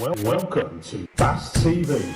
Welcome to BAStv.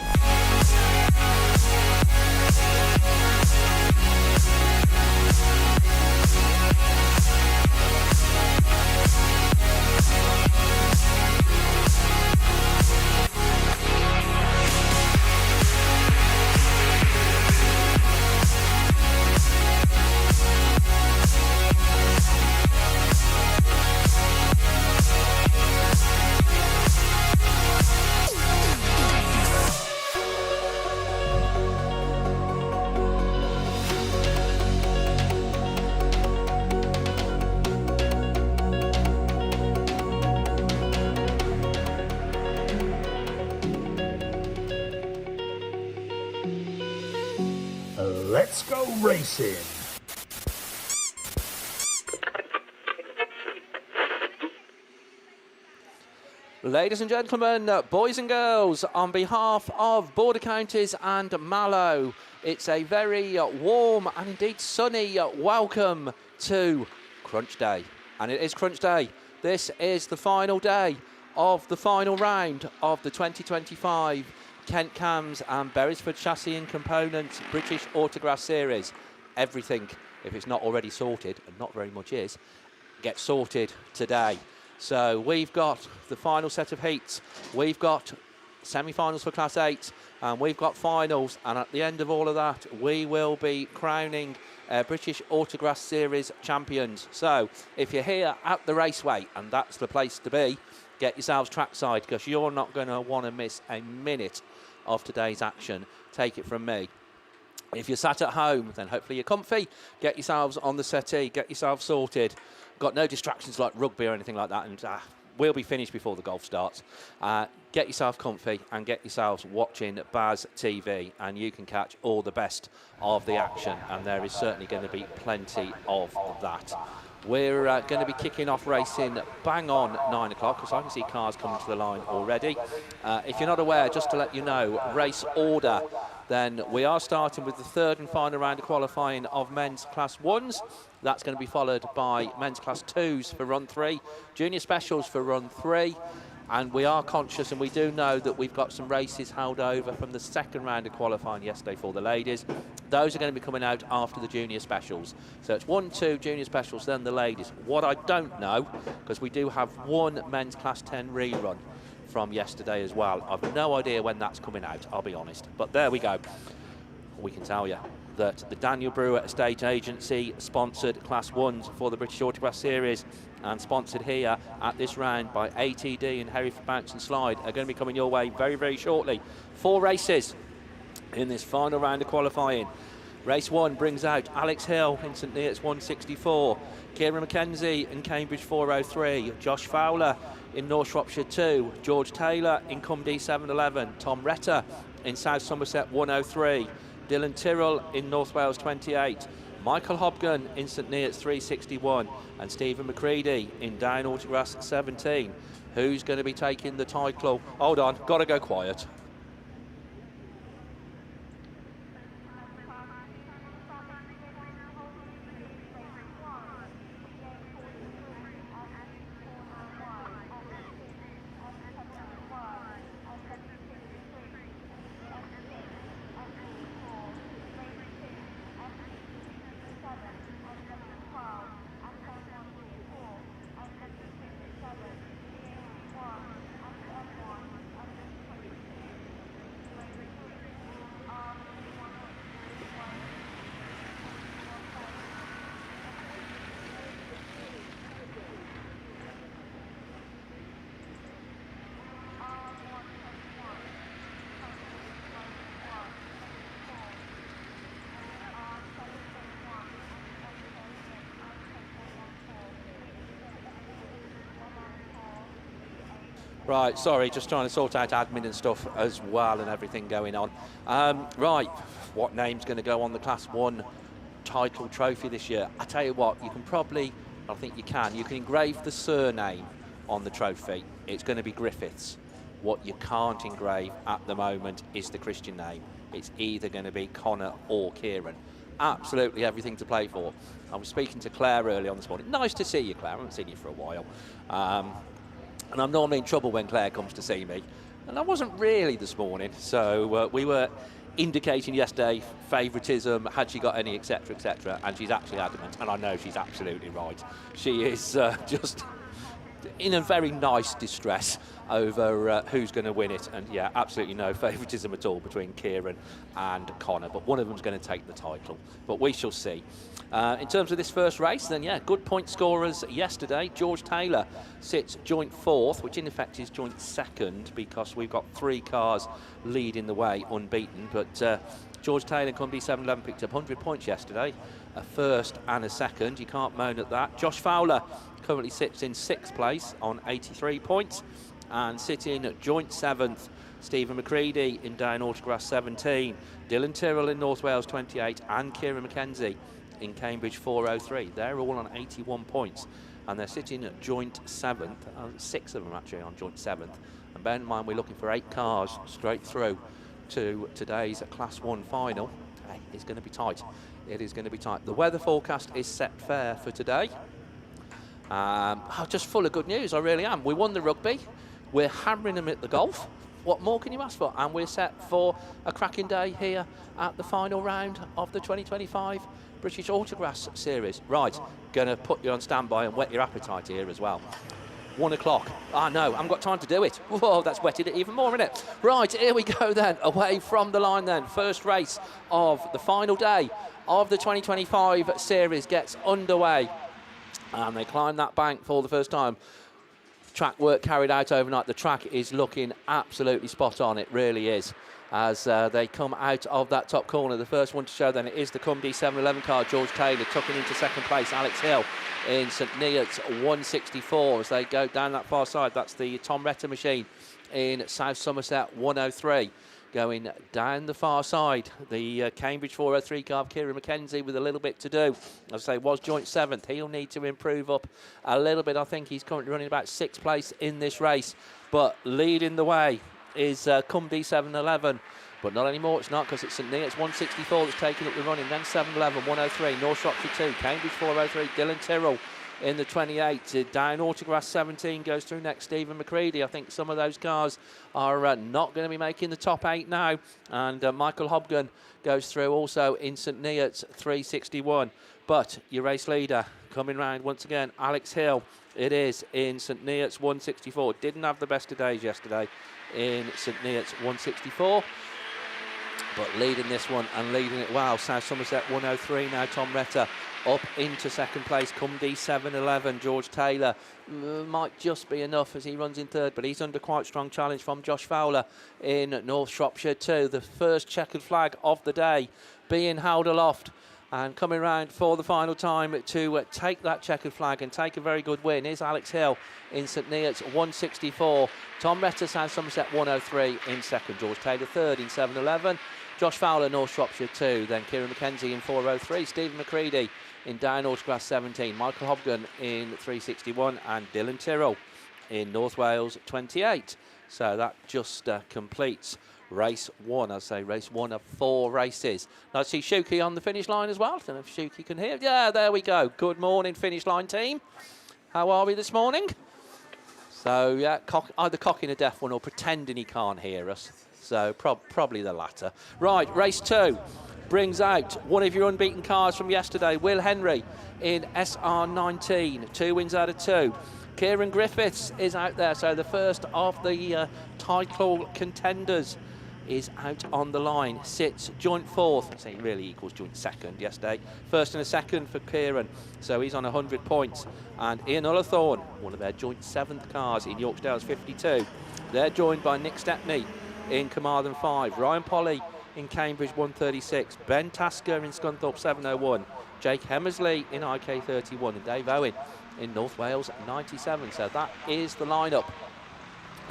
Let's go racing! Ladies and gentlemen, boys and girls, on behalf of Border Counties and Mallow, it's a very warm and indeed sunny welcome to Crunch Day. And it is Crunch Day. This is the final day of the final round of the 2025 Kent Cams and Beresford Chassis and Components British Autograss Series. Everything, if it's not already sorted, and not very much is, gets sorted today. So we've got the final set of heats, we've got semi-finals for Class 8, and we've got finals, and at the end of all of that, we will be crowning British Autograss Series champions. So if you're here at the raceway, and that's the place to be, get yourselves trackside, because you're not going to want to miss a minute of today's action. Take it from me. If you're sat at home, then hopefully you're comfy. Get yourselves on the settee, get yourselves sorted. Got no distractions like rugby or anything like that, and we'll be finished before the golf starts. Get yourself comfy and get yourselves watching BAStv, and you can catch all the best of the action, and there is certainly going to be plenty of that. We're going to be kicking off racing bang on 9 o'clock, because I can see cars coming to the line already. If you're not aware, just to let you know, race order, then we are starting with the third and final round of qualifying of men's Class 1s. That's going to be followed by men's Class 2s for run 3, junior specials for run 3. And we are conscious, and we do know that we've got some races held over from the second round of qualifying yesterday for the ladies. Those are going to be coming out after the junior specials. So it's 1, 2 junior specials, then the ladies. What I don't know, because we do have one men's Class 10 rerun from yesterday as well. I've no idea when that's coming out, I'll be honest. But there we go. We can tell you that the Daniel Brewer Estate Agency sponsored Class 1s for the British Autograss Series, and sponsored here at this round by ATD and Hereford Bounce and Slide, are going to be coming your way very, very shortly. 4 races in this final round of qualifying. Race 1 brings out Alex Hill in St Neots 164, Kieran McKenzie in Cambridge 403, Josh Fowler in North Shropshire 2, George Taylor in Cumdee 711, Tom Retter in South Somerset 103, Dylan Tyrrell in North Wales 28, Michael Hobgon in St Neots 361, and Stephen McCready in Down Autograss 17. Who's going to be taking the title? Hold on, got to go quiet. Right, sorry, just trying to sort out admin and stuff as well, and everything going on. Right, what name's going to go on the Class 1 title trophy this year? I tell you what, you can probably, I think you can engrave the surname on the trophy. It's going to be Griffiths. What you can't engrave at the moment is the Christian name. It's either going to be Connor or Kieran. Absolutely everything to play for. I was speaking to Claire early on this morning. Nice to see you, Claire. I haven't seen you for a while. And I'm normally in trouble when Claire comes to see me. And I wasn't really this morning, so we were indicating yesterday favouritism, had she got any, etc., and she's actually adamant, and I know she's absolutely right. She is just in a very nice distress over who's going to win it, and yeah, absolutely no favouritism at all between Kieran and Connor, but one of them's going to take the title, but we shall see. In terms of this first race, then yeah, good point scorers yesterday. George Taylor sits joint 4th, which in effect is joint 2nd, because we've got 3 cars leading the way unbeaten, but George Taylor, Cumby 711, picked up 100 points yesterday, a 1st and a 2nd. You can't moan at that. Josh Fowler currently sits in 6th place on 83 points, and sitting at joint 7th, Stephen McCready in down Autograss 17, Dylan Tyrrell in North Wales 28, and Kieran McKenzie in Cambridge 403. They're all on 81 points, and they're sitting at joint 7th. 6 of them actually on joint 7th. And bear in mind, we're looking for 8 cars straight through to today's Class 1 final. Hey, it's going to be tight. It is going to be tight. The weather forecast is set fair for today. Just full of good news, I really am. We won the rugby. We're hammering them at the golf. What more can you ask for? And we're set for a cracking day here at the final round of the 2025 British Autograss Series. Right, going to put you on standby and whet your appetite here as well. 1 o'clock. Ah, no, I haven't got time to do it. Whoa, that's wetted it even more, isn't it? Right, here we go then, away from the line then. First race of the final day of the 2025 series gets underway. And they climb that bank for the first time. Track work carried out overnight. The track is looking absolutely spot on, it really is. As they come out of that top corner, the first one to show then it is the Cumby 711 car, George Taylor, tucking into 2nd place, Alex Hill in St Neots 164 as they go down that far side. That's the Tom Retter machine in South Somerset 103. Going down the far side, the Cambridge 403 car of Kieran McKenzie with a little bit to do. As I say, was joint 7th. He'll need to improve up a little bit. I think he's currently running about 6th place in this race. But leading the way is Cumby 711. But not anymore, it's not, because it's St Neots 164 that's taking up the running. Then 711, 103, North Shropshire 2, Cambridge 403, Dylan Tyrrell in the 28. Down Autograss 17 goes through next, Stephen McCready. I think some of those cars are not going to be making the top 8 now. And Michael Hobgon goes through also in St Neots 361. But your race leader coming round once again, Alex Hill. It is in St Neots 164. Didn't have the best of days yesterday in St Neots 164. But leading this one and leading it well. South Somerset 103 now, Tom Retter up into 2nd place. Cumby 711, George Taylor might just be enough as he runs in 3rd, but he's under quite strong challenge from Josh Fowler in North Shropshire 2. The first checkered flag of the day being held aloft. And coming round for the final time to take that checkered flag and take a very good win is Alex Hill in St Neots 164. Tom Retter, South Somerset 103 in 2nd. George Taylor 3rd in 711. Josh Fowler, North Shropshire 2. Then Kieran McKenzie in 403. Stephen McCready in down Autograss 17. Michael Hobgon in 361. And Dylan Tyrrell in North Wales 28. So that just completes race 1. I say race 1 of 4 races. Now I see Shuki on the finish line as well. I don't know if Shuki can hear. Yeah, there we go. Good morning, finish line team. How are we this morning? So yeah, either cocking a deaf one or pretending he can't hear us. So probably the latter. Right, race 2 brings out one of your unbeaten cars from yesterday, Will Henry in SR19. 2 wins out of 2. Kieran Griffiths is out there, so the first of the title contenders is out on the line. Sits joint 4th, I say it really equals joint 2nd yesterday. 1st and a 2nd for Kieran, so he's on 100 points. And Ian Ullathorne, one of their joint 7th cars in Yorksdale's 52. They're joined by Nick Stepney in Carmarthen 5, Ryan Polly in Cambridge 136, Ben Tasker in Scunthorpe 701, Jake Hemmersley in IK 31, and Dave Owen in North Wales 97. So that is the lineup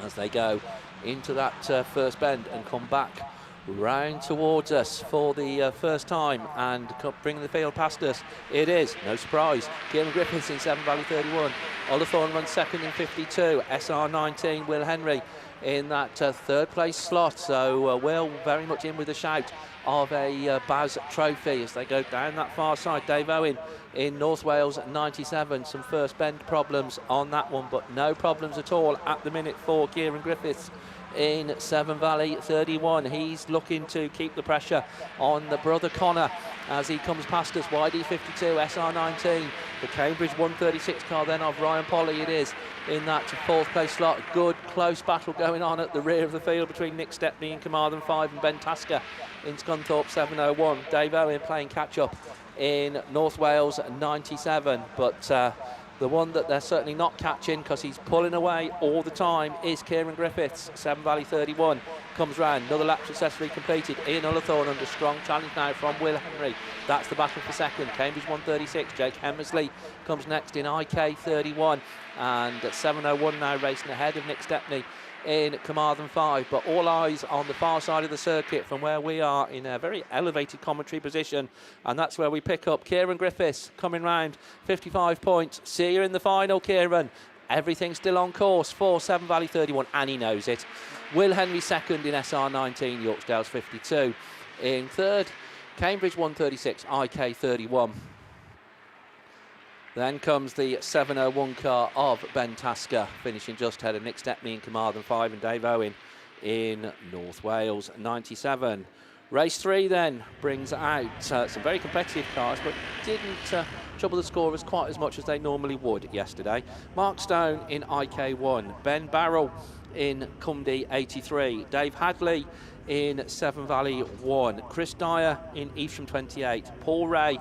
as they go into that first bend and come back round towards us for the first time and bring the field past us. It is, no surprise, Kieran Griffiths in 7 Valley 31, Ullathorne runs 2nd in 52, SR19 Will Henry in that 3rd place slot. So Will very much in with a shout of a BAS trophy as they go down that far side. Dave Owen in North Wales 97. Some first bend problems on that one, but no problems at all at the minute for Kieran Griffiths in Severn Valley 31. He's looking to keep the pressure on the brother Connor as he comes past us. YD52, SR19, the Cambridge 136 car then of Ryan Polly it is in that fourth place slot. Good close battle going on at the rear of the field between Nick Stepney in Carmarthen 5 and Ben Tasker in Scunthorpe 701. Dave Owen playing catch up in North Wales 97, but the one that they're certainly not catching because he's pulling away all the time is Kieran Griffiths. Severn Valley 31 comes round. Another lap successfully completed. Ian Ullathorne under strong challenge now from Will Henry. That's the battle for second. Cambridge 136. Jake Hemmersley comes next in IK 31. And 701 now racing ahead of Nick Stepney in Carmarthen 5, but all eyes on the far side of the circuit from where we are in a very elevated commentary position, and that's where we pick up Kieran Griffiths coming round. 55 points. See you in the final, Kieran. Everything's still on course for Severn Valley 31, and he knows it. Will Henry second in SR19, Yorksdale's 52. In third, Cambridge 136, IK 31. Then comes the 701 car of Ben Tasker, finishing just ahead of Nick Stepney in Carmarthen 5 and Dave Owen in North Wales 97. Race 3 then brings out some very competitive cars, but didn't trouble the scorers quite as much as they normally would yesterday. Mark Stone in IK1, Ben Barrell in Cumdy 83, Dave Hadley in Severn Valley 1, Chris Dyer in Evesham 28, Paul Ray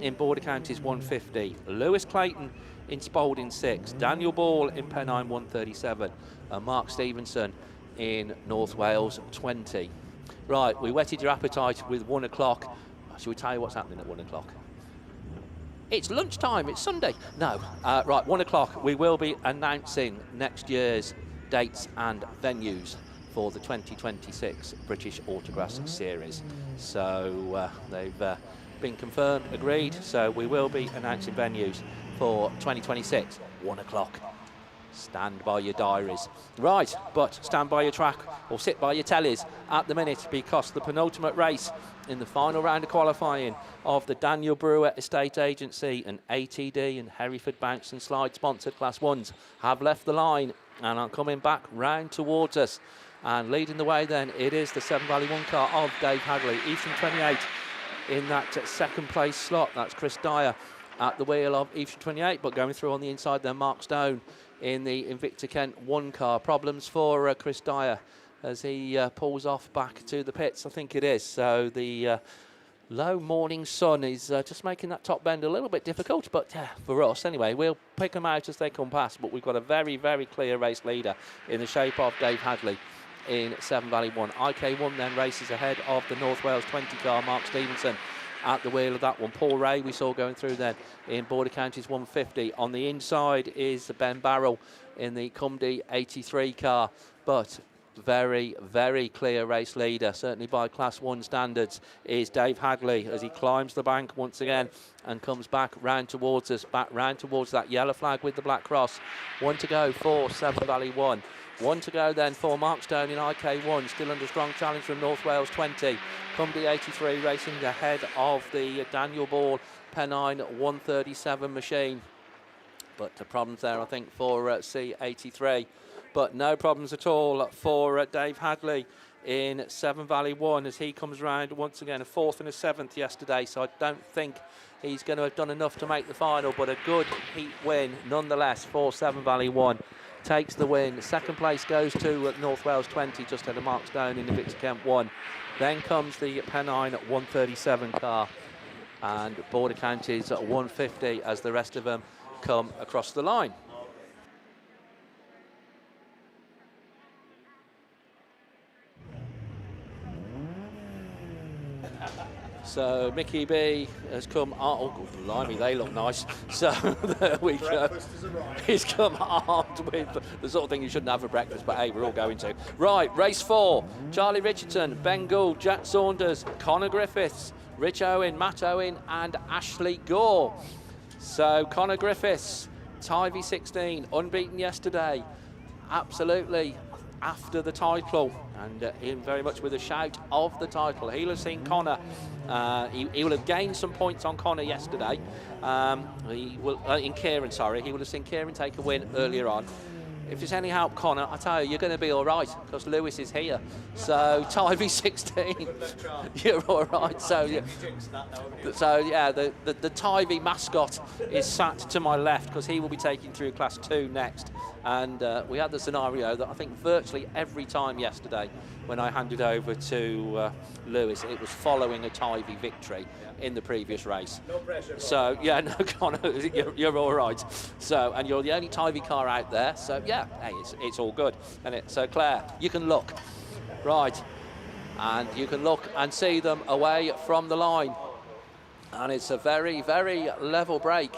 in Border Counties 150, Lewis Clayton in Spalding 6, Daniel Ball in Pennine 137, and Mark Stevenson in North Wales 20. Right, we whetted your appetite with 1 o'clock. Shall we tell you what's happening at 1 o'clock? It's lunchtime, it's Sunday. No, right, 1 o'clock, we will be announcing next year's dates and venues for the 2026 British Autograss Series. So they've been confirmed, agreed, so we will be announcing venues for 2026, 1 o'clock. Stand by your diaries. Right, but stand by your track or sit by your tellies at the minute, because the penultimate race in the final round of qualifying of the Daniel Brewer Estate Agency and ATD and Hereford Banks and Slide sponsored Class 1s have left the line and are coming back round towards us. And leading the way then, it is the Severn Valley 1 car of Dave Hadley, Evesham 28 in that second place slot. That's Chris Dyer at the wheel of Evesham 28, but going through on the inside then, Mark Stone in the Invicta Kent 1 car. Problems for Chris Dyer as he pulls off back to the pits, I think it is. So the low morning sun is just making that top bend a little bit difficult, but for us anyway, we'll pick them out as they come past. But we've got a very, very clear race leader in the shape of Dave Hadley in Severn Valley 1. IK1 then races ahead of the North Wales 20 car, Mark Stevenson at the wheel of that one. Paul Ray we saw going through then in Border Counties 150. On the inside is Ben Barrell in the Cumdy 83 car, but very, very clear race leader, certainly by Class 1 standards, is Dave Hadley as he climbs the bank once again and comes back round towards us, back round towards that yellow flag with the black cross. 1 to go for Severn Valley 1. 1 to go then for Mark Stone in IK1, still under strong challenge from North Wales 20. Cumdy 83 racing ahead of the Daniel Ball Pennine 137 machine. But the problems there, I think, for C83. But no problems at all for Dave Hadley in Severn Valley 1 as he comes round once again, a 4th and a 7th yesterday. So I don't think he's going to have done enough to make the final, but a good heat win nonetheless for Severn Valley 1. Takes the win. Second place goes to North Wales 20, just ahead of Mark Stone in the Victor Kemp 1. Then comes the Pennine 137 car and Border Counties 150 as the rest of them come across the line. So Mickey B has come, oh good blimey, they look nice. So there we go. He's come armed with the sort of thing you shouldn't have for breakfast, but hey, we're all going to. Right, race 4. Charlie Richardson, Ben Gould, Jack Saunders, Connor Griffiths, Rich Owen, Matt Owen and Ashley Gore. So Connor Griffiths, Tyre 16, unbeaten yesterday. Absolutely after the title, and in very much with a shout of the title. He'll have seen Connor, he will have gained some points on Connor yesterday. He will in Kieran, sorry, he will have seen Kieran take a win earlier on. if it's any help, Connor, I tell you, you're going to be all right because Lewis is here. So Tyre 16, you're all right. So yeah, the Tyre mascot is sat to my left because he will be taking through Class 2 next. And we had the scenario that I think virtually every time yesterday when I handed over to Lewis, it was following a Tyre victory in the previous race. No pressure. So yeah, no, Connor, you're all right. So, and you're the only Tyre car out there. So yeah, hey, it's all good. And so Claire, you can look, right, and you can look and see them away from the line. And it's a very, very level break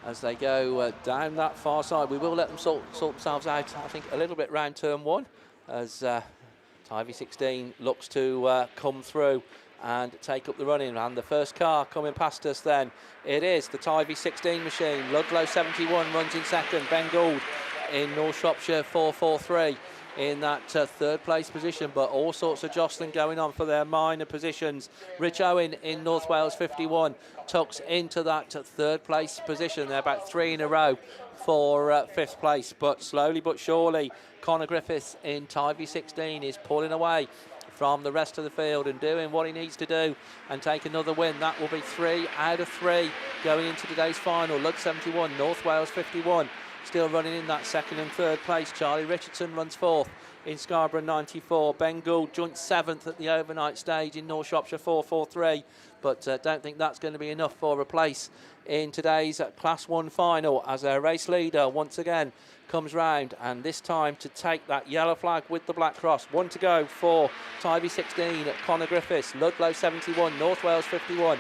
as they go down that far side. We will let them sort themselves out, I think, a little bit round turn 1 as Tyre 16 looks to come through and take up the running. And the first car coming past us then, it is the Tyre 16 machine. Ludlow 71 runs in second. Ben Gould in North Shropshire 443 in that third place position, but all sorts of jostling going on for their minor positions. Rich Owen in North Wales 51 tucks into that third place position. They're about 3 in a row for fifth place, but slowly but surely Conor Griffiths in Tyre 16 is pulling away from the rest of the field and doing what he needs to do and take another win. That will be 3 out of 3 going into today's final. Lud 71, North Wales 51 still running in that second and third place. Charlie Richardson runs 4th in Scarborough 94. Ben Gould joint 7th at the overnight stage in North Shropshire 443, but don't think that's going to be enough for a place in today's Class 1 final as a race leader once again comes round, and this time to take that yellow flag with the black cross. 1 to go for Tyre 16 at Conor Griffiths. Ludlow 71, North Wales 51,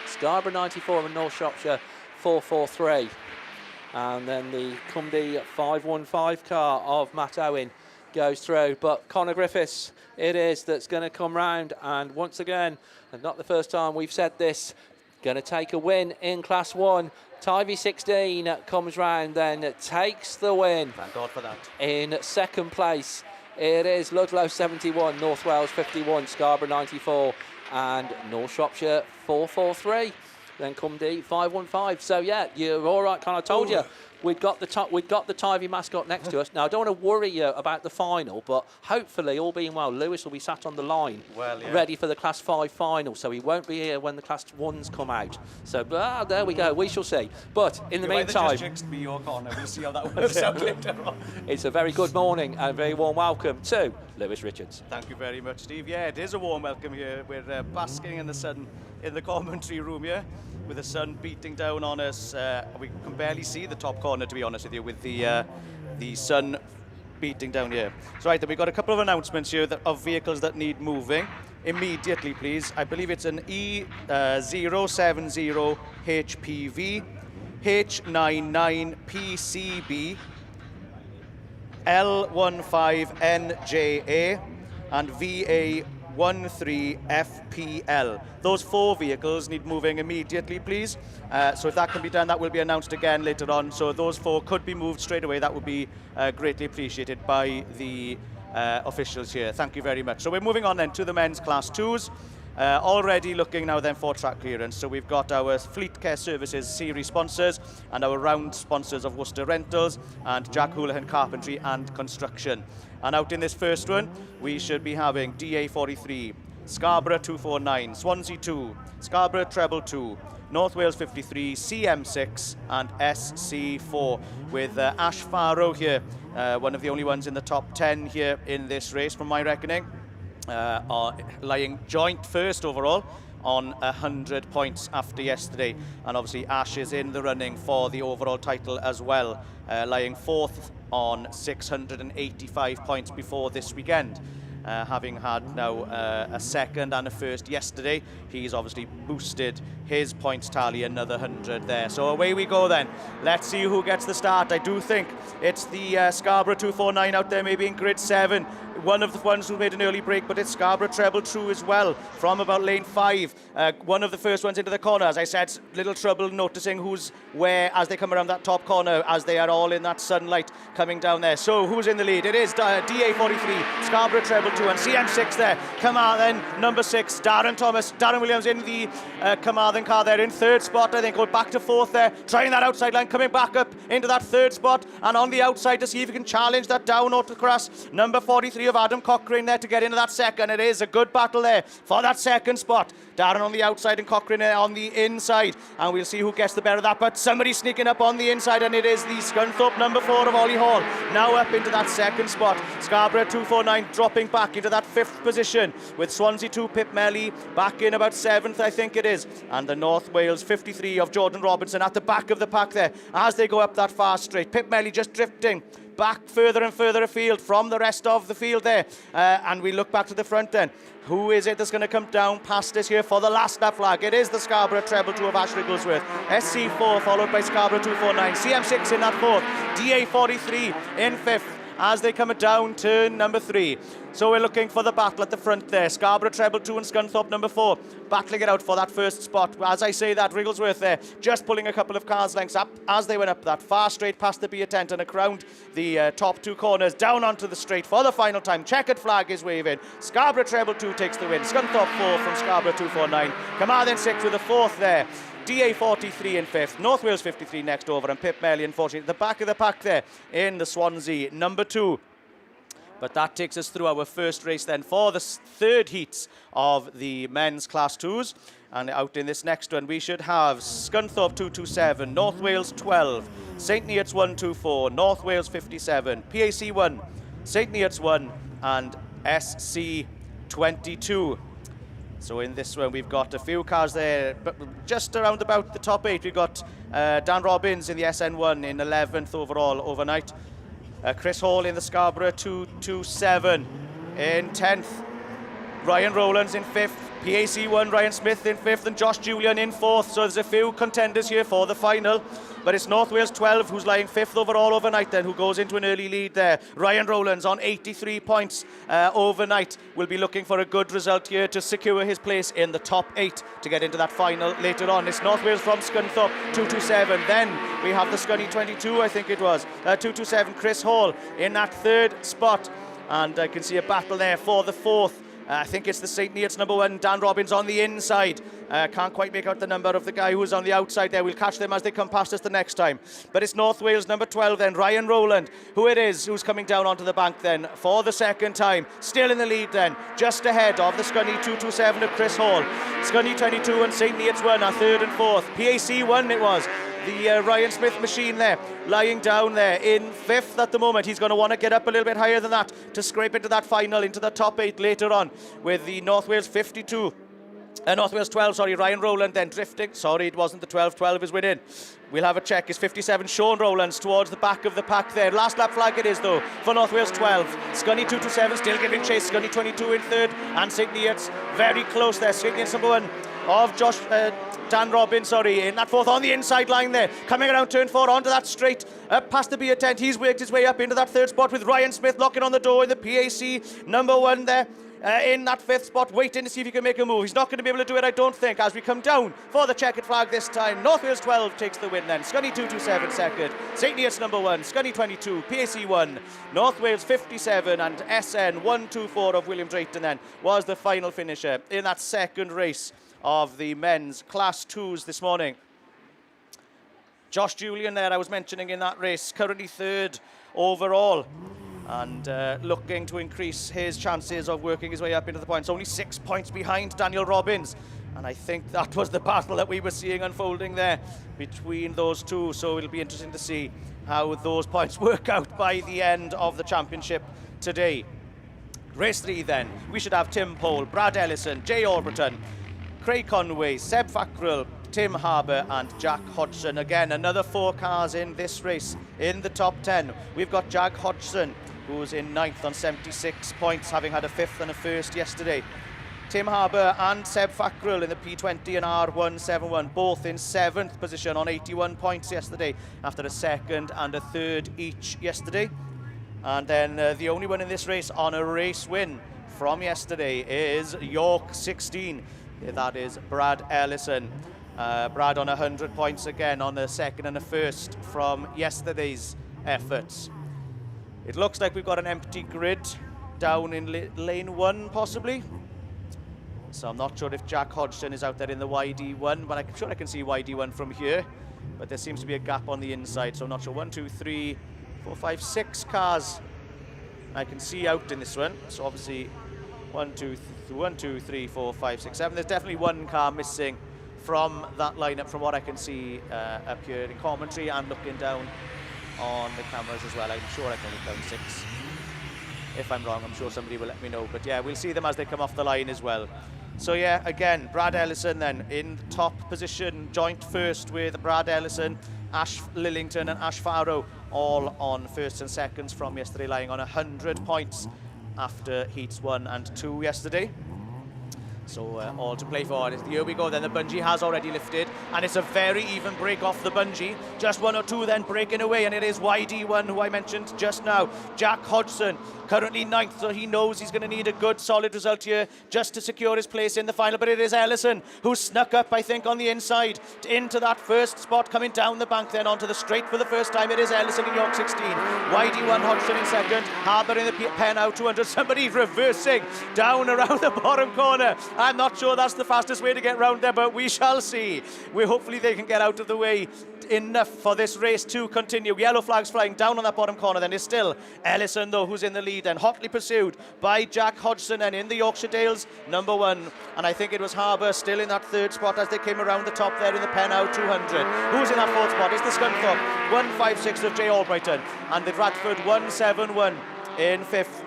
Scarborough 94 and North Shropshire 443. And then the Cumdy 515 car of Matt Owen goes through. But Conor Griffiths it is that's going to come round, and once again, and not the first time we've said this, going to take a win in Class 1. Tyre 16 comes round, then takes the win. Thank God for that. In second place, it is Ludlow 71, North Wales 51, Scarborough 94, and North Shropshire 443. Then Cumdy 515. So yeah, you're all right. Kind of told you we'd got the Tyre mascot next to us. Now I don't want to worry you about the final, but hopefully, all being well, Lewis will be sat on the line, ready for the Class 5 final. So he won't be here when the Class 1s come out. So there we go. We shall see. But in the meantime, just me or Connor. We'll see how that works out later on. It's a very good morning and a very warm welcome to Lewis Richards. Thank you very much, Steve. Yeah, it is a warm welcome here. We're basking in the sun in the commentary room here, with the sun beating down on us. We can barely see the top corner, to be honest with you, with the sun beating down here. So right, then we've got a couple of announcements here of vehicles that need moving immediately, please. I believe it's an E070 HPV, H99 PCB, L15NJA, and VA13FPL. Those 4 vehicles need moving immediately, please. So if that can be done, that will be announced again later on. So those 4 could be moved straight away. That would be greatly appreciated by the officials here. Thank you very much. So we're moving on then to the men's Class 2s. Already looking now then for track clearance. So we've got our Fleet Care Services series sponsors and our round sponsors of Worcester Rentals and Jack Houlihan Carpentry and Construction. And out in this first one, we should be having DA43, Scarborough 249, Swansea 2, Scarborough Treble 2, North Wales 53, CM6 and SC4, with Ash Farrow here, one of the only ones in the top 10 here in this race from my reckoning, are lying joint first overall on 100 points after yesterday. And obviously Ash is in the running for the overall title as well, lying 4th on 685 points before this weekend. Having had now a second and a first yesterday, he's obviously boosted his points tally another 100 there. So away we go then. Let's see who gets the start. I do think it's the Scarborough 249 out there, maybe in grid 7. one of the ones who made an early break, but it's Scarborough treble true as well from about lane 5. One of the first ones into the corner. As I said, little trouble noticing who's where as they come around that top corner, as they are all in that sunlight coming down there. So who's in the lead? It is DA43, Scarborough treble 2, and CM6 there. Carmarthen, number 6, Darren Williams in the Carmarthen car there in 3rd spot, I think, going back to 4th there, trying that outside line, coming back up into that 3rd spot, and on the outside to see if he can challenge that down Autograss, number 43 of Adam Cochrane there to get into that 2nd. It is a good battle there for that 2nd spot. Darren on the outside and Cochrane on the inside, and we'll see who gets the better of that, but somebody sneaking up on the inside, and it is the Scunthorpe number 4 of Ollie Hall, now up into that 2nd spot. Scarborough 249 dropping back into that 5th position, with Swansea 2 Pip Melly back in about 7th, I think it is, and the North Wales 53 of Jordan Robinson at the back of the pack there as they go up that far straight. Pip Melly just drifting back further and further afield from the rest of the field there, and we look back to the front then. Who is it that's going to come down past us here for the last lap flag? It is the Scarborough treble 2 of Ash Rigglesworth. SC4 followed by Scarborough 249. CM6 in that 4th. DA43 in 5th as they come down turn number 3. So we're looking for the battle at the front there. Scarborough treble 2 and Scunthorpe number 4 battling it out for that 1st spot. As I say that, Rigglesworth there just pulling a couple of cars lengths up as they went up that far straight past the beer tent and around the top 2 corners down onto the straight for the final time. Checkered flag is waving. Scarborough treble 2 takes the win. Scunthorpe 4 from Scarborough 249. Carmarthen 6 with a 4th there. DA43 in 5th, North Wales 53 next over, and Pip Melly unfortunately at the back of the pack there in the Swansea number 2. But that takes us through our first race then for the 3rd heats of the men's class 2s. And out in this next one we should have Scunthorpe 227, North Wales 12, St Neots 124, North Wales 57, PAC 1, St Neots 1 and SC 22. So in this one we've got a few cars there, but just around about the top 8 we've got Dan Robbins in the SN1 in 11th overall overnight. Chris Hall in the Scarborough 227 in 10th. Ryan Rowlands in 5th. PAC1 Ryan Smith in 5th and Josh Julian in 4th. So there's a few contenders here for the final. But it's North Wales 12 who's lying 5th overall overnight then, who goes into an early lead there. Ryan Rowlands on 83 points overnight will be looking for a good result here to secure his place in the top 8 to get into that final later on. It's North Wales from Scunthorpe 227. Then we have the Scunny 22, I think it was, 227 Chris Hall in that 3rd spot. And I can see a battle there for the 4th. I think it's the St Neots number 1, Dan Robbins on the inside. Can't quite make out the number of the guy who's on the outside there. We'll catch them as they come past us the next time. But it's North Wales number 12 then, Ryan Rowland, who it is, who's coming down onto the bank then for the 2nd time. Still in the lead then, just ahead of the Scunny 227 of Chris Hall. Scunny 22 and St Neots 1 are 3rd and 4th. PAC 1 it was. The Ryan Smith machine there, lying down there in 5th at the moment. He's going to want to get up a little bit higher than that to scrape into that final, into the top 8 later on with the North Wales 52. North Wales 12, sorry, Ryan Rowland then drifting. Sorry, it wasn't the 12. 12 is winning. We'll have a check. It's 57, Sean Rowlands towards the back of the pack there. Last lap flag it is, though, for North Wales 12. Scunny 227 still giving chase. Scunny 22 in 3rd. And St Neots very close there. St Neots number 1 of Dan Robbins, in that 4th on the inside line there. Coming around turn 4 onto that straight. Up past the beer tent. He's worked his way up into that 3rd spot with Ryan Smith knocking on the door in the PAC number 1 there. In that 5th spot, waiting to see if he can make a move. He's not going to be able to do it, I don't think, as we come down for the checkered flag this time. North Wales 12 takes the win then. Scunny 227 2nd. St Neots number 1. Scunny 22. PAC 1. North Wales 57 and SN 124 of William Drayton then was the final finisher in that 2nd race of the men's class 2s this morning. Josh Julian there, I was mentioning in that race, currently 3rd overall. And looking to increase his chances of working his way up into the points. Only 6 points behind Daniel Robbins. And I think that was the battle that we were seeing unfolding there between those two. So it'll be interesting to see how those points work out by the end of the championship today. Race 3 then. We should have Tim Pole, Brad Ellison, Jay Orberton, Craig Conway, Seb Fackrell, Tim Harbour and Jack Hodgson. Again, another 4 cars in this race in the top 10. We've got Jack Hodgson, who's in 9th on 76 points, having had a 5th and a 1st yesterday. Tim Harbour and Seb Fackrell in the P20 and R171, both in 7th position on 81 points yesterday, after a 2nd and a 3rd each yesterday. And then the only one in this race on a race win from yesterday is York 16. That is Brad Ellison. Brad on 100 points again on a second and a first from yesterday's efforts. It looks like we've got an empty grid down in lane 1 possibly. So I'm not sure if Jack Hodgson is out there in the YD1, but I'm sure I can see YD1 from here. But there seems to be a gap on the inside, so I'm not sure. 1, 2, 3, 4, 5, 6 cars I can see out in this one. So obviously 1, 2, 3, 4, 5, 6, 7. There's definitely one car missing from that lineup from what I can see up here in commentary and looking down on the cameras as well. I'm sure I can only count 6. If I'm wrong, I'm sure somebody will let me know. But yeah, we'll see them as they come off the line as well. So yeah, again, Brad Ellison then in top position, joint first with Brad Ellison, Ash Lillington and Ash Farrow, all on first and seconds from yesterday, lying on 100 points after heats 1 and 2 yesterday. So all to play for. Here we go then, the bungee has already lifted and it's a very even break off the bungee. Just 1 or 2 then breaking away, and it is YD1 who I mentioned just now. Jack Hodgson currently 9th, so he knows he's going to need a good solid result here just to secure his place in the final. But it is Ellison who snuck up, I think, on the inside into that first spot, coming down the bank then onto the straight for the first time. It is Ellison in York 16. YD1 Hodgson in second. Harbour in the pen out 200. Somebody reversing down around the bottom corner. I'm not sure that's the fastest way to get round there, but we shall see. Hopefully they can get out of the way enough for this race to continue. Yellow flags flying down on that bottom corner. Then is still Ellison though who's in the lead and hotly pursued by Jack Hodgson and in the Yorkshire Dales number 1, and I think it was Harbour still in that 3rd spot as they came around the top there in the pen out 200. Who's in that 4th spot? It's the Scunthorpe 156 of Jay Albrighton and the Radford 171 in 5th.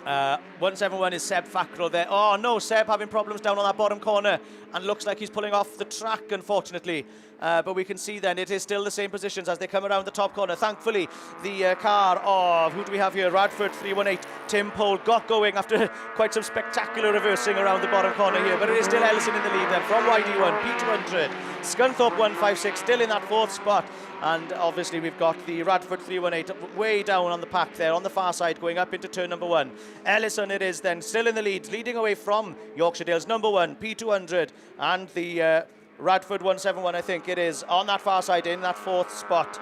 171 is Seb Fackrell there. Oh no, Seb having problems down on that bottom corner and looks like he's pulling off the track, unfortunately. But we can see then it is still the same positions as they come around the top corner. Thankfully, the car of, who do we have here? Radford 318, Tim Pole got going after quite some spectacular reversing around the bottom corner here. But it is still Ellison in the lead then from YD1, P200. Scunthorpe 156 still in that 4th spot. And obviously we've got the Radford 318 way down on the pack there on the far side going up into turn number 1. Ellison it is then still in the lead, leading away from Yorkshire Dales number 1, P200, and the Radford 171 I think it is on that far side in that 4th spot.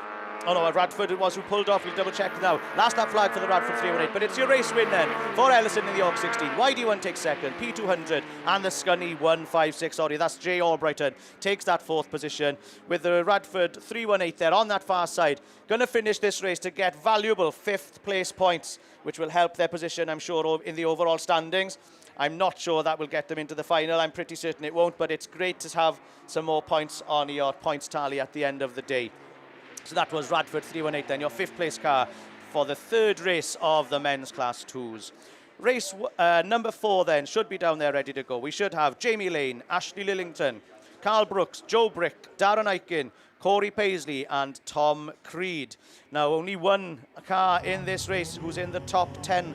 Oh no, Radford it was who pulled off. We'll double check now. Last lap flag for the Radford 318, but it's your race win then for Ellison in the York 16. YD1 takes second, P200 and the Scunny 156, sorry, that's Jay Albrighton, takes that 4th position with the Radford 318 there on that far side. Going to finish this race to get valuable 5th place points, which will help their position, I'm sure, in the overall standings. I'm not sure that will get them into the final. I'm pretty certain it won't, but it's great to have some more points on your points tally at the end of the day. So that was Radford 318 then, your 5th place car for the 3rd race of the men's class 2s. Race number 4 then should be down there ready to go. We should have Jamie Lane, Ashley Lillington, Carl Brooks, Joe Brick, Darren Aiken, Corey Paisley and Tom Creed. Now only one car in this race who's in the top 10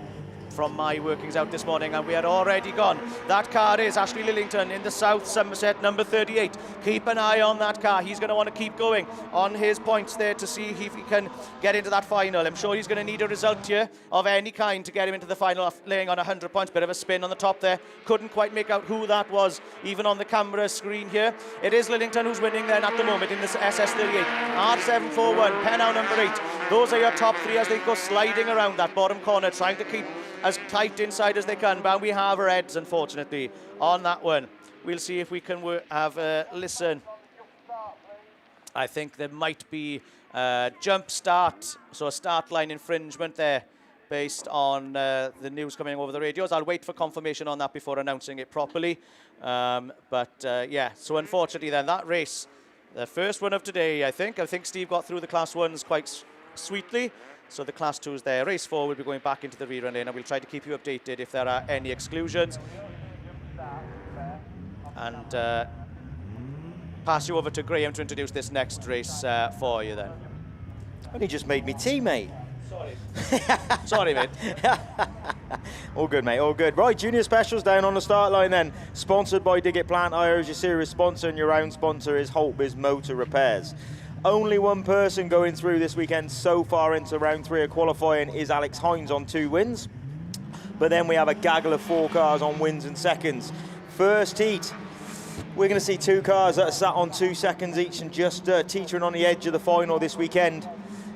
from my workings out this morning, and we had already gone. That car is Ashley Lillington in the South Somerset number 38. Keep an eye on that car. He's going to want to keep going on his points there to see if he can get into that final. I'm sure he's going to need a result here of any kind to get him into the final, laying on 100 points. Bit of a spin on the top there. Couldn't quite make out who that was even on the camera screen here. It is Lillington who's winning then at the moment in this SS38. R741, Pennow number 8. Those are your top 3 as they go sliding around that bottom corner, trying to keep as tight inside as they can, but we have our heads, unfortunately, on that one. We'll see if we can have a listen. I think there might be a jump start, so a start line infringement there, based on the news coming over the radios. I'll wait for confirmation on that before announcing it properly. Yeah, so unfortunately then, that race, the first one of today, I think Steve got through the Class 1s quite sweetly. So the Class 2s there. Race 4 will be going back into the rerun lane, and we'll try to keep you updated if there are any exclusions. And pass you over to Graham to introduce this next race for you then. Only just made me tea, mate. Sorry. Sorry, mate. All good, mate, all good. Right, Junior Specials down on the start line then. Sponsored by Dig It Plant Hire as your serious sponsor, and your round sponsor is Holtbiz Motor Repairs. Only one person going through this weekend so far into round 3 of qualifying is Alex Hines on 2 wins. But then we have a gaggle of 4 cars on wins and seconds. First heat, we're going to see 2 cars that are sat on 2 seconds each and just teetering on the edge of the final this weekend.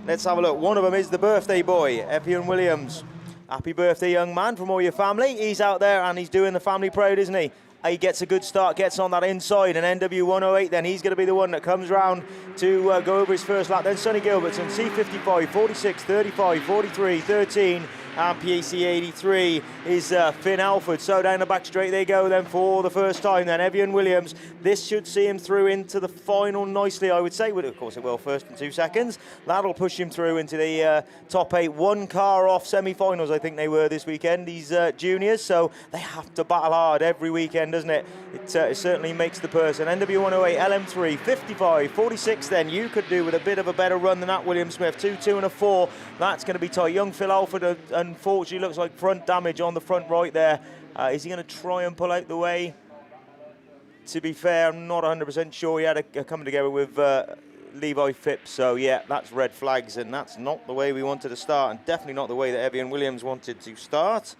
Let's have a look. One of them is the birthday boy, Epion Williams. Happy birthday, young man, from all your family. He's out there and he's doing the family proud, isn't he? He gets a good start, gets on that inside, and NW108 then, he's going to be the one that comes round to go over his first lap. Then Sonny Gilbertson, C55, 46, 35, 43, 13, and PAC 83 is Finn Alford. So down the back straight they go then for the first time then. Evian Williams, this should see him through into the final nicely, I would say. Well, of course it will, first and 2 seconds. That'll push him through into the top 8. 1 car off semi-finals, I think they were this weekend, these juniors. So they have to battle hard every weekend, doesn't it? It certainly makes the person. NW108, LM3, 55, 46 then. You could do with a bit of a better run than that, William Smith. 2, 2 and a 4. That's going to be tight. Young Phil Alford, unfortunately, looks like front damage on the front right there. Is he going to try and pull out the way? To be fair, I'm not 100% sure. He had a coming together with Levi Phipps. So, yeah, that's red flags, and that's not the way we wanted to start, and definitely not the way that Evian Williams wanted to start.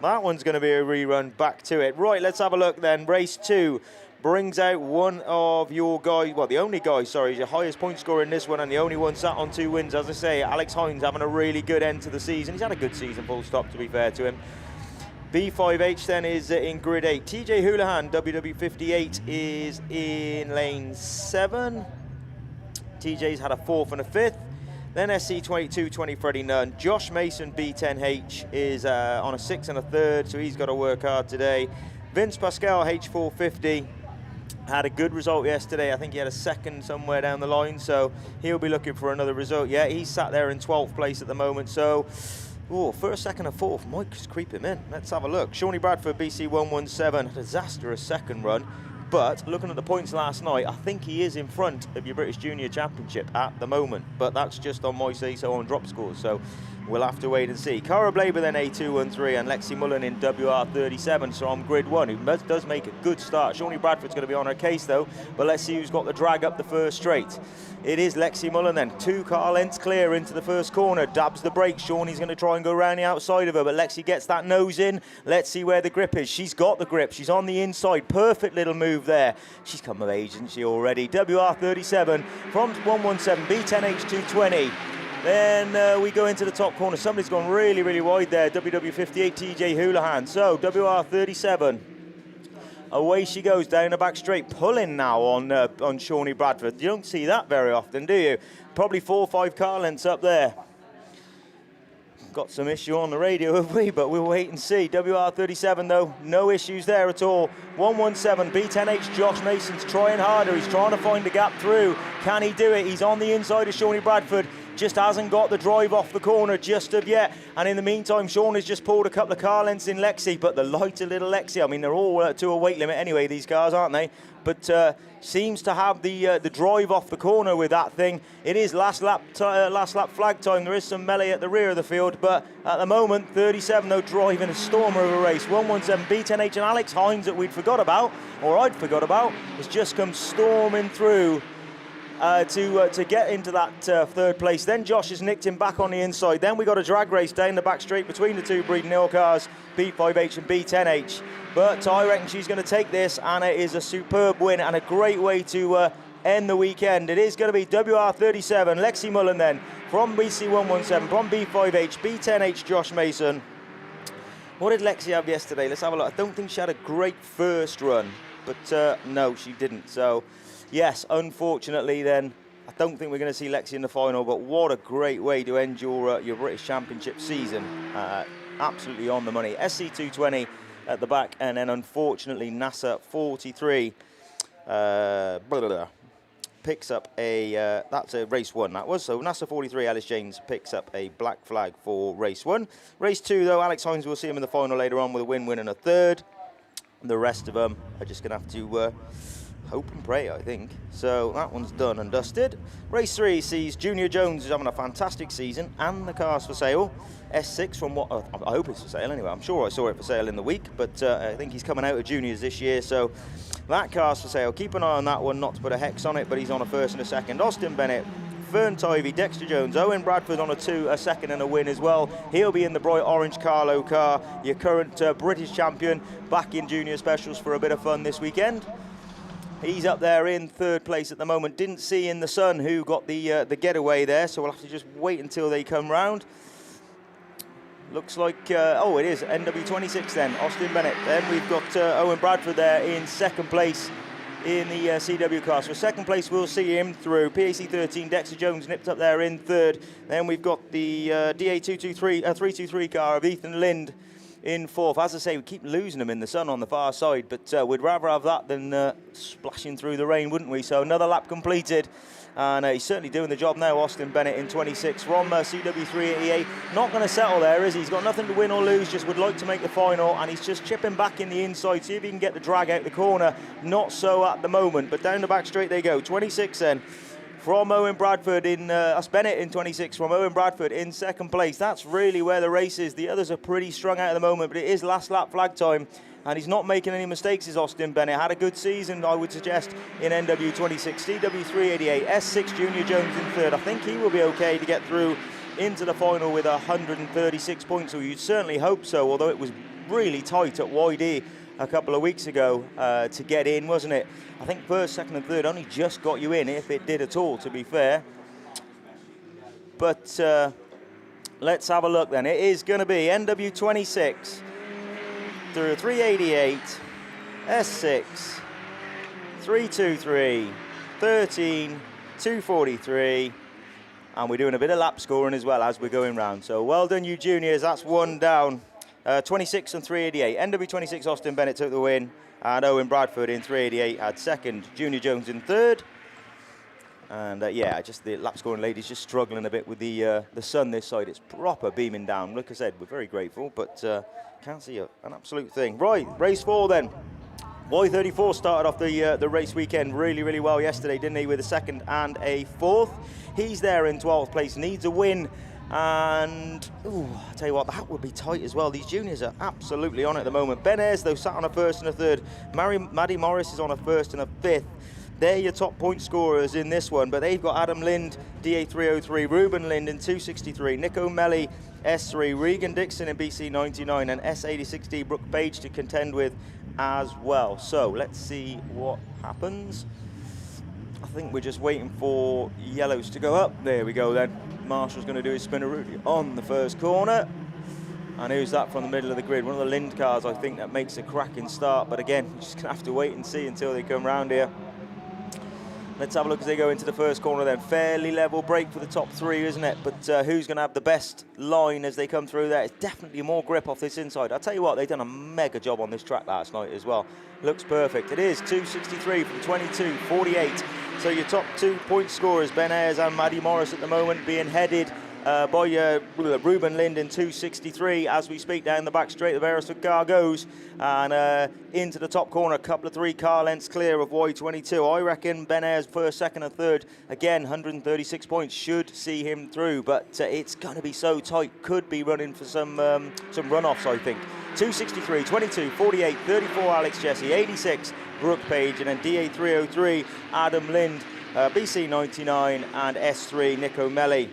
That one's going to be a rerun back to it. Right, let's have a look then. Race 2 brings out one of your guys, well, the only guy, sorry, your highest point scorer in this one, and the only one sat on 2 wins. As I say, Alex Hines having a really good end to the season. He's had a good season, full stop, to be fair to him. B5H then is in grid 8. TJ Houlihan, WW58, is in lane 7. TJ's had a 4th and a 5th. Then SC2220 Freddie Nunn. Josh Mason, B10H, is on a 6th and a 3rd, so he's got to work hard today. Vince Pascal, H450, had a good result yesterday. I think he had a 2nd somewhere down the line, so he'll be looking for another result. Yeah, he's sat there in 12th place at the moment, so... Oh, 1st, 2nd and 4th might just creep him in. Let's have a look. Shawnee Bradford, BC117, disastrous 2nd run. But looking at the points last night, I think he is in front of your British Junior Championship at the moment. But that's just on my say-so on drop scores. So we'll have to wait and see. Cara Blaber then A213 and Lexi Mullen in WR37. So on grid 1, who does make a good start. Shawnee Bradford's going to be on her case though. But let's see who's got the drag up the first straight. It is Lexi Mullen then. 2 car lengths clear into the first corner. Dabs the brake. Shawnee's going to try and go around the outside of her. But Lexi gets that nose in. Let's see where the grip is. She's got the grip. She's on the inside. Perfect little move there. She's come of age, isn't she, already? WR37 from 117. B10H220. Then we go into the top corner. Somebody's gone really, really wide there. WW58 TJ Houlihan. So WR37. Away she goes down the back straight, pulling now on Shawnee Bradford. You don't see that very often, do you? Probably 4 or 5 car lengths up there. Got some issue on the radio, have we? But we'll wait and see. WR37 though, no issues there at all. 117, B10H, Josh Mason's trying harder. He's trying to find a gap through. Can he do it? He's on the inside of Shawnee Bradford. Just hasn't got the drive off the corner just of yet. And in the meantime, Sean has just pulled a couple of car lengths in Lexi, but the lighter little Lexi, I mean, they're all to a weight limit anyway, these cars, aren't they? But seems to have the drive off the corner with that thing. It is last lap flag time. There is some melee at the rear of the field, but at the moment, 37 though, driving a stormer of a race. 117, B10H and Alex Hines that we'd forgot about, or I'd forgot about, has just come storming through to get into that 3rd place. Then Josh has nicked him back on the inside. Then we got a drag race down the back straight between the 2 Breeding Hill cars, B5H and B10H. But I reckon she's going to take this, and it is a superb win and a great way to end the weekend. It is going to be WR37, Lexi Mullen then, from BC117, from B5H, B10H Josh Mason. What did Lexi have yesterday? Let's have a look. I don't think she had a great first run, but no, she didn't. So, yes, unfortunately then, I don't think we're going to see Lexi in the final, but what a great way to end your British Championship season. Absolutely on the money. SC220 at the back, and then unfortunately NASA 43 picks up a, that's a race 1 that was, so NASA 43 Alice James picks up a black flag for race 1. Race 2 though, Alex Hines, we'll see him in the final later on with a win and a 3rd. The rest of them are just going to have to hope and pray, I think. So that one's done and dusted. Race 3 sees Junior Jones is having a fantastic season, and the car's for sale. S6 from what, I hope it's for sale anyway. I'm sure I saw it for sale in the week, but I think he's coming out of juniors this year, so That car's for sale. Keep an eye on that one, not to put a hex on it, but he's on a first and a second. Austin Bennett, Fern Tivey, Dexter Jones, Owen Bradford on a second and a win as well. He'll be in the bright orange Carlo car, your current British champion, back in junior specials for a bit of fun this weekend. He's up there in third place at the moment. Didn't see in the sun who got the getaway there, so we'll have to just wait until they come round. Looks like, oh, it is NW26 then, Austin Bennett. Then we've got Owen Bradford there in second place in the CW car. So second place, we'll see him through. PAC 13, Dexter Jones nipped up there in third. Then we've got the DA323 car of Ethan Lind in fourth. As I say, we keep losing them in the sun on the far side, but we'd rather have that than splashing through the rain, wouldn't we? So another lap completed, and he's certainly doing the job now, Austin Bennett in 26 from CW388. Not going to settle there, is he? He's got nothing to win or lose, just would like to make the final, and he's just chipping back in the inside, see if he can get the drag out the corner. Not so at the moment, but down the back straight they go. 26 then. From Owen Bradford that's Bennett in 26, from Owen Bradford in second place. That's really where the race is. The others are pretty strung out at the moment, but it is last lap flag time, and he's not making any mistakes, is Austin Bennett. Had a good season, I would suggest, in NW26. CW388, S6 Junior Jones in third. I think he will be okay to get through into the final with 136 points, or you'd certainly hope so, although it was really tight at YD a couple of weeks ago to get in, wasn't it? I think first, second and third only just got you in, if it did at all, to be fair. But let's have a look then. It is going to be NW26 through 388, S6, 323, 13, 243, and we're doing a bit of lap scoring as well as we're going round. So well done, you juniors. That's one down. 26 and 388. NW26 Austin Bennett took the win, and Owen Bradford in 388 had second. Junior Jones in third. And yeah, just the lap scoring ladies just struggling a bit with the sun this side. It's proper beaming down. Like I said, we're very grateful, but can't see an absolute thing. Right, race 4 then. Y34 started off the race weekend really, really well yesterday, didn't he, with a second and a fourth. He's there in 12th place, needs a win. And, ooh, I'll tell you what, that would be tight as well. These juniors are absolutely on it at the moment. Ben Ayres, though, sat on a first and a third. Maddie Morris is on a first and a fifth. They're your top point scorers in this one, but they've got Adam Lind, DA303, Ruben Lind in 263, Nick O'Malley, S3, Regan Dixon in BC99, and S86D Brooke Page to contend with as well. So let's see what happens. I think we're just waiting for yellows to go up. There we go then. Marshall's going to do his spinneroo on the first corner. And who's that from the middle of the grid? One of the Lind cars, I think, that makes a cracking start. But again, we're just going to have to wait and see until they come round here. Let's have a look as they go into the first corner then. Fairly level break for the top three, isn't it? But who's going to have the best line as they come through there? It's definitely more grip off this inside. I'll tell you what, they've done a mega job on this track last night as well. Looks perfect. It is 263 from 22.48. So your top 2 point scorers, Ben Ayres and Maddie Morris at the moment, being headed by Ruben Lind in 263 as we speak down the back straight of Beresford car goes, and into the top corner, a couple of 3 car lengths clear of Y22. I reckon Ben Ayres first, second and third, again 136 points should see him through, but it's going to be so tight, could be running for some runoffs, I think. 263, 22, 48, 34 Alex Jesse, 86 Brooke Page, and then DA303 Adam Lind, BC99 and S3 Nick O'Malley.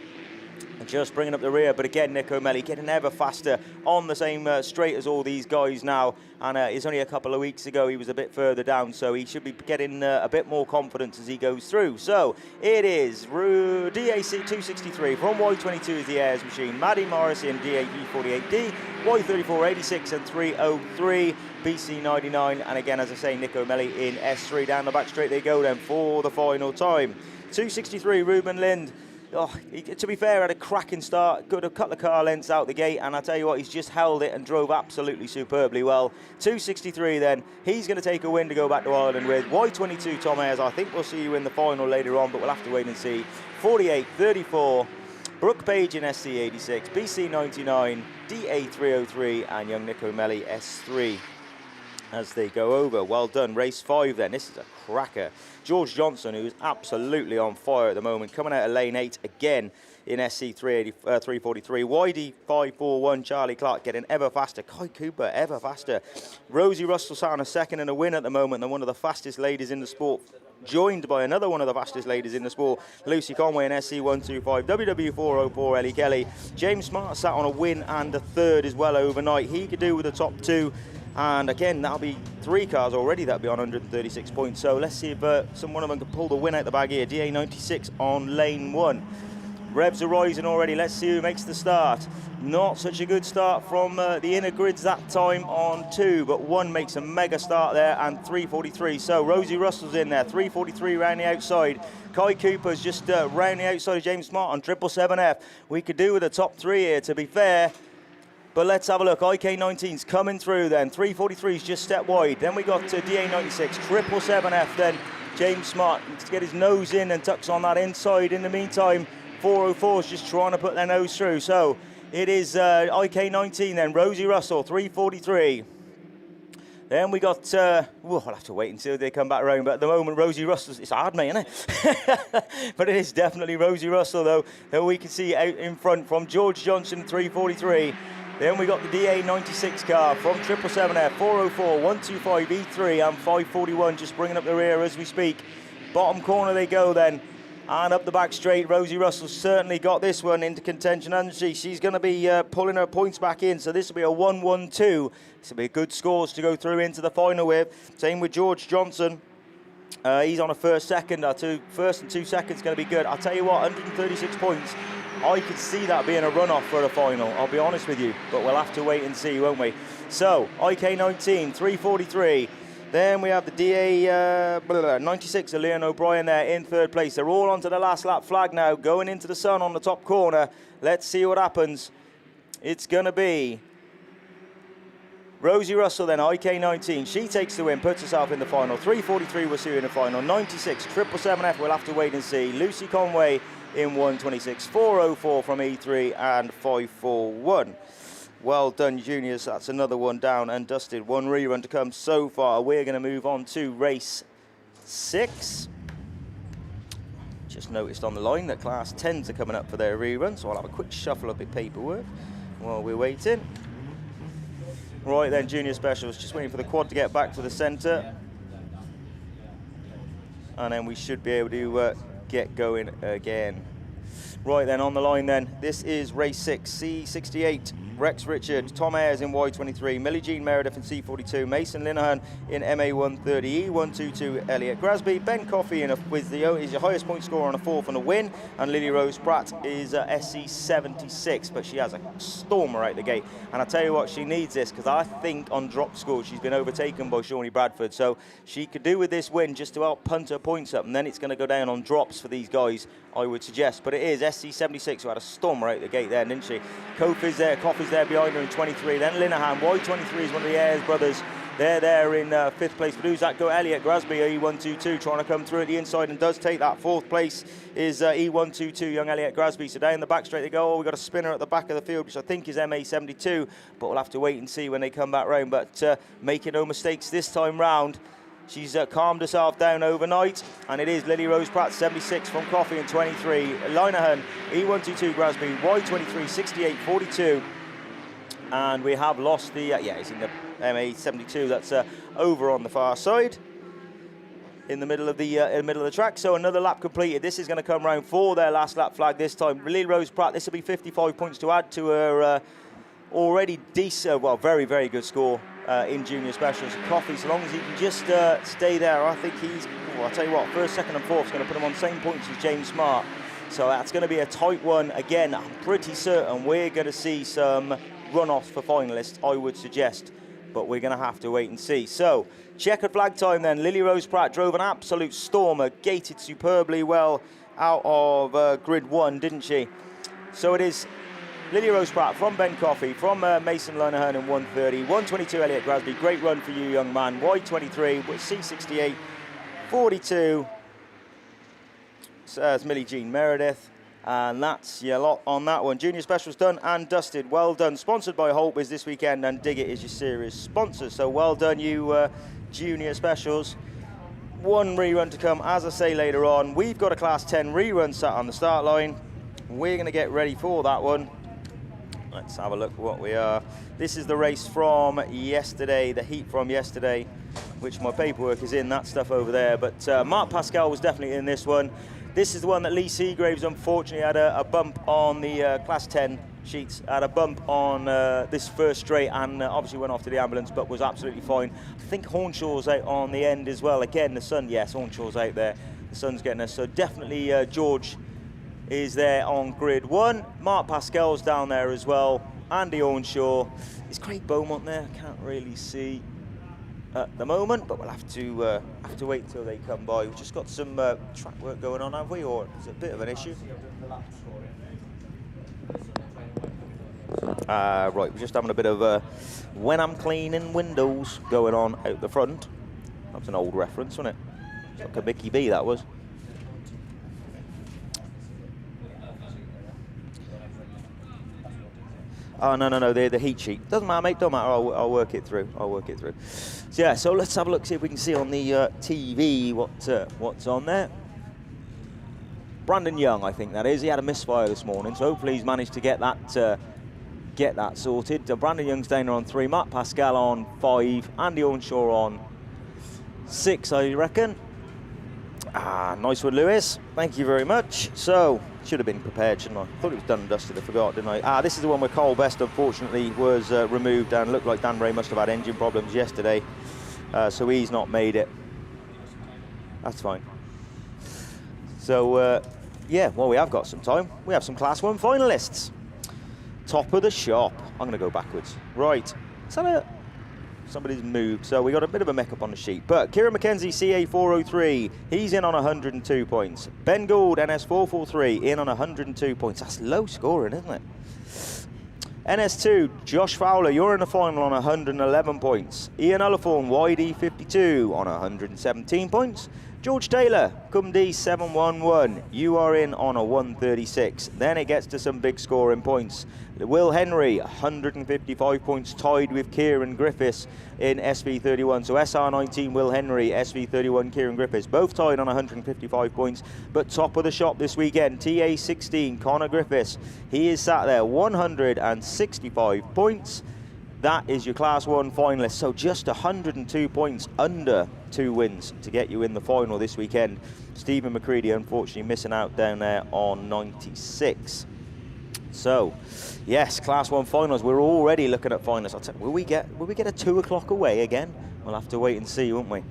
Just bringing up the rear, but again, Nick O'Malley getting ever faster on the same straight as all these guys now. And it's only a couple of weeks ago he was a bit further down, so he should be getting a bit more confidence as he goes through. So it is DAC 263 from Y22 is the Ayres machine. Maddie Morris in DAP 48D, Y34 86 and 303, BC 99, and again, as I say, Nick O'Malley in S3. Down the back straight they go then for the final time. 263 Ruben Lind. Oh, to be fair, had a cracking start, got a couple of car lengths out the gate, and I tell you what, he's just held it and drove absolutely superbly well. 263 then, he's going to take a win to go back to Ireland with. Y22 Tom Ayres, I think we'll see you in the final later on, but we'll have to wait and see. 48, 34, Brooke Page in SC86, BC99, DA303, and young Nick O'Malley S3. as they go over. Well done. Race 5 then. This is a cracker. George Johnson, who's absolutely on fire at the moment, coming out of lane 8 again in SC343. YD 541, Charlie Clark getting ever faster. Kai Cooper ever faster. Rosie Russell sat on a second and a win at the moment, and one of the fastest ladies in the sport, joined by another one of the fastest ladies in the sport, Lucy Conway in SC125, WW404, Ellie Kelly. James Smart sat on a win and a third as well overnight. He could do with the top 2. And again, that'll be 3 cars already that'll be on 136 points. So let's see if one of them can pull the win out the bag here. DA96 on lane 1. Revs are rising already. Let's see who makes the start. Not such a good start from the inner grids that time on 2, but 1 makes a mega start there, and 343. So Rosie Russell's in there, 343 round the outside. Kai Cooper's just round the outside of James Smart on 777F. We could do with a top 3 here, to be fair. But let's have a look. IK19's coming through then. 343's just step wide. Then we got DA96, 777F then. James Smart to get his nose in and tucks on that inside. In the meantime, 404's just trying to put their nose through. So it is IK19 then. Rosie Russell, 343. Then we got, I'll have to wait until they come back around. But at the moment, Rosie Russell's, it's hard, mate, isn't it? But it is definitely Rosie Russell, though, that we can see out in front from George Johnson, 343. Then we got the DA96 car from 777F, 404, 125, E3 and 541 just bringing up the rear as we speak. Bottom corner they go then, and up the back straight. Rosie Russell certainly got this one into contention, hasn't she? She's going to be pulling her points back in, so this will be a 1-1-2. This will be good scores to go through into the final with. Same with George Johnson. He's on a first and 2 seconds going to be good. I'll tell you what, 136 points. I could see that being a runoff for the final, I'll be honest with you. But we'll have to wait and see, won't we? So, IK19, 343. Then we have the DA96 of Leon O'Brien there in 3rd place. They're all onto the last lap flag now, going into the sun on the top corner. Let's see what happens. It's going to be Rosie Russell then, IK19. She takes the win, puts herself in the final. 343 we'll see her in the final. 96, 777F, we'll have to wait and see. Lucy Conway in 126, 404 from E3 and 541. Well done, juniors. That's another one down and dusted. 1 rerun to come so far. We're going to move on to race 6. Just noticed on the line that class 10s are coming up for their rerun, so I'll have a quick shuffle of the paperwork while we're waiting. Right then, junior specials, just waiting for the quad to get back to the centre. And then we should be able to get going again. Right then, on the line then, this is race 6, C68, Rex Richard, Tom Ayres in Y23, Millie Jean Meredith in C42, Mason Linehan in MA130, E122 Elliot Grasby, Ben Coffey is your highest point scorer on a 4th and a win, and Lily Rose Pratt is SC76, but she has a stormer out the gate. And I tell you what, she needs this, because I think on drop scores she's been overtaken by Shawnee Bradford, so she could do with this win just to help punt her points up, and then it's going to go down on drops for these guys, I would suggest. But it is SC76 who had a stormer out the gate there, didn't she? Coffey's there behind her in 23. Then Linehan, Y23 is one of the Ayres brothers. They're there in 5th place. But who's that go? Elliot Grasby, E122, trying to come through at the inside and does take that. 4th place is E122, young Elliot Grasby. So down the back straight they go. Oh, we've got a spinner at the back of the field, which I think is MA72. But we'll have to wait and see when they come back round. But making no mistakes this time round. She's calmed herself down overnight, and it is Lily Rose Pratt, 76 from Coffey in 23. Linehan, E122 Grasby, Y23, 68, 42. And we have lost the, he's in the MA72, that's over on the far side. In the middle of the track, so another lap completed. This is going to come round for their last lap flag this time. Lily Rose Pratt, this will be 55 points to add to her already decent, well, very, very good score in junior specials. Coffey, so long as he can just stay there, I think he's, I'll tell you what, 1st, 2nd and 4th is going to put him on the same points as James Smart. So that's going to be a tight one. Again, I'm pretty certain we're going to see some runoffs for finalists, I would suggest. But we're going to have to wait and see. So, checkered flag time then. Lily Rose Pratt drove an absolute stormer, gated superbly well out of grid 1, didn't she? So it is Lily Rose Pratt from Ben Coffey, from Mason Linehan in 130, 122 Elliot Grasby. Great run for you, young man. Y23 with C68, 42. So that's Millie Jean Meredith. And that's your lot on that one. Junior Specials done and dusted. Well done. Sponsored by Hope is this weekend, and Dig It is your series sponsor. So well done, you Junior Specials. One rerun to come, as I say, later on. We've got a Class 10 rerun sat on the start line. We're going to get ready for that one. Let's have a look at what we are. This is the race from yesterday, the heat from yesterday, which my paperwork is in, that stuff over there. But Mark Pascal was definitely in this one. This is the one that Lee Seagraves unfortunately had a bump on the Class 10 sheets, had a bump on this first straight, and obviously went off to the ambulance, but was absolutely fine. I think Hornshaw's out on the end as well. Again, the sun, yes, Hornshaw's out there. The sun's getting us. So definitely George is there on grid 1. Mark Pascal's down there as well. Andy Hornshaw. Is Craig Beaumont there? I can't really see at the moment, but we'll have to wait until they come by. We've just got some track work going on, have we, or is it a bit of an issue? Right, we're just having a bit of when I'm cleaning windows going on out the front. That's an old reference, wasn't it? It's like a Mickey B, that was. Oh, no, the heat sheet. Doesn't matter, mate, don't matter, I'll work it through, So yeah, so let's have a look, see if we can see on the TV what's on there. Brandon Young, I think that is. He had a misfire this morning, so hopefully he's managed to get that sorted. Brandon Young's down on 3, Mark Pascal on 5, Andy Hornshaw on 6, I reckon. Nice one, Lewis. Thank you very much. So, should have been prepared, shouldn't I? Thought it was done and dusted, I forgot, didn't I? This is the one where Cole Best, unfortunately, was removed, and looked like Dan Ray must have had engine problems yesterday. So he's not made it. That's fine. So, yeah, well, we have got some time. We have some Class 1 finalists. Top of the shop. I'm going to go backwards. Right. Somebody's moved, so we got a bit of a mech-up on the sheet. But Kieran McKenzie, CA403, he's in on 102 points. Ben Gould, NS443, in on 102 points. That's low scoring, isn't it? NS2, Josh Fowler, you're in the final on 111 points. Ian Ullathorne, YD52, on 117 points. George Taylor, Cumd 711, you are in on a 136. Then it gets to some big scoring points. Will Henry, 155 points, tied with Kieran Griffiths in SV31. So SR19, Will Henry, SV31, Kieran Griffiths, both tied on 155 points. But top of the shop this weekend, TA16, Connor Griffiths, he is sat there, 165 points. That is your Class 1 finalist, so just 102 points under 2 wins to get you in the final this weekend. Stephen McCready unfortunately missing out down there on 96. So, yes, Class 1 finals. We're already looking at finals. Will we get a 2 o'clock away again? We'll have to wait and see, won't we?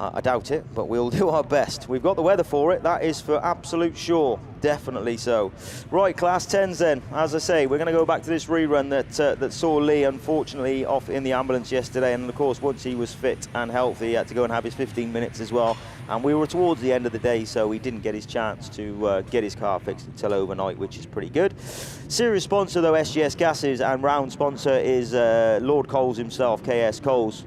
I doubt it, but we'll do our best. We've got the weather for it, that is for absolute sure. Definitely so. Right, Class 10s then. As I say, we're going to go back to this rerun that saw Lee, unfortunately, off in the ambulance yesterday. And, of course, once he was fit and healthy, he had to go and have his 15 minutes as well. And we were towards the end of the day, so he didn't get his chance to get his car fixed until overnight, which is pretty good. Series sponsor, though, SGS Gases, and round sponsor is Lord Coles himself, KS Coles.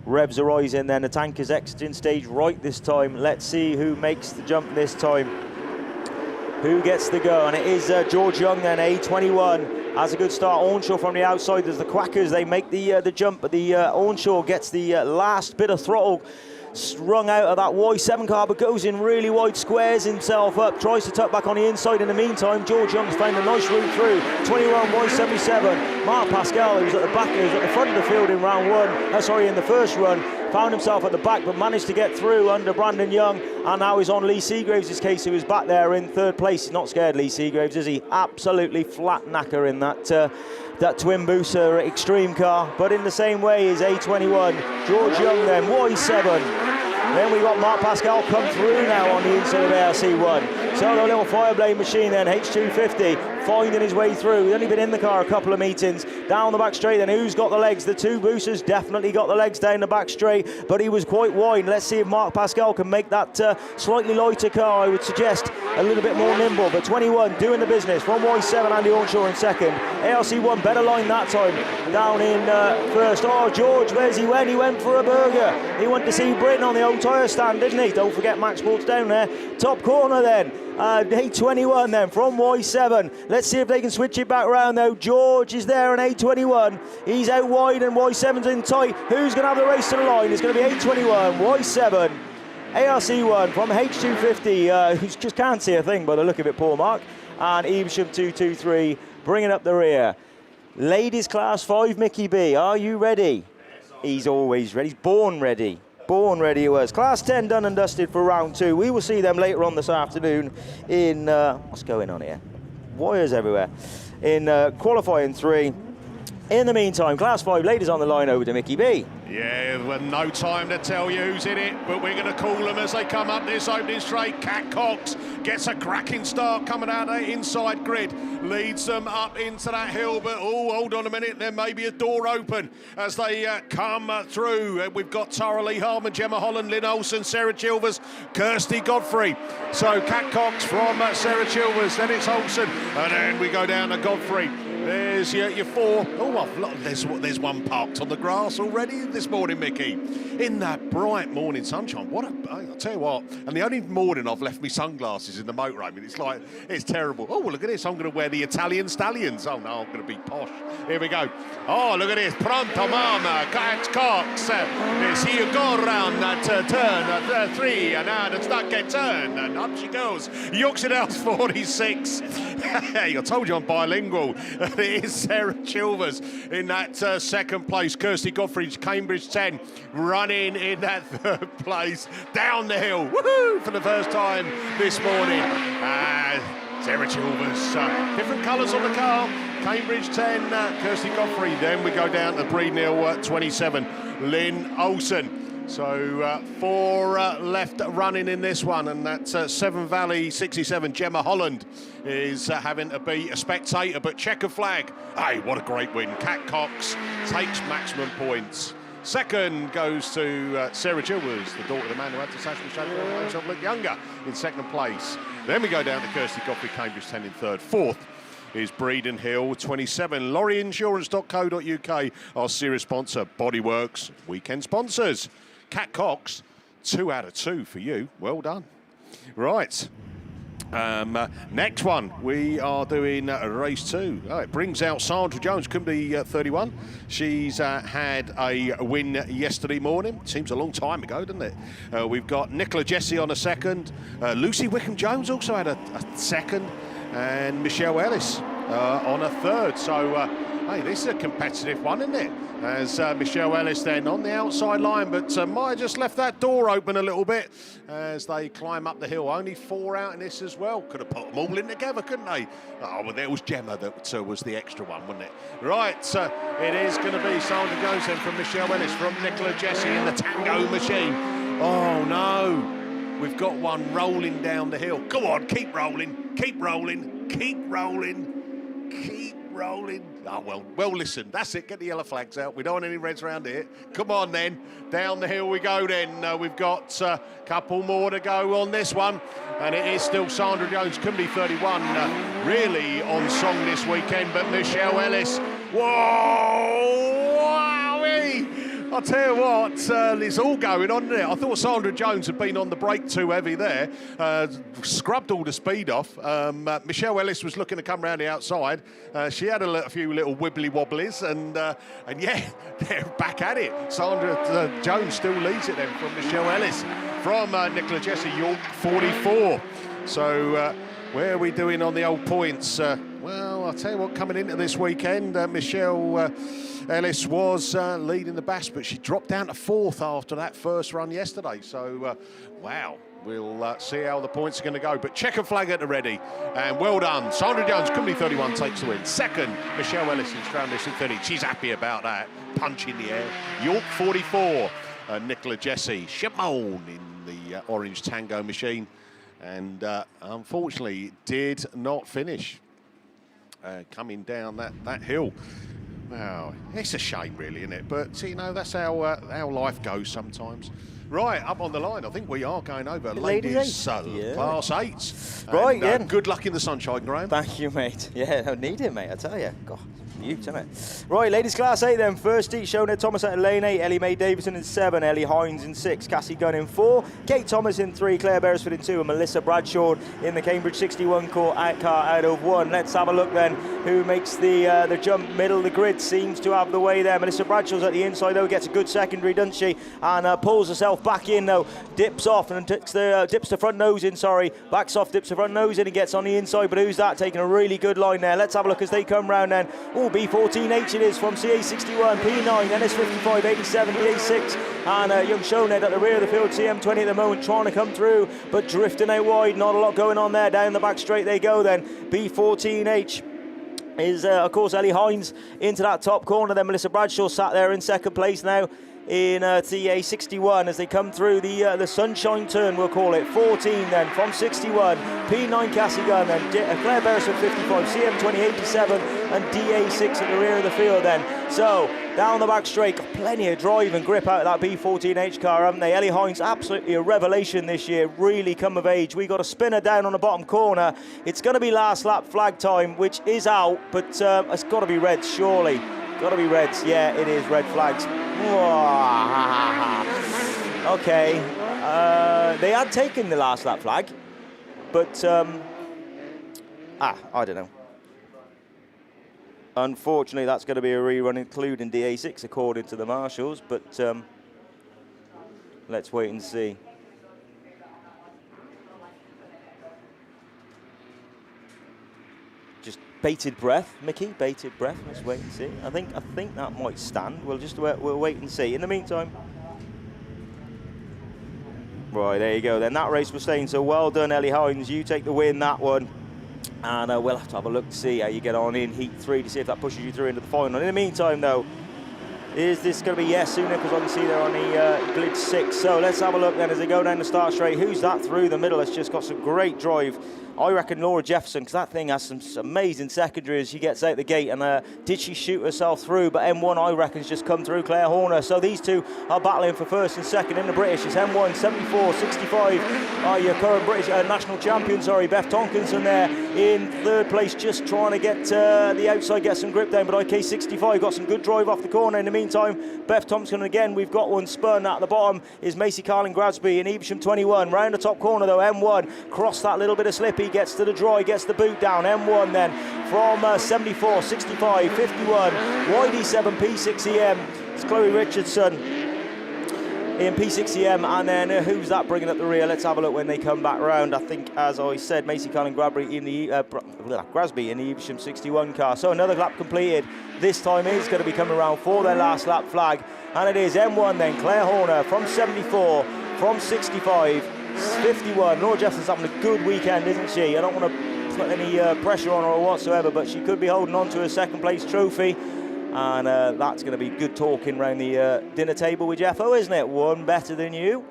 Revs are rising, then the tank is exiting stage right this time. Let's see who makes the jump this time. Who gets the go? And it is George Young then, A21. Has a good start. Hornshaw from the outside. There's the Quackers. They make the jump, but the Hornshaw gets the last bit of throttle strung out of that Y7 car, but goes in really wide, squares himself up, tries to tuck back on the inside. In the meantime, George Young's found a nice route through. 21 Y77. Mark Pascal, who was at the back, who was at the front of the field in round 1, in the first run, found himself at the back, but managed to get through under Brandon Young, and now he's on Lee Seagraves' case, who is back there in 3rd place. He's not scared, Lee Seagraves, is he? Absolutely flat knacker in that twin booster extreme car, but in the same way is A21. George Young then, Y7. Then we got Mark Pascal come through now on the inside of ARC1. So the little Fireblade machine then, H250, finding his way through. He's only been in the car a couple of meetings. Down the back straight then, who's got the legs? The 2 boosters definitely got the legs down the back straight, but he was quite wide. Let's see if Mark Pascal can make that slightly lighter car. I would suggest a little bit more nimble, but 21 doing the business. From Y7, Andy Hornshaw in 2nd. ARC1 better line that time, down in 1st. Oh, George, where's he went? He went for a burger. He went to see Britain on the old tyre stand, didn't he? Don't forget Max Sports down there. Top corner then. 821 then from Y7. Let's see if they can switch it back around though. George is there on 821. He's out wide and Y7's in tight. Who's going to have the race to the line? It's going to be 821, Y7. ARC1 from H250, who just can't see a thing by the look of it, Paul Mark. And Evesham 223 bringing up the rear. Ladies class 5, Mickey B, are you ready? He's always ready. He's born ready. Born ready he was. Class 10 done and dusted for round 2. We will see them later on this afternoon in, what's going on here? Wires everywhere. In qualifying 3. In the meantime, class 5, ladies on the line, over to Mickey B. Yeah, well, no time to tell you who's in it, but we're going to call them as they come up this opening straight. Cat Cox gets a cracking start coming out of the inside grid, leads them up into that hill, but oh, hold on a minute, there may be a door open as they come through. We've got Tara Lee Harmon, Gemma Holland, Lynn Olsen, Sarah Chilvers, Kirsty Godfrey. So Cat Cox from Sarah Chilvers, then it's Olsen, and then we go down to Godfrey. There's your 4. Oh, there's one parked on the grass already this morning, Mickey. In that bright morning sunshine. I'll tell you what. And the only morning I've left me sunglasses in the motorhome, and it's terrible. Oh, well, look at this. I'm going to wear the Italian Stallions. Oh, no, I'm going to be posh. Here we go. Oh, look at this. Pronto, mama. Cat Cox. Let's see you go around that turn 3. And now the start get turned. And up she goes. Yorkshire Dales 46. I told you I'm bilingual. It is Sarah Chilvers in that second place. Kirsty Godfrey, Cambridge 10, running in that third place. Down the hill, woohoo, for the first time this morning. Sarah Chilvers, different colours on the car. Cambridge 10, Kirsty Godfrey. Then we go down to Breeden Hill 27, Lynn Olsen. So 4 left running in this one, and that's Severn Valley 67. Gemma Holland is having to be a spectator, but checker flag. Hey, what a great win. Cat Cox takes maximum points. Second goes to Sarah Chilvers, the daughter of the man who had the Sashma Shadow himself look younger, in second place. Then we go down to Kirsty Godfrey, Cambridge 10 in third. Fourth is Breeden Hill 27. Lorryinsurance.co.uk, our series sponsor. Bodyworks, weekend sponsors. Cat Cox, 2 out of 2 for you. Well done. Right. Next one, we are doing race 2. Oh, it brings out Sandra Jones, couldn't be 31. She's had a win yesterday morning. Seems a long time ago, doesn't it? We've got Nicola Jesse on a second. Lucy Wickham-Jones also had a second. And Michelle Ellis on a third. So, hey, this is a competitive one, isn't it? As Michelle Ellis then on the outside line, but Maya just left that door open a little bit as they climb up the hill. Only 4 out in this as well. Could have put them all in together, couldn't they? Oh, well, there was Gemma that was the extra one, wasn't it? Right, it is going to be Sandra Jones then from Michelle Ellis, from Nicola Jesse in the Tango Machine. Oh, no. We've got one rolling down the hill. Go on, keep rolling, keep rolling, keep rolling, keep rolling. Oh, well, listen, that's it. Get the yellow flags out. We don't want any reds around here. Come on, then. Down the hill we go, then. We've got a couple more to go on this one. And it is still Sandra Jones, couldn't be 31. Really on song this weekend, but Michelle Ellis. Whoa! Wowee! I'll tell you what, it's all going on there. I thought Sandra Jones had been on the brake too heavy there. Scrubbed all the speed off. Michelle Ellis was looking to come round the outside. She had a few little wibbly wobblies, and yeah, they're back at it. Sandra Jones still leads it then from Michelle Ellis. From Nicola Jesse, York 44. So where are we doing on the old points? Well, I'll tell you what, coming into this weekend, Michelle Ellis was leading the BASt, but she dropped down to 4th after that first run yesterday. So, wow, we'll see how the points are going to go. But checker flag at the ready, and well done. Sandra Jones, Company 31, takes the win. Second, Michelle Ellis in Strandless in 30. She's happy about that. Punch in the air. York 44, Nicola Jesse. Shimon in the orange Tango Machine. And unfortunately, did not finish coming down that hill. Wow, it's a shame, really, isn't it? But, you know, that's how life goes sometimes. Right, up on the line, I think we are going over Ladies ladies eight. Yeah. class 8. Right, And, yeah. Good luck in the sunshine, Graham. Thank you, mate. Yeah, I need it, mate, I tell you. God, huge, isn't it? Right, ladies class 8 then. First heat, Shona Thomas at lane 8, Ellie Mae Davison in 7, Ellie Hines in 6, Cassie Gunn in 4, Kate Thomas in 3, Claire Beresford in 2, and Melissa Bradshaw in the Cambridge 61 car out of 1. Let's have a look then who makes the jump middle of the grid. Seems to have the way there. Melissa Bradshaw's at the inside though, gets a good secondary, doesn't she? And pulls herself back in though, dips off and dips the front nose in, backs off, dips the front nose in and gets on the inside, but who's that? Taking a really good line there. Let's have a look as they come round then. Oh, B14H it is from CA61, P9, NS55, 87, DA6, and young Shoned at the rear of the field, CM20 at the moment, trying to come through, but drifting out wide, not a lot going on there. Down the back straight they go then. B14H is, of course, Ellie Hines into that top corner. Then Melissa Bradshaw sat there in second place now in TA61 as they come through the sunshine turn, we'll call it. 14 then from 61, P9 Cassie Gunn, and Claire Beresford 55, CM20 87, and DA6 at the rear of the field then. So down the back straight, got plenty of drive and grip out of that B14H car, haven't they? Ellie Hines, absolutely a revelation this year, really come of age. We got a spinner down on the bottom corner. It's going to be last lap flag time, which is out, but it's got to be red, surely. Got to be reds. Yeah, it is red flags. Okay. They had taken the last lap flag, but I don't know. Unfortunately, that's going to be a rerun, including DA6, according to the marshals. But let's wait and see. Just bated breath, Mickey. Bated breath. Let's wait and see. I think that might stand. We'll wait and see. In the meantime, right, there you go. Then that race was staying. So well done, Ellie Hines. You take the win that one. And we'll have to have a look to see how you get on in Heat 3 to see if that pushes you through into the final. In the meantime, though, is this going to be yes sooner? Because I can see they're on the grid 6. So let's have a look then as they go down the start straight. Who's that through the middle? It's just got some great drive. I reckon Laura Jefferson, because that thing has some amazing secondary as she gets out the gate. And did she shoot herself through? But M1, I reckon, has just come through Claire Horner. So these two are battling for first and second in the British. It's M1, 74, 65. Your current British national champion, Beth Tonkinson there in third place, just trying to get the outside, get some grip down. But IK65 got some good drive off the corner. In the meantime, Beth Thompson again, we've got one spun at the bottom is Macy Carlin Grasby in Evesham 21. Round the top corner though, M1 cross that little bit of slip. He gets to the dry, gets the boot down. M1 then from 74, 65, 51, YD7, P6EM. It's Chloe Richardson in P6EM, and then who's that bringing up the rear? Let's have a look when they come back round. I think, as I said, Macy Carlin Grasby in the Evesham 61 car. So another lap completed. This time is going to be coming around for their last lap flag, and it is M1 then, Claire Horner from 74, from 65, 51. Laura Jefferson's having a good weekend, isn't she? I don't want to put any pressure on her whatsoever, but she could be holding on to her second place trophy. And that's going to be good talking around the dinner table with Jeffo, isn't it? One better than you.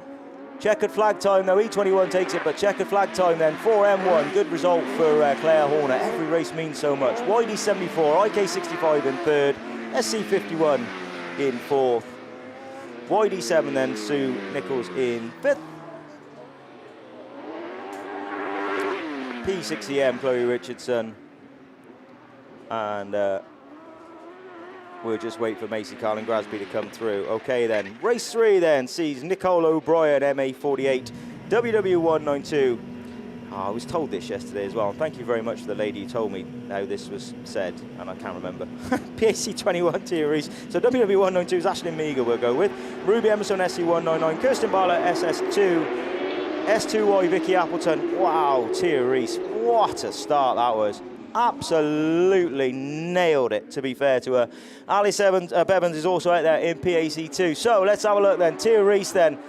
Checkered flag time, though. E21 takes it, but checkered flag time then for M1. Good result for Claire Horner. Every race means so much. YD74, IK65 in third, SC51 in fourth. YD7 then, Sue Nichols in fifth. P6EM, Chloe Richardson. And we'll just wait for Macy Carlin Grasby to come through. Okay then, race 3 then sees Nicole O'Brien, MA48, WW192. I was told this yesterday as well. Thank you very much for the lady who told me how this was said, and I can't remember. PAC21 Thierry's. So WW192 is Ashlyn Meager we'll go with. Ruby Emerson, SC199. Kirsten Bartlett, SS2. S2Y Vicky Appleton. Wow, Thierry's. What a start that was. Absolutely nailed it, to be fair to her. Alice Bevans is also out there in PAC2. So let's have a look then. Tia Reese then.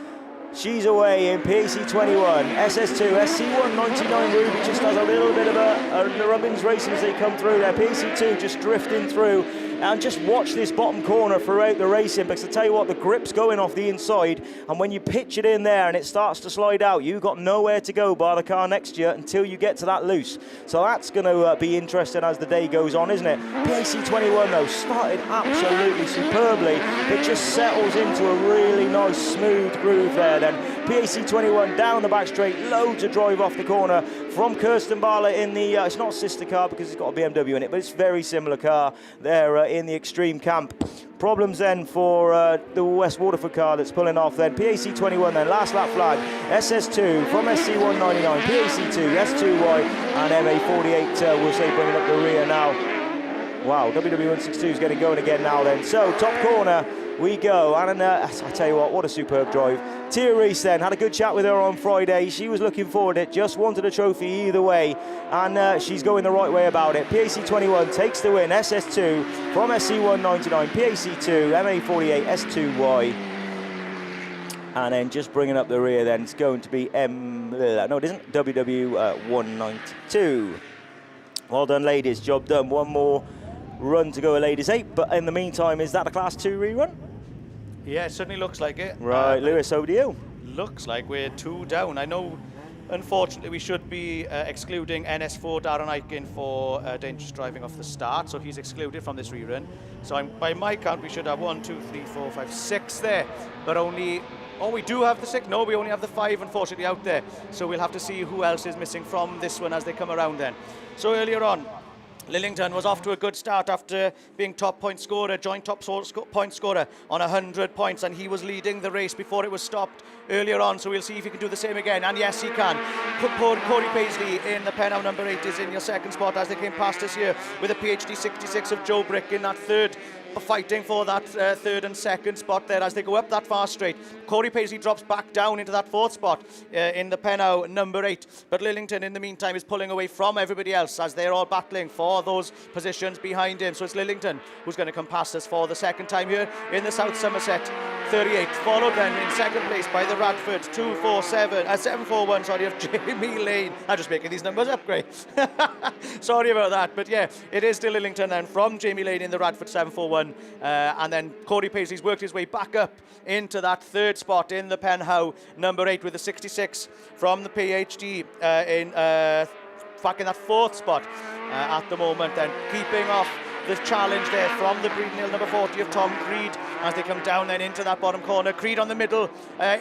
She's away in PAC21. SS2, SC199 Ruby just has a little bit of a Robbins racing as they come through there. PAC2 just drifting through. And just watch this bottom corner throughout the racing, because I tell you what, the grip's going off the inside, and when you pitch it in there and it starts to slide out, you've got nowhere to go by the car next to you until you get to that loose. So that's going to be interesting as the day goes on, isn't it? PAC 21 though started absolutely superbly, but just settles into a really nice smooth groove there then. PAC 21 down the back straight, loads of drive off the corner from Kirsten Barler in the, it's not a sister car because it's got a BMW in it, but it's a very similar car there in the Extreme camp. Problems then for the West Waterford car that's pulling off then. PAC 21 then, last lap flag, SS2 from SC 199, PAC 2, S2Y and MA48 we'll say bringing up the rear now. Wow, WW162 is getting going again now then. So top corner we go, and I tell you what a superb drive. Tyre Reese then, had a good chat with her on Friday. She was looking forward to it, just wanted a trophy either way, and she's going the right way about it. PAC 21 takes the win, SS2 from SC 199, PAC 2, MA48, S2Y. And then just bringing up the rear then, it's going to be WW192. Well done ladies, job done. One more run to go, a ladies 8, but in the meantime, is that a Class 2 rerun? Yeah, it certainly looks like it. Right, Lewis, over to you. Looks like we're 2 down. I know, unfortunately, we should be excluding NS4 Darren Aiken for dangerous driving off the start, so he's excluded from this rerun. So by my count, we should have 1, 2, 3, 4, 5, 6 there, but only... Oh, we do have the 6. No, we only have the 5, unfortunately, out there. So we'll have to see who else is missing from this one as they come around then. So earlier on, Lillington was off to a good start after being top point scorer, joint top point scorer on 100 points, and he was leading the race before it was stopped earlier on, so we'll see if he can do the same again, and yes he can. Corey Paisley in the pen out number 8 is in your second spot as they came past us here with a PhD 66 of Joe Brick in that third, fighting for that third and second spot there as they go up that far straight. Corey Paisley drops back down into that fourth spot in the Pennow number 8, but Lillington in the meantime is pulling away from everybody else as they're all battling for those positions behind him. So it's Lillington who's going to come past us for the second time here in the South Somerset 38, followed then in second place by the Radford 741 of Jamie Lane. I'm just making these numbers up, great. Sorry about that, but yeah, it is still Lillington then from Jamie Lane in the Radford 741. And then Corey Paisley's worked his way back up into that third spot in the Penhow number 8 with the 66 from the PhD back in that fourth spot at the moment, then keeping off the challenge there from the Breeden Hill number 40 of Tom Creed as they come down then into that bottom corner. Creed on the middle,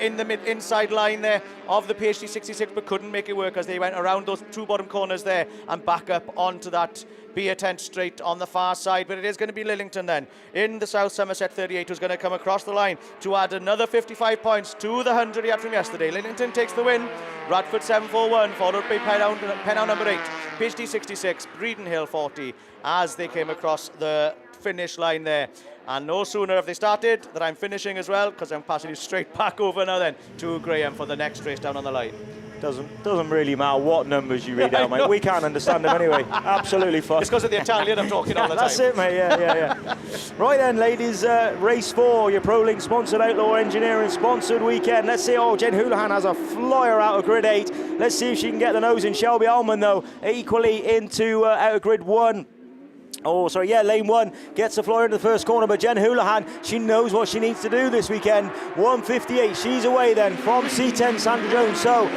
in the inside line there of the PhD 66, but couldn't make it work as they went around those 2 bottom corners there and back up onto that Beer Tent straight on the far side. But it is going to be Lillington then in the South Somerset 38 who's going to come across the line to add another 55 points to the 100 he had from yesterday. Lillington takes the win. Radford 741 followed by Pennow number 8, PhD 66, Breeden Hill 40 as they came across the finish line there. And no sooner have they started than I'm finishing as well, because I'm passing you straight back over now then to Graham for the next race down on the line. Doesn't really matter what numbers you read out, mate. We can't understand them anyway. Absolutely fine. It's because of the Italian I'm talking all the time. That's it, mate. Yeah. Right then, ladies. Race 4, your ProLink sponsored Outlaw Engineering sponsored weekend. Let's see. Oh, Jen Houlihan has a flyer out of grid 8. Let's see if she can get the nose in. Shelby Allman, though, equally into out of grid 1. Oh, sorry, yeah, lane 1 gets the flyer into the first corner, but Jen Houlihan, she knows what she needs to do this weekend. 158, she's away then from C10 Sandra Jones. So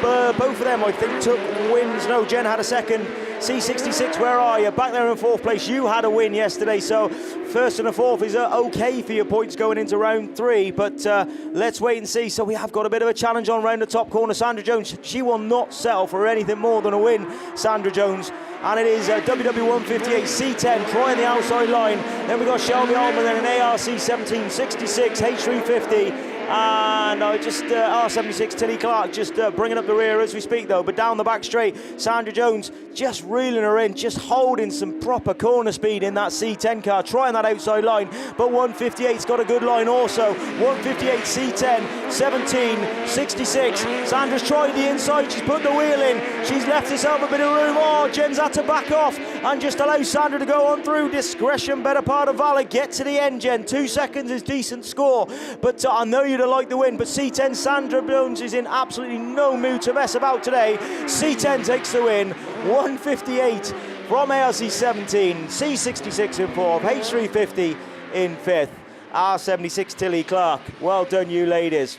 both of them, I think, took wins. No, Jen had a second. C66, where are you? Back there in 4th place. You had a win yesterday, so 1st and 4th is okay for your points going into round 3, but let's wait and see. So we have got a bit of a challenge on round the top corner. Sandra Jones, she will not settle for anything more than a win, Sandra Jones. And it is WW158 C10 trying the outside line. Then we've got Shelby Allman, then an ARC 1766 H350. And R76 Tilly Clark just bringing up the rear as we speak though, but down the back straight, Sandra Jones just reeling her in, just holding some proper corner speed in that C10 car, trying that outside line, but 158's got a good line also. 158 C10 1766. Sandra's tried the inside, she's put the wheel in, she's left herself a bit of room. Oh, Jen's had to back off and just allow Sandra to go on through. Discretion, better part of valor. Get to the end, Jen. 2 seconds is decent score, but I know you'd to like the win, but C10 Sandra Jones is in absolutely no mood to mess about today. C10 takes the win, 158 from ARC17, C66 in 4th, H350 in 5th, R76 Tilly Clark. Well done, you ladies.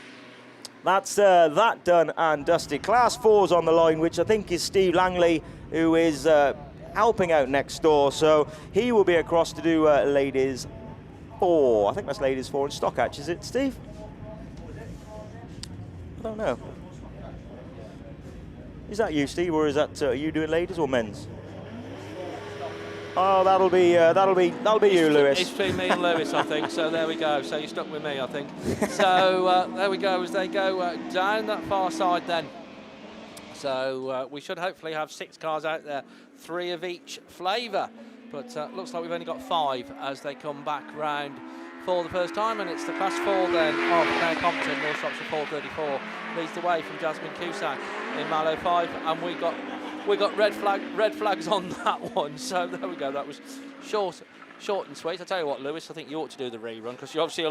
That's that done and dusted. Class 4's on the line, which I think is Steve Langley, who is helping out next door. So he will be across to do ladies 4. I think that's ladies 4 in Stockhatch, is it, Steve? I don't know. Is that you, Steve, or is that are you doing ladies or men's? Oh, that'll be you, Lewis. It's between me and Lewis, I think. So there we go. So you're stuck with me, I think. So there we go. As they go down that far side, then. So we should hopefully have 6 cars out there, 3 of each flavour. But looks like we've only got 5 as they come back round for the first time, and it's the Class 4 then of Clare Compton. North Shropshire 434 leads the way from Jasmine Cusack in Mallow 5, and we got red flags on that one. So there we go. That was short and sweet. I tell you what, Lewis, I think you ought to do the rerun because you're obviously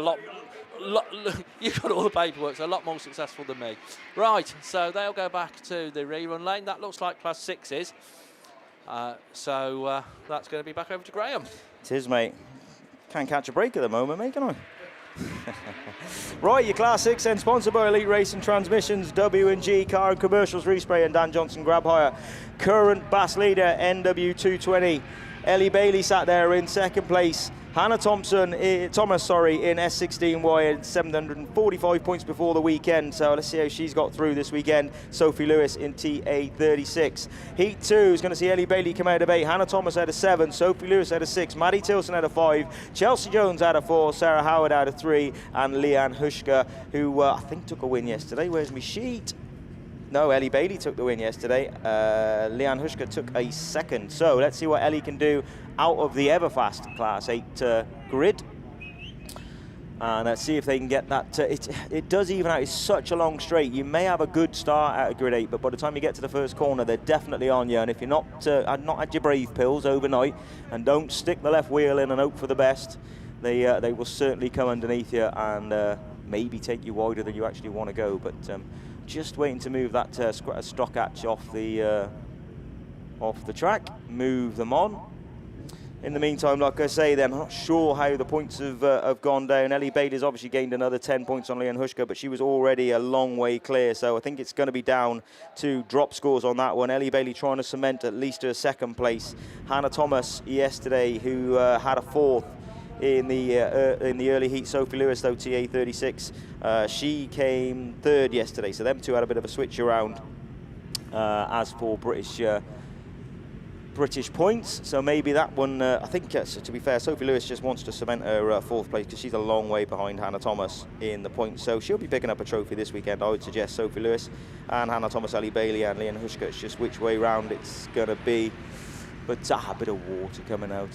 you've got all the paperwork, so a lot more successful than me. Right, so they'll go back to the rerun lane. That looks like Class 6's. So that's going to be back over to Graham. It is, mate. Can't catch a break at the moment, mate, can I? Right, your Class 6 then, sponsored by Elite Racing Transmissions, W&G Car and Commercials Respray and Dan Johnson Grab Hire. Current BAS leader, NW220. Ellie Bailey sat there in second place. Hannah Thomas, in S16Y at 745 points before the weekend. So let's see how she's got through this weekend. Sophie Lewis in TA36. Heat 2 is going to see Ellie Bailey come out of 8. Hannah Thomas out of 7. Sophie Lewis out of 6. Maddie Tilson out of 5. Chelsea Jones out of 4. Sarah Howard out of 3. And Leanne Hushka, who I think took a win yesterday. Where's my sheet? No, Ellie Bailey took the win yesterday. Leanne Hushka took a 2nd. So let's see what Ellie can do out of the Everfast Class 8 grid. And let's see if they can get that. It does even out. It's such a long straight. You may have a good start out of grid 8, but by the time you get to the first corner, they're definitely on you. And if you're not had your brave pills overnight and don't stick the left wheel in and hope for the best, they will certainly come underneath you and maybe take you wider than you actually want to go. But just waiting to move that Stockhatch off the track, move them on. In the meantime, like I say, then I'm not sure how the points have gone down. Ellie Bailey's obviously gained another 10 points on Leanne Hushka, but she was already a long way clear. So I think it's going to be down to drop scores on that one. Ellie Bailey trying to cement at least her 2nd place. Hannah Thomas yesterday, who had a 4th in the early heat. Sophie Lewis, though, TA36, she came 3rd yesterday. So them two had a bit of a switch around as for British points. So maybe that one, I think, to be fair, Sophie Lewis just wants to cement her 4th place because she's a long way behind Hannah Thomas in the points. So she'll be picking up a trophy this weekend. I would suggest Sophie Lewis and Hannah Thomas, Ellie Bailey and Leanne Hushka. It's just which way round it's going to be. But a bit of water coming out.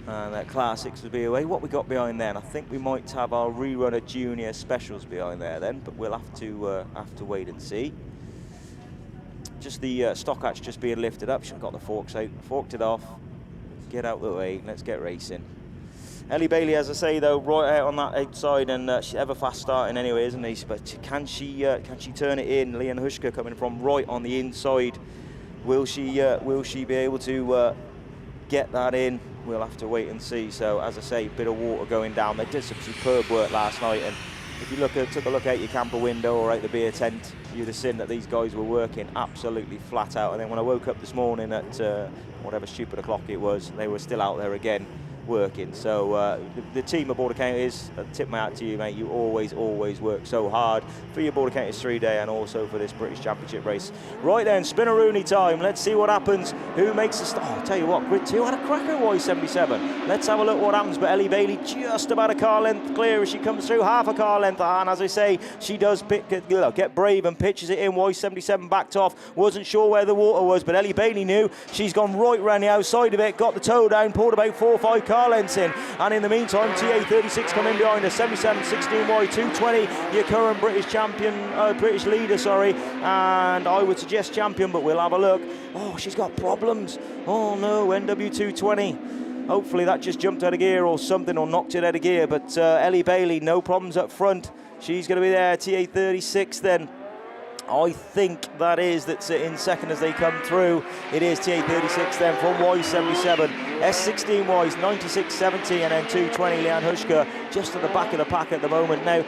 And that Class 6 will be away. What we got behind then? I think we might have our Rerunner Junior Specials behind there then, but we'll have to wait and see. Just the Stockhatch just being lifted up. Should have got the forks out, forked it off. Get out the way. Let's get racing. Ellie Bailey, as I say though, right out on that outside, and she's ever fast starting anyway, isn't she? But can she turn it in? Leanne Hushka coming from right on the inside. Will she be able to get that in? We'll have to wait and see. So as I say, bit of water going down. They did some superb work last night, and if you took a look out your camper window or out the beer tent, you'd have seen that these guys were working absolutely flat out. And then when I woke up this morning at whatever stupid o'clock it was, they were still out there again working. So the team at Border Counties, tip my hat to you, mate. You always work so hard for your Border Counties 3-day and also for this British Championship race. Right then, Spinneroony time. Let's see what happens. Who makes the start? Oh, I'll tell you what, Grid 2 had a cracker at Y77. Let's have a look what happens. But Ellie Bailey just about a car length clear as she comes through, half a car length. And as I say, she does get brave and pitches it in. Y77 backed off. Wasn't sure where the water was, but Ellie Bailey knew. She's gone right round the outside of it, got the toe down, pulled about 4 or 5 car lengths in, and in the meantime TA36 coming behind her, 77 16Y 220, your current British champion, British leader, sorry, and I would suggest champion, but we'll have a look. Oh, she's got problems. Oh no, NW220. Hopefully that just jumped out of gear or something, or knocked it out of gear. But Ellie Bailey, no problems up front. She's going to be there. TA36 then. I think that's in second as they come through. It is TA36 then from Y77. S16 Y's 96.70 and then 220 Leanne Hushka just at the back of the pack at the moment. Now,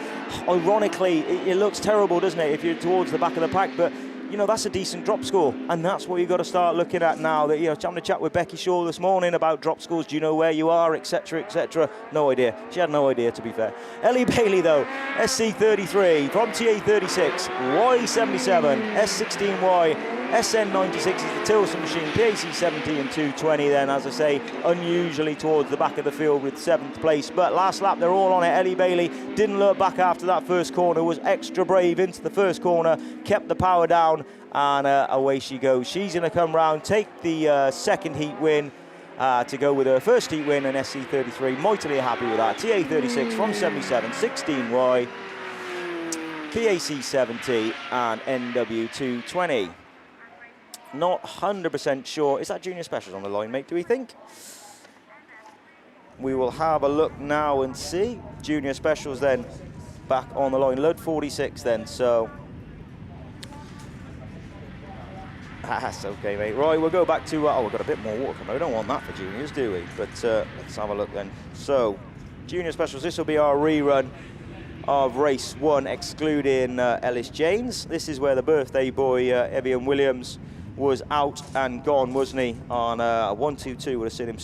ironically, it looks terrible, doesn't it, if you're towards the back of the pack, but you know, that's a decent drop score, and that's what you've got to start looking at now. That, you know, having a chat with Becky Shaw this morning about drop scores. Do you know where you are, etc., etc.? No idea. She had no idea, to be fair. Ellie Bailey, though, SC33 from TA36, Y77, S16Y, SN96 is the Tilson machine, PAC 70 and 220 then, as I say, unusually towards the back of the field with 7th place. But last lap, they're all on it. Ellie Bailey didn't look back after that first corner, was extra brave into the first corner, kept the power down, and away she goes. She's going to come round, take the second heat win, to go with her first heat win, and SC33 mightily happy with that. TA36 from 77, 16Y, PAC 70 and NW 220. Not 100% sure. Is that Junior Specials on the line, mate, do we think? We will have a look now and see. Junior Specials then back on the line. Lud 46 then, so that's okay, mate. Right, we'll go back to, we've got a bit more water coming. We don't want that for juniors, do we? But let's have a look then. So, Junior Specials, this will be our rerun of race 1, excluding Ellis James. This is where the birthday boy, Evian Williams, was out and gone, wasn't he? On a 1-2-2, would have seen him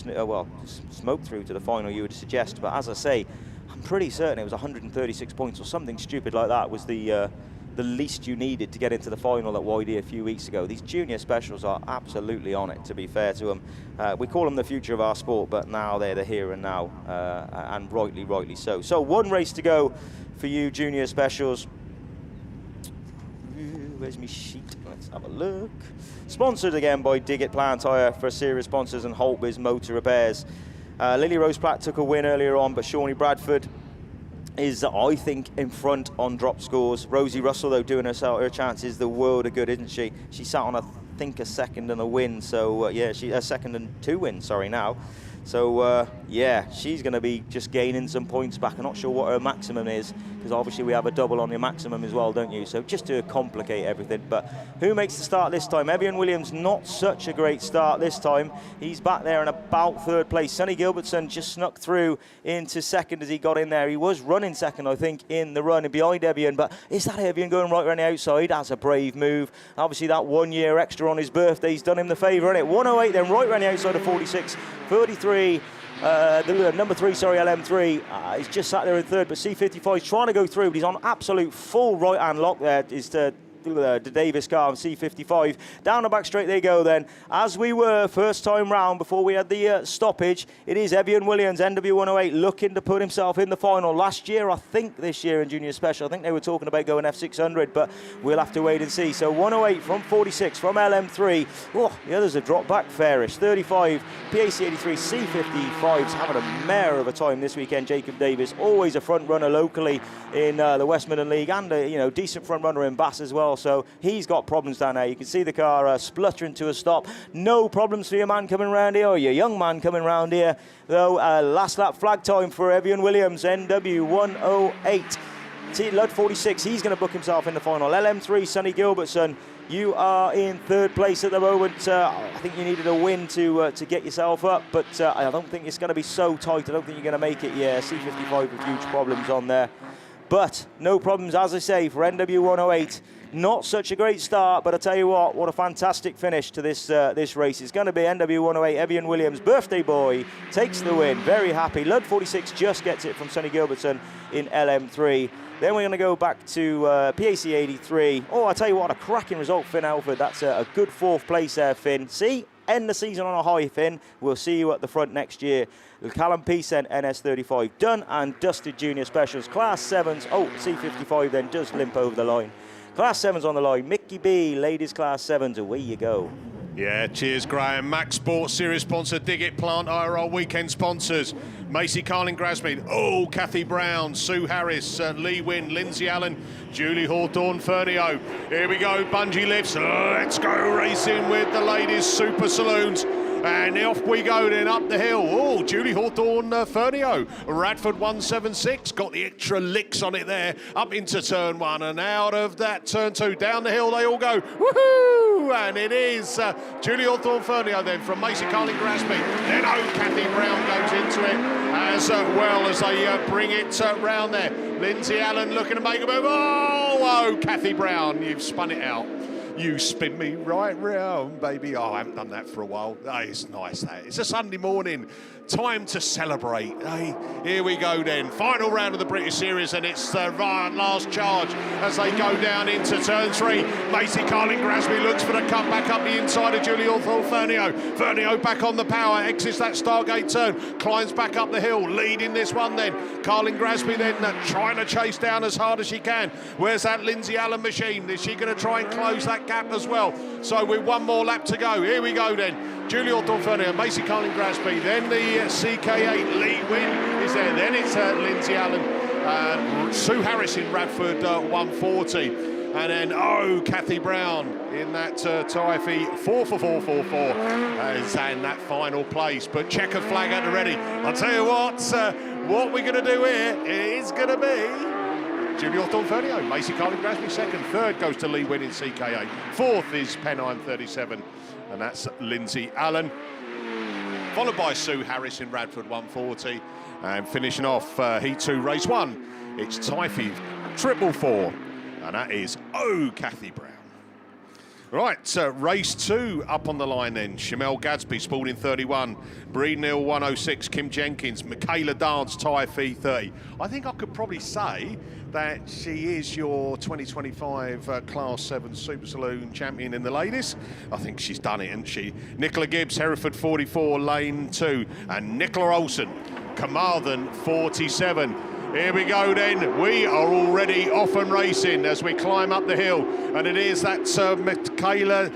smoke through to the final, you would suggest. But as I say, I'm pretty certain it was 136 points or something stupid like that was the least you needed to get into the final at YD a few weeks ago. These Junior Specials are absolutely on it, to be fair to them. We call them the future of our sport, but now they're the here and now, and rightly so. So 1 race to go for you Junior Specials. Where's my sheet? Let's have a look. Sponsored again by Diggett Plant Tyre for serious sponsors and Holtbiz Motor Repairs. Lily Rose Platt took a win earlier on, but Shawnee Bradford is, I think, in front on drop scores. Rosie Russell, though, doing her chances the world of good, isn't she? She sat on, I think, a second and a win. So, yeah, she a second and 2 wins, sorry, now. So, yeah, she's going to be just gaining some points back. I'm not sure what her maximum is, because obviously we have a double on your maximum as well, don't you? So just to complicate everything. But who makes the start this time? Evian Williams, not such a great start this time. He's back there in about 3rd place. Sonny Gilbertson just snuck through into 2nd as he got in there. He was running 2nd, I think, in the run and behind Evian. But is that Evian going right around the outside? That's a brave move. Obviously, that 1 year extra on his birthday's done him the favour, isn't it? 108 then, right around the outside of 46. 33, number 3, sorry, LM3, he's just sat there in 3rd, but C55 is trying to go through, but he's on absolute full right-hand lock there. Is the Davis car on C55. Down the back straight they go then. As we were first time round before we had the stoppage, it is Evian Williams, NW108, looking to put himself in the final. Last year, I think this year in Junior Special, I think they were talking about going F600, but we'll have to wait and see. So 108 from 46 from LM3. Oh, the others have dropped back fairish. 35, PAC 83, C55's having a mare of a time this weekend. Jacob Davis, always a front runner locally in the West Midland League, and a decent front runner in Bass as well. So he's got problems down there. You can see the car spluttering to a stop. No problems for your man coming around here, or your young man coming around here. Though last lap flag time for Evian Williams, NW 108. Lud 46, he's going to book himself in the final. LM3, Sonny Gilbertson, you are in 3rd place at the moment. I think you needed a win to get yourself up, but I don't think it's going to be so tight. I don't think you're going to make it. Yeah, C55 with huge problems on there. But no problems, as I say, for NW 108. Not such a great start, but I tell you what a fantastic finish to this race. It's going to be NW 108, Evian Williams, birthday boy, takes the win. Very happy. Lud 46 just gets it from Sonny Gilbertson in LM3. Then we're going to go back to PAC 83. Oh, I tell you what, a cracking result, Finn Alford. That's a good 4th place there, Finn. See? End the season on a high, Finn. We'll see you at the front next year. Callum Peace and NS35 done and dusted Junior Specials. Class 7s. Oh, C55 then does limp over the line. Class 7s on the line. Mickey B, ladies Class 7s. Away you go. Yeah, cheers, Graham. Max Sports, series sponsor, Diggett Plant, IRL weekend sponsors. Macy Carlin Grasmead, oh, Kathy Brown, Sue Harris, Lee Wynn, Lindsay Allen, Julie Hawthorne, Fernio. Here we go, bungee lifts. Let's go racing with the ladies' super saloons. And off we go then up the hill. Oh, Julie Hawthorne Fernio. Radford 176. Got the extra licks on it there. Up into turn 1 and out of that turn 2. Down the hill they all go. Woohoo! And it is Julie Hawthorne Fernio then from Macy Carling Grasby. Then Kathy Brown goes into it as well as they bring it round there. Lindsay Allen looking to make a move. Oh, Kathy Brown, you've spun it out. You spin me right round, baby. Oh, I haven't done that for a while. Oh, it's nice, that. It's a Sunday morning. Time to celebrate. Hey, here we go then. Final round of the British Series, and it's the last charge as they go down into turn 3. Macy Carling Grasby looks for the cut back up the inside of Julie Hawthorne Fernio. Fernio back on the power, exits that Stargate turn, climbs back up the hill, leading this one then. Carling Grasby then trying to chase down as hard as she can. Where's that Lindsay Allen machine? Is she going to try and close that gap as well? So with one more lap to go, here we go then. Julie Hawthorne Fernio, Macy Carling Grasby, then the CK8 lead win is there. Then it's Lindsay Allen, Sue Harris in Radford 140. And then, Kathy Brown in that Tyre 4 for 444 and that final place. But checkered flag at the ready. I'll tell you what we're going to do here is going to be Julie Hawthorne Fernio, Macy Carling Grasby second, third goes to Lee Wynn in CK8, fourth is Pennine 37, and that's Lindsay Allen, followed by Sue Harris in Radford 140, and finishing off Heat 2 Race 1, it's Tyre 444, and that is Kathy Brown. Right, race 2 up on the line then. Shamel Gadsby, Spalding 31, Bree Neal 106, Kim Jenkins, Michaela Dance, Tyre 30. I think I could probably say that she is your 2025 Class 7 Super Saloon champion in the ladies. I think she's done it, hasn't she? Nicola Gibbs, Hereford 44, Lane 2, and Nicola Olsen, Carmarthen 47. Here we go then, we are already off and racing as we climb up the hill, and it is that Michaela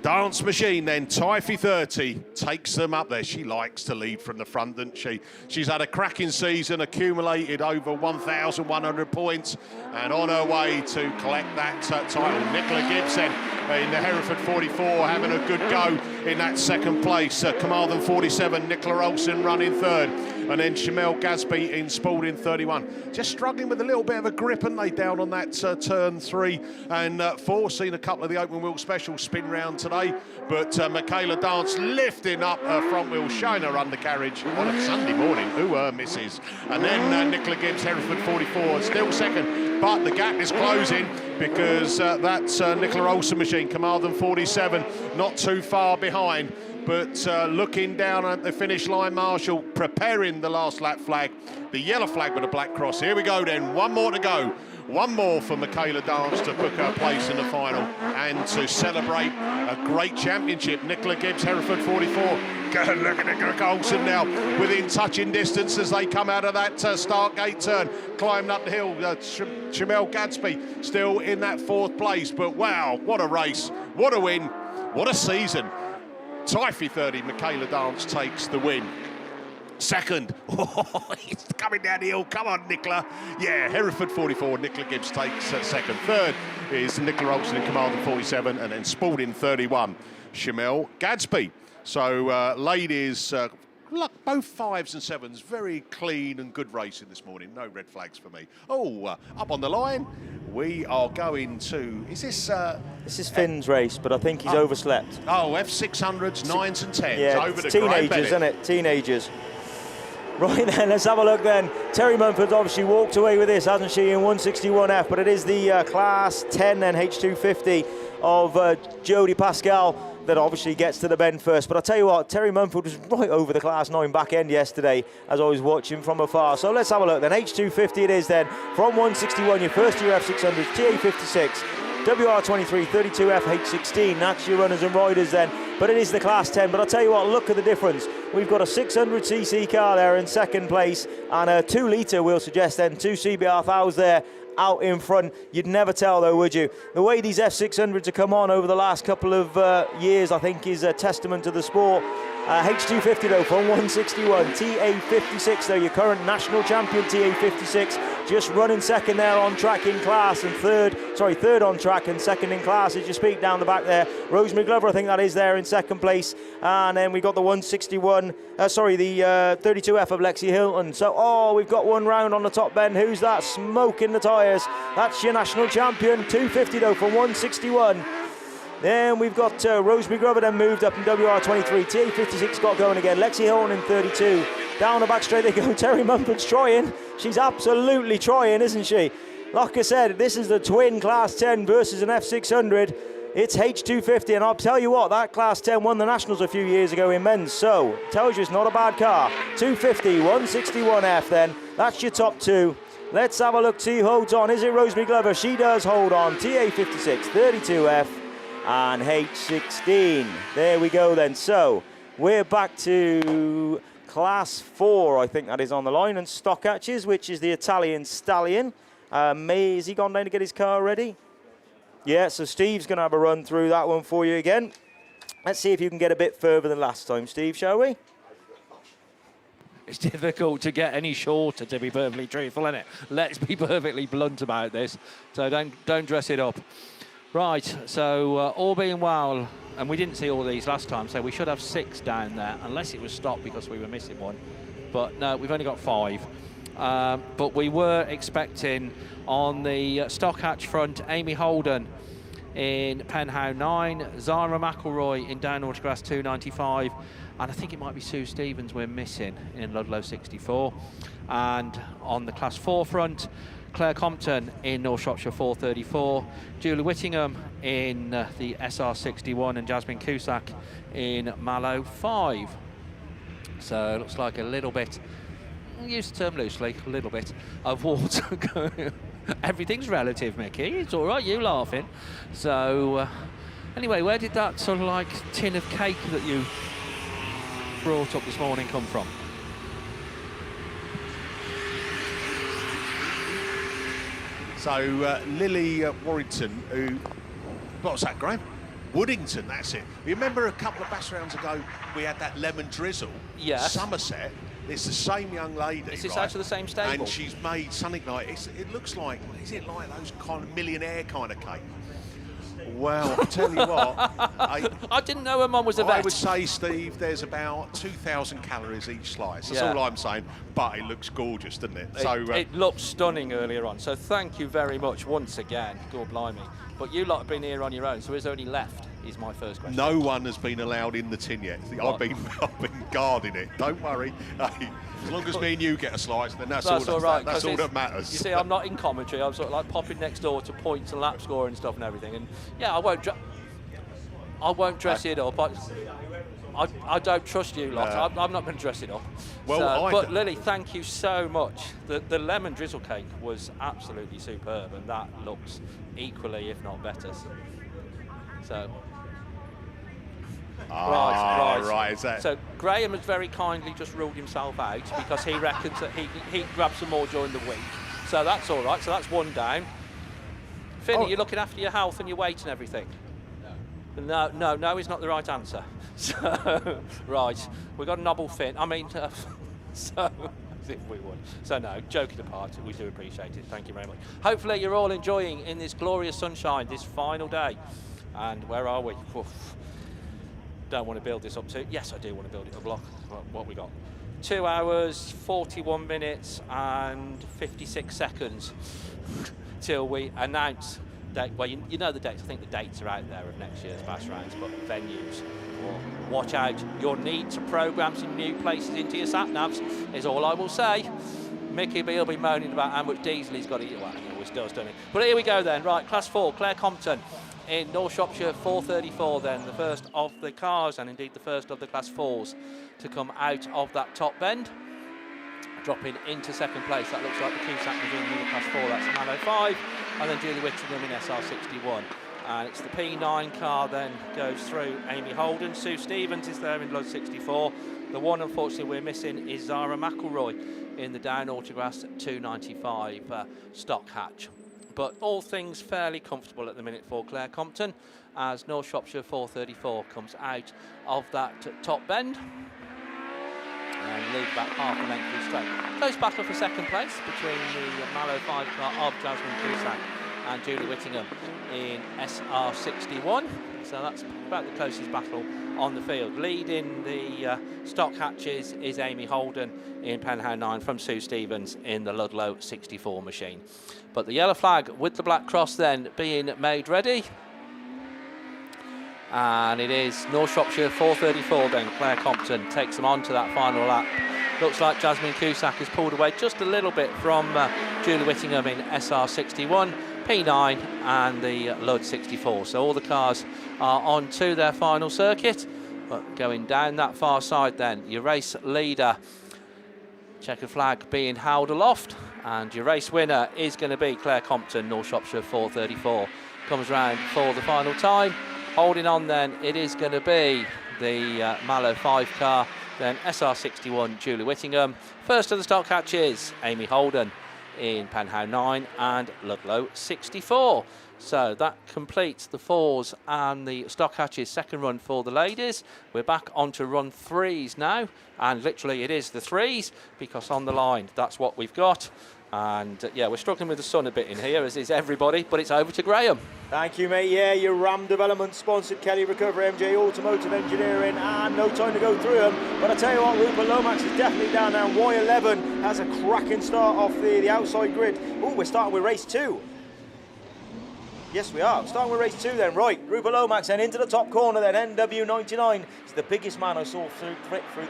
Dance machine then, Tyre 30, takes them up there. She likes to lead from the front, doesn't she? She's had a cracking season, accumulated over 1,100 points, and on her way to collect that title. Nicola Gibson in the Hereford 44 having a good go in that second place. Carmarthen 47, Nicola Olsen running third. And then Shamel Gadsby in Spalding 31. Just struggling with a little bit of a grip, and they down on that turn 3 and 4. Seen a couple of the open wheel specials spin round today. But Michaela Dance lifting up her front wheel, showing her undercarriage on a Sunday morning. Ooh, misses. And then Nicola Gibbs, Hereford 44, still second. But the gap is closing because that's Nicola Olsen machine, Carmarthen 47, not too far behind. But looking down at the finish line, Marshall preparing the last lap flag, the yellow flag with a black cross. Here we go then, one more to go. One more for Michaela Dance to book her place in the final and to celebrate a great championship. Nicola Gibbs, Hereford 44. Look at Nicola Olsen now within touching distance as they come out of that start gate turn, climbing up the hill. Shamel Gadsby still in that fourth place. But wow, what a race, what a win, what a season. Tyre 30, Michaela Dance takes the win. Second, he's coming down the hill. Come on, Nicola. Yeah, Hereford 44, Nicola Gibbs takes second. Third is Nicola Olsen in Carmarthen 47, and then Spalding 31, Shamel Gadsby. So, ladies, look, both 5s and 7s, very clean and good racing this morning. No red flags for me. Up on the line, we are going to, is this... This is Finn's race, but I think he's overslept. F600s, 9s and 10s. Yeah, over to teenagers, isn't it? Teenagers. Right then, let's have a look then. Terry Mumford's obviously walked away with this, hasn't she, in 161F, but it is the Class 10 then, H250 of Jodie Pascal that obviously gets to the bend first. But I'll tell you what, Terry Mumford was right over the Class 9 back end yesterday as I was watching from afar. So let's have a look then. H250 it is then, from 161, your first year F600s, TA56, WR23, 32F, H16, that's your runners and riders then. But it is the Class 10. But I'll tell you what, look at the difference. We've got a 600cc car there in second place, and a 2 litre, we'll suggest then, 2 CBR 1000s there out in front. You'd never tell though, would you? The way these F600s have come on over the last couple of years, I think, is a testament to the sport. H250 though, from 161, TA56 though, your current national champion TA56, just running second there on track in class, and third third on track and second in class as you speak down the back there. Rosemary Glover, I think that is there in second place. And then we've got the 161, the 32F of Lexi Hilton. So, we've got one round on the top bend. Who's that? Smoking the tyres. That's your national champion. 250 though from 161. Then we've got Rosemary Glover then moved up in WR23. TA56 got going again. Lexi Hilton in 32. Down the back straight they go. Terry Mumford's trying. She's absolutely trying, isn't she? Like I said, this is the twin Class 10 versus an F600. It's H250, and I'll tell you what, that Class 10 won the Nationals a few years ago in men's, so tells you it's not a bad car. 250, 161F then. That's your top two. Let's have a look, see who holds on. Is it Rosemary Glover? She does hold on. TA56, 32F, and H16. There we go then. So we're back to Class 4, I think that is on the line, and Stock Hatches, which is the Italian Stallion. Has he gone down to get his car ready? Yeah, so Steve's going to have a run through that one for you again. Let's see if you can get a bit further than last time, Steve, shall we? It's difficult to get any shorter, to be perfectly truthful, isn't it? Let's be perfectly blunt about this. So don't dress it up. Right, so all being well, and we didn't see all these last time, so we should have 6 down there, unless it was stopped because we were missing one. But no, we've only got 5. But we were expecting on the stock hatch front, Amy Holden in Penhow 9, Zara McElroy in Down Autograss 295, and I think it might be Sue Stevens we're missing in Ludlow 64. And on the Class 4 front, Claire Compton in North Shropshire 434, Julie Whittingham in the SR61, and Jasmine Cusack in Mallow 5. So it looks like a little bit, use the term loosely, a little bit of water going. Everything's relative, Mickey. It's all right, you laughing. So anyway, where did that sort of like tin of cake that you brought up this morning come from? So Lily Warrington, who, what was that, Graham? Woodington, that's it. You remember a couple of BASS rounds ago we had that lemon drizzle? Yes. Somerset. It's the same young lady, Is this right? out of the same stable? And she's made something like, it looks like, is it like those kind of millionaire kind of cake? Well, I'll tell you what. I didn't know her mum was a vet. I would say, Steve, there's about 2,000 calories each slice. That's all I'm saying. But it looks gorgeous, doesn't it? It looked stunning earlier on. So thank you very much once again. God blimey. But you lot have been here on your own, so is there any left? Is my first question. No one has been allowed in the tin yet. I've been guarding it. Don't worry. Hey, as long as me and you get a slice, then that's all right. That's all that matters. You see, I'm not in commentary. I'm sort of like popping next door to points and lap score and stuff and everything. And yeah, I won't dress it up. I don't trust you lot. I'm not going to dress it up. Well, but Lily, thank you so much. The lemon drizzle cake was absolutely superb, and that looks equally, if not better. So. Right. Is that? So Graham has very kindly just ruled himself out because he reckons that he grabbed some more during the week. So that's all right. So that's one down. Finny, you're looking after your health and your weight and everything. No is not the right answer. So right, we got a noble Finn. I mean, so as if we would. So no, joking apart, we do appreciate it. Thank you very much. Hopefully you're all enjoying in this glorious sunshine this final day. And where are we? Oof. Don't want to build this up to. Yes, I do want to build it up. Block. What we got? 2 hours, 41 minutes, and 56 seconds till we announce date. Well, you know the dates. I think the dates are out there of next year's BASS rounds, but venues. Well, watch out. You'll need to program some new places into your sat navs. Is all I will say. Mickey will be moaning about how much diesel he's got to eat. Well, he always does, doesn't he? But here we go then. Right, Class 4, Claire Compton. In North Shropshire 434 then, the first of the cars and indeed the first of the Class 4s to come out of that top bend. Dropping into second place, that looks like the Cusack machine in the Class 4, that's Mallow 5, and then Julie Whittingham in SR61. And it's the P9 car then goes through Amy Holden. Sue Stevens is there in Lud 64. The one unfortunately we're missing is Zara McElroy in the Down Autograss 295 stock hatch. But all things fairly comfortable at the minute for Claire Compton as North Shropshire 434 comes out of that top bend and leads back half a length through straight. Close battle for second place between the Mallow 5 car of Jasmine Cusack and Julie Whittingham in SR61. So that's about the closest battle on the field. Leading the stock hatches is Amy Holden in Penhound 9 from Sue Stevens in the Ludlow 64 machine. But the yellow flag with the black cross then being made ready. And it is North Shropshire 434 then. Claire Compton takes them on to that final lap. Looks like Jasmine Cusack has pulled away just a little bit from Julie Whittingham in SR61, P9 and the Lud 64. So all the cars are on to their final circuit. But going down that far side then, your race leader, checkered flag being held aloft. And your race winner is going to be Claire Compton, North Shropshire 434. Comes round for the final time. Holding on then, it is going to be the Mallow 5 car. Then SR61, Julie Whittingham. First of the stock hatches, Amy Holden in Penhound 9 and Ludlow 64. So that completes the 4s and the stock hatches second run for the ladies. We're back onto run 3s now, and literally it is the 3s because on the line that's what we've got. And yeah, we're struggling with the sun a bit in here, as is everybody, but it's over to Graham. Thank you, mate. Yeah, your Ram Development sponsored Kelly Recovery, MJ Automotive Engineering, and no time to go through them. But I tell you what, Rupert Lomax is definitely down now. Y11 has a cracking start off the outside grid. Oh, we're starting with race 2. Yes, we are. Starting with race 2 then. Right, Rupert Lomax then into the top corner then. NW99 is the biggest man I saw through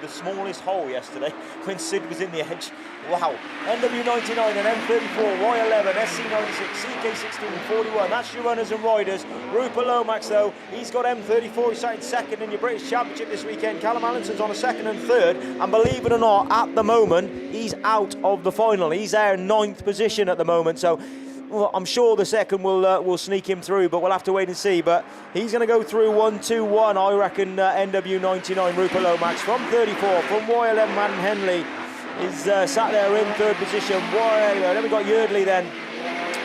the smallest hole yesterday when Sid was in the edge. Wow. NW99 and M34, Y11, SC96, CK16 and 41. That's your runners and riders. Rupert Lomax though, he's got M34. He's sat in second in your British Championship this weekend. Callum Allison's on a second and third. And believe it or not, at the moment, he's out of the final. He's there in 9th position at the moment. So well, I'm sure the second will sneak him through, but we'll have to wait and see. But he's going to go through 1-2-1, I reckon. NW99, Rupert Lomax from 34, from Y11, Madden Henley is sat there in 3rd position. Then we got Yardley then.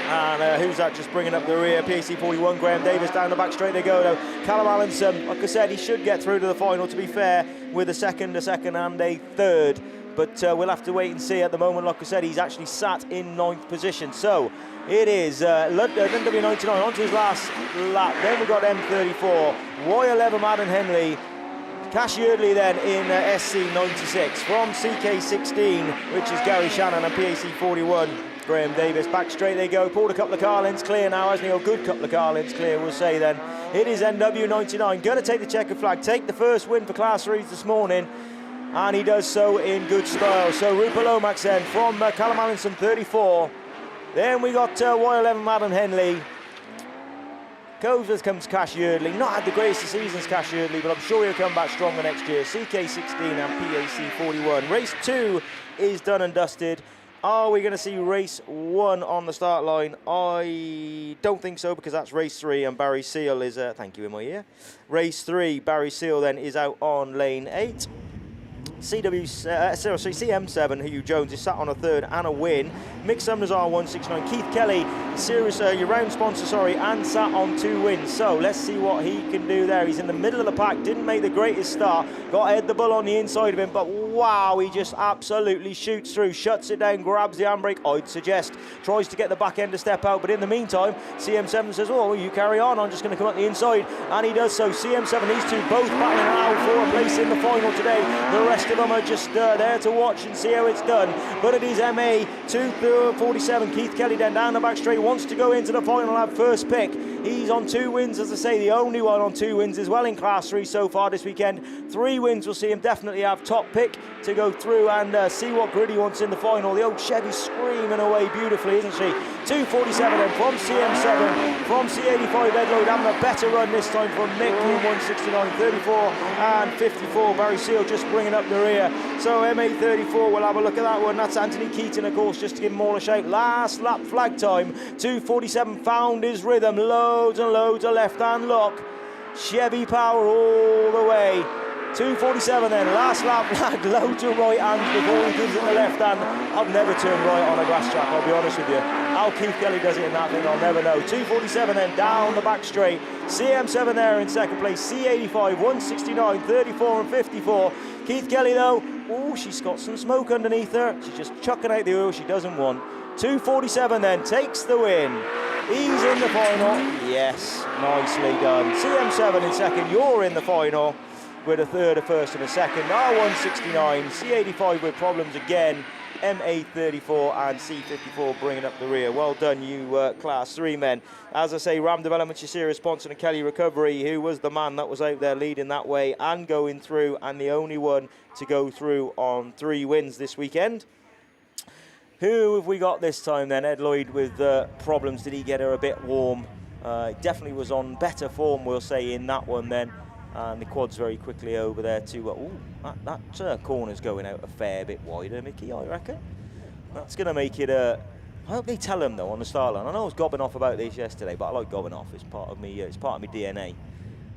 And who's that just bringing up the rear? PAC 41, Graham Davis down the back straight they go though. Callum Allinson, like I said, he should get through to the final, to be fair, with a second and a third. But we'll have to wait and see. At the moment, like I said, he's actually sat in 9th position. So it is NW99 onto his last lap. Then we've got M34, Y11 Madden Henley, Cash Yardley then in SC96 from CK16, which is Gary Shannon, and PAC 41. Graham Davis, back straight they go, pulled a couple of car lengths clear now, hasn't he? A good couple of car lengths clear, we'll say then. It is NW99, going to take the checkered flag, take the first win for Class 3s this morning, and he does so in good style. So Rupert Lomax then from Callum Allinson, 34. Then we got Y11 Madden Henley. Covers comes Cash Yardley. Not had the greatest of seasons, Cash Yardley, but I'm sure he'll come back stronger next year. CK16 and PAC 41. Race 2 is done and dusted. Are we going to see race 1 on the start line? I don't think so, because that's race 3 and Barry Seal is, thank you in my ear. Race 3, Barry Seal then is out on lane 8. CM7, Hugh Jones is sat on a 3rd and a win. Mick Sumner's R169. Keith Kelly, serious, your round sponsor, and sat on 2 wins. So let's see what he can do there. He's in the middle of the pack, didn't make the greatest start. Got Ed the Bull on the inside of him, but wow, he just absolutely shoots through, shuts it down, grabs the handbrake, I'd suggest. Tries to get the back end to step out, but in the meantime, CM7 says, oh, you carry on, I'm just going to come up the inside. And he does so. CM7, these two both battling out for a place in the final today. The rest of them are just there to watch and see how it's done. But it is MA 247. Keith Kelly then down the back straight, wants to go into the final, have first pick. He's on 2 wins, as I say, the only one on 2 wins as well in Class 3 so far this weekend. 3 wins will see him definitely have top pick to go through and see what grid he wants in the final. The old Chevy screaming away beautifully, isn't she? 247 then from CM7, from C85 Edload, having a better run this time from Mick, 169, 34 and 54. Barry Seal just bringing up the rear. So MA34, we'll have a look at that one. That's Anthony Keaton, of course, just to give him all a shout. Last lap flag time, 247, found his rhythm, loads and loads of left-hand lock. Chevy power all the way. 247 then, last lap flag, loads of right hands before he gives it the left hand. I've never turned right on a grass track, I'll be honest with you. How Keith Kelly does it in that thing, I'll never know. 247 then, down the back straight. CM7 there in second place. C85, 169, 34 and 54. Keith Kelly though, oh, she's got some smoke underneath her. She's just chucking out the oil she doesn't want. 247 then, takes the win. He's in the final. Yes, nicely done. CM7 in second. You're in the final with a third, a first, and a second. R169, C85 with problems again. MA34 and C54 bringing up the rear. Well done, you Class 3 men. As I say, Ram Development, your serious sponsor, and Kelly Recovery, who was the man that was out there leading that way and going through, and the only one to go through on 3 wins this weekend. Who have we got this time then? Ed Lloyd with problems. Did he get her a bit warm? Definitely was on better form, we'll say, in that one then. And the quad's very quickly over there too. That corner's going out a fair bit wider, Mickey, I reckon. That's going to make it I hope they tell him though on the start line. I know I was gobbing off about this yesterday, but I like gobbing off. It's part of me. It's part of my DNA.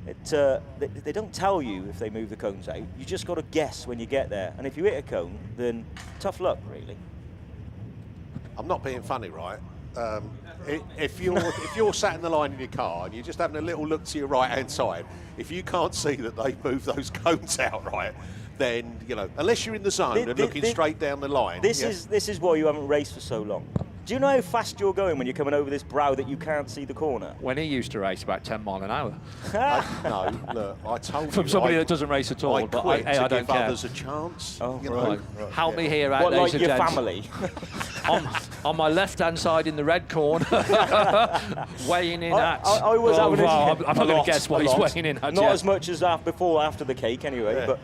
They don't tell you if they move the cones out. You just got to guess when you get there. And if you hit a cone, then tough luck, really. I'm not being funny, right? If you're sat in the line in your car and you're just having a little look to your right hand side, if you can't see that they've moved those cones out right, then unless you're in the zone and looking straight down the line. This is why you haven't raced for so long. Do you know how fast you're going when you're coming over this brow that you can't see the corner? When he used to race about 10 mile an hour. No, look, I told you. From somebody that doesn't race at all, I but quit I to don't give care. others a chance. Oh, right. Help me here What, out, like ladies and your gents. family? on my left-hand side in the red corner, weighing in at... I was having I'm not going to guess what he's weighing in at. Not yet. as much as after the cake, anyway. Yeah. But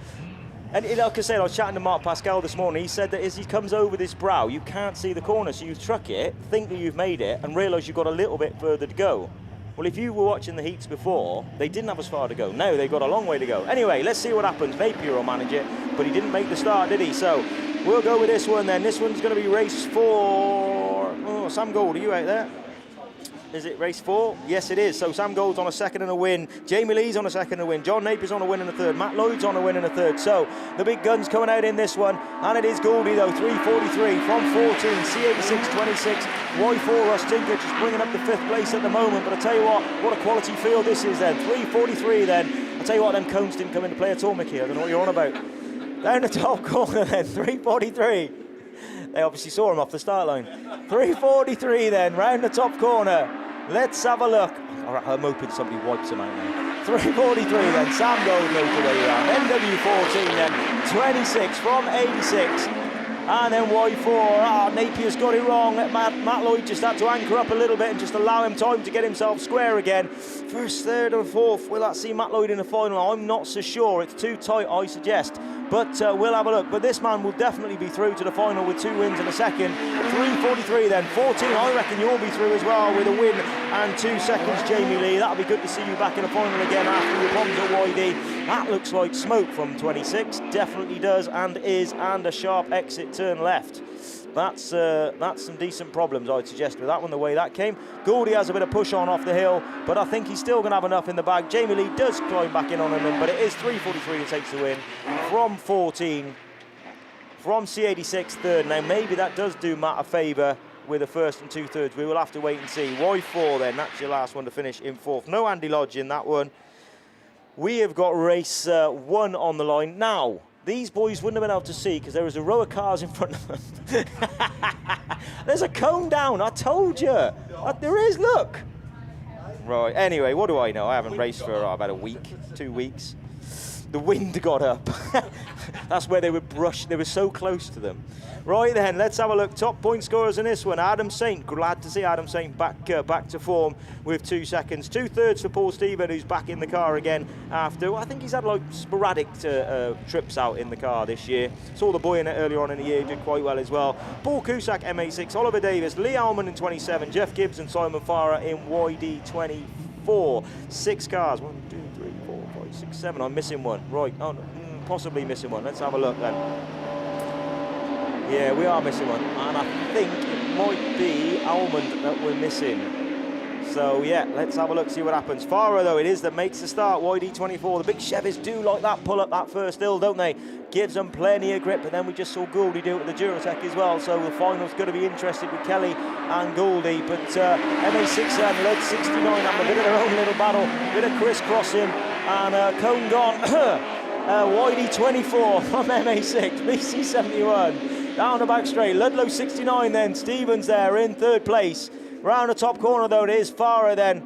like I said, I was chatting to Mark Pascal this morning. He said that as he comes over this brow, you can't see the corner, so you truck it, think that you've made it, and realise you've got a little bit further to go. Well, if you were watching the heats before, they didn't have as far to go. Now they've got a long way to go. Anyway, let's see what happens. Napier will manage it, but he didn't make the start, did he? So we'll go with this one then. This one's going to be race 4. Oh, Sam Gold, are you out there? Is it race 4? Yes, it is. So Sam Gold's on a second and a win. Jamie Lee's on a second and a win. John Napier's on a win and a third. Matt Lloyd's on a win and a third. So the big guns coming out in this one. And it is Goldie, though, 3:43 from 14. C86, 26. Y4 Russ Tinker just bringing up the 5th place at the moment. But I tell you what a quality field this is then. 3:43 then. I tell you what, them cones didn't come into play at all, Mickey. I don't know what you're on about. Down the top corner then, 3:43. They obviously saw him off the start line. 3:43 then, round the top corner. Let's have a look. All right, I'm hoping somebody wipes him out now. 3:43 then, Sam Gold moved away around. NW14 then, 26 from 86. And then Y4, Napier's got it wrong. Matt Lloyd just had to anchor up a little bit and just allow him time to get himself square again. First, third and fourth, will that see Matt Lloyd in the final? I'm not so sure. It's too tight, I suggest. But we'll have a look. But this man will definitely be through to the final with 2 wins and a second. 3:43 then, 14. I reckon you'll be through as well with a win and 2 seconds, Jamie Lee. That'll be good to see you back in the final again after your problems at YD. That looks like smoke from 26. Definitely does and is, and a sharp exit turn left. That's some decent problems, I'd suggest, with that one, the way that came. Goldie has a bit of push on off the hill, but I think he's still going to have enough in the bag. Jamie Lee does climb back in on him, but it is 3:43 that takes the win from 14. From C86 third. Now, maybe that does do Matt a favour with a first and 2/3. We will have to wait and see. Y4 then, that's your last one to finish in 4th. No Andy Lodge in that one. We have got race 1 on the line. Now, these boys wouldn't have been able to see because there was a row of cars in front of them. There's a cone down, I told you. There is, look. Right, anyway, what do I know? I haven't raced for about a week, 2 weeks. The wind got up. That's where they were brushed. They were so close to them. Right then, let's have a look. Top point scorers in this one. Adam Saint. Glad to see Adam Saint back to form with 2 seconds. 2/3 for Paul Stephen, who's back in the car again after. Well, I think he's had like sporadic trips out in the car this year. Saw the boy in it earlier on in the year. Did quite well as well. Paul Cusack, MA6. Oliver Davis. Lee Allman in 27. Jeff Gibbs and Simon Farah in YD 24. 6 cars. 1, 2, 3, 4, 5, 6, 7. I'm missing one. Right. Oh, no, possibly missing one. Let's have a look then. Yeah, we are missing one, and I think it might be Almond that we're missing. So yeah, let's have a look, see what happens. Farah, though, it is that makes the start. YD24. The big Chevys do like that pull up that first hill, don't they? Gives them plenty of grip, but then we just saw Goldie do it with the Duratec as well. So the final's going to be interested with Kelly and Goldie. But MA6 led 69, having a bit of their own little battle, bit of crisscrossing, and cone gone. YD24 from MA6, BC71. Down the back straight, Ludlow 69 then, Stevens there in 3rd place. Round the top corner though, it is Farah then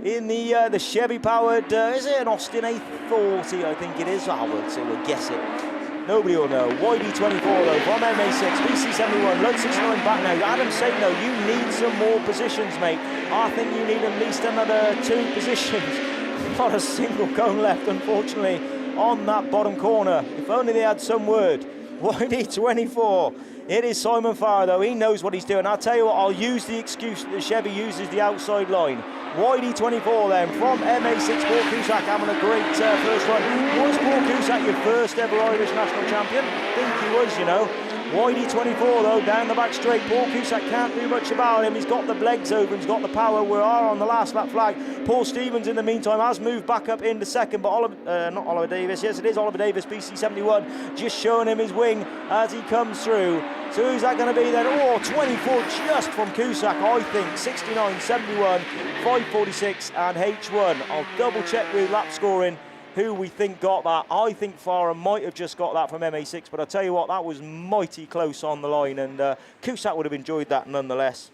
in the Chevy-powered, is it an Austin A40? I think it is. We'll guess it. Nobody will know. YD24 though, from MA6, BC71, load 69 back now. Adam's saying though, you need some more positions, mate. I think you need at least another 2 positions. Not a single cone left, unfortunately, on that bottom corner. If only they had some word. YD24. It is Simon Farr though, he knows what he's doing. I'll tell you what, I'll use the excuse that the Chevy uses the outside line. YD24 then, from MA6, Paul Cusack having a great first run. Was Paul Cusack your first ever Irish national champion? I think he was, you know. YD24 though, down the back straight. Paul Cusack can't do much about him. He's got the legs over, he's got the power. We are on the last lap flag. Paul Stevens in the meantime has moved back up into second, but not Oliver Davis, yes it is Oliver Davis, BC71, just showing him his wing as he comes through. So who's that going to be then? Oh, 24 just from Cusack, I think. 69, 71, 546 and H1. I'll double check with lap scoring who we think got that. I think Farah might have just got that from MA6, but I'll tell you what, that was mighty close on the line, and Cusack would have enjoyed that nonetheless.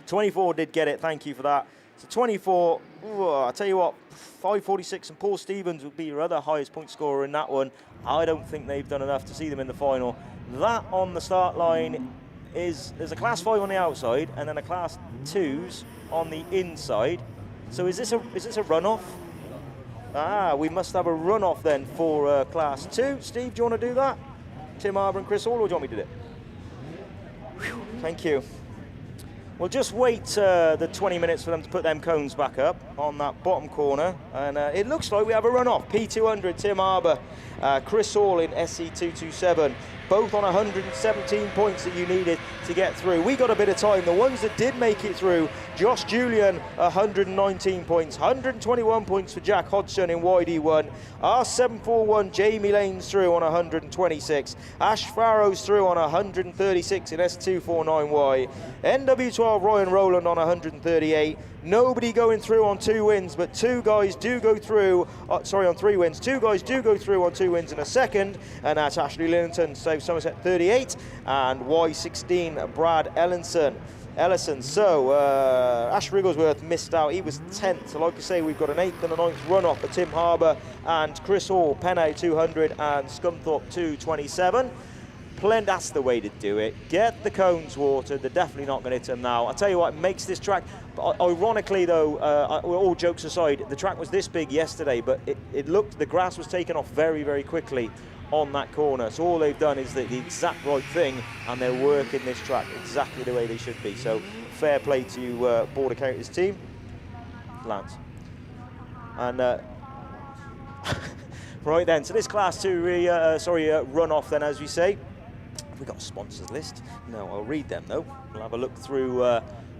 24 did get it, thank you for that. So 24, I'll tell you what, 546 and Paul Stevens would be your other highest point scorer in that one. I don't think they've done enough to see them in the final. That on the start line is, there's a class 5 on the outside and then a class 2s on the inside. So is this a runoff? We must have a runoff then for class 2. Steve, do you want to do that? Tim Harbour and Chris Hall, or do you want me to do it? Whew, thank you. We'll just wait the 20 minutes for them to put them cones back up on that bottom corner. And it looks like we have a runoff. P200, Tim Harbour, Chris Hall in SC227. Both on 117 points that you needed to get through. We got a bit of time. The ones that did make it through, Josh Julian, 119 points, 121 points for Jack Hodgson in YD1. R741, Jamie Lane's through on 126. Ash Farrow's through on 136 in S249Y. NW12, Ryan Rowland on 138. Nobody going through on 2 wins, but 2 guys do go through, on 3 wins. 2 guys do go through on 2 wins in a second, and that's Ashley Lillington, South Somerset 38, and Y16, Brad Ellison. So, Ash Wrigglesworth missed out, he was 10th. So like I say, we've got an 8th and a 9th run-off for Tim Harbour and Chris Hall, Pennay 200 and Scunthorpe 227. That's the way to do it. Get the cones watered. They're definitely not going to hit them now. I'll tell you what, it makes this track, ironically though, all jokes aside, the track was this big yesterday, but it looked, the grass was taken off very, very quickly on that corner. So all they've done is the exact right thing, and they're working this track exactly the way they should be. So fair play to Border Counties team, lads. And right then, so this class 2 run off then, as we say. Have we got a sponsors list? No, I'll read them though. We'll have a look through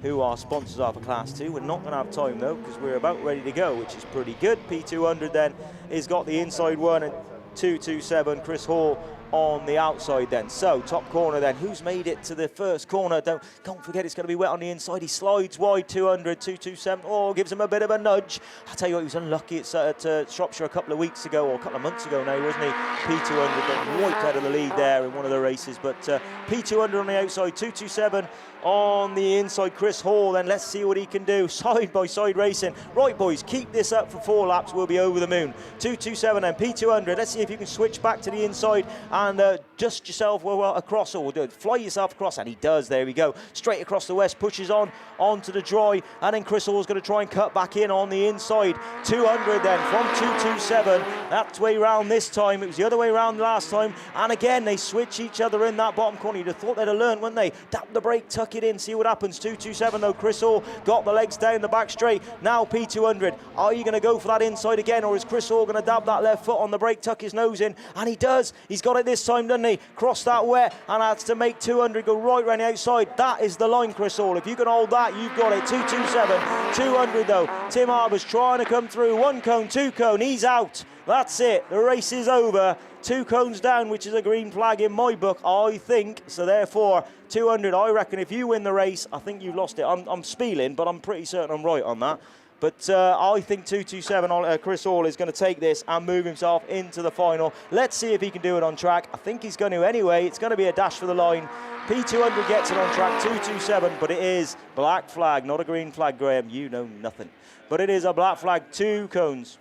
who our sponsors are for class 2. We're not going to have time though, because we're about ready to go, which is pretty good. P200 then has got the inside one, and 227 Chris Hall on the outside then. So top corner then, who's made it to the first corner? Don't forget it's going to be wet on the inside. He slides wide, 200, 227. Oh, gives him a bit of a nudge. I'll tell you what, he was unlucky at Shropshire a couple of weeks ago, or a couple of months ago now, wasn't he? P200 got right out of the lead there in one of the races, but P200 on the outside, 227 on the inside. Chris Hall, then let's see what he can do. Side by side racing. Right boys, keep this up for 4 laps, we'll be over the moon. 227 and P200, let's see if you can switch back to the inside and just yourself across, or fly yourself across, and he does, there we go. Straight across the west, pushes onto the dry, and then Chris Hall's going to try and cut back in on the inside. 200 then from 227, that's way round this time. It was the other way round last time, and again they switch each other in that bottom corner. You'd have thought they'd have learned, wouldn't they? Tap the brake, tuck it in, see what happens. 227 though, Chris Hall got the legs down the back straight. Now P200, are you going to go for that inside again, or is Chris Hall going to dab that left foot on the brake, tuck his nose in? And he does, he's got it this time, doesn't he? Cross that wet, and that's to make 200 go right round the outside. That is the line, Chris Hall. If you can hold that, you've got it. 227, 200 though. Tim Harbour's trying to come through. 1 cone, 2 cone, he's out. That's it, the race is over. 2 cones down, which is a green flag in my book, I think. So therefore, 200, I reckon if you win the race, I think you've lost it. I'm spieling, but I'm pretty certain I'm right on that. But I think 227 on Chris Hall is going to take this and move himself into the final. Let's see if he can do it on track. I think he's going to anyway. It's going to be a dash for the line. P200 gets it on track, 227, but it is black flag, not a green flag, Graham. You know nothing. But it is a black flag, 2 cones.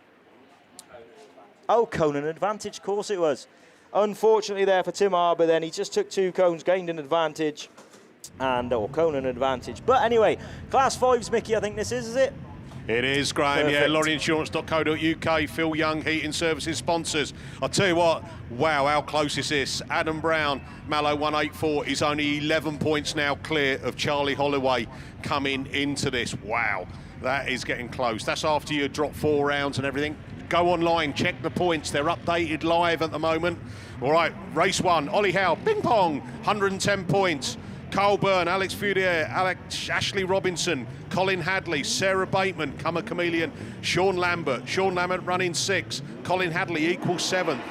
Oh, Conan advantage, of course it was. Unfortunately there for Tim Harbour then. He just took 2 cones, gained an advantage, or Conan advantage. But anyway, Class 5's Mickey, I think this is it? It is, Graham. Perfect. Yeah, lorryinsurance.co.uk, Phil Young, Heating Services sponsors. I'll tell you what, wow, how close is this? Adam Brown, Mallow 184, is only 11 points now clear of Charlie Holloway coming into this. Wow, that is getting close. That's after you drop 4 rounds and everything. Go online, check the points. They're updated live at the moment. All right, race 1, Ollie Howe, ping pong, 110 points. Carl Byrne, Alex Fudier, Ashley Robinson, Colin Hadley, Sarah Bateman, Come a Chameleon, Sean Lambert running 6, Colin Hadley equals 7th.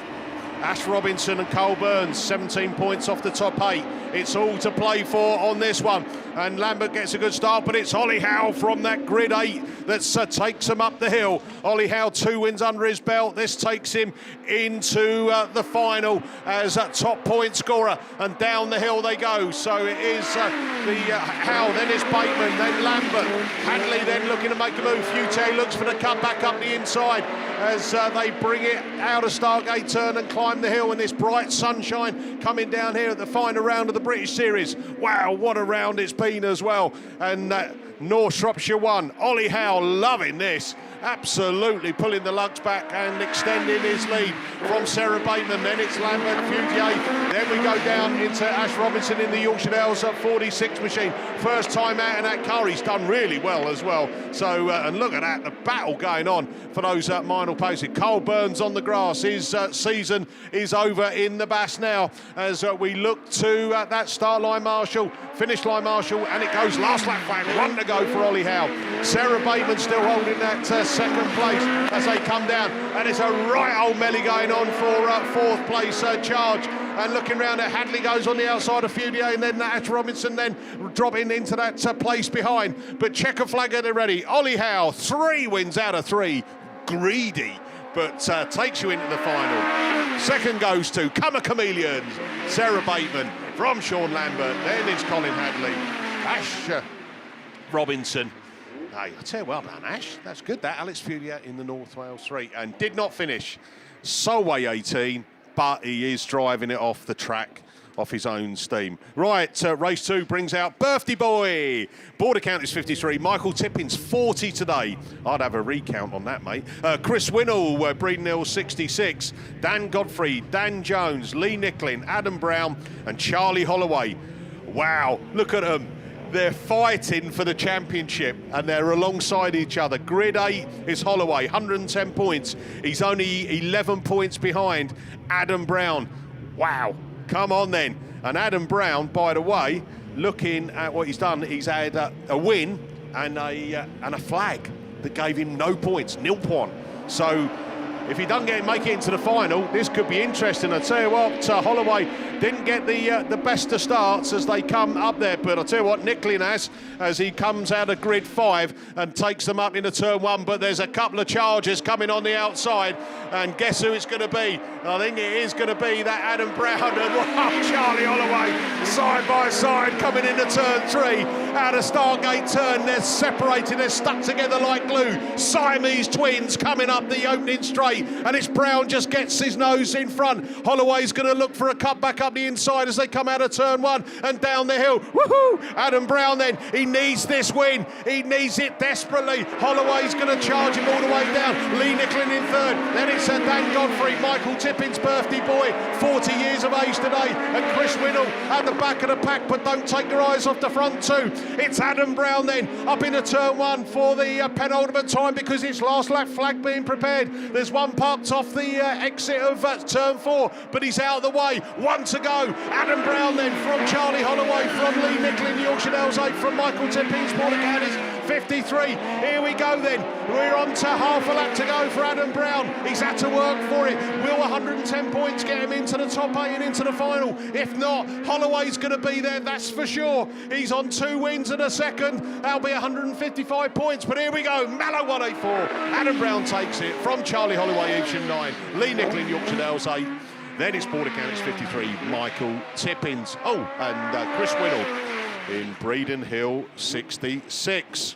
Ash Robinson and Carl Burns, 17 points off the top 8. It's all to play for on this one. And Lambert gets a good start, but it's Ollie Howe from that grid 8 that takes him up the hill. Ollie Howe, 2 wins under his belt. This takes him into the final as a top point scorer. And down the hill they go. So it is Howe, then it's Bateman, then Lambert. Hadley then looking to make a move. Fute looks for the cut back up the inside as they bring it out of Stargate Turn and climb the hill in this bright sunshine coming down here at the final round of the British Series. Wow, what a round it's been as well. And North Shropshire won. Ollie Howe loving this. Absolutely pulling the lugs back and extending his lead from Sarah Bateman. Then it's Lambert, Fugier. Then we go down into Ash Robinson in the Yorkshire Dales 46 machine. First time out in that car. He's done really well as well. So, and look at that, the battle going on for those minor places. Carl Burns on the grass. His season is over in the BAS now as we look to that start line marshal, finish line marshal, and it goes last lap flag. 1 to go for Ollie Howe. Sarah Bateman still holding that second place as they come down, and it's a right old melee going on for 4th place charge. And looking round at Hadley goes on the outside of Fudier, and then Ash Robinson then dropping into that place behind. But checker flag are ready. Ollie Howe, 3 wins out of 3. Greedy, but takes you into the final. Second goes to Come a Chameleon, Sarah Bateman from Sean Lambert. Then it's Colin Hadley, Ash Robinson. Hey, I tell you well done, Ash. That's good. That Alex Fudier in the North Wales 3 and did not finish. Solway 18, but he is driving it off the track, off his own steam. Right, race 2 brings out Birthday Boy. Border count is 53. Michael Tippins, 40 today. I'd have a recount on that, mate. Chris Winnell, Breeden Hill, 66. Dan Godfrey, Dan Jones, Lee Nicklin, Adam Brown, and Charlie Holloway. Wow, look at them. They're fighting for the championship and they're alongside each other. Grid 8 is Holloway, 110 points. He's only 11 points behind Adam Brown. Wow, come on then. And Adam Brown, by the way, looking at what he's done, he's had a win and a flag that gave him no points, nil point. So if he doesn't make it into the final, this could be interesting. I tell you what, Holloway didn't get the best of starts as they come up there, but I tell you what, Nicklin has, as he comes out of grid 5 and takes them up into turn 1. But there's a couple of charges coming on the outside, and guess who it's going to be? I think it is going to be that Adam Brown and Charlie Holloway side by side coming into turn 3 out of Stargate Turn. They're separated, they're stuck together like glue. Siamese twins coming up the opening straight, and it's Brown just gets his nose in front. Holloway's going to look for a cut back up the inside as they come out of turn 1 and down the hill. Woohoo! Adam Brown then, he needs this win. He needs it desperately. Holloway's going to charge him all the way down. Lee Nicklin in 3rd. Then it's Dan Godfrey, Michael Tippins, Birthday Boy, 40 years of age today, and Chris Winnell at the back of the pack, but don't take your eyes off the front 2. It's Adam Brown then up into turn 1 for the penultimate time because it's last lap flag being prepared. There's one parked off the exit of turn 4, but he's out of the way. 1 to go. Adam Brown then from Charlie Holloway, from Lee Nicklin, Yorkshire Dales 8, from Michael Tippins, Border Counties 53. Here we go then. We're on to half a lap to go for Adam Brown. He's had to work for it. Will 110 points get him into the top 8 and into the final? If not, Holloway's going to be there, that's for sure. He's on 2 wins and a second. That'll be 155 points. But here we go. Mallow 184. Adam Brown takes it from Charlie Holloway, Evesham 9. Lee Nicklin, Yorkshire Dales 8. Then it's Border Counties 53. Michael Tippins. Oh, and Chris Whittle in Breeden Hill 66.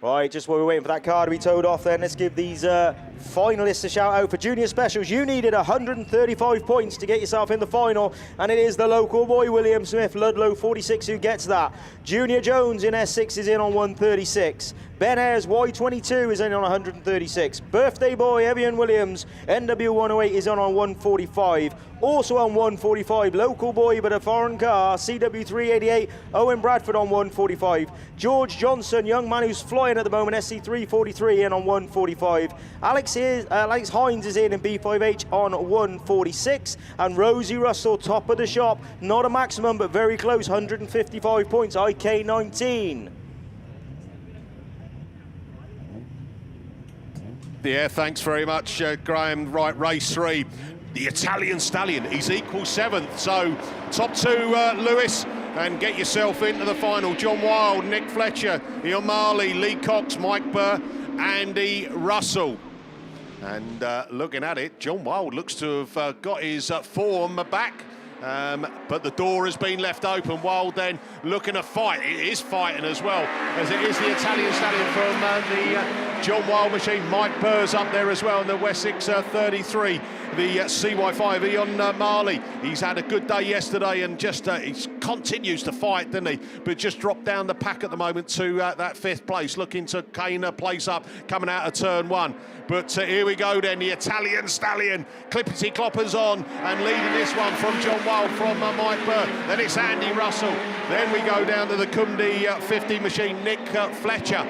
Right, just while we're waiting for that car to be towed off then, let's give these finalists a shout out for Junior Specials. You needed 135 points to get yourself in the final, and it is the local boy, William Smith, Ludlow 46, who gets that. Junior Jones in S6 is in on 136. Ben Ayres, Y22, is in on 136. Birthday boy, Evian Williams, NW108, is on 145. Also on 145, local boy but a foreign car, CW388, Owen Bradford on 145. George Johnson, young man who's flying at the moment, SC343, in on 145. Alex Hines is in B5H on 146. And Rosie Russell, top of the shop, not a maximum but very close, 155 points, IK19. Yeah, thanks very much, Graham. Right, race 3. The Italian Stallion, he's equal 7th. So, top 2, Lewis, and get yourself into the final. John Wilde, Nick Fletcher, Ian Marley, Lee Cox, Mike Burr, Andy Russell. And looking at it, John Wilde looks to have got his form back. But the door has been left open. Wild then looking to fight. It is fighting as well, as it is the Italian Stallion from the John Wild machine. Mike Burr's up there as well in the Wessex 33. The CY5, Ian Marley. He's had a good day yesterday and just he continues to fight, doesn't he? But just dropped down the pack at the moment to that 5th place, looking to gain a place up coming out of turn 1. But here we go then, the Italian Stallion. Clippity Cloppers on and leading this one from John Wild, from Mike Burr. Then it's Andy Russell. Then we go down to the Cumdy 50 machine, Nick Fletcher.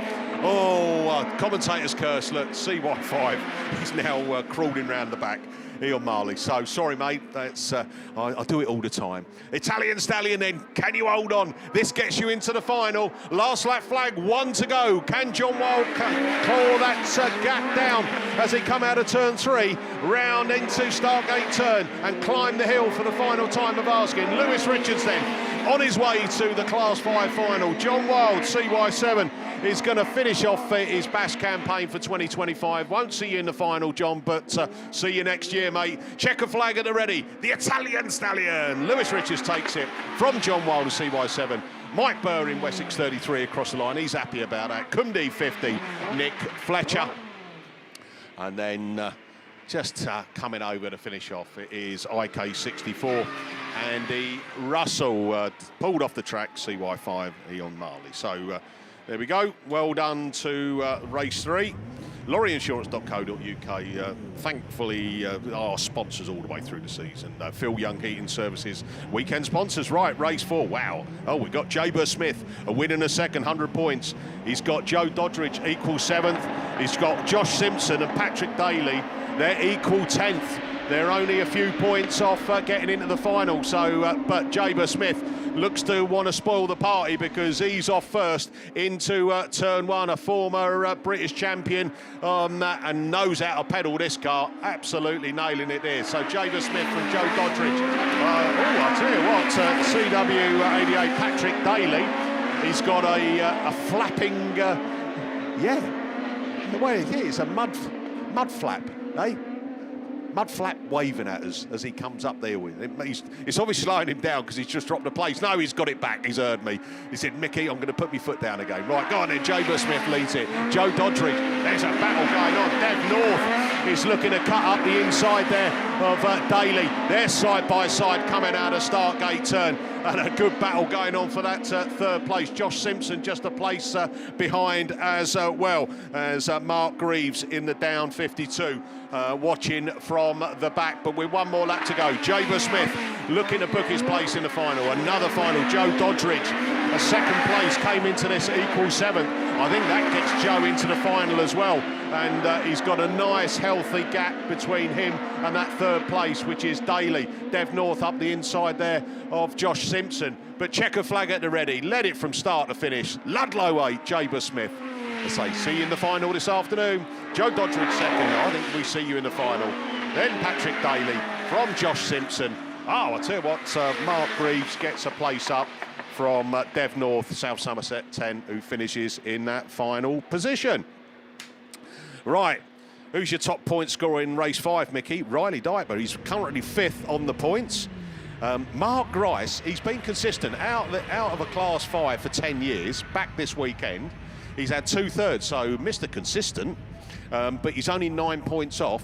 Oh, commentator's curse, look, CY5. He's now crawling round the back. Ian Marley. So, sorry, mate, that's I do it all the time. Italian Stallion then, can you hold on? This gets you into the final. Last lap flag, 1 to go. Can John Wild claw that gap down as he come out of turn 3, round into Stargate turn and climb the hill for the final time of asking? Lewis Richards then, on his way to the Class 5 final. John Wild, CY7, is going to finish off his BASt campaign for 2025. Won't see you in the final, John, but see you next year, mate. Checker flag at the ready. The Italian Stallion. Lewis Richards takes it from John Wild to CY7. Mike Burr in Wessex 33 across the line. He's happy about that. Cumdy 50, Nick Fletcher. And then just coming over to finish off, it is IK64. Andy Russell pulled off the track, CY5, Ian Marley. So there we go. Well done to race 3. Lorryinsurance.co.uk, thankfully our sponsors all the way through the season. Phil Young Heating Services, weekend sponsors. Right, race 4, wow. Oh, we've got Jaber Smith, a win in a second, 100 points. He's got Joe Doddridge, equal 7th. He's got Josh Simpson and Patrick Daly, they're equal 10th. They're only a few points off getting into the final. So, but Jaber Smith looks to want to spoil the party because he's off first into turn 1, a former British champion, and knows how to pedal this car. Absolutely nailing it there. So Jaber Smith from Joe Doddridge. I tell you what, CW88 Patrick Daly, he's got a flapping, the way it is, a mud flap, eh? Mud flap waving at us as he comes up there with it. It's obviously slowing him down because he's just dropped the place. No, he's got it back. He's heard me. He said, Mickey, I'm going to put my foot down again. Right, go on then. Jaber Smith leads it. Joe Doddridge. There's a battle going on. Dev North is looking to cut up the inside there of Daly. They're side by side coming out of Stargate turn. And a good battle going on for that 3rd place. Josh Simpson just a place behind as well as Mark Greaves in the down 52. Watching from the back, but with 1 more lap to go. Jaber Smith looking to book his place in the final. Another final, Joe Doddridge, a 2nd place, came into this equal 7th. I think that gets Joe into the final as well. and he's got a nice healthy gap between him and that third place, which is Daly. Dev North up the inside there of Josh Simpson, but checker flag at the ready, led it from start to finish. Ludlow 8, Jaber Smith. I say, see you in the final this afternoon. Joe Doddridge second. I think we see you in the final. Then Patrick Daly from Josh Simpson. Oh, I tell you what, Mark Greaves gets a place up from Dev North, South Somerset 10, who finishes in that final position. Right, who's your top point scorer in race 5, Mickey? Riley Diper. He's currently 5th on the points. Mark Grice, he's been consistent out of a Class 5 for 10 years. Back this weekend, he's had 2/3, so Mr. Consistent, but he's only 9 points off.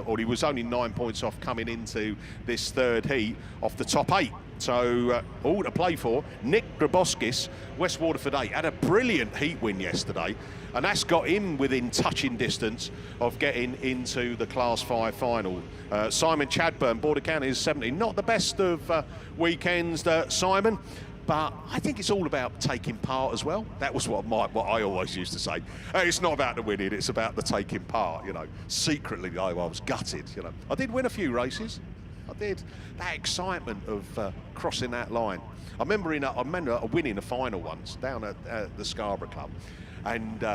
Or he was only 9 points off coming into this third heat off the top 8. So all to play for. Nick Graboskis, West Waterford 8, had a brilliant heat win yesterday, and that's got him within touching distance of getting into the Class 5 final. Simon Chadburn, Border County is 17. Not the best of weekends, Simon. But I think it's all about taking part as well. That was what I always used to say. It's not about the winning, it's about the taking part, you know. Secretly, though, I was gutted, you know. I did win a few races. I did. That excitement of crossing that line. I remember winning a final once down at the Scarborough Club. And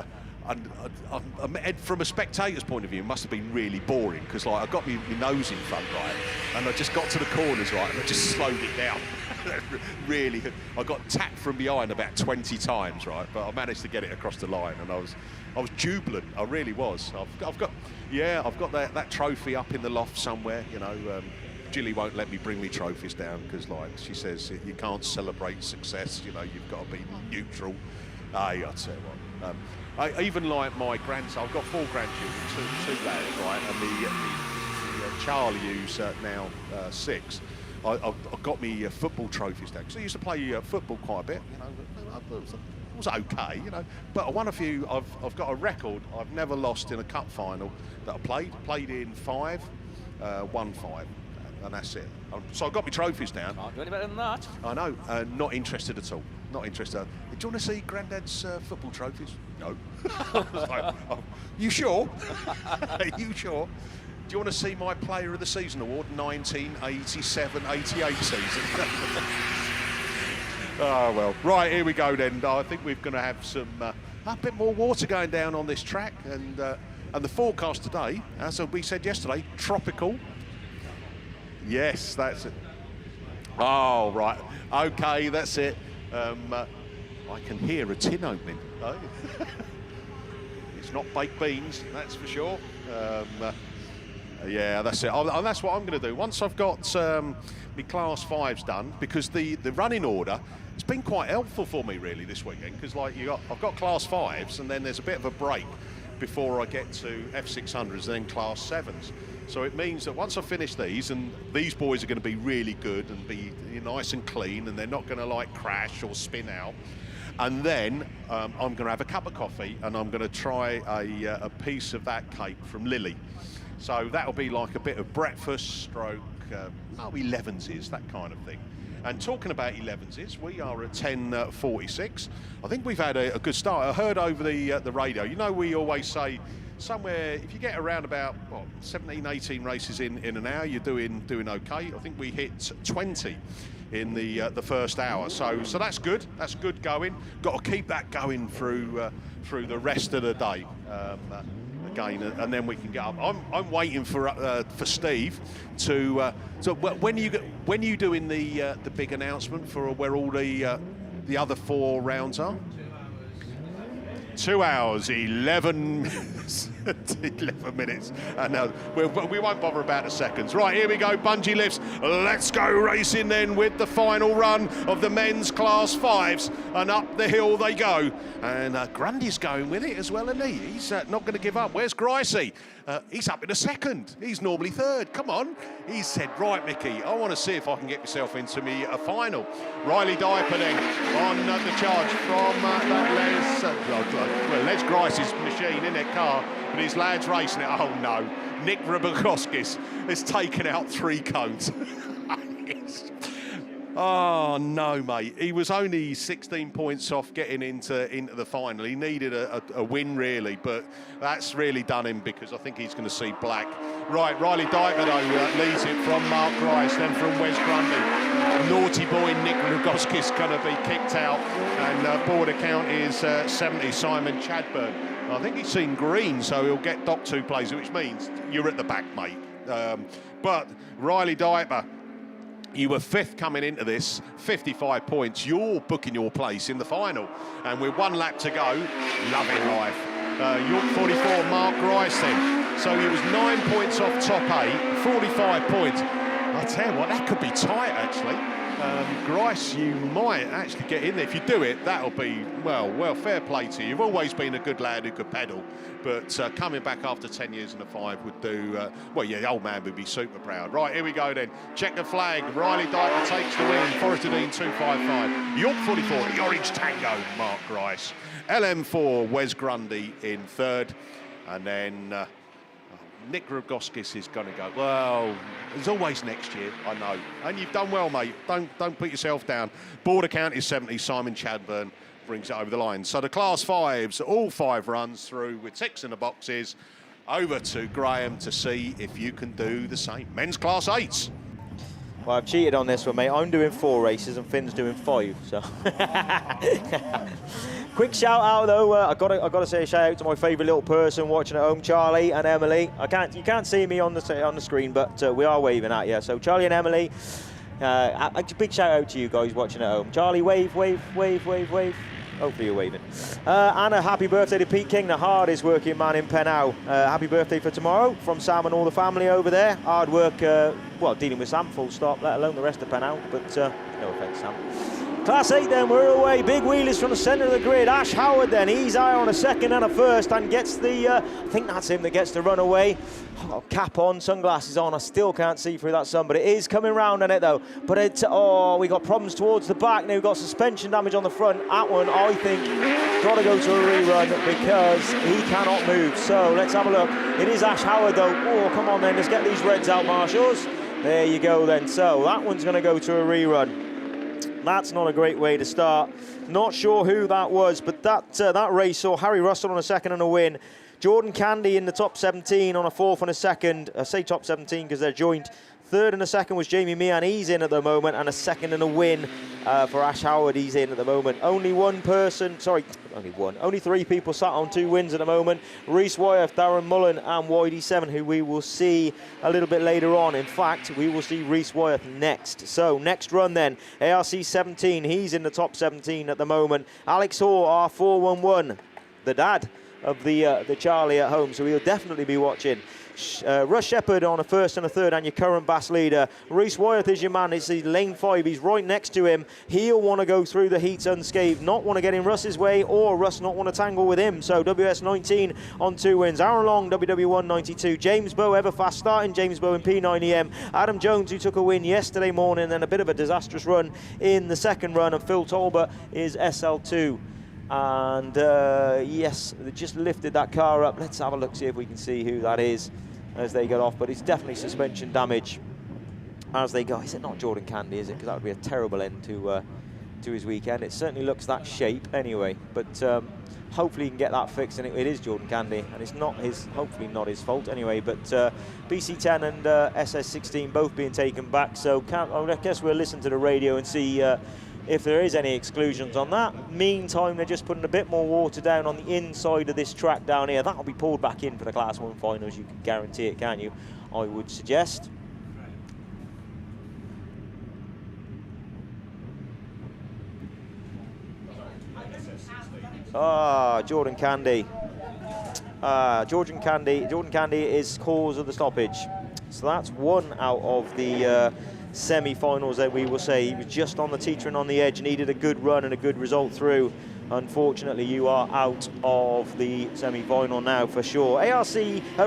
from a spectator's point of view, it must have been really boring, because like I got my nose in front, right, and I just got to the corners, right, and I just slowed it down. Really, I got tapped from behind about 20 times, right, but I managed to get it across the line, and I was jubilant. I really was. I've got that trophy up in the loft somewhere, you know. Jilly won't let me bring me trophies down because, like, she says you can't celebrate success. You know, you've got to be neutral. Hey, I'll tell you what. I even like my grandson. I've got 4 grandchildren, two lads, right, and the Charlie, who's now 6. I've got me football trophies down because I used to play football quite a bit. You know, it was okay, you know. But I won a few. I've got a record. I've never lost in a cup final that I played in 5, won 5, and that's it. So I've got my trophies down. Can't do any better than that. I know. Not interested at all. Not interested. Do you want to see Grandad's football trophies? No. Like, oh, you sure? You sure? Do you want to see my Player of the Season award, 1987-88 season? Oh, well. Right, here we go then. I think we're going to have some a bit more water going down on this track. And the forecast today, as we said yesterday, tropical. Yes, that's it. Oh, right. OK, that's it. I can hear a tin opening. Oh. It's not baked beans, that's for sure. Yeah, that's it. That's what I'm going to do. Once I've got my Class 5s done, because the running order, it's been quite helpful for me really this weekend, because like I've got Class 5s and then there's a bit of a break before I get to F600s and then Class 7s. So it means that once I finish these, and these boys are going to be really good and be nice and clean, and they're not going to like crash or spin out. And then I'm going to have a cup of coffee and I'm going to try a piece of that cake from Lily. So that'll be like a bit of breakfast stroke, 11s, that kind of thing. And talking about 11s, we are at 10:46. I think we've had a good start. I heard over the radio, you know, we always say somewhere, if you get around about 17, 18 races in an hour, you're doing okay. I think we hit 20 in the first hour, so that's good. That's good going. Got to keep that going through the rest of the day. Again, and then we can get up. I'm waiting for Steve to. So when you doing the big announcement for where all the other 4 rounds are? 2 hours, 11 minutes. 11 minutes. And we won't bother about the seconds. Right, here we go, bungee lifts. Let's go racing then with the final run of the men's Class 5s. And up the hill they go. And Grundy's going with it as well, isn't he? He's not going to give up. Where's Gricey? He's up in a second. He's normally third. Come on. He said, right, Mickey, I want to see if I can get myself into a final. Riley Diper then on the charge from that Les Gricey's machine in that car, but his lad's racing it. Oh, no. Nick Rubakoskis has taken out 3 cones. Oh, no, mate. He was only 16 points off getting into the final. He needed a win, really, but that's really done him because I think he's going to see black. Right, Riley Dyker, though, leads it from Mark Rice, then from Wes Grundy. Naughty boy Nick Rogoski's going to be kicked out, and Border count is 70, Simon Chadburn. I think he's seen green, so he'll get docked 2 places, which means you're at the back, mate. But Riley Dyker, you were 5th coming into this, 55 points. You're booking your place in the final. And with 1 lap to go, loving life. York 44, Mark Rice then. So he was 9 points off top 8, 45 points. I'll tell you what, that could be tight, actually. Grice, you might actually get in there. If you do it, that'll be, well, fair play to you. You've always been a good lad who could pedal, but coming back after 10 years in the 5 would do, well, yeah, the old man would be super proud. Right, here we go then. Check the flag. Riley Dyker takes the win. Forrester Dean 255. York 44, the Orange Tango, Mark Grice. LM4, Wes Grundy in 3rd. And then Nick Rogoskis is going to go, well, there's always next year, I know. And you've done well, mate. Don't put yourself down. Border count is 70. Simon Chadburn brings it over the line. So the Class 5s, all 5 runs through with 6 in the boxes. Over to Graham to see if you can do the same. Men's Class 8s. Well, I've cheated on this one, mate. I'm doing 4 races and Finn's doing 5, so. Quick shout out though, I gotta say a shout out to my favourite little person watching at home, Charlie and Emily. You can't see me on the screen, but we are waving at you. So Charlie and Emily, a big shout out to you guys watching at home. Charlie, wave, wave, wave, wave, wave. Hopefully you're waving. And a happy birthday to Pete King, the hardest working man in Pennow. Happy birthday for tomorrow from Sam and all the family over there. Hard work, well, dealing with Sam, full stop, let alone the rest of Pennow, but no offence, Sam. Class 8 then, we're away. Big wheelies from the centre of the grid. Ash Howard then, he's high on a 2nd and a 1st and gets the, I think that's him that gets the run away. Oh, cap on, sunglasses on, I still can't see through that sun, but it is coming round on it though. But it's, oh, we got problems towards the back now, we've got suspension damage on the front. That one, I think, got to go to a rerun because he cannot move. So let's have a look. It is Ash Howard though. Oh, come on then, let's get these reds out, marshals. There you go then. So that one's going to go to a rerun. That's not a great way to start. Not sure who that was, but that race saw Harry Russell on a 2nd and a win. Jordan Candy in the top 17 on a 4th and a 2nd. I say top 17 because they're joint. 3rd and a 2nd was Jamie Meehan, he's in at the moment, and a 2nd and a win for Ash Howard, he's in at the moment. Only 3 people sat on 2 wins at the moment. Reece Wyeth, Darren Mullen and YD7, who we will see a little bit later on. In fact, we will see Reece Wyeth next. So next run then, ARC 17, he's in the top 17 at the moment. Alex Hoare, R411, the dad of the Charlie at home, so he'll definitely be watching. Russ Shepherd on a 1st and a 3rd, and your current BAS leader. Reece Wyeth is your man. It's the lane 5. He's right next to him. He'll want to go through the heats unscathed, not want to get in Russ's way, or Russ not want to tangle with him. So WS19 on 2 wins. Aaron Long, WW192. James Bowe, ever fast starting. James Bowe in P90M. Adam Jones, who took a win yesterday morning, and a bit of a disastrous run in the 2nd run. And Phil Talbot is SL2. And yes, they just lifted that car up. Let's have a look, see if we can see who that is as they get off. But it's definitely suspension damage as they go. Is it not Jordan Candy, is it? Because that would be a terrible end to his weekend. It certainly looks that shape anyway. But hopefully he can get that fixed. And it is Jordan Candy, and it's not his, hopefully not his fault anyway. But BC10 and SS16 both being taken back. So I guess we'll listen to the radio and see if there is any exclusions on that. Meantime, they're just putting a bit more water down on the inside of this track down here. That'll be pulled back in for the Class 1 finals. You can guarantee it, can you? I would suggest. Jordan Candy. Jordan Candy is cause of the stoppage. So that's 1 out of the semi-finals that we will say. He was just on the teetering on the edge, needed a good run and a good result through. Unfortunately, you are out of the semi-final now for sure. ARC,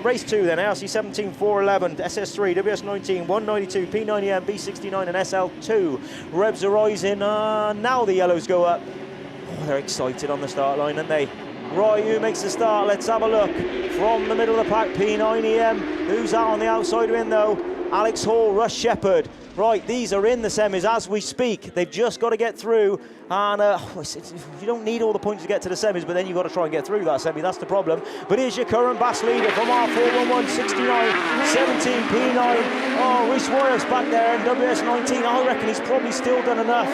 race 2 then, ARC 17, 411, SS3, WS19, 192, P90M, B69 and SL2. Revs are rising, now the yellows go up. Oh, they're excited on the start line, aren't they? Right, who makes the start? Let's have a look. From the middle of the pack, P9EM. Who's that on the outside win though? Alex Hall, Russ Shepherd. Right, these are in the semis as we speak. They've just got to get through. And you don't need all the points to get to the semis, but then you've got to try and get through that semi. That's the problem. But here's your current BAS leader from R411, 69, 17, P9. Oh, Rhys Wyeth's back there, and WS19. I reckon he's probably still done enough.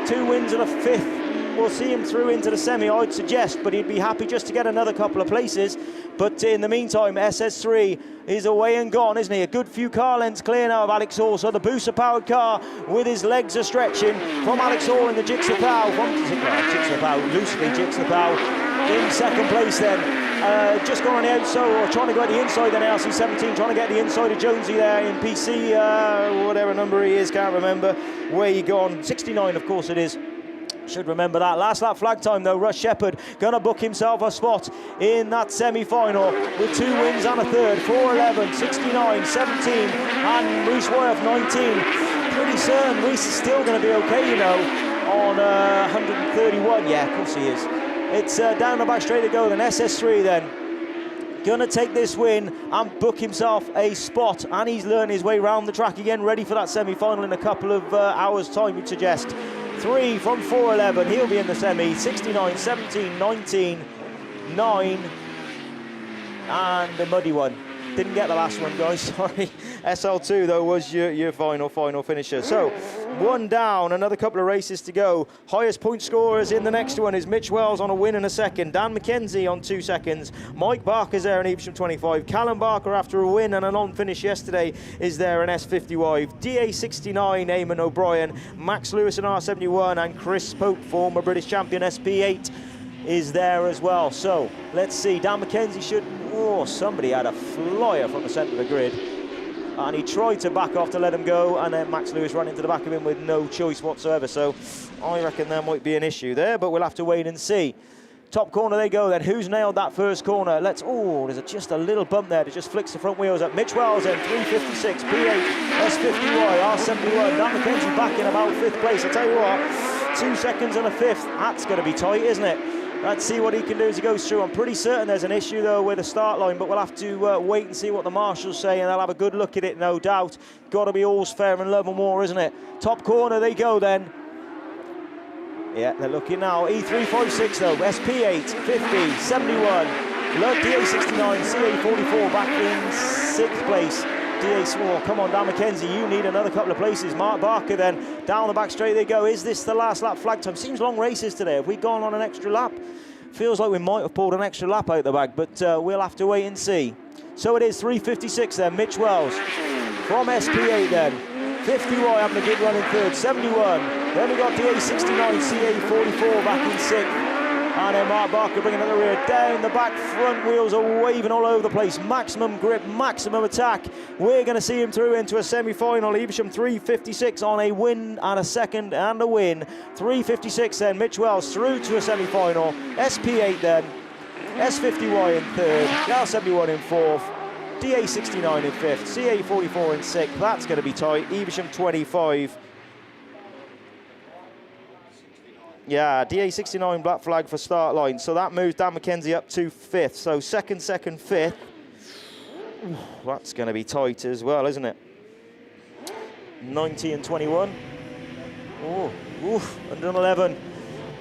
2 wins and a 5th. We'll see him through into the semi, I'd suggest, but he'd be happy just to get another couple of places. But in the meantime, SS3 is away and gone, isn't he? A good few car lengths clear now of Alex Hall. So the booster-powered car with his legs are stretching from Alex Hall in the Jigsaw Pow. Loosely Jigsaw Pow in second place then. Just gone on the outside, or trying to go at the inside then, LC17, trying to get the inside of Jonesy there in PC, whatever number he is, can't remember. Way gone, 69 of course it is. Should remember that. Last lap flag time though, Russ Shepherd gonna book himself a spot in that semi-final with 2 wins and a 3rd. 4:11, 69, 17 and Rhys Wyeth 19. Pretty certain Rhys is still gonna be okay, you know, on 131. Yeah, of course he is. It's down the back straight to go then. SS3 then gonna take this win and book himself a spot, and he's learned his way around the track again, ready for that semi-final in a couple of hours time, you'd suggest. 3 from 4:11, he'll be in the semi. 69, 17, 19, 9, and the muddy one. Didn't get the last one, guys, sorry. SL2, though, was your final finisher. So, 1 down, another couple of races to go. Highest point scorers in the next one is Mitch Wells on a win and a 2nd. Dan McKenzie on 2 seconds. Mike Barker's there in Evesham 25. Callum Barker, after a win and a non-finish yesterday, is there in S55. DA69, Eamon O'Brien. Max Lewis in R71, and Chris Pope, former British champion SP8, is there as well. So, let's see. Dan McKenzie should... Oh, somebody had a flyer from the centre of the grid. And he tried to back off to let him go, and then Max Lewis ran into the back of him with no choice whatsoever. So I reckon there might be an issue there, but we'll have to wait and see. Top corner they go then. Who's nailed that first corner? There's just a little bump there that just flicks the front wheels up. Mitch Wells in 356, P8, S50Y, R71. Dan McKenzie back in about 5th place. I tell you what, 2 seconds and a 5th. That's going to be tight, isn't it? Let's see what he can do as he goes through. I'm pretty certain there's an issue though with the start line, but we'll have to wait and see what the marshals say, and they'll have a good look at it, no doubt. Got to be all's fair in love and war, isn't it? Top corner they go then. Yeah, they're looking now. E356 though, SP8, 50, 71. Love DA69, CA44 back in 6th place. DA4, come on, Dan McKenzie, you need another couple of places. Mark Barker then, down the back straight they go. Is this the last lap flag time? Seems long races today. Have we gone on an extra lap? Feels like we might have pulled an extra lap out the bag, but we'll have to wait and see. So it is 356 then, Mitch Wells from SP8 then. 50Y having a good run in 3rd, 71. Then we got DA69, CA44 back in 6th. And then Mark Barker bringing it the rear, down the back, front wheels are waving all over the place. Maximum grip, maximum attack. We're going to see him through into a semi-final. Evesham 356 on a win and a 2nd and a win. 356 then, Mitch Wells through to a semi-final. SP8 then, S50Y in 3rd, L71 in 4th, DA69 in 5th, CA44 in 6th. That's going to be tight. Evesham 25. Yeah, DA69 black flag for start line. So that moves Dan McKenzie up to 5th. So 2nd, 5th. That's going to be tight as well, isn't it? 90 and 21. Oh, 111.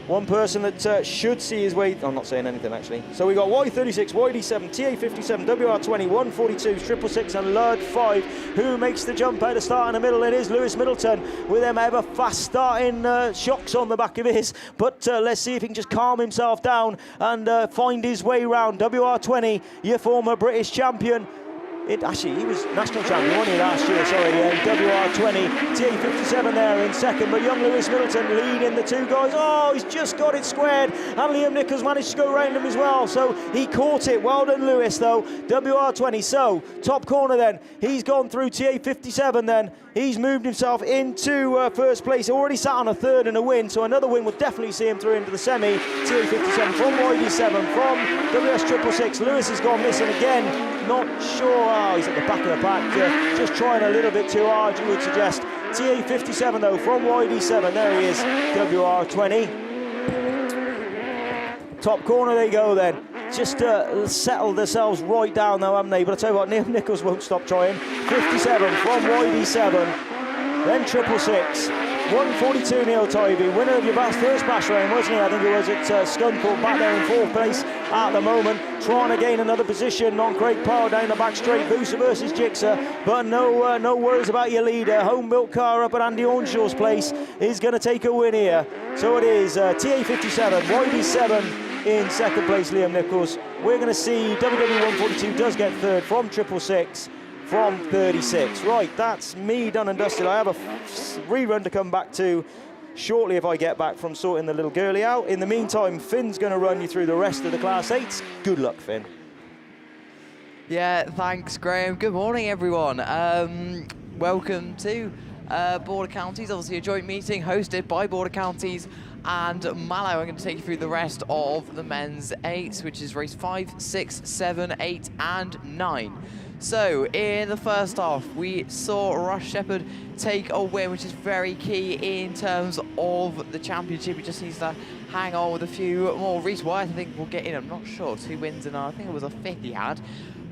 One person that should see his way... I'm not saying anything, actually. So we got Y36, YD7, TA57, WR20, 142, 666, and Lurd 5. Who makes the jump out of start in the middle? It is Lewis Middleton with them ever fast starting shocks on the back of his. But let's see if he can just calm himself down and find his way round. WR20, your former British champion. He was national champion, wasn't he, last year? Sorry, WR20, TA57 there in 2nd, but young Lewis Middleton leading the 2 guys. Oh, he's just got it squared, and Liam Nichols managed to go round him as well, so he caught it. Well done, Lewis, though. WR20, so top corner then. He's gone through TA57 then. He's moved himself into 1st place. Already sat on a 3rd and a win, so another win would definitely see him through into the semi. TA57 from YD7, from WS666. Lewis has gone missing again. Not sure. Oh, he's at the back of the pack. Just trying a little bit too hard, you would suggest. TA57 though, from YD7. There he is, WR20. Top corner they go then. Just settled themselves right down now, haven't they? But I tell you what, Neil Nichols won't stop trying. 57 from YD7, then 666. 142 Neil Tivey, winner of your first bash round, wasn't he? I think it was at Scunthorpe, back there in 4th place at the moment, trying to gain another position on Craig Power down the back straight. Booster versus Jigsaw, but no worries about your leader. Home-built car up at Andy Ornshaw's place is going to take a win here. So it is TA57, YD7 in second place, Liam Nichols. We're going to see WW142 does get third from 666. From 36. Right, that's me done and dusted. I have a rerun to come back to shortly if I get back from sorting the little girlie out. In the meantime, Finn's going to run you through the rest of the Class 8s. Good luck, Finn. Yeah, thanks, Graham. Good morning, everyone. Welcome to Border Counties, obviously a joint meeting hosted by Border Counties and Mallow. I'm going to take you through the rest of the men's 8s, which is race 5, 6, 7, 8, and 9. So, in the first half, we saw Rush Shepherd take a win, which is very key in terms of the championship. He just needs to hang on with a few more. Reece White, I think, will get in. I'm not sure. 2 wins and I think it was a 5th he had.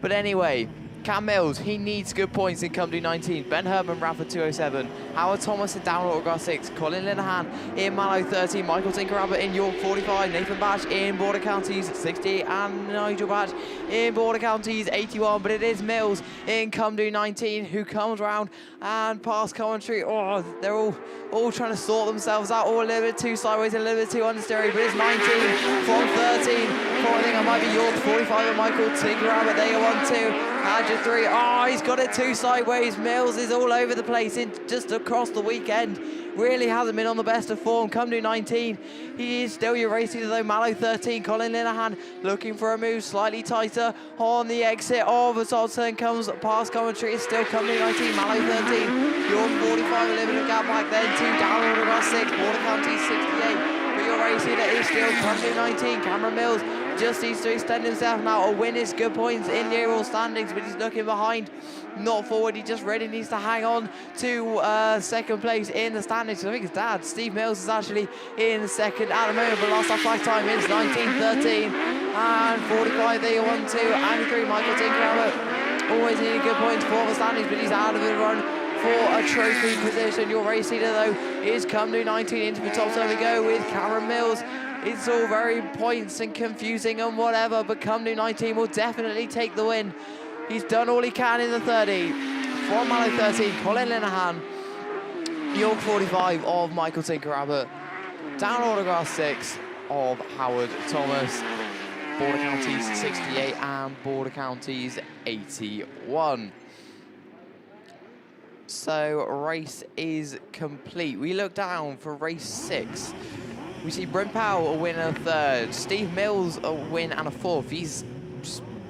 But anyway, Cam Mills, he needs good points in Cumdu 19. Ben Herman, Radford 207. Howard Thomas in Down Autograss 6. Colin Linehan in Mallow 13. Michael Tinker-Abbott in York 45. Nathan Batch in Border Counties 60. And Nigel Batch in Border Counties 81. But it is Mills in Cumdu 19 who comes round and past commentary. Oh, they're all trying to sort themselves out. All a little bit too sideways, a little bit too understeery. But it's 19 from 13. I think I might be York 45 and Michael Tinker-Abbott. They go 1-2. Adja 3. Oh, he's got it 2 sideways. Mills is all over the place in just across the weekend. Really hasn't been on the best of form. Cumdu 19. He is still your race leader though. Mallow 13. Colin Linehan looking for a move slightly tighter on the exit of the top turn. Comes past commentary. It's still Cumdu 19. Mallow 13. York 45. A little bit of gap back then. 2 down order about 6. Border County 68. But your race leader is still Cumdu 19. Cameron Mills just needs to extend himself now. A win is good points in the overall standings, but he's looking behind, not forward. He just really needs to hang on to second place in the standings. I think his dad, Steve Mills, is actually in second at the moment, but last flag time is 19:13 and 45. There you 1-2. Andy 3. Michael Tinker-Abbott always needing good points for the standings, but he's out of the run for a trophy position. Your race leader though is Cumdu 19 into the top. So we go with Cameron Mills. It's all very points and confusing and whatever, but Cumdu 19 will definitely take the win. He's done all he can in the 30. From Mallow 13, Colin Linehan. York 45 of Michael Tinker-Abbott. Down Autograss 6 of Howard Thomas. Border Counties 68 and Border Counties 81. So race is complete. We look down for race 6. We see Bryn Powell a win and a 3rd. Steve Mills a win and a 4th. He's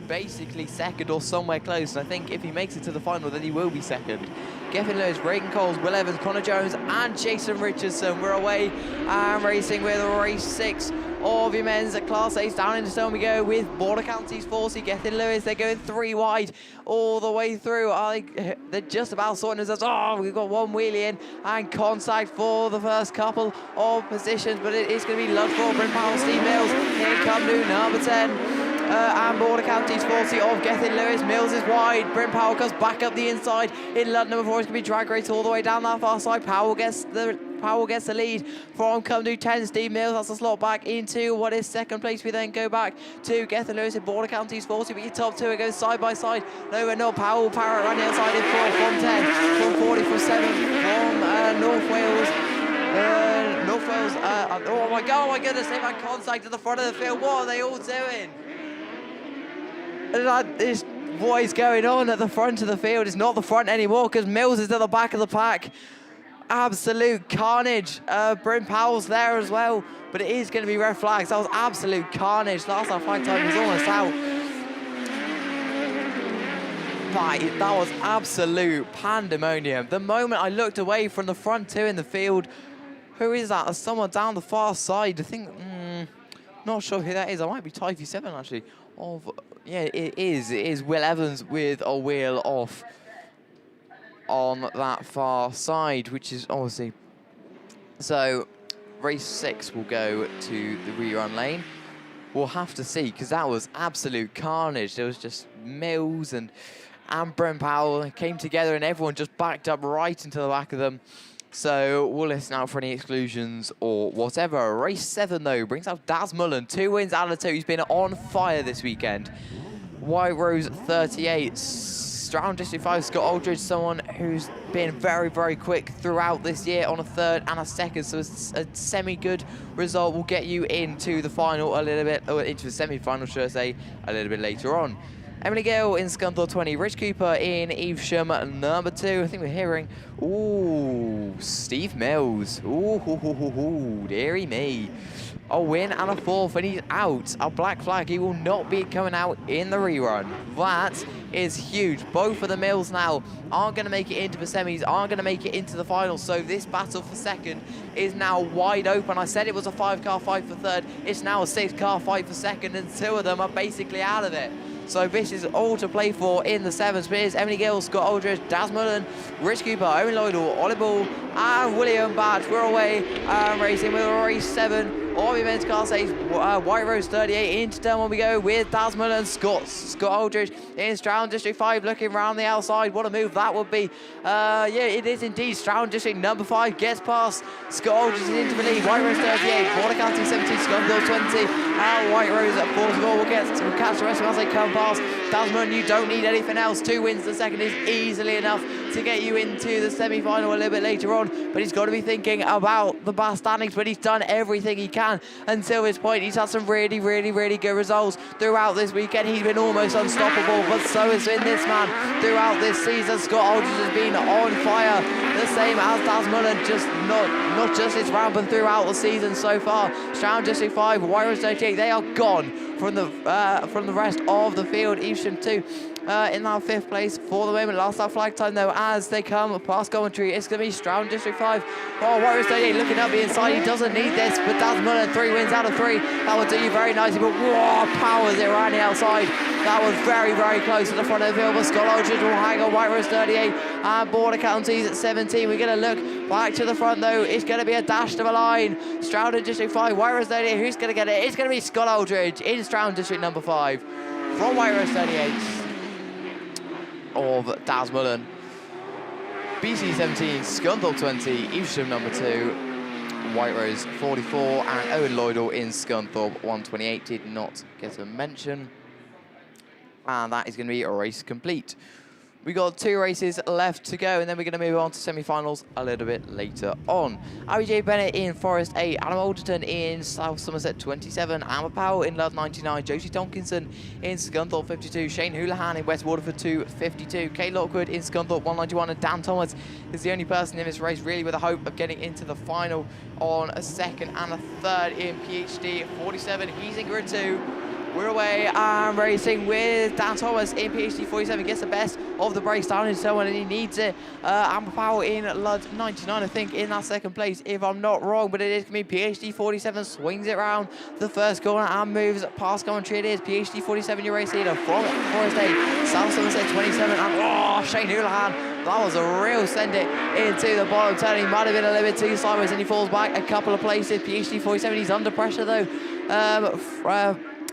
basically second or somewhere close. And I think if he makes it to the final, then he will be second. Gethin Lewis, Reagan Coles, Will Evans, Connor Jones, and Jason Richardson. We're away and racing with race 6 of your men's at Class 8. Down into stone we go with Border Counties 40. Gethin Lewis, they're going 3 wide all the way through. I think they're just about sorting themselves. Oh, we've got one wheelie in and contact for the first couple of positions, but it is going to be Ludford, Bryn Powell, Steve Mills. Here come new number 10. And Border Counties 40 of Gethin Lewis. Mills is wide. Bryn Powell comes back up the inside. In London number 4, it's going to be drag race all the way down that far side. Powell gets the lead from Cumdu 10. Steve Mills has to slot back into what is second place. We then go back to Gethin Lewis in Border Counties 40. But your top 2, it goes side by side. No, we're not. Powell, Parrott running outside in 4 from 10, from 40, from 7, from North Wales. Oh my goodness, they've had contact at the front of the field. What are they all doing? What is going on at the front of the field? It's not the front anymore because Mills is at the back of the pack. Absolute carnage. Bryn Powell's there as well, but it is going to be red flags. That was absolute carnage. Last our flag time was almost out. That was absolute pandemonium. The moment I looked away from the front 2 in the field, who is that? There's someone down the far side. I think, not sure who that is. I might be Typhy 7 actually. Yeah, it is Will Evans with a wheel off on that far side, which is obviously... So, race 6 will go to the rerun lane. we'll have to see, because that was absolute carnage. There was just Mills and Brent Powell came together and everyone just backed up right into the back of them. So we'll listen out for any exclusions or whatever. Race 7, though, brings out Daz Mullen. 2 wins out of 2. He's been on fire this weekend. White Rose 38. Stroud District 5, Scott Aldridge, someone who's been very, very quick throughout this year on a 3rd and a 2nd. So a semi-good result will get you into the final a little bit, or into the semi-final, should I say, a little bit later on. Emily Gale in Scunthorpe 20, Rich Cooper in Evesham number 2. I think we're hearing, ooh, Steve Mills. Ooh, dearie me. A win and a 4th, and he's out. A black flag. He will not be coming out in the rerun. That is huge. Both of the Mills now aren't going to make it into the semis, aren't going to make it into the finals. So this battle for 2nd is now wide open. I said it was a 5-car fight for 3rd. It's now a 6-car fight for 2nd, and 2 of them are basically out of it. So this is all to play for in the 7th. Spears, Emily Gill, Scott Aldridge, Daz Mullen, Rich Cooper, Owen Lloydell, Ollie Ball, and William Batch. We're away racing with race 7. Orby Men's Car says White Rose 38 into turn 1 we go with Daz Mullen, Scott Aldridge in Stroud District 5 looking round the outside. What a move that would be. Yeah, it is indeed. Stroud District number 5 gets past Scott Aldridge is into the lead. White Rose 38, Border County 17, Scunthorpe 20, and White Rose at 44 will catch the rest of them as they come past. Daz Mullen, you don't need anything else. 2 wins the 2nd is easily enough to get you into the semi-final a little bit later on, but he's got to be thinking about the BAStv standings, but he's done everything he can until this point. He's had some really, really, really good results throughout this weekend. He's been almost unstoppable, but so has been this man throughout this season. Scott Aldridge has been on fire, the same as Daz Mullen, just not just this round, but throughout the season so far. Stroud District 5, White Rose 38, they are gone from the rest of the field. Evesham 2 in that 5th place for the moment. Last that flag time though, as they come past commentary, it's going to be Stroud District 5. Oh, White Rose 38 looking up the inside. He doesn't need this, but Daz Mullen 3 wins out of 3. That will do you very nicely, but whoa, powers it right on the outside. That was very, very close to the front of the field, but Scott Aldridge will hang on. White Rose 38 and Border Counties at 17. We're going to look back to the front though. It's going to be a dash to the line. Stroud District 5, White Rose 38. Who's going to get it? It's going to be Scott Aldridge in Stroud District number 5 from White Rose 38 of Daz Mullen. BC 17, Scunthorpe 20, Evesham number 2, White Rose 44, and Owen Lloydell in Scunthorpe 128 did not get a mention. And that is going to be a race complete. We got 2 races left to go, and then we're going to move on to semi-finals a little bit later on. Abby J. Bennett in Forest 8, Adam Alderton in South Somerset 27, Amber Powell in Love 99, Josie Tonkinson in Scunthorpe 52, Shane Houlihan in West Waterford 252, Kate Lockwood in Scunthorpe 191, and Dan Thomas is the only person in this race really with a hope of getting into the final on a 2nd and a 3rd in PhD 47. He's in grid 2. We're away and racing with Dan Thomas in PhD 47. Gets the best of the breaks down in someone and he needs it. Amber Powell in Lud 99, I think, in that 2nd place, if I'm not wrong. But it is going to be PhD 47, swings it round the 1st corner and moves past commentary. It is PhD 47, your race leader from Forest 8, South Somerset 27. And oh, Shane Houlihan, that was a real send it into the bottom turn. He might have been a little bit too sideways and he falls back a couple of places. PhD 47, he's under pressure though.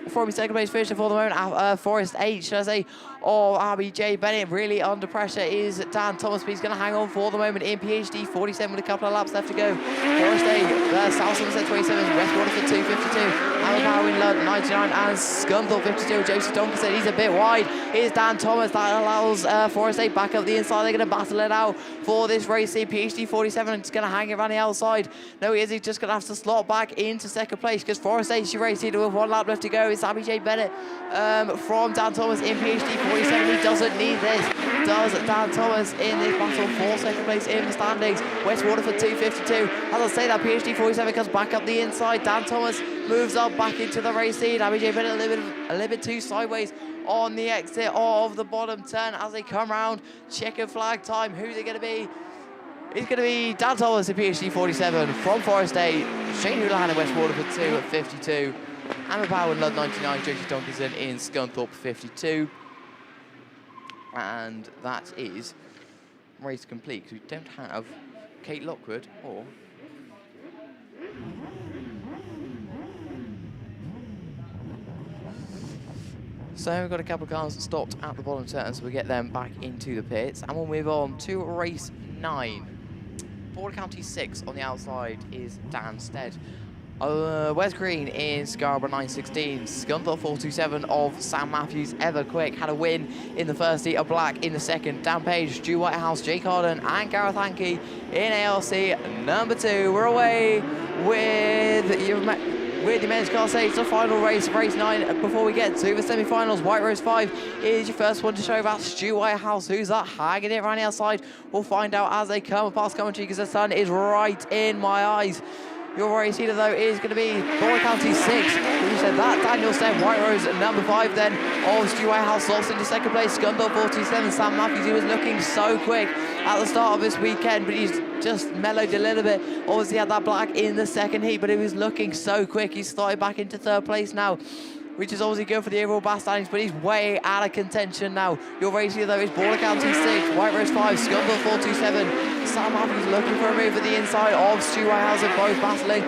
From his 2nd place finisher for the moment, Forest 8, should I say, or RBJ Bennett. Really under pressure is Dan Thomas, but he's going to hang on for the moment in PhD 47 with a couple of laps left to go. Forest 8, South Somerset 27, West Waterford 252, Alan Power in Lud 99, and Scunthorpe 52. Joseph Donker said he's a bit wide. Here's Dan Thomas, that allows Forest 8 back up the inside. They're going to battle it out for this race in PhD 47. It's going to hang around the outside. No, he is. He's just going to have to slot back into 2nd place because Forest 8's your race leader with 1 lap left to go. It's Abby J. Bennett from Dan Thomas in PhD 47. He doesn't need this. Does Dan Thomas in this battle for 2nd place in the standings. West Waterford 252. As I say, that PhD 47 comes back up the inside. Dan Thomas moves up back into the race lead. Abby J. Bennett a little bit too sideways on the exit of the bottom turn as they come round. Checkered flag time. Who's it going to be? It's going to be Dan Thomas in PhD 47 from Forest 8. Shane Houlihan in West Waterford 2 at 52. Amber Power in Lud 99. Josie Donkinson in Scunthorpe 52. And that is race complete because we don't have Kate Lockwood or So we've got a couple of cars stopped at the bottom turn, so we get them back into the pits, and we'll move on to race 9. Border County 6 on the outside is Dan Stead. Wes Green in Scarborough 916. Scunthorpe 427 of Sam Matthews, ever quick, had a win in the first heat of black in the second. Dan Page, Stu Whitehouse, Jake Harden and Gareth Hankey in ALC number 2. We're away with the men's class 8, the final race, race 9. Before we get to the semi-finals, White Rose 5 is your first one to show about Stu Whitehouse. Who's that hanging it around the outside? We'll find out as they come past commentary, because the sun is right in my eyes. Your race leader, though, is going to be Border County 6. Who said that? Daniel Stead, White Rose number 5 then of Stu Whitehouse, lost into second place. Scunthorpe 47, Sam Matthews, he was looking so quick at the start of this weekend, but he's just mellowed a little bit. Obviously had that black in the second heat, but he was looking so quick. He's started back into third place now, which is obviously good for the overall BAStv standings, but he's way out of contention now. Your race leader, though, is Border County 6, White Rose 5, Scunthorpe 427. Sam Matthews looking for a move at the inside of Stu Whitehouse, both battling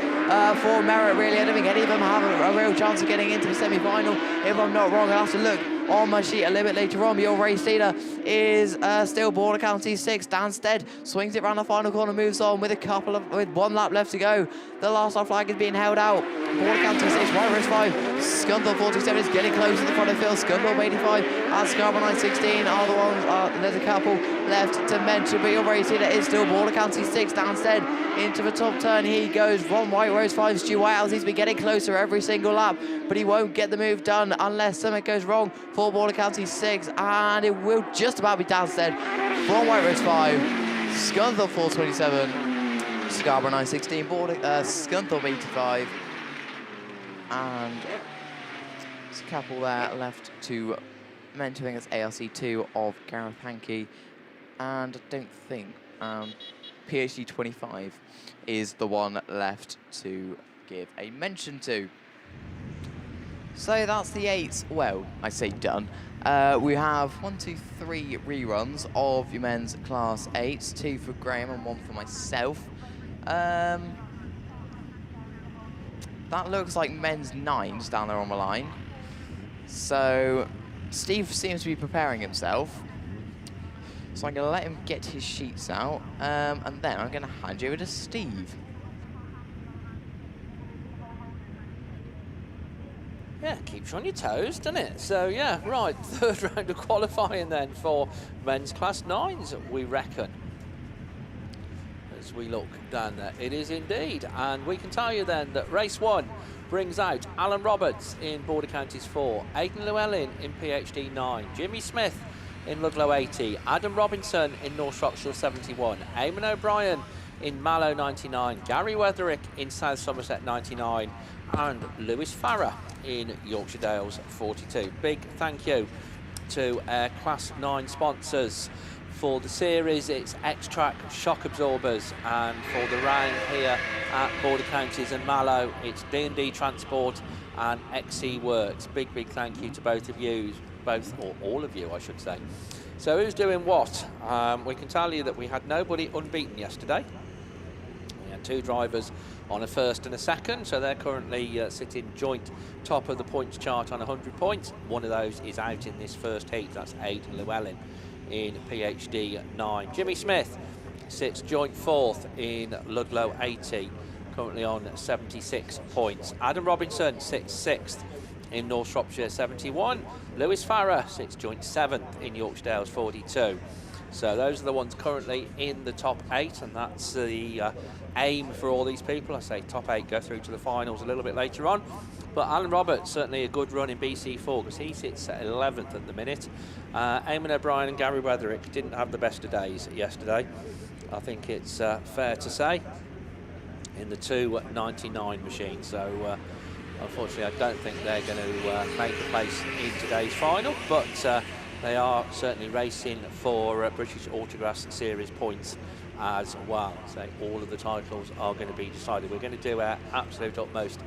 for merit, really. I don't think any of them have a real chance of getting into the semi-final. If I'm not wrong, I'll have to look on my sheet a little bit later on. Your race leader is still Border County 6. Dan Stead swings it round the final corner, moves on with with 1 lap left to go. The last lap flag is being held out. Border County 6, White Rose 5, Scunthorpe 47 is getting close to the front of the field. Scunthorpe 85 and Scarborough 916 are the ones. There's a couple left to mention, but your race leader is still Border County 6. Dan Stead into the top turn he goes from White Rose 5. Stu Whitehouse, he's been getting closer every single lap, but he won't get the move done unless something goes wrong for Border County 6, and it will just about be Dan Stead from White Rose 5, Scunthorpe 427, Scarborough 916, Scunthorpe 85, and there's a couple there left to mention. It's ALC 2 of Gareth Hankey, and I don't think PhD 25 is the one left to give a mention to. So that's the 8. Well, I say done. We have 1, 2, 3 reruns of your men's class 8, 2 for Graham and 1 for myself. That looks like men's 9s down there on the line. So Steve seems to be preparing himself. So I'm going to let him get his sheets out, and then I'm going to hand you over to Steve. Yeah, keeps you on your toes, doesn't it? So, yeah, right, 3rd round of qualifying then for men's class 9s, we reckon. As we look down there, it is indeed. And we can tell you then that race 1 brings out Alan Roberts in Border Counties 4, Aidan Llewellyn in PhD 9, Jimmy Smith in Ludlow 80, Adam Robinson in North Shropshire 71, Eamon O'Brien in Mallow 99, Gary Wetherick in South Somerset 99, and Lewis Farrer in Yorkshire Dales 42. Big thank you to Class 9 sponsors. For the series, it's X-Track shock absorbers, and for the round here at Border Counties and Mallow, it's D&D Transport and XC Works. Big thank you to both of you, or all of you, I should say. So who's doing what? We can tell you that we had nobody unbeaten yesterday. We had 2 drivers on a 1st and a 2nd, so they're currently sitting joint top of the points chart on 100 points. One of those is out in this first heat. That's Aidan Llewellyn in PhD 9. Jimmy Smith sits joint 4th in Ludlow 80, currently on 76 points. Adam Robinson sits 6th in North Shropshire 71. Lewis Farrer sits joint 7th in Yorkshire Dales 42. So those are the ones currently in the top 8, and that's the aim for all these people. I say top 8 go through to the finals a little bit later on. But Alan Roberts, certainly a good run in BC4, because he sits at 11th at the minute. Eamon O'Brien and Gary Wetherick didn't have the best of days yesterday, I think it's fair to say, in the 299 machines. So unfortunately, I don't think they're going to make a place in today's final, but they are certainly racing for British Autograss Series points as well. So all of the titles are going to be decided. We're going to do our absolute utmost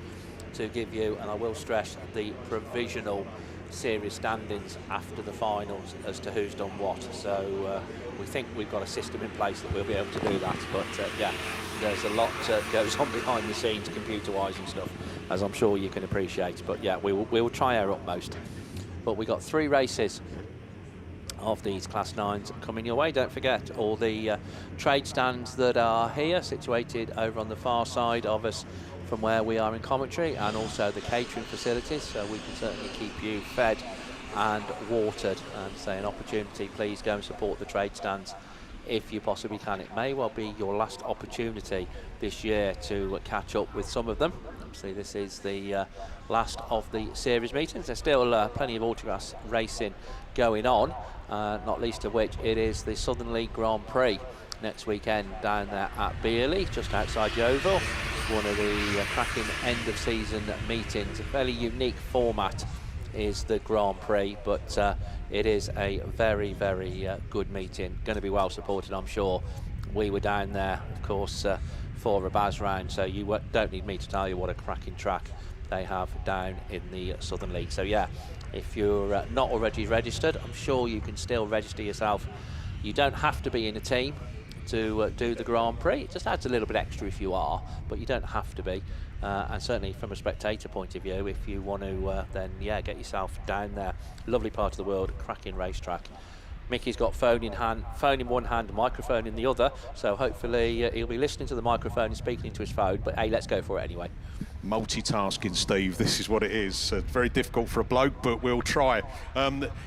to give you, and I will stress, the provisional series standings after the finals as to who's done what. So we think we've got a system in place that we'll be able to do that. But yeah, there's a lot goes on behind the scenes, computer-wise and stuff, as I'm sure you can appreciate. But yeah, we will try our utmost. But we got 3 races of these Class 9s coming your way. Don't forget all the trade stands that are here, situated over on the far side of us from where we are in commentary, and also the catering facilities, so we can certainly keep you fed and watered. And say an opportunity, please go and support the trade stands if you possibly can. It may well be your last opportunity this year to catch up with some of them. Obviously this is the last of the series meetings. There's still plenty of Autograss racing going on, not least of which it is the Southern League Grand Prix next weekend down there at Beerley, just outside Yeovil. One of the cracking end of season meetings. A fairly unique format is the Grand Prix, but it is a very, very good meeting. Going to be well supported, I'm sure. We were down there, of course, for a BAS round, so you don't need me to tell you what a cracking track they have down in the Southern League. So yeah, if you're not already registered, I'm sure you can still register yourself. You don't have to be in a team to do the Grand Prix. It just adds a little bit extra if you are, but you don't have to be. And certainly from a spectator point of view, if you want to then yeah, get yourself down there. Lovely part of the world, cracking racetrack. Mickey's got phone in one hand, microphone in the other, so hopefully he'll be listening to the microphone and speaking into his phone, but hey, let's go for it anyway. Multitasking, Steve, this is what it is. Very difficult for a bloke, but we'll try.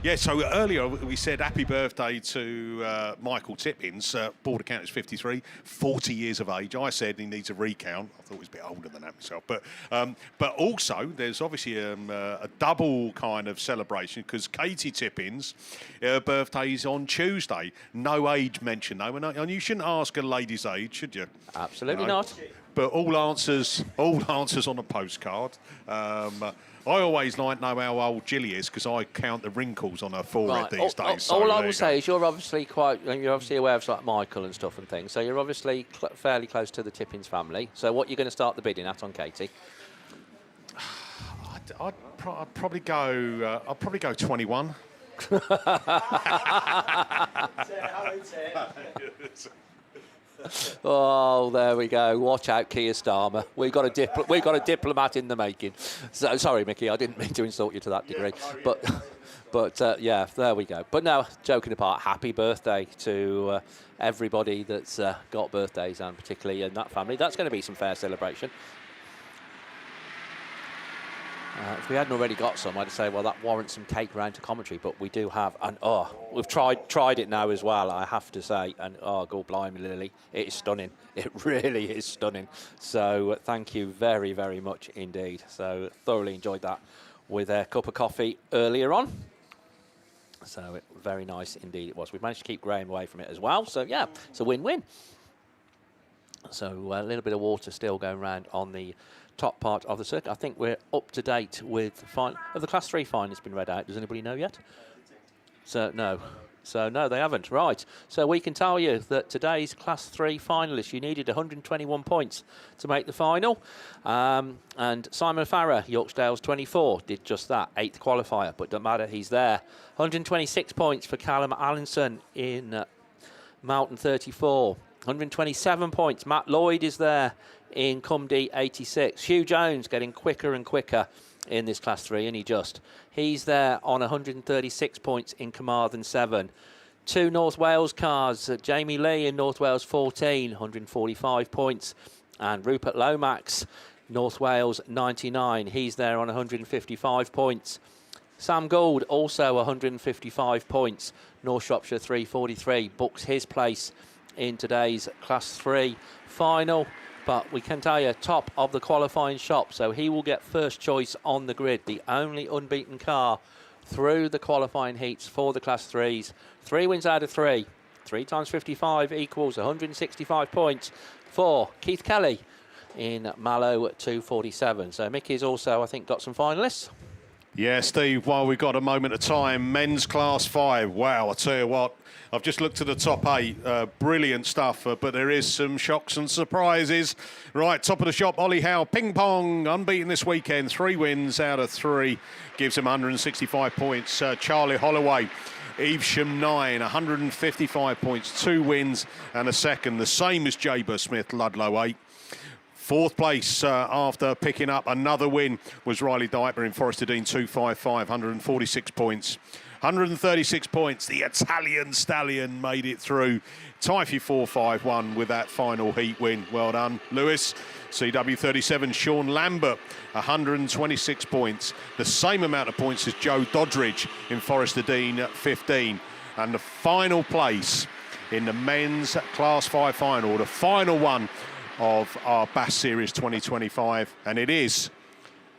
Yeah, so earlier we said happy birthday to Michael Tippins, Border Counties 53, 40 years of age. I said he needs a recount. I thought he was a bit older than that myself. But also there's obviously a double kind of celebration, because Katie Tippins, her birthday's on Tuesday. No age mentioned though, and you shouldn't ask a lady's age, should you? Absolutely not. But all answers on a postcard. I always like to know how old Jilly is, because I count the wrinkles on her forehead these days. All I will say is you're obviously aware of like Michael and stuff and things, so you're obviously fairly close to the Tippins family. So what you're going to start the bidding at on Katie? I'd probably go 21. Oh, there we go. Watch out, Keir Starmer. We've got a diplomat in the making. So, sorry, Mickey, I didn't mean to insult you to that degree. But yeah, there we go. But no, joking apart, happy birthday to everybody that's got birthdays, and particularly in that family. That's going to be some fair celebration. If we hadn't already got some, I'd say, well, that warrants some cake round to commentary, but we do have, and we've tried it now as well, I have to say, and God blimey, Lily, it is stunning. It really is stunning. So thank you very, very much indeed. So thoroughly enjoyed that with a cup of coffee earlier on. So very nice indeed it was. We've managed to keep Graham away from it as well. So yeah, it's a win-win. So a little bit of water still going around on the top part of the circuit. I think we're up to date with the final. Have the Class 3 finalists been read out? Does anybody know yet? So no, they haven't. Right. So we can tell you that today's Class 3 finalists, you needed 121 points to make the final. And Simon Farrer, Yorkdale's 24, did just that, 8th qualifier, but don't matter, he's there. 126 points for Callum Allinson in Mountain 34. 127 points. Matt Lloyd is there in Cumdy 86. Hugh Jones getting quicker and quicker in this Class 3, and he's there on 136 points in Carmarthen 7. 2 North Wales cars, Jamie Lee in North Wales 14, 145 points, and Rupert Lomax, North Wales 99, he's there on 155 points. Sam Gould also 155 points, North Shropshire 343, books his place in today's Class 3 final. But we can tell you, top of the qualifying shop, so he will get first choice on the grid, the only unbeaten car through the qualifying heats for the Class 3s. 3 wins out of 3. 3 times 55 equals 165 points for Keith Kelly in Mallow 247. So Mickey's also, I think, got some finalists. Yeah, Steve, while we've got a moment of time, men's Class 5. Wow, I tell you what, I've just looked at the top 8. Brilliant stuff, but there is some shocks and surprises. Right, top of the shop, Ollie Howe, ping pong, unbeaten this weekend. 3 wins out of 3, gives him 165 points. Charlie Holloway, Evesham 9, 155 points, 2 wins and a second. The same as Jaber Smith, Ludlow 8. Fourth place after picking up another win was Riley Diper in Forest Dean 255, 146 points. 136 points, the Italian stallion made it through. Tyre 451 with that final heat win. Well done, Lewis. CW37, Sean Lambert, 126 points. The same amount of points as Joe Doddridge in Forest Dean at 15. And the final place in the men's Class 5 final, the final one of our Bass Series 2025. And it is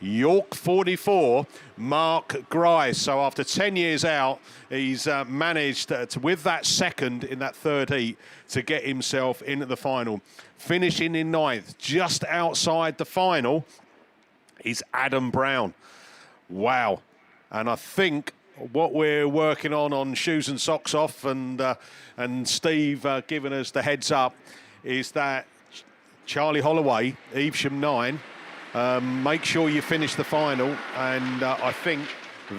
York 44, Mark Grice. So after 10 years out, he's managed to, with that second in that third heat, to get himself into the final. Finishing in ninth, just outside the final, is Adam Brown. Wow. And I think what we're working on Shoes and Socks Off, and Steve giving us the heads up, is that Charlie Holloway, Evesham 9, make sure you finish the final, and I think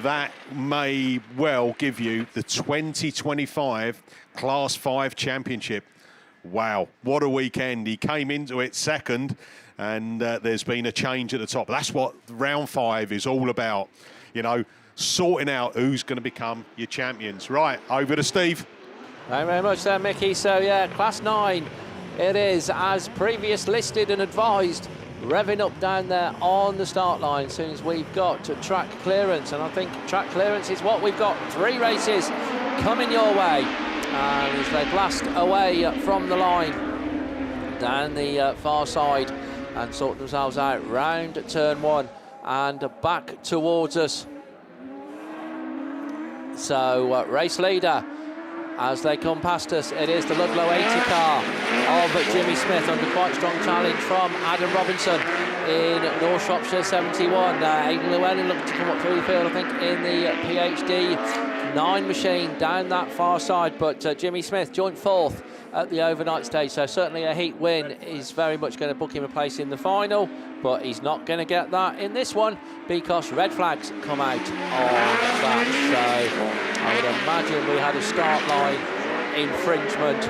that may well give you the 2025 Class 5 Championship. Wow, what a weekend. He came into it second, and there's been a change at the top. That's what round 5 is all about, you know, sorting out who's going to become your champions. Right, over to Steve. Thank you very much there, Mickey. So, yeah, Class 9, it is, as previous listed and advised, revving up down there on the start line as soon as we've got to track clearance. And I think track clearance is what we've got. 3 races coming your way. And as they blast away from the line down the far side and sort themselves out round turn 1 and back towards us. So race leader, as they come past us, it is the Ludlow 80 car of Jimmy Smith under quite strong challenge from Adam Robinson in North Shropshire 71. Aidan Llewellyn looking to come up through the field, I think, in the PhD 9 machine down that far side. But Jimmy Smith joint 4th at the overnight stage, so certainly a heat win is very much going to book him a place in the final. But he's not going to get that in this one because red flags come out on that. So I would imagine we had a start line infringement.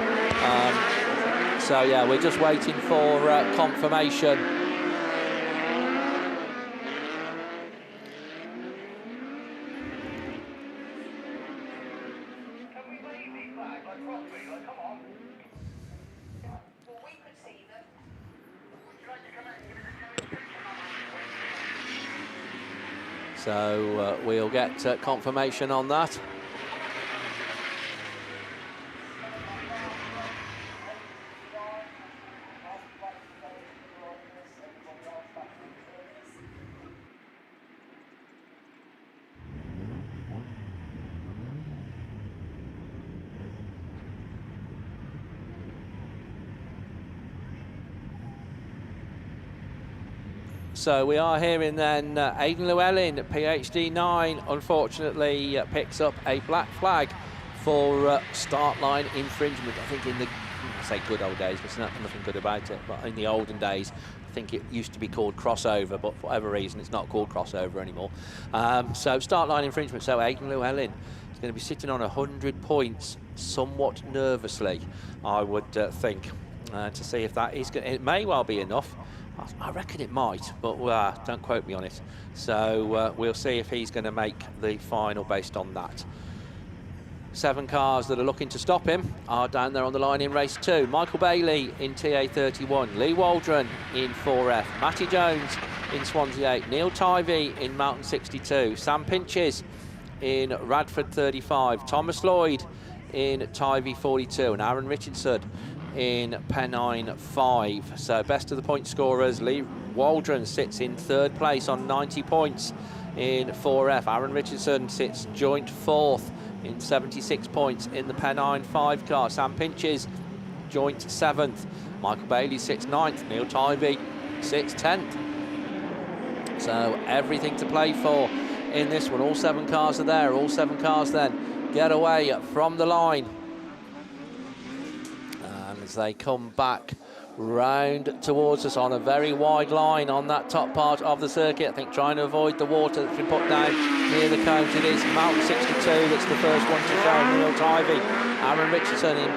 So yeah, we're just waiting for confirmation. So we'll get confirmation on that. So we are hearing then Aidan Llewellyn, PhD 9, unfortunately picks up a black flag for start line infringement. I think in the, I say good old days, there's nothing good about it, but in the olden days, I think it used to be called crossover, but for whatever reason, it's not called crossover anymore. So start line infringement, so Aidan Llewellyn is going to be sitting on 100 points somewhat nervously, I would think, to see if that is going to, it may well be enough. I reckon it might, but don't quote me on it. So we'll see if he's going to make the final based on that. 7 cars that are looking to stop him are down there on the line in race 2. Michael Bailey in TA31, Lee Waldron in 4F, Matty Jones in Swansea 8, Neil Tivey in Mountain 62, Sam Pinches in Radford 35, Thomas Lloyd in Tivey 42, and Aaron Richardson in Pennine 5. So best of the point scorers, Lee Waldron sits in 3rd place on 90 points in 4F. Aaron Richardson sits joint 4th in 76 points in the Pennine 5 car. Sam Pinches joint 7th. Michael Bailey sits 9th. Neil Tivey sits 10th. So everything to play for in this one. All 7 cars are there. All 7 cars then get away from the line. As they come back round towards us on a very wide line on that top part of the circuit, I think trying to avoid the water that's been put down near the cones. It is Mountain 62 that's the first one to go. Neil Tivey Aaron Richardson in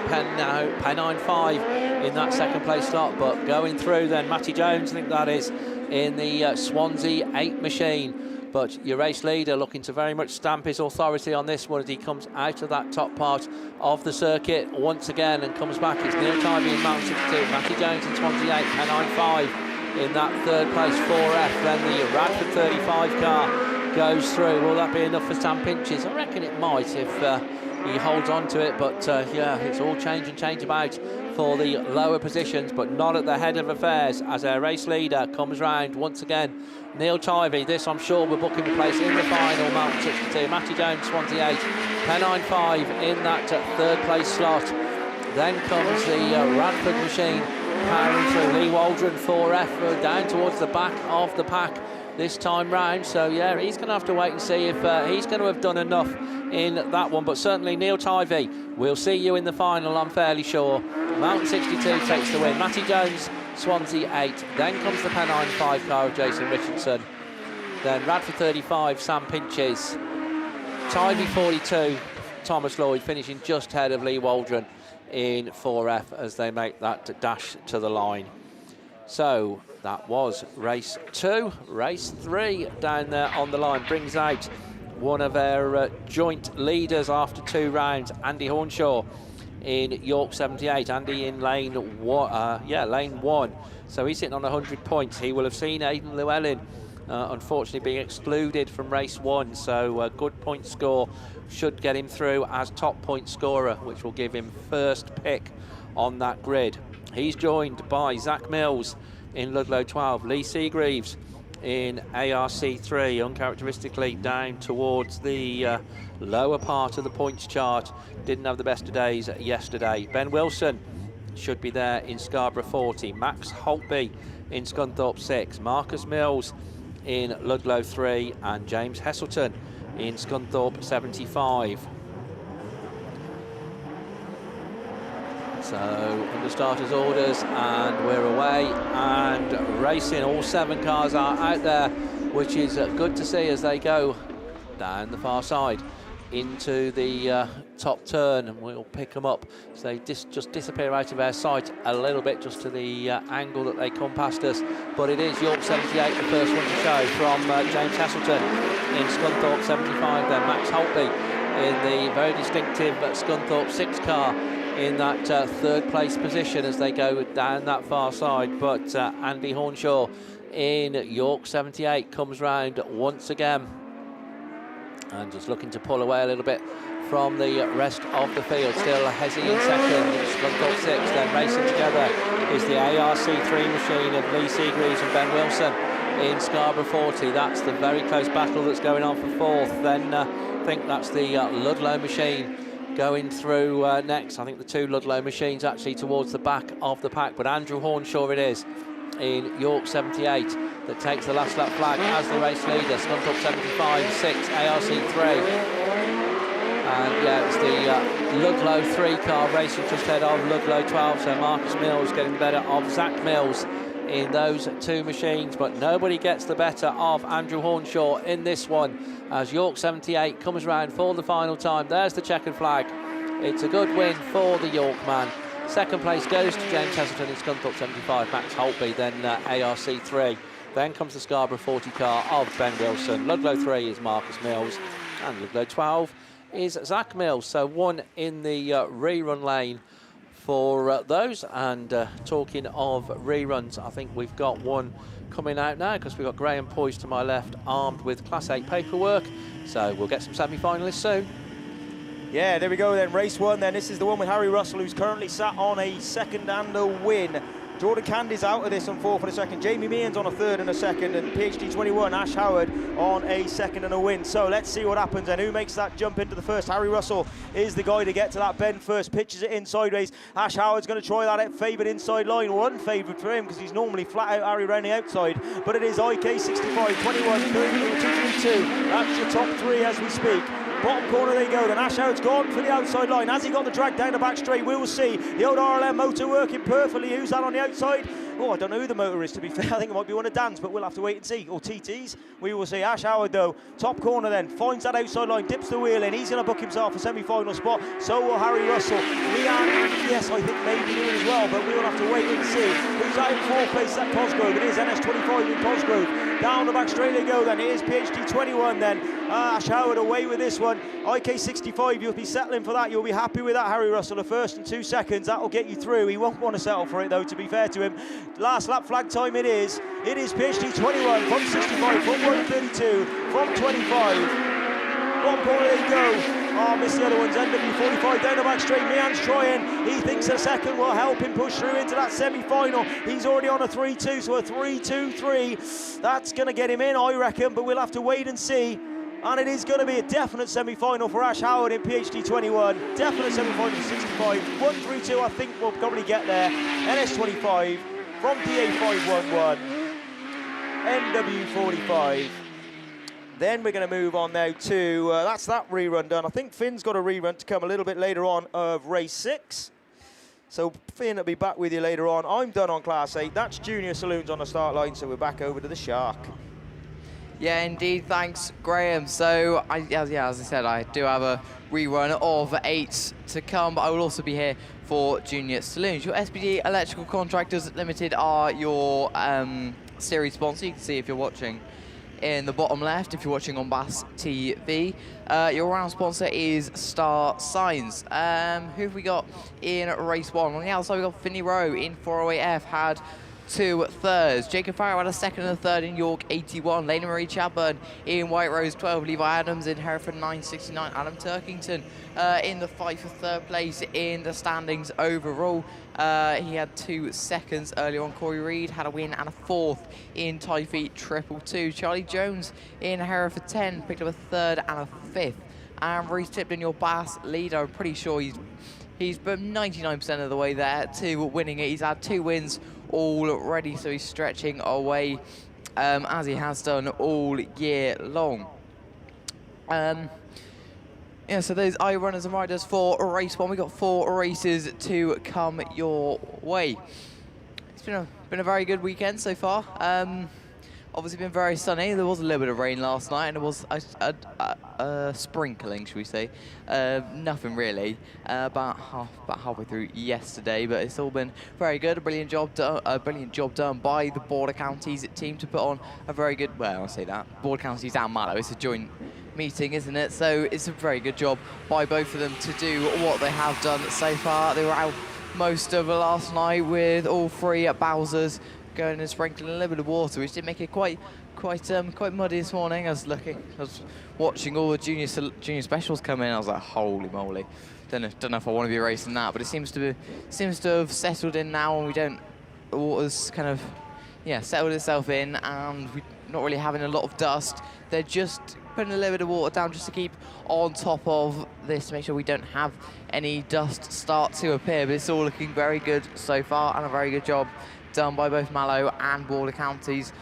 P95 in that second place slot, but going through then Matty Jones, I think that is, in the Swansea 8 machine. But your race leader looking to very much stamp his authority on this one as he comes out of that top part of the circuit once again and comes back. It's Neil Tivey in Mountain 62, Matty Jones in Swansea 8, P95 in that third place 4F. Then the Radford 35 car goes through. Will that be enough for Sam Pinches? I reckon it might if he holds on to it, but yeah, it's all change and change about for the lower positions, but not at the head of affairs as our race leader comes round once again. Neil Tivey, this I'm sure will book him a place in the final, Mountain 62. Matty Jones, Swansea 8, P95 in that third place slot. Then comes the Radford machine powering through. Lee Waldron 4F down towards the back of the pack this time round, so yeah, he's going to have to wait and see if he's going to have done enough in that one, but certainly Neil Tivey, we'll see you in the final, I'm fairly sure. Mountain 62 takes the win. Matty Jones, Swansea 8, then comes the P95 car of Jason Richardson, then Radford 35, Sam Pinches, Tivey 42, Thomas Lloyd finishing just ahead of Lee Waldron in 4F as they make that dash to the line. So that was race 2. Race 3 down there on the line brings out one of our joint leaders after 2 rounds, Andy Hornshaw in York 78. Andy in lane 1. So he's sitting on 100 points. He will have seen Aidan Llewellyn unfortunately being excluded from race 1. So a good point score should get him through as top point scorer, which will give him first pick on that grid. He's joined by Zach Mills in Ludlow 12, Lee Seagreaves in ARC3, uncharacteristically down towards the lower part of the points chart. Didn't have the best of days yesterday. Ben Wilson should be there in Scarborough 40. Max Holtby in Scunthorpe 6. Marcus Mills in Ludlow 3. And James Heselton in Scunthorpe 75. So under starters orders, and we're away and racing. All 7 cars are out there, which is good to see as they go down the far side into the top turn, and we'll pick them up so they just disappear out of our sight a little bit just to the angle that they come past us. But it is York 78, the first one to show from James Heselton in Scunthorpe 75, then Max Holtby in the very distinctive Scunthorpe 6 car in that third place position as they go down that far side. But Andy Hornshaw in York 78 comes round once again and just looking to pull away a little bit from the rest of the field. Still Hezzy in second, Scunthorpe 6, then racing together is the ARC3 machine of Lee Seagreaves and Ben Wilson in Scarborough 40. That's the very close battle that's going on for 4th. Then I think that's the Ludlow machine going through next. I think the 2 Ludlow machines actually towards the back of the pack, but Andrew Hornshaw it is in York 78 that takes the last lap flag as the race leader. Scunthorpe 75, 6, ARC3. And yeah, it's the Ludlow 3 car racing just ahead of Ludlow 12, so Marcus Mills getting the better of Zach Mills in those 2 machines, but nobody gets the better of Andrew Hornshaw in this one as York 78 comes round for the final time. There's the checkered flag. It's a good win for the York man. Second place goes to James Heselton in Scunthorpe 75, Max Holtby, then ARC3. Then comes the Scarborough 40 car of Ben Wilson. Ludlow 3 is Marcus Mills, and Ludlow 12 is Zach Mills. So 1 in the rerun lane for those. And talking of reruns, I think we've got one coming out now because we've got Graham poised to my left, armed with Class 8 paperwork. So we'll get some semi-finalists soon. Yeah, there we go then. Race 1 then. This is the one with Harry Russell, who's currently sat on a 2nd and a win. Jordan Candy's out of this on 4th and a 2nd. Jamie Meehan's on a 3rd and a 2nd. And PhD 21, Ash Howard, on a 2nd and a win. So let's see what happens and who makes that jump into the first. Harry Russell is the guy to get to that bend first. Pitches it in sideways. Ash Howard's going to try that at favoured inside line. One favourite for him because he's normally flat out Harry round the outside. But it is IK 65, 21, 30, 232. That's your top 3 as we speak. Bottom corner they go, then Ash Howard's gone for the outside line. Has he got the drag down the back straight? We'll see. The old RLM motor working perfectly. Who's that on the outside? Oh, I don't know who the motor is, to be fair. I think it might be one of Dan's, but we'll have to wait and see. Or TT's. We will see. Ash Howard, though, top corner then, finds that outside line, dips the wheel in. He's going to book himself a semi-final spot. So will Harry Russell. Leanne, yes, I think maybe doing as well, but we will have to wait and see. Who's out in fourth place? That Cosgrove. It is NS25 in Cosgrove. Down the back straight they go then. It is PhD 21 then. Ash Howard away with this one. IK65, you'll be settling for that. You'll be happy with that, Harry Russell. The first and 2 seconds, that will get you through. He won't want to settle for it, though, to be fair to him. Last lap flag time it is. It is PhD 21 from 65, from 132, from 25. One corner they go. Oh, missed the other ones. NW45 down the back straight. Mian's trying. He thinks a second will help him push through into that semi-final. He's already on a 3-2, so a 3-2-3. That's going to get him in, I reckon, but we'll have to wait and see. And it is going to be a definite semi-final for Ash Howard in PhD 21. Definite semi-final 65. 1-3-2, I think we'll probably get there. NS25 from DA511. NW45. Then we're going to move on now to, that's that rerun done. I think Finn's got a rerun to come a little bit later on of race 6. So Finn will be back with you later on. I'm done on Class 8. That's Junior Saloons on the start line, so we're back over to the Shark. Yeah, indeed. Thanks, Graham. So, as I said, I do have a rerun of 8 to come, but I will also be here for Junior Saloons. Your SBD Electrical Contractors Limited are your series sponsor. You can see if you're watching in the bottom left, if you're watching on BAStv. Your round sponsor is Star Signs. Who have we got in race 1? On the outside, we've got Finney Rowe in 408F, had 2 thirds. Jacob Farrow had a second and a third in York 81. Lena Marie Chapburn in White Rose 12. Levi Adams in Hereford 969. Adam Turkington in the fight for third place in the standings overall. He had 2 seconds earlier on. Corey Reed had a win and a 4th in Typhi 222. Charlie Jones in Hereford 10 picked up a 3rd and a 5th. And Reese Tipton, your Bass leader, I'm pretty sure he's been 99% of the way there to winning it. He's had 2 wins already, so he's stretching away as he has done all year long. Yeah, so those runners and riders for race 1. We've got 4 races to come your way. It's been a very good weekend so far. Obviously been very sunny. There was a little bit of rain last night, and it was a sprinkling, should we say. Nothing really. About halfway through yesterday, but it's all been very good. A brilliant job done by the Border Counties team to put on a very good. Well, I'll say that Border Counties and Mallow. It's a joint meeting, isn't it? So it's a very good job by both of them to do what they have done so far. They were out most of last night with all 3 at Bowser's, going and sprinkling a little bit of water, which did make it quite muddy this morning. I was watching all the junior specials come in. I was like, holy moly! Don't know if I want to be racing that, but it seems to have settled in now, and the water's kind of settled itself in, and we're not really having a lot of dust. They're just putting a little bit of water down just to keep on top of this to make sure we don't have any dust start to appear. But it's all looking very good so far, and a very good job done by both Mallow and Border Counties.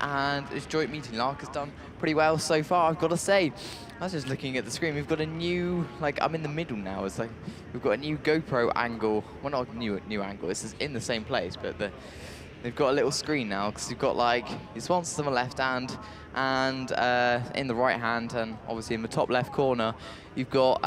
And this joint meeting, Lark, has done pretty well so far, I've got to say. I was just looking at the screen. We've got a new, I'm in the middle now. It's like we've got a new GoPro angle. Well, not a new angle. This is in the same place, but they've got a little screen now, because you've got your sponsors on the left hand and in the right hand, and obviously in the top left corner you've got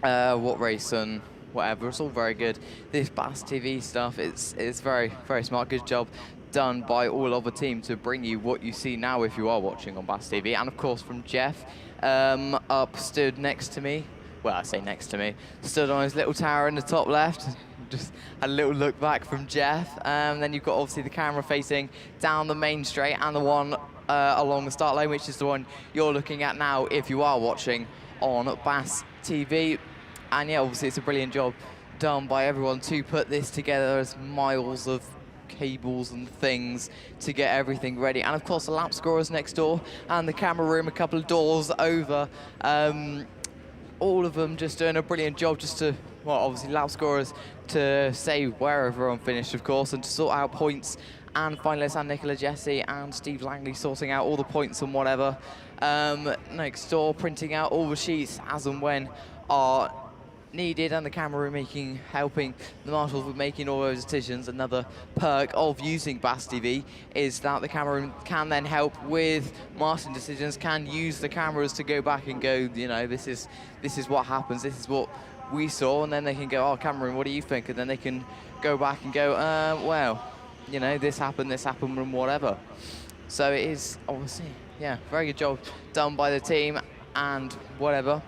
what race and whatever. It's all very good. This BAStv stuff, it's very, very smart. Good job done by all of the team to bring you what you see now if you are watching on BAStv. And of course from Jeff, stood next to me. Well, I say next to me. Stood on his little tower in the top left. Just had a little look back from Jeff. Then you've got obviously the camera facing down the main straight, and the one along the start lane, which is the one you're looking at now if you are watching on BAStv. And yeah, obviously it's a brilliant job done by everyone to put this together. There's miles of cables and things to get everything ready. And of course the lap scorers next door, and the camera room a couple of doors over. All of them just doing a brilliant job just to, well, obviously lap scorers to say where everyone finished, of course, and to sort out points. And finalists, and Nicola Jesse and Steve Langley sorting out all the points and whatever. Next door, printing out all the sheets as and when are needed, and the camera helping the marshals with making all those decisions. Another perk of using BAStv is that the camera can then help with marshalling decisions, can use the cameras to go back and go, you know, this is what happens, this is what we saw, and then they can go, oh, Cameron, what do you think? And then they can go back and go, well, you know, this happened, and whatever. So it is, obviously, yeah, very good job done by the team and whatever.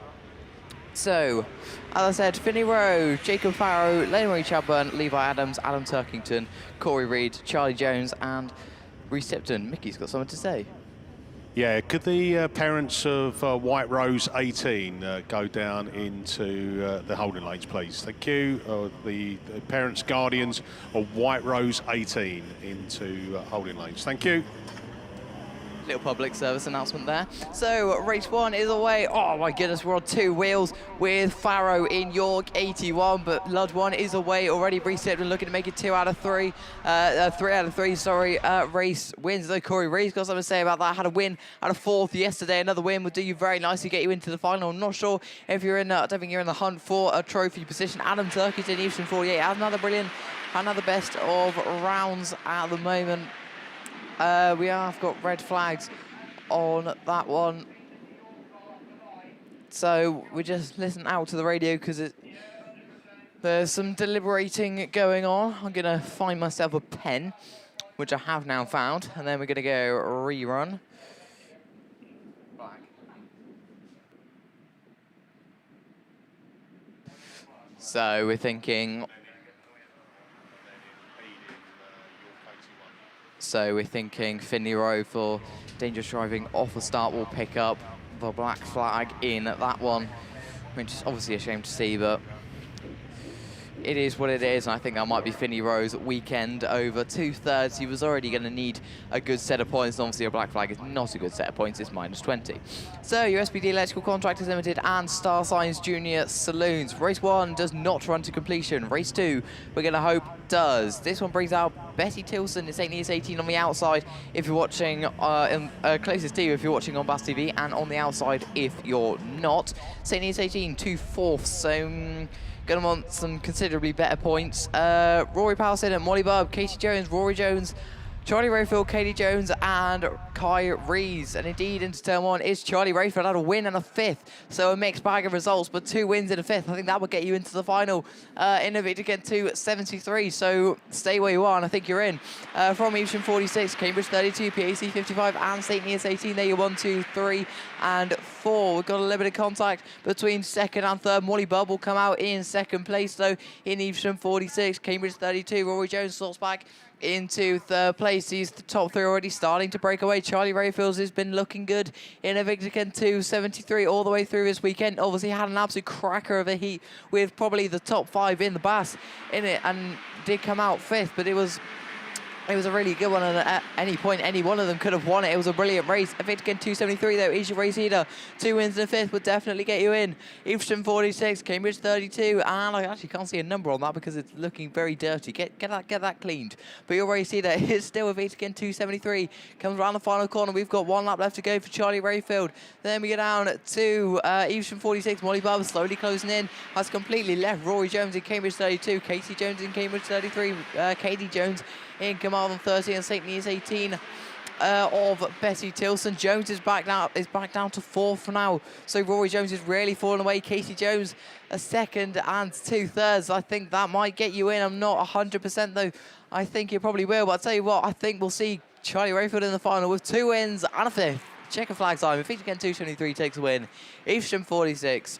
So, as I said, Finney Rowe, Jacob Farrow, Laneway Chadburn, Levi Adams, Adam Turkington, Corey Reid, Charlie Jones, and Reece Tipton. Mickey's got something to say. Yeah, could the parents of White Rose 18 go down into the holding lanes, please? Thank you. The parents, guardians of White Rose 18 into holding lanes. Thank you. Little public service announcement there. So race 1 is away. Oh my goodness, we're on 2 wheels with Farrow in York 81, but Lud 1 is away already. Reece Tipton looking to make it 3 out of 3. Sorry. Race wins though. Corey Reid's got something to say about that. Had a win out of 4th yesterday. Another win would do you very nicely, get you into the final. I'm not sure if you're in. I don't think you're in the hunt for a trophy position. Adam Turkington in Eastern 48 has another best of rounds at the moment. We have got red flags on that one. So we just listen out to the radio because there's some deliberating going on. I'm going to find myself a pen, which I have now found, and then we're going to go rerun. So we're thinking... Finney Rowe for dangerous driving off the start will pick up the black flag in that one, which is obviously a shame to see, but it is what it is, and I think that might be Finney Rowe's weekend over. 2/3, he was already going to need a good set of points, and obviously a black flag is not a good set of points, it's -20. So, your SPD Electrical Contractors Limited and Star Signs Junior Saloons. Race 1 does not run to completion. Race 2, we're going to hope, does. This one brings out Betty Tilson, it's 18 on the outside if you're watching, closest to you if you're watching on BAStv, and on the outside if you're not. St. Neots 18, 2 fourths, so... Gonna want some considerably better points. Rory Powell-Sinnott, Molly Bubb, Casey Jones, Rory Jones, Charlie Rayfield, Katie Jones, and Kai Rees. And indeed, into turn 1 is Charlie Rayfield. Had a win and a 5th, so a mixed bag of results, but 2 wins and a 5th. I think that would get you into the final in a bit to get to 73. So stay where you are, and I think you're in. From Evesham 46, Cambridge 32, PAC 55, and St. Neots 18. There you're 1, 2, 3, and 4. We've got a limited contact between 2nd and 3rd. Molly Bubb will come out in 2nd place, though, in Evesham 46. Cambridge 32, Rory Jones sorts back into 3rd place. He's the top 3 already starting to break away. Charlie Rayfield has been looking good in a Victor 273 all the way through this weekend. Obviously had an absolute cracker of a heat with probably the top 5 in the BAS in it, and did come out 5th, but it was a really good one, and at any point, any one of them could have won it. It was a brilliant race. A Victor 273, though, is your race leader. 2 wins and a 5th would definitely get you in. Evesham 46, Cambridge 32, and I actually can't see a number on that because it's looking very dirty. Get that cleaned. But your race leader is still a Victor 273. Comes around the final corner. We've got 1 lap left to go for Charlie Rayfield. Then we go down to Evesham 46. Molly Bubb slowly closing in. Has completely left Rory Jones in Cambridge 32. Casey Jones in Cambridge 33. Katie Jones in Carmarthen 30, and St. Neots 18 of Betty Tilson. Jones is back down to 4th for now. So Rory Jones is really falling away. Casey Jones a 2nd and 2/3. I think that might get you in. I'm not 100% though. I think it probably will, but I'll tell you what, I think we'll see Charlie Rayfield in the final with 2 wins and a 5th. Checker flag time. If Victor 273 takes a win. Evesham 46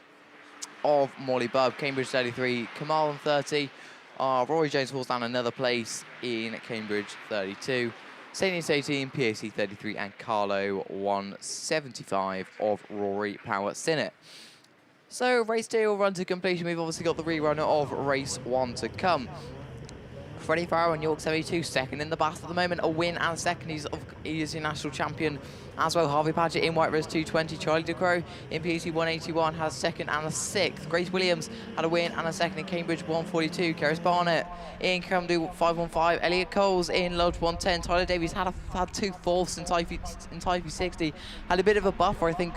of Molly Bubb, Cambridge 33, Carmarthen 30. Rory Jones falls down another place in Cambridge 32. St. Neots 18, PAC 33, and Carlo 175 of Rory Powell-Sinnott. So race 2 will run to completion. We've obviously got the rerun of race 1 to come. Freddie Farrow and York 72 second in the BASt at the moment. A win and a second. He's your national champion as well. Harvey Padgett in White Rose 220. Charlie DeCrow in PUC 181 had a second and a sixth. Grace Williams had a win and a second in Cambridge 142. Keris Barnett in Camden 515. Elliot Coles in Lodge 110. Tyler Davies had 2 fourths in Type 60. Had a bit of a buffer, I think,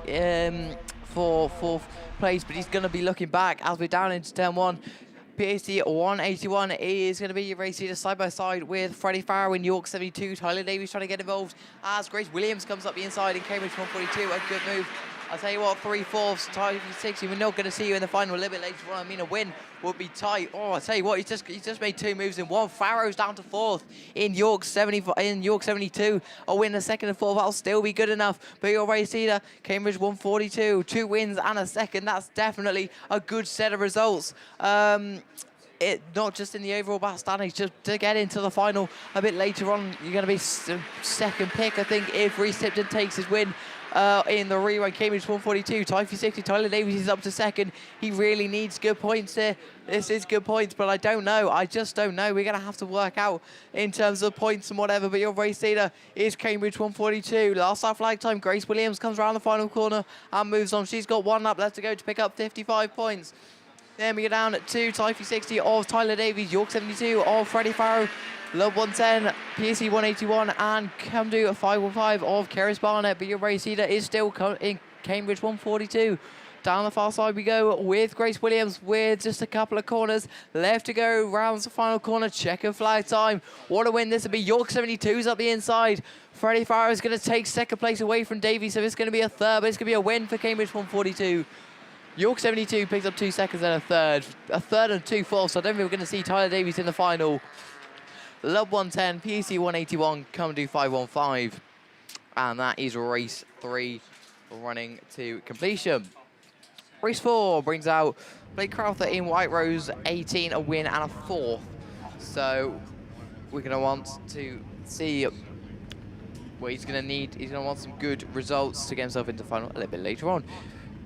for fourth place, but he's going to be looking back as we're down into turn 1. PAC 181 is going to be your race leader side by side with Freddie Farrow in York 72. Tyler Davies trying to get involved as Grace Williams comes up the inside in Cambridge 142. A good move. I'll tell you what, 3 fourths, Type 60. We're not going to see you in the final a little bit later on. I mean, a win would be tight. Oh, I'll tell you what, he just made 2 moves in one. Farrow's down to 4th in York 72. A win, a second and 4th. That'll still be good enough. But your race leader, Cambridge 142. 2 wins and a second. That's definitely a good set of results. Not just in the overall BASt standings, just to get into the final a bit later on. You're going to be second pick, I think, if Reece Tipton takes his win in the rerun. Cambridge 142, Type 60. Tyler Davies is up to second. He really needs good points here. This is good points, but I don't know. I just don't know. We're going to have to work out in terms of points and whatever. But your race leader is Cambridge 142. Last half flag time, Grace Williams comes around the final corner and moves on. She's got 1 lap left to go to pick up 55 points. Then we go down to Type 60 of Tyler Davies, York 72 of Freddie Farrow, Love 110, PSC 181, and Camden 515 of Keris Barnett. But your race leader is still in Cambridge 142. Down the far side we go with Grace Williams with just a couple of corners left to go. Rounds the final corner, checkered flag time. What a win this will be. York 72's up the inside. Freddie Farrow is going to take second place away from Davies, so it's going to be a third, but it's going to be a win for Cambridge 142. York 72 picks up 2 seconds and a third and 2 fourths. So I don't think we're going to see Tyler Davies in the final. Love 110, PEC 181, come do 515. And that is race 3 running to completion. Race 4 brings out Blake Crowther in White Rose 18, a win and a 4th. So we're going to want to see what he's going to need. He's going to want some good results to get himself into the final a little bit later on.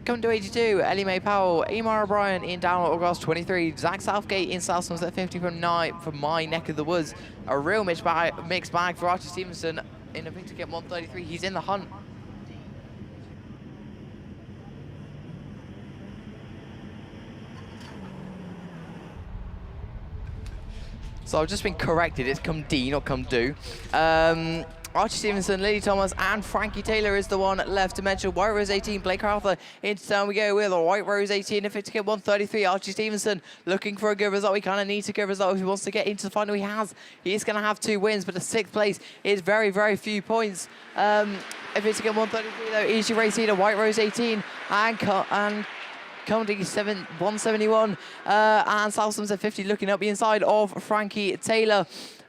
Come to 82, Ellie Mae Powell, Amar O'Brien in down Autograss 23, Zach Southgate in South Somerset 50 from my neck of the woods. A real mixed bag for Archie Stevenson in a pick to get 133. He's in the hunt. So I've just been corrected. It's come D, not come do. Archie Stevenson, Lily Thomas, and Frankie Taylor is the one left to mention. White Rose 18, Blake Crowther. Into town we go with a White Rose 18, if it's to get 133. Archie Stevenson looking for a good result. He kind of needs a good result if he wants to get into the final. He is going to have 2 wins, but the 6th place is very, very few points. If it's to get 133, though, easy race leader, White Rose 18, and Coventry 171, and South Somerset 50 looking up the inside of Frankie Taylor.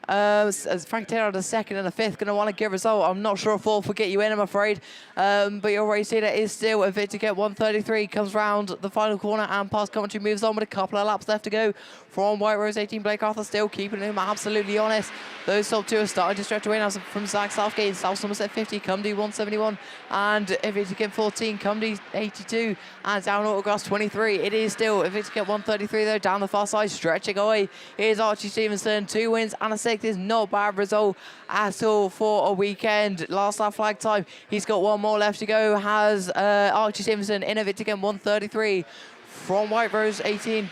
As Frank Taylor had a 2nd and a 5th, going to want a good result. I'm not sure if 4th will get you in, I'm afraid. But your race leader is still a fit to get 133. Comes round the final corner and past Coventry, moves on with a couple of laps left to go from White Rose 18. Blake Arthur still keeping him absolutely honest. Those top 2 are starting to stretch away now from Zach Southgate in South Somerset 50, Cumdy 171, and if it's to get 14, Cumdy 82, and down Autograss 23. It is still, if it's to get 133 though, down the far side, stretching away, is Archie Stevenson. 2 wins and a 6th is not a bad result at all for a weekend. Last lap flag time, he's got 1 more left to go, has Archie Stevenson in of it to get 133 from White Rose 18.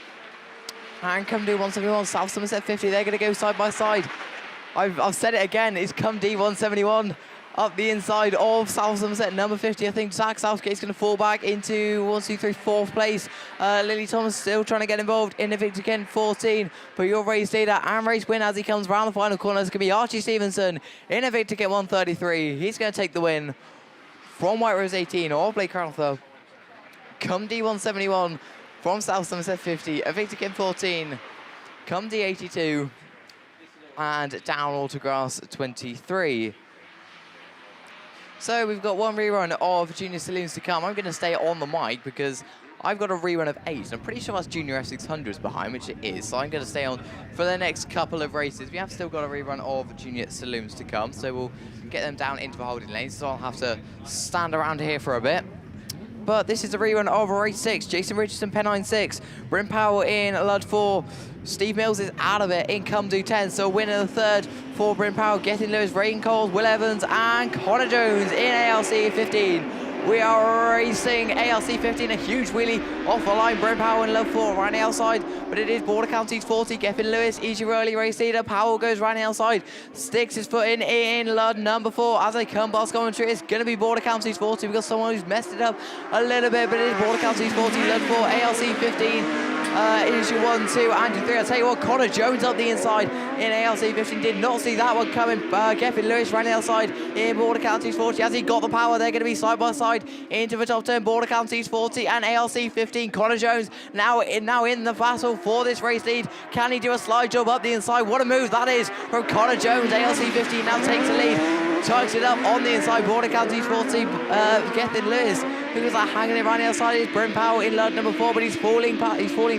And Cumdy 171, South Somerset 50, they're going to go side by side. I've said it again, it's Cumdy 171 up the inside of South Somerset number 50. I think Zach Southgate's going to fall back into 1, 2, 3, 4th place. Lily Thomas still trying to get involved in the victory again, 14. But your race leader and race winner as he comes around the final corner is going to be Archie Stevenson in a victory get 133. He's going to take the win from White Rose 18 or Blake Crowther. Cumdy 171 from South Somerset 50, a victory get 14. Cumdy 82. And down Autograss 23. So we've got 1 rerun of Junior Saloons to come. I'm going to stay on the mic because I've got a rerun of 8. And I'm pretty sure that's Junior F600s behind, which it is. So I'm going to stay on for the next couple of races. We have still got a rerun of Junior Saloons to come. So we'll get them down into the holding lane. So I'll have to stand around here for a bit. but this is the rerun of race 6. Jason Richardson, pen 9-6. Bryn Powell in Lud 4. Steve Mills is out of it. In come do 10. So winner the third for Bryn Powell. Getting Lewis, Reagan Coles, Will Evans, and Connor Jones in ALC 15. We are racing ALC 15, a huge wheelie off the line. Bryn Powell in Lud 4, around the outside, but it is Border Counties 40. Geffen Lewis, easy early race leader. Powell goes round the outside, sticks his foot in Lud number 4. As they come past commentary, it's going to be Border Counties 40 because someone who's messed it up a little bit, but it is Border Counties 40, Lud 4, ALC 15. Issue 1, 2, and 3. I'll tell you what, Connor Jones up the inside in ALC 15. Did not see that one coming. Geffen Lewis ran the outside in Border Counties 40. As he got the power, they're going to be side by side into the top 10. Border Counties 40 and ALC 15. Connor Jones now in the battle for this race lead. Can he do a slide job up the inside? What a move that is from Connor Jones. ALC 15 now takes the lead. Tugs it up on the inside. Border Counties 40. Geffen Lewis, who's hanging it around the outside, is Bryn Powell in Lud number 4, but he's falling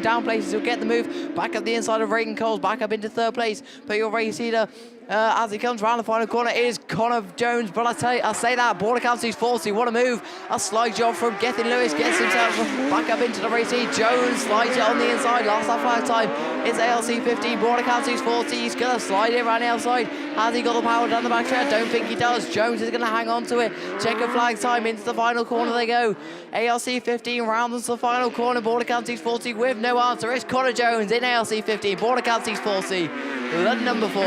down places. He'll get the move back up the inside of Reagan Coles, back up into third place. But your race leader, as he comes around the final corner, is Connor Jones. But I'll say that Border Counties 40, what a move! A slide job from Gethin Lewis, gets himself back up into the race lead. Jones slides it on the inside. Last lap flag time is ALC 15. Border Counties 40. He's gonna slide it around the outside. Has he got the power down the back track? I don't think he does. Jones is gonna hang on to it. Checker flag time, into the final corner they go. ALC 15 rounds the final corner. Border Counties 40 with no answer. It's Connor Jones in ALC 15. Border Counties 40. Lud number 4.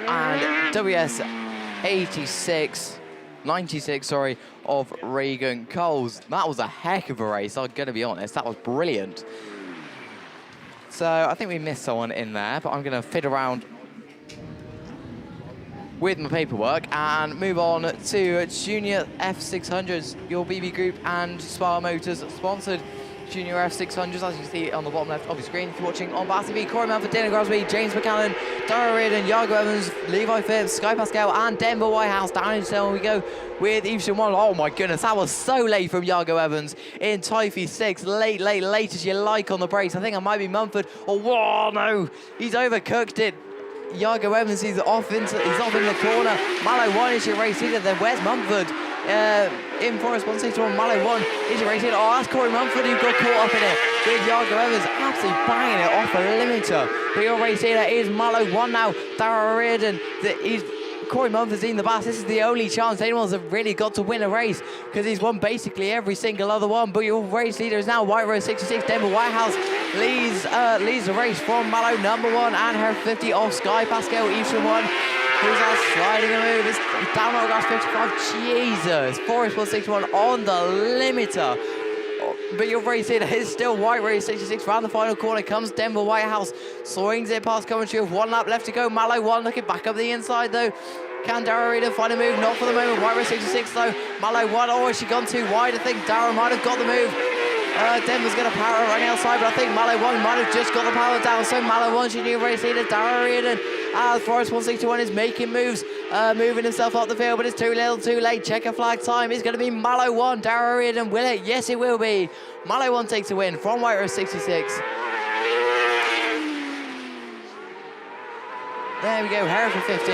And WS 96 sorry, of Reagan Coles. That was a heck of a race, I'm going to be honest. That was brilliant. So I think we missed someone in there, but I'm going to fiddle around with my paperwork and move on to Junior F600s, your BB Group and Spar Motors sponsored Junior F600s, as you see on the bottom left of your screen. If you're watching on BAStv, Corey Manford, Dana Grosby, James McCallan, Dara Reardon, Yago Evans, Levi Phipps, Sky Pascal, and Denver Whitehouse. Down in cell we go with Evesham 1. Oh my goodness, that was so late from Yago Evans in Typhy 6. Late as you like on the brakes. I think it might be Mumford. Oh, whoa, no, he's overcooked it. Yago Evans, he's off in the corner. Mallow 1 is your race leader. Then where's Mumford? In Forest 161, Mallow 1 is your race leader. Oh, that's Corey Mumford who got caught up in it with Yago Evans, absolutely banging it off a limiter. But your race leader is Mallow 1 now. Dara Reardon, Corey Mumford's in the bass. This is the only chance anyone's really got to win a race because he's won basically every single other one. But your race leader is now White Rose 66. Denver Whitehouse leads the race from Mallow number 1 and her 50 off Sky Pascal Evesham 1. Who's that sliding a move? It's down Autograss 55. Jesus. Forest 161 on the limiter. But your race leader is still White Rose 66. Round the final corner comes Denver Whitehouse. Swings it past commentary with 1 lap left to go. Mallow 1 looking back up the inside though. Can Dara Reardon find a move? Not for the moment. White Rose 66 though. Mallow 1. Oh, has she gone too wide? I think Dara might have got the move. Denver's going to power running outside, but I think Mallow 1 might have just got the power down. So Mallow 1, she new race leader, Dara Reardon. As Forest 161 is making moves, moving himself up the field, but it's too little, too late. Checker flag time is going to be Mallow 1. Dara Reardon, will it? Yes, it will be. Mallow 1 takes a win from White Rose 66. There we go, Hereford 50.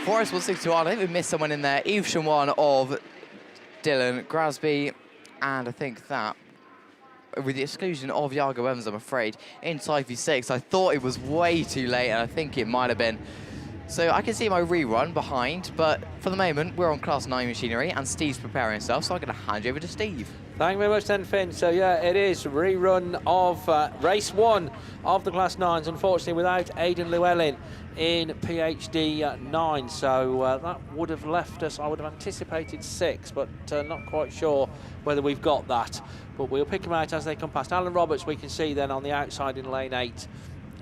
Forest 161, I think we missed someone in there. Evesham 1 of Dylan Grasby. And I think that, with the exclusion of Yago Evans, I'm afraid, in Typhy 6, I thought it was way too late, and I think it might have been. So I can see my rerun behind, but for the moment, we're on Class 9 machinery, and Steve's preparing stuff, so I'm going to hand you over to Steve. Thank you very much then, Finn. So yeah, it is rerun of race 1 of the Class 9s, unfortunately without Aidan Llewellyn in PhD 9, so that would have left us, I would have anticipated 6, but not quite sure whether we've got that, but we'll pick them out as they come past. Alan Roberts we can see then on the outside in lane 8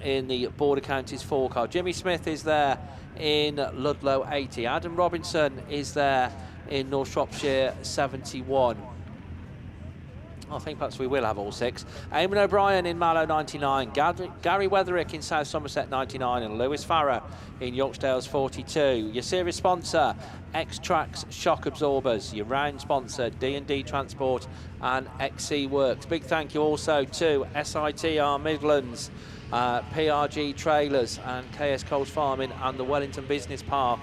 in the Border Counties 4 car. Jimmy Smith is there in Ludlow 80. Adam Robinson is there in North Shropshire 71. I think perhaps we will have all 6. Eamon O'Brien in Mallow 99, Gary Weatherick in South Somerset 99, and Lewis Farrer in Yorkdale's 42. Your series sponsor, X-Trax Shock Absorbers. Your round sponsor, D&D Transport and XC Works. Big thank you also to SITR Midlands, PRG Trailers and KS Coles Farming and the Wellington Business Park,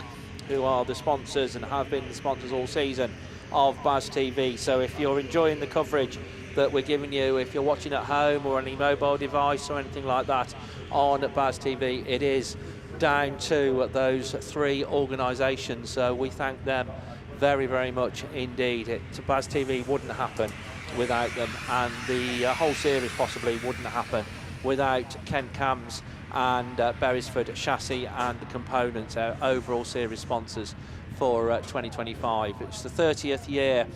who are the sponsors and have been the sponsors all season of BAStv. So if you're enjoying the coverage that we're giving you, if you're watching at home or any mobile device or anything like that on BAStv, it is down to those three organisations. So we thank them very, very much indeed. BAStv wouldn't happen without them, and the whole series possibly wouldn't happen without Kent Cams and Beresford Chassis and Components, our overall series sponsors for 2025. It's the 30th year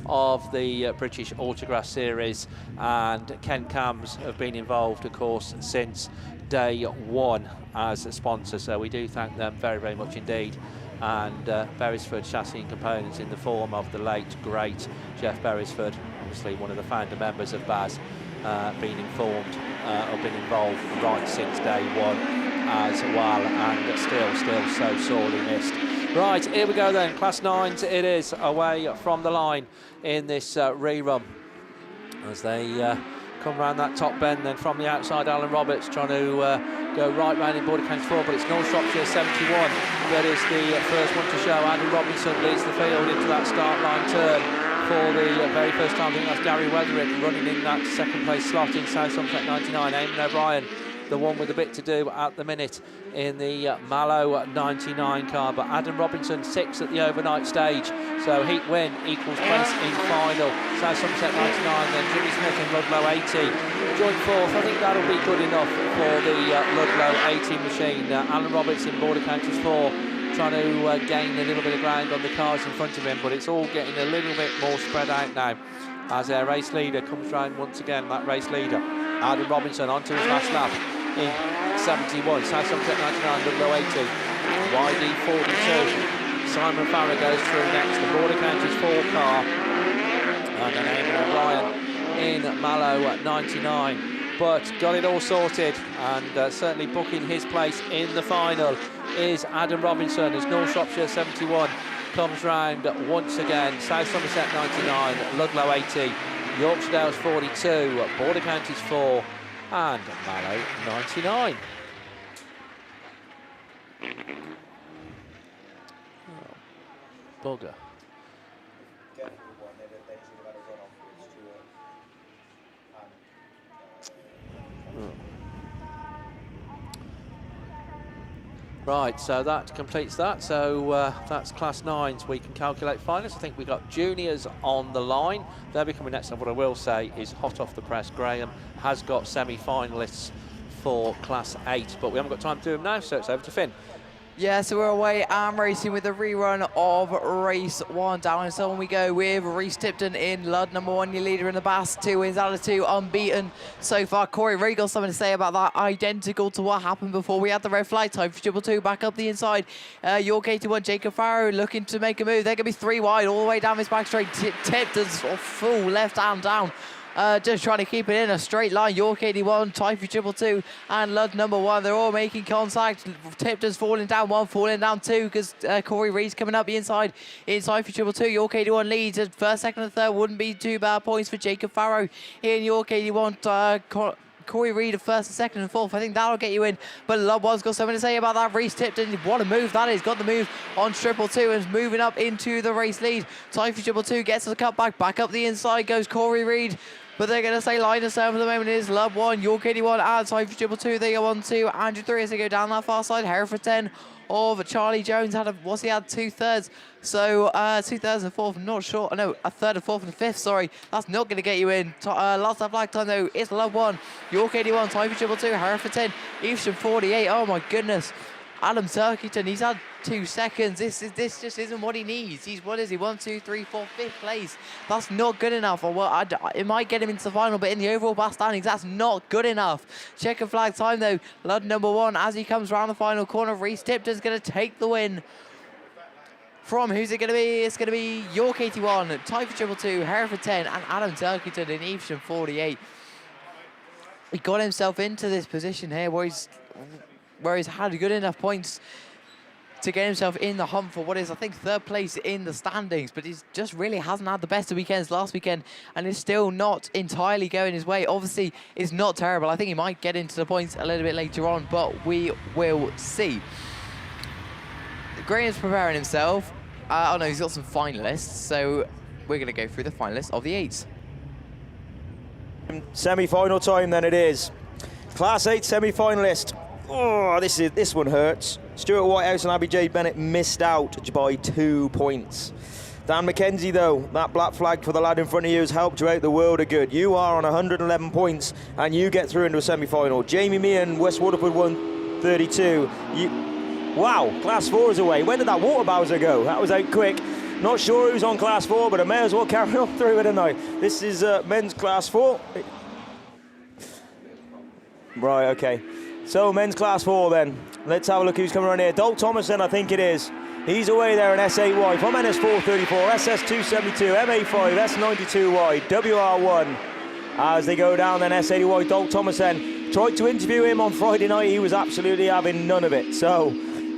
of the British Autograss series, and Kent Cams have been involved, of course, since day one as a sponsor, so we do thank them very, very much indeed. And Beresford Chassis and Components, in the form of the late great Jeff Beresford, obviously one of the founder members of BAS, been informed or been involved right since day one as well, and still so sorely missed. Right, here we go then, Class 9s it is, away from the line in this rerun as they come round that top bend. Then from the outside, Alan Roberts trying to go right round in Border County 4, but it's North Shropshire 71 that is the first one to show. Adam Robinson leads the field into that start line turn for the very first time. I think that's Gary Weatherick running in that second place slot in South Somerset 99. Eamon O'Brien, the one with a bit to do at the minute in the Mallow 99 car, but Adam Robinson 6th at the overnight stage, so heat win equals place in final. South Somerset 99, then Jimmy Smith and Ludlow 80 joint 4th. I think that'll be good enough for the Ludlow 80 machine. Alan Roberts in Border Counties 4 trying to gain a little bit of ground on the cars in front of him, but it's all getting a little bit more spread out now as our race leader comes round once again. That race leader, Adam Robinson, onto his last lap in 71. South Somerset 99, Ludlow 80, YD 42. Simon Farrer goes through next, the Border Counties 4 car, and then Eamon O'Brien in Mallow 99. But got it all sorted, and certainly booking his place in the final is Adam Robinson as North Shropshire 71 comes round once again. South Somerset 99, Ludlow 80, Yorkshire Dales 42, Border Counties 4, and Mallow 99. Oh, bugger. Right, so that completes that. So that's Class 9s. We can calculate finalists. I think we got juniors on the line. They'll be coming next. And what I will say is, hot off the press, Graham has got semi-finalists for Class 8, but we haven't got time to do them now, so it's over to Finn. Yeah, so we're away and racing with the rerun of race 1. Down and so on we go with Reece Tipton in Lud, number 1, your leader in the BAS. 2 wins out of 2, unbeaten so far. Corey Regal, something to say about that, identical to what happened before we had the red flag. Time for Triple 2 back up the inside. York 81, Jacob Farrow looking to make a move. They're going to be 3 wide all the way down this back straight. Tipton's full left hand down. Just trying to keep it in a straight line. York 81, Tyre Triple 2, and Lud number 1. They're all making contact. Tipton's falling down 1, falling down 2, because Corey Reed's coming up the inside. Inside for Triple 2, York 81 leads. First, second, and third wouldn't be too bad points for Jacob Farrow in York 81. Corey Reed of first and second and fourth. I think that'll get you in. But Lud 1's got something to say about that. Reece Tipton, what a move that is. Got the move on Triple 2 and is moving up into the race lead. Tyre Triple 2 gets the cut back up the inside goes Corey Reed. But they're going to say line of seven for the moment is Lud 1, York 81, and Tyre Triple 2. They go on to Andrew 3 as they go down that far side. Hereford 10 of Charlie Jones had he had 2/3. So 2/3 and fourth, I'm not sure. No, a third and fourth and fifth, sorry. That's not going to get you in. Last of flag time though, it's Lud 1, York 81, Tyre Triple 2, Hereford 10, Evesham 48. Oh my goodness. Adam Turkington, he's had 2 seconds. This just isn't what he needs. He's, what is he, 1, 2, 3, 4, 5th place. That's not good enough. Or well, it might get him into the final, but in the overall BAS standings, that's not good enough. Checkered flag time though. Lud number 1 as he comes round the final corner. Reece Tipton's going to take the win. From who's it going to be? It's going to be York 81, Tyre Triple 2, Hereford 10, and Adam Turkington in Evesham 48. He got himself into this position here where he's had good enough points to get himself in the hunt for what is, I think, 3rd place in the standings, but he just really hasn't had the best of weekends last weekend and is still not entirely going his way. Obviously, it's not terrible. I think he might get into the points a little bit later on, but we will see. Graham's preparing himself. Oh no, he's got some finalists, so we're going to go through the finalists of the 8s. Semi-final time then it is. Class 8 semi-finalist. Oh, this one hurts. Stuart Whitehouse and Abby J. Bennett missed out by 2 points. Dan McKenzie, though, that black flag for the lad in front of you has helped you out the world of good. You are on 111 points and you get through into a semi-final. Jamie Meehan, West Waterford 132. Wow, Class 4 is away. When did that water bowser go? That was out quick. Not sure who's on Class 4, but I may as well carry on through it tonight. This is men's Class 4. Right, okay. So men's Class 4 then. Let's have a look who's coming around here. Dolt Thomason, I think it is. He's away there in S8Y from NS434, SS272, MA5, S92Y, WR1. As they go down then, S80Y, Dolt Thomason. Tried to interview him on Friday night. He was absolutely having none of it. So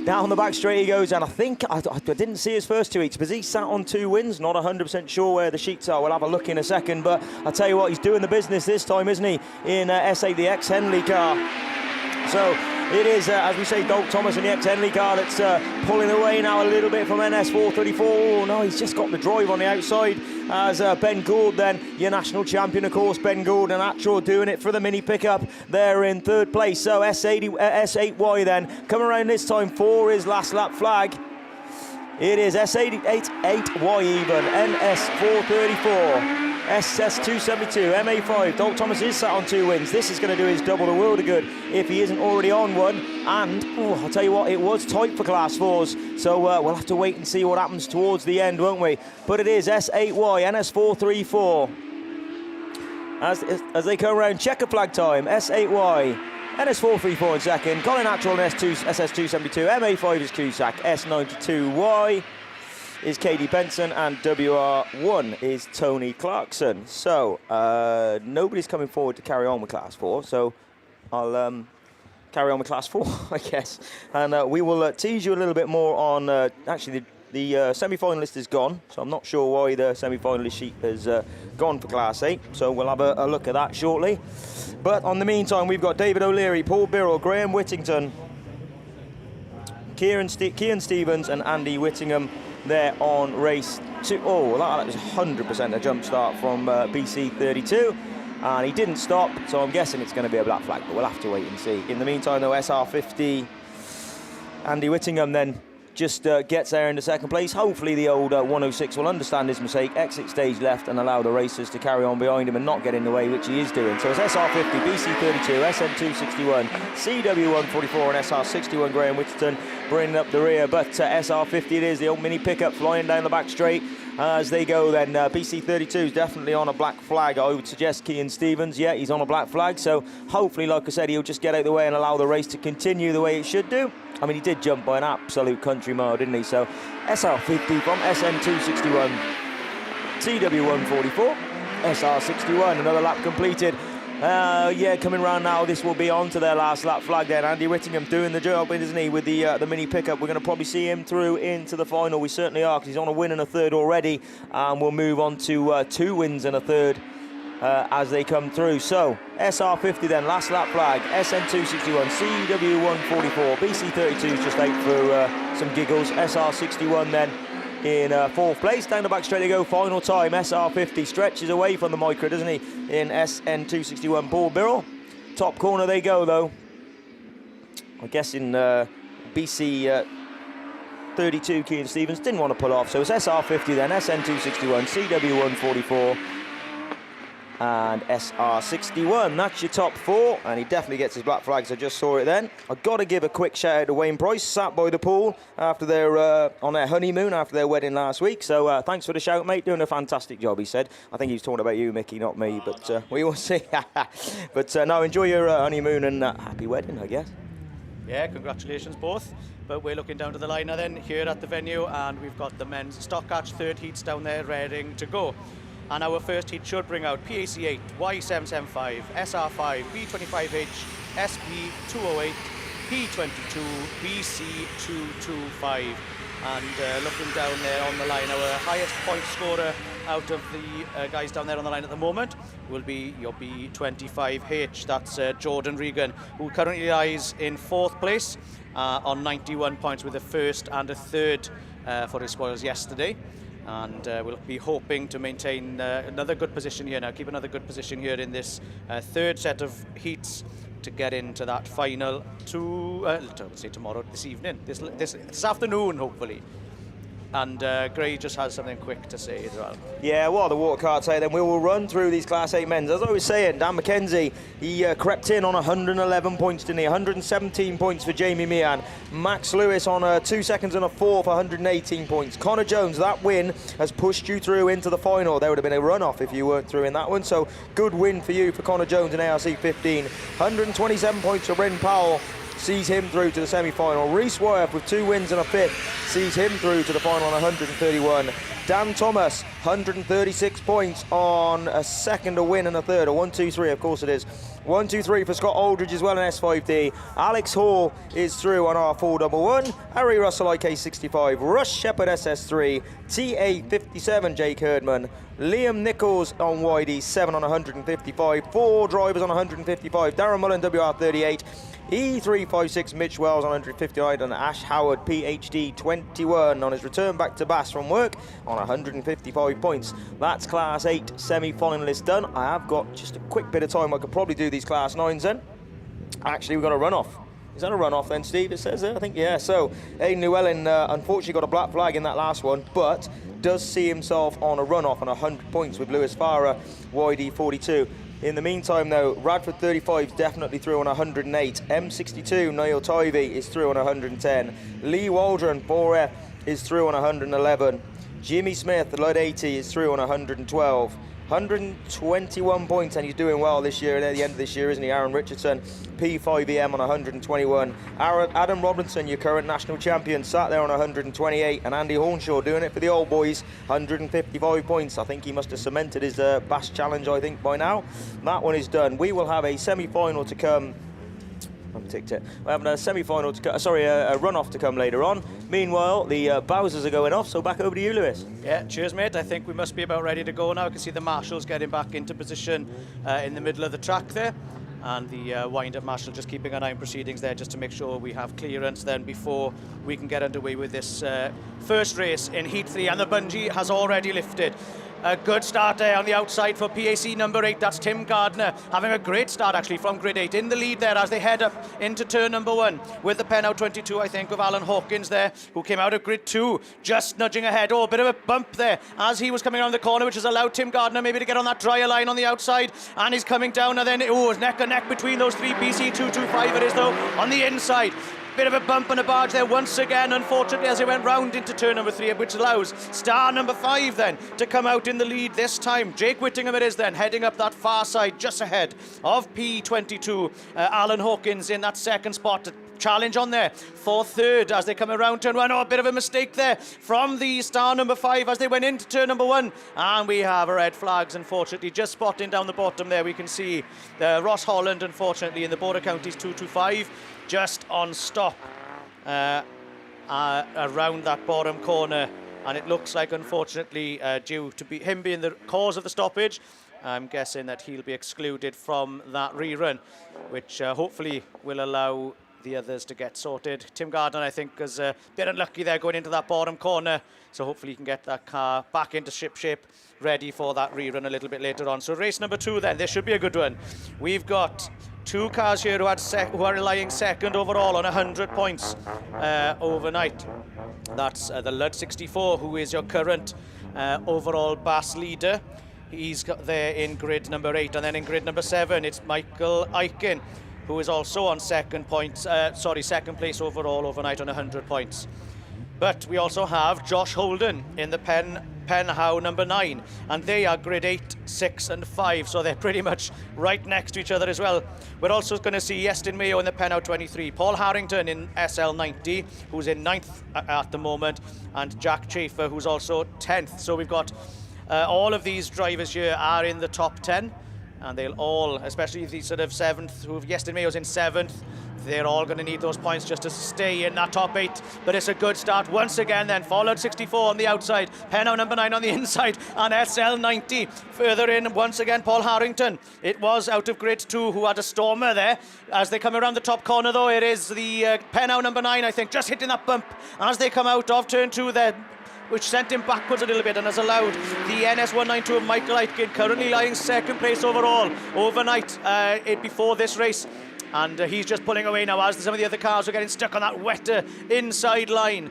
down the back straight he goes, and I think, I didn't see his first 2 heats, because he sat on 2 wins, not 100% sure where the sheets are. We'll have a look in a second, but I'll tell you what, he's doing the business this time, isn't he, in S8, the ex-Henley car. So it is, as we say, Dolt Thomas in the ex-Henley car that's pulling away now a little bit from NS434. Oh no, he's just got the drive on the outside as Ben Gould then, your national champion, of course, Ben Gould and Atro doing it for the mini pickup. They're in 3rd place. So S8Y then, coming around this time for his last lap flag. It is S8Y even, NS434. SS272, MA5, Dolt Thomas is sat on 2 wins. This is going to do his double the world of good if he isn't already on one. And, I'll tell you what, it was tight for Class 4s. So we'll have to wait and see what happens towards the end, won't we? But it is S8Y, NS434. As they come around, checker flag time, S8Y, NS434 in second. Colin Attrell in SS272, MA5 is Cusack, S92Y. is Katie Benson, and WR1 is Tony Clarkson. So nobody's coming forward to carry on with Class 4, so I'll carry on with Class 4, I guess. And we will tease you a little bit more on, actually the semi-finalist is gone, so I'm not sure why the semi-finalist sheet has gone for Class 8, so we'll have a look at that shortly. But on the meantime, we've got David O'Leary, Paul Birrell, Graham Whittington, Kieran Stevens and Andy Whittingham there on race 2. Oh, that was 100% a jump start from BC32, and he didn't stop, so I'm guessing it's going to be a black flag, but we'll have to wait and see. In the meantime, though, SR50, Andy Whittingham then just gets there in the second place. Hopefully the old 106 will understand his mistake, exit stage left and allow the racers to carry on behind him and not get in the way, which he is doing. So it's SR50, BC32, SN261, CW144 and SR61 Graham Whittington bringing up the rear, but SR50 it is, the old mini pickup flying down the back straight as they go then. BC32 is definitely on a black flag. I would suggest Kean Stevens, yeah, he's on a black flag, so hopefully, like I said, he'll just get out of the way and allow the race to continue the way it should do. I mean, he did jump by an absolute country mile, didn't he? So SR50 from SN261, CW144, SR61, another lap completed. Yeah, coming round now, this will be on to their last lap flag then. Andy Whittingham doing the job, isn't he, with the mini pickup. We're going to probably see him through into the final. We certainly are, because he's on a win and a third already. And we'll move on to 2 wins and a third as they come through. So SR50 then, last lap flag, SN261, CW144, BC32 is just out for some giggles, SR61 then in 4th place. Down the back straight they go, final time, SR50 stretches away from the micro, doesn't he, in SN261, Paul Birrell. Top corner they go though, I guess in BC 32, Kean Stevens didn't want to pull off, so it's SR50 then, SN261, CW144 and SR61. That's your top 4, and he definitely gets his black flags. I just saw it then. I've got to give a quick shout out to Wayne Price, sat by the pool after their on their honeymoon after their wedding last week. So thanks for the shout, mate. Doing a fantastic job, he said. I think he was talking about you, Mickey, not me, but we will see. But no, enjoy your honeymoon and happy wedding, I guess. Yeah, congratulations both. But we're looking down to the liner then here at the venue, and we've got the men's stock catch 3rd heats down there ready to go. And our first heat should bring out PAC8, Y775, SR5, B25H, SP208, P22, BC225. And looking down there on the line, our highest point scorer out of the guys down there on the line at the moment will be your B25H. That's Jordan Regan, who currently lies in 4th place on 91 points with a 1st and a 3rd for his spoils yesterday. and we'll be hoping to maintain another good position here now, keep another good position here in this third set of heats to get into that final this evening, this afternoon, hopefully. And Gray just has something quick to say as well. Yeah, well, the water cart say then we will run through these Class 8 men's. As I was saying, Dan McKenzie, he crept in on 111 points, didn't he? 117 points for Jamie Meehan. Max Lewis on 2 seconds and a 4 for 118 points. Connor Jones, that win has pushed you through into the final. There would have been a run-off if you weren't through in that one. So good win for you for Connor Jones in ARC 15. 127 points for Bryn Powell. Sees him through to the semi-final. Reese Wyeth with 2 wins and a 5th sees him through to the final on 131. Dan Thomas, 136 points on a 2nd, a win and a 3rd. A 1-2-3, of course it is. 1-2-3 for Scott Aldridge as well in S5D. Alex Hall is through on R411. Harry Russell IK65. Rush Shepherd SS3. TA57 Jake Herdman. Liam Nichols on YD7 on 155. 4 drivers on 155. Darren Mullen WR38. E356 Mitch Wells on 159 and Ash Howard PhD 21 on his return back to Bass from work on 155 points. That's Class 8 semi-finalist done. I have got just a quick bit of time. I could probably do these Class 9s then. Actually, we've got a run-off. Is that a run-off then, Steve? It says there, I think, yeah. So, Aidan Llewellyn unfortunately got a black flag in that last one, but does see himself on a run-off on 100 points with Lewis Farah, YD 42. In the meantime, though, Radford 35 is definitely through on 108. M62, Niall Tivey, is through on 110. Lee Waldron, 4F, is through on 111. Jimmy Smith, Lud 80, is through on 112. 121 points, and he's doing well this year, at the end of this year, isn't he? Aaron Richardson, P5EM on 121. Adam Robinson, your current national champion, sat there on 128, and Andy Hornshaw doing it for the old boys, 155 points. I think he must have cemented his Bass challenge, I think, by now. That one is done. We will have a semi-final to come. I've ticked it. We're having a semi-final to a run-off to come later on. Meanwhile, the Bowsers are going off, so back over to you, Lewis. Yeah, cheers, mate. I think we must be about ready to go now. I can see the marshals getting back into position in the middle of the track there. And the wind-up marshal just keeping an eye on proceedings there just to make sure we have clearance then before we can get underway with this first race in Heat 3. And the bungee has already lifted. A good start there on the outside for PAC number 8. That's Tim Gardner having a great start actually from grid 8 in the lead there as they head up into turn number 1 with the pen out 22, I think, of Alan Hawkins there, who came out of grid 2 just nudging ahead. Oh, a bit of a bump there as he was coming around the corner, which has allowed Tim Gardner maybe to get on that dryer line on the outside, and he's coming down, and then neck and neck between those 3. BC 225 it is though on the inside. Bit of a bump and a barge there once again, unfortunately, as they went round into turn number 3, which allows star number 5 then to come out in the lead this time. Jake Whittingham it is then, heading up that far side just ahead of P22. Alan Hawkins in that second spot. Challenge on there for 3rd as they come around turn 1. Oh, a bit of a mistake there from the star number 5 as they went into turn number 1. And we have a red flags, unfortunately, just spotting down the bottom there. We can see Ross Holland, unfortunately, in the Border Counties 225. Just on stop around that bottom corner, and it looks like, unfortunately, due to him being the cause of the stoppage, I'm guessing that he'll be excluded from that rerun, which hopefully will allow the others to get sorted. Tim Gardner, I think, is a bit unlucky there going into that bottom corner, so hopefully he can get that car back into ship shape, ready for that rerun a little bit later on. So race number 2 then, this should be a good one. We've got 2 cars here who are lying second overall on 100 points overnight. That's the Lud 64, who is your current overall Bass leader. He's got there in grid number 8, and then in grid number 7 it's Michael Aiken, who is also on second place overall overnight on 100 points. But we also have Josh Holden in the Penhow number 9, and they are grid 8, 6 and 5, so they're pretty much right next to each other as well. We're also going to see Yestin Mayo in the Penhow 23, Paul Harrington in SL90, who's in 9th at the moment, and Jack Chafer, who's also 10th. So we've got all of these drivers here are in the top 10, and they'll all, especially the sort of 7th, who Yestin Mayo's in 7th, they're all going to need those points just to stay in that top 8. But it's a good start once again then. Followed 64 on the outside, Penhow number 9 on the inside, and SL90 further in once again, Paul Harrington. It was out of grid 2 who had a stormer there. As they come around the top corner though, it is the Penhow number 9, I think, just hitting that bump as they come out of turn 2 there. which sent him backwards a little bit and has allowed the NS192 of Michael Aitken, currently lying second place overall overnight before this race. And he's just pulling away now as some of the other cars are getting stuck on that wetter inside line.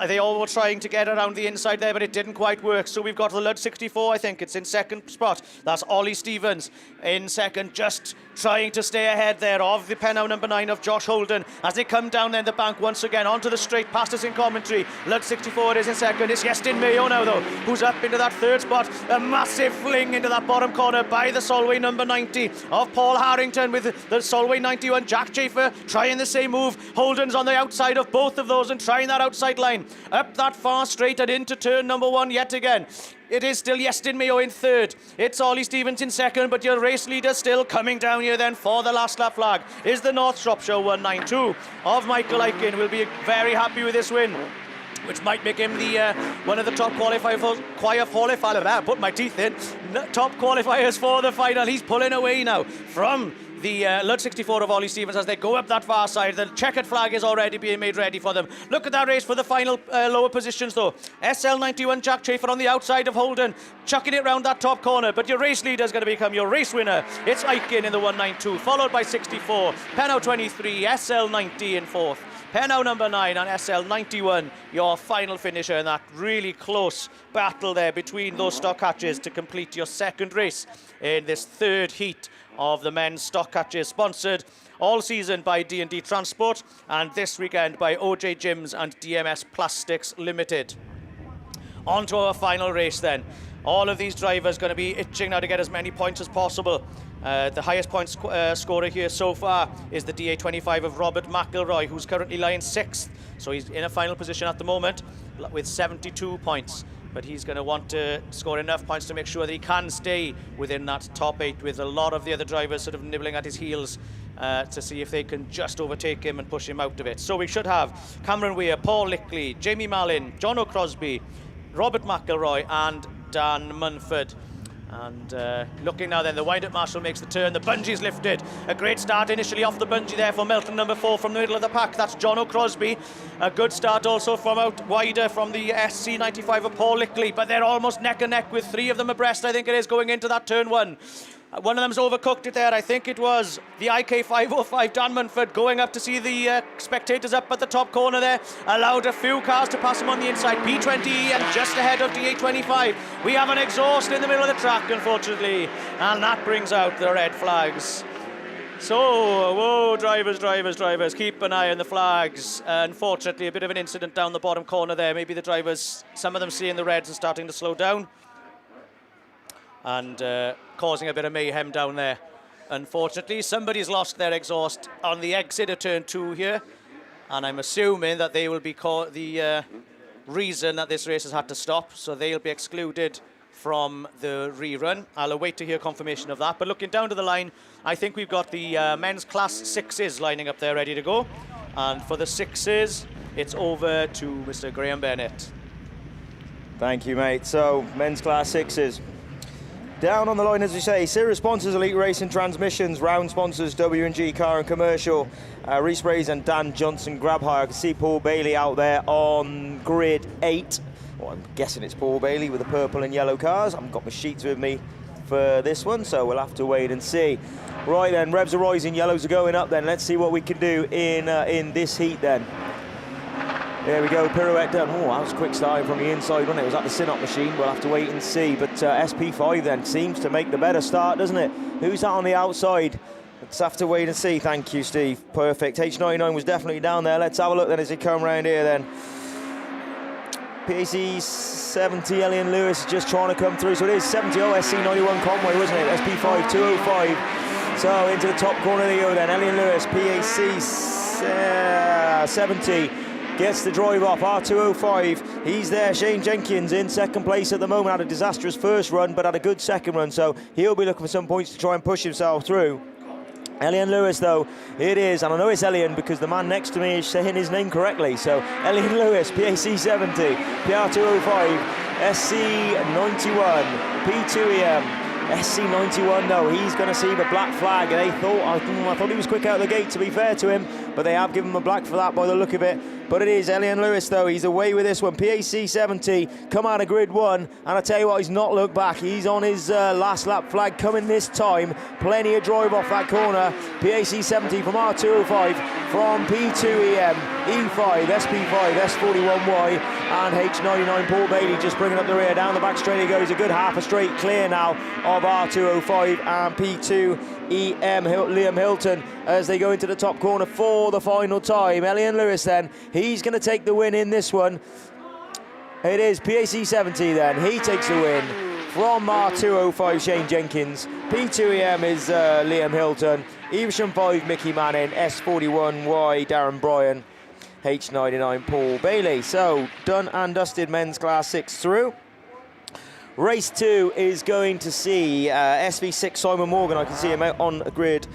They all were trying to get around the inside there, but it didn't quite work. So we've got the Lud 64, I think it's in second spot. That's Ollie Stevens in second, just trying to stay ahead there of the Pennow number 9 of Josh Holden. As they come down then the bank once again onto the straight, past us in commentary. Lud 64 is in second. It's Iestyn Mayo now though, who's up into that third spot. A massive fling into that bottom corner by the Solway number 90 of Paul Harrington, with the Solway 91 Jack Chafer trying the same move. Holden's on the outside of both of those and trying that outside line. Up that far straight and into turn number 1 yet again. It is still Iestyn Mayo in third. It's Ollie Stevens in second, but your race leader still coming down here then for the last lap flag is the North Shropshire 192 of Michael Aitken. Will be very happy with this win, which might make him the one of the top qualifiers for the final. He's pulling away now from the Lud 64 of Ollie Stevens as they go up that far side. The checkered flag is already being made ready for them. Look at that race for the final lower positions though. SL91 Jack Chafer on the outside of Holden, chucking it round that top corner, but your race leader is going to become your race winner. It's Aitken in the 192, followed by 64, Pennow 23, SL90 in fourth. Pennow number 9 and SL91, your final finisher in that really close battle there between those stock hatches to complete your second race in this third heat of the men's stock hatches, sponsored all season by D&D Transport and this weekend by OJ Gyms and DMS Plastics Limited. On to our final race then. All of these drivers going to be itching now to get as many points as possible. The highest points scorer here so far is the DA25 of Robert McIlroy, who's currently lying 6th. So he's in a final position at the moment with 72 points. But he's going to want to score enough points to make sure that he can stay within that top 8, with a lot of the other drivers sort of nibbling at his heels to see if they can just overtake him and push him out of it. So we should have Cameron Weir, Paul Lickley, Jamie Mallin, John O'Crosby, Robert McIlroy and Dan Munford. And looking now then, the wind-up marshal makes the turn, the bungee's lifted. A great start initially off the bungee there for Melton number 4 from the middle of the pack. That's John O'Crosby. A good start also from out wider from the SC95 of Paul Lickley, but they're almost neck and neck with 3 of them abreast, I think it is, going into that turn 1. One of them's overcooked it there. I think it was the IK505 Dan Munford going up to see the spectators up at the top corner there. Allowed a few cars to pass him on the inside. P20 and just ahead of DA25. We have an exhaust in the middle of the track, unfortunately, and that brings out the red flags. So, whoa, drivers, keep an eye on the flags. Unfortunately, a bit of an incident down the bottom corner there. Maybe the drivers, some of them seeing the reds and starting to slow down, and causing a bit of mayhem down there. Unfortunately, somebody's lost their exhaust on the exit of turn 2 here, and I'm assuming that they will be the reason that this race has had to stop, so they'll be excluded from the rerun. I'll await to hear confirmation of that, but looking down to the line, I think we've got the men's class 6s lining up there ready to go, and for the 6s, it's over to Mr. Graham Bennett. Thank you, mate. So, men's class 6s. Down on the line, as we say, series sponsors Elite Racing Transmissions, round sponsors W&G Car and Commercial, Reese Brays and Dan Johnson Grab Hire. I can see Paul Bailey out there on grid 8. Well, I'm guessing it's Paul Bailey with the purple and yellow cars. I haven't got my sheets with me for this one, so we'll have to wait and see. Right then, revs are rising, yellows are going up then. Let's see what we can do in this heat then. There we go, pirouette done. Oh, that was quick starting from the inside, wasn't it? It was at the Synop machine. We'll have to wait and see. But SP5 then seems to make the better start, doesn't it? Who's that on the outside? Let's have to wait and see. Thank you, Steve. Perfect. H99 was definitely down there. Let's have a look then as he come round here then. PAC 70, Elian Lewis just trying to come through. So it is 70 SC91 Conway, wasn't it? SP5 205. So into the top corner they go then. Elian Lewis, PAC 70. Gets the drive off, R205, he's there. Shane Jenkins in second place at the moment, had a disastrous first run, but had a good second run, so he'll be looking for some points to try and push himself through. Elian Lewis, though, it is, and I know it's Elian because the man next to me is saying his name correctly, so Elian Lewis, PAC 70, PR205, SC91, P2EM. SC91 though, he's going to see the black flag. I thought he was quick out of the gate, to be fair to him, but they have given him a black for that by the look of it. but it is Elian Lewis, though. He's away with this one. PAC 70 come out of grid 1, and I tell you what, he's not looked back. He's on his last lap flag coming this time. Plenty of drive off that corner. PAC 70 from R205, from P2EM, E5, SP5, S41Y, and H99 Paul Bailey just bringing up the rear. Down the back straight he goes, a good half a straight clear now of R205 and P2EM Liam Hilton as they go into the top corner for the final time. Elian Lewis then, he's going to take the win in this one. It is PAC 70 then, he takes the win from R205 Shane Jenkins. P2EM is Liam Hilton, Evesham 5 Mickey Manning, S41Y Darren Bryan, H99 Paul Bailey. So done and dusted men's class 6 through. Race 2 is going to see SV6 Simon Morgan. I can see him out on grid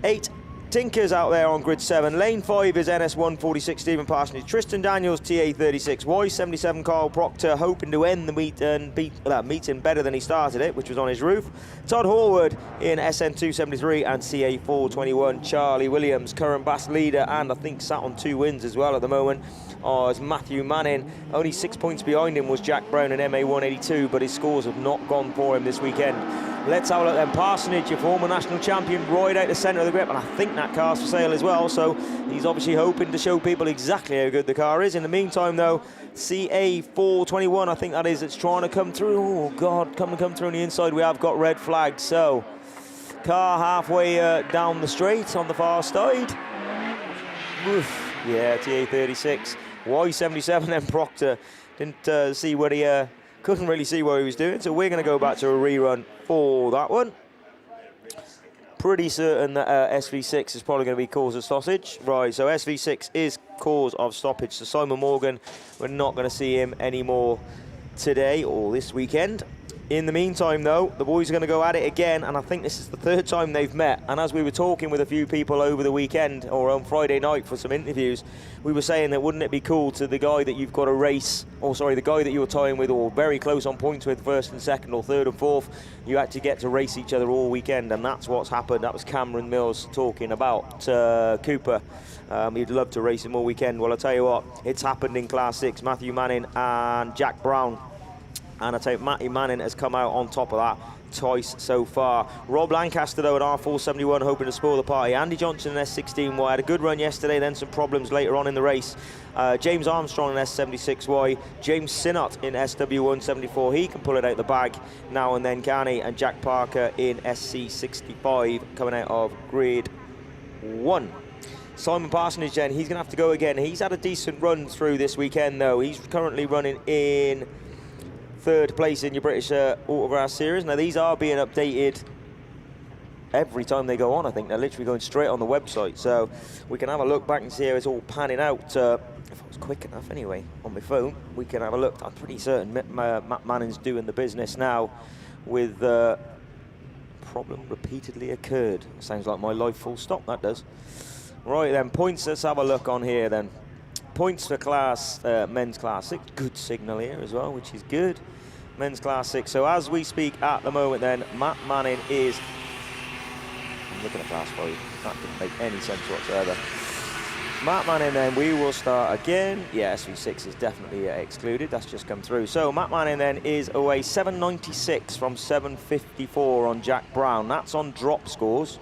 8. Tinkers out there on grid 7. Lane 5 is NS146 Stephen Parsonage. Tristan Daniels TA36. Y77 Carl Proctor hoping to end the meeting better than he started it, which was on his roof. Todd Horwood in SN273 and CA421. Charlie Williams, current BASt leader, and I think sat on 2 wins as well at the moment. As Matthew Manning, only 6 points behind him was Jack Brown in MA182, but his scores have not gone for him this weekend. Let's have a look then. Parsonage, your former national champion, right out the centre of the grip, and I think that car's for sale as well, so he's obviously hoping to show people exactly how good the car is. In the meantime, though, CA421, I think that is, it's trying to come through. Oh, God, come through on the inside. We have got red flags, so car halfway down the straight on the far side. Oof. Yeah, TA36. Y77 then Proctor. Didn't see what he... couldn't really see what he was doing, so we're going to go back to a rerun for that one. Pretty certain that SV6 is probably going to be cause of stoppage. Right, so SV6 is cause of stoppage. So Simon Morgan, we're not going to see him anymore today or this weekend. In the meantime, though, the boys are going to go at it again, and I think this is the 3rd time they've met. And as we were talking with a few people over the weekend, or on Friday night for some interviews, we were saying that wouldn't it be cool to the guy that you've got a race, or sorry, the guy that you were tying with, or very close on points with, 1st and 2nd, or 3rd and 4th, you actually get to race each other all weekend, and that's what's happened. That was Cameron Mills talking about Cooper. He'd love to race him all weekend. Well, I'll tell you what, it's happened in Class 6. Matthew Manning and Jack Brown. And I tell you, Matty Manning has come out on top of that twice so far. Rob Lancaster, though, at R471, hoping to spoil the party. Andy Johnson in S16Y had a good run yesterday, then some problems later on in the race. James Armstrong in S76Y. James Sinnott in SW174. He can pull it out the bag now and then, can he? And Jack Parker in SC65 coming out of grid 1. Simon Parsonage, then, he's going to have to go again. He's had a decent run through this weekend, though. He's currently running in 3rd place in your British Autograss series. Now, these are being updated every time they go on. I think they're literally going straight on the website, so we can have a look back and see how it's all panning out. If I was quick enough anyway on my phone, we can have a look. I'm pretty certain Matt Manning's doing the business now with problem repeatedly occurred. Sounds like my life full stop, that does. Right then, points, let's have a look on here then. Points for class, men's class 6. Good signal here as well, which is good. Men's class 6. So as we speak at the moment then, Matt Manning is... I'm looking at class 5. That didn't make any sense whatsoever. Matt Manning then, we will start again. Yeah, SV6 is definitely excluded. That's just come through. So Matt Manning then is away 796 from 754 on Jack Brown. That's on drop scores.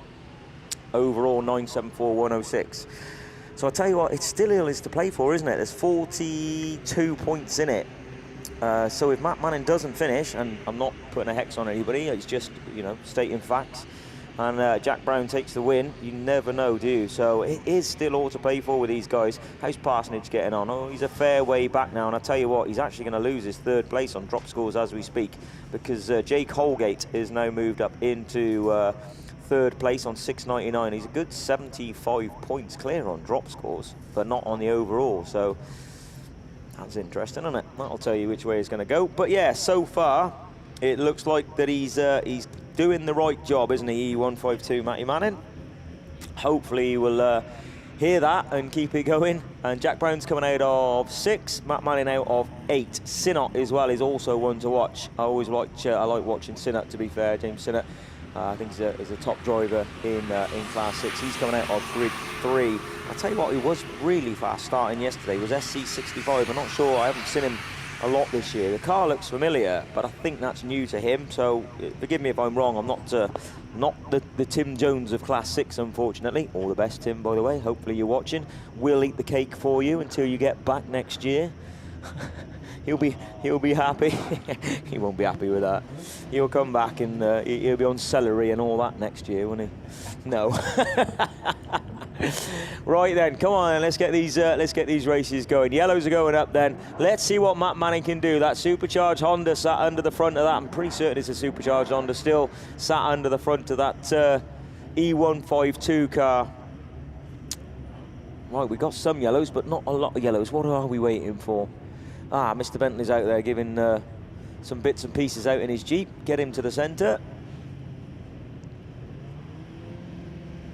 Overall 974, 106. So I tell you what, it's still is to play for, isn't it? There's 42 points in it. So if Matt Manning doesn't finish, and I'm not putting a hex on anybody, it's just, you know, stating facts, and Jack Brown takes the win, you never know, do you? So it is still all to play for with these guys. How's Parsonage getting on? Oh, he's a fair way back now, and I tell you what, he's actually going to lose his 3rd place on drop scores as we speak, because Jake Holgate is now moved up into 3rd place on 699. He's a good 75 points clear on drop scores, but not on the overall. So that's interesting, isn't it? That'll tell you which way he's going to go. But yeah, so far it looks like that he's doing the right job, isn't he? E152 Matty Manning. Hopefully he will hear that and keep it going. And Jack Brown's coming out of 6, Matt Manning out of 8. Sinnott as well is also one to watch. I always like watching Sinnott, to be fair. James Sinnott. I think he's a top driver in Class 6. He's coming out of grid 3. I'll tell you what, he was really fast starting yesterday, was SC65. I'm not sure, I haven't seen him a lot this year. The car looks familiar, but I think that's new to him, so forgive me if I'm wrong. I'm not the Tim Jones of Class 6, unfortunately. All the best, Tim, by the way. Hopefully you're watching. We'll eat the cake for you until you get back next year. He'll be happy. He won't be happy with that. He'll come back and he'll be on celery and all that next year, won't he? No. Right then, come on, let's get these races going. Yellows are going up then. Let's see what Matt Manning can do. That supercharged Honda sat under the front of that. I'm pretty certain it's a supercharged Honda still sat under the front of that E152 car. Right, we got some yellows, but not a lot of yellows. What are we waiting for? Ah, Mr. Bentley's out there giving some bits and pieces out in his Jeep. Get him to the centre.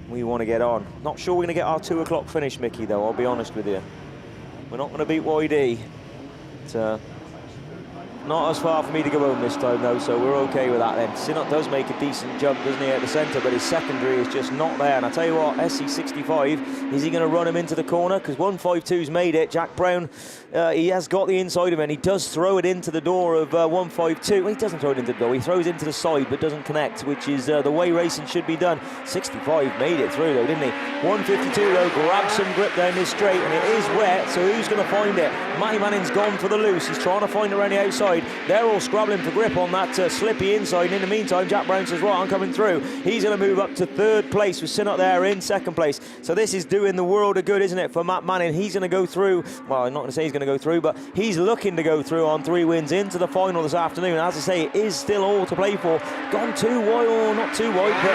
We want to get on. Not sure we're going to get our 2 o'clock finish, Mickey, though, I'll be honest with you. We're not going to beat YD. But, not as far for me to go home this time, though, so we're okay with that then. Sinnott does make a decent jump, doesn't he, at the centre, but his secondary is just not there. And I tell you what, SC65, is he going to run him into the corner? Because 152's made it. Jack Brown, he has got the inside of him, and he does throw it into the door of 152. Well, he doesn't throw it into the door, he throws it into the side, but doesn't connect, which is the way racing should be done. 65 made it through, though, didn't he? 152, though, grabs some grip down this straight, and it is wet, so who's going to find it? Matty Manning's gone for the loose. He's trying to find it around the outside. They're all scrabbling for grip on that slippy inside, and in the meantime Jack Brown says, right, I'm coming through. He's going to move up to 3rd place with Sinnott there in 2nd place. So this is doing the world of good, isn't it, for Matt Manning? He's going to go through, well, I'm not going to say he's going to go through, but he's looking to go through on 3 wins into the final this afternoon. As I say, it is still all to play for. Gone too wide, or not too wide, but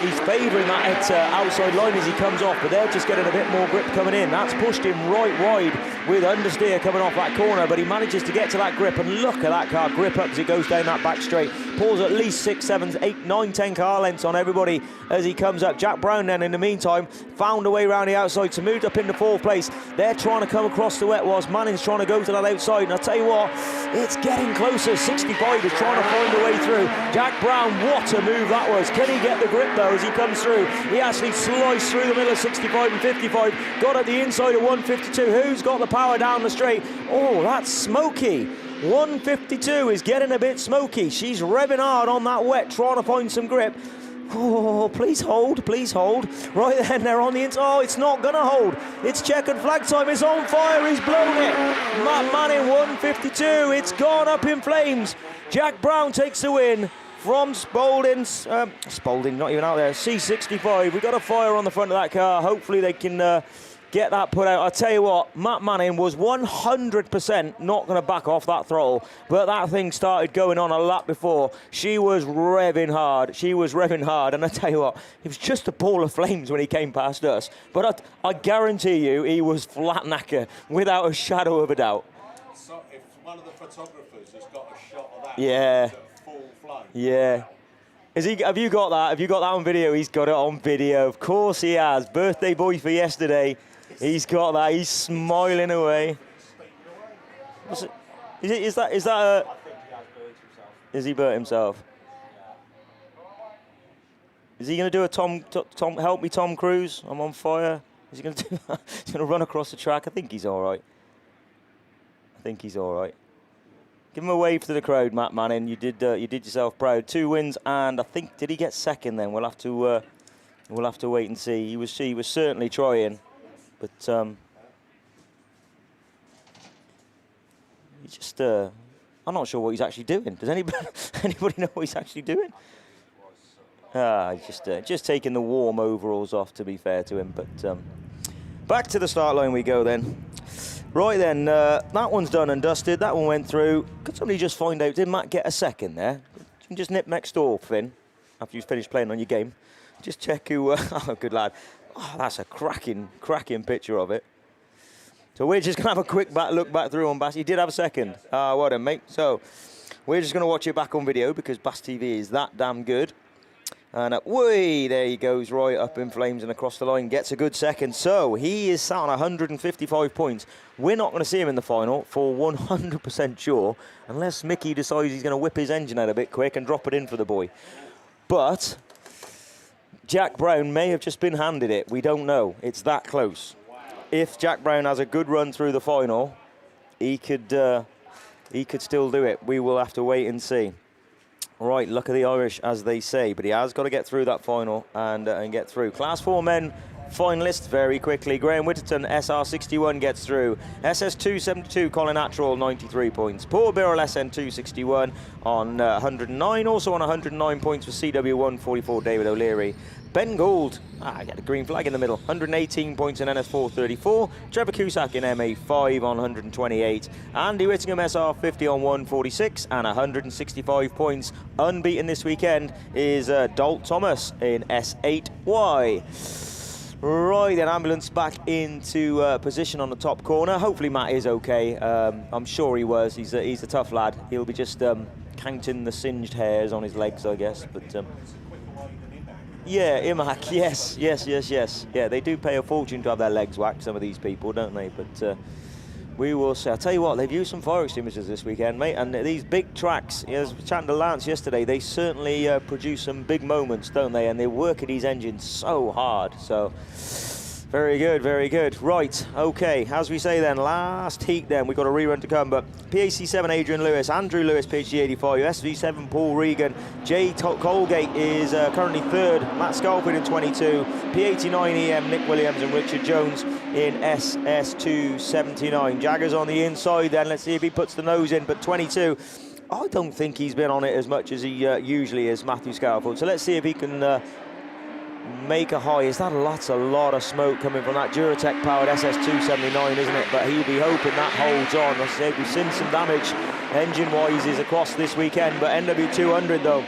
he's favouring that outside line as he comes off, but they're just getting a bit more grip coming in. That's pushed him right wide with understeer coming off that corner, but he manages to get to that grip, and look at that car grip up as it goes down that back straight. Pulls at least 6, 7, 8, 9, 10 car lengths on everybody as he comes up. Jack Brown then, in the meantime, found a way around the outside to move up into 4th place. They're trying to come across the wet whilst Manning's trying to go to that outside, and I'll tell you what, it's getting closer. 65 is trying to find a way through. Jack Brown, what a move that was. Can he get the grip though as he comes through? He actually sliced through the middle of 65 and 55, got at the inside of 152. Who's got the power down the straight? Oh, that's smoky. 152 is getting a bit smoky. She's revving hard on that wet, trying to find some grip. Oh, please hold, please hold. Right then, they're on the inside. Oh, it's not going to hold. It's checkered flag time. It's on fire. He's blown it. Matt Manning, 152. It's gone up in flames. Jack Brown takes the win from Spalding's, Spalding, not even out there, C65. We've got a fire on the front of that car. Hopefully they can get that put out. I tell you what, Matt Manning was 100% not going to back off that throttle, but that thing started going on a lap before. She was revving hard. She was revving hard, and I tell you what, it was just a ball of flames when he came past us. But I guarantee you, he was flat knacker without a shadow of a doubt. So if one of the photographers has got a shot of that, yeah, full flame. Yeah. Have you got that? Have you got that on video? He's got it on video. Of course he has. Birthday boy for yesterday. He's got that. He's smiling away. Is that a... Is he burnt himself? Is he going to do a Tom help me Tom Cruise? I'm on fire. Is he going to do that? He's going to run across the track. I think he's all right. I think he's all right. Give him a wave to the crowd, Matt Manning. You did yourself proud. 2 wins, and I think, did he get 2nd then? We'll have to wait and see. He was certainly trying, but he just I'm not sure what he's actually doing. Does anybody know what he's actually doing? Just taking the warm overalls off, to be fair to him. But back to the start line we go then. Right then, that one's done and dusted. That one went through. Could somebody just find out, did Matt get a 2nd there? You can just nip next door, Finn, after you've finished playing on your game. Just check who, oh, good lad. Oh, that's a cracking picture of it. So we're just going to have a quick look back through on Bass. He did have a 2nd. Well done, mate. So we're just going to watch it back on video because BAStv is that damn good. And whee, there he goes, right up in flames and across the line, gets a good 2nd. So he is sat on 155 points. We're not going to see him in the final for 100% sure, unless Mickey decides he's going to whip his engine out a bit quick and drop it in for the boy. But Jack Brown may have just been handed it. We don't know. It's that close. If Jack Brown has a good run through the final, he could still do it. We will have to wait and see. Right, luck of the Irish, as they say, but he has got to get through that final and get through. Class 4 men finalists very quickly. Graham Whitterton, SR61, gets through. SS272, Colin Attrell, 93 points. Paul Birrell, SN261 on 109. Also on 109 points for CW144, David O'Leary. Ben Gould, get a green flag in the middle, 118 points in NS434. Trevor Cusack in MA5 on 128. Andy Whittingham, SR50 on 146 and 165 points. Unbeaten this weekend is Dalt Thomas in S8Y. Right, then ambulance back into position on the top corner. Hopefully Matt is okay. I'm sure he was. He's a tough lad. He'll be just counting the singed hairs on his legs, I guess. But yeah, Imac, yes. Yeah, they do pay a fortune to have their legs whacked, some of these people, don't they? But we will see. I'll tell you what, they've used some fire extinguishers this weekend, mate. And these big tracks, I was chatting to Lance yesterday, they certainly produce some big moments, don't they? And they work at these engines so hard. So very good, very good. Right, okay, as we say then, last heat then, we've got a rerun to come, but PAC7 Adrian Lewis, Andrew Lewis, PhD 85, SV7 Paul Regan, Jay Colgate is currently third, Matt Scarfield in 22, P89 EM, Nick Williams and Richard Jones in SS279. Jaggers on the inside then, let's see if he puts the nose in, but 22. I don't think he's been on it as much as he usually is, Matthew Scarfield, so let's see if he can make a high. Is that a lot of smoke coming from that Duratec powered SS279, isn't it? But he'll be hoping that holds on. As I said, we've seen some damage engine wise is across this weekend, but NW200 though,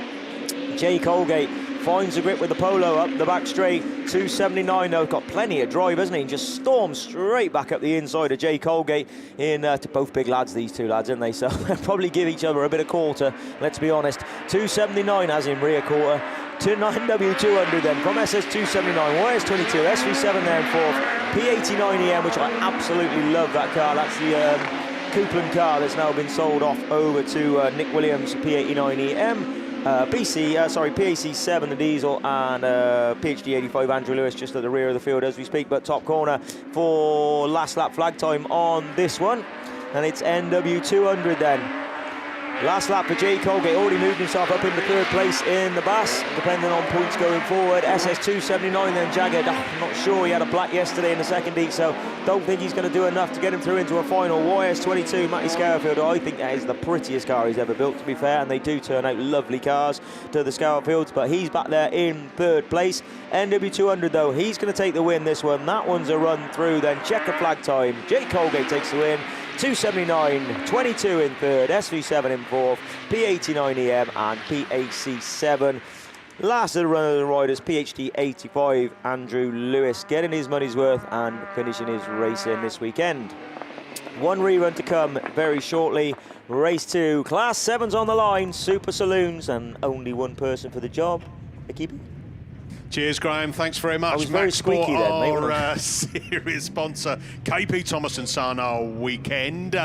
Jay Colgate finds the grip with the Polo up the back straight. 279 though, got plenty of drive, hasn't he? And just storms straight back up the inside of Jay Colgate in to both big lads, these two lads, aren't they? So they'll probably give each other a bit of quarter, let's be honest. 279 as in rear quarter to 9W200 then from SS279, YS22, SV7 there in fourth, P89EM, which I absolutely love that car. That's the Coupland car that's now been sold off over to Nick Williams, P89EM. PAC7 the diesel, and PhD 85 Andrew Lewis just at the rear of the field as we speak, but top corner for last lap flag time on this one, and it's NW200 then. Last lap for Jay Colgate, already moved himself up into third place in the BAS, depending on points going forward. SS279 then Jagged, I'm not sure, he had a black yesterday in the second heat, so don't think he's going to do enough to get him through into a final. YS22, Matty Scarfield, I think that is the prettiest car he's ever built, to be fair, and they do turn out lovely cars to the Scarfields, but he's back there in third place. NW200 though, he's going to take the win this one. That one's a run through then, checker flag time. Jay Colgate takes the win. 279, 22 in third, SV7 in fourth, P89EM and PAC7. Last of the run of the riders, PhD 85, Andrew Lewis, getting his money's worth and finishing his racing this weekend. One rerun to come very shortly. Race 2, Class 7's on the line, Super Saloons, and only one person for the job. Vicky. Cheers, Graham. Thanks very much. I was very squeaky then, our series sponsor, KP Thomas & Son, our weekend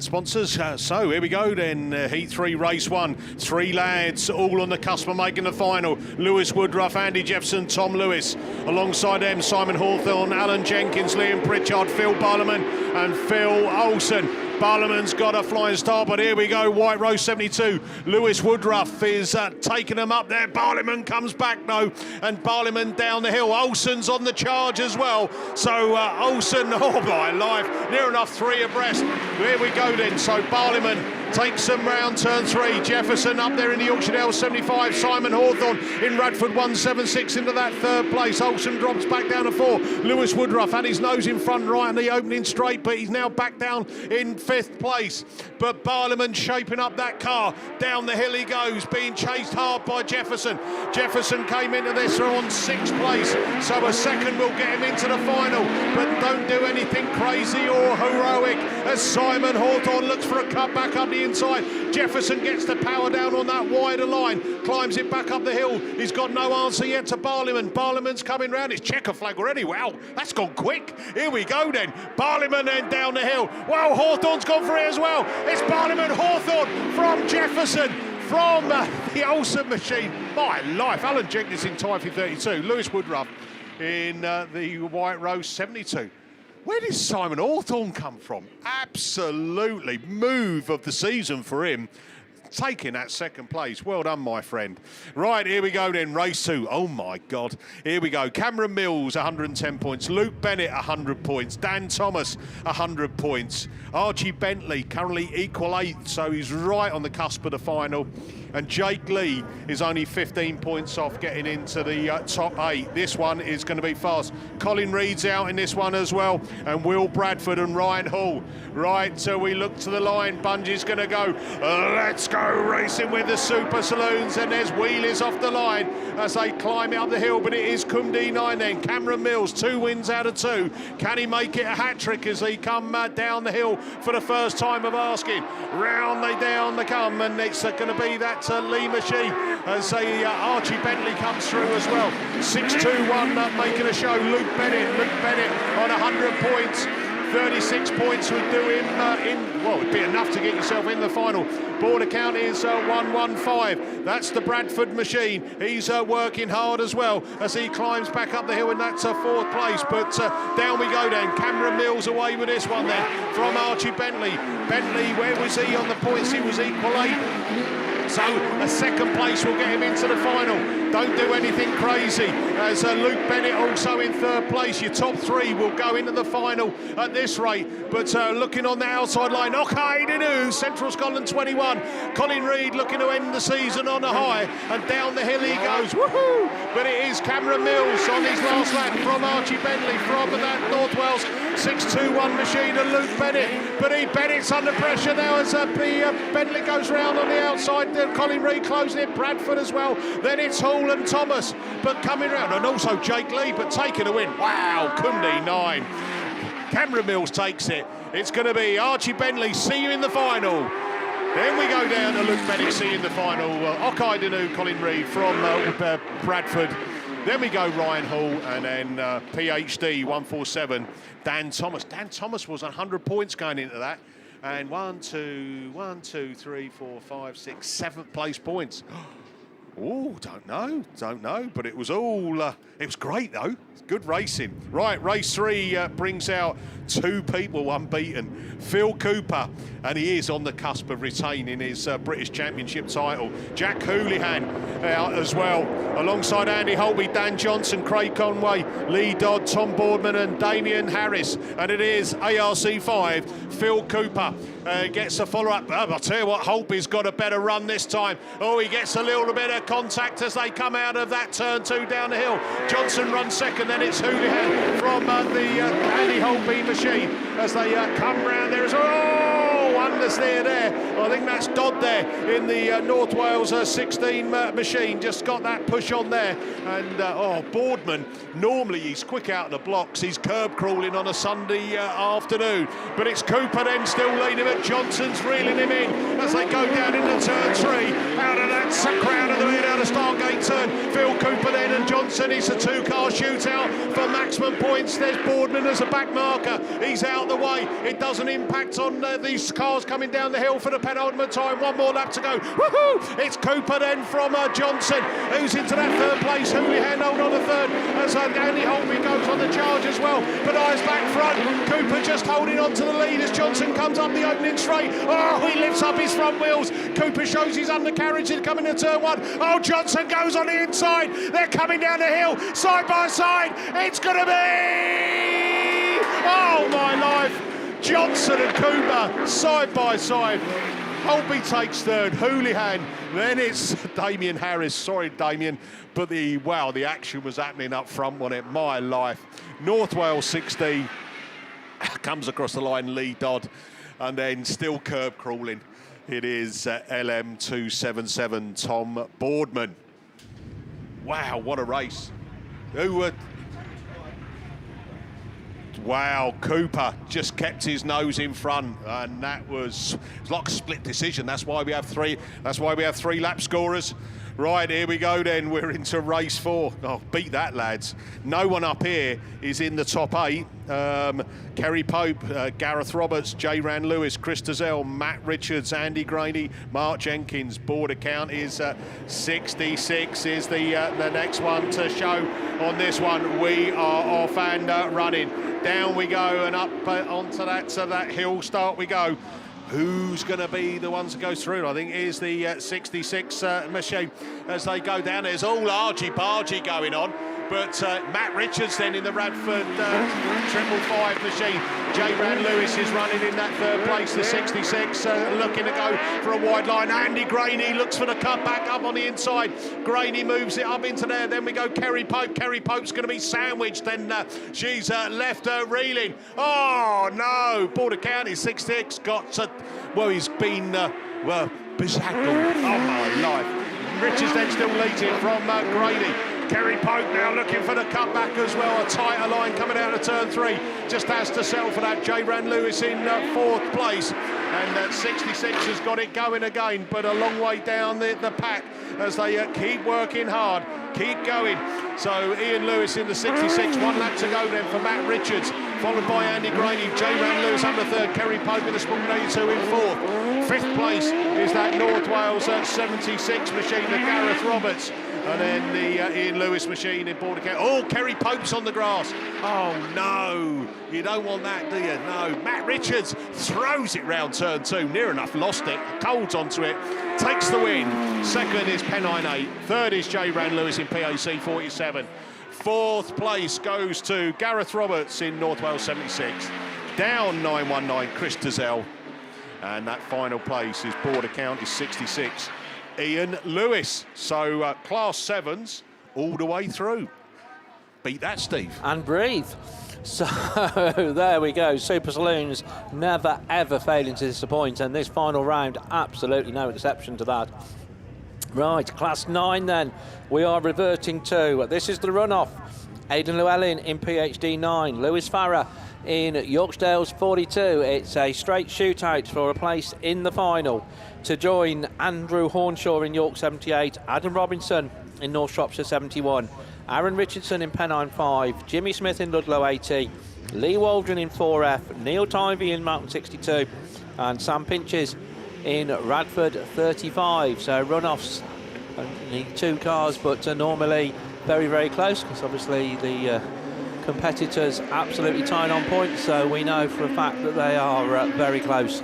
sponsors. So here we go then. Heat 3, race 1. 3 lads, all on the cusp of making the final. Lewis Woodruff, Andy Jeffson, Tom Lewis. Alongside them, Simon Hawthorne, Alan Jenkins, Liam Pritchard, Phil Barliman and Phil Olsen. Barliman's got a flying start, but here we go, White Rose 72. Lewis Woodruff is taking them up there. Barliman comes back though, and Barliman down the hill. Olsen's on the charge as well. So Olsen, oh my life, near enough 3 abreast. Here we go then, so Barliman takes them round turn 3. Jefferson up there in the Yorkshire Dale 75. Simon Hawthorne in Radford 176 into that third place. Olsen drops back down to 4. Lewis Woodruff had his nose in front right in the opening straight, but he's now back down in 5th place. But Barliman shaping up that car. Down the hill he goes, being chased hard by Jefferson. Jefferson came into this on 6th place, so a second will get him into the final, but don't do anything crazy or heroic as Simon Hawthorne looks for a cut back up the inside. Jefferson gets the power down on that wider line, climbs it back up the hill. He's got no answer yet to Barliman. Barliman's coming round. It's checker flag already. Wow, that's gone quick. Here we go then. Barliman then down the hill. Wow, Hawthorne's gone for it as well. It's Barliman Hawthorne from Jefferson from the Olsen machine. My life. Alan Jenkins in Tyre 32. Lewis Woodruff in the White Rose 72. Where did Simon Hawthorne come from? Absolutely move of the season for him. Taking that second place. Well done, my friend. Right, here we go then, race 2. Oh my God. Here we go. Cameron Mills, 110 points. Luke Bennett, 100 points. Dan Thomas, 100 points. Archie Bentley, currently equal 8th, so he's right on the cusp of the final. And Jake Lee is only 15 points off getting into the top 8. This one is going to be fast. Colin Reed's out in this one as well, and Will Bradford and Ryan Hall. Right, so we look to the line. Bungee's going to go. Let's go racing with the Super Saloons, and there's wheelies off the line as they climb up the hill, but it is Kumdi 9 then. Cameron Mills, 2 wins out of 2. Can he make it a hat-trick as he come down the hill for the first time of asking? Round they down they come, and it's going to be that Lee Machine as Archie Bentley comes through as well. 6-2-1 making a show. Luke Bennett on 100 points. 36 points would do him well, it'd be enough to get yourself in the final. Border count is 115. That's the Bradford machine. He's working hard as well as he climbs back up the hill, and that's 4th place. But down we go then. Cameron Mills away with this one then from Archie Bentley. Bentley, where was he on the points? He was equal 8. So a 2nd place will get him into the final. Don't do anything crazy. As Luke Bennett also in 3rd place. Your top 3 will go into the final at this rate. But looking on the outside line, Okay Dinu, Central Scotland 21. Colin Reed looking to end the season on a high. And down the hill he goes. Woohoo! But it is Cameron Mills on his last lap from Archie Bentley from that North Wales 6-2-1 machine and Luke Bennett. But Bennett's under pressure now as Bentley goes round on the outside. Colin Reed closing it, Bradford as well. Then it's Hall and Thomas, but coming round, and also Jake Lee, but taking a win. Wow, Kumdi 9. Cameron Mills takes it. It's going to be Archie Bentley, see you in the final. Then we go down to Luke Bennett, see you in the final. Okay Dinu, Colin Reed from Bradford. Then we go Ryan Hall, and then PhD 147, Dan Thomas. Dan Thomas was 100 points going into that. And 1, 2, 3, 4, 5, 6, 7th place points. Oh, don't know. But it was all, it was great though. Good racing. Right, race 3 brings out 2 people unbeaten. Phil Cooper, and he is on the cusp of retaining his British Championship title. Jack Houlihan out as well, alongside Andy Holby, Dan Johnson, Craig Conway, Lee Dodd, Tom Boardman and Damien Harris. And it is ARC 5, Phil Cooper gets a follow-up. I'll tell you what, Holby's got a better run this time. Oh, he gets a little bit of contact as they come out of that turn 2 down the hill. Johnson runs second, then it's Houlihan from the Andy Holby machine as they come round. There's unders there. I think that's Dodd there in the North Wales 16 machine. Just got that push on there. And Boardman, normally he's quick out of the blocks. He's curb crawling on a Sunday afternoon. But it's Cooper then still leading him. Johnson's reeling him in as they go down into turn 3. Out of that crowd of the mid, out of Stargate turn. Phil Cooper then and Johnson. It's a 2-car shootout for maximum points. There's Boardman as a back marker. He's out the way. It doesn't impact on these cars coming down the hill for the penultimate time. 1 more lap to go. Woohoo! It's Cooper then from Johnson, who's into that 3rd place. Houlihan hold on the 3rd as Andy Holby goes on the charge as well. But eyes back front. Cooper just holding on to the lead as Johnson comes up the opening straight. Oh, he lifts up his front wheels. Cooper shows his undercarriage in coming to turn 1. Oh, Johnson goes on the inside. They're coming down the hill side by side. It's going to be... Oh, my life. Johnson and Cooper side by side. Holby takes 3rd, Houlihan, then it's Damien Harris. Sorry, Damien, but the action was happening up front, wasn't it? My life. North Wales 16 comes across the line, Lee Dodd, and then still curb crawling. It is LM277, Tom Boardman. Wow, what a race. Wow, Cooper just kept his nose in front, and that was like a split decision. That's why we have 3. That's why we have 3 lap scorers. Right, here we go then. We're into race 4. Oh, beat that, lads. No one up here is in the top 8. Kerry Pope, Gareth Roberts, J. Ran Lewis, Chris Dazelle, Matt Richards, Andy Graney, Mark Jenkins. Border count is 66 is the next one to show on this one. We are off and running. Down we go and up onto that hill start we go. Who's going to be the ones that go through? I think it is the 66 machine as they go down. There's all argy-bargy going on. But Matt Richards then in the Radford 555 machine. J. Ran Lewis is running in that third place, the 66, looking to go for a wide line. Andy Graney looks for the cutback up on the inside. Graney moves it up into there. Then we go Kerry Pope. Kerry Pope's going to be sandwiched. Then she's left reeling. Oh, no. Border County 66 got, well, he's been, bezagged. Oh, my life. Richards then still leading from Graney. Kerry Pope now looking for the cutback as well. A tighter line coming out of turn 3. Just has to settle for that. J. Ran Lewis in 4th place. And 66 has got it going again, but a long way down the pack as they keep working hard, keep going. So Ian Lewis in the 66, 1 lap to go then for Matt Richards, followed by Andy Graney. J. Ran Lewis under 3rd, Kerry Pope in the Sprung 82 in 4th. 5th place is that North Wales 76 machine, the Gareth Roberts. And then the Ian Lewis machine in Border County. Oh, Kerry Pope's on the grass. Oh, no. You don't want that, do you? No. Matt Richards throws it round turn 2. Near enough lost it. Colds onto it. Takes the win. 2nd is Pennine 8. 3rd is J. Ran Lewis in PAC 47. 4th place goes to Gareth Roberts in North Wales 76. Down 919, Chris Dazelle. And that final place is Border County 66. Ian Lewis. So Class 7s all the way through. Beat that, Steve. And breathe. So there we go. Super Saloons never ever failing to disappoint, and this final round absolutely no exception to that. Right, Class 9 then. We are reverting to. This is the runoff. Aidan Llewellyn in PhD 9. Lewis Farrer in Yorksdale's 42. It's a straight shootout for a place in the final to join Andrew Hornshaw in York 78, Adam Robinson in North Shropshire 71, Aaron Richardson in Pennine 5, Jimmy Smith in Ludlow 80, Lee Waldron in 4F, Neil Tivey in Mountain 62, and Sam Pinches in Radford 35. So runoffs only 2 cars, but normally very, very close, because obviously the competitors absolutely tying on points, so we know for a fact that they are very close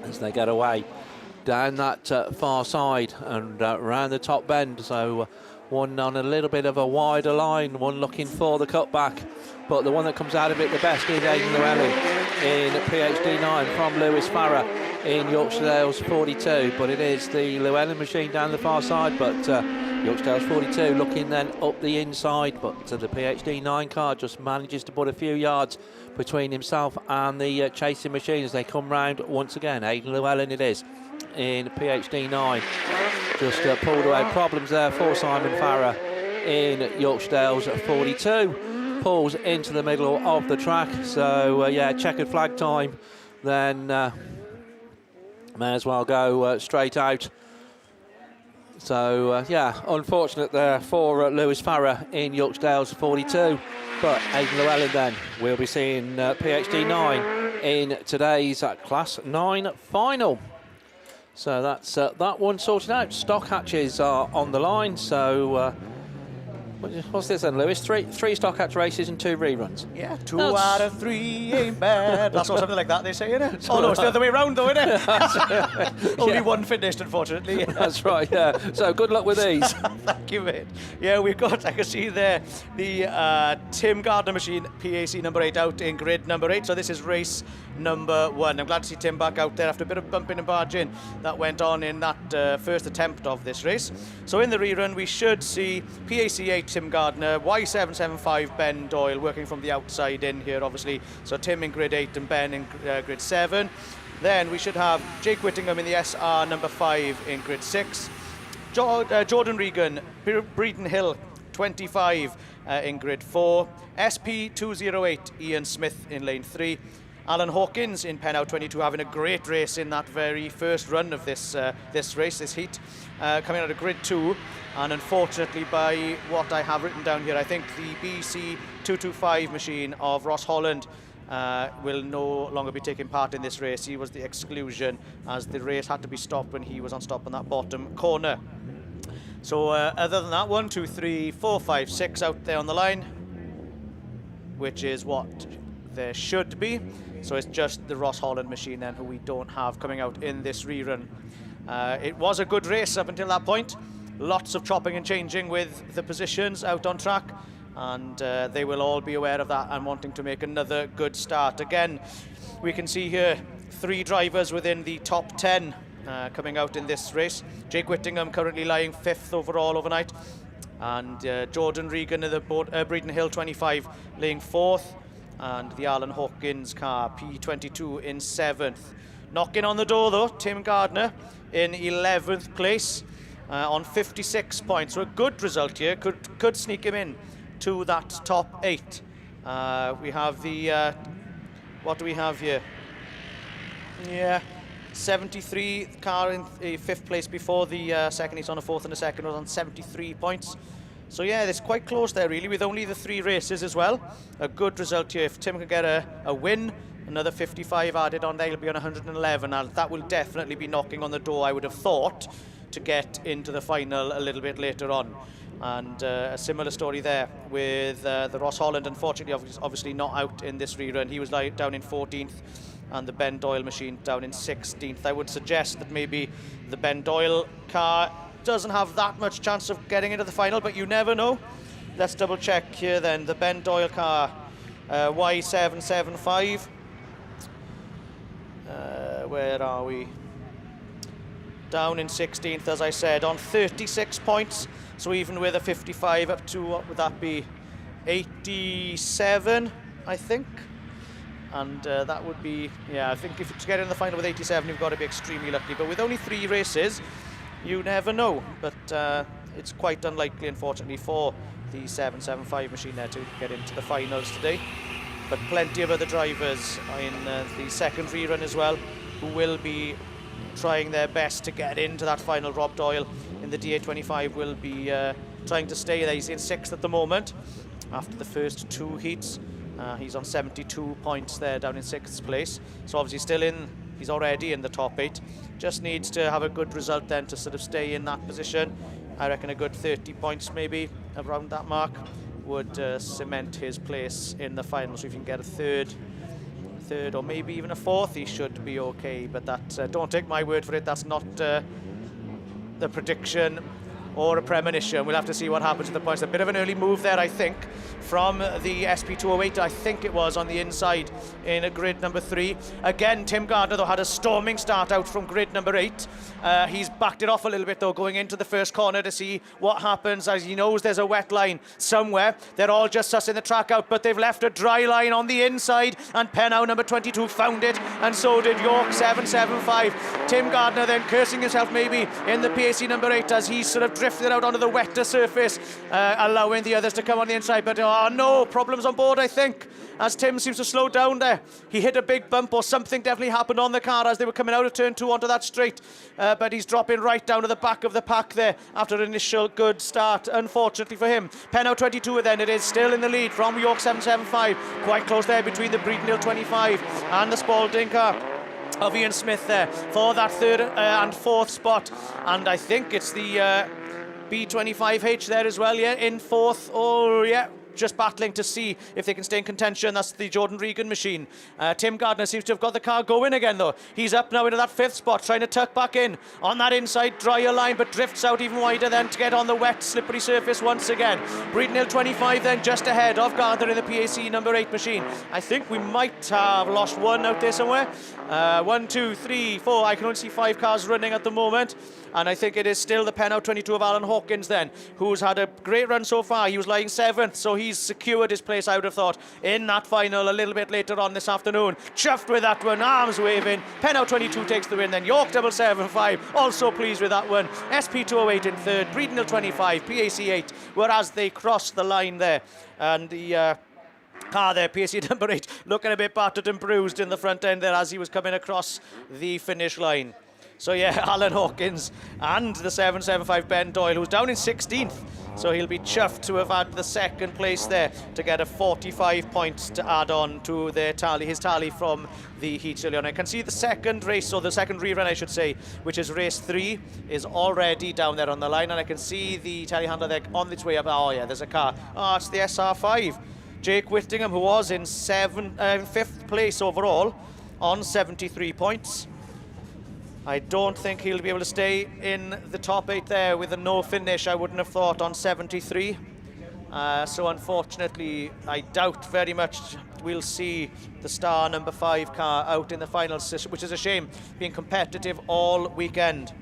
as they get away down that far side and round the top bend. So one on a little bit of a wider line, one looking for the cutback, but the one that comes out of it the best is Aidan Llewellyn in PhD 9 from Lewis Farrer in Yorksdale's 42. But it is the Llewellyn machine down the far side, but Yorksdale's 42 looking then up the inside, but the PhD 9 car just manages to put a few yards between himself and the chasing machine as they come round once again. Aidan Llewellyn it is in PhD 9. Just pulled away. Problems there for Simon Farrer in Yorksdale's 42. Pulls into the middle of the track. So, yeah, checkered flag time. Then may as well go straight out. So, yeah, unfortunate there for Lewis Farrer in Yorksdale's 42. But Aidan Llewellyn then we'll be seeing PhD 9 in today's Class 9 final. So that's that one sorted out. Stock hatches are on the line. So what's this then, Lewis? Three stock hatch races and 2 reruns. Yeah, 2 out of 3 ain't bad. That's not something like that they say, isn't it? Oh no, it's the other way around though, isn't it? Only one finished, unfortunately. That's right, yeah. So good luck with these. Thank you, mate. Yeah, we've got, I can see there, the Tim Gardner machine, PAC number 8 out in grid number 8. So this is race number 1. I'm glad to see Tim back out there after a bit of bumping and barging that went on in that first attempt of this race. So in the rerun, we should see PAC 8 Tim Gardner, Y775 Ben Doyle working from the outside in here, obviously. So Tim in grid 8 and Ben in grid 7. Then we should have Jake Whittingham in the SR number 5 in grid 6. Jordan Regan, Breeden Hill 25 in grid 4. SP208 Ian Smith in lane 3. Alan Hawkins in pen out 22 having a great race in that very first run of this race, this heat, coming out of grid 2, and unfortunately by what I have written down here, I think the BC 225 machine of Ross Holland will no longer be taking part in this race. He was the exclusion, as the race had to be stopped when he was on stop on that bottom corner. So other than that, 1, 2, 3, 4, 5, 6 out there on the line, which is what there should be. So it's just the Ross Holland machine then who we don't have coming out in this rerun. It was a good race up until that point. Lots of chopping and changing with the positions out on track, and they will all be aware of that and wanting to make another good start. Again, we can see here 3 drivers within the top 10 coming out in this race. Jake Whittingham currently lying 5th overall overnight, and Jordan Regan in the Breeden Hill 25 laying 4th, and the Alan Hawkins car P22 in 7th. Knocking on the door though, Tim Gardner in 11th place on 56 points. So a good result here, could sneak him in to that top 8. We have the, what do we have here? Yeah, 73 car in 5th place before the second. He's on a 4th and a second, was on 73 points. So yeah, it's quite close there really, with only the 3 races as well. A good result here. If Tim can get a win, another 55 added on there, he'll be on 111. And that will definitely be knocking on the door, I would have thought, to get into the final a little bit later on. And a similar story there with the Ross Holland, unfortunately obviously not out in this rerun. He was down in 14th, and the Ben Doyle machine down in 16th. I would suggest that maybe the Ben Doyle car doesn't have that much chance of getting into the final, but you never know. Let's double check here then. The Ben Doyle car, Y775. Where are we? Down in 16th, as I said, on 36 points. So even with a 55 up to, what would that be? 87, I think. And that would be, yeah, I think if to get in the final with 87, you've got to be extremely lucky. But with only 3 races, you never know. But it's quite unlikely, unfortunately, for the 775 machine there to get into the finals today. But plenty of other drivers in the second rerun as well, who will be trying their best to get into that final. Rob Doyle in the DA25 will be trying to stay there. He's in 6th at the moment after the first 2 heats. He's on 72 points there, down in 6th place. So obviously still in, he's already in the top 8. Just needs to have a good result then to sort of stay in that position. I reckon a good 30 points maybe around that mark would cement his place in the final. So if you can get a third or maybe even a 4th, he should be okay. But that, don't take my word for it, that's not the prediction or a premonition. We'll have to see what happens at the points. A bit of an early move there, I think, from the SP208, I think it was, on the inside in a grid number 3. Again, Tim Gardner, though, had a storming start out from grid number 8. He's backed it off a little bit, though, going into the first corner to see what happens, as he knows there's a wet line somewhere. They're all just sussing the track out, but they've left a dry line on the inside, and Pennow, number 22, found it, and so did York 775. Tim Gardner then cursing himself maybe in the PAC number 8 as he sort of drifted out onto the wetter surface, allowing the others to come on the inside. But no problems on board, I think, as Tim seems to slow down there. He hit a big bump, or something definitely happened on the car as they were coming out of turn 2 onto that straight. But he's dropping right down to the back of the pack there after an initial good start, unfortunately for him. Pennow 22 then, it is still in the lead from York 775. Quite close there between the Breeden Hill 25 and the Spalding car of Ian Smith there for that 3rd and 4th spot. And I think it's the B25H there as well, yeah, in 4th. Oh, yeah, just battling to see if they can stay in contention. That's the Jordan Regan machine. Tim Gardner seems to have got the car going again, though. He's up now into that 5th spot, trying to tuck back in on that inside drier line, but drifts out even wider then to get on the wet, slippery surface once again. Breeden Hill 25 then just ahead of Gardner in the PAC number 8 machine. I think we might have lost one out there somewhere. 1, 2, 3, 4. I can only see 5 cars running at the moment. And I think it is still the Pennow 22 of Alan Hawkins then, who's had a great run so far. He was lying 7th, so he's secured his place, I would have thought, in that final a little bit later on this afternoon. Chuffed with that one, arms waving. Pennow 22 takes the win then. York 775, also pleased with that one. SP208 in 3rd, Breeden Hill 25, PAC 8, whereas they crossed the line there. And the car there, PSC number 8, looking a bit battered and bruised in the front end there as he was coming across the finish line. So yeah, Alan Hawkins and the 775 Ben Doyle, who's down in 16th. So he'll be chuffed to have had the second place there to get a 45 points to add on to their tally, his tally from the heats earlier on. I can see the second race, or the second rerun I should say, which is race 3, is already down there on the line, and I can see the telehandler there on its way up. Oh yeah, there's a car. Oh, it's the SR5. Jake Whittingham, who was in 5th place overall on 73 points. I don't think he'll be able to stay in the top 8 there with a no finish, I wouldn't have thought, on 73. So unfortunately, I doubt very much we'll see the star number 5 car out in the finals, which is a shame, being competitive all weekend.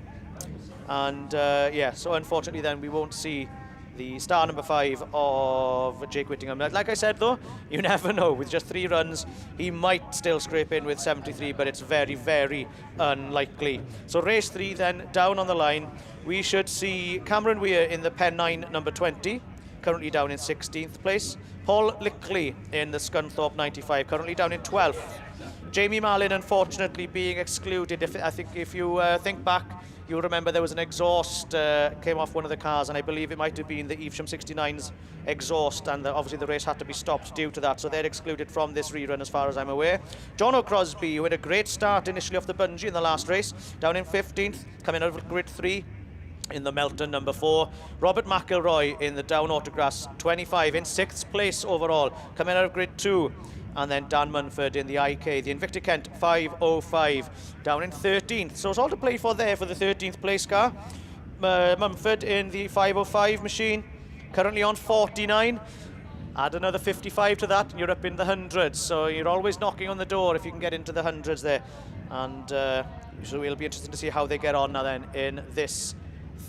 And yeah, so unfortunately then we won't see the star number 5 of Jake Whittingham. Like I said though, you never know. With just 3 runs, he might still scrape in with 73, but it's very, very unlikely. So race 3 then, down on the line, we should see Cameron Weir in the Pen 9 number 20, currently down in 16th place. Paul Lickley in the Scunthorpe 95, currently down in 12th. Jamie Marlin, unfortunately, being excluded. I think if you think back, you'll remember there was an exhaust came off one of the cars, and I believe it might have been the Evesham 69's exhaust, and obviously the race had to be stopped due to that, so they're excluded from this rerun as far as I'm aware. John O'Crosby, who had a great start initially off the bungee in the last race, down in 15th, coming out of grid 3 in the Melton number 4. Robert McIlroy in the Down Autograss 25, in 6th place overall, coming out of grid 2. And then Dan Munford in the IK, the Invicta Kent 505, down in 13th. So it's all to play for there for the 13th place car. Mumford in the 505 machine, currently on 49. Add another 55 to that and you're up in the hundreds. So you're always knocking on the door if you can get into the hundreds there. And so it'll be interesting to see how they get on now then in this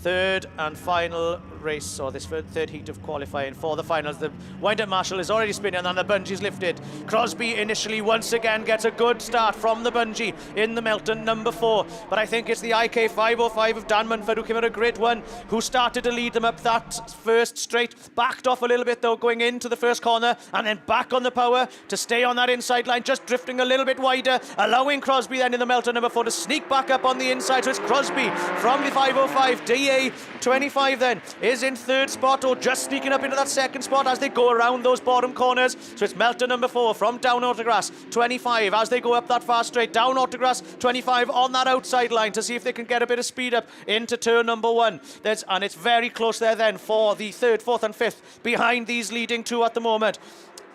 third and final race, or this third heat of qualifying for the finals. The wind-up marshal is already spinning and the bungee's lifted. Crosby initially once again gets a good start from the bungee in the Melton number 4, but I think it's the IK 505 of Dan Munford who came out a great one, who started to lead them up that first straight, backed off a little bit though going into the first corner, and then back on the power to stay on that inside line, just drifting a little bit wider, allowing Crosby then in the Melton number 4 to sneak back up on the inside. So it's Crosby from the 505, DA 25 then is in 3rd spot, or just sneaking up into that 2nd spot as they go around those bottom corners. So it's Melton number 4 from Down Autograss 25 as they go up that far straight. Down Autograss 25 on that outside line to see if they can get a bit of speed up into turn number 1. And it's very close there then for the 3rd, 4th and 5th behind these leading 2 at the moment.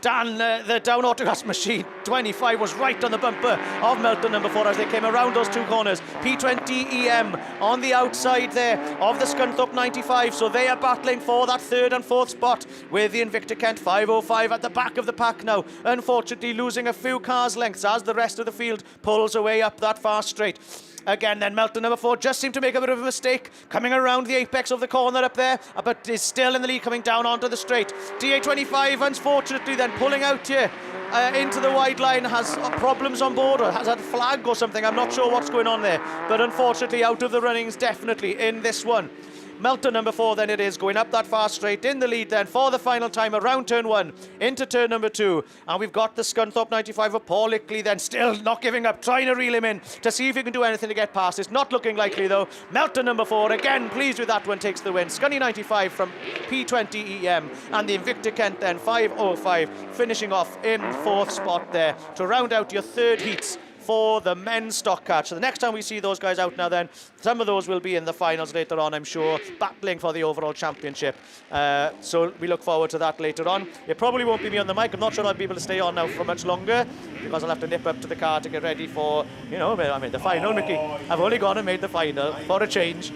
Dan, the Down Autograss machine 25 was right on the bumper of Melton number 4 as they came around those 2 corners. P20EM on the outside there of the Scunthorpe 95, so they are battling for that 3rd and 4th spot with the Invicta Kent 505 at the back of the pack now, unfortunately losing a few cars lengths as the rest of the field pulls away up that far straight. Again then Melton number 4 just seemed to make a bit of a mistake coming around the apex of the corner up there, but is still in the lead coming down onto the straight. DA25 unfortunately then pulling out here into the wide line, has problems on board or has had a flag or something. I'm not sure what's going on there, but unfortunately out of the runnings definitely in this one. Melton number 4 then it is, going up that far straight in the lead then for the final time around turn 1 into turn number 2, and we've got the Scunthorpe 95 of Paul Lickley then still not giving up, trying to reel him in to see if he can do anything to get past. It's not looking likely though. Melton number 4 again pleased with that one, takes the win. Scunny 95 from P20EM and the Invicta Kent then 505 finishing off in 4th spot there to round out your 3rd heats for the men's stock car. So the next time we see those guys out now then, some of those will be in the finals later on, I'm sure, battling for the overall championship. So we look forward to that later on. It probably won't be me on the mic. I'm not sure I'll be able to stay on now for much longer because I'll have to nip up to the car to get ready for, you know, I mean the final, Mickey. I've only gone and made the final for a change.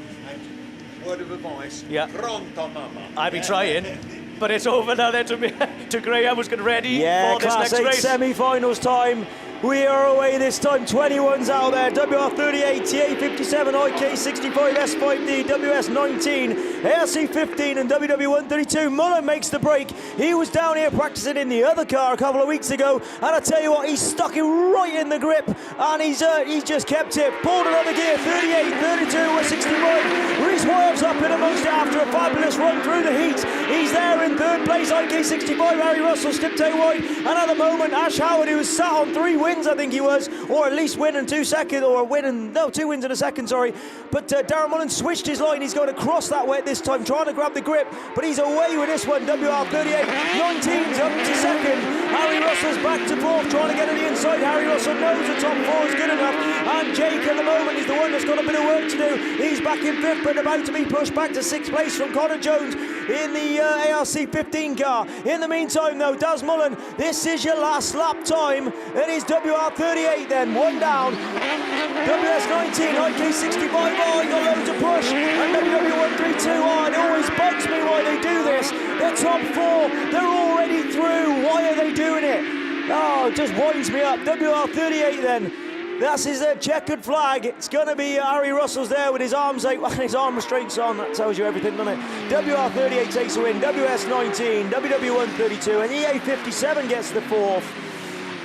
Word of advice. Yeah. Pronto, mama. I'll be trying. But it's over now then to Graham, who's getting ready for this Class next 8 race. semi-finals time. We are away this time, 21's out there, WR38, TA57, IK65, S5D, WS19, ARC15 and WW132. Mullen makes the break. He was down here practicing in the other car a couple of weeks ago, and I tell you what, he's stuck it right in the grip, and he's just kept it. Pulled another gear, 38, 32, or 65. Reese Wyeth's up in amongst it after a fabulous run through the heat. He's there in third place, IK65, Harry Russell slipped out wide, and at the moment, Ash Howard, who was sat on 3 wins, I think he was, or at least win and 2 seconds, or no, 2 wins and a second, sorry. But Darren Mullen switched his line. He's going across that wet this time, trying to grab the grip, but he's away with this one. WR38, 19's up to second. Harry Russell's back to fourth, trying to get to the inside. Harry Russell knows the top 4 is good enough, and Jake at the moment is the one that's got a bit of work to do. He's back in 5th, but about to be pushed back to 6th place from Connor Jones in the ARC15 car. In the meantime, though, Daz Mullen, this is your last lap time. It is WR38 then, 1 down. WS19, IK65, oh, he got loads of push. And WW132, oh, it always bugs me why they do this. They're top 4, they're already through. Why are they doing it? Oh, it just winds me up. WR38 then. That's his checkered flag. It's going to be Harry Russell's there with his arms out, his arm restraints on. That tells you everything, doesn't it? WR38 takes a win. WS19, WW132, and EA57 gets the 4th.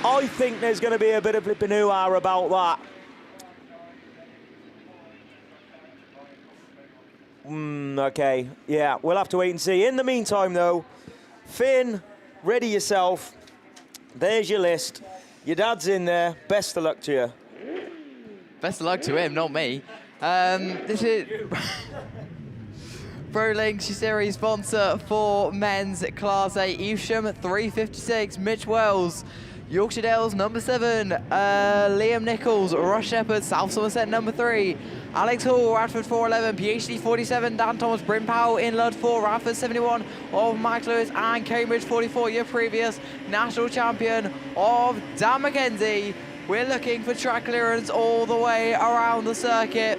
I think there's going to be a bit of flipping hoo-ha about that. Okay, yeah, we'll have to wait and see. In the meantime, though, Finn, ready yourself. There's your list. Your dad's in there. Best of luck to you. Best of luck to him, not me. This is ProLink Series sponsor for men's Class A. Evesham 356, Mitch Wells. Yorkshire Dales number 7, Liam Nichols, Rush Shepherd, South Somerset number 3, Alex Hall, Radford 411, PhD 47, Dan Thomas, Bryn Powell in Lud 4, Radford 71 of Mike Lewis, and Cambridge 44, your previous national champion of Dan McKenzie. We're looking for track clearance all the way around the circuit.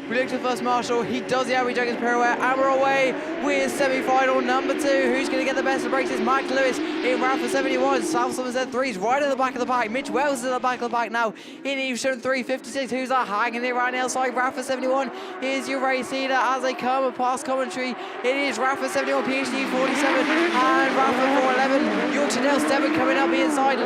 We look to the first marshal, he does the Abbey Juggins pirouette, and we're away with semi-final number 2. Who's going to get the best of the breaks? It's Mike Lewis in Radford 71, South Somerset 3's right at the back of the pack. Mitch Wells is at the back of the pack now in Evesham 356. Who's that hanging it right now outside Radford 71? Here's your race leader as they come past commentary. It is Radford 71, PhD 47, and Radford 411. Yorkshire Dale 7 coming up the inside.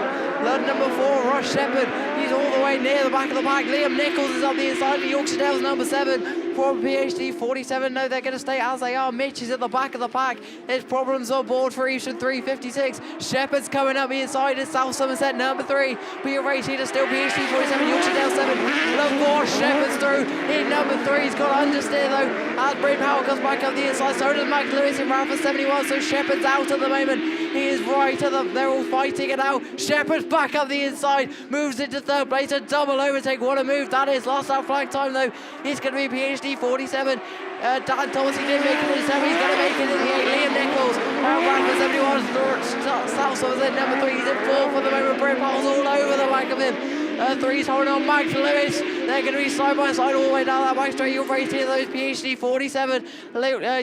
Lud number 4, Rush Shepherd. He's all the way near the back of the pack. Liam Nichols is up the inside of Yorkshire Dale's number 7. From PhD 47, no, they're going to stay as they are. Mitch is at the back of the pack. There's problems on board for Evesham 356. Shepherd's coming up the inside. It's South Somerset number 3. But your race leader still PhD 47, Yorkshire Dale 7. Love 4, Shepherd's through in number 3. He's got understeer though as Bryn Powell comes back up the inside. So does Mike Lewis in Radford 71. So Shepherd's out at the moment. He is right at the, they're all fighting it out. Shepherd's back up the inside, moves into 3rd place, a double overtake. What a move that is. Last out flying time though, it's going to be PhD 47. Dan Thomas, he didn't make it in the 7, he's going to make it in the 8. Liam Nichols, Radford 71, South Somerset number 3, he's in 4th for the moment. Bryn Powell's all over the back of him. 3's holding on Mike Lewis. They're going to be side by side all the way down that back straight. You're racing those PhD 47.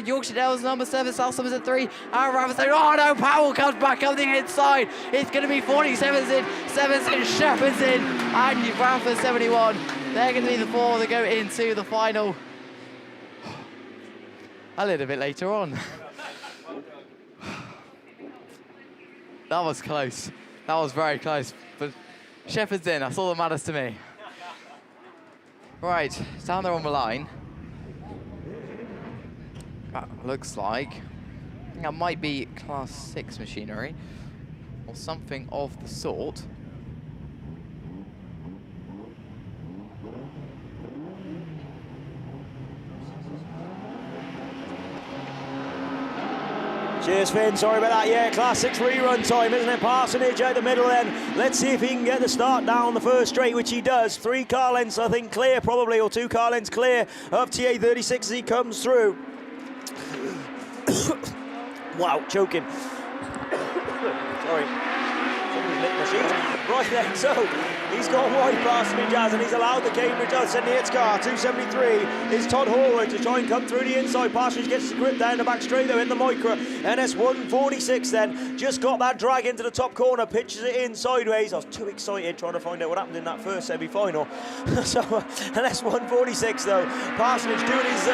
Yorkshire Dales number 7, South Somerset 3. And Radford 7. Oh no, Powell comes back up the inside. It's going to be 47's in, 7's in, Shepherd's in, and Radford 71. They're going to be the 4 that go into the final a little bit later on. That was close. That was very close. But Shepherd's in, that's all that matters to me. Right, down there on the line. That looks like that might be Class 6 machinery or something of the sort. Cheers, Finn. Sorry about that. Yeah, Class 6 rerun time, isn't it? Parsonage out the middle then. Let's see if he can get the start down the first straight, which he does. 3 car lengths, I think, clear probably, or 2 car lengths clear of TA36 as he comes through. Wow, choking. Sorry. Somebody's licked my sheet. Right then, so He's gone wide past me, Jazz, and he's allowed the Cambridge St Neots car. 273 is Todd Horwood to try and come through the inside. Parsonage gets the grip down the back straight though in the micro. NS 146 then just got that drag into the top corner, pitches it in sideways. I was too excited trying to find out what happened in that first semi-final. So NS 146 though, Parsonage doing his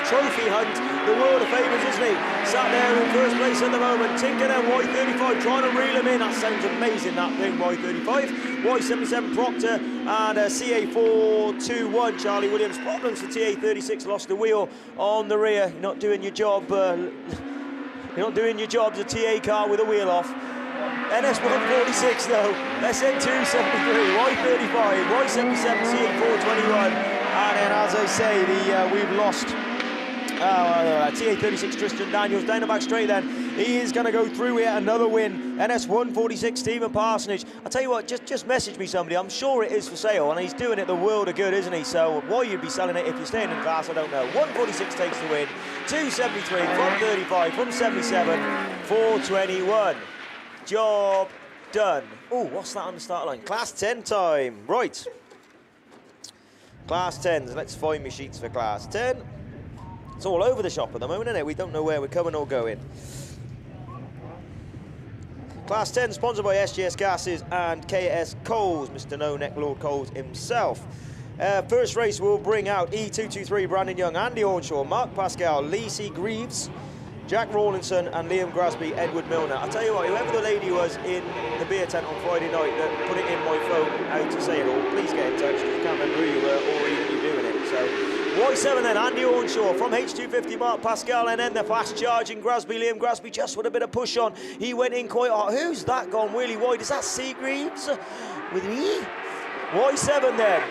trophy hunt, the world of favours, isn't he? Sat there in first place at the moment. Tinker then Y35 trying to reel him in. That sounds amazing, that thing, Y35. Y77 Proctor and CA421 Charlie Williams. Problems for TA36, lost the wheel on the rear. You're not doing your job. You're not doing your job as a TA car with a wheel off. NS 146 though, SN273, Y35, Y77, CA421, and then as I say, we've lost TA36 Tristan Daniels down the back straight then. He is going to go through here, another win. NS 146 Stephen Parsonage. I tell you what, just message me somebody. I'm sure it is for sale, and he's doing it the world of good, isn't he? So why you'd be selling it if you're staying in class, I don't know. 146 takes the win. 273 from 35, from 77, 421. Job done. Oh, what's that on the start line? Class 10 time. Right. Class 10s. Let's find me sheets for Class 10. It's all over the shop at the moment, isn't it? We don't know where we're coming or going. Class 10 sponsored by SGS Gases and KS Coles, Mr. No Neck Lord Coles himself. First race will bring out E223 Brandon Young, Andy Ornshaw, Mark Pascal, Lee C. Greaves, Jack Rawlinson and Liam Grasby, Edward Milner. I'll tell you what, whoever the lady was in the beer tent on Friday night that put it in my phone how to say it all, please get in touch, because I can't remember who you were or even you doing it. So Y7 then, Andy Ornshaw from H250, Mark Pascal, and then the fast charging Grasby, Liam Grasby, just with a bit of push on. He went in quite hard. Who's that gone really wide? Is that C. Greaves with me? Y7 then,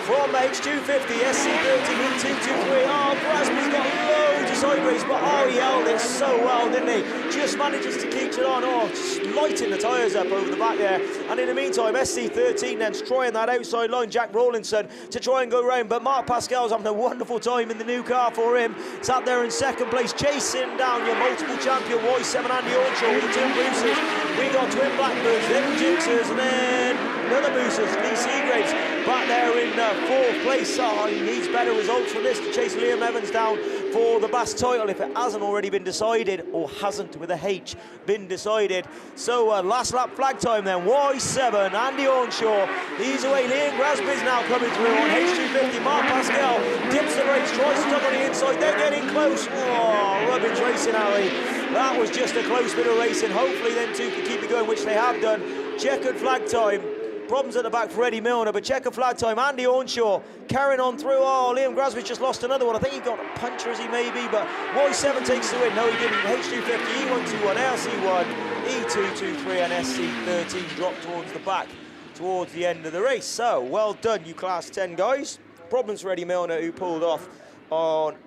from H250, SC13 in 223. Oh, Grasby's got loads of sideways, but oh, he held it so well, didn't he? Just manages to keep it on. Oh, just lighting the tyres up over the back there. And in the meantime, SC13 then's trying that outside line, Jack Rawlinson, to try and go round. But Mark Pascal's having a wonderful time in the new car for him. Sat there in second place, chasing down your multiple champion, Y7 Andy Ornshaw with the twin boosters. We got twin Blackbirds, then Jinxers, and then another boosters, Lee Seagraves, back there in fourth place. Oh, he needs better results from this to chase Liam Evans down for the BAST title if it hasn't already been decided, or hasn't with a H been decided. So last lap flag time then, Y7, Andy Ornshaw, he's away. Liam Grasby's now coming through on H250. Mark Pascal dips the brakes, tries to tuck on the inside, they're getting close. Oh, rubbish racing, Harry. That was just a close bit of racing. Hopefully them two can keep it going, which they have done. Checkered flag time. Problems at the back for Eddie Milner, but checker flag time. Andy Ornshaw carrying on through. Oh, Liam Grasby just lost another one. I think he got a puncher as he may be, but Y7 takes the win. No, he didn't. H250, E121, LC1, E223, and SC13 dropped towards the back towards the end of the race. So, well done, you Class 10 guys. Problems for Eddie Milner, who pulled off on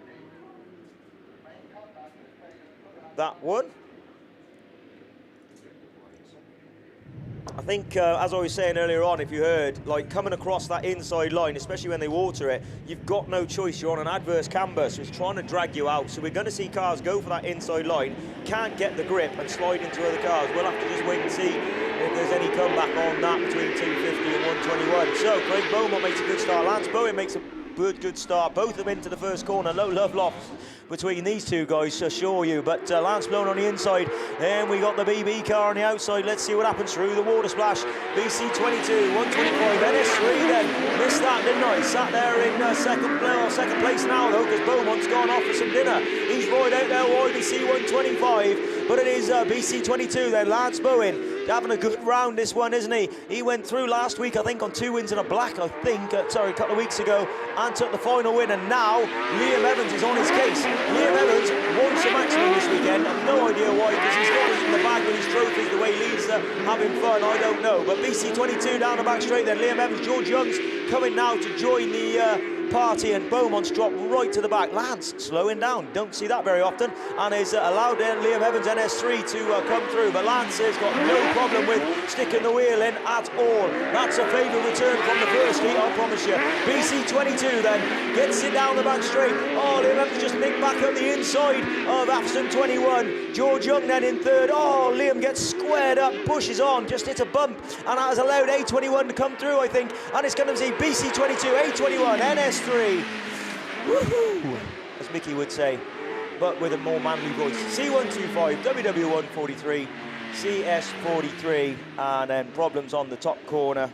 that one. I think, as I was saying earlier on, if you heard, like coming across that inside line, especially when they water it, you've got no choice. You're on an adverse camber, so it's trying to drag you out. So we're going to see cars go for that inside line, can't get the grip and slide into other cars. We'll have to just wait and see if there's any comeback on that between 250 and 121. So Craig Beaumont makes a good start. Lance Bowen makes a good start. Both of them into the first corner. Low love lost between these two guys, assure you. But Lance blown on the inside. Then we got the BB car on the outside. Let's see what happens through the water splash. BC22, 125, NS3 then. Missed that, didn't I? Sat there in second place now, though, because Beaumont's gone off for some dinner. He's right out there wide, BC125. But it is BC22 then, Lance Bowen. Having a good round, this one, isn't he? He went through last week, I think, on 2 wins and a black, a couple of weeks ago, and took the final win. And now Liam Evans is on his case. Liam Evans wants a maximum this weekend. I've no idea why, because he's got it in the bag with his trophies, the way Leeds are having fun, I don't know. But BC22 down the back straight then. Liam Evans, George Young's coming now to join the Party and Beaumont's dropped right to the back. Lance slowing down, don't see that very often, and is allowed Liam Evans NS3 to come through, but Lance has got no problem with sticking the wheel in at all. That's a favourite return from the first heat, I promise you. BC22 then gets it down the back straight. Oh, Liam Evans just nicked back on the inside of Afton 21. George Young then in third. Oh, Liam gets squared up, pushes on, just hits a bump, and that has allowed A21 to come through, I think, and it's going to see BC22, A21, NS3. Woohoo! As Mickey would say, but with a more manly voice. C125, WW143, CS43, and then problems on the top corner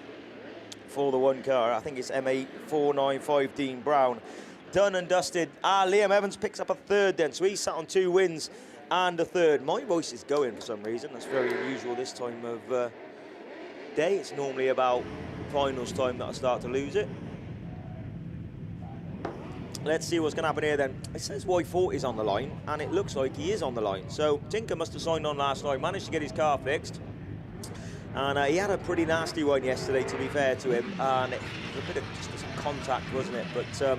for the one car. I think it's MA495 Dean Brown. Done and dusted. Liam Evans picks up a third then, so he's sat on 2 wins and a third. My voice is going for some reason. That's very unusual this time of day. It's normally about finals time that I start to lose it. Let's see what's going to happen here then. It says Y40 is on the line, and it looks like he is on the line. So Tinker must have signed on last night, managed to get his car fixed. And he had a pretty nasty one yesterday, to be fair to him. And it was a bit of just contact, wasn't it? But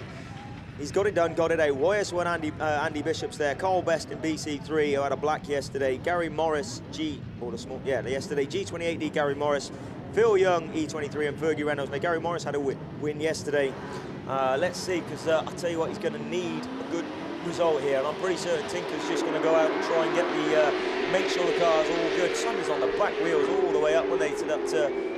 he's got it done, got it out. YS1 Andy Bishop's there. Carl Best in BC3, who had a black yesterday. Gary Morris, yesterday. G28D, Gary Morris. Phil Young, E23, and Fergie Reynolds. Now, Gary Morris had a win yesterday. Let's see, because I'll tell you what, he's going to need a good result here, and I'm pretty certain Tinker's just going to go out and try and get make sure the car's all good. Sanders on the back wheels all the way up when they to that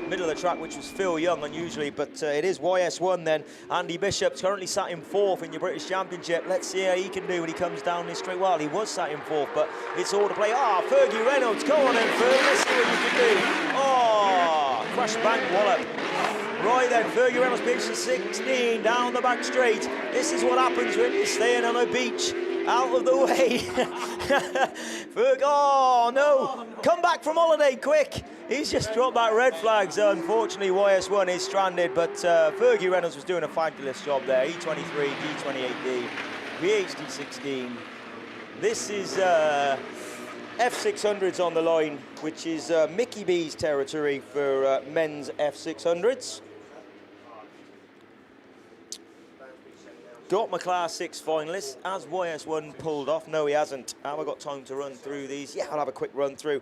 middle of the track, which was Phil Young unusually, but it is YS1 then. Andy Bishop's currently sat in 4th in your British Championship. Let's see how he can do when he comes down this straight. Well, he was sat in 4th, but it's all to play. Fergie Reynolds, come on then, Fergie, let's see what you can do. Crash bank wallop. Right then, Fergie Reynolds pitches 16 down the back straight. This is what happens when you're staying on a beach. Out of the way. Oh no, come back from holiday quick. He's just dropped that red flag, so unfortunately YS1 is stranded, but Fergie Reynolds was doing a fabulous job there. E23, G28D, VHD 16. This is F600s on the line, which is Mickey B's territory for men's F600s. Got my Class 6 finalists. Has YS1 pulled off? No, he hasn't. Have I got time to run through these? Yeah, I'll have a quick run through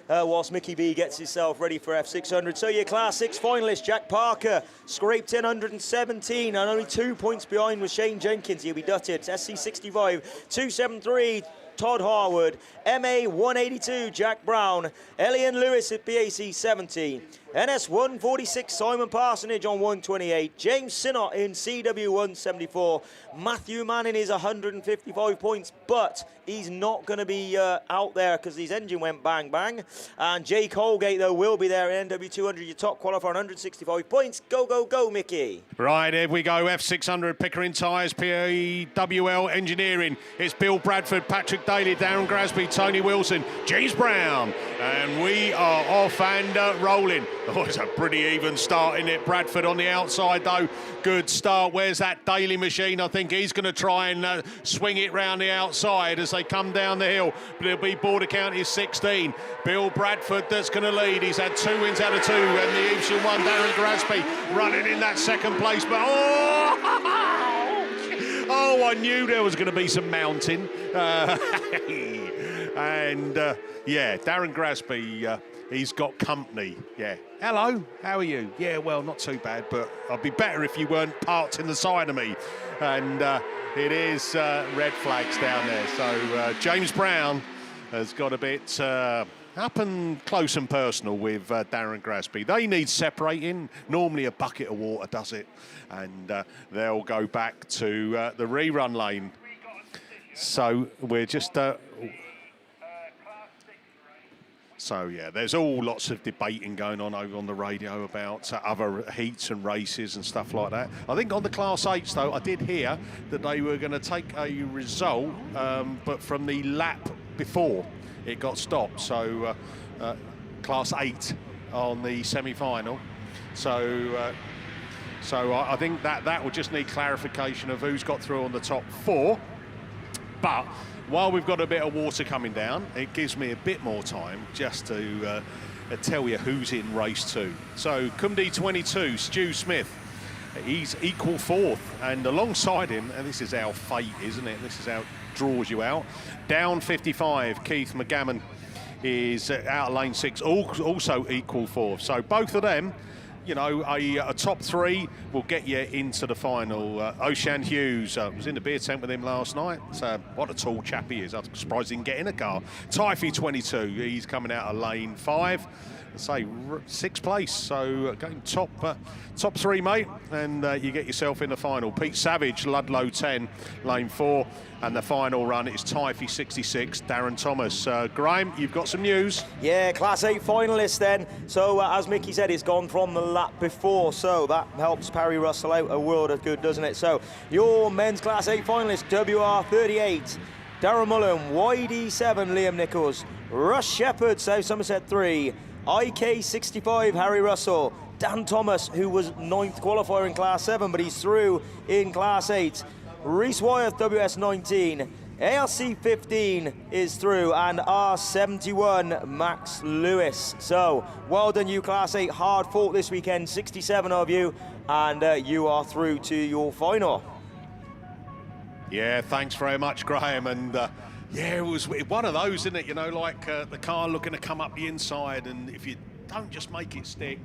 whilst Mickey B gets himself ready for F600. So your Class 6 finalist, Jack Parker, scraped in 117 and only 2 points behind was Shane Jenkins. He'll be dutted. SC65, 273. Todd Harwood, MA 182, Jack Brown, Elian Lewis at BAC 70, NS 146, Simon Parsonage on 128, James Sinnott in CW 174, Matthew Manning is 155 points, but he's not going to be out there because his engine went bang bang. And Jake Holgate, though, will be there in NW 200, your top qualifier, 165 points. Go, go, go, Mickey. Right, here we go. F600, Pickering Tyres, PWL Engineering. It's Bill Bradford, Patrick Daly, Darren Grasby, Tony Wilson, James Brown. And we are off and rolling. Oh, it's a pretty even start in it. Bradford on the outside, though. Good start. Where's that Daly machine? I think he's going to try and swing it round the outside as they come down the hill. But it'll be Border County 16. Bill Bradford that's going to lead. He's had 2 wins out of 2. And the Evesham one, Darren Grasby, running in that second place. But oh, I knew there was going to be some mounting. Yeah, Darren Grasby, he's got company. Yeah. Hello, how are you? Yeah, well, not too bad, but I'd be better if you weren't parked in the side of me. And it is red flags down there. So James Brown has got a bit up and close and personal with Darren Grasby. They need separating. Normally a bucket of water does it. And they'll go back to the rerun lane. So we're just... So, yeah, there's all lots of debating going on over on the radio about other heats and races and stuff like that. I think on the Class 8s, though, I did hear that they were going to take a result, but from the lap before it got stopped. So, Class 8 on the semi-final. So I think that will just need clarification of who's got through on the top 4. But... while we've got a bit of water coming down, it gives me a bit more time just to tell you who's in race 2. So, Cumdy 22, Stu Smith, he's equal fourth, and alongside him, and this is how fate, isn't it? This is how it draws you out. Down 55, Keith McGammon is out of lane 6, also equal fourth. So both of them, you know, a top 3 will get you into the final. Ocean Hughes was in the beer tent with him last night. So what a tall chap he is. I'm surprised he didn't get in a car. Tyre 22, he's coming out of lane 5. Say 6th place, so going top 3, mate, and you get yourself in the final. Pete Savage, Ludlow 10, lane 4, and the final run is Typhy 66, Darren Thomas. Graham, you've got some news. Yeah, Class 8 finalists then. So as Mickey said, it's gone from the lap before, so that helps Parry Russell out a world of good, doesn't it? So your men's Class 8 finalists: WR38, Darren Mullen; YD7, Liam Nichols; Russ Shepherd, South Somerset 3; IK65, Harry Russell; Dan Thomas, who was 9th qualifier in Class 7, but he's through in Class 8; Reese Wyeth, WS19; ALC 15 is through, and R71, Max Lewis. So well done, you Class 8, hard fought this weekend, 67 of you, and you are through to your final. Yeah, thanks very much, Graham. And yeah, it was one of those, isn't it? You know, like the car looking to come up the inside, and if you don't just make it stick,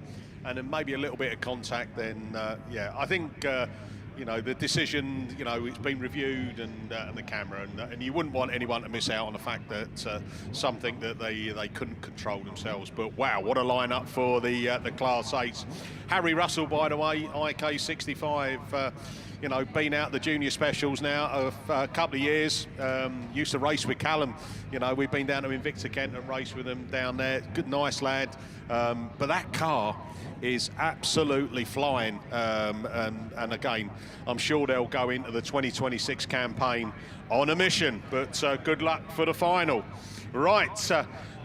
and then maybe a little bit of contact, then yeah, I think you know, the decision, you know, it's been reviewed, and the camera, and you wouldn't want anyone to miss out on the fact that something that they couldn't control themselves. But wow, what a lineup for the Class 8s. Harry Russell, by the way, IK65. You know, been out the junior specials now a couple of years. Used to race with Callum. You know, we've been down to Invicta Kent and raced with him down there. Good, nice lad. But that car is absolutely flying. And again, I'm sure they'll go into the 2026 campaign on a mission. But good luck for the final. Right,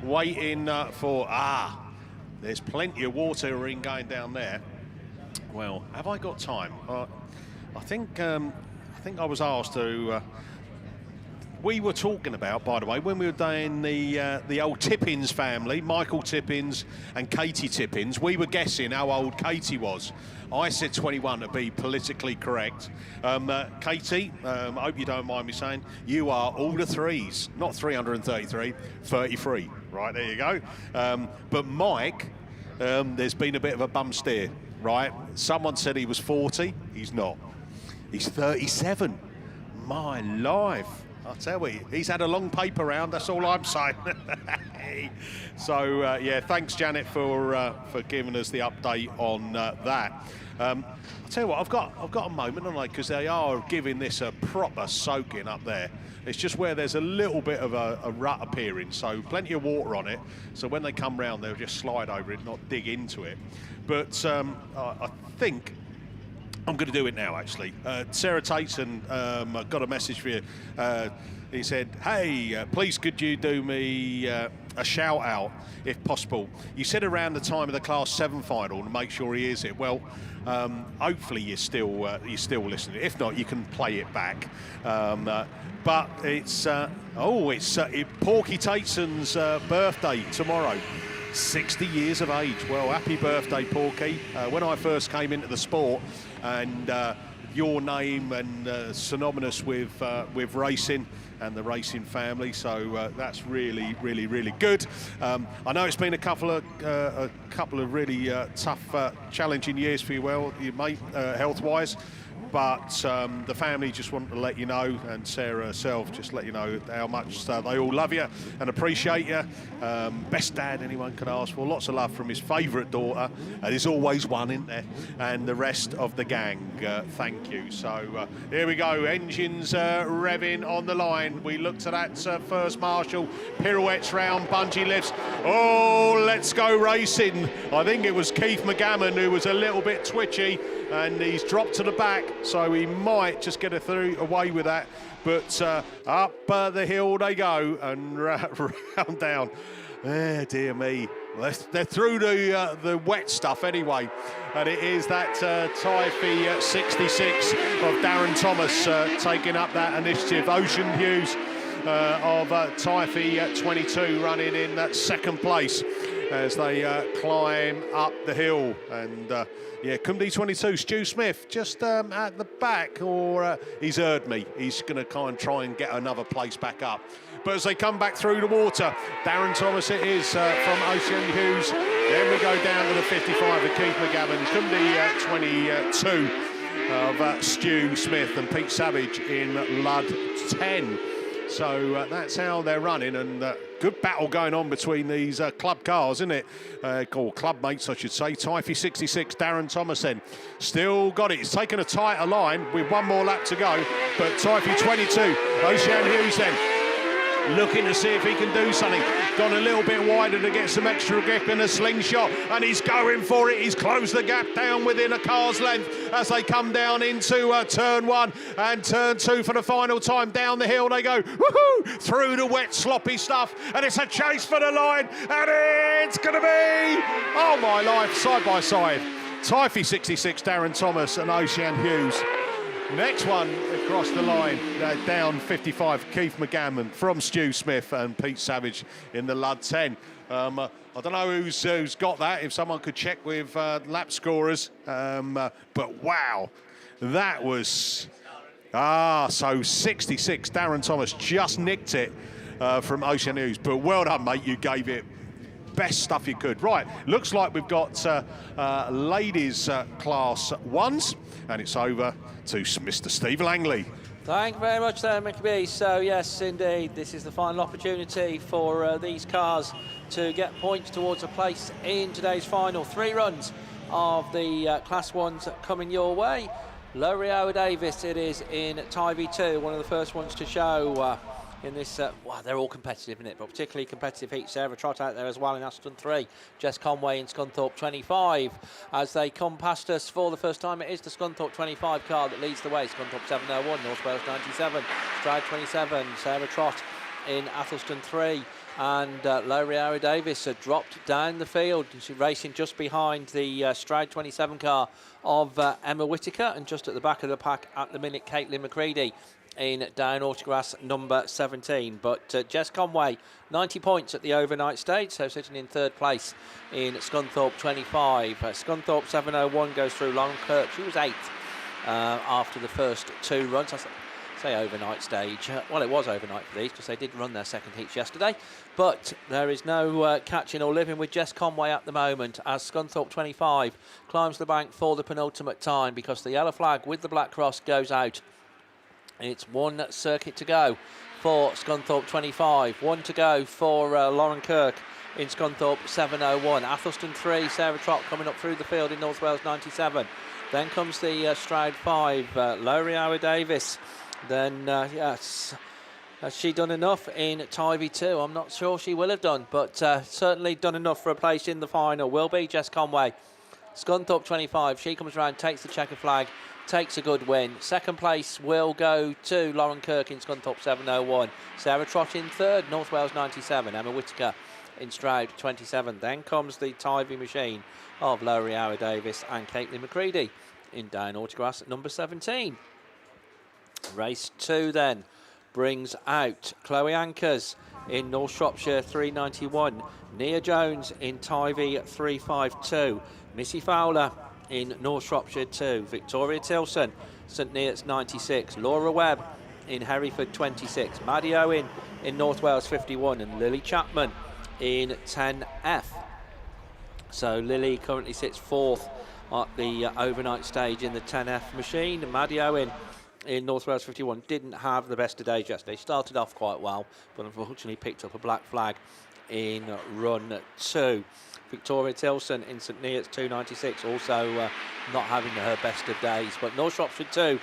waiting for... there's plenty of water going down there. Well, have I got time? I think I was asked to. We were talking about, by the way, when we were doing the old Tippins family, Michael Tippins and Katie Tippins. We were guessing how old Katie was. I said 21 to be politically correct. Katie, I hope you don't mind me saying, you are all the threes, not 333, 33. Right, there you go. But Mike, there's been a bit of a bum steer, right? Someone said he was 40. He's not. He's 37. My life. I'll tell you, he's had a long paper round, that's all I'm saying. So, yeah, thanks, Janet, for giving us the update on that. I'll tell you what, I've got a moment, haven't I? Because they are giving this a proper soaking up there. It's just where there's a little bit of a rut appearing, so plenty of water on it. So when they come round, they'll just slide over it, not dig into it. But I think I'm going to do it now, actually. Sarah Tateson got a message for you. He said, hey, please could you do me a shout out, if possible. You said around the time of the Class 7 final to make sure he hears it. Well, hopefully you're still listening. If not, you can play it back. But it's Porky Tateson's birthday tomorrow. 60 years of age. Well, happy birthday, Porky. When I first came into the sport, and your name and synonymous with racing and the racing family, so that's really, really, really good. I know it's been a couple of really tough, challenging years for you, mate, health-wise. But the family just wanted to let you know, and Sarah herself just let you know how much they all love you and appreciate you. Best dad anyone could ask for. Lots of love from his favourite daughter, and there's always one, isn't there? And the rest of the gang. Thank you. So here we go. Engines revving on the line. We looked at that first marshal. Pirouettes round, bungee lifts. Oh, let's go racing. I think it was Keith McGammon who was a little bit twitchy, and he's dropped to the back, so he might just get away with that. But up the hill they go, and round down. Dear me. They're through the wet stuff anyway, and it is that Typhy 66 of Darren Thomas taking up that initiative. Ocean Hughes of Typhy 22 running in second place. as they climb up the hill. And yeah, Cumdy 22, Stu Smith, just at the back, or he's heard me. He's going to kind of try and get another place back up. But as they come back through the water, Darren Thomas it is from Ocean Hughes. Then we go down to the 55 of Keith McGavin, Cumdy 22 of Stu Smith and Pete Savage in Lud 10. So that's how they're running, and good battle going on between these club cars, isn't it? Or club mates, I should say. Tyre 66, Darren Thomas then. Still got it. It's taken a tighter line with one more lap to go, but Tyre 22, Ocean Hughes then. Looking to see if he can do something. Gone a little bit wider to get some extra grip in a slingshot, and he's going for it. He's closed the gap down within a car's length as they come down into turn 1 and turn 2 for the final time. Down the hill they go, woohoo, through the wet, sloppy stuff, and it's a chase for the line, and it's going to be, oh my life, side by side. Tyre 66, Darren Thomas and Ocean Hughes. Next one across the line, down 55, Keith McGammon from Stu Smith and Pete Savage in the Lud 10. I don't know who's got that, if someone could check with lap scorers. But wow, that was... so 66, Darren Thomas just nicked it from Ocean Hughes. But well done, mate, you gave it best stuff you could. Right, looks like we've got ladies class 1s, and it's over to Mr. Steve Langley. Thank you very much there, Mickey B. So yes, indeed, this is the final opportunity for these cars to get points towards a place in today's final. 3 runs of the Class 1s coming your way. L'Oreal Davis it is in Tyre V2, one of the first ones to show in this, well, they're all competitive, isn't it? But particularly competitive heat. Sarah Trott out there as well in Aston 3. Jess Conway in Scunthorpe 25. As they come past us for the first time, it is the Scunthorpe 25 car that leads the way. Scunthorpe 701, North Wales 97, Stride 27, Sarah Trott in Athelston 3. And L'Oreal Davis dropped down the field. She's racing just behind the Stride 27 car of Emma Whittaker, and just at the back of the pack at the minute, Caitlin McCready in down Autograss number 17. But Jess Conway, 90 points at the overnight stage, so sitting in 3rd place in Scunthorpe 25. Scunthorpe 701 goes through Longkirk. She was 8th after the first 2 runs. I say overnight stage. Well, it was overnight for these because they did run their second heats yesterday. But there is no catching or living with Jess Conway at the moment as Scunthorpe 25 climbs the bank for the penultimate time, because the yellow flag with the black cross goes out. It's 1 circuit to go for Scunthorpe 25. 1 to go for Lauren Kirk in Scunthorpe 701. Athelston 3, Sarah Trott coming up through the field in North Wales 97. Then comes the Stride 5, L'Oreal Davis. Then, yes, has she done enough in Tyre V2? I'm not sure she will have done, but certainly done enough for a place in the final. Will be Jess Conway. Scunthorpe 25, she comes around, takes the checker flag, takes a good win. 2nd place will go to Lauren Kirk in Scunthorpe 701. Sarah Trott in 3rd, North Wales 97. Emma Whittaker in Stride 27. Then comes the Tyvee machine of L'Oreal Davis and Caitlin McCready in down Autograss at number 17. Race 2 then brings out Chloe Ankers in North Shropshire 391. Nia Jones in Tyvee 352. Missy Fowler in North Shropshire 2. Victoria Tilson, St Neots 96. Laura Webb in Hereford 26. Maddie Owen in North Wales 51. And Lily Chapman in 10F. So Lily currently sits 4th at the overnight stage in the 10F machine. And Maddie Owen in North Wales 51 didn't have the best of days yesterday. Started off quite well, but unfortunately picked up a black flag in run 2. Victoria Tilson in St Neots 296, also not having her best of days. But North Shropshire 2,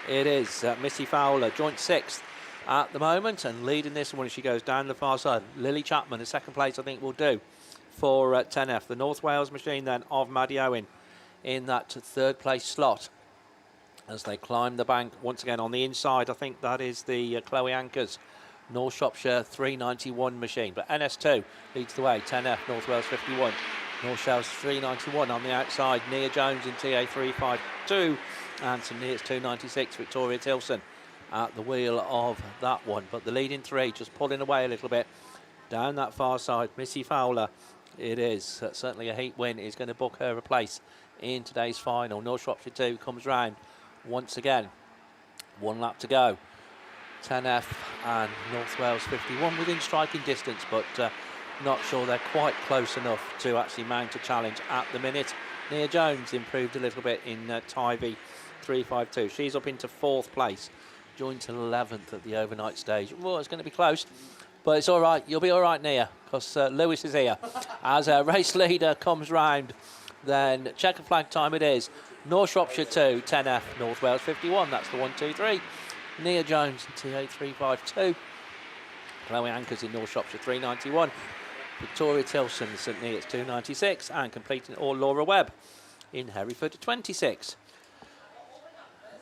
it is Missy Fowler, joint 6th at the moment, and leading this one as she goes down the far side. Lily Chapman, in 2nd place, I think will do for 10F. The North Wales machine then of Maddie Owen in that 3rd place slot as they climb the bank once again on the inside. I think that is the Chloe Ankers North Shropshire 391 machine, but NS2 leads the way. 10F North Wales 51, North Wales 391 on the outside. Nia Jones in TA 352 and St Neots 296. Victoria Tilson at the wheel of that one, but the leading 3 just pulling away a little bit down that far side. Missy Fowler It is. Certainly a heat win is going to book her a place in today's final. North Shropshire 2 comes round once again. 1 lap to go. 10F and North Wales 51 within striking distance, but not sure they're quite close enough to actually mount a challenge at the minute. Nia Jones improved a little bit in Tyre 352. She's up into 4th place, joined to 11th at the overnight stage. Well, it's going to be close, but it's all right. You'll be all right, Nia, because Lewis is here. As a race leader comes round, then checker flag time it is. North Shropshire 2, 10F, North Wales 51. That's the 1, 2, 3. Nia Jones in TA 352. Chloe Anchors in North Shropshire 391. Victoria Tilson, St Neots 296. And completing all Laura Webb in Hereford 26.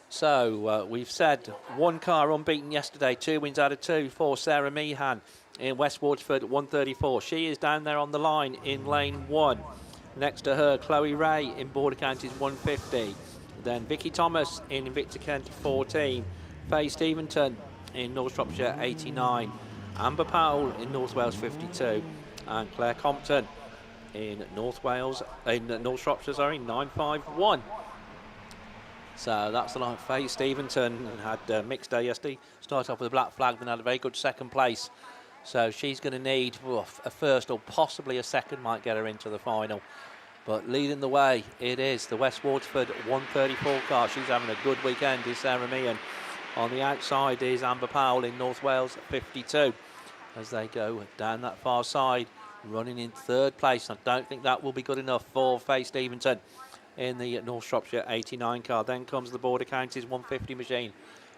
So we've said 1 car unbeaten yesterday, 2 wins out of 2 for Sarah Meehan in West Waterford 134. She is down there on the line in lane 1. Next to her, Chloe Ray in Border Counties 150. Then Vicky Thomas in Invicta Kent 14. Faye Steventon in North Shropshire 89. Amber Powell in North Wales 52. And Claire Compton in North Shropshire 951. So that's the line. Faye Steventon had a mixed day yesterday. Started off with a black flag, then had a very good 2nd place. So she's going to need a 1st or possibly a 2nd, might get her into the final. But leading the way, it is the West Waterford 134 car. She's having a good weekend, is Sarah Meehan. On the outside is Amber Powell in North Wales 52. As they go down that far side, running in 3rd place. I don't think that will be good enough for Faye Steventon in the North Shropshire 89 car. Then comes the Border Counties 150 machine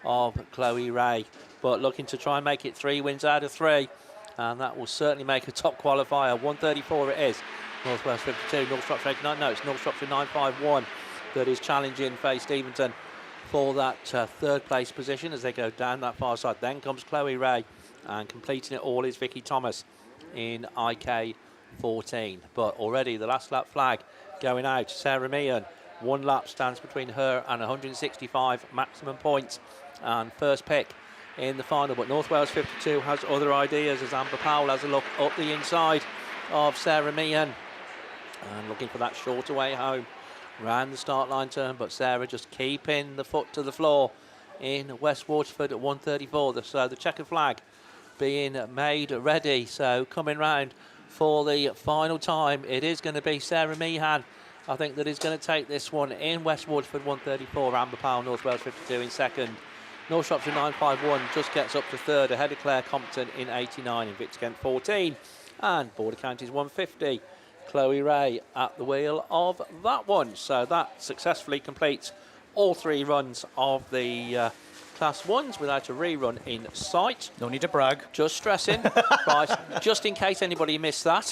of Chloe Ray, but looking to try and make it 3 wins out of 3, and that will certainly make a top qualifier. 134 it is. North Wales 52, North Shropshire 89. No, it's North Shropshire 951 that is challenging Faye Steventon for that 3rd place position as they go down that far side. Then comes Chloe Ray, and completing it all is Vicky Thomas in IK 14. But already the last lap flag going out. Sarah Meehan, 1 lap stands between her and 165 maximum points and 1st pick in the final. But North Wales 52 has other ideas as Amber Powell has a look up the inside of Sarah Meehan and looking for that shorter way home round the start line turn. But Sarah just keeping the foot to the floor in West Waterford at 134. So the checkered flag being made ready. So coming round for the final time, it is going to be Sarah Meehan, I think, that is going to take this one in West Waterford 134. Amber Powell, North Wales 52 in 2nd. North Shropshire 951 just gets up to 3rd ahead of Claire Compton in 89, in Invicta Kent 14. And Border Counties 150. Chloe Ray at the wheel of that one. So that successfully completes all 3 runs of the Class 1s without a rerun in sight. No need to brag. Just stressing. Right, just in case anybody missed that.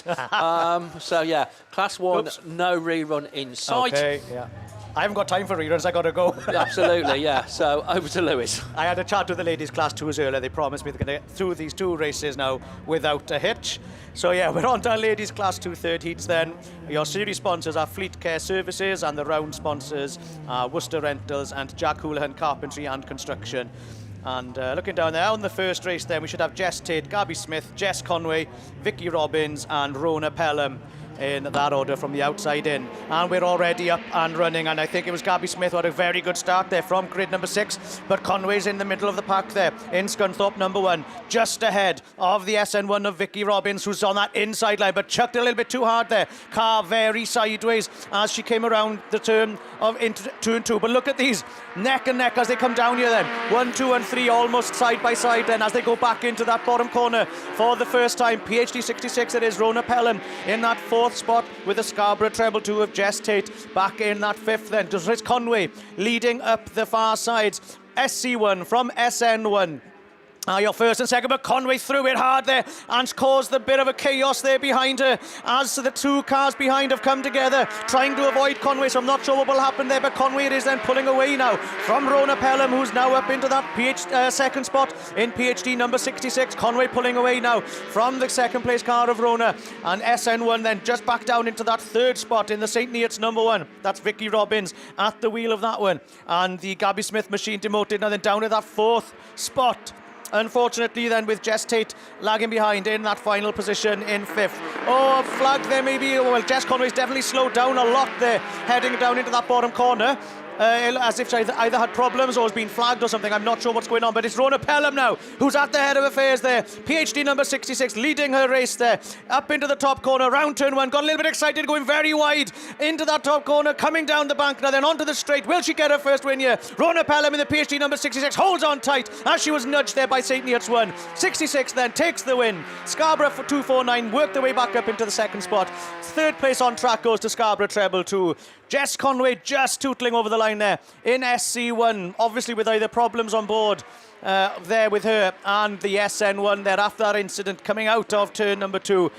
So yeah, Class 1, oops, no rerun in sight. Okay, yeah. I haven't got time for reruns, I got to go. Absolutely, yeah. So over to Lewis. I had a chat with the ladies Class 2s earlier. They promised me they're going to get through these 2 races now without a hitch. So yeah, we're on to our ladies Class 2 third heats then. Your series sponsors are Fleet Care Services, and the round sponsors are Worcester Rentals and Jack Houlihan Carpentry and Construction. And looking down there on the first race then, we should have Jess Tate, Gabby Smith, Jess Conway, Vicky Robbins and Rona Pelham in that order from the outside in. And we're already up and running, and I think it was Gabby Smith who had a very good start there from grid number 6, but Conway's in the middle of the pack there in Scunthorpe number 1, just ahead of the SN1 of Vicky Robbins, who's on that inside line but chucked a little bit too hard there. Car very sideways as she came around the turn of into 2 and 2, but look at these neck and neck as they come down here then. 1, 2 and 3 almost side by side then as they go back into that bottom corner for the first time. PhD 66 it is. Rona Pelham in that 4th spot with the Scarborough treble 2 of Jess Tate back in that 5th then. Just Conway leading up the far sides. SC1 from SN1. Your 1st and 2nd, but Conway threw it hard there and caused a bit of a chaos there behind her as the 2 cars behind have come together trying to avoid Conway, so I'm not sure what will happen there, but Conway it is then pulling away now from Rona Pelham, who's now up into that 2nd spot in PhD number 66. Conway pulling away now from the 2nd place car of Rona, and SN1 then just back down into that 3rd spot in the St Neots number 1. That's Vicky Robbins at the wheel of that one, and the Gabby Smith machine demoted now then down to that 4th spot unfortunately then with Jess Tate lagging behind in that final position in 5th. Oh, flag there maybe. Well, Jess Conway's definitely slowed down a lot there, heading down into that bottom corner. As if she either had problems or has been flagged or something. I'm not sure what's going on, but it's Rona Pelham now who's at the head of affairs there. PhD number 66 leading her race there. Up into the top corner, round turn 1, got a little bit excited, going very wide into that top corner, coming down the bank now, then onto the straight. Will she get her first win here? Rona Pelham in the PhD number 66 holds on tight as she was nudged there by St. Neots 1. 66 then takes the win. Scarborough for 249 worked their way back up into the second spot. Third place on track goes to Scarborough treble 2. Jess Conway just tootling over the line there in SC1, obviously with either problems on board there with her and the SN1 there after that incident, coming out of turn number 2,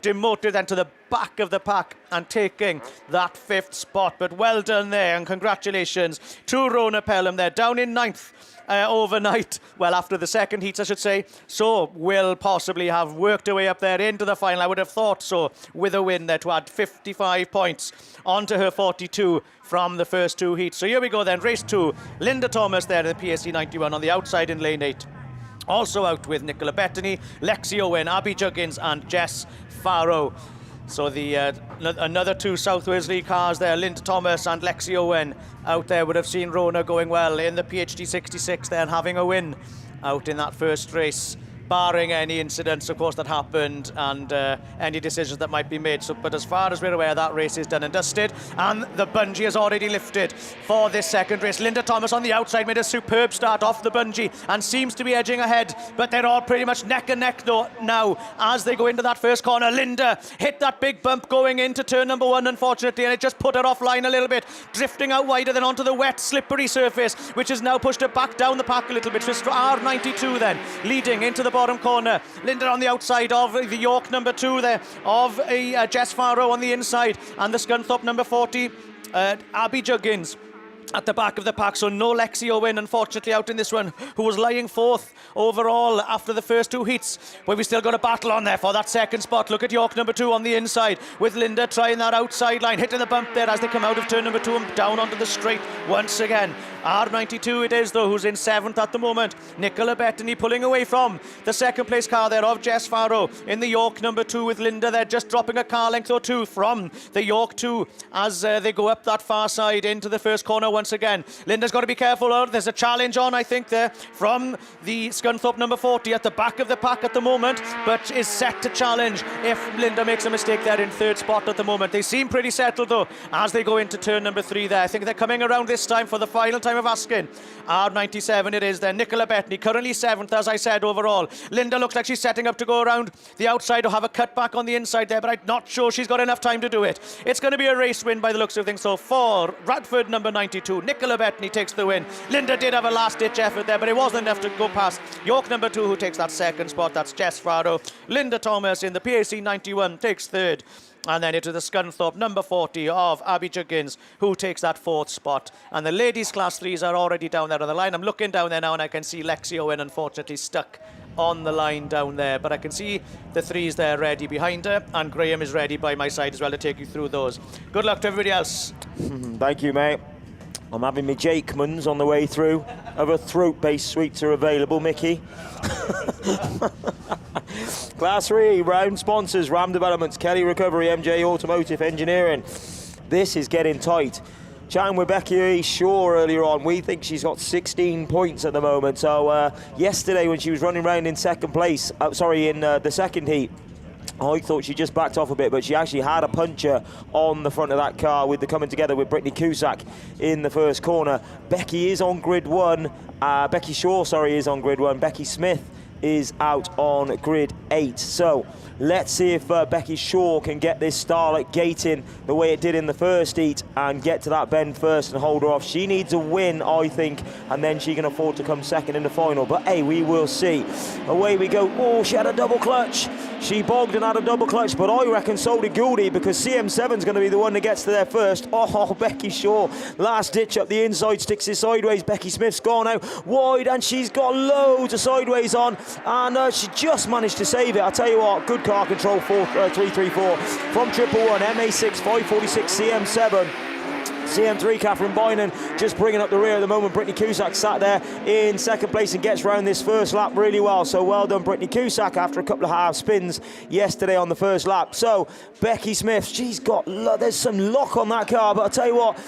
demoted then to the back of the pack and taking that 5th spot. But well done there, and congratulations to Rona Pelham there, down in 9th. Overnight, well, after the second heats, I should say. So will possibly have worked her way up there into the final. I would have thought so, with a win there to add 55 points onto her 42 from the first 2 heats. So here we go then, race 2. Linda Thomas there in the PSC 91 on the outside in lane 8. Also out with Nicola Bettany, Lexi Owen, Abby Juggins and Jess Farrow. So the another 2 South Wales League cars there, Linda Thomas and Lexi Owen out there, would have seen Rona going well in the PhD 66 there and having a win out in that first race, barring any incidents, of course, that happened and any decisions that might be made. So, but as far as we're aware, that race is done and dusted, and the bungee has already lifted for this second race. Linda Thomas on the outside made a superb start off the bungee and seems to be edging ahead, but they're all pretty much neck and neck now as they go into that first corner. Linda hit that big bump going into turn number 1, unfortunately, and it just put her offline a little bit, drifting out wider then onto the wet, slippery surface, which has now pushed her back down the pack a little bit. So R92 then leading into the bottom corner. Linda on the outside of the York number 2 there, of a Jess Farrow on the inside, and the Scunthorpe number 40, Abby Juggins at the back of the pack. So no Lexi Owen, unfortunately, out in this one, who was lying 4th overall after the first 2 heats. But we still got a battle on there for that second spot. Look at York number 2 on the inside, with Linda trying that outside line, hitting the bump there as they come out of turn number 2 and down onto the straight once again. R92 it is, though, who's in 7th at the moment. Nicola Bettany pulling away from the second place car there of Jess Farrow in the York number 2, with Linda there just dropping a car length or 2 from the York 2 as they go up that far side into the first corner once again. Linda's got to be careful. There's a challenge on, I think, there from the Scunthorpe number 40 at the back of the pack at the moment, but is set to challenge if Linda makes a mistake there in 3rd spot at the moment. They seem pretty settled, though, as they go into turn number 3 there. I think they're coming around this time for the final time of asking. R97 it is then. Nicola Bettany currently 7th, as I said, overall. Linda looks like she's setting up to go around the outside or have a cut back on the inside there, but I'm not sure she's got enough time to do it. It's going to be a race win by the looks of things. So for Radford number 92, Nicola Bettany takes the win. Linda did have a last-ditch effort there, but it wasn't enough to go past York number 2, who takes that second spot. That's Jess Farrow. Linda Thomas in the PAC 91 takes 3rd. And then into the Scunthorpe number 40 of Abby Juggins, who takes that 4th spot. And the ladies' class 3s are already down there on the line. I'm looking down there now and I can see Lexi Owen unfortunately stuck on the line down there. But I can see the 3s there ready behind her, and Graham is ready by my side as well to take you through those. Good luck to everybody else. Thank you, mate. I'm having my Jakemans on the way through. Other throat-based sweets are available, Mickey. Class 3, round sponsors, Ram Developments, Kelly Recovery, MJ Automotive Engineering. This is getting tight. Chatting with Becky Shaw earlier on, we think she's got 16 points at the moment. So yesterday when she was running around in second place, in the second heat, I thought she just backed off a bit, but she actually had a puncher on the front of that car with the coming together with Brittany Cusack in the first corner. Becky is on grid 1. Becky Shaw, is on grid 1. Becky Smith is out on grid 8. So let's see if Becky Shaw can get this Starlet gating the way it did in the first heat and get to that bend first and hold her off. She needs a win, I think, and then she can afford to come second in the final. But hey, we will see. Away we go. Oh, she had a double clutch. She bogged and had a double clutch, but I reckon so did Gouldy, because CM7's going to be the one that gets to there first. Oh, Becky Shaw, last ditch up the inside, sticks it sideways. Becky Smith's gone out wide, and she's got loads of sideways on, and she just managed to save it. I'll tell you what, good car control, 334 from 111, MA6 546 CM7. CM3, Catherine Bynon just bringing up the rear at the moment. Brittany Cusack sat there in second place and gets round this first lap really well. So well done, Brittany Cusack, after a couple of half spins yesterday on the first lap. So Becky Smith, there's some lock on that car, but I'll tell you what,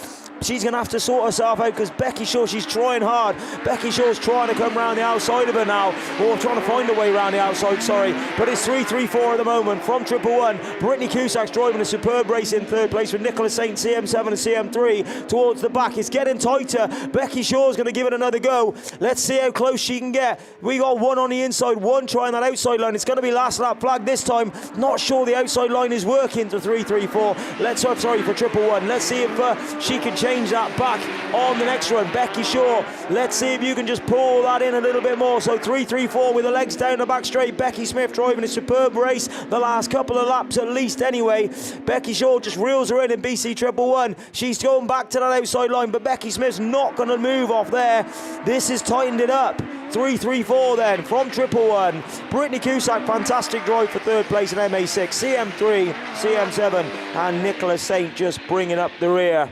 she's going to have to sort herself out because Becky Shaw, she's trying hard. Becky Shaw's trying to come round the outside of her now, or trying to find a way round the outside, sorry. But it's 3-3-4 at the moment from 111. Brittany Cusack's driving a superb race in third place with Nicola Saint, CM7 and CM3 towards the back. It's getting tighter. Becky Shaw's going to give it another go. Let's see how close she can get. We got one on the inside, one trying that outside line. It's going to be last lap flag this time. Not sure the outside line is working to 3-3-4. Sorry, for 111. Let's see if she can change that back on the next run. Becky Shaw, let's see if you can just pull that in a little bit more. So 3-3-4 with the legs down the back straight. Becky Smith driving a superb race the last couple of laps at least anyway. Becky Shaw just reels her in BC 111. She's going back to that outside line, but Becky Smith's not going to move off there. This has tightened it up. 3-3-4 then from 111. Brittany Cusack, fantastic drive for third place in MA6. CM3, CM7 and Nicola Saint just bringing up the rear.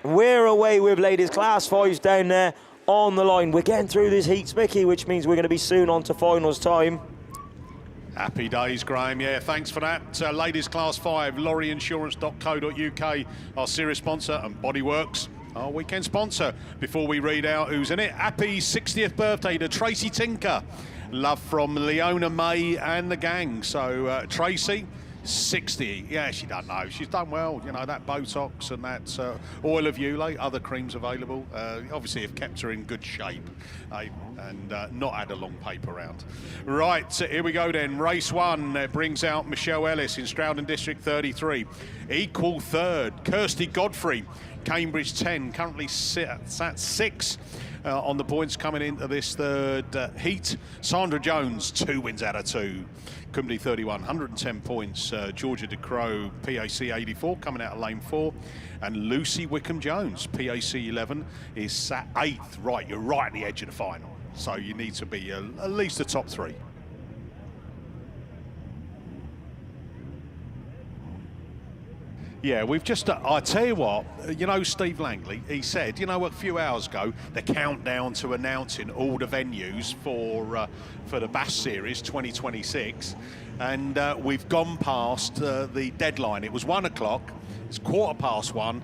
We're away with ladies class 5s down there on the line. We're getting through this heat, Mickey, which means we're going to be soon on to finals time. Happy days, Graham. Yeah, thanks for that. Ladies Class 5, lorryinsurance.co.uk, our series sponsor, and Bodyworks, our weekend sponsor. Before we read out who's in it, happy 60th birthday to Tracy Tinker. Love from Leona May and the gang. So, Tracy, 60. Yeah, she doesn't know. She's done well. You know, that Botox and that oil of Ulay, other creams available. Obviously, have kept her in good shape and not had a long paper round. Right, so here we go then. Race 1 brings out Michelle Ellis in Stroudon District 33. Equal third, Kirsty Godfrey, Cambridge 10, currently sat 6 on the points coming into this third heat. Sandra Jones, 2 wins out of 2. Cumberland 31, 110 points. Georgia DeCrow, PAC 84, coming out of lane 4. And Lucy Wickham-Jones, PAC 11, is sat 8th. Right, you're right at the edge of the final. So you need to be at least the top 3. Yeah, we've just, I tell you what, you know, Steve Langley, he said, you know, a few hours ago, the countdown to announcing all the venues for the BAST Series 2026, and we've gone past the deadline. It was 1 o'clock, it's 1:15.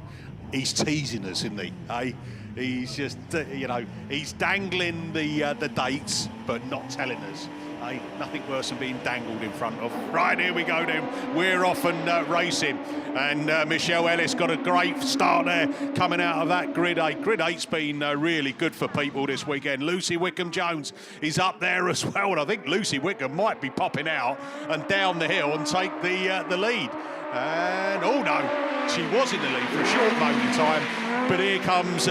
He's teasing us, isn't he? Hey? He's just, you know, he's dangling the dates, but not telling us. Hey, nothing worse than being dangled in front of. Right, here we go then. We're off and racing. And Michelle Ellis got a great start there coming out of that grid 8. Grid 8's been really good for people this weekend. Lucy Wickham-Jones is up there as well. And I think Lucy Wickham might be popping out and down the hill and take the lead. And, oh no, she was in the lead for a short moment in time. But here comes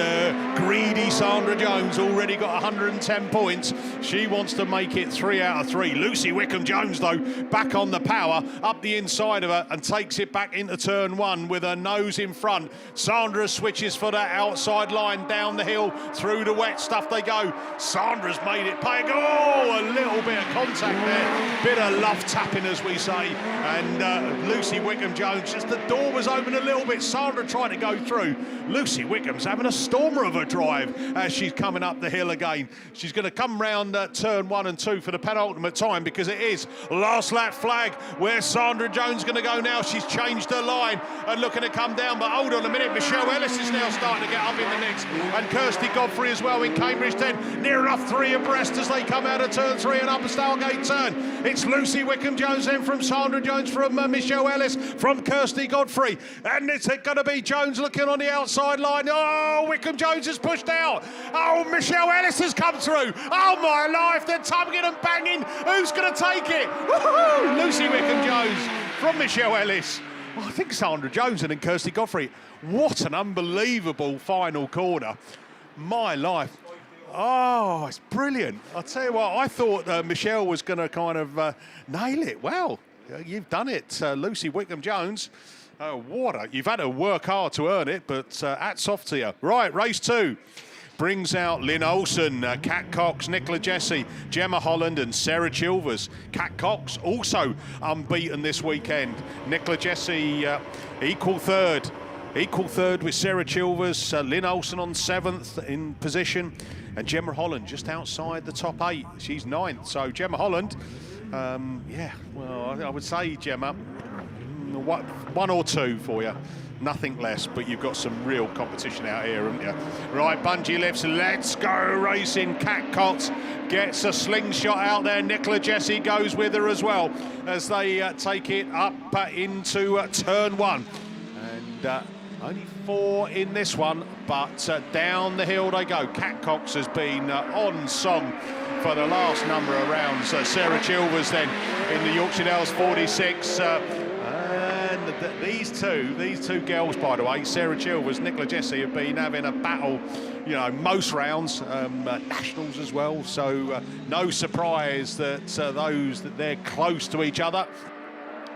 greedy Sandra Jones, already got 110 points. She wants to make it 3 out of 3. Lucy Wickham-Jones, though, back on the power, up the inside of her, and takes it back into turn 1 with her nose in front. Sandra switches for that outside line, down the hill, through the wet stuff they go. Sandra's made it pay. Oh, a little bit of contact there. Bit of love tapping, as we say. And Lucy Wickham-Jones, just the door was open a little bit. Sandra trying to go through. Lucy Wickham's having a stormer of a drive as she's coming up the hill again. She's going to come round turn 1 and 2 for the penultimate time, because it is last lap flag. Where's Sandra Jones going to go now? She's changed her line and looking to come down, but hold on a minute. Michelle Ellis is now starting to get up in the mix, and Kirsty Godfrey as well in Cambridge 10, near enough 3 abreast as they come out of turn 3 and up a Stargate turn. It's Lucy Wickham-Jones then from Sandra Jones, from Michelle Ellis, from Kirsty Godfrey, and it's going to be Jones looking on the outside line. Oh, Wickham-Jones has pushed out. Oh, Michelle Ellis has come through. Oh, my life, they're tugging and banging. Who's going to take it? Woo-hoo! Lucy Wickham-Jones from Michelle Ellis. Oh, I think Sandra Jones and then Kirsty Godfrey. What an unbelievable final corner. My life. Oh, it's brilliant. I'll tell you what, I thought Michelle was going to kind of nail it. Well, you've done it, Lucy Wickham-Jones. You've had to work hard to earn it, but hats off to you. Right, race 2 brings out Lynn Olsen, Kat Cox, Nicola Jesse, Gemma Holland and Sarah Chilvers. Kat Cox also unbeaten this weekend. Nicola Jesse equal third. Equal third with Sarah Chilvers, Lynn Olsen on 7th in position, and Gemma Holland just outside the top 8. She's 9th. So Gemma Holland, yeah, well, I would say, Gemma, 1 or 2 for you. Nothing less, but you've got some real competition out here, haven't you? Right, bungee lifts, let's go racing. Cat Cox gets a slingshot out there. Nicola Jessie goes with her as well as they take it up into turn 1. And only 4 in this one, but down the hill they go. Cat Cox has been on song for the last number of rounds. Sarah Chilvers then in the Yorkshire Dales 46. These two girls, by the way, Sarah Chilvers, Nicola Jessie, have been having a battle, you know, most rounds, nationals as well. So no surprise that they're close to each other.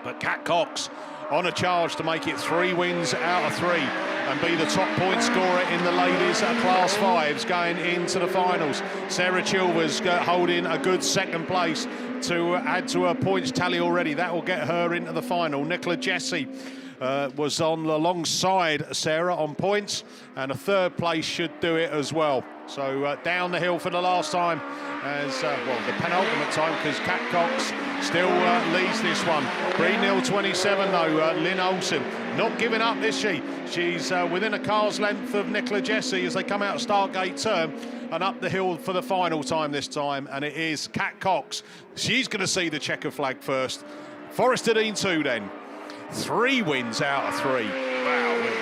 But Cat Cox on a charge to make it 3 wins out of 3 and be the top point scorer in the ladies class 5s going into the finals. Sarah Chilvers holding a good 2nd place to add to her points tally already. That will get her into the final. Nicola Jessie was on alongside Sarah on points, and a 3rd place should do it as well. So down the hill for the last time, as well, the penultimate time, because Cat Cox still leads this one. 3-0 27 though. Lynn Olsen not giving up, is she? She's within a car's length of Nicola Jessie as they come out of Stargate turn and up the hill for the final time this time, and it is Cat Cox. She's going to see the checker flag first. Forrester Dean 2 then. 3 wins out of 3. Wow.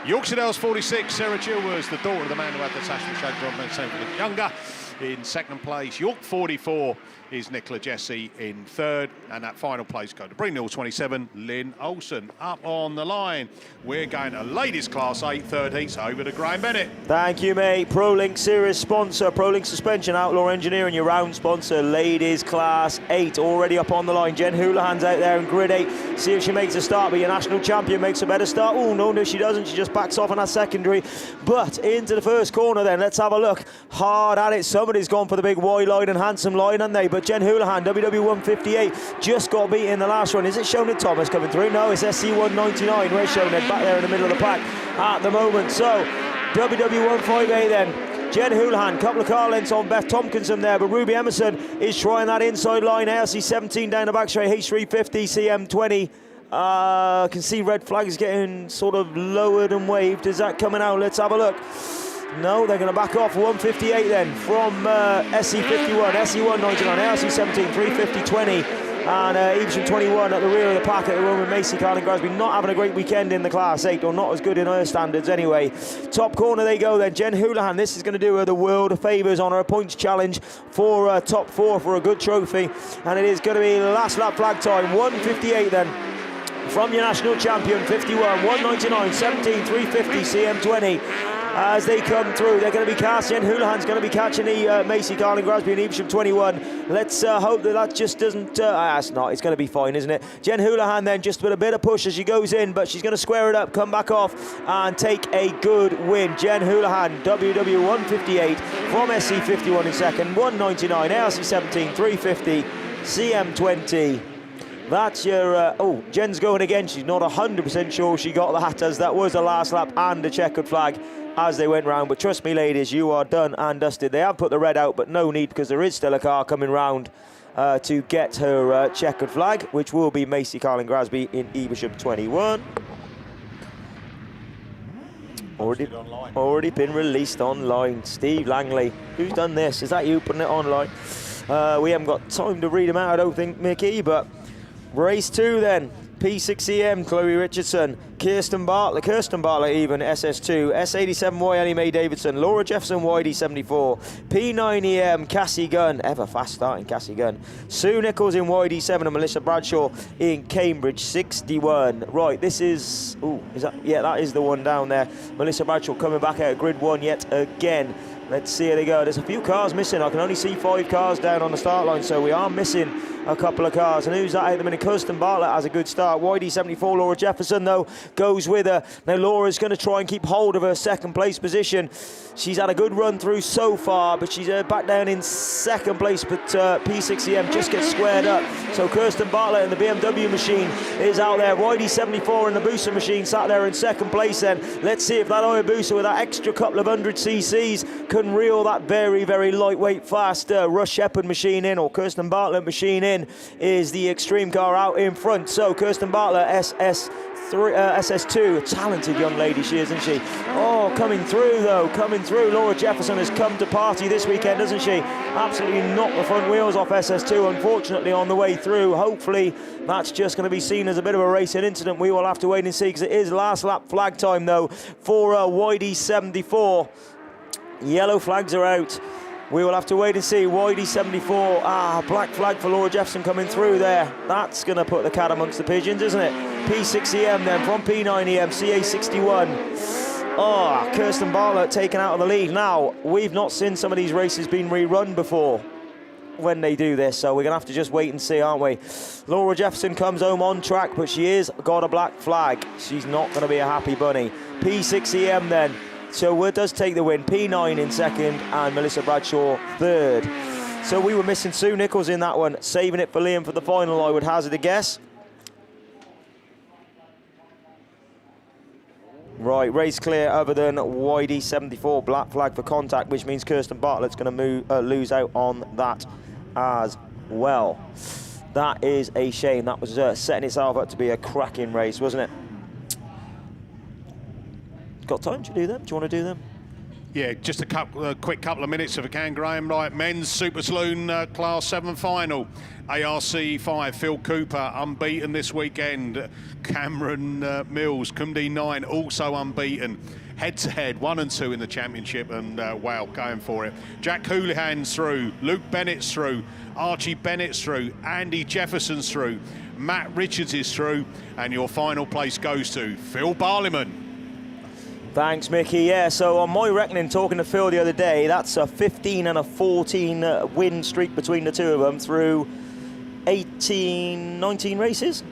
Yorkshire Dales 46, Sarah Chilvers, the daughter of the man who had the Tasman Shag John Ben younger, in 2nd place. York 44 is Nicola Jessie in 3rd, and that final place go to Breenhill 27, Lynn Olsen. Up on the line, we're going to ladies class 8, 3rd heats, over to Graham Bennett. Thank you, mate. ProLink Series sponsor, ProLink Suspension, Outlaw Engineering, your round sponsor. Ladies class 8 already up on the line. Jen Houlihan's out there in grid 8. See if she makes a start, but your national champion makes a better start. Oh, no, she doesn't. She just backs off on that secondary. But into the first corner then. Let's have a look. Hard at it. Somebody's gone for the big wide line and handsome line, haven't they? But Jen Houlihan, WW158, just got beat in the last run. Is it Shona Thomas coming through? No, it's SC199. Where's Shona? Back there in the middle of the pack at the moment. So, WW158 then. Jen Houlihan, couple of car lengths on Beth Tompkinson there, but Ruby Emerson is trying that inside line. ARC17 down the back straight, H350, CM20. I can see red flags getting sort of lowered and waved. Is that coming out? Let's have a look. No, they're going to back off. 158 then from SC51, SC199, ARC17, 350, 20, and Evesham 21 at the rear of the pack at the moment. Macy Carlin Grasby not having a great weekend in the Class 8, or not as good in her standards anyway. Top corner they go then. Jen Houlihan, this is going to do her the world of favours on her points challenge for top 4 for a good trophy, and it is going to be last lap flag time. 158 then from your national champion, 51, 199, 17, 350, CM20. As they come through, they're going to be casting. Houlihan's going to be catching the Macy Carlin Grasby and Evesham 21. Let's hope that just doesn't. It's not. It's going to be fine, isn't it? Jen Houlihan then just with a bit of push as she goes in, but she's going to square it up, come back off, and take a good win. Jen Houlihan, WW158 from SC51 in 2nd, 199, ARC17, 350, CM20. That's your. Jen's going again. She's not 100% sure she got that, as that was the last lap and a checkered flag as they went round. But trust me, ladies, you are done and dusted. They have put the red out, but no need, because there is still a car coming round to get her checkered flag, which will be Macy Carlin Grasby in Evesham 21. Already been released online. Steve Langley, who's done this? Is that you putting it online? We haven't got time to read them out, I don't think, Mickey, but race 2 then. P6EM, Chloe Richardson, Kirsten Bartlett even, SS2, S87Y, Ellie Mae Davidson, Laura Jefferson, YD74, P9EM, Cassie Gunn, ever fast starting Cassie Gunn, Sue Nichols in YD7, and Melissa Bradshaw in Cambridge 61. Right, this is, that is the one down there. Melissa Bradshaw coming back out of grid 1 yet again. Let's see how they go. There's a few cars missing. I can only see 5 cars down on the start line, so we are missing a couple of cars. And who's that at the minute? Kirsten Bartlett has a good start. YD74, Laura Jefferson, though, goes with her. Now Laura's going to try and keep hold of her second place position. She's had a good run through so far, but she's back down in second place, but P6EM just gets squared up. So Kirsten Bartlett in the BMW machine is out there. YD74 in the booster machine sat there in second place then. Let's see if that Hayabusa with that extra couple of 100 cc's can reel that very, very lightweight, fast Russ Shepherd machine in, or Kirsten Bartlett machine in, is the Extreme car out in front. So Kirsten Bartlett, SS2, a talented young lady she is, isn't she? Oh, coming through though, coming through. Laura Jefferson has come to party this weekend, doesn't she? Absolutely knocked the front wheels off SS2, unfortunately, on the way through. Hopefully that's just going to be seen as a bit of a racing incident. We will have to wait and see, because it is last lap flag time though for YD74. Yellow flags are out. We will have to wait and see. YD74, black flag for Laura Jefferson coming through there. That's going to put the cat amongst the pigeons, isn't it? P6EM then from P9EM, CA61. Kirsten Bartlett taken out of the lead. Now, we've not seen some of these races being rerun before when they do this, so we're going to have to just wait and see, aren't we? Laura Jefferson comes home on track, but she is got a black flag. She's not going to be a happy bunny. P6EM then. So does take the win. P9 in second and Melissa Bradshaw third. So we were missing Sue Nichols in that one, saving it for Liam for the final, I would hazard a guess. Right, race clear other than YD74, black flag for contact, which means Kirsten Bartlett's going to lose out on that as well. That is a shame. That was setting itself up to be a cracking race, wasn't it? Got time to do them? Do you want to do them? Yeah, just a quick couple of minutes if I can, Graham. Right, men's Super Saloon Class 7 final. ARC 5, Phil Cooper, unbeaten this weekend. Cameron Mills, Kumdi 9, also unbeaten. Head-to-head, 1 and 2 in the championship, and wow, going for it. Jack Houlihan's through, Luke Bennett's through, Archie Bennett's through, Andy Jefferson's through, Matt Richards is through, and your final place goes to Phil Barliman. Thanks, Mickey. Yeah, so on my reckoning, talking to Phil the other day, that's a 15 and a 14 win streak between the two of them through 18, 19 races.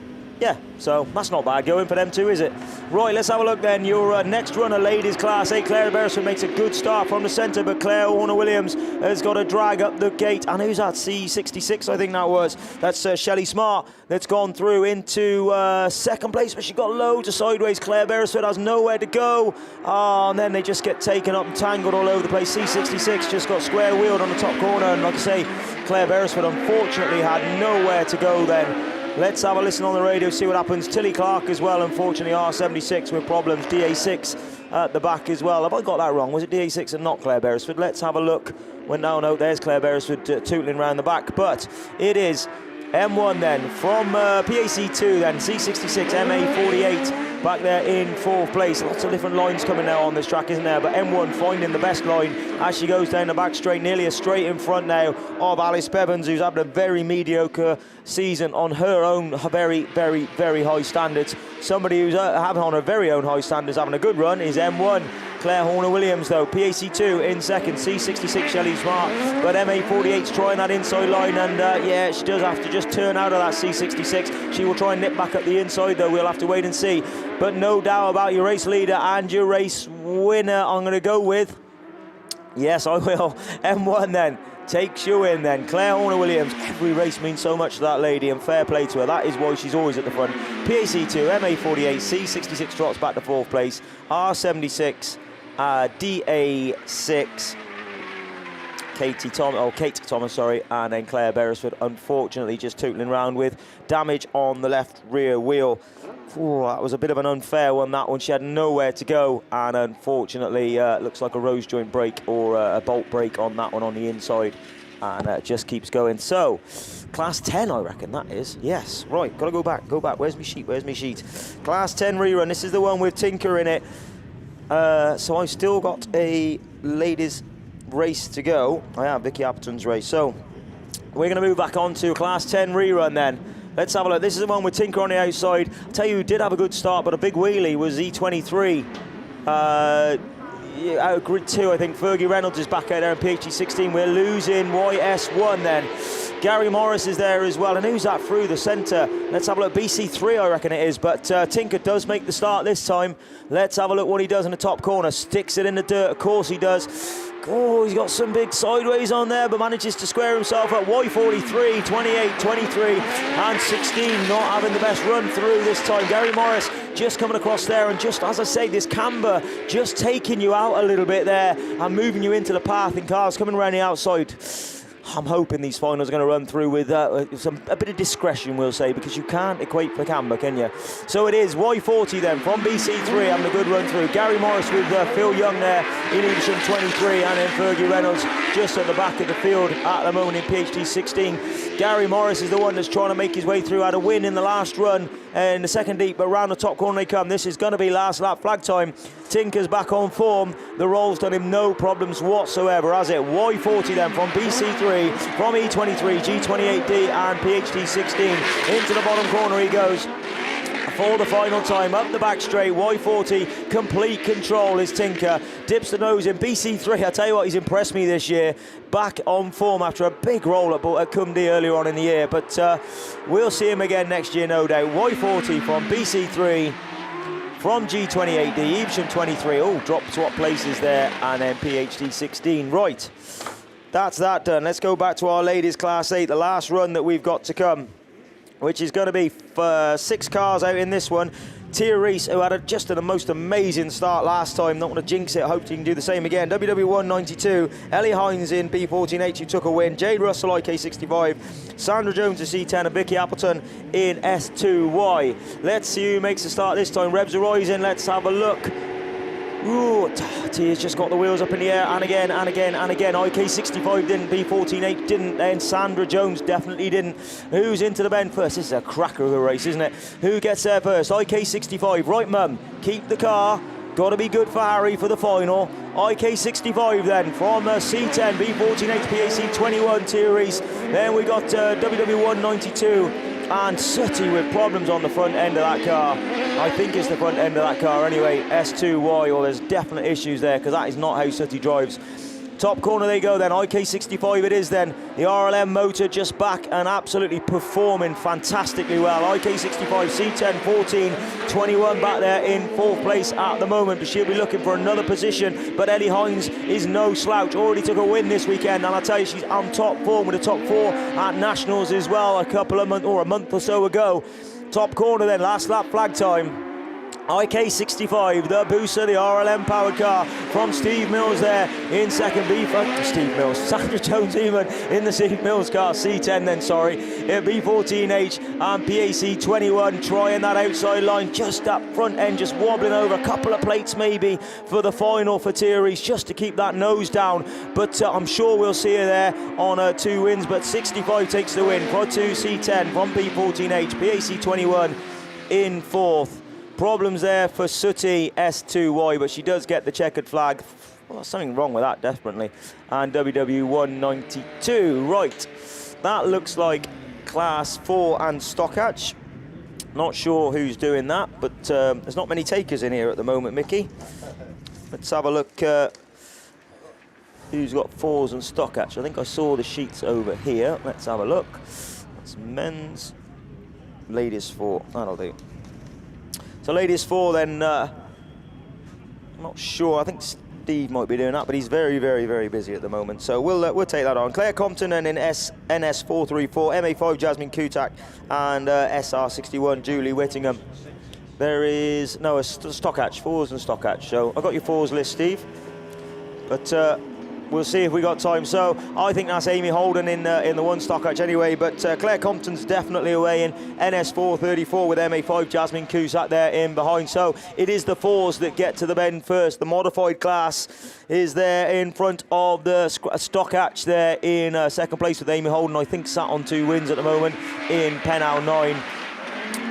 Yeah, so that's not bad going for them two, is it? Right, let's have a look then. Your next runner, ladies Class 8, Claire Beresford makes a good start from the centre, but Claire Horner-Williams has got to drag up the gate. And who's that? C66, I think that was. That's Shelley Smart that's gone through into second place, but she got loads of sideways. Claire Beresford has nowhere to go. And then they just get taken up and tangled all over the place. C66 just got square wheeled on the top corner. And like I say, Claire Beresford unfortunately had nowhere to go then. Let's have a listen on the radio, see what happens. Tilly Clark as well, unfortunately, R76 with problems. DA6 at the back as well. Have I got that wrong? Was it DA6 and not Claire Beresford? Let's have a look. No, there's Claire Beresford tootling around the back. But it is M1 then, from PAC2 then, C66, MA48 back there in fourth place. Lots of different lines coming now on this track, isn't there? But M1 finding the best line as she goes down the back straight, nearly a straight in front now of Alice Bevans, who's having a very mediocre season on her own very, very, very high standards. Somebody who's having on her very own high standards, having a good run, is M1. Claire Horner-Williams though, PAC2 in second, C66 Shelley Smart, but MA48's trying that inside line, and yeah, she does have to just turn out of that C66. She will try and nip back up the inside though, we'll have to wait and see. But no doubt about your race leader and your race winner, I'm going to go with, yes I will, M1 then. Takes you in then, Claire Horner-Williams. Every race means so much to that lady, and fair play to her. That is why she's always at the front. PAC2, MA48, C66 drops back to fourth place. R76, DA6, Kate Thomas, and then Claire Beresford, unfortunately just tootling around with damage on the left rear wheel. Ooh, that was a bit of an unfair one, that one. She had nowhere to go, and unfortunately looks like a rose joint break or a bolt break on that one on the inside, and it just keeps going. So Class 10, I reckon that is. Yes, right, gotta go back. Where's my sheet? Class 10 rerun. This is the one with Tinker in it. So I've still got a ladies race to go. I have Vicky Appleton's race. So we're going to move back on to Class 10 rerun then. Let's have a look. This is the one with Tinker on the outside. I'll tell you who did have a good start, but a big wheelie was E23. out of grid 2, I think Fergie Reynolds is back out there in PHD 16. We're losing YS1 then. Gary Morris is there as well, and who's that through the centre? Let's have a look. BC3, I reckon it is, but Tinker does make the start this time. Let's have a look what he does in the top corner. Sticks it in the dirt, of course he does. Oh, he's got some big sideways on there, but manages to square himself up. Y43, 28, 23, and 16, not having the best run through this time. Gary Morris just coming across there, and just, as I say, this camber just taking you out a little bit there and moving you into the path, and cars coming around the outside. I'm hoping these finals are going to run through with a bit of discretion, we'll say, because you can't equate for camber, can you? So it is Y40 then from BC3 having a good run through. Gary Morris with Phil Young there in Evesham 23, and then Fergie Reynolds just at the back of the field at the moment in PHD 16. Gary Morris is the one that's trying to make his way through. Had a win in the last run in the second heat, but round the top corner they come. This is going to be last lap flag time. Tinker's back on form. The roll's done him no problems whatsoever, has it? Y40 then from BC3, from E23, G28D and PHD 16. Into the bottom corner he goes for the final time, up the back straight. Y40, complete control is Tinker. Dips the nose in. BC3, I tell you what, he's impressed me this year. Back on form after a big roll at Cumdee earlier on in the year, but we'll see him again next year, no doubt. Y40 from BC3, from G28D, Evesham 23. Oh, drop swap places there, and then PHD 16. Right, that's that done. Let's go back to our ladies Class 8, the last run that we've got to come, which is going to be 6 cars out in this one. Tyre Reese, who had just a most amazing start last time, not want to jinx it, hope he can do the same again. WW192, Ellie Hines in B14H, who took a win. Jade Russell, IK65, Sandra Jones, a C10, and Vicky Appleton in S2Y. Let's see who makes the start this time. Rebs are rising, let's have a look. Ooh, Tyre's just got the wheels up in the air, and again, and again, and again. IK65 didn't, B14H didn't, then Sandra Jones definitely didn't. Who's into the bend first? This is a cracker of a race, isn't it? Who gets there first? IK65, right mum, keep the car. Got to be good for Harry for the final. IK65 then from C10, B14H, PAC 21, Tyre Reese. Then we got WW192. And Sooty with problems on the front end of that car. I think it's the front end of that car anyway. S2Y, or there's definite issues there, because that is not how Sooty drives. Top corner they go then, IK65 it is then. The RLM motor just back and absolutely performing fantastically well. IK65, C10, 14, 21 back there in 4th place at the moment, but she'll be looking for another position. But Ellie Hines is no slouch, already took a win this weekend, and I tell you, she's on top form with a top 4 at Nationals as well a month or so ago. Top corner then, last lap flag time. IK65, the booster, the RLM powered car from Steve Mills there in second. Sandra Jones even in the Steve Mills car, C10 then, sorry. B14H and PAC 21 trying that outside line, just that front end just wobbling over a couple of plates maybe for the final for Tyre Reese, just to keep that nose down, but I'm sure we'll see her there on 2 wins. But 65 takes the win for 2, C10 from P14H, PAC 21 in 4th. Problems there for Sooty, S2Y, but she does get the checkered flag. Well, there's something wrong with that, definitely. And WW192, right. That looks like Class 4 and Stockhatch. Not sure who's doing that, but there's not many takers in here at the moment, Mickey. Let's have a look who's got 4s and Stockhatch. I think I saw the sheets over here. Let's have a look. That's men's, ladies 4, that'll do. So ladies 4 then, I'm not sure, I think Steve might be doing that, but he's very, very, very busy at the moment. So we'll take that on. Claire Compton and in NS434, MA5 Jasmine Kutak, and SR61 Julie Whittingham. There is, no, a Stockhatch, 4s and Stockhatch. So I've got your 4s list, Steve. But we'll see if we got time. So I think that's Amy Holden in the 1 Stockhatch anyway, but Claire Compton's definitely away in NS434 with MA5 Jasmine Cusack there in behind. So it is the 4s that get to the bend first. The modified class is there in front of the Stockhatch there in second place with Amy Holden. I think sat on 2 wins at the moment in Penal 9.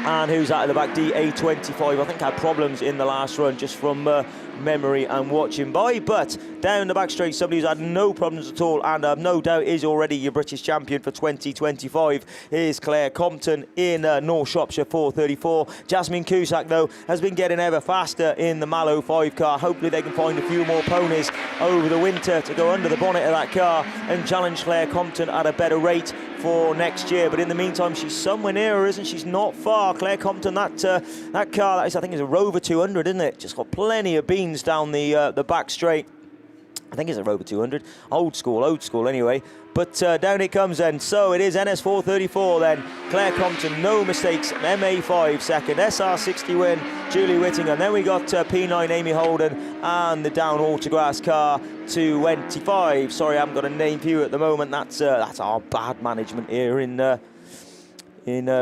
And who's out at the back? DA25. I think had problems in the last run just from memory and watching by. But down the back straight, somebody who's had no problems at all and I've no doubt is already your British champion for 2025 is Claire Compton in North Shropshire 434. Jasmine Cusack, though, has been getting ever faster in the Mallow 5 car. Hopefully they can find a few more ponies over the winter to go under the bonnet of that car and challenge Claire Compton at a better rate for next year. But in the meantime, she's somewhere near her, isn't she? She's not far. Claire Compton, that car, that is, I think, is a Rover 200, isn't it? Just got plenty of beans down the back straight. I think it's a Rover 200. Old school anyway. But down it comes then. So it is NS434 then. Claire Compton, no mistakes. MA5 second. SR60 win, Julie Whittingham. Then we got P9 Amy Holden and the down Autograss car 25. Sorry, I haven't got a name for you at the moment. That's our bad management here in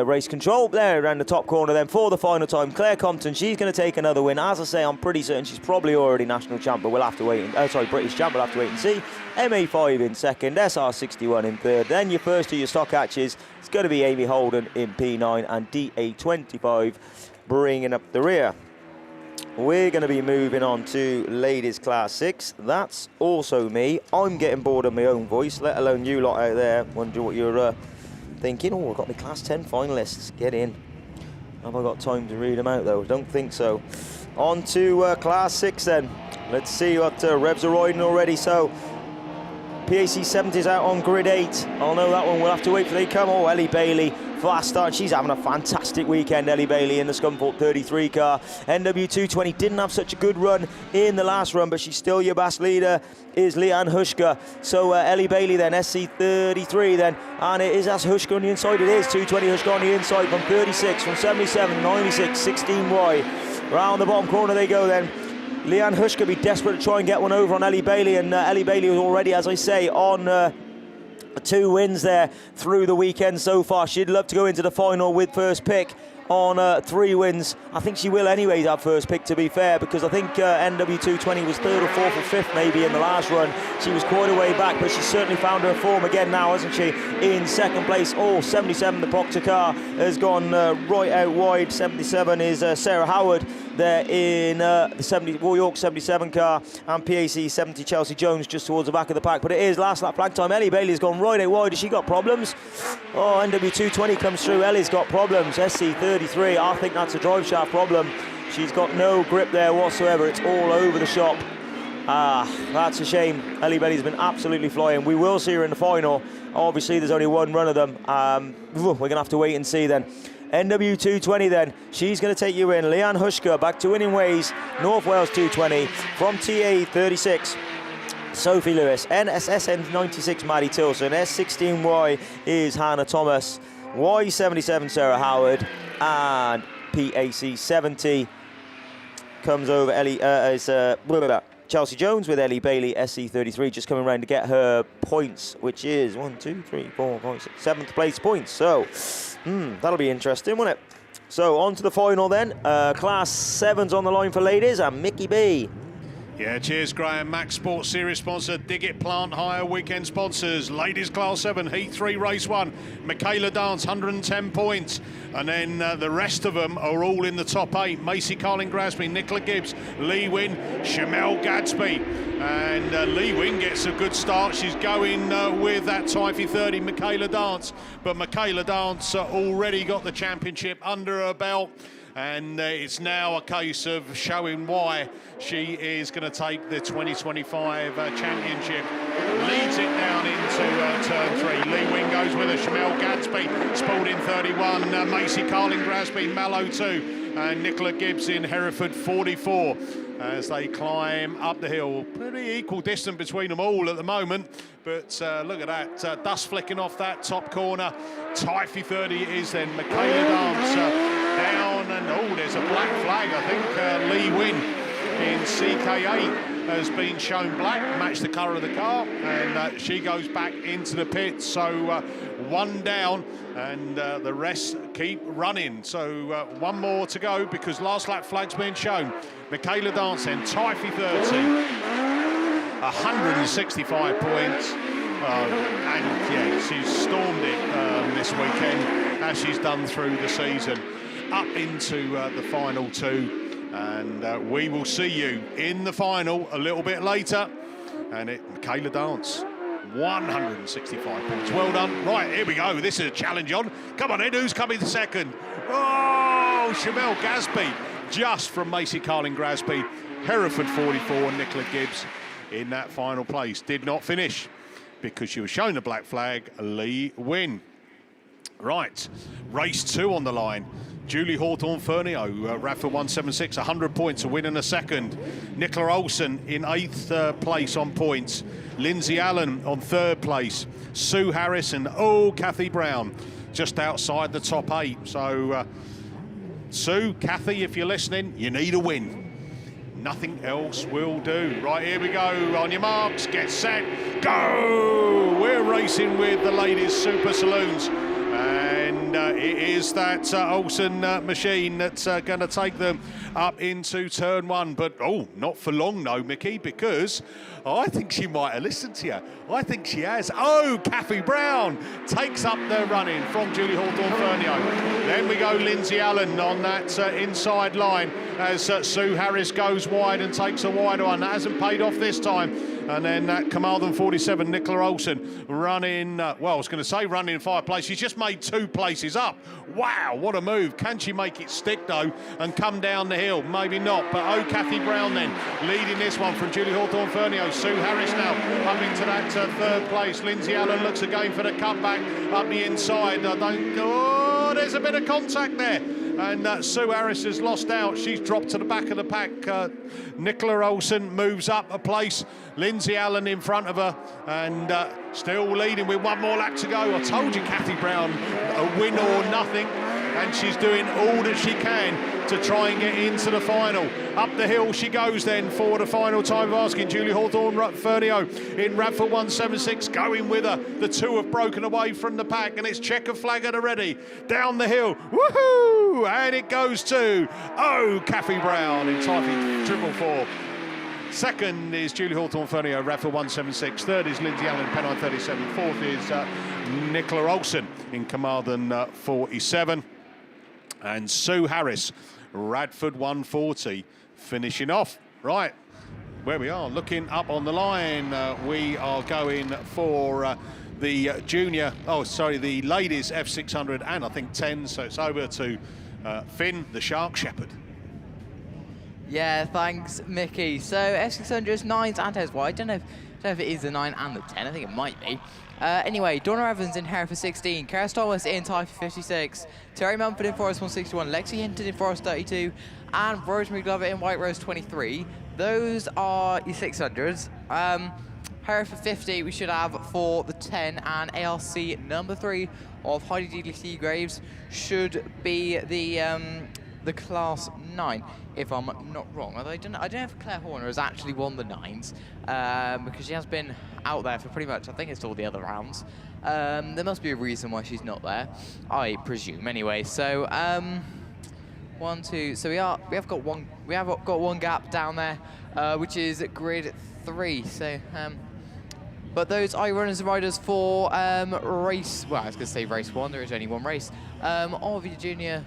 race control. There around the top corner then for the final time. Claire Compton, she's going to take another win. As I say, I'm pretty certain she's probably already national champ, but we'll have to wait. British champ, we'll have to wait and see. MA5 in second, SR61 in third. Then your first of your stock hatches, it's going to be Amy Holden in P9 and DA25 bringing up the rear. We're going to be moving on to ladies class 6. That's also me. I'm getting bored of my own voice, let alone you lot out there. Wonder what you're thinking. Oh, I've got my class 10 finalists. Get in. Have I got time to read them out though? Don't think so. On to class 6 then. Let's see what revs are riding already. So PAC 70's out on grid 8. I'll know that one. We'll have to wait for they come. Oh, Ellie Bailey. Fast start. She's having a fantastic weekend, Ellie Bailey, in the Scunthorpe 33 car. NW220 didn't have such a good run in the last run, but she's still your best leader, is Leanne Hushka. So Ellie Bailey then, SC33 then, and it is as Hushka on the inside. It is 220 Hushka on the inside from 36, from 77, 96, 16 wide. Round the bottom corner they go then. Leanne Hushka be desperate to try and get one over on Ellie Bailey, and Ellie Bailey was already, as I say, on 2 wins there through the weekend so far. She'd love to go into the final with first pick on 3 wins. I think she will anyways have first pick, to be fair, because I think NW220 was 3rd or 4th or 5th maybe in the last run. She was quite a way back, but she's certainly found her form again now, hasn't she? In second place. Oh, 77, the Proctor car has gone right out wide. 77 is Sarah Howard there in the Royal York 77 car, and PAC 70 Chelsea Jones just towards the back of the pack. But it is last lap flag time. Ellie Bailey's gone right out wide. Has she got problems? Oh, NW220 comes through. Ellie's got problems. SC33, I think that's a drive shaft problem. She's got no grip there whatsoever. It's all over the shop. That's a shame. Ellie Bailey's been absolutely flying. We will see her in the final. Obviously, there's only one run of them. We're going to have to wait and see then. NW220 then, she's going to take you in. Leanne Hushka back to winning ways. North Wales 220 from TA36. Sophie Lewis. NSSN 96 Maddie Tilson. S16Y is Hannah Thomas. Y77 Sarah Howard. And PAC 70 comes over Chelsea Jones with Ellie Bailey, SC33, just coming around to get her points, which is 1, 2, 3, 4, 5, 6, 7th place points. So that'll be interesting, won't it? So on to the final then. Class 7's on the line for ladies, and Mickey B. Yeah, cheers, Graham. Max Sports Series sponsor, Dig It Plant Hire weekend sponsors. Ladies Class 7, Heat 3, Race 1. Michaela Dance, 110 points. And then the rest of them are all in the top 8. Macy Carling Grasby, Nicola Gibbs, Lee Wynn, Shamel Gadsby. And Lee Wynn gets a good start. She's going with that Typhy 30, Michaela Dance. But Michaela Dance already got the championship under her belt. And it's now a case of showing why she is going to take the 2025 championship. Leads it down into turn 3. Lee Wynn goes with her. Shamel Gadsby, Spalding 31. Macy Carling Grasby, Mallow 2. And Nicola Gibbs in Hereford 44. As they climb up the hill. Pretty equal distance between them all at the moment. But look at that. Dust flicking off that top corner. Typhy 30 it is then. Michaela Dance down. And there's a black flag. I think Lee Wynn in CK8 has been shown black. Match the colour of the car. And she goes back into the pit. So 1 down. And the rest keep running. So 1 more to go because last lap flag's been shown. Michaela Dance then, Typhy 30, 165 points. And yeah, she's stormed it this weekend as she's done through the season. up into the final two, and we will see you in the final a little bit later. And Michaela Dance, 165 points. Well done. Right, here we go. This is a challenge on. Come on in, who's coming second? Oh, Shamel Gasby, just from Macy Carling Grasby. Hereford 44, Nicola Gibbs in that final place. Did not finish because she was shown the black flag, Lee Wynn. Right, race 2 on the line. Julie Hawthorne-Fernio, Radford 176, 100 points, a win and a second. Nicola Olsen in 8th place on points. Lindsay Allen on 3rd place. Sue Harris and Kathy Brown just outside the top 8. So, Sue, Kathy, if you're listening, you need a win. Nothing else will do. Right, here we go. On your marks, get set, go! We're racing with the ladies' Super Saloons. And it is that Olsen machine that's going to take them up into turn 1. But, not for long, no, Mickey, because I think she might have listened to you. I think she has. Kathy Brown takes up the running from Julie Hawthorne-Fernio. Then we go Lindsay Allen on that inside line as Sue Harris goes wide and takes a wider one. That hasn't paid off this time. And then that Carmarthen 47, Nicola Olsen, running, running in 5 places. She's just made 2 places up. Wow, what a move. Can she make it stick, though, and come down the hill? Maybe not, but Kathy Brown then, leading this one from Julie Hawthorne-Fernio. Sue Harris now up into that 3rd place. Lindsay Allen looks again for the cutback up the inside. There's a bit of contact there. And Sue Harris has lost out. She's dropped to the back of the pack. Nicola Olsen moves up a place. Lindsay Allen in front of her, and still leading with 1 more lap to go. I told you, Kathy Brown, a win or nothing, and she's doing all that she can to try and get into the final. Up the hill she goes then for the final time of asking. Julie Hawthorne-Fernio in Radford 176 going with her. The 2 have broken away from the pack, and it's checker flag at the ready. Down the hill, woohoo! And it goes to Kathy Brown in Type 444. 2nd is Julie Hawthorne-Fernio, Radford 176. 3rd is Lindsay Allen, Pennine 37. 4th is Nicola Olsen in Carmarthen 47. And Sue Harris, Radford 140, finishing off. Right, where we are, looking up on the line, we are going for the the ladies F600 and I think 10, so it's over to Finn, the Shark Shepherd. Yeah, thanks, Mickey. So F600s, 9s and 10s. Well, I don't know if it is the 9 and the 10. I think it might be. Anyway, Donna Evans in Hereford 16, Keris Thomas in Tyre 56, Terry Mumford in Forest 161, Lexi Hinton in Forest 32, and Rosemary Glover in White Rose 23. Those are your 600s. Hereford 50 we should have for the 10, and ARC number 3 of Heidi Deedley Seagraves should be the class 9, if I'm not wrong. Although I don't know if Claire Horner has actually won the 9s, because she has been out there for pretty much, I think it's all the other rounds. There must be a reason why she's not there, I presume. Anyway, so 1, 2. So we have got one gap down there, which is grid 3. So. But those are runners and riders for race. Well, I was going to say race 1. There is only 1 race. Of your junior.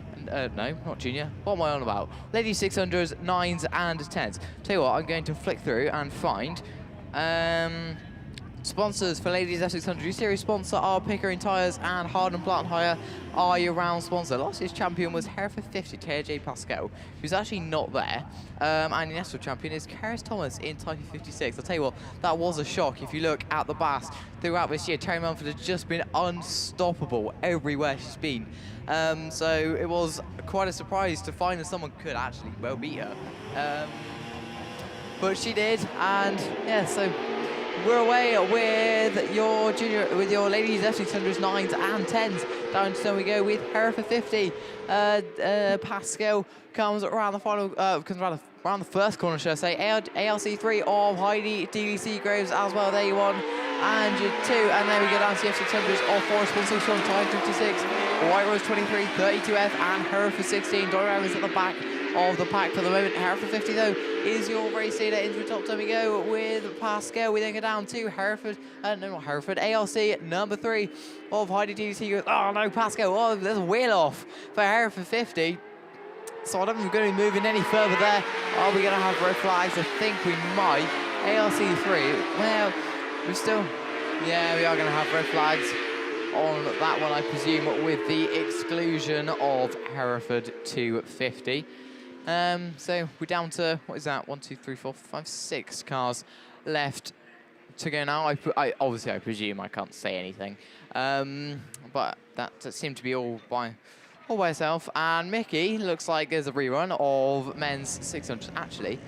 No, not junior. What am I on about? Ladies 600s, 9s, and 10s. Tell you what, I'm going to flick through and find sponsors for Ladies F600 Series. Sponsor are Pickering Tyres, and Harden Plant Hire are your round sponsor. Last year's champion was Hereford 50, Taya J. Pascal, who's actually not there. And the national champion is Keris Thomas in Type 56. I'll tell you what, that was a shock. If you look at the BASt throughout this year, Terry Mumford has just been unstoppable everywhere she's been. So it was quite a surprise to find that someone could actually well beat her. But she did, and yeah, so we're away with your ladies F600s, 9s and 10s. Down to we go with Hereford 50. Pascal comes around the final, around the first corner, should I say. ALC 3 of Heidi Deedley Seagraves as well. There you one, and you 2, and then we go down to the F600s of Forest 161, Time 56, White Rose 23, 32F, and Hereford 16. Donna Evans at the back of the pack for the moment. Hereford 50 though is your race leader. Into the top 10 we go with Pascal. We then go down to Hereford, ALC number 3 of Heidi DDC. Oh no, Pascal, oh, there's a wheel off for Hereford 50. So I don't think we're going to be moving any further there. Are we going to have red flags? I think we might. ARC3, well, we're still... Yeah, we are going to have red flags on that one, I presume, with the exclusion of Hereford 250. So we're down to, what is that? 1, 2, 3, 4, 5, 6 cars left to go now. Obviously, I presume I can't say anything. But that seemed to be all by itself. And Mickey, looks like there's a rerun of men's 600. Actually,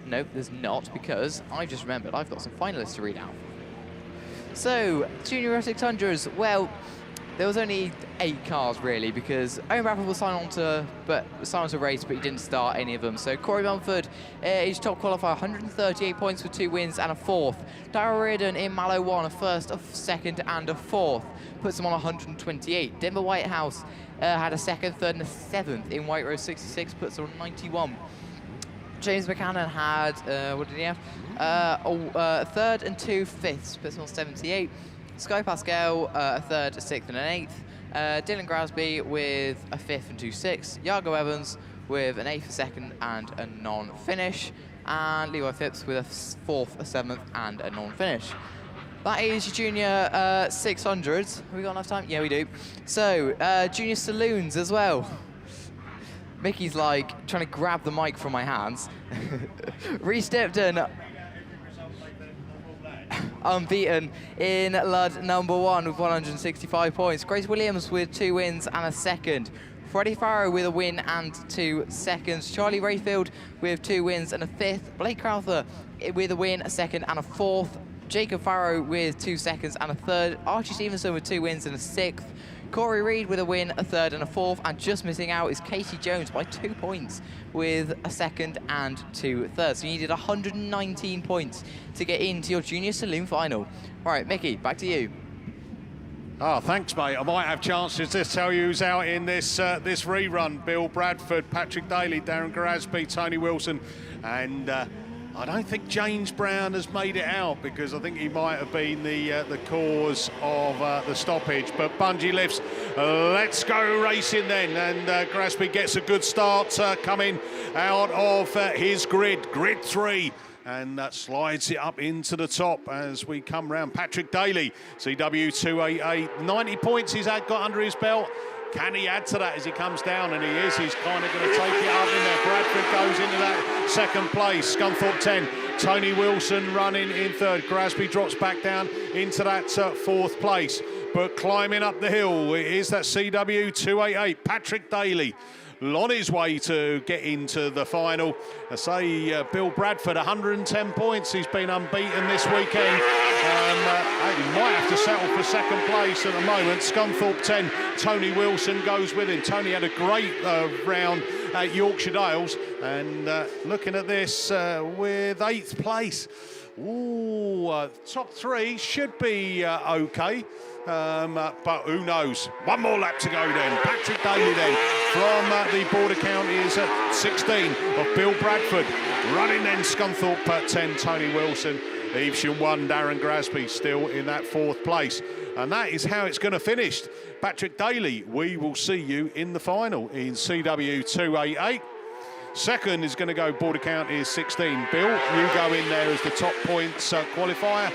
nope, there's not, because I just remembered I've got some finalists to read out. So, Junior 600s, well, there was only 8 cars really, because Owen Bradford will sign on to race, but he didn't start any of them. So Corey Mumford is top qualifier, 138 points with 2 wins and a 4th. Darryl Reardon in Mallow 1, a 1st, a 2nd and a 4th. Puts him on 128. Denver Whitehouse had a 2nd, 3rd and a 7th in White Rose 66, puts him on 91. James Buchanan had, what did he have? 3rd and 2 5ths, puts him on 78. Sky Pascal, a 3rd, a 6th and an 8th. Dylan Grasby with a 5th and 2 6ths. Yago Evans with an 8th, a 2nd and a non-finish. And Leroy Phipps with a 4th, a 7th and a non-finish. That is your junior 600s. Have we got enough time? Yeah, we do. So, junior saloons as well. Mickey's like trying to grab the mic from my hands. Reece Dipton, unbeaten in Lud number 1 with 165 points. Grace Williams with 2 wins and a 2nd. Freddie Farrow with a win and 2 seconds. Charlie Rayfield with 2 wins and a 5th. Blake Crowther with a win, a 2nd and a 4th. Jacob Farrow with 2 seconds and a 3rd. Archie Stevenson with 2 wins and a 6th. Corey Reed with a win, a 3rd and a 4th, and just missing out is Casey Jones by 2 points with a 2nd and 2 thirds. So you needed 119 points to get into your junior saloon final. All right, Mickey, back to you. Oh, thanks, mate. I might have chances to tell you who's out in this this rerun. Bill Bradford, Patrick Daly, Darren Grasby, Tony Wilson, and I don't think James Brown has made it out, because I think he might have been the cause of the stoppage. But Bungee lifts, let's go racing then. And Grasby gets a good start coming out of his grid 3. And that slides it up into the top as we come round. Patrick Daly, CW 288, 90 points he's got under his belt. Can he add to that as he comes down? And he is. He's kind of going to take it up in there. Bradford goes into that 2nd place. Scunthorpe 10. Tony Wilson running in 3rd. Grasby drops back down into that 4th place. But climbing up the hill, it is that CW 288. Patrick Daly on his way to get into the final. I say Bill Bradford, 110 points. He's been unbeaten this weekend. He might have to settle for 2nd place at the moment. Scunthorpe 10, Tony Wilson goes with him. Tony had a great round at Yorkshire Dales. And looking at this with 8th place. Ooh, top 3 should be okay. But who knows? One more lap to go then. Patrick Daly then from the border counties at 16 of Bill Bradford. Running then Scunthorpe at 10, Tony Wilson. Evesham 1, Darren Grasby still in that 4th place. And that is how it's going to finish. Patrick Daly, we will see you in the final in CW 288. 2nd is going to go border counties 16. Bill, you go in there as the top points qualifier.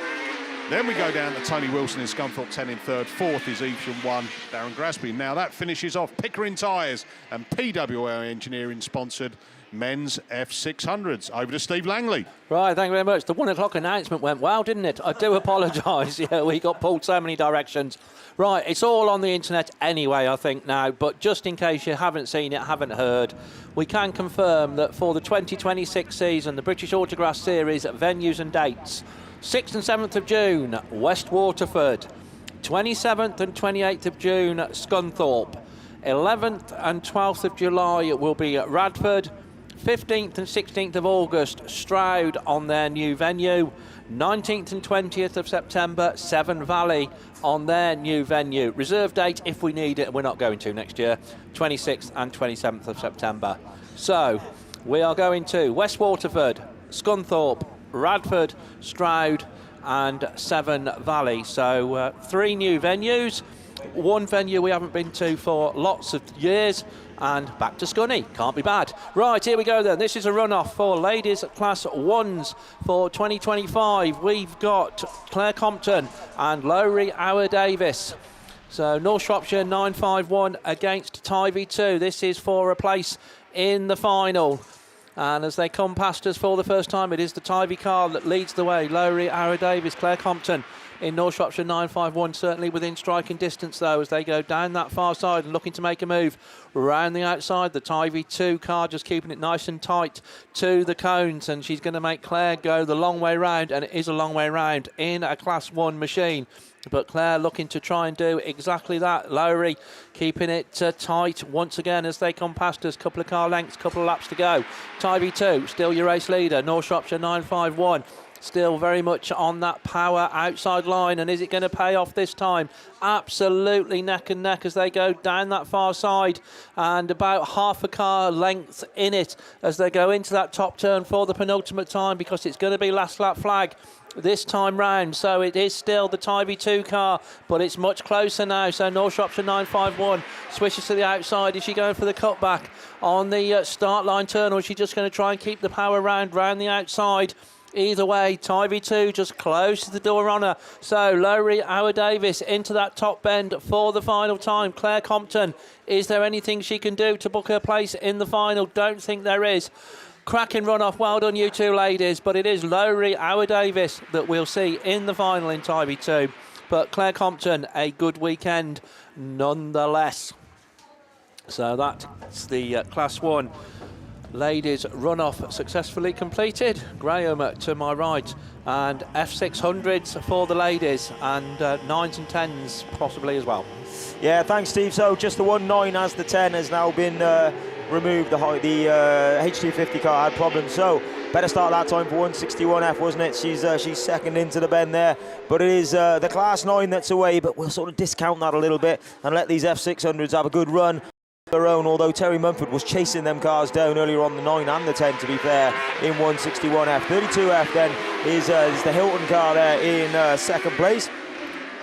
Then we go down to Tony Wilson in Scunthorpe 10 in 3rd. 4th is Evesham 1, Darren Grasby. Now that finishes off Pickering Tyres and PWL Engineering sponsored men's F600s. Over to Steve Langley. Right, thank you very much. The 1 o'clock announcement went well, didn't it? I do apologise. Yeah, we got pulled so many directions. Right, it's all on the internet anyway, I think now, but just in case you haven't seen it, haven't heard, we can confirm that for the 2026 season, the British Autograss Series venues and dates, 6th and 7th of June, West Waterford. 27th and 28th of June, Scunthorpe. 11th and 12th of July will be at Radford. 15th and 16th of August, Stroud on their new venue. 19th and 20th of September, Severn Valley on their new venue. Reserve date if we need it, we're not going to next year, 26th and 27th of September. So, we are going to West Waterford, Scunthorpe, Radford, Stroud and Severn Valley. So 3 new venues. 1 venue we haven't been to for lots of years, and back to Scunny. Can't be bad. Right, here we go then. This is a run-off for ladies class 1s for 2025. We've got Claire Compton and Lowry Hour Davis. So North Shropshire 951 against Tyre 2. This is for a place in the final. And as they come past us for the first time, it is the Tyre car that leads the way. Lowry Hour Davis, Claire Compton in North Shropshire 951, certainly within striking distance though, as they go down that far side and looking to make a move round the outside. The Tyre 2 car just keeping it nice and tight to the cones, and she's going to make Claire go the long way round, and it is a long way round in a Class 1 machine. But Claire looking to try and do exactly that. Lowry keeping it tight once again as they come past us. Couple of car lengths, couple of laps to go. Tyre 2, still your race leader. North Shropshire 951. Still very much on that power outside line, and is it going to pay off this time? Absolutely neck and neck as they go down that far side, and about half a car length in it as they go into that top turn for the penultimate time, because it's going to be last lap flag this time round. So it is still the Tyre 2 car, but it's much closer now. So North Shropshire 951 swishes to the outside. Is she going for the cutback on the start line turn, or is she just going to try and keep the power round the outside? Either way, Tyre 2 just closes the door on her. So Lowry Hour Davis into that top bend for the final time. Claire Compton, is there anything she can do to book her place in the final? Don't think there is. Cracking run-off. Well done, you two ladies. But it is Lowry Hour Davis that we'll see in the final in Tyre 2. But Claire Compton, a good weekend nonetheless. So that's the Class 1 ladies run-off successfully completed. Graham to my right, and F600s for the ladies, and 9s and 10s possibly as well. Yeah, thanks, Steve. So just the 1.9 as the 10 has now been removed. The H250 car had problems, so better start that time for 161F, wasn't it? She's second into the bend there, but it is the Class 9 that's away, but we'll sort of discount that a little bit and let these F600s have a good run their own, although Terry Mumford was chasing them cars down earlier on, the 9 and the 10 to be fair, in 161F. 32F then is the Hilton car there in second place.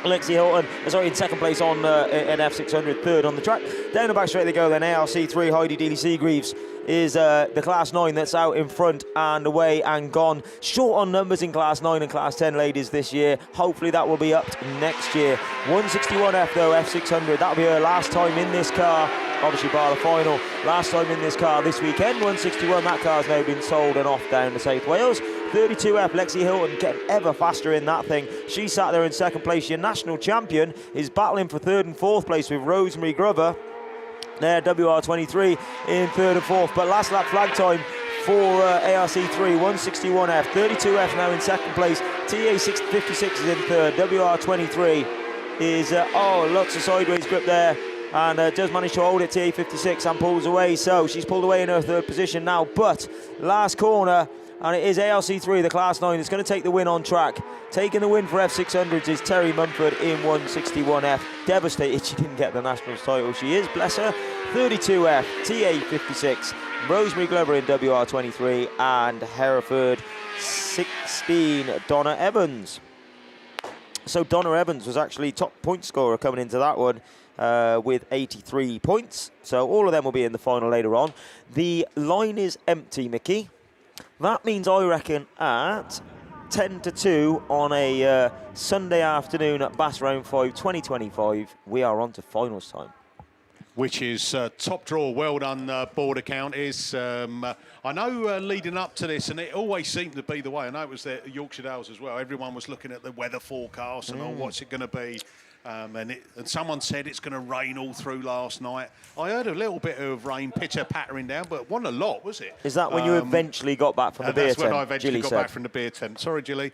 Lexi Hilton, in second place on an F600, third on the track. Down the back straight they go then. ARC3 Heidi Dealey Seagreaves is the Class 9 that's out in front and away and gone. Short on numbers in Class 9 and Class 10 ladies this year. Hopefully that will be upped next year. 161F though, F600, that'll be her last time in this car, obviously bar the final. Last time in this car this weekend. 161, that car's now been sold and off down to South Wales. 32F, Lexi Hilton getting ever faster in that thing. She sat there in second place. Your national champion is battling for third and fourth place with Rosemary Glover. There, WR23 in third and fourth. But last lap flag time for ARC3, 161F. 32F now in second place. TA56 is in third. WR23 is, lots of sideways grip there. And does manage to hold it, TA56, and pulls away. So she's pulled away in her third position now. But last corner, and it is ARC3, the Class 9, that's going to take the win on track. Taking the win for F600s is Terry Mumford in 161F. Devastated she didn't get the Nationals title. She is, bless her. 32F, TA56, Rosemary Glover in WR23, and Hereford 16, Donna Evans. So Donna Evans was actually top point scorer coming into that one with 83 points. So all of them will be in the final later on. The line is empty, Mickey. That means, I reckon, at 10 to 2 on a Sunday afternoon at BASS Round 5 2025, we are on to finals time. Which is top draw. Well done, Border Counties. I know leading up to this, and it always seemed to be the way. I know it was the Yorkshire Dales as well. Everyone was looking at the weather forecast and what's it going to be. And someone said it's going to rain all through last night. I heard a little bit of rain, pitter pattering down, but wasn't a lot, was it? Is that when you eventually got back from the beer tent? That's when I eventually Gilly got said. back from the beer tent. Sorry, Gilly.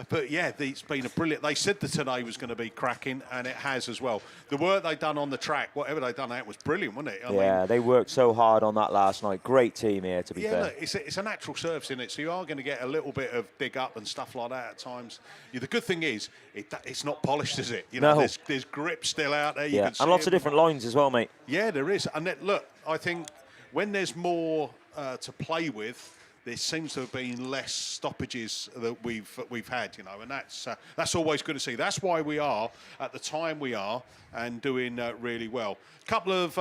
But yeah, it's been a brilliant. They said that today was going to be cracking, and it has as well. The work they've done on the track, whatever they've done, that was brilliant, wasn't it? I mean, they worked so hard on that last night. Great team here, to be fair. Look, it's a natural surface, isn't it? So you are going to get a little bit of dig up and stuff like that at times. The good thing is, it's not polished, is it? You know, No. there's grip still out there. You Yeah, can see and lots of it. different lines as well, mate. Yeah, there is. And look, I think when there's more to play with, there seems to have been less stoppages that we've had, you know, and that's always good to see. That's why we are at the time we are and doing really well. A couple of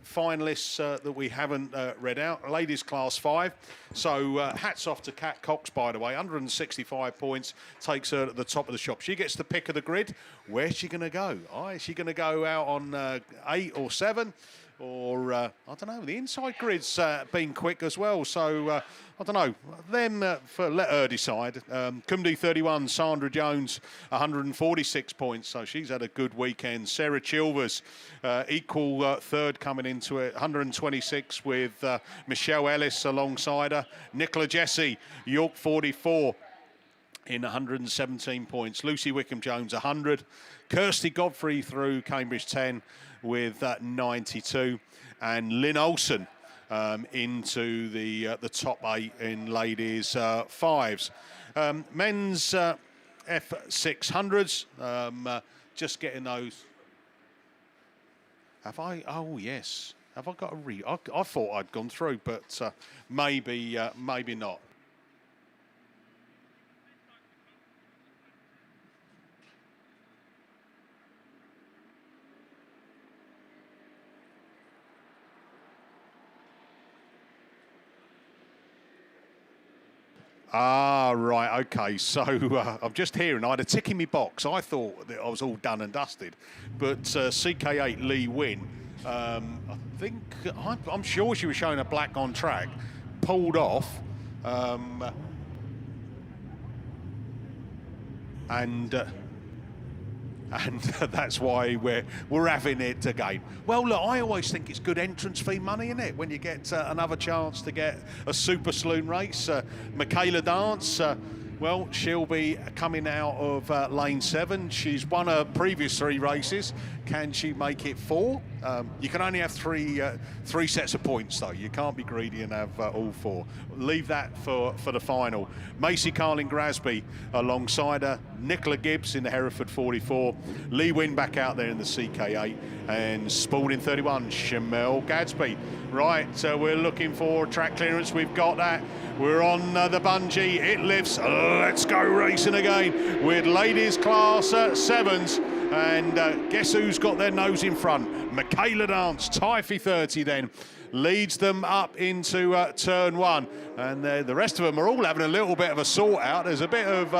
finalists that we haven't read out. Ladies Class 5. So hats off to Kat Cox, by the way. 165 points, takes her at the top of the shop. She gets the pick of the grid. Where's she going to go? Is she going to go out on 8 or 7? Or, I don't know, the inside grid's been quick as well. So, I don't know. Then, let her decide. Cumdy 31, Sandra Jones, 146 points. So she's had a good weekend. Sarah Chilvers, equal third coming into it, 126 with Michelle Ellis alongside her. Nicola Jesse, York 44. In 117 points. Lucy Wickham-Jones, 100. Kirsty Godfrey through Cambridge 10 with 92. And Lynn Olsen into the top 8 in ladies' 5s. Men's F600s, just getting those. Have I? Oh, yes. Have I got a I thought I'd gone through, but maybe not. Right, okay. So I'm just hearing I had a tick in my box. I thought that I was all done and dusted. But CK8 Lee Wynn, I'm sure she was showing a black on track, pulled off, and that's why we're having it again. Well, look, I always think it's good entrance fee money, isn't it? When you get another chance to get a Super Saloon race. Michaela Dance, well, she'll be coming out of lane 7. She's won her previous 3 races. Can she make it 4? You can only have three sets of points, though. You can't be greedy and have all 4. Leave that for the final. Macy Carling Grasby alongside her. Nicola Gibbs in the Hereford 44. Lee Wynn back out there in the CK8. And Spalding 31, Shamel Gadsby. Right, so we're looking for track clearance. We've got that. We're on the bungee. It lifts. Let's go racing again with ladies class 7s. And guess who's got their nose in front? Michaela Dance, Tyre 30 then. Leads them up into turn 1. And the rest of them are all having a little bit of a sort out. There's a bit of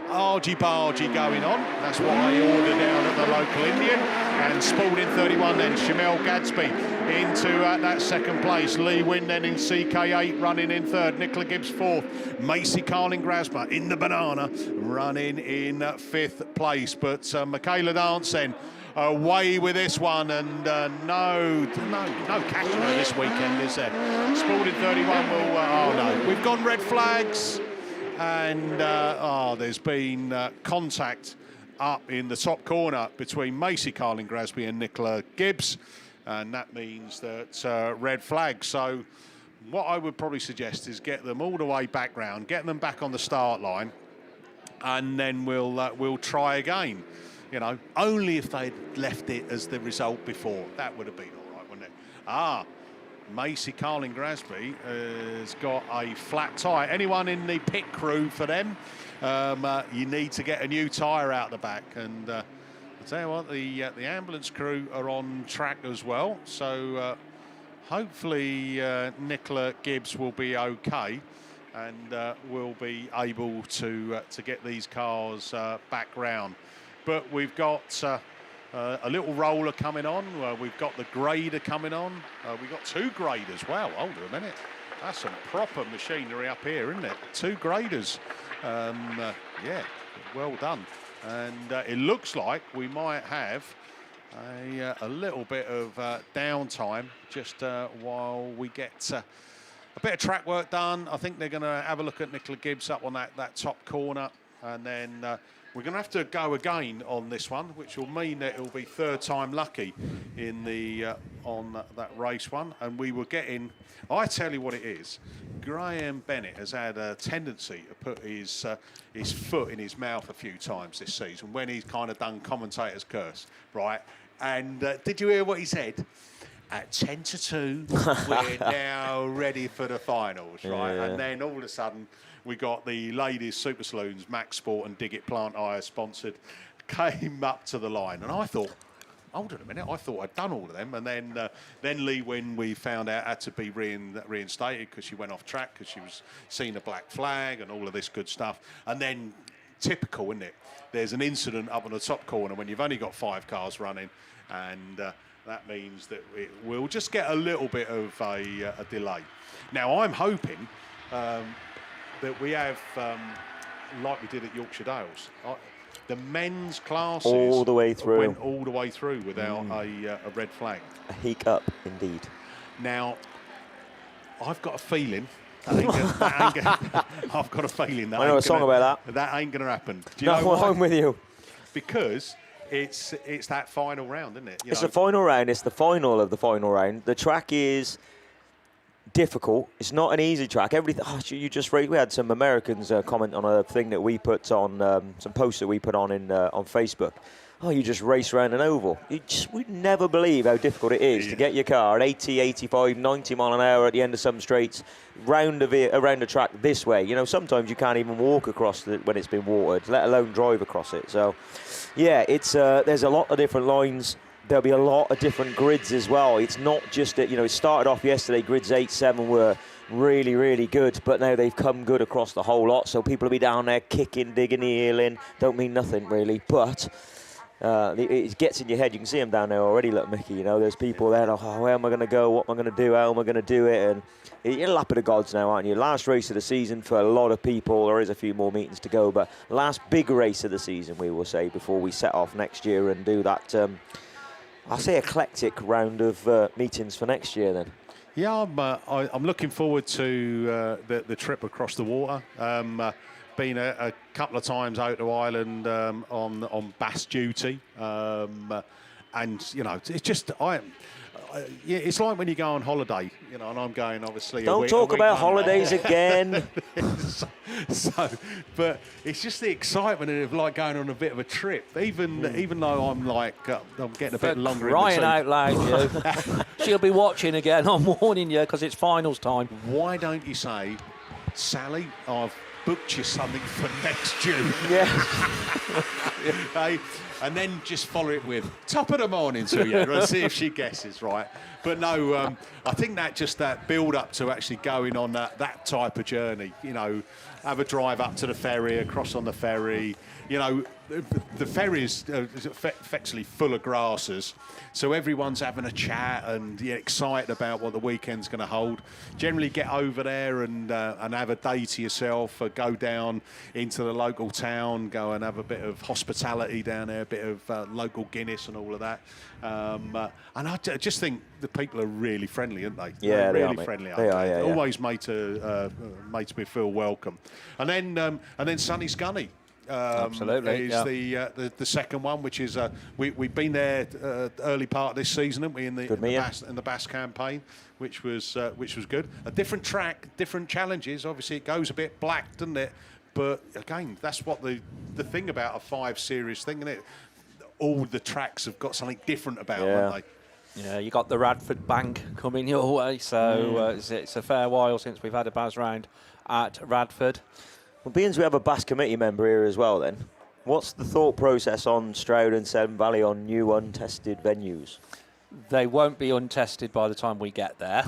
argy-bargy going on. That's what I ordered down at the local Indian. And Spalding 31 then, Shamel Gadsby into that second place. Lee Wynn then in CK8 running in 3rd. Nicola Gibbs 4th. Macy Carling Grasby in the banana running in 5th place. But Michaela Dance then away with this one, and no catching her this weekend, is there? Spalding 31 will, oh no, we've gone red flags, and there's been contact up in the top corner between Macy Carling Grasby and Nicola Gibbs, and that means that red flag. So what I would probably suggest is get them all the way back round, get them back on the start line, and then we'll try again. You know, only if they'd left it as the result before. That would have been all right, wouldn't it? Macy Carling Grasby has got a flat tyre. Anyone in the pit crew for them, you need to get a new tyre out the back. And I'll tell you what, the ambulance crew are on track as well. So hopefully Nicola Gibbs will be okay and will be able to get these cars back round. But we've got a little roller coming on. We've got the grader coming on. We've got 2 graders. Wow, hold on a minute. That's some proper machinery up here, isn't it? 2 graders. Yeah, well done. And it looks like we might have a little bit of downtime just while we get a bit of track work done. I think they're going to have a look at Nicola Gibbs up on that top corner, and then we're going to have to go again on this one, which will mean that it'll be 3rd time lucky in the on that race one. And we were getting, I tell you what it is, Graham Bennett has had a tendency to put his foot in his mouth a few times this season when he's kind of done commentator's curse, right? And did you hear what he said? at 10-2, we're now ready for the finals, right? Yeah. And then all of a sudden, we got the ladies Super Saloons, Max Sport and Dig It Plant Hire sponsored, came up to the line, and I thought, hold on a minute, I thought I'd done all of them. And then Lee Wynn, we found out, had to be reinstated because she went off track because she was seeing a black flag and all of this good stuff. And then, typical, isn't it? There's an incident up on the top corner when you've only got 5 cars running, and that means that we'll just get a little bit of a delay. Now, I'm hoping that we have, like we did at Yorkshire Dales, the men's classes all the way through. Went all the way through without a red flag. A hiccup, indeed. Now, I've got a feeling. I've got a feeling that I know a song about that. That ain't going to happen. Do No, know why? I'm with you. Because it's that final round, isn't it? It's the final round. It's the final of the final round. The track is difficult. It's not an easy track. Everything. You just read. We had some Americans comment on a thing that we put on, some posts that we put on Facebook. Oh, you just race around an oval. We'd never believe how difficult it is to get your car at 80, 85, 90 mile an hour at the end of some straights, around the track this way. You know, sometimes you can't even walk across when it's been watered, let alone drive across it. So, yeah, it's there's a lot of different lines. There'll be a lot of different grids as well. It's not just that, it started off yesterday, grids 8, 7 were really, really good, but now they've come good across the whole lot. So people will be down there kicking, digging the heel in. Don't mean nothing really, but it gets in your head. You can see them down there already, look, Mickey. There's people there, where am I going to go? What am I going to do? How am I going to do it? And you're lap of the gods now, aren't you? Last race of the season for a lot of people. There is a few more meetings to go, but last big race of the season, we will say, before we set off next year and do that, I'll say eclectic round of meetings for next year then. Yeah, I'm looking forward to the trip across the water. Been a couple of times out to Ireland on bass duty, and it's just it's like when you go on holiday, and I'm going obviously. Don't talk about holidays again. But it's just the excitement of like going on a bit of a trip, even though I'm getting a bit longer. Crying out loud, you. She'll be watching again. I'm warning you because it's finals time. Why don't you say, Sally, I've booked you something for next June? Yeah. Hey, and then just follow it with top of the morning to you and see if she guesses right. But no, I think that build up to actually going on that type of journey, have a drive up to the ferry, across on the ferry. The ferry is effectively full of grasses, so everyone's having a chat and excited about what the weekend's going to hold. Generally get over there and have a day to yourself, go down into the local town, go and have a bit of hospitality down there, a bit of local Guinness and all of that. And I just think the people are really friendly, aren't they? Yeah, They're really they are, friendly. They are, yeah. Always made to me feel welcome. And then Sunny Scunny. Absolutely, is the second one, which is we've been there early part of this season, haven't we? In the Bass campaign, which was good. A different track, different challenges. Obviously, it goes a bit black, doesn't it? But again, that's what the thing about a 5 series thing, isn't it? All the tracks have got something different about them, haven't they? Yeah, you got the Radford Bank coming your way, so it's a fair while since we've had a Baz round at Radford. Well, being as we have a Bass committee member here as well then, what's the thought process on Stroud and Severn Valley on new untested venues? They won't be untested by the time we get there,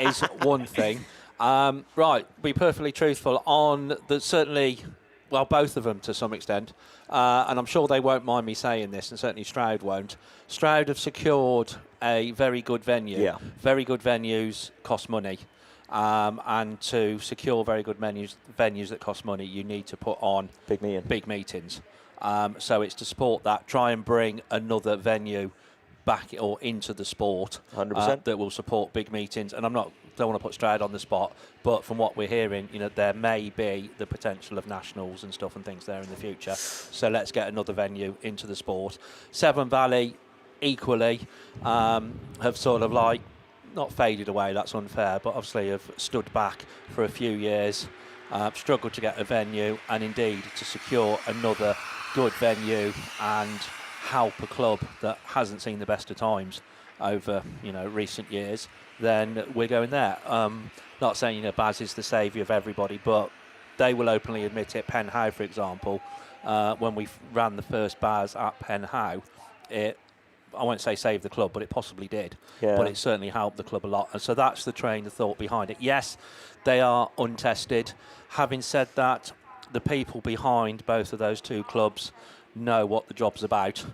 is one thing. Right, be perfectly truthful on certainly, well, both of them to some extent, and I'm sure they won't mind me saying this, and certainly Stroud won't. Stroud have secured a very good venue. Yeah. Very good venues cost money. And to secure very good venues that cost money, you need to put on big meetings. So it's to support that, try and bring another venue back or into the sport 100%. That will support big meetings. And don't want to put Stroud on the spot, but from what we're hearing, there may be the potential of nationals and stuff and things there in the future. So let's get another venue into the sport. Severn Valley, equally, have sort of not faded away, that's unfair, but obviously have stood back for a few years, struggled to get a venue, and indeed to secure another good venue and help a club that hasn't seen the best of times over recent years, then we're going there. Not saying Baz is the saviour of everybody, but they will openly admit it. Pen Howe, for example, when we ran the first Baz at Pen Howe, I won't say saved the club, but it possibly did. Yeah. But it certainly helped the club a lot. And so that's the train of thought behind it. Yes, they are untested. Having said that, the people behind both of those two clubs know what the job's about.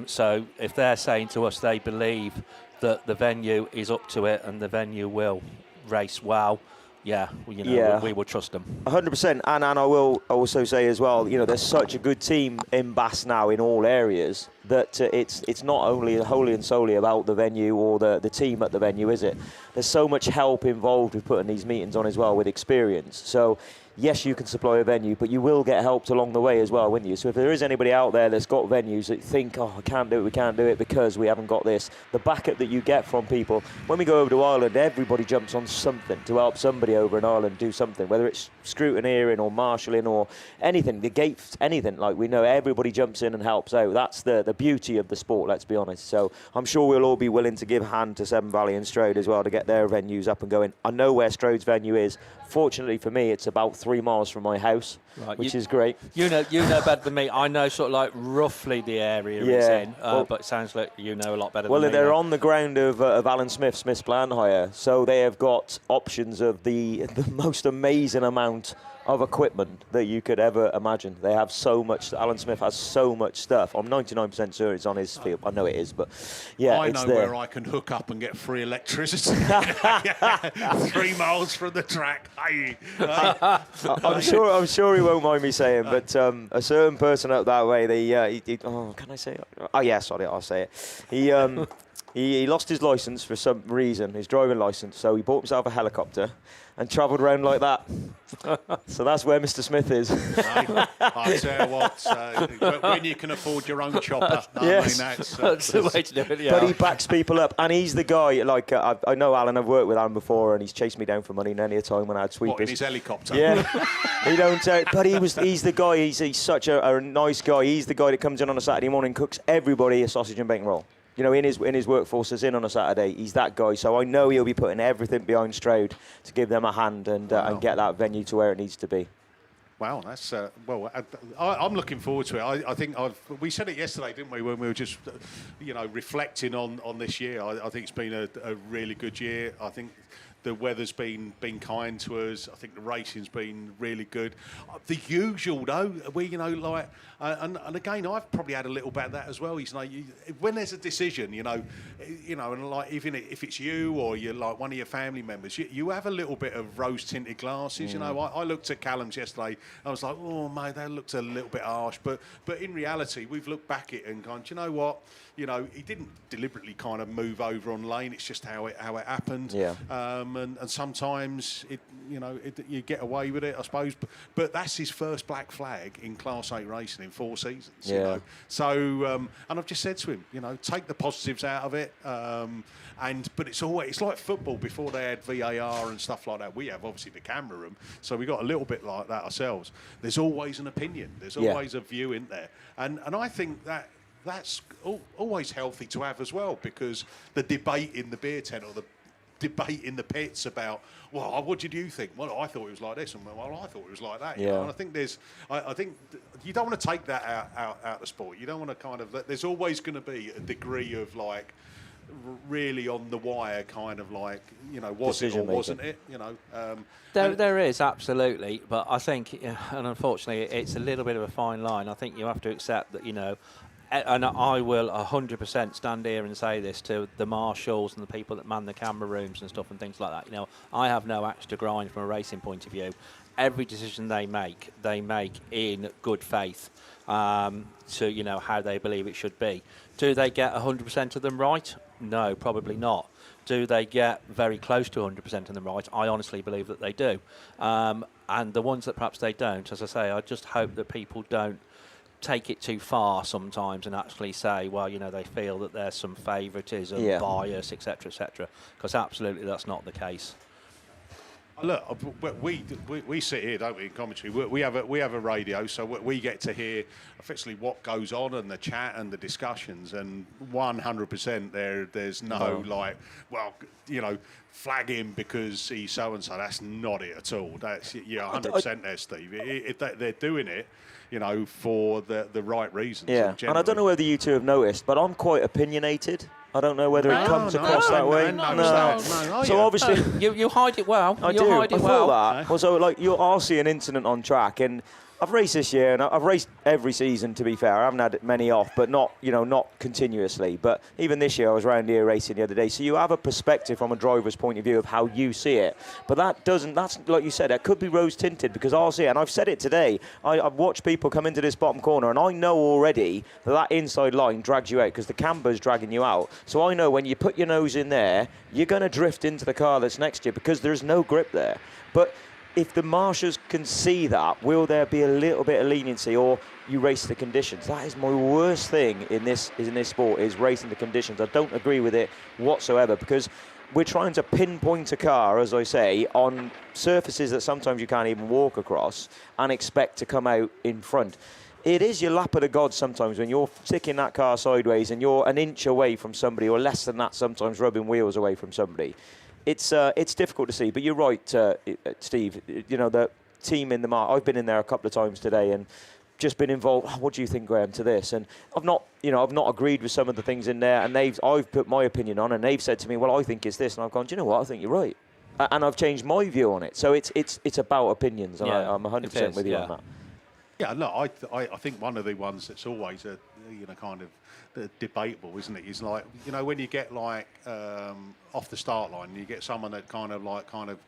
So if they're saying to us they believe that the venue is up to it and the venue will race well, we will trust them. 100%, and I will also say as well, there's such a good team in BAS now in all areas that it's not only wholly and solely about the venue or the team at the venue, is it? There's so much help involved with putting these meetings on as well, with experience. So yes, you can supply a venue, but you will get helped along the way as well, won't you? So if there is anybody out there that's got venues that think, we can't do it because we haven't got this, the backup that you get from people, when we go over to Ireland, everybody jumps on something to help somebody over in Ireland do something, whether it's scrutineering or marshalling or anything, the gates, anything. Like, we know everybody jumps in and helps out. That's the beauty of the sport, let's be honest. So I'm sure we'll all be willing to give a hand to Severn Valley and Strode as well to get their venues up and going. I know where Strode's venue is. Fortunately for me, it's about 3 miles from my house, which is great. You know better than me. I know sort of like roughly the area it's in, but it sounds like you know a lot better than me. Well, they're on the ground of Alan Smith's Plant Hire, so they have got options of the most amazing amount of equipment that you could ever imagine. They have so much. Alan Smith has so much stuff. I'm 99% sure it's on his field. I know it is, but I know where I can hook up and get free electricity. 3 miles from the track. I'm sure he won't mind me saying, but a certain person up that way, can I say it? Oh yeah, sorry, I'll say it. He lost his licence for some reason, his driving licence, so he bought himself a helicopter and travelled around like that. So that's where Mr. Smith is. I tell you what, when you can afford your own chopper, yes. That's the way to do it, yeah. But he backs people up, and he's the guy, I know Alan, I've worked with Alan before, and he's chased me down for money many a time when I had sweepers. What, in his helicopter? Yeah. He don't, but he's the guy, he's such a nice guy. He's the guy that comes in on a Saturday morning, cooks everybody a sausage and bacon roll. In his workforce as in on a Saturday, he's that guy. So I know he'll be putting everything behind Strode to give them a hand and get that venue to where it needs to be. Wow, that's I'm looking forward to it. I think we said it yesterday, didn't we, when we were just reflecting on this year. I think it's been a really good year. I think the weather's been kind to us. I think the racing's been really good. The usual, though, and again, I've probably had a little bit of that as well. When there's a decision, and like even if it's you or you're like one of your family members, you have a little bit of rose-tinted glasses. I looked at Callum's yesterday. I was like, oh mate, that looked a little bit harsh. But in reality, we've looked back at it and gone, do you know what? He didn't deliberately kind of move over on lane. It's just how it happened. Yeah. And sometimes you get away with it, I suppose. But that's his first black flag in Class 8 racing in 4 seasons. Yeah. So and I've just said to him, take the positives out of it. But it's like football before they had VAR and stuff like that. We have obviously the camera room, so we got a little bit like that ourselves. There's always an opinion. There's always a view in there, and I think that's always healthy to have as well, because the debate in the beer tent or the debate in the pits about, well, what did you think? Well, I thought it was like this, and well, I thought it was like that. And I think I think you don't want to take that out of sport. You don't want to kind of. There's always going to be a degree of like really on the wire, kind of like was it or wasn't it? There is absolutely, but I think, and unfortunately, it's a little bit of a fine line. I think you have to accept that and I will 100% stand here and say this to the marshals and the people that man the camera rooms and stuff and things like that. I have no axe to grind from a racing point of view. Every decision they make in good faith to how they believe it should be. Do they get 100% of them right? No, probably not. Do they get very close to 100% of them right? I honestly believe that they do. And the ones that perhaps they don't, as I say, I just hope that people don't take it too far sometimes and actually say, well, they feel that there's some favouritism, bias, etc., because absolutely that's not the case. Look, we sit here, don't we, in commentary? We have a radio, so we get to hear effectively what goes on and the chat and the discussions. And 100% there's no like, well, you know, flag him because he's so and so. That's not it at all. That's 100% there, Steve. They're doing it, you know, for the right reasons. Yeah, and I don't know whether you two have noticed, but I'm quite opinionated. I don't know whether it comes across that way. No. So obviously, You hide it well. I you do. hide it I well. thought that. Well, so like I'll see an incident on track, and I've raced this year, and I've raced every season. To be fair, I haven't had many off, but not continuously. But even this year, I was around here racing the other day. So you have a perspective from a driver's point of view of how you see it. But that's like you said, it could be rose tinted because I'll see it, and I've said it today. I've watched people come into this bottom corner, and I know already that inside line drags you out because the camber's dragging you out. So I know when you put your nose in there, you're going to drift into the car that's next to you because there's no grip there. But if the marshals can see that, will there be a little bit of leniency, or you race the conditions? That is my worst thing in this sport, is racing the conditions. I don't agree with it whatsoever because we're trying to pinpoint a car, as I say, on surfaces that sometimes you can't even walk across and expect to come out in front. It is your lap of the gods sometimes when you're sticking that car sideways and you're an inch away from somebody, or less than that sometimes, rubbing wheels away from somebody. It's difficult to see, but you're right, Steve. You know, the team in the I've been in there a couple of times today and just been involved. Oh, what do you think, Graham, to this? And I've not agreed with some of the things in there, and I've put my opinion on, and they've said to me, well, I think it's this, and I've gone, do you know what? I think you're right, and I've changed my view on it. So it's about opinions, and I'm 100% with you on that. Yeah, look, I think one of the ones that's always kind of debatable, isn't it? Is like, you know, when you get like off the start line, you get someone that kind of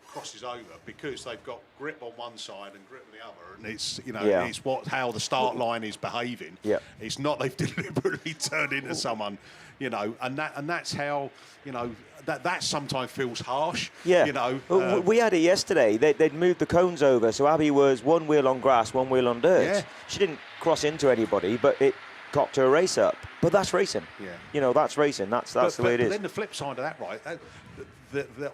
crosses over because they've got grip on one side and grip on the other, and it's it's how the start line is behaving. Yeah, it's not they've deliberately turned into someone, you know, and that's how, you know, that sometimes feels harsh. Yeah, you know. We had it yesterday. They'd moved the cones over, so Abby was one wheel on grass, one wheel on dirt. Yeah. She didn't cross into anybody, but it cocked her race up. But that's racing. Yeah, you know, that's racing. That's the way it is. But then the flip side of that, right?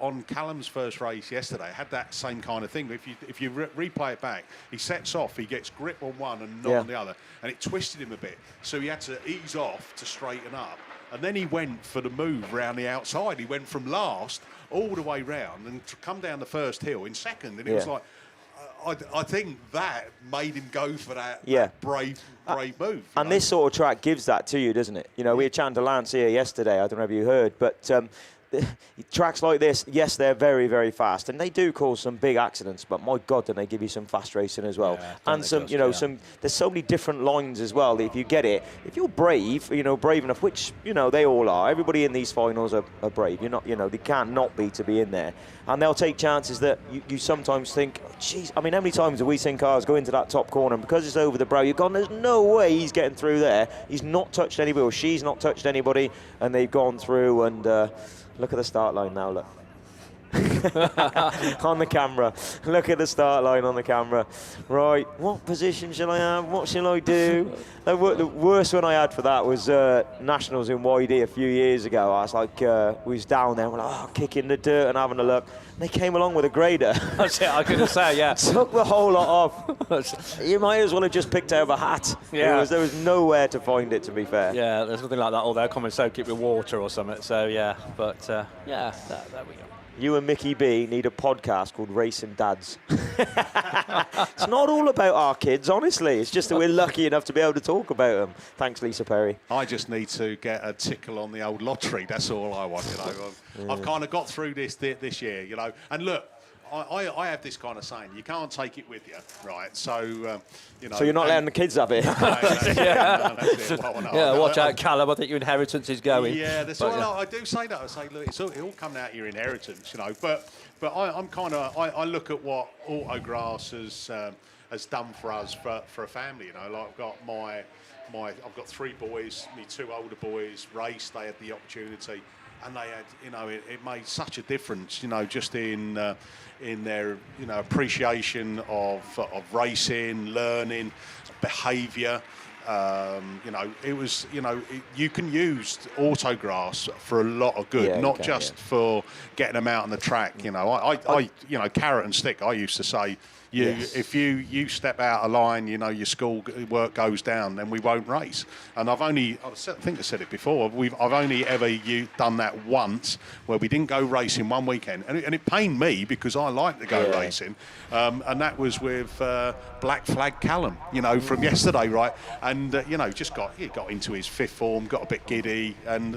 On Callum's first race yesterday, had that same kind of thing. If you replay it back, he sets off, he gets grip on one and not on the other, and it twisted him a bit. So he had to ease off to straighten up. And then he went for the move round the outside. He went from last all the way round and come down the first hill in second. And it was like, I think that made him go for that brave move. And this sort of track gives that to you, doesn't it? You know, we had Chandler Lance here yesterday. I don't know if you heard, but tracks like this, yes, they're very, very fast, and they do cause some big accidents. But my God, don't they give you some fast racing as well? Yeah, and some, there's so many different lines as well. That if you get it, if you're brave, brave enough, which they all are. Everybody in these finals are brave. You're not, they can't not be to be in there, and they'll take chances that you sometimes think, geez. I mean, how many times have we seen cars go into that top corner, and because it's over the brow, you've gone, there's no way he's getting through there. He's not touched anybody, or she's not touched anybody, and they've gone through and. Look at the start line now, look. On the camera. Look at the start line on the camera. Right, what position shall I have? What shall I do? The worst one I had for that was Nationals in YD a few years ago. I was like, we was down there, we're like, kicking the dirt and having a look. And they came along with a grader. That's it, I couldn't say, yeah. Took the whole lot off. You might as well have just picked out a hat. Yeah. There was nowhere to find it, to be fair. Yeah, there's nothing like that. Or they'll come and soak it with water or something. So, yeah, but, there we go. You and Mickey B need a podcast called Racing Dads. It's not all about our kids, honestly. It's just that we're lucky enough to be able to talk about them. Thanks, Lisa Perry. I just need to get a tickle on the old lottery. That's all I want, I've kind of got through this year, And look, I have this kind of saying, you can't take it with you, right? So, So you're not letting the kids have it? Watch out, Callum. I think your inheritance is going. Yeah, I do say that. I say, look, it all coming out of your inheritance, But I'm kind of, I look at what Autograss has done for us, for a family, Like I've got I've got 3 boys, my 2 older boys raced, they had the opportunity. And they had, it made such a difference, just in their, appreciation of racing, learning, behaviour, You know, it was, you know, you can use Autograss for a lot of good, not just for getting them out on the track. You know, I you know, carrot and stick. I used to say, if you step out of line, you know, your school work goes down, then we won't race. And I think I said it before. I've only ever done that once, where we didn't go racing one weekend, and it pained me because I like to go racing, and that was with Black Flag Callum, you know, from yesterday, right? And you know, he got into his fifth form, got a bit giddy, and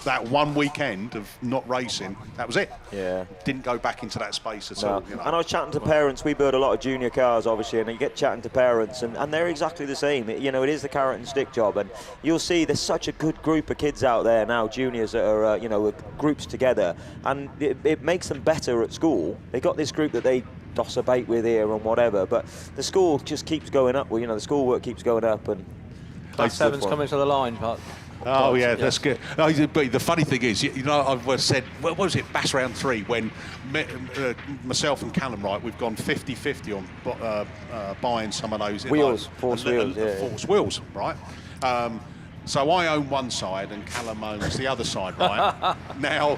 that one weekend of not racing, that was it. Yeah, didn't go back into that space at all. You know? And I was chatting to parents. We build a lot of junior cars, obviously, and you get chatting to parents, and they're exactly the same. You know, it is the carrot and stick job, and you'll see there's such a good group of kids out there now, juniors that are, you know, with groups together, and it makes them better at school. They got this group that they doss a bait with here and whatever, but the school just keeps going up. Well, you know, the schoolwork keeps going up, and Class 7's coming to the line, but. Oh yeah, that's good. No, but the funny thing is, you know, I've said, what was it, BASS round 3, when myself and Callum, right, we've gone 50-50 on buying some of those wheels, force wheels, force wheels, right? So I own one side and Callum owns the other side, right? Now,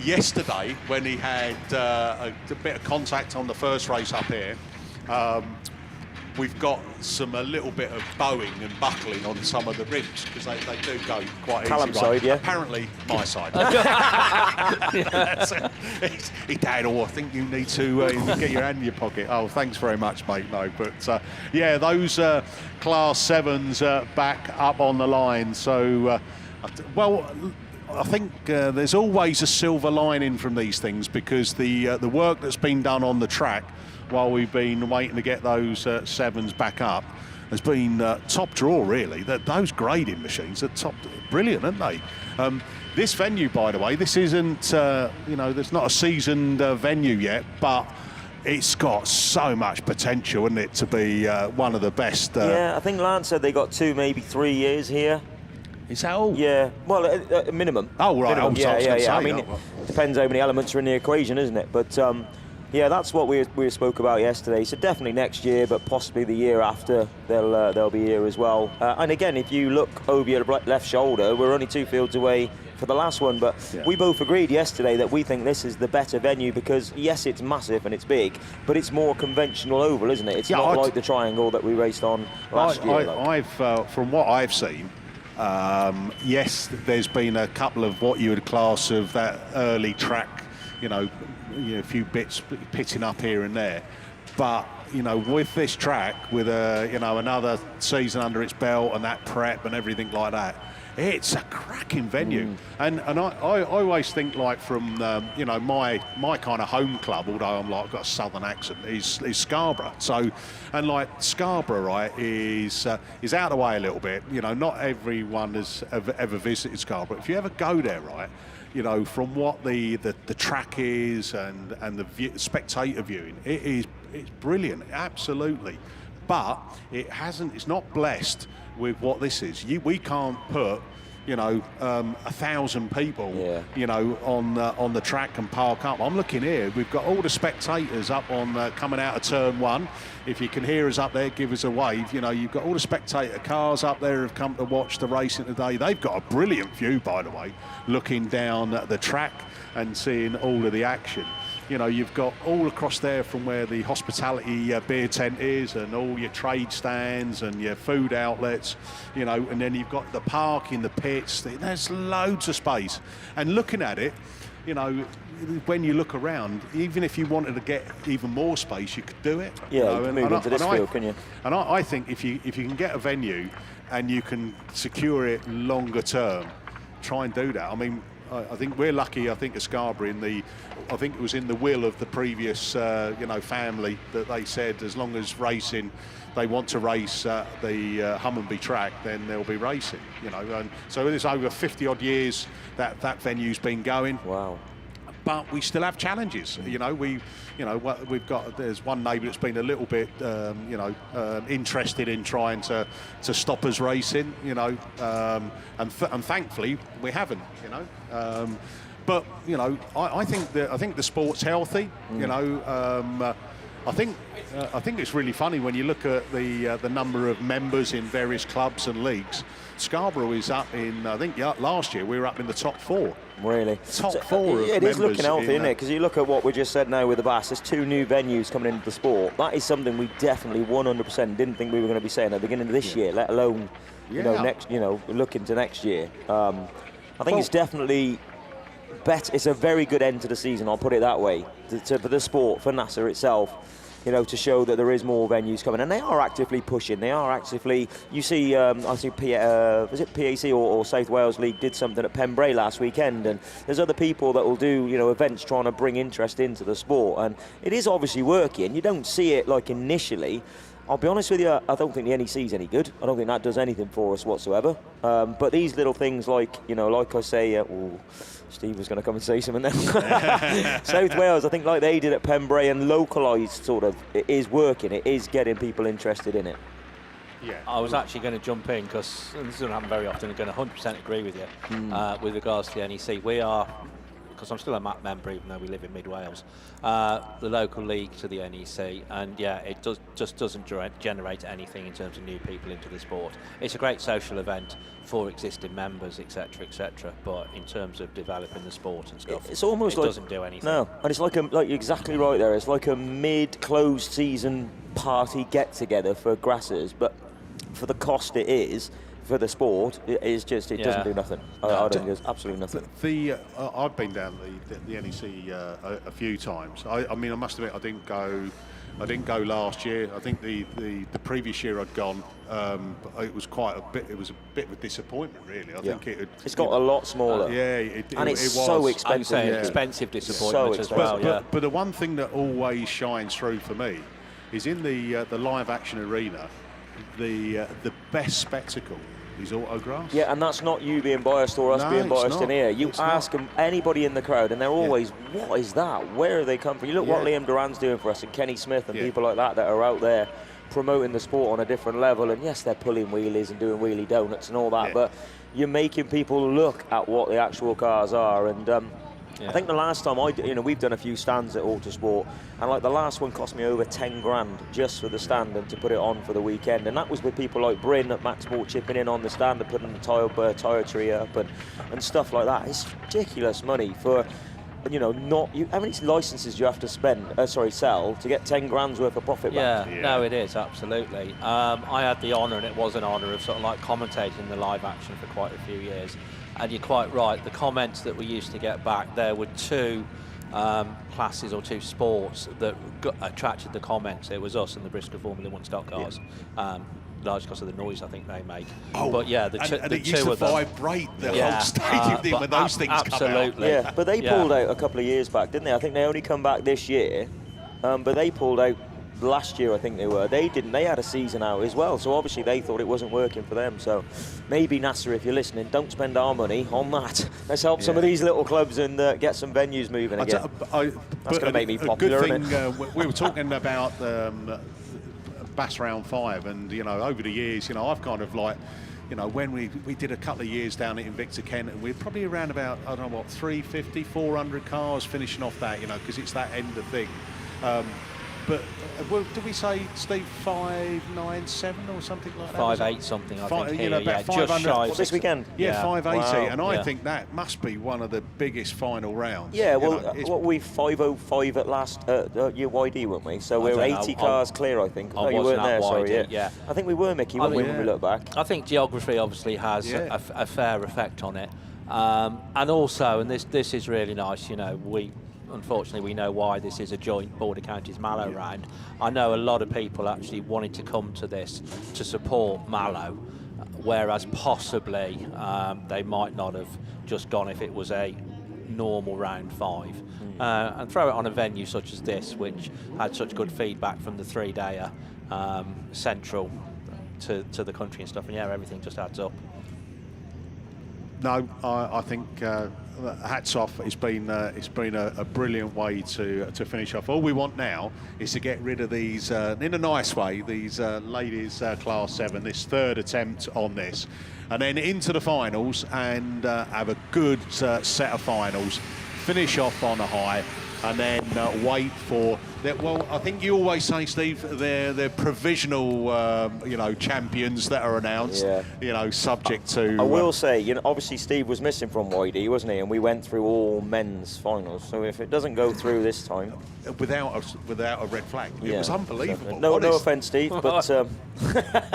yesterday when he had a bit of contact on the first race up here, we've got a little bit of bowing and buckling on some of the rims, because they do go quite Callum's easy. Right? Side, yeah. Apparently, my side. Dad, I think you need to get your hand in your pocket. Oh, thanks very much, mate. No, but yeah, those Class 7s back up on the line. So, well, I think there's always a silver lining from these things, because the work that's been done on the track while we've been waiting to get those 7s back up has been top draw, really. Those grading machines are brilliant, aren't they? This venue, by the way, this isn't, you know, there's not a seasoned venue yet, but it's got so much potential, isn't it, to be one of the best. Yeah, I think Lance said they got 2, maybe 3 years here. Is that all? Yeah, well, a minimum. Oh, right. Minimum. Yeah. I mean, it depends how many elements are in the equation, isn't it? But yeah, that's what we spoke about yesterday. So definitely next year, but possibly the year after they'll be here as well. And again, if you look over your left shoulder, we're only 2 fields away for the last one, but we both agreed yesterday that we think this is the better venue, because yes, it's massive and it's big, but it's more conventional oval, isn't it? It's not like the triangle that we raced on last year. I've from what I've seen, yes, there's been a couple of what you would class of that early track, you know, a few bits pitting up here and there, but you know, with this track, with another season under its belt and that prep and everything like that, it's a cracking venue. And I always think, like, from you know, my kind of home club, although I've got a southern accent, is Scarborough. So, and like Scarborough, right, is out of the way a little bit. You know, not everyone has ever visited Scarborough. If you ever go there, right, you know, from what the track is and the spectator viewing, it's brilliant, absolutely. But it's not blessed with what this is. We can't put, you know, 1,000 people, you know, on the track and park up. I'm looking here. We've got all the spectators up on coming out of turn 1. If you can hear us up there, give us a wave. You know, you've got all the spectator cars up there who've come to watch the racing today. They've got a brilliant view, by the way, looking down at the track and seeing all of the action. You know, you've got all across there from where the hospitality beer tent is, and all your trade stands and your food outlets, you know, and then you've got the park in the pits. There's loads of space. And looking at it, you know, when you look around, even if you wanted to get even more space, you could do it. Yeah, you can move into this field, can you? And I think if you can get a venue and you can secure it longer term, try and do that. I mean, I think we're lucky. I think at Scarborough, I think it was in the will of the previous, you know, family, that they said as long as racing, they want to race the Hummonby track, then they'll be racing. You know, and so it's over 50 odd years that venue's been going. Wow. But we still have challenges. You know, there's one neighbour that's been a little bit, you know, interested in trying to stop us racing. You know, and thankfully we haven't. You know, but you know, I think the sport's healthy. You know, I think it's really funny when you look at the number of members in various clubs and leagues. Scarborough is up in, I think last year we were up in the top 4. Really? Top 4 of It is members looking healthy, in, isn't it? Because you look at what we just said now with the Bass, there's 2 new venues coming into the sport. That is something we definitely 100% didn't think we were going to be saying at the beginning of this year, let alone, next, look into next year. I think it's definitely better. It's a very good end to the season, I'll put it that way, for the sport, for NASA itself. To show that there is more venues coming, and they are actively pushing. They are actively. You see, I see, was it PAC or South Wales League did something at Pembrey last weekend, and there's other people that will do, events trying to bring interest into the sport, and it is obviously working. You don't see it like initially. I'll be honest with you, I don't think the NEC is any good. I don't think that does anything for us whatsoever. But these little things like, like I say, Steve was going to come and say something then. South Wales, I think like they did at Pembrey and localised sort of, it is working. It is getting people interested in it. Yeah. I was actually going to jump in because this doesn't happen very often. I'm going to 100% agree with you with regards to the NEC. We are, because I'm still a MAP member even though we live in Mid Wales, the local league to the NEC, and it just doesn't generate anything in terms of new people into the sport. It's a great social event for existing members, etc., etc. But in terms of developing the sport and stuff, it's almost like, doesn't do anything. No, and it's like you're exactly right there. It's like a mid-closed season party get-together for grassers, but for the cost it is. For the sport, it is just doesn't do nothing. I don't think there's absolutely nothing. I've been down the NEC a few times. I mean, I must admit, I didn't go last year. I think the previous year I'd gone. But it was quite a bit. It was a bit of a disappointment, really. I think it's got a lot smaller. And it's was so expensive. Expensive disappointment as well. But the one thing that always shines through for me is in the live action arena, the best spectacle is Autograss. Yeah, and that's not you being biased or us being biased in here. You ask them, anybody in the crowd, and they're always, what is that? Where are they come from? You look what Liam Duran's doing for us, and Kenny Smith and people like that are out there promoting the sport on a different level. And yes, they're pulling wheelies and doing wheelie donuts and all that, but you're making people look at what the actual cars are. And I think the last time we've done a few stands at Autosport, and like the last one cost me over 10 grand just for the stand and to put it on for the weekend, and that was with people like Bryn at Max Sport chipping in on the stand and putting the tyre tree up and stuff like that. It's ridiculous money for, how many licenses do you have to sell to get 10 grand's worth of profit back? No, it is, absolutely. I had the honour, and it was an honour, of sort of like commentating the live action for quite a few years. And you're quite right, the comments that we used to get back, there were 2 classes or 2 sports that attracted the comments. It was us and the Bristol Formula 1 stock cars, largely because of the noise I think they make. But it used two to of them vibrate the whole stadium when those things absolutely. come out. Yeah, but they pulled out a couple of years back, didn't they? I think they only come back this year, but they pulled out last year, I think they were. They didn't. They had a season out as well, so obviously they thought it wasn't working for them. So maybe NASA, if you're listening, don't spend our money on that. Let's help some of these little clubs and get some venues moving again. That's going to make me popular, isn't it? We were talking about Bass Round 5, and over the years, I've kind of like, when we did a couple of years down at Invicta Kent, and we're probably around about, 350, 400 cars finishing off that, because it's that end of thing. But did we say, Steve, 597 or something like that? 580 something, I think. Here, about just shy. This weekend? Yeah, 580, wow. and I think that must be one of the biggest final rounds. Yeah, what we 505 at last UYD, weren't we? So we're 80 cars clear, I think. I you weren't there, sorry. Yeah. I think we were, Mickey, when we look back. I think geography obviously has a fair effect on it, and also, and this is really nice. Unfortunately, we know why this is a joint Border Counties Mallow round. I know a lot of people actually wanted to come to this to support Mallow, whereas possibly they might not have just gone if it was a normal round 5. And throw it on a venue such as this, which had such good feedback from the 3-dayer central to the country and stuff. And everything just adds up. No, I think hats off. It's been a brilliant way to finish off. All we want now is to get rid of these, in a nice way, these ladies Class 7, this 3rd attempt on this, and then into the finals and have a good set of finals, finish off on a high, and then wait for Well, I think you always say, Steve, they're provisional, champions that are announced. Yeah. Subject to. I will say, obviously Steve was missing from YD, wasn't he? And we went through all men's finals. So if it doesn't go through this time, without a red flag, it was unbelievable. No offence, Steve, but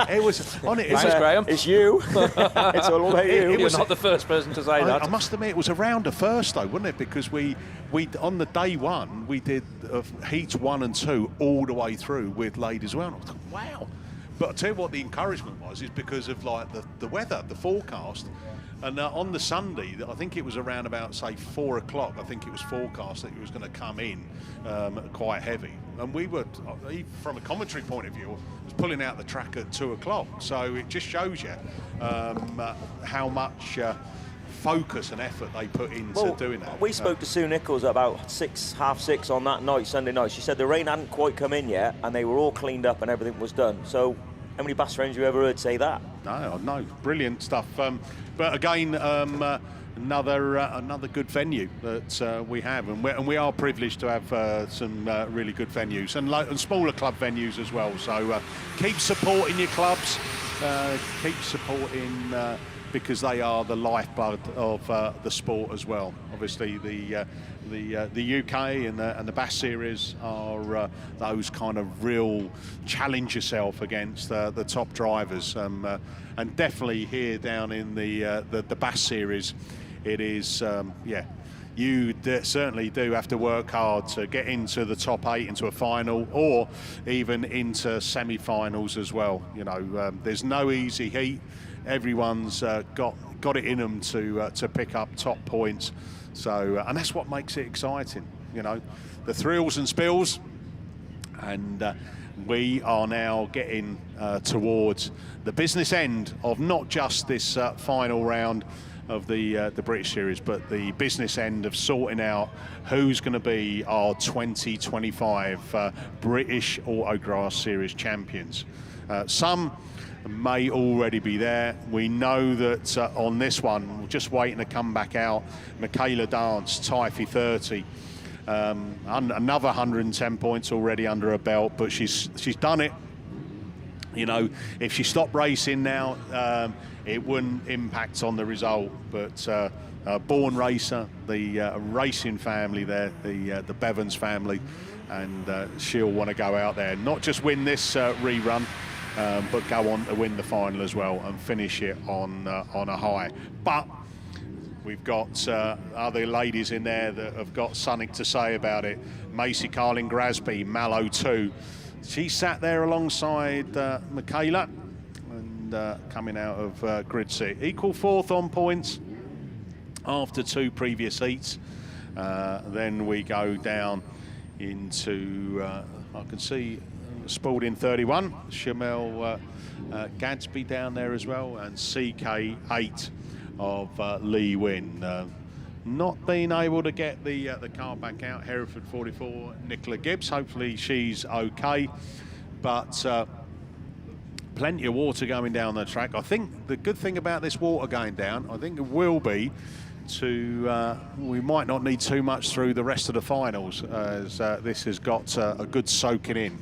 it was on it. Thanks, Graham. It's you. It's all about you. You're not the first person to say that. I must admit, it was around a first though, wasn't it? Because we on the day one we did heats 1 and 2 all the way through with ladies as well. And I thought, wow. But I'll tell you what the encouragement was is because of like the weather, the forecast. And on the Sunday, I think it was around about, say, 4 o'clock, I think it was forecast that it was going to come in quite heavy. And we were, from a commentary point of view, was pulling out the track at 2 o'clock. So it just shows you how much focus and effort they put into doing that. We spoke to Sue Nichols at about half six on that night, Sunday night. She said the rain hadn't quite come in yet and they were all cleaned up and everything was done. So how many BASS friends you ever heard say that? No, brilliant stuff. But again, another good venue that we have, and we are privileged to have some really good venues and smaller club venues as well. So keep supporting your clubs, keep supporting because they are the lifeblood of the sport as well. Obviously, the UK and the BASS series are those kind of real challenge yourself against the top drivers, and definitely here down in the BASS series, it is you certainly do have to work hard to get into the top 8, into a final, or even into semi-finals as well. There's no easy heat. Everyone's got it in them to pick up top points. So, and that's what makes it exciting, the thrills and spills. And we are now getting towards the business end of not just this final round of the British Series, but the business end of sorting out who's going to be our 2025 British Autograss Series champions. Some may already be there. We know that on this one, we're just waiting to come back out. Michaela Dance, Tyre 30, another 110 points already under her belt, but she's done it. If she stopped racing now, it wouldn't impact on the result. But born racer, the racing family there, the Bevans family, and she'll want to go out there, not just win this rerun, but go on to win the final as well and finish it on a high. But we've got other ladies in there that have got something to say about it. Macy Carlin Grasby, Mallow 2. She sat there alongside Michaela and coming out of grid seat. Equal 4th on points after 2 previous heats. Then we go down into, I can see Spalding 31, Shamel Gadsby down there as well, and CK8 of Lee Wynn. Not being able to get the car back out, Hereford 44, Nicola Gibbs. Hopefully she's okay, but plenty of water going down the track. I think the good thing about this water going down, I think it will be we might not need too much through the rest of the finals, as this has got a good soaking in.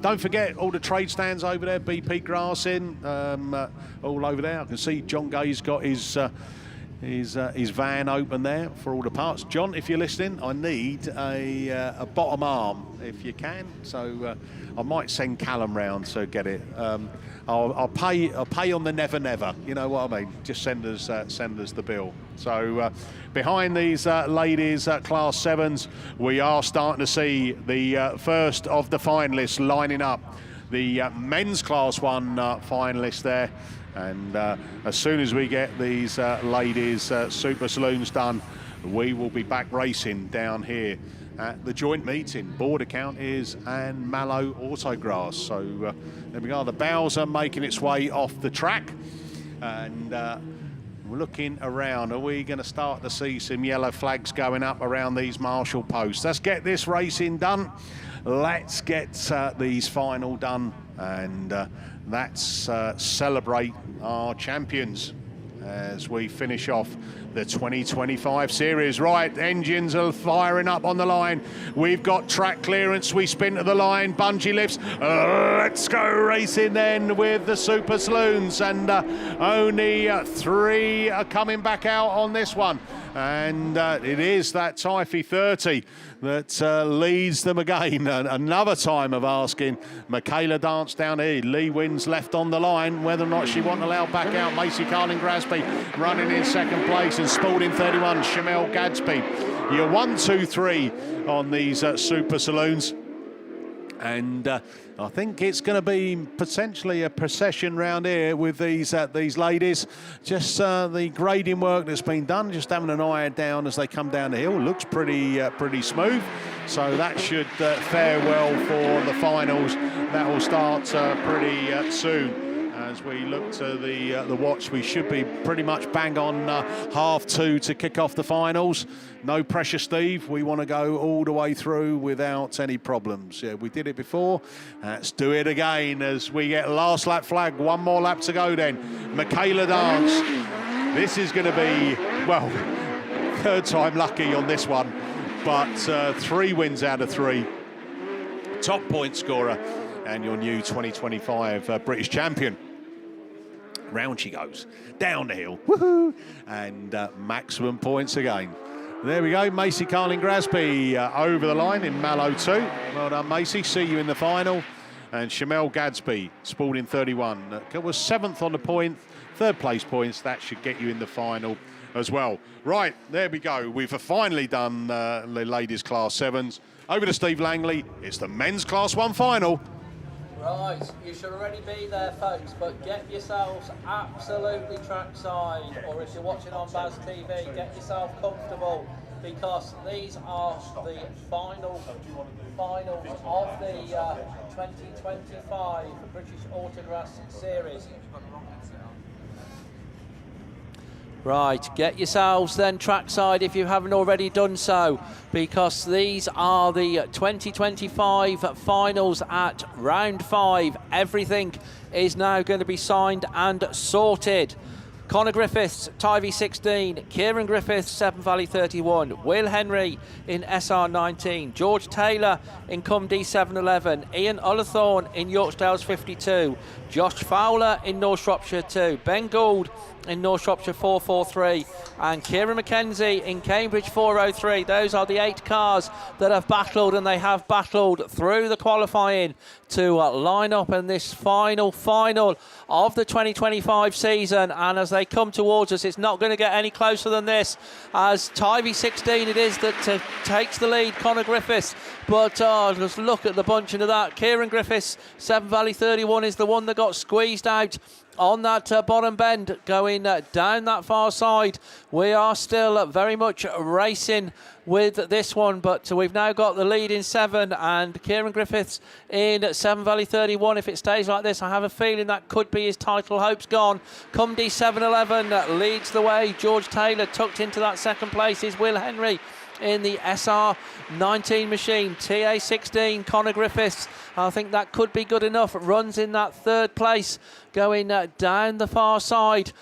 Don't forget all the trade stands over there, BP Grass in, all over there. I can see John Gay's got his van open there for all the parts. John, if you're listening, I need a bottom arm if you can. So I might send Callum round to get it. I'll pay on the never. You know what I mean? Just send us the bill. So behind these ladies Class 7s, we are starting to see the first of the finalists lining up. The men's Class 1 finalists there. And as soon as we get these ladies Super Saloons done, we will be back racing down here at the joint meeting, Border Counties and Mallow Autograss. So there we are, the Bowser making its way off the track, and we're looking around. Are we going to start to see some yellow flags going up around these marshal posts? Let's get this racing done. Let's get these final done, and let's celebrate our champions. as we finish off the 2025 series. Right, engines are firing up on the line. We've got track clearance. We spin to the line. Bungee lifts. Let's go racing then with the Super Saloons, and only 3 are coming back out on this one. And it is that Tyre 30 that leads them again. Another time of asking. Michaela Dance down here. Lee wins left on the line. Whether or not she won't allow back out. Macy Carling-Grasby running in second place, and Spalding 31. Shamel Gadsby. You're 1, 2, 3 on these Super Saloons. And I think it's going to be potentially a procession round here with these ladies. Just the grading work that's been done, just having an eye down as they come down the hill. Looks pretty smooth. So that should fare well for the finals. That will start pretty soon. As we look to the watch, we should be pretty much bang on 2:30 to kick off the finals. No pressure, Steve. We want to go all the way through without any problems. Yeah, we did it before. Let's do it again as we get last lap flag. 1 more lap to go then. Michaela Dance. This is going to be, well, 3rd time lucky on this one, but 3 wins out of 3. Top point scorer and your new 2025 British champion. Round she goes, down the hill, woohoo, and maximum points again. There we go, Macy Carling-Grasby over the line in Mallow 2. Well done, Macy, see you in the final. And Shamel Gadsby, Spalding 31, was 7th on the point, 3rd place points. That should get you in the final as well. Right, there we go. We've finally done the ladies' Class 7s. Over to Steve Langley, it's the men's Class 1 final. Right, you should already be there, folks, but get yourselves absolutely trackside, or if you're watching on BAStv, get yourself comfortable, because these are the finals of the 2025 British Autograss Series. Right, get yourselves then trackside if you haven't already done so, because these are the 2025 finals at round 5. Everything is now going to be signed and sorted. Connor Griffiths, Tyre 16, Kieran Griffiths, Severn Valley 31, Will Henry in SR 19, George Taylor in Cum D711, Ian Ullathorne in Yorkdale's 52, Josh Fowler in North Shropshire 2, Ben Gould in North Shropshire 443, and Kieran McKenzie in Cambridge 403. Those are the 8 cars that have battled, and they have battled through the qualifying to line up in this final of the 2025 season. And as they come towards us, it's not going to get any closer than this, as Tyre 16 it is that takes the lead, Connor Griffiths. But just look at the bunching of that. Kieran Griffiths, Severn Valley 31, is the one that got squeezed out on that bottom bend going down that far side. We are still very much racing with this one, but we've now got the lead in 7, and Kieran Griffiths in Severn Valley 31. If it stays like this, I have a feeling that could be his title hopes gone. Cum D711 leads the way. George Taylor tucked into that 2nd place is Will Henry in the SR 19 machine. TA 16, Connor Griffiths, I think that could be good enough. Runs in that 3rd place going down the far side,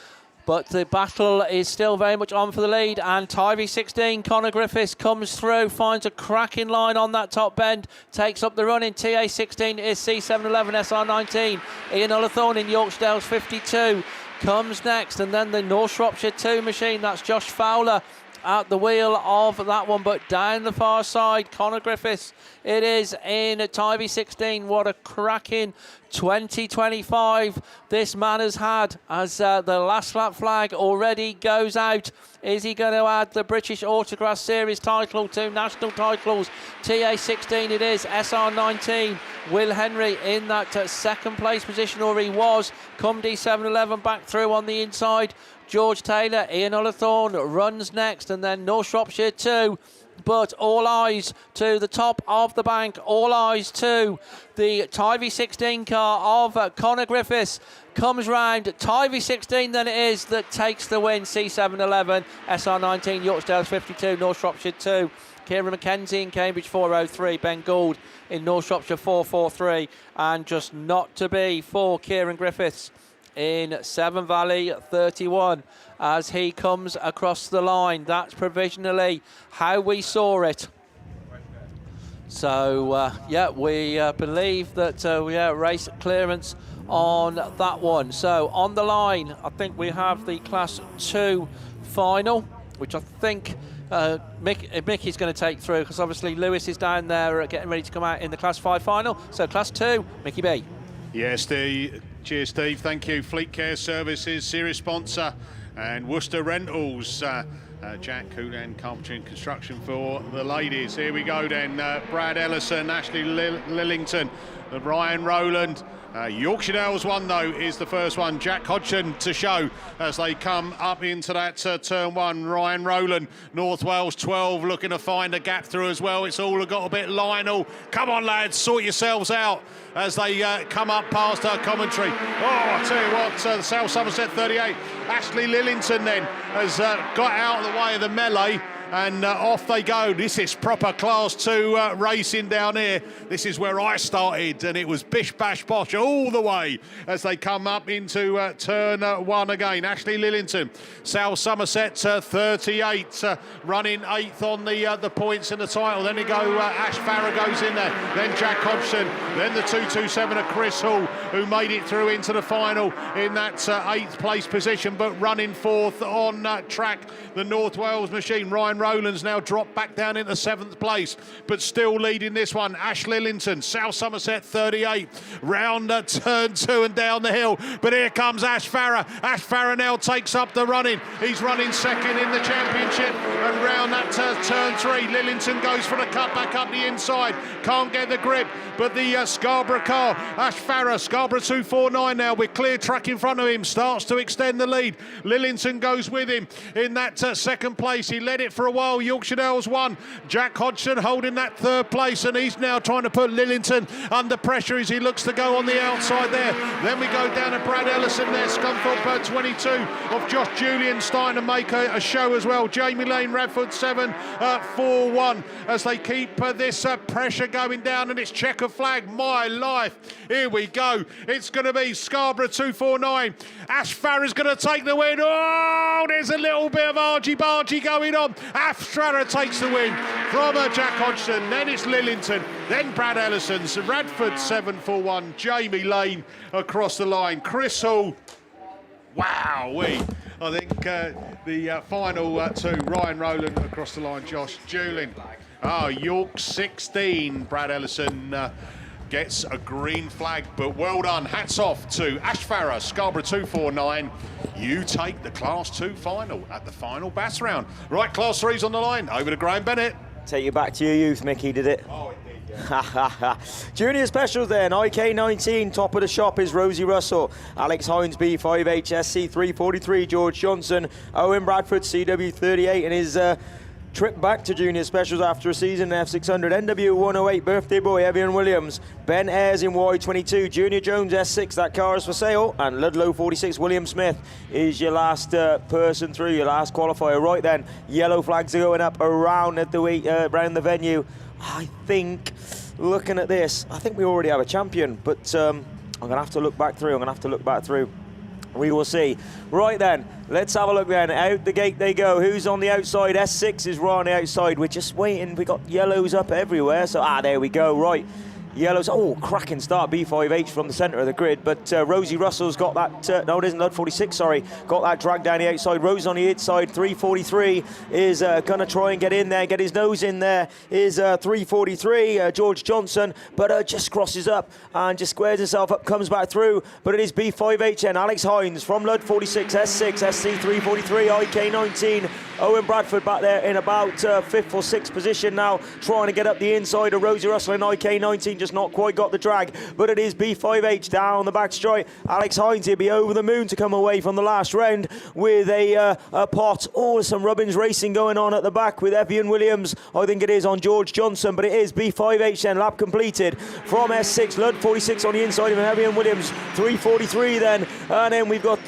but the battle is still very much on for the lead. And Tyre 16, Connor Griffiths comes through, finds a cracking line on that top bend, takes up the run in TA 16 is C711 SR 19. Ian Ullathorne in Yorkdale's 52 comes next, and then the North Shropshire 2 machine, that's Josh Fowler at the wheel of that one, but down the far side, Connor Griffiths it is in Tyre 16. What a cracking 2025 this man has had, as the last lap flag already goes out. Is he going to add the British Autograss Series title to national titles? TA 16 it is, SR 19, Will Henry in that 2nd place position, or he was. Cum D711 back through on the inside. George Taylor, Ian Ullathorne runs next, and then North Shropshire 2. But all eyes to the top of the bank, all eyes to the Tyre 16 car of Connor Griffiths. Comes round, Tyre 16 then it is that takes the win. C711, SR19, Yorkdale's 52, North Shropshire 2. Kieran McKenzie in Cambridge 403, Ben Gould in North Shropshire 443, and just not to be for Kieran Griffiths in Severn Valley 31 as he comes across the line. That's provisionally how we saw it. So, yeah, we believe that, race clearance on that one. So, on the line, I think we have the Class 2 final, which I think Mickey's going to take through, because obviously Lewis is down there getting ready to come out in the Class 5 final. So, Class 2, Mickey B. Yes, Steve. Cheers, Steve. Thank you. Fleet Care Services, series sponsor, and Worcester Rentals. Jack Coolan, Carpentry and Construction for the ladies. Here we go then. Brad Ellison, Ashley Lillington, Ryan Rowland. Yorkshire Dales 1 though is the first one. Jack Hodgson to show as they come up into that turn 1. Ryan Rowland, North Wales 12, looking to find a gap through as well. It's all got a bit Lionel. Come on lads, sort yourselves out as they come up past our commentary. Oh, I tell you what, the South Somerset 38. Ashley Lillington then has got out of the way of the melee. And off they go. This is proper Class 2 racing down here. This is where I started, and it was bish bash bosh all the way as they come up into turn 1 again. Ashley Lillington, South Somerset 38, running 8th on the points in the title. Then Ash Farah goes in there. Then Jack Hodgson. Then the 227 of Chris Hall, who made it through into the final in that 8th place position, but running 4th on track. The North Wales machine, Ryan Rowland's now dropped back down into 7th place, but still leading this one. Ash Lillington, South Somerset 38, round turn 2 and down the hill. But here comes Ash Farah. Ash Farah now takes up the running. He's running 2nd in the championship, and round that turn 3, Lillington goes for the cut back up the inside. Can't get the grip, but the Scarborough car, Ash Farah, Scarborough 249 now with clear track in front of him, starts to extend the lead. Lillington goes with him in that 2nd place. He led it for a while. Yorkshire Dales 1. Jack Hodgson holding that 3rd place, and he's now trying to put Lillington under pressure as he looks to go on the outside there. Then we go down to Brad Ellison there. Scunthorpe 22 of Josh Julian starting to make a show as well. Jamie Lane, Radford 7, 4-1 as they keep this pressure going down, and it's checker flag. My life. Here we go. It's going to be Scarborough 249. Ash Farah's going to take the win. Oh, there's a little bit of argy-bargy going on. Ash Farah takes the win from Jack Hodgson. Then it's Lillington. Then Brad Ellison. So Radford 7-4-1. Jamie Lane across the line. Chris Hall. Wowee. I think the final 2. Ryan Rowland across the line. Josh Julian. York 16. Brad Ellison gets a green flag, but well done. Hats off to Ash Farah, Scarborough 249. You take the Class 2 final at the final BAS round. Right, Class 3's on the line. Over to Graham Bennett. Take you back to your youth, Mickey, did it? Oh, it did, yeah. Junior specials then. IK19, top of the shop is Rosie Russell, Alex Hines B5H, SC343, George Johnson, Owen Bradford CW38, and his trip back to junior specials after a season in F600. NW108 birthday boy Evian Williams, Ben Ayres in Y22, Junior Jones S6, that car is for sale, and Ludlow 46 William Smith is your last person through, your last qualifier. Right then, yellow flags are going up around at the around the venue. I think, looking at this, I think we already have a champion, but I'm gonna have to look back through. We will see. Right then, let's have a look then. Out the gate they go. Who's on the outside? S6 is right on the outside. We're just waiting. We got yellows up everywhere. So, there we go. Right. Yellows. Oh, cracking start. B5H from the centre of the grid. But Rosie Russell's got that. No, it isn't. Lud 46, sorry. Got that drag down the outside. Rose on the inside. 343 is going to try and get in there, get his nose in there. Is 343, George Johnson. But just crosses up and just squares himself up, comes back through. But it is B5H and Alex Hines from Lud 46, S6, SC 343, IK19. Owen Bradford back there in about 5th or 6th position now, trying to get up the inside of Rosie Russell in IK19, just not quite got the drag, but it is B5H down the back straight. Alex Hines, he'll be over the moon to come away from the last round with a pot. Oh, some Rubbins racing going on at the back with Evian Williams, I think it is, on George Johnson, but it is B5H then, lap completed from S6, Lud 46 on the inside of Evian Williams, 343 then, and then we've got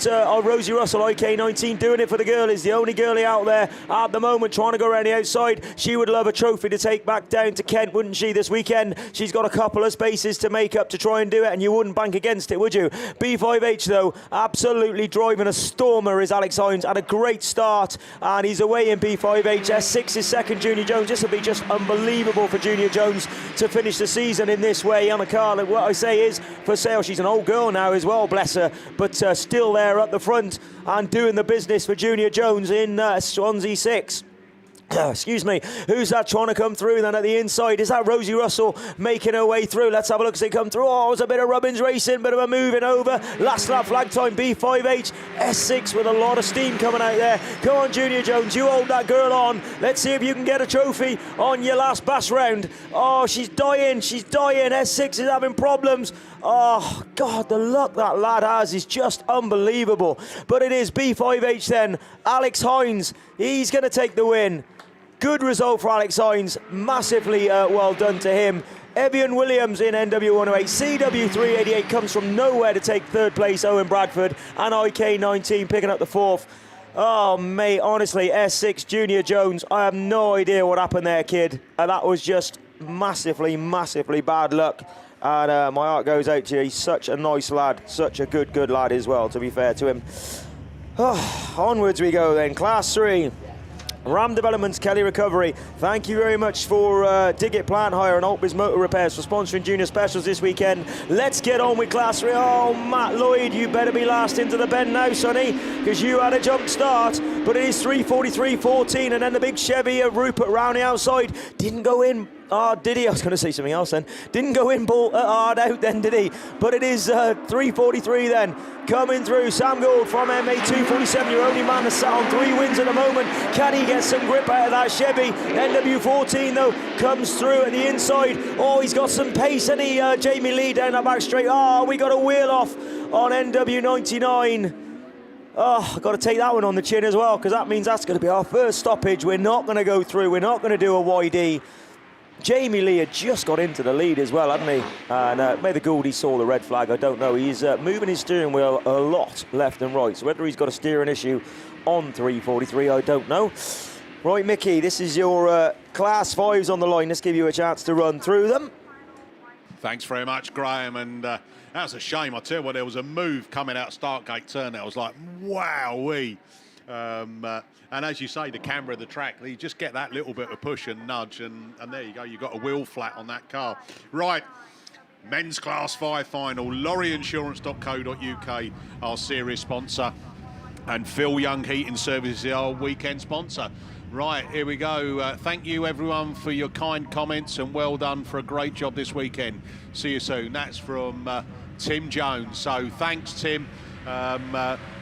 Rosie Russell, IK19, doing it for the girl, is the only girlie out there. there at the moment, trying to go around the outside. She would love a trophy to take back down to Kent, wouldn't she, this weekend? She's got a couple of spaces to make up to try and do it, and you wouldn't bank against it, would you? B5H, though, absolutely driving a stormer is Alex Hines. Had a great start, and he's away in B5H. S6 is second, Junior Jones. This will be just unbelievable for Junior Jones to finish the season in this way on a car that, what I say, is for sale. She's an old girl now as well, bless her, but still there up the front and doing the business for Junior Jones in Swansea 6. Excuse me. Who's that trying to come through then at the inside? Is that Rosie Russell making her way through? Let's have a look as they come through. Oh, it's a bit of Robbins racing, bit of a moving over. Last lap flag time, B5H. S6 with a lot of steam coming out there. Come on, Junior Jones, you hold that girl on. Let's see if you can get a trophy on your last BAS round. Oh, she's dying, she's dying. S6 is having problems. Oh, God, the luck that lad has is just unbelievable. But it is B5H then. Alex Hines, he's going to take the win. Good result for Alex Hines. Massively well done to him. Evian Williams in NW108. CW388 comes from nowhere to take third place. Owen Bradford and IK19 picking up the fourth. Oh, mate, honestly, S6 Junior Jones, I have no idea what happened there, kid. That was just massively, massively bad luck. And my heart goes out to you. He's such a nice lad. Such a good lad as well, to be fair to him. Oh, onwards we go then. Class 3. Ram Developments, Kelly Recovery. Thank you very much for Digit Plant Hire and Altbiz Motor Repairs for sponsoring Junior Specials this weekend. Let's get on with Class 3. Oh, Matt Lloyd, you better be last into the bend now, sonny, because you had a jump start. But it is 3:43.14, and then the big Chevy of Rupert round the outside. Didn't go in. Oh, did he? I was going to say something else then. Didn't go in hard out then, did he? But it is 3:43 then. Coming through, Sam Gould from MA 247, your only man that's sat on 3 wins at the moment. Can he get some grip out of that Chevy? NW14 though comes through at the inside. Oh, he's got some pace, and he Jamie Lee down that back straight. Oh, we got a wheel off on NW99. Oh, I've got to take that one on the chin as well, because that means that's going to be our first stoppage. We're not going to go through. We're not going to do a YD. Jamie Lee had just got into the lead as well, hadn't he? And maybe Gouldy saw the red flag, I don't know. He's moving his steering wheel a lot left and right. So whether he's got a steering issue on 3:43, I don't know. Right, Mickey, this is your Class 5s on the line. Let's give you a chance to run through them. Thanks very much, Graham. And that was a shame. I tell you what, there was a move coming out Startgate turn there. I was like, wowee. And as you say, the camera of the track, you just get that little bit of push and nudge, and there you go, you've got a wheel flat on that car. Right, men's Class 5 final, lorryinsurance.co.uk, our series sponsor, and Phil Young Heating Services, our weekend sponsor. Right, here we go. Thank you, everyone, for your kind comments, and well done for a great job this weekend. See you soon. That's from Tim Jones. So thanks, Tim.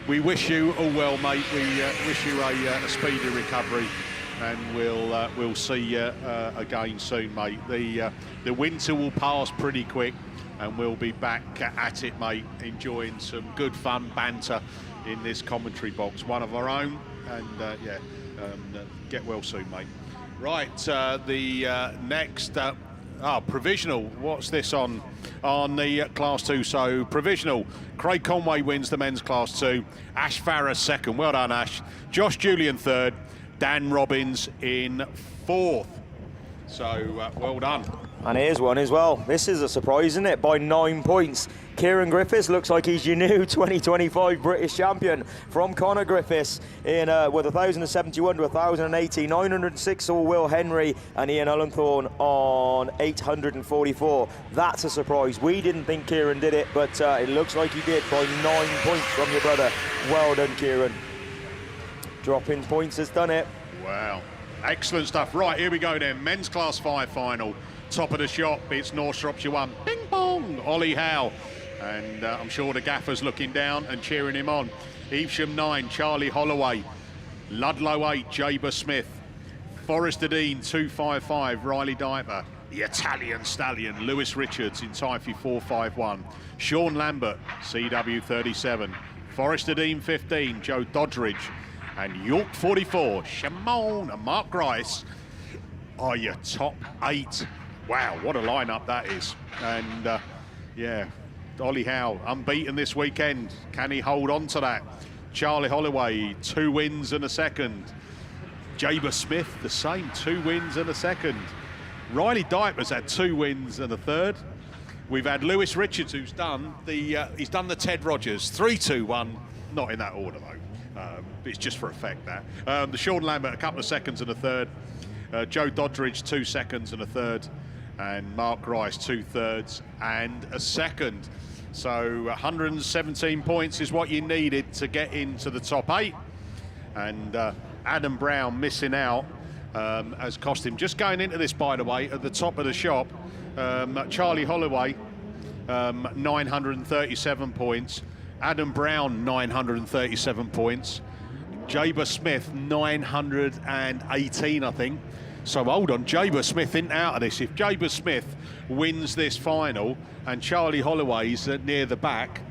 We wish you all well, mate. We wish you a speedy recovery, and we'll see you again soon, mate. The winter will pass pretty quick, and we'll be back at it, mate, enjoying some good fun banter in this commentary box, one of our own, and get well soon, mate. Right, the next provisional. What's this on the Class 2? So provisional. Craig Conway wins the men's Class 2. Ash Farah second. Well done, Ash. Josh Julian third. Dan Robbins in fourth. So well done. And here's one as well. This is a surprise, isn't it? By 9 points. Kieran Griffiths looks like he's your new 2025 British champion from Conor Griffiths in with 1,071 to 1,080. 906 saw Will Henry and Ian Ullenthorne on 844. That's a surprise. We didn't think Kieran did it, but it looks like he did by 9 points from your brother. Well done, Kieran. Dropping points has done it. Wow. Excellent stuff. Right, here we go then. Men's Class 5 final. Top of the shop, it's North Shropshire 1. Bing bong, Ollie Howe. And I'm sure the gaffer's looking down and cheering him on. Evesham 9, Charlie Holloway. Ludlow 8, Jaber Smith. Forrester Dean 255, Riley Diper. The Italian stallion, Lewis Richards in Typhy 451. Sean Lambert, CW 37. Forrester Dean 15, Joe Doddridge. And York 44, Shimon and Mark Grice are your top 8. Wow, what a lineup that is. And Ollie Howe unbeaten this weekend. Can he hold on to that? Charlie Holloway, 2 wins and a second. Jaber Smith, the same, 2 wins and a second. Riley Diper's had 2 wins and a third. We've had Lewis Richards, who's done he's done the Ted Rogers 3-2-1, not in that order though. It's just for effect that. The Sean Lambert, a couple of seconds and a third. Joe Doddridge, 2 seconds and a third, and Mark Rice, 2 thirds and a second. So 117 points is what you needed to get into the top 8. And Adam Brown missing out has cost him. Just going into this, by the way, at the top of the shop, Charlie Holloway, 937 points. Adam Brown, 937 points. Jaber Smith, 918, I think. So hold on, Jaber Smith isn't out of this. If Jaber Smith wins this final and Charlie Holloway's near the back,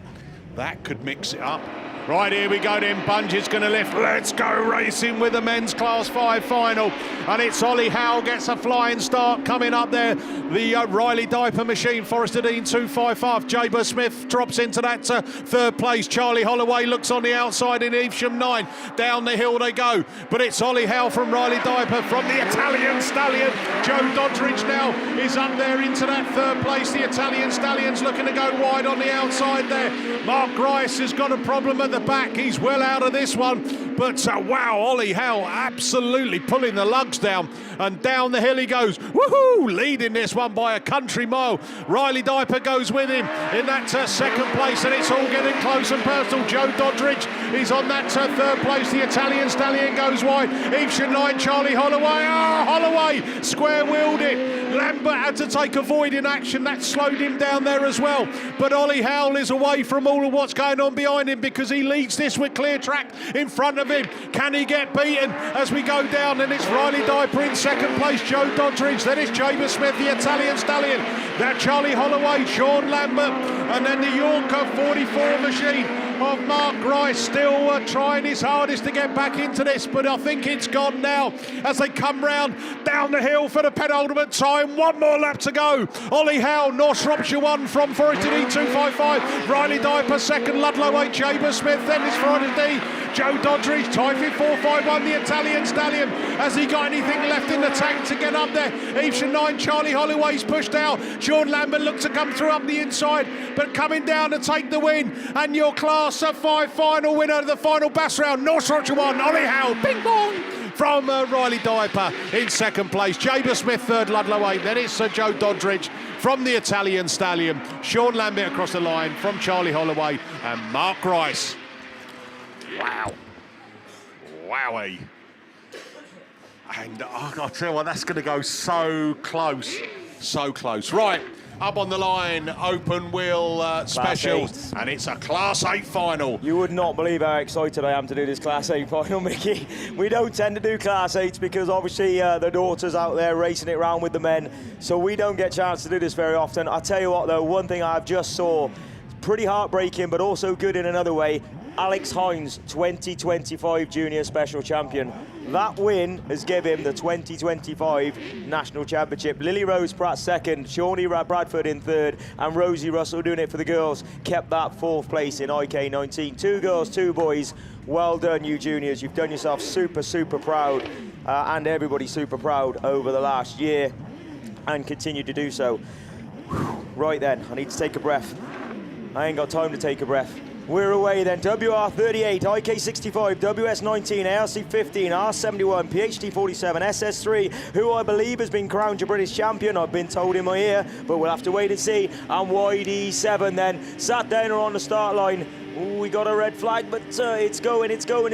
that could mix it up. Right, here we go then, Bunge's going to lift. Let's go racing with the men's Class 5 final. And it's Ollie Howe gets a flying start coming up there. The Riley Diper machine, Forrester Dean 255. Jaber Smith drops into that third place. Charlie Holloway looks on the outside in Evesham 9. Down the hill they go. But it's Ollie Howe from Riley Diper from the Italian Stallion. Joe Doddridge now is up there into that third place. The Italian Stallion's looking to go wide on the outside there. Mark Rice has got a problem at the back. He's well out of this one, but wow, Ollie Howe absolutely pulling the lugs down, and down the hill he goes. Woohoo! Leading this one by a country mile. Riley Diper goes with him in that second place, and it's all getting close and personal. Joe Doddridge is on that third place. The Italian Stallion goes wide. Evesham 9, Charlie Holloway. Holloway square-wheeled it. Lambert had to take a void in action. That slowed him down there as well. But Ollie Howe is away from all of what's going on behind him because he leads this with clear track in front of him. Can he get beaten as we go down? And it's Riley Diper in second place, Joe Doddridge. Then it's Jaber Smith, the Italian Stallion. That Charlie Holloway, Sean Lambert, and then the Yorker 44 machine of Mark Rice still trying his hardest to get back into this, but I think it's gone now as they come round down the hill for the penultimate time. One more lap to go. Ollie Howe, North Shropshire 1 from Forrester D 255. Riley Diper second, Ludlow 8, Jaber Smith, then it's Forrester D. Joe Doddridge, Typhoon 451, the Italian Stallion. Has he got anything left in the tank to get up there? Evesham 9, Charlie Holloway's pushed out. Sean Lambert looks to come through up the inside, but coming down to take the win. And your Class 5 final winner of the final BAS round, North Shropshire 1, Ollie Howe, bing bong! From Riley Diper in second place. Jaber Smith third, Ludlow 8. Then it's Joe Doddridge from the Italian Stallion. Sean Lambert across the line from Charlie Holloway and Mark Rice. Wow. Wowie. And I'll tell you what, that's going to go so close. So close. Right, up on the line, open wheel special. And it's a Class 8 final. You would not believe how excited I am to do this Class 8 final, Mickey. We don't tend to do Class 8s because obviously the daughters out there racing it round with the men. So we don't get a chance to do this very often. I'll tell you what though, one thing I've just saw, pretty heartbreaking but also good in another way. Alex Hines, 2025 Junior Special Champion. That win has given him the 2025 National Championship. Lily Rose Pratt second, Shawnee Bradford in third, and Rosie Russell doing it for the girls. Kept that fourth place in IK19. 2 girls, 2 boys. Well done, you juniors. You've done yourself super, super proud, and everybody super proud over the last year, and continue to do so. Right then, I need to take a breath. I ain't got time to take a breath. We're away then. WR38, IK65, WS19, ARC15, R71, PHT47, SS3, who I believe has been crowned your British champion. I've been told in my ear, but we'll have to wait and see. And YD7 then, sat down on the start line. Ooh, we got a red flag, but it's going, it's gone.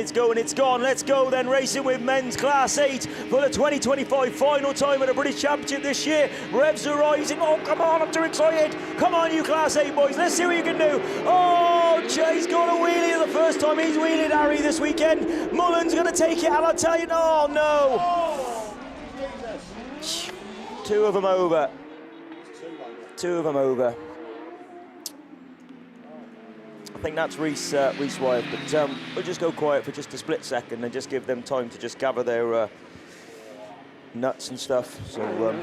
Let's go then, racing with men's Class 8 for the 2025 final time of the British Championship this year. Revs are rising. Oh, come on, I'm too excited. Come on, you Class 8 boys, let's see what you can do. Oh, Jay's got a wheelie the first time he's wheelied Harry this weekend. Mullen's going to take it, and I'll tell you, oh, no. Oh, Jesus. 2 of them over. 2 of them over. I think that's Reese Wyeth, but we'll just go quiet for just a split second and just give them time to just gather their nuts and stuff. So.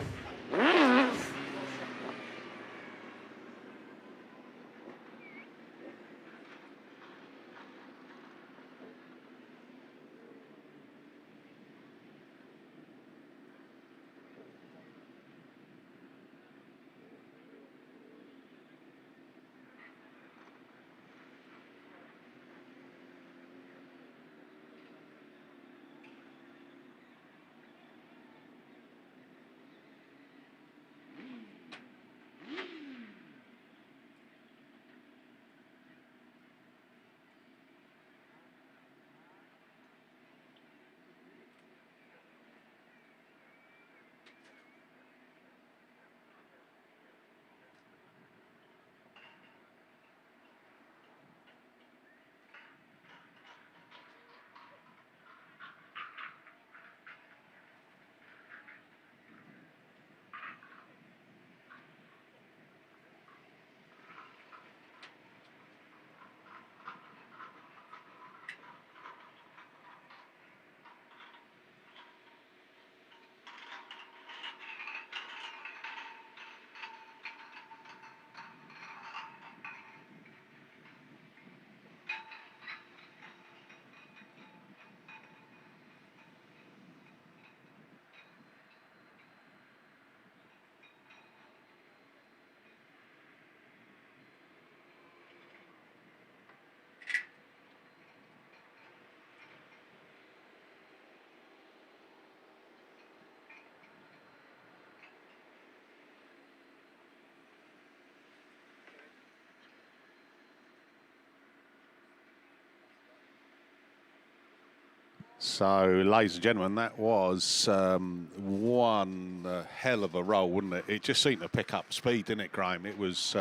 So, ladies and gentlemen, that was one hell of a roll, wasn't it? It just seemed to pick up speed, didn't it, Graham? It was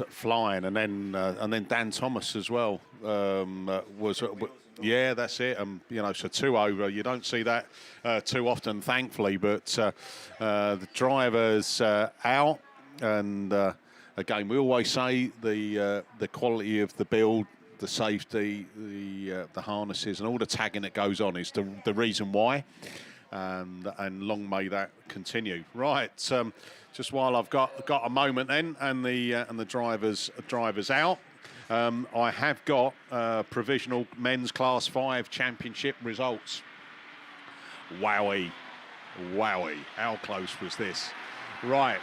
flying, and then Dan Thomas as well was. Yeah, that's it. You know, so 2 over. You don't see that too often, thankfully. But the drivers out, and again, we always say the quality of the build, the safety, the harnesses, and all the tagging that goes on is the reason why. And long may that continue. Right, just while I've got a moment then, and the drivers out. I have got provisional men's Class 5 championship results. Wowie, how close was this? Right,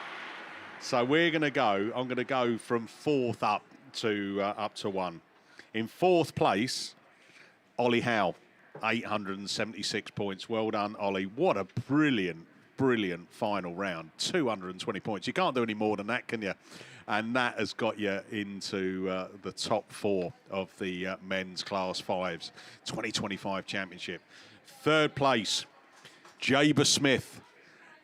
so we're going to go. I'm going to go from 4th up to 1. In 4th place, Ollie Howe, 876 points. Well done, Ollie. What a brilliant final round. 220 points. You can't do any more than that, can you? And that has got you into the top 4 of the men's Class 5s 2025 championship. 3rd place, Jaber Smith,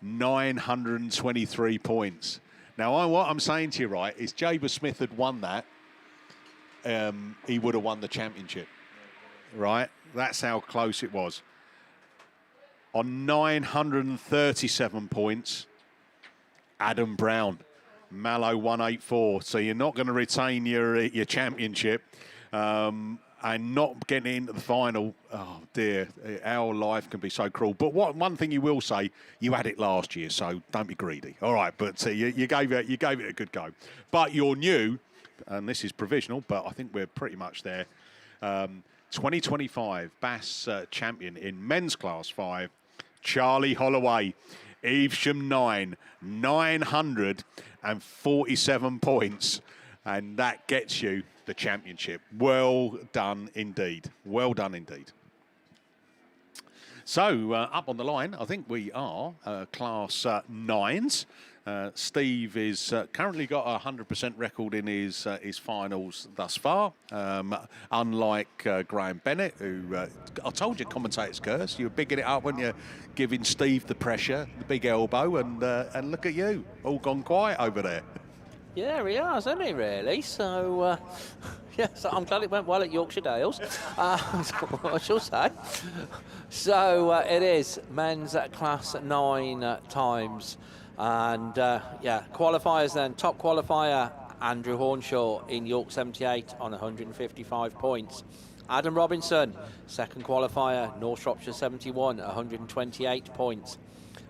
923 points. Now, what I'm saying to you, right, is Jaber Smith had won that, he would have won the championship, right? That's how close it was. On 937 points, Adam Brown, Mallow 184. So you're not going to retain your championship and not getting into the final. Oh dear, our life can be so cruel. But one thing you will say, you had it last year, so don't be greedy. All right, but you gave it a good go. But you're new, and this is provisional, but I think we're pretty much there. 2025 BAS champion in men's Class 5, Charlie Holloway, Evesham 947 points, and that gets you the championship. Well done indeed. Well done indeed. So up on the line, I think we are Class 9s. Steve is currently got a 100% record in his finals thus far. Unlike Graham Bennett, who I told you, commentator's curse. You were bigging it up when you're giving Steve the pressure, the big elbow, and look at you, all gone quiet over there. Yeah, he has, hasn't he, really? So, yes, I'm glad it went well at Yorkshire Dales, I shall say. So, it is men's Class 9 times. And, qualifiers then. Top qualifier, Andrew Hornshaw in York 78 on 155 points. Adam Robinson, second qualifier, North Shropshire 71, 128 points.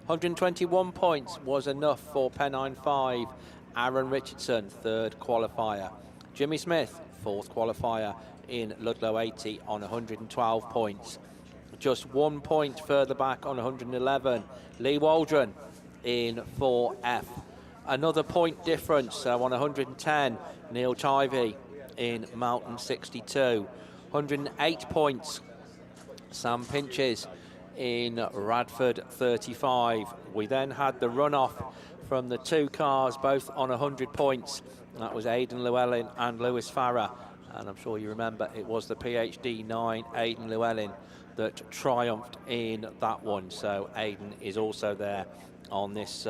121 points was enough for Pennine 5. Aaron Richardson, third qualifier. Jimmy Smith, fourth qualifier in Ludlow 80 on 112 points. Just 1 point further back on 111, Lee Waldron in 4F. Another point difference, so on 110, Neil Chivey in Mountain 62. 108 points, Sam Pinches in Radford 35. We then had the runoff from the two cars, both on 100 points. That was Aidan Llewellyn and Lewis Farrer. And I'm sure you remember it was the PhD 9, Aidan Llewellyn, that triumphed in that one. So Aidan is also there on this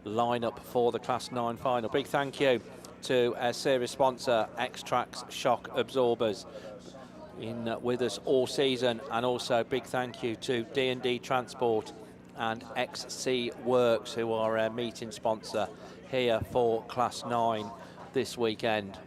lineup for the Class 9 final. Big thank you to our series sponsor, X-Trax Shock Absorbers, with us all season, and also big thank you to D&D Transport and XC Works, who are our meeting sponsor here for Class 9 this weekend.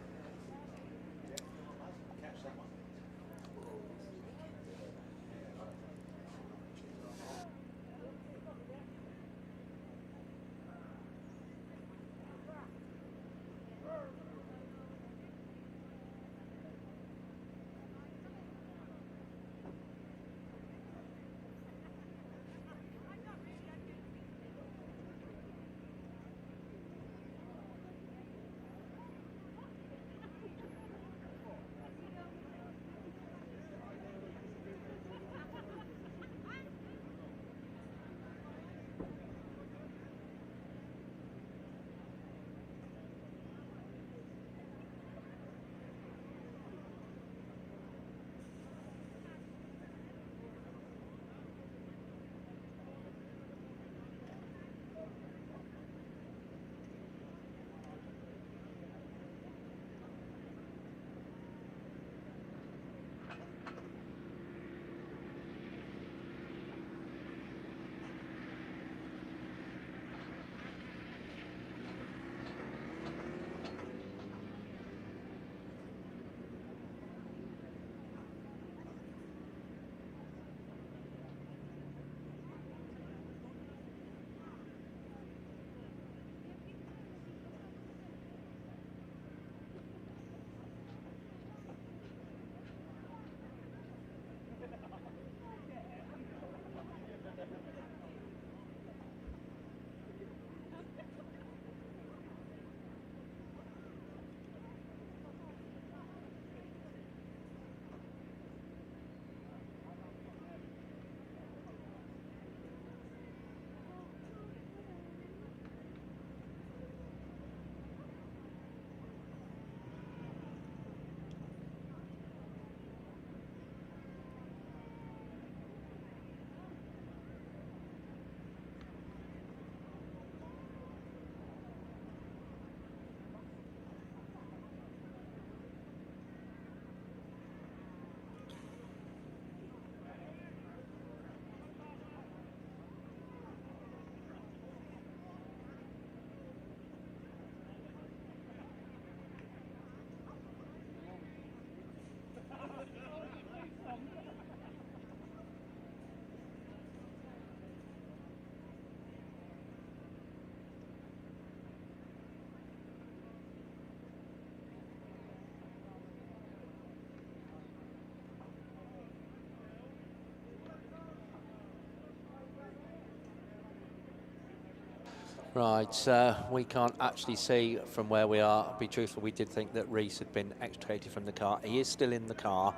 Right, we can't actually see from where we are. To be truthful, we did think that Reese had been extricated from the car. He is still in the car,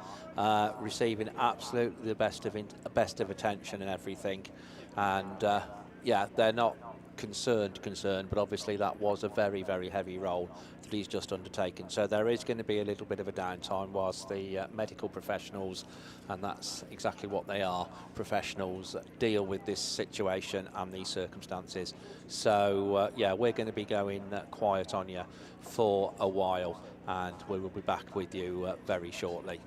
receiving absolutely the best of attention and everything. And yeah, they're not concerned, but obviously that was a very, very heavy role that he's just undertaken. So there is going to be a little bit of a downtime whilst the medical professionals, and that's exactly what they are, professionals, deal with this situation and these circumstances. So yeah, we're going to be going quiet on you for a while, and we will be back with you very shortly.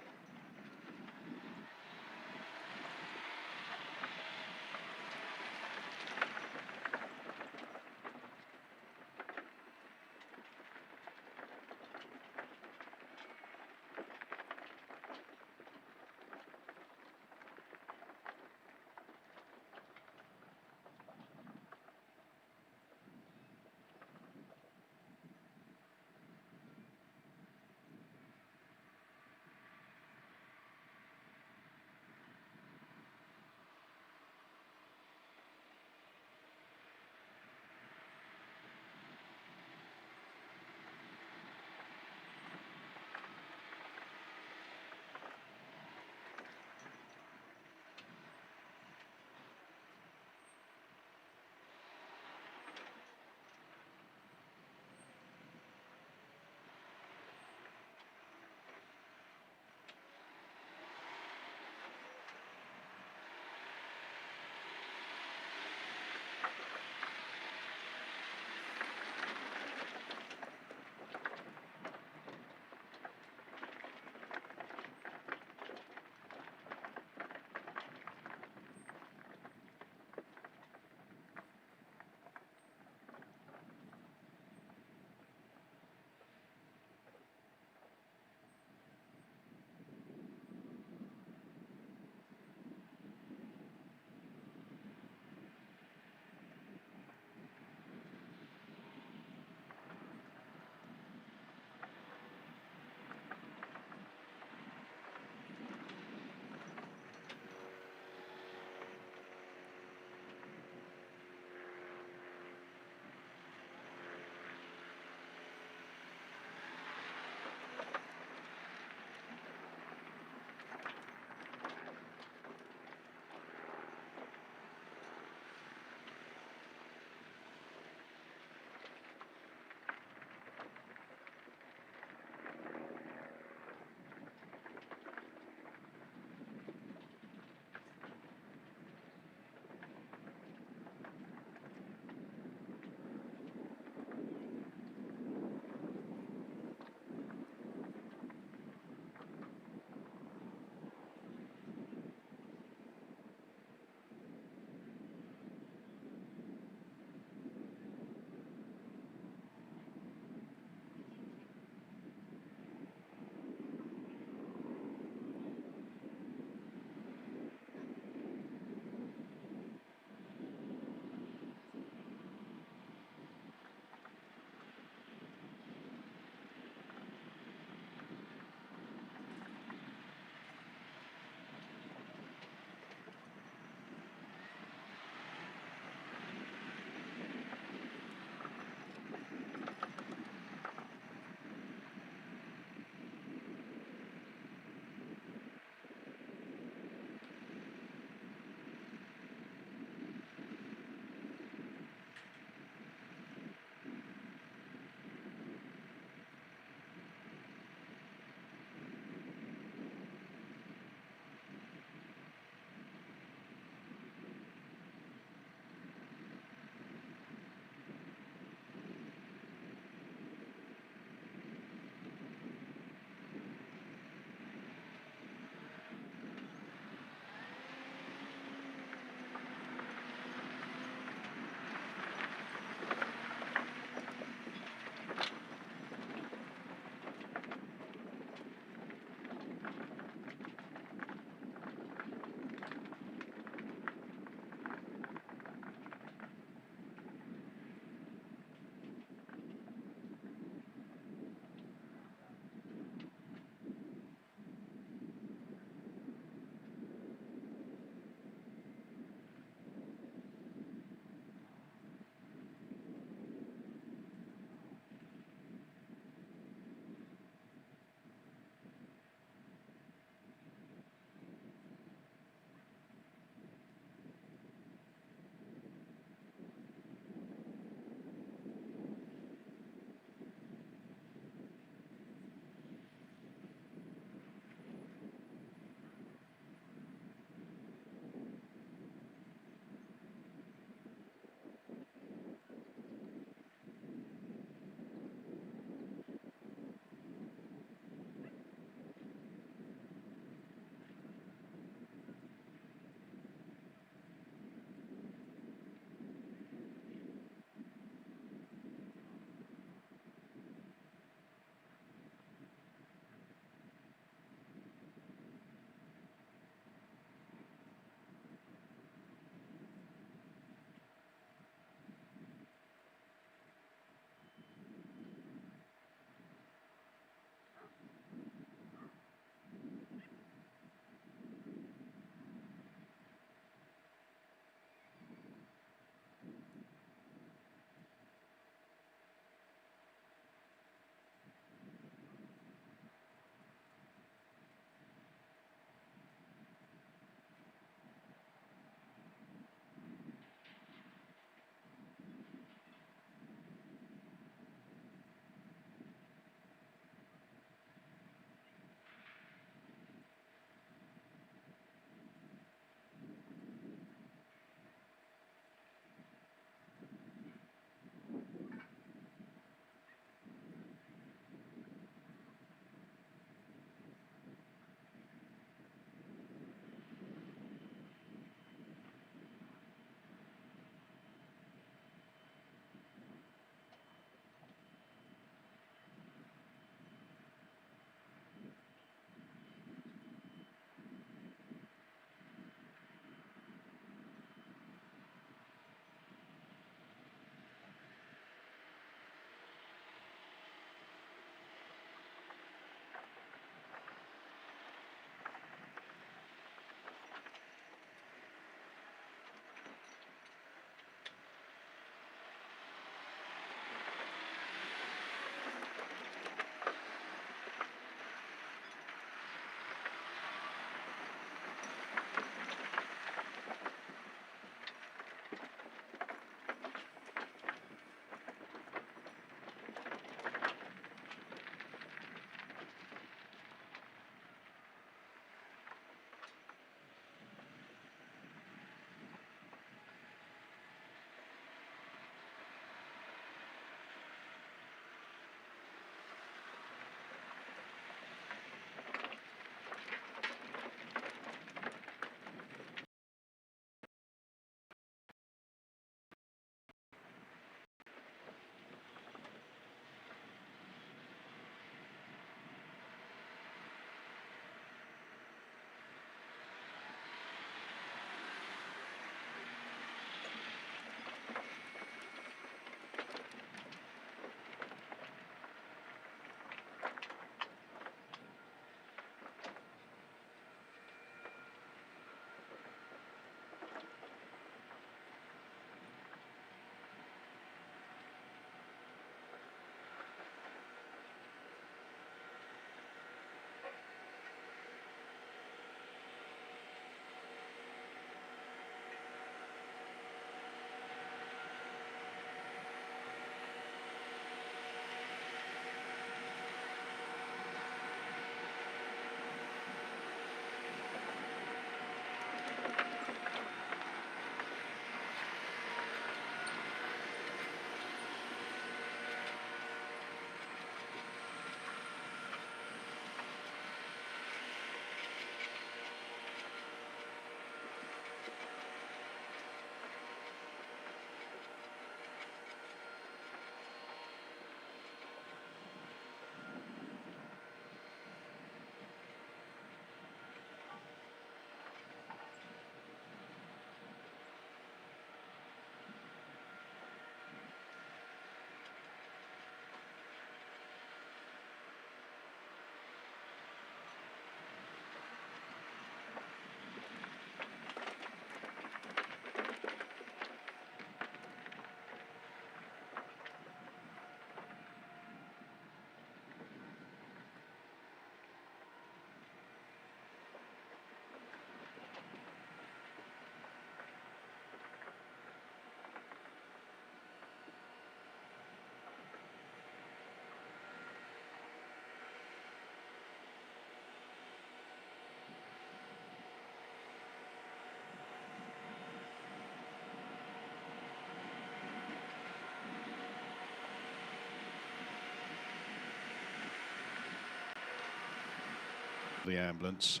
the ambulance.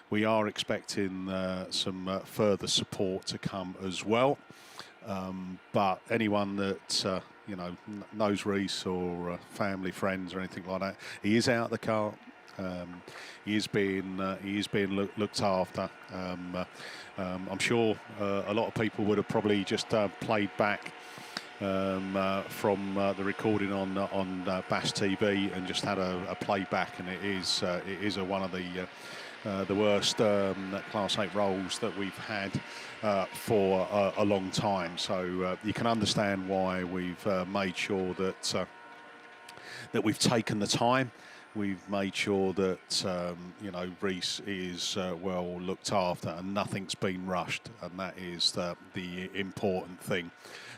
We are expecting some further support to come as well. But anyone that knows Reece or family, friends, or anything like that, he is out of the car. He is being looked after. I'm sure a lot of people would have probably just played back from the recording on BAStv and just had a playback, and it is one of the worst Class 8 rolls that we've had for a long time. So you can understand why we've made sure that we've taken the time. We've made sure that Reece is well looked after and nothing's been rushed, and that is the important thing.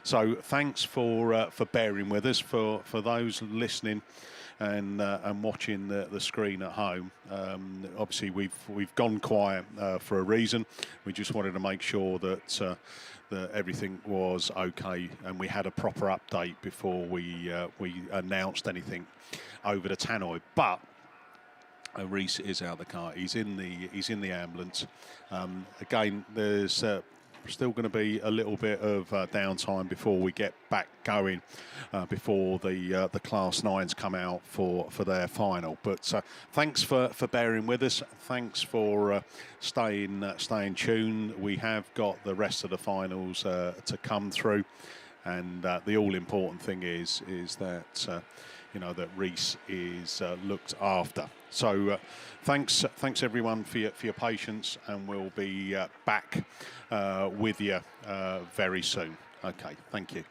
So thanks for bearing with us. For those listening and watching the screen at home, obviously we've gone quiet for a reason. We just wanted to make sure that everything was okay and we had a proper update before we announced anything over the tannoy. But Reece is out of the car. He's in the ambulance. Again, there's still going to be a little bit of downtime before we get back going, before the Class 9s come out for their final. But thanks for bearing with us. Thanks for staying tuned. We have got the rest of the finals to come through, and the all important thing is that that Reece is looked after. So thanks everyone for your patience, and we'll be back with you very soon. Okay, thank you.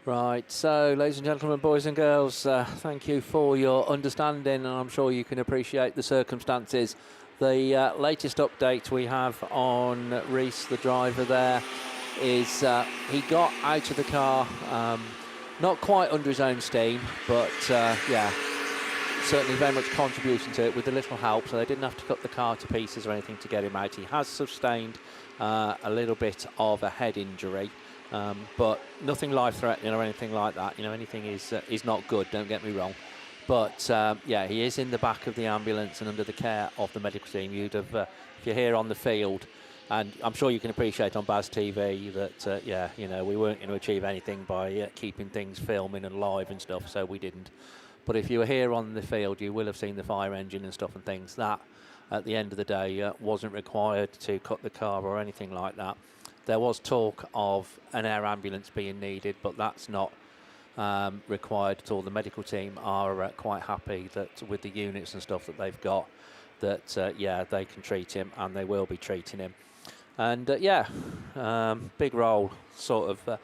Right, so ladies and gentlemen, boys and girls, thank you for your understanding, and I'm sure you can appreciate the circumstances. The latest update we have on Reese, the driver there, is he got out of the car, not quite under his own steam, but yeah, certainly very much contributing to it with a little help, so they didn't have to cut the car to pieces or anything to get him out. He has sustained a little bit of a head injury. But nothing life-threatening or anything like that. You know, anything is not good, don't get me wrong. But, yeah, he is in the back of the ambulance and under the care of the medical team. You'd have, if you're here on the field, and I'm sure you can appreciate on BAStv that, yeah, you know, we weren't going to achieve anything by keeping things filming and live and stuff, so we didn't. But if you were here on the field, you will have seen the fire engine and stuff and things. That, at the end of the day, wasn't required to cut the car or anything like that. There was talk of an air ambulance being needed, but that's not required at all. The medical team are quite happy that with the units and stuff that they've got, that, yeah, they can treat him, and they will be treating him. And, yeah, big roll, sort of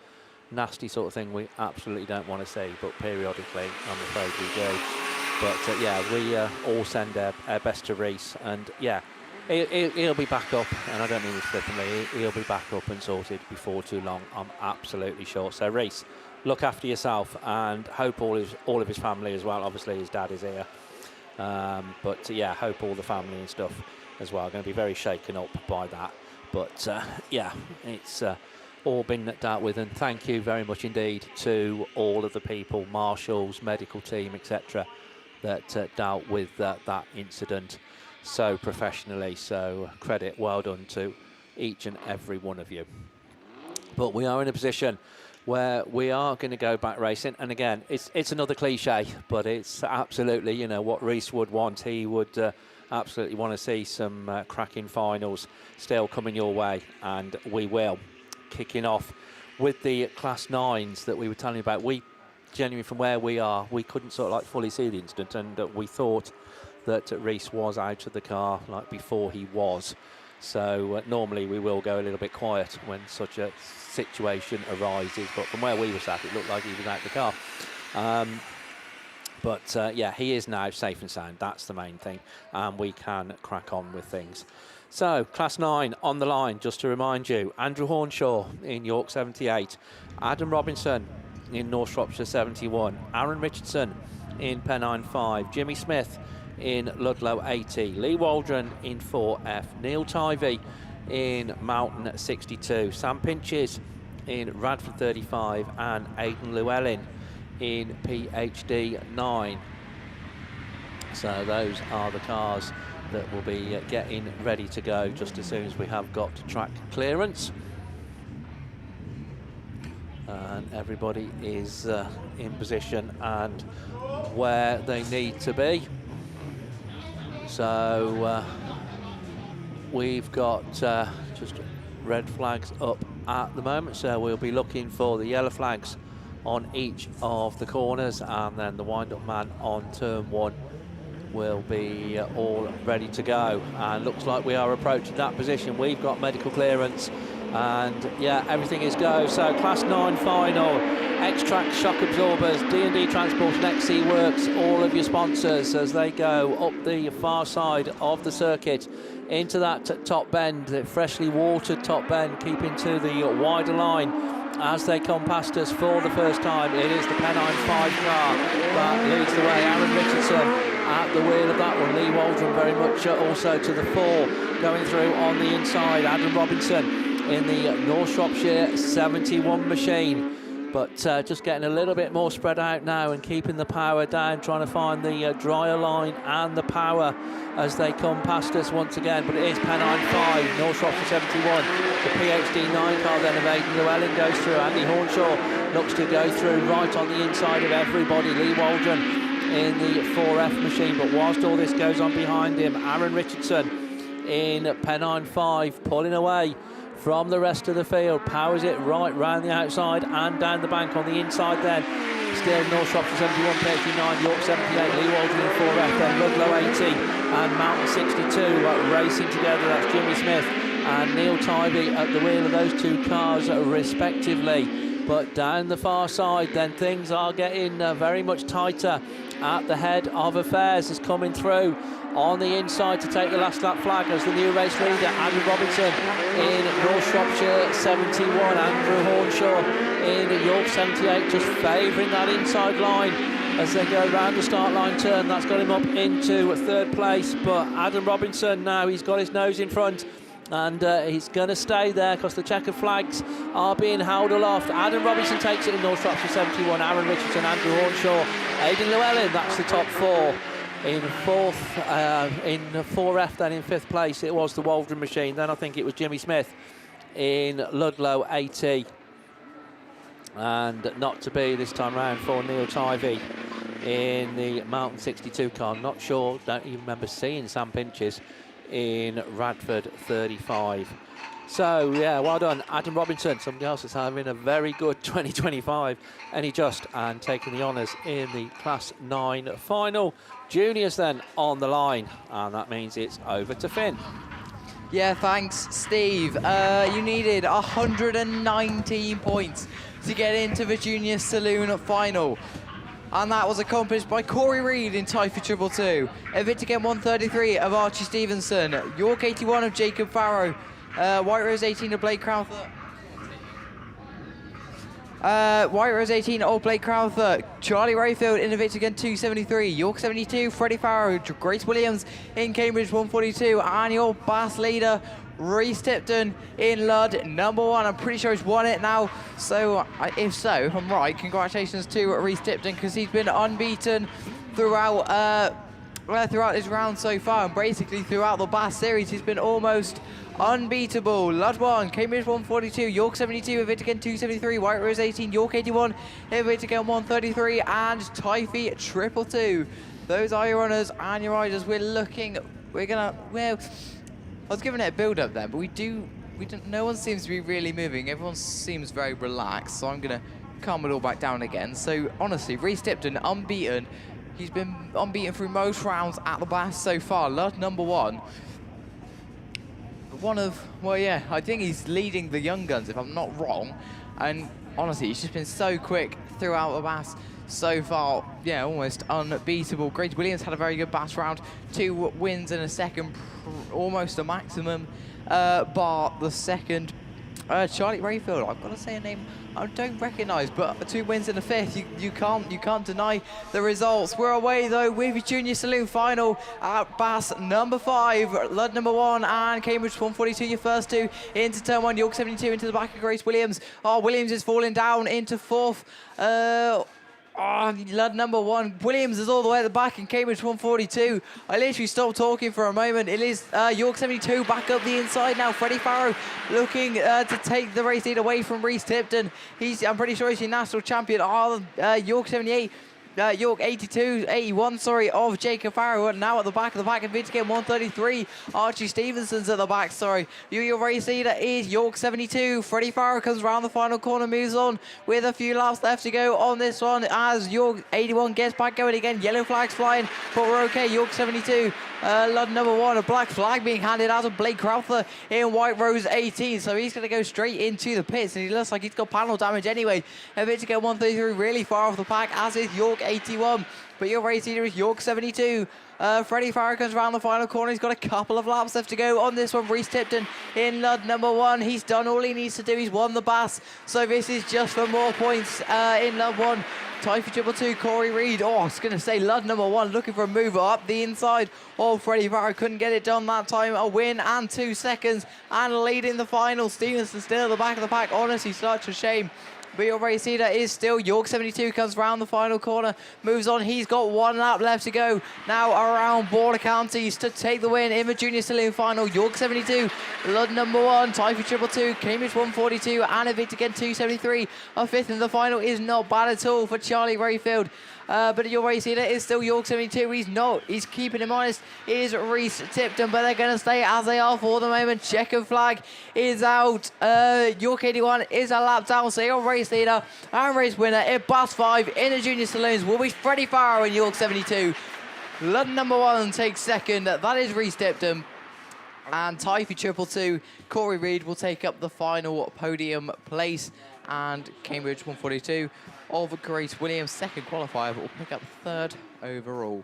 nasty sort of thing we absolutely don't want to see, but periodically, I'm afraid we do. But, yeah, we all send our best to Reese, and, yeah, he'll be back up, and I don't mean this flippantly, he'll be back up and sorted before too long, I'm absolutely sure. So Reese, look after yourself, and hope all of his family as well. Obviously his dad is here, but yeah, hope all the family and stuff as well are going to be very shaken up by that. But yeah, it's all been dealt with, and thank you very much indeed to all of the people, marshals, medical team, etc., that dealt with that incident so professionally. So credit, well done to each and every one of you. But we are in a position where we are going to go back racing, and again, it's another cliche, but it's absolutely, you know, what Reese would want. He would absolutely want to see some cracking finals still coming your way, and we will. Kicking off with the Class 9s that we were telling you about. We genuinely, from where we are, we couldn't sort of like fully see the incident, and we thought that Reese was out of the car like before he was. So normally we will go a little bit quiet when such a situation arises, but from where we were sat, it looked like he was out of the car. But yeah, he is now safe and sound. That's the main thing, and we can crack on with things. So Class 9 on the line, just to remind you: Andrew Hornshaw in York 78, Adam Robinson in North Shropshire 71, Aaron Richardson in Pennine 5, Jimmy Smith in Ludlow 80, Lee Waldron in 4F, Neil Tivey in Mountain 62, Sam Pinches in Radford 35, and Aidan Llewellyn in PhD 9. So those are the cars that will be getting ready to go just as soon as we have got track clearance. And everybody is in position and where they need to be. So we've got just red flags up at the moment, so we'll be looking for the yellow flags on each of the corners, and then the wind-up man on turn 1 will be all ready to go. And looks like we are approaching that position. We've got medical clearance, and yeah, everything is go. So Class 9 final, X-Track shock absorbers, D&D Transport and XC Works, all of your sponsors, as they go up the far side of the circuit into that top bend, the freshly watered top bend, keeping to the wider line as they come past us for the first time. It is the Pennine 5 car that leads the way. Aaron Richardson at the wheel of that one. Lee Waldron very much also to the fore, going through on the inside. Adam Robinson in the North Shropshire 71 machine, but just getting a little bit more spread out now and keeping the power down, trying to find the drier line and the power as they come past us once again. But it is Pennine 5, North Shropshire 71. The PhD 9 car then of Aidan Llewellyn goes through. Andy Hornshaw looks to go through right on the inside of everybody. Lee Waldron in the 4F machine, but whilst all this goes on behind him, Aaron Richardson in Pennine 5 pulling away from the rest of the field, powers it right round the outside and down the bank on the inside then. Still North Shropshire 71, PhD 9, York 78, Lee Waldron in 4F, then Ludlow 80 and Mountain 62 racing together. That's Jimmy Smith and Neil Tivey at the wheel of those two cars respectively. But down the far side, then things are getting very much tighter. At the head of affairs is coming through on the inside to take the last lap flag as the new race leader, Andrew Robinson in North Shropshire 71, Andrew Hornshaw in York 78, just favouring that inside line as they go round the start line turn. That's got him up into third place, but Adam Robinson now, he's got his nose in front, and he's going to stay there because the checkered flags are being held aloft. Adam Robinson takes it in North Shropshire 71, Aaron Richardson, Andrew Hornshaw, Aidan Llewellyn, that's the top four. In fourth, in 4F, then in fifth place, it was the Waldron machine. Then I think it was Jimmy Smith in Ludlow 80. And not to be this time round for Neil Tivey in the Mountain 62 car. Not sure, don't even remember seeing Sam Pinches in Radford 35. So, yeah, well done, Adam Robinson. Somebody else is having a very good 2025. And taking the honours in the Class 9 final. Juniors then on the line, and that means it's over to Finn. Yeah, thanks, Steve. You needed 119 points to get into the Junior Saloon final. And that was accomplished by Corey Reid in Tyre 222, Evitigan 133 of Archie Stevenson, York 81 of Jacob Farrow, White Rose 18 of Blake Crowther. White Rose 18, Old Blake Crowther, Charlie Rayfield in Evitigan 273, York 72, Freddie Farrow, Grace Williams in Cambridge 142, and your BAS leader, Reese Tipton in Lud number 1. I'm pretty sure he's won it now. So if I'm right, congratulations to Reese Tipton, because he's been unbeaten throughout his round so far, and basically throughout the BAS series he's been almost unbeatable. Lud 1, Cambridge 142, York 72, Evitigan 273, White Rose 18, York 81, Evitigan 133, and Typhy 222. Those are your runners and your riders. I was giving it a build up there, but no one seems to be really moving. Everyone seems very relaxed, so I'm gonna calm it all back down again. So honestly, Reese Tipton unbeaten. He's been unbeaten through most rounds at the BAS so far. Lud number 1. I think he's leading the young guns if I'm not wrong. And honestly, he's just been so quick throughout the BAS so far. Yeah, almost unbeatable. Grace Williams had a very good BAS round. 2 wins in a second, almost a maximum. Bar the second. Charlie Rayfield, I've got to say a name I don't recognise, but 2 wins in the fifth. You can't deny the results. We're away though with the Junior Saloon final at BAS number 5, Lud number 1, and Cambridge 142. Your first 2 into turn 1. York 72 into the back of Grace Williams. Williams is falling down into 4th. Lud number 1. Williams is all the way at the back in Cambridge 142. I literally stopped talking for a moment. It is York 72 back up the inside now. Freddie Farrow looking to take the race lead away from Reese Tipton. I'm pretty sure he's your national champion. York 78. York 81 of Jacob Farrow now at the back of the pack, and Evitigan 133. Archie Stevenson's at the back, Your race leader is York 72. Freddie Farrow comes around the final corner, moves on with a few laps left to go on this one as York 81 gets back going again. Yellow flags flying, but we're okay. York 72. Lud number 1, a black flag being handed out of Blake Crowther in White Rose 18, so he's going to go straight into the pits, and he looks like he's got panel damage anyway. Evitigan 133 really far off the pack, as is York 81, but your race leader is York 72. Freddie Farrow comes around the final corner. He's got a couple of laps left to go on this one. Reese Tipton in Lud number 1. He's done all he needs to do. He's won the BAS, so this is just for more points in Lud 1. Typhy 222, Corey Reid. I was going to say Lud number 1 looking for a move up the inside. Freddie Farrow couldn't get it done that time. A win and 2 seconds and leading the final. Stevenson still at the back of the pack. Honestly, such a shame. But your race leader is still York 72, comes round the final corner, moves on. He's got 1 lap left to go now around Border Counties to take the win in the Junior Saloon final. York 72, Lud number 1, Typhy 222, Cambridge 142, and Evitigan 273. A 5th in the final is not bad at all for Charlie Rayfield. But your race leader is still York 72. He's keeping him honest. It is Reese Tipton, but they're going to stay as they are for the moment. Checkered flag is out. York 81 is a lap down, so your race leader and race winner in BAS 5 in the Junior Saloons will be Freddie Farrow in York 72. Lud number 1 takes second. That is Reese Tipton. And Typhy 222, Corey Reid will take up the final podium place. and Cambridge 142 of Grace Williams, second qualifier, but will pick up third overall.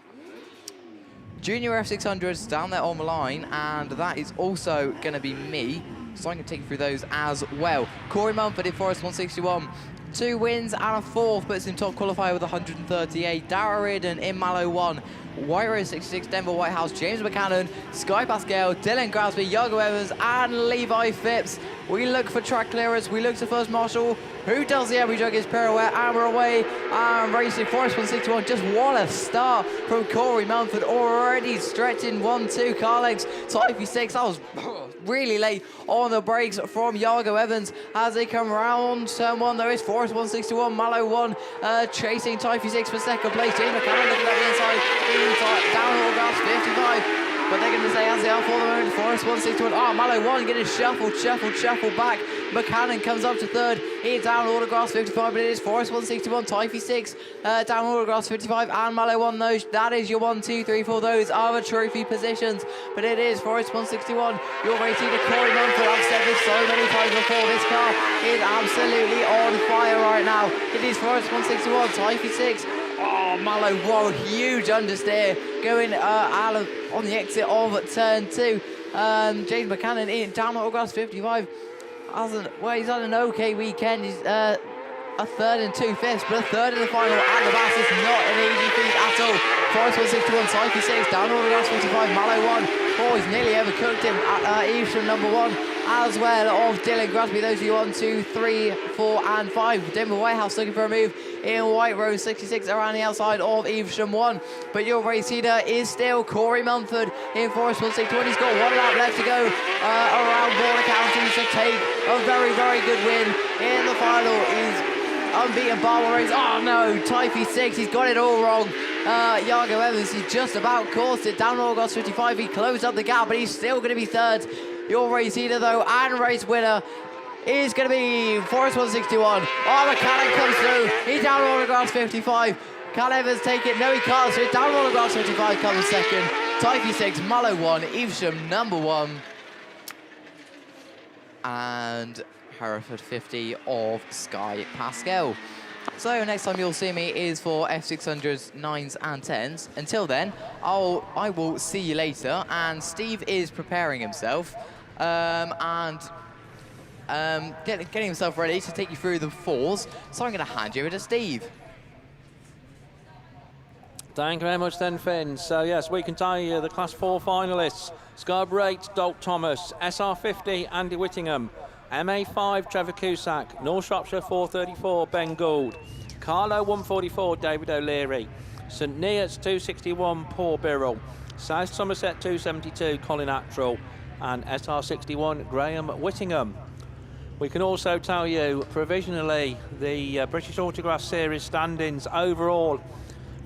Junior F600s down there on the line, and that is also going to be me, so I'm going to take you through those as well. Corey Mumford in Forest 161. 2 wins and a 4th, puts him top qualifier with 138. Dara Reardon in Mallow 1. White Rose 66, Denver Whitehouse, James Buchanan, Sky Pascal, Dylan Grasby, Yago Evans, and Levi Phipps. We look for track clearance, we look to first marshal, who does the every jug is pirouette, and we're away, and racing Forest 161. Just what a start from Corey Mumford, already stretching 1-2 car legs. Typhy 6, that was really late on the brakes from Yago Evans as they come round turn 1. There is Forest 161, Mallow 1, chasing Typhy 6 for second place. James McCann looking at the inside, down Autograss 55. But they're going to say as they are for the moment, Forest 161. Oh, Mallow 1 getting shuffled back. Buchanan comes up to third. He's down Autograss 55, but it is Forest 161, Typhy 6, down Autograss 55, and Mallow 1. That is your 1, 2, 3, 4. Those are the trophy positions. But it is Forest 161. You're racing to Corey Mumford. I've said this so many times before. This car is absolutely on fire right now. It is Forest 161, Typhy 6. Oh, Mallow 1, huge understeer going out on the exit of turn 2. James Buchanan in down Autograss 55. He's had an okay weekend. He's a 3rd and 2 5ths, but a 3rd in the final at the BAStv is not an easy feat at all. Forest 161, Typhy 6, down Autograss 55, Mallow 1. Oh, he's nearly overcooked him at Evesham number 1, as well of Dylan Grasby. Those are your 1, 2, 3, 4, and 5. Denver Whitehouse looking for a move in White Rose 66 around the outside of Evesham 1. But your race leader is still Corey Mumford in Forest 161. He's got 1 lap left to go around Border Counties to take a very, very good win in the final. He's unbeaten Barwell race. Oh no, Typhy 6, he's got it all wrong. Yago Evans, he's just about coursed it down Autograss 55. He closed up the gap, but he's still going to be 3rd. Your race leader though, and race winner, is going to be Forest 161. Oh, McCann comes through. He's down Autograss 55. Can Evans take it? No, he can't. So down Autograss 55 comes second. Typhy 6, Mallow 1, Evesham number 1. And Hereford 50 of Sky Pascal. So next time you'll see me is for F600s, 9s and 10s. Until then, I will see you later. And Steve is preparing himself getting himself ready to take you through the 4s. So I'm going to hand you over to Steve. Thank you very much then, Finn. So yes, we can tell you the Class 4 finalists. Scarborough 8, Dolt Thomas. SR50, Andy Whittingham. MA5, Trevor Cusack. North Shropshire 434, Ben Gould. Carlo 144, David O'Leary. St Neots 261, Paul Birrell. South Somerset 272, Colin Attrell. And SR61, Graham Whittingham. We can also tell you provisionally the British Autograss Series standings overall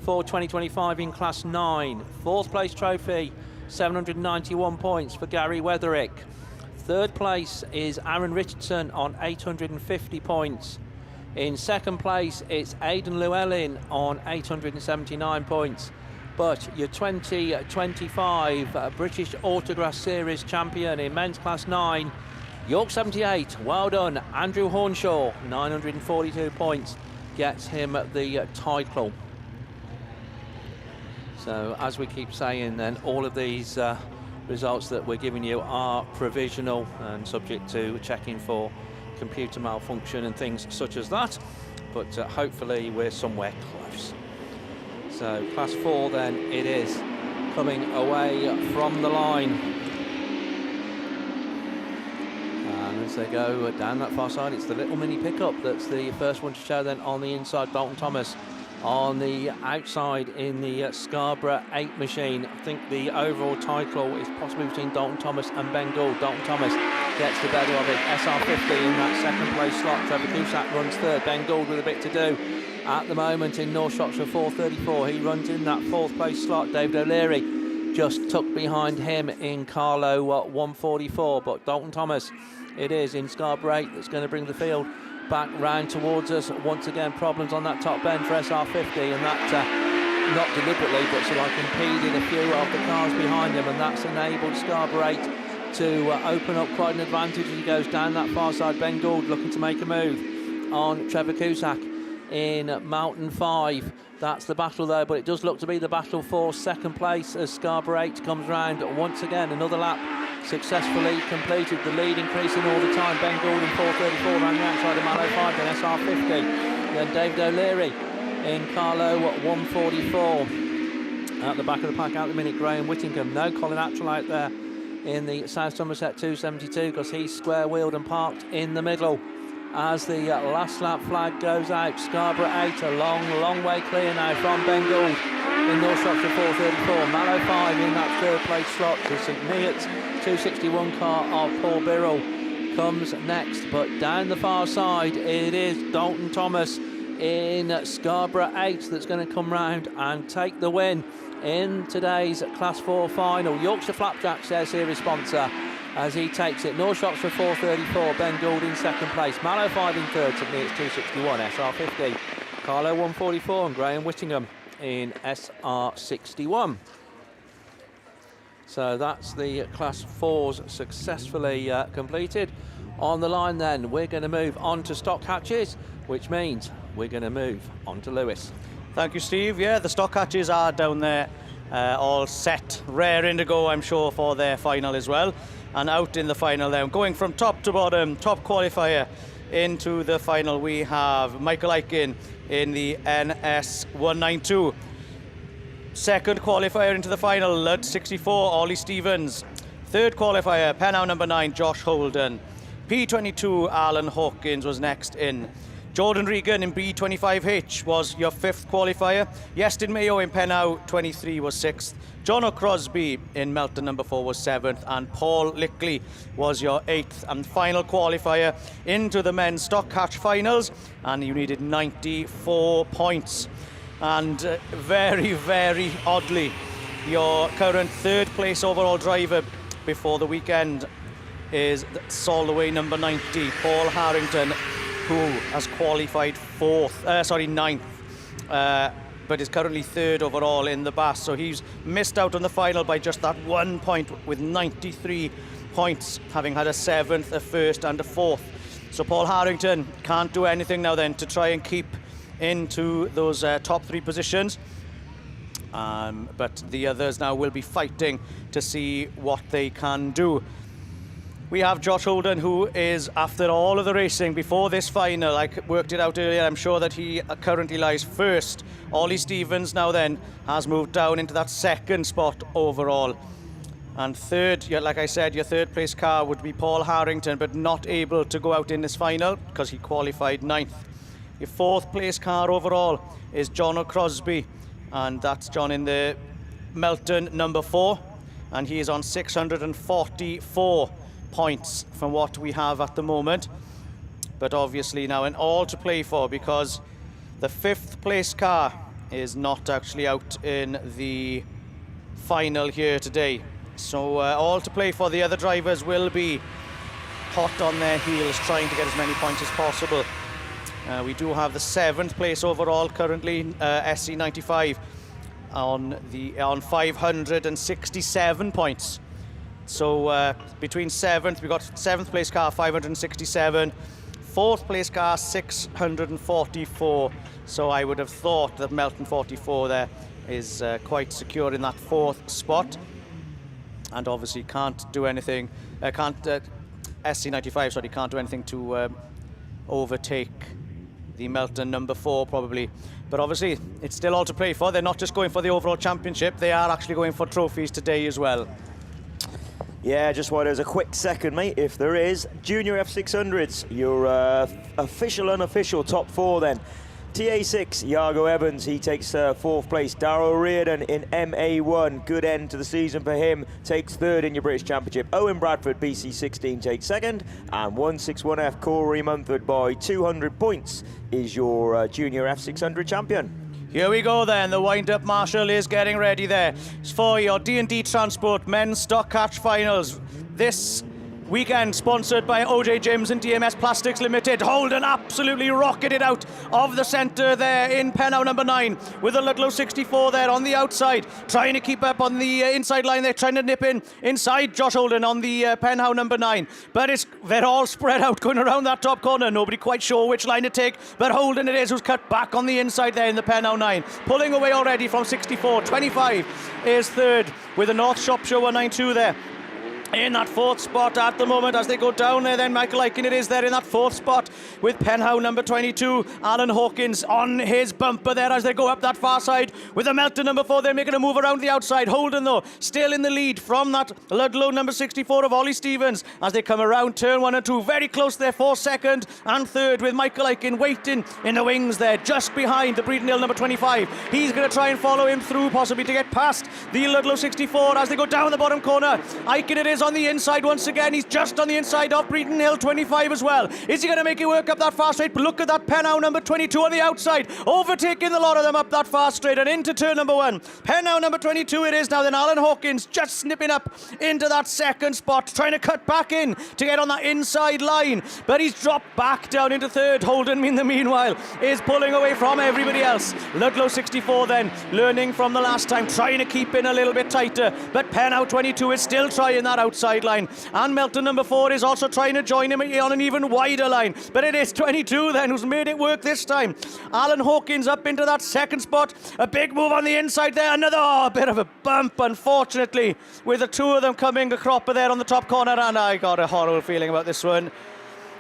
for 2025 in Class 9. 4th place trophy, 791 points for Gary Wetherick. 3rd place is Aaron Richardson on 850 points. In 2nd place, it's Aidan Llewellyn on 879 points. But your 2025 British Autograss Series champion in men's Class 9, York 78, well done. Andrew Hornshaw, 942 points, gets him the title. So as we keep saying then, all of these results that we're giving you are provisional and subject to checking for computer malfunction and things such as that, but hopefully we're somewhere close. So Class 4 then it is, coming away from the line. And as they go down that far side, it's the little mini pickup that's the first one to show then on the inside. Dalton Thomas on the outside in the Scarborough 8 machine. I think the overall title is possibly between Dalton Thomas and Ben Gould. Dalton Thomas gets the better of it. SR50 in that 2nd place slot. Trevor Cusack runs 3rd. Ben Gould with a bit to do at the moment in North Shropshire 434. He runs in that 4th place slot. David O'Leary just tucked behind him in Carlo 144. But Dalton Thomas, it is in Scarborough 8 that's going to bring the field back round towards us. Once again, problems on that top bend for SR50, and that not deliberately, but sort of like impeded a few of the cars behind him, and that's enabled Scarborough 8 to open up quite an advantage as he goes down that far side. Ben Gould looking to make a move on Trevor Cusack in Mountain 5. That's the battle though, but it does look to be the battle for second place as Scarborough 8 comes round once again. Another lap successfully completed, the lead increasing all the time. Ben Gould in 4:34 around the outside of Mallow 5, then SR50, then David O'Leary in Carlo 1:44. At the back of the pack out the minute, Graham Whittingham. No Colin Attrell out there in the South Somerset 272 because he's square wheeled and parked in the middle. As the last lap flag goes out, Scarborough 8 a long way clear now from Ben Gould in North Shropshire 4:34. Mallow 5 in that third place slot to St Neots 261 car of Paul Birrell comes next, but down the far side it is Dalton Thomas in Scarborough 8 that's going to come round and take the win in today's Class 4 final. Yorkshire Flapjack says here his sponsor as he takes it. North Shropshire 4:34, Ben Gould in second place, Mallow 5 in third, St Neots 261, SR50, Carlo 1:44 and Graham Whittingham in SR61. So that's the Class 4s successfully completed. On the line then, we're going to move on to stock hatches, which means we're going to move on to Lewis. Thank you, Steve. Yeah, the stock hatches are down there, all set, raring to go, I'm sure, for their final as well. And out in the final then, going from top to bottom, top qualifier into the final, we have Michael Aiken in the NS 192. Second qualifier into the final, Lud 64, Ollie Stevens. Third qualifier, Pennow number 9, Josh Holden. P22, Alan Hawkins was next in. Jordan Regan in B25H was your fifth qualifier. Iestyn Mayo in Pennow 23 was sixth. John O'Crosby in Melton number 4 was seventh, and Paul Lickley was your eighth and final qualifier into the men's stock hatch finals, and you needed 94 points. And very oddly, your current third place overall driver before the weekend is Solway number 90, Paul Harrington, who has qualified ninth, but is currently third overall in the BAS. So he's missed out on the final by just that 1 point with 93 points, having had a seventh, a first and a fourth. So Paul Harrington can't do anything now then to try and keep into those top three positions. But the others now will be fighting to see what they can do. We have Josh Holden, who is, after all of the racing before this final, I worked it out earlier, I'm sure that he currently lies first. Ollie Stevens now then has moved down into that second spot overall. And third, like I said, your third place car would be Paul Harrington, but not able to go out in this final because he qualified ninth. Your fourth place car overall is John O'Crosby, and that's John in the Melton number 4, and he is on 644 points from what we have at the moment. But obviously now an all to play for, because the fifth place car is not actually out in the final here today. So all to play for. The other drivers will be hot on their heels trying to get as many points as possible. We do have the seventh place overall currently, SC95 on 567 points. So between seventh, we got seventh place car 567, fourth place car 644. So I would have thought that Melton 44 there is quite secure in that fourth spot, and obviously can't do anything. SC95, sorry, can't do anything to overtake the Melton number 4 probably. But obviously it's still all to play for. They're not just going for the overall championship, they are actually going for trophies today as well. Yeah, just while there's a quick second, mate, if there is. Junior F600s, your official, unofficial top 4 then. TA6, Iago Evans, he takes fourth place. Darryl Reardon in MA1, good end to the season for him, takes third in your British Championship. Owen Bradford, BC16, takes second. And 161F, Corey Munford, by 200 points, is your Junior F600 champion. Here we go then, the wind-up marshal is getting ready there. It's for your D&D Transport men's stock hatch finals. This weekend, sponsored by OJ Gyms and DMS Plastics Limited. Holden absolutely rocketed out of the centre there in Pennow number 9 with a Ludlow 64 there on the outside, trying to keep up on the inside line there, trying to nip inside Josh Holden on the Pennow number 9. But they're all spread out going around that top corner. Nobody quite sure which line to take, but Holden it is who's cut back on the inside there in the Pennow 9. Pulling away already from 64. 25 is third with the North Shropshire 192 there in that fourth spot at the moment as they go down there. Then Michael Aiken it is there in that fourth spot with Penhow number 22, Alan Hawkins on his bumper there as they go up that far side with the Melton number 4. They're making a move around the outside. Holden though still in the lead from that Ludlow number 64 of Ollie Stevens as they come around turn 1 and 2, very close there for second and third with Michael Aiken waiting in the wings there just behind the Breeden Hill number 25. He's going to try and follow him through, possibly to get past the Ludlow 64 as they go down the bottom corner. Aiken it is on the inside once again. He's just on the inside of Breeden Hill 25 as well. Is he going to make it work up that far straight? But look at that Pennow number 22 on the outside, overtaking the lot of them up that far straight and into turn number 1. Pennow number 22 it is now. Then Alan Hawkins just snipping up into that second spot, trying to cut back in to get on that inside line, but he's dropped back down into third. Holden in the meanwhile is pulling away from everybody else. Ludlow 64 then learning from the last time, trying to keep in a little bit tighter, but Pennow 22 is still trying that outside line, and Melton number 4 is also trying to join him on an even wider line, but it is 22 then who's made it work this time. Alan Hawkins up into that second spot, a big move on the inside there, another bit of a bump unfortunately with the two of them coming a cropper there on the top corner, and I got a horrible feeling about this one.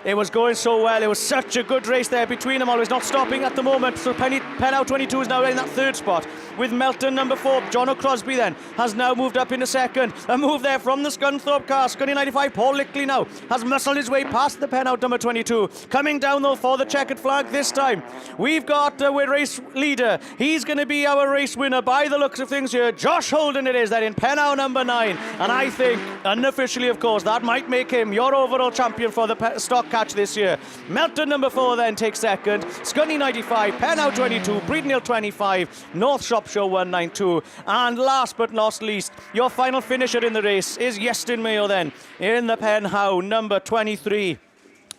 It was going so well. It was such a good race there between them. Always not stopping at the moment. So Pennow 22 is now in that third spot with Melton number 4. John O'Crosby then has now moved up into second. A move there from the Scunthorpe car. Scunny 95, Paul Lickley now has muscled his way past the Pennow number 22. Coming down though for the checkered flag this time. We've got our race leader. He's going to be our race winner by the looks of things here. Josh Holden it is there in Pennow number 9. And I think, unofficially of course, that might make him your overall champion for the stock catch this year. Melton number 4 then takes second, Scunny 95, Pennow 22, Breeden Hill 25, North Shropshire 192, and last but not least, your final finisher in the race is Iestyn Mayo then in the Penhow number 23.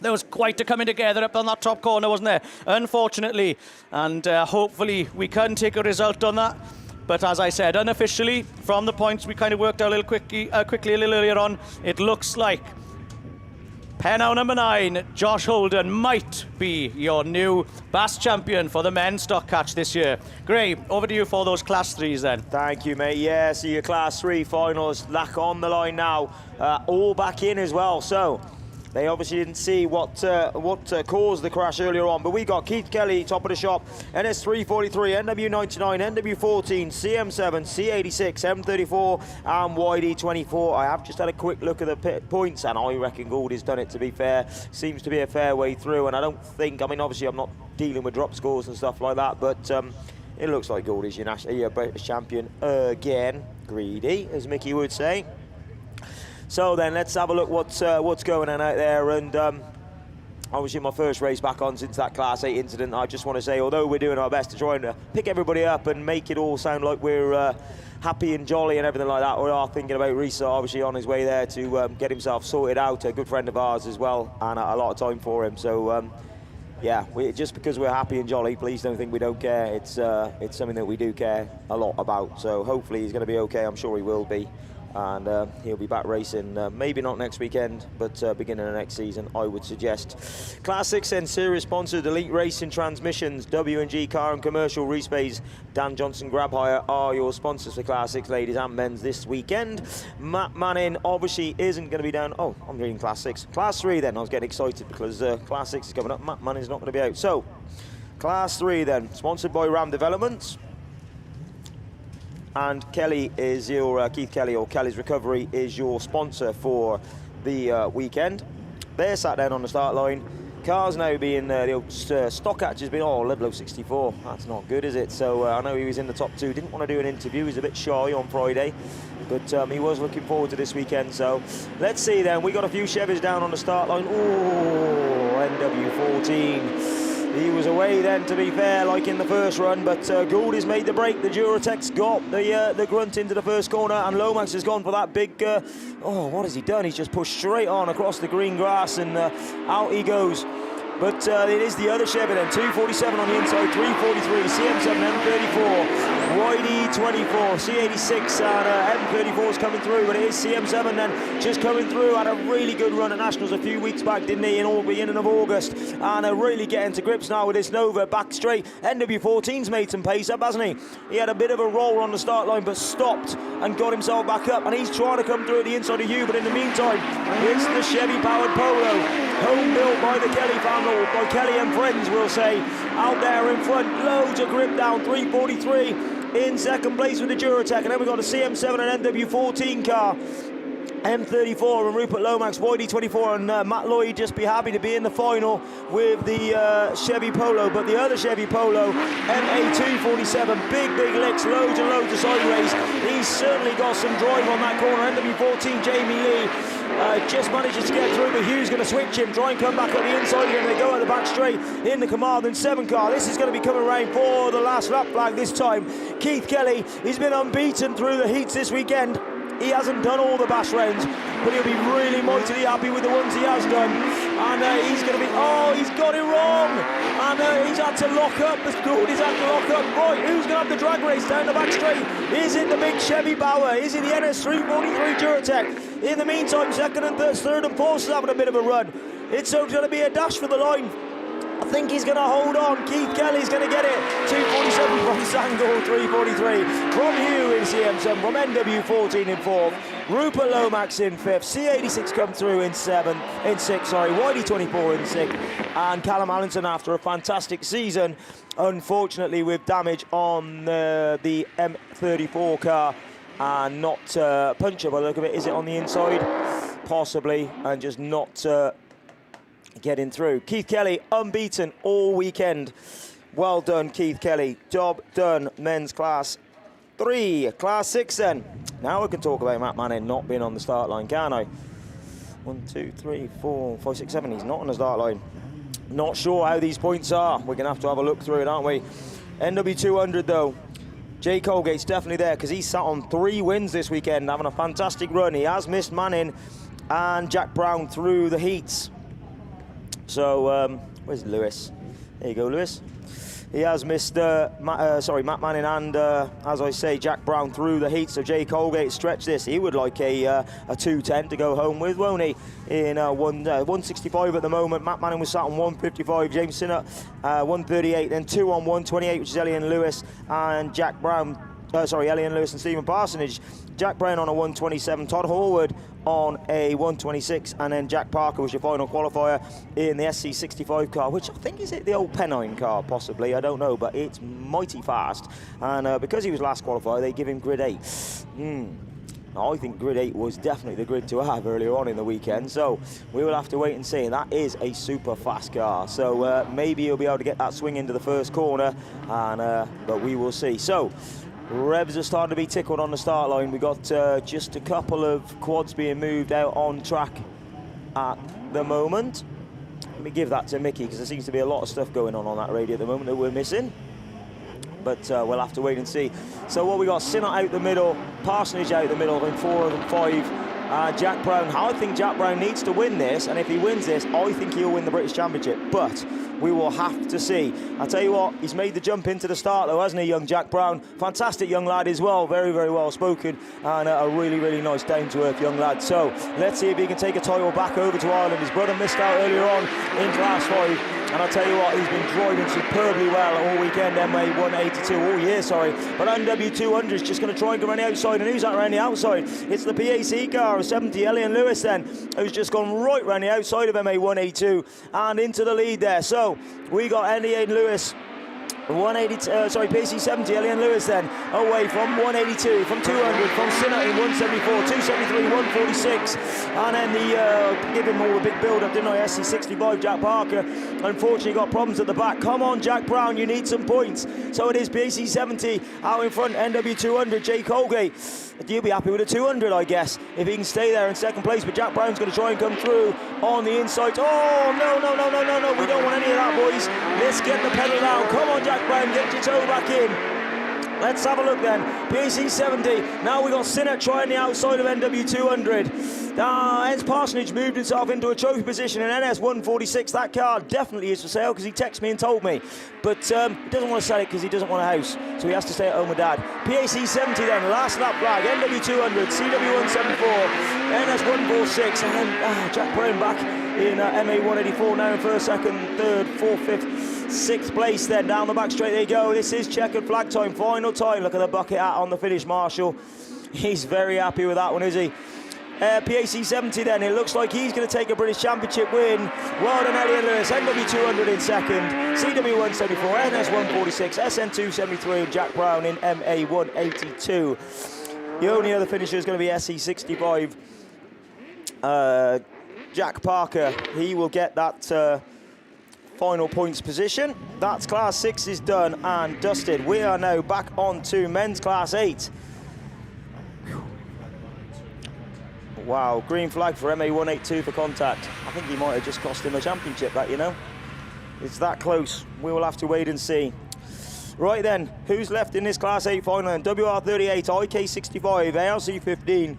There was quite a coming together up on that top corner, wasn't there? Unfortunately, and hopefully we can take a result on that. But as I said, unofficially, from the points we kind of worked out a little quickly a little earlier on, it looks like Pennow number 9, Josh Holden, might be your new BAS champion for the men's stock catch this year. Gray, over to you for those Class 3s then. Thank you, mate. Yeah, so your Class 3 finals back on the line now, all back in as well. So they obviously didn't see what caused the crash earlier on, but we got Keith Kelly, top of the shop, NS343, NW99, NW14, CM7, C86, M34, and YD24. I have just had a quick look at the points, and I reckon Goldie's done it, to be fair. Seems to be a fair way through, and I don't think, I mean, obviously I'm not dealing with drop scores and stuff like that, but it looks like Goldie's your British champion again. Greedy, as Mickey would say. So then let's have a look what's going on out there, and obviously my first race back on since that Class 8 incident. I just want to say, although we're doing our best to try and pick everybody up and make it all sound like we're happy and jolly and everything like that, we are thinking about Risa obviously on his way there to get himself sorted out, a good friend of ours as well, and a lot of time for him. So yeah, just because we're happy and jolly, please don't think we don't care. It's something that we do care a lot about. So hopefully he's going to be okay. I'm sure he will be. And he'll be back racing, maybe not next weekend, but beginning of next season, I would suggest. Class 6 and series sponsored Elite Racing Transmissions, W&G Car and Commercial, Respays, Dan Johnson Grab Hire are your sponsors for Class 6 ladies and men's this weekend. Matt Manning obviously isn't going to be down. Oh, I'm reading Class 6. Class 3 then, I was getting excited because Class 6 is coming up. Matt Manning's not going to be out. So, Class 3 then, sponsored by Ram Developments. And Kelly is your, Keith Kelly, or Kelly's Recovery, is your sponsor for the weekend. They're sat down on the start line. Cars now being, the old stock catch has been, Ludlow 64. That's not good, is it? So I know he was in the top 2. Didn't want to do an interview. He was a bit shy on Friday. But he was looking forward to this weekend. So let's see then. We got a few Chevys down on the start line. Oh, NW14. He was away then, to be fair, like in the first run, but Gould has made the break. The Duratec's got the grunt into the first corner, and Lomax has gone for that big, what has he done? He's just pushed straight on across the green grass, and out he goes. But it is the other Chevy then, 247 on the inside, 343, CM7, M34, Whitey 24, C86, and M34 is coming through, but it is CM7 then just coming through. Had a really good run at Nationals a few weeks back, didn't he, in all beginning of August, and really getting to grips now with this Nova, back straight. NW14's made some pace up, hasn't he? He had a bit of a roll on the start line, but stopped and got himself back up, and he's trying to come through at the inside of Hugh, but in the meantime, it's the Chevy-powered Polo, home built by the Kelly family, by Kelly and friends, we'll say, out there in front, loads of grip down, 343 in second place with the Duratec, and then we've got a CM7 and NW14 car, M34 and Rupert Lomax, YD24, and Matt Lloyd just be happy to be in the final with the Chevy Polo, but the other Chevy Polo, MA247, big licks, loads and loads of side race. He's certainly got some drive on that corner. NW14, Jamie Lee, just manages to get through, but Hugh's going to switch him, try and come back on the inside again. They go at the back straight in the Carmarthen 7 car. This is going to be coming around for the last lap flag this time. Keith Kelly, he's been unbeaten through the heats this weekend. He hasn't done all the Bash rounds, but he'll be really mightily happy with the ones he has done. And he's going to be, he's got it wrong. And he's had to lock up, the Gould has had to lock up. Right, who's going to have the drag race down the back straight? Is it the big Chevy Bauer? Is it the NS343 Duratec? In the meantime, second and third and fourth is having a bit of a run. It's going to be a dash for the line. I think he's going to hold on. Keith Kelly's going to get it. 247 from Sangor, 343 from Hugh in CM7, from NW14 in fourth. Rupert Lomax in fifth. C86 come through in sixth. YD24 in sixth. And Callum Allenson, after a fantastic season, unfortunately with damage on the M34 car and not puncher by the look of it. Is it on the inside? Possibly, and just not getting through. Keith Kelly unbeaten all weekend. Well done, Keith Kelly. Job done. Men's class 3, class 6 then. Now we can talk about Matt Manning not being on the start line, can I? 1, 2, 3, 4, 5, 6, 7. He's not on the start line. Not sure how these points are. We're going to have a look through it, aren't we? NW200 though. Jay Colgate's definitely there because he's sat on 3 wins this weekend, having a fantastic run. He has missed Manning and Jack Brown through the heats. So, where's Lewis? There you go, Lewis. He has missed Matt Manning and, as I say, Jack Brown through the heat. So Jay Colgate stretched this. He would like a 210 to go home with, won't he? In 165 at the moment. Matt Manning was sat on 155. James Sinner, 138. Then 2 on 128, which is Elliot Lewis and Jack Brown. Elliot Lewis and Stephen Parsonage. Jack Brown on a 127. Todd Horwood on a 126, and then Jack Parker was your final qualifier in the SC65 car, which I think is it the old Pennine car, possibly, I don't know, but it's mighty fast, and because he was last qualifier, they give him grid 8. I think grid 8 was definitely the grid to have earlier on in the weekend, so we will have to wait and see. And that is a super fast car, so maybe he'll be able to get that swing into the first corner, and but we will see. So revs are starting to be tickled on the start line. We got just a couple of quads being moved out on track at the moment. Let me give that to Mickey because there seems to be a lot of stuff going on that radio at the moment that we're missing. But we'll have to wait and see. So what we got, Sinner out the middle, Parsonage out the middle, in 4 and 5. Jack Brown, I think Jack Brown needs to win this, and if he wins this, I think he'll win the British Championship. But we will have to see. I'll tell you what, he's made the jump into the start though, hasn't he, young Jack Brown? Fantastic young lad as well, very, very well spoken, and a really, really nice down-to-earth young lad. So let's see if he can take a title back over to Ireland. His brother missed out earlier on in class 5, and I'll tell you what, he's been driving superbly well all weekend, MA 182, all year, sorry. But NW200 is just going to try and go around the outside, and who's that around the outside? It's the PAC car of 70, Elliot Lewis then, who's just gone right round the outside of MA 182 and into the lead there. So we got Elliot Lewis PC 70, Elliot Lewis then away from 182, from 200, from Sinner in 174, 273, 146, and then give him all the big build-up, didn't I? SC65, Jack Parker, unfortunately got problems at the back. Come on, Jack Brown, you need some points. So it is PC 70 out in front, NW 200, Jake Holgate. You'll be happy with a 200, I guess, if he can stay there in second place, but Jack Brown's going to try and come through on the inside. Oh, no, we don't want any of that, boys. Let's get the pedal down. Come on, Jack Brown, get your toe back in. Let's have a look then. PC 70. Now we've got Sinnott trying the outside of NW 200. Eds Parsonage moved himself into a trophy position in NS 146. That car definitely is for sale because he texted me and told me. But he doesn't want to sell it because he doesn't want a house. So he has to stay at home with Dad. PAC 70 then, last lap flag. NW 200, CW 174, NS 146. And then Jack Brown back in MA 184 now in first, second, third, fourth, fifth, sixth place then. Down the back straight they go. This is checkered flag time, final time. Look at the bucket hat on the finish, Marshall. He's very happy with that one, is he? PAC 70 then, it looks like he's going to take a British Championship win. Well done, Elliot Lewis. NW 200 in second, CW 174, NS 146, SN 273, and Jack Brown in MA 182. The only other finisher is going to be SC 65. Jack Parker, he will get that final points position. That's Class 6 is done and dusted. We are now back on to men's Class 8. Wow, green flag for MA 182 for contact. I think he might have just cost him a championship, that, you know. It's that close. We will have to wait and see. Right then, who's left in this Class 8 final? WR38, IK65, ARC15,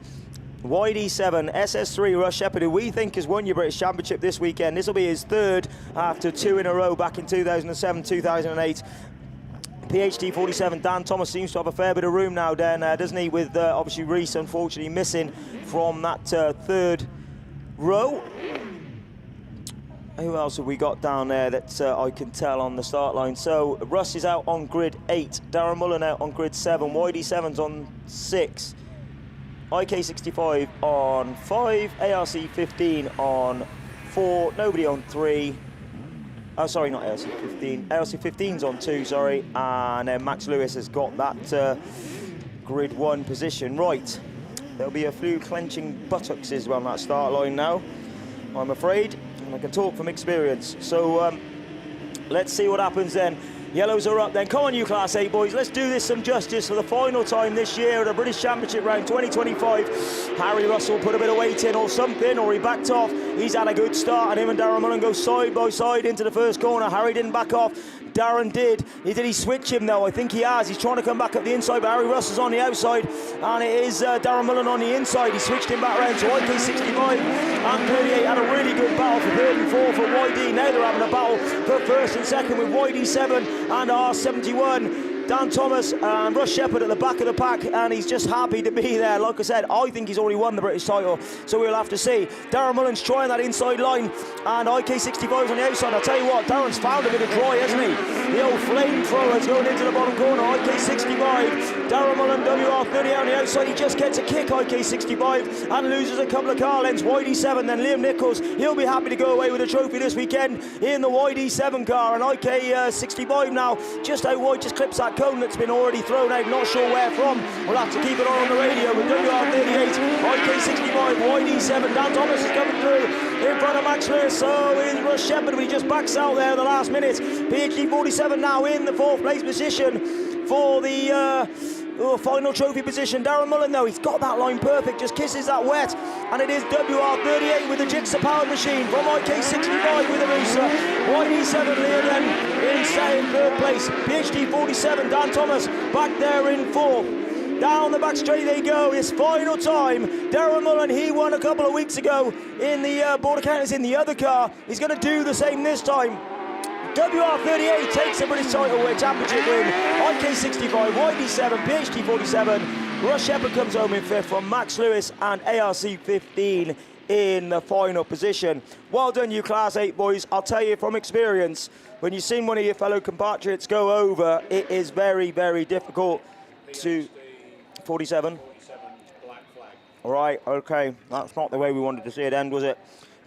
YD7, SS3, Russ Shepherd, who we think has won your British Championship this weekend. This will be his third after 2 in a row back in 2007, 2008. PhD 47, Dan Thomas seems to have a fair bit of room now, Dan, doesn't he? With obviously Reese unfortunately missing from that third row. Who else have we got down there that I can tell on the start line? So Russ is out on grid 8, Darren Mullen out on grid 7, YD7's on 6, IK65 on 5, ARC15 on 4, nobody on 3. Oh, sorry, not ARC15. ARC15's on 2, sorry. And then Max Lewis has got that grid 1 position. Right, there'll be a few clenching buttocks on that start line now, I'm afraid. And I can talk from experience. So let's see what happens then. Yellows are up then. Come on, you Class 8 boys. Let's do this some justice for the final time this year at the British Championship round 2025. Harry Russell put a bit of weight in or something, or he backed off. He's had a good start, and him and Darren Mullen go side by side into the first corner. Harry didn't back off. Darren did. Did he switch him though? I think he has. He's trying to come back up the inside, but Harry Russell's on the outside, and it is Darren Mullen on the inside. He switched him back round to IK65 and 38. Had a really good battle for third and fourth for YD. Now they're having a battle for first and second with YD7 and R71. Dan Thomas and Russ Shepherd at the back of the pack, and he's just happy to be there. Like I said, I think he's already won the British title, so we'll have to see. Darren Mullen's trying that inside line, and IK65's on the outside. I'll tell you what, Darren's found a bit of dry, hasn't he? The old flamethrowers going into the bottom corner. IK65, Darren Mullen, WR30 on the outside. He just gets a kick, IK65, and loses a couple of car lengths. YD7, then Liam Nichols. He'll be happy to go away with a trophy this weekend in the YD7 car, and IK65 now just out wide, just clips that cone that's been already thrown out, not sure where from. We'll have to keep it on the radio with WR38, IK65, YD7. Dan Thomas is coming through in front of Max Lewis, so is Russ Shepherd, but he just backs out there at the last minute. PhD 47 now in the 4th place position for the final trophy position. Darren Mullen though, he's got that line perfect, just kisses that wet, and it is WR38 with the Jigsaw powered machine from IK65 with a Musa. YD7 Lear then in 3rd place. PhD 47, Dan Thomas back there in 4th. Down the back straight they go, his final time. Darren Mullen, he won a couple of weeks ago in the Border Counties in the other car. He's going to do the same this time. WR38 takes the British title championship win. IK65, YD7, PhD 47. Russ Shepherd comes home in 5th from Max Lewis and ARC15 in the final position. Well done, you Class 8 boys. I'll tell you from experience, when you've seen one of your fellow compatriots go over, it is very, very difficult to... 47. All right, okay. That's not the way we wanted to see it end, was it?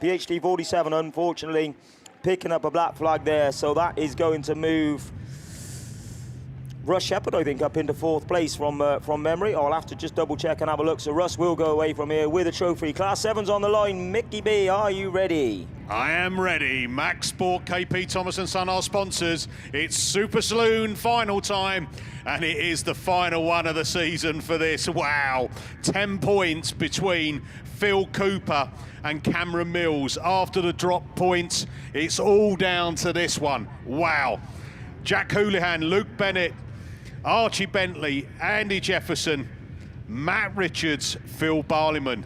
PhD 47, unfortunately, picking up a black flag there, so that is going to move Russ Shepherd, I think, up into 4th place from memory. I'll have to just double check and have a look. So Russ will go away from here with a trophy. Class 7's on the line. Mickey B, are you ready? I am ready. Max Sport, KP Thomas and Son, our sponsors. It's Super Saloon final time, and it is the final one of the season for this. Wow, 10 points between Phil Cooper and Cameron Mills. After the drop points, it's all down to this one. Wow. Jack Houlihan, Luke Bennett, Archie Bentley, Andy Jefferson, Matt Richards, Phil Barliman.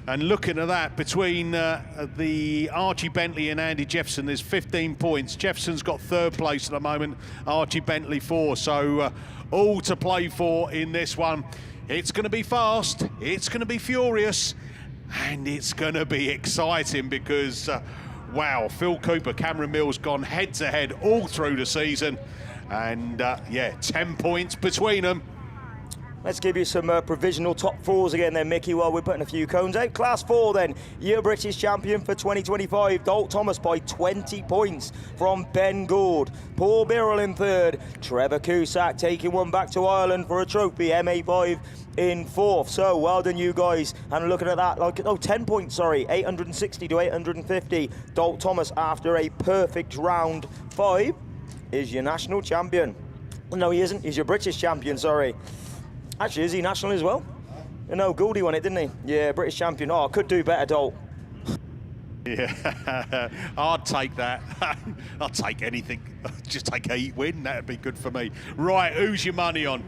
And looking at that, between the Archie Bentley and Andy Jefferson, there's 15 points. Jefferson's got 3rd place at the moment, Archie Bentley 4. So all to play for in this one. It's going to be fast, it's going to be furious, and it's going to be exciting because, wow, Phil Cooper, Cameron Mills gone head-to-head all through the season. And, yeah, 10 points between them. Let's give you some provisional top 4s again then, Mickey, while we're putting a few cones out. Class 4 then, your British champion for 2025, Dalt Thomas by 20 points from Ben Gould. Paul Birrell in 3rd, Trevor Cusack taking one back to Ireland for a trophy, MA5 in 4th. So well done you guys, and looking at that, like 10 points, sorry, 860 to 850. Dalt Thomas, after a perfect round 5, is your national champion. No, he isn't, he's your British champion, sorry. Actually, is he national as well? No, Gouldy won it, didn't he? Yeah, British champion. Oh, could do better, Dalt. Yeah, I'd take that. I'll take anything. Just take a win, that'd be good for me. Right, who's your money on?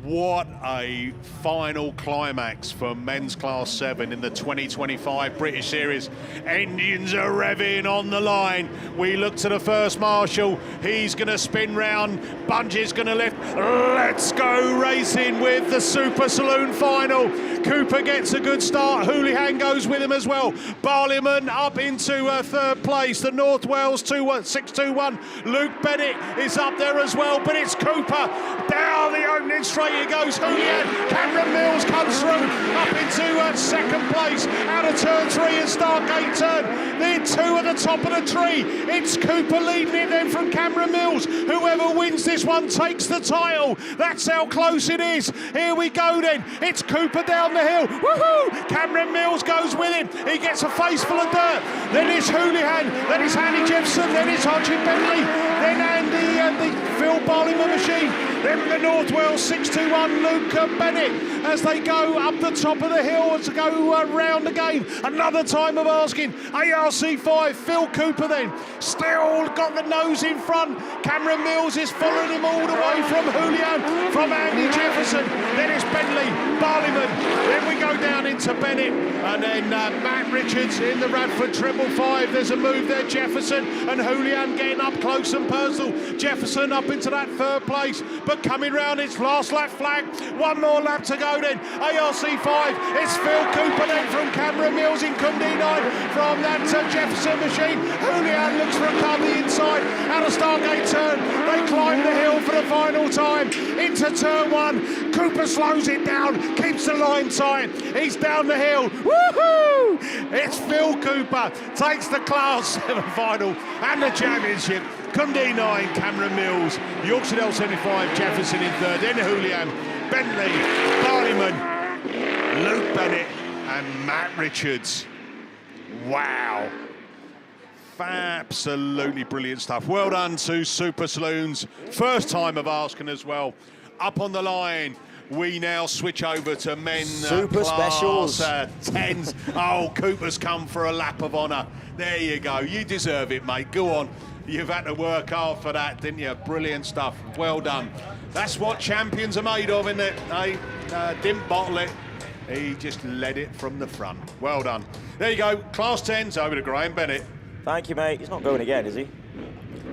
What a final climax for men's class 7 in the 2025 British Series. Engines are revving on the line. We look to the first marshal. He's going to spin round. Bunge's going to lift. Let's go racing with the Super Saloon final. Cooper gets a good start. Houlihan goes with him as well. Barliman up into 3rd place. The North Wales 621. Luke Bennett is up there as well, but it's Cooper down the opening straight. He goes Houlihan. Cameron Mills comes through up into 2nd place out of turn 3 and Stargate turn. Then 2 at the top of the tree. It's Cooper leading it then from Cameron Mills. Whoever wins this one takes the title. That's how close it is. Here we go then. It's Cooper down the hill. Woohoo! Cameron Mills goes with him. He gets a face full of dirt. Then it's Houlihan. Then it's Andy Jefferson. Then it's Archie Bentley. Then Andy and the Phil Barliman machine. Then the North Wales 621 Luke Bennett as they go up the top of the hill to go round again. Another time of asking. ARC5, Phil Cooper then. Still got the nose in front. Cameron Mills is following him all the way from Houlihan, from Andy Jefferson. Then it's Bentley, Barliman. Then we go down into Bennett. And then Matt Richards in the Radford 555. There's a move there. Jefferson and Houlihan getting up close and personal. Jefferson up into that 3rd place. But coming round, it's last lap flag. One more lap to go then. ARC5, it's Phil Cooper then from Cameron Mills in Cundy 9 from that Jefferson machine. Houlihan looks for a car the inside. Out of Stargate turn, they climb the hill for the final time. Into turn 1, Cooper slows it down, keeps the line tight. He's down the hill. Woohoo! It's Phil Cooper, takes the Class 7 final and the championship. Cundy 9, Cameron Mills, Yorkshire Dale 75, Jefferson in 3rd, then Houlihan, Bentley, Barliman, Luke Bennett and Matt Richards. Wow. Absolutely brilliant stuff. Well done to Super Saloons. First time of asking as well. Up on the line, we now switch over to men Super Specials 10s. Oh, Cooper's come for a lap of honour. There you go. You deserve it, mate. Go on. You've had to work hard for that, didn't you? Brilliant stuff. Well done. That's what champions are made of, isn't it? They didn't bottle it. He just led it from the front. Well done. There you go. Class 10s over to Graham Bennett. Thank you, mate. He's not going again, is he?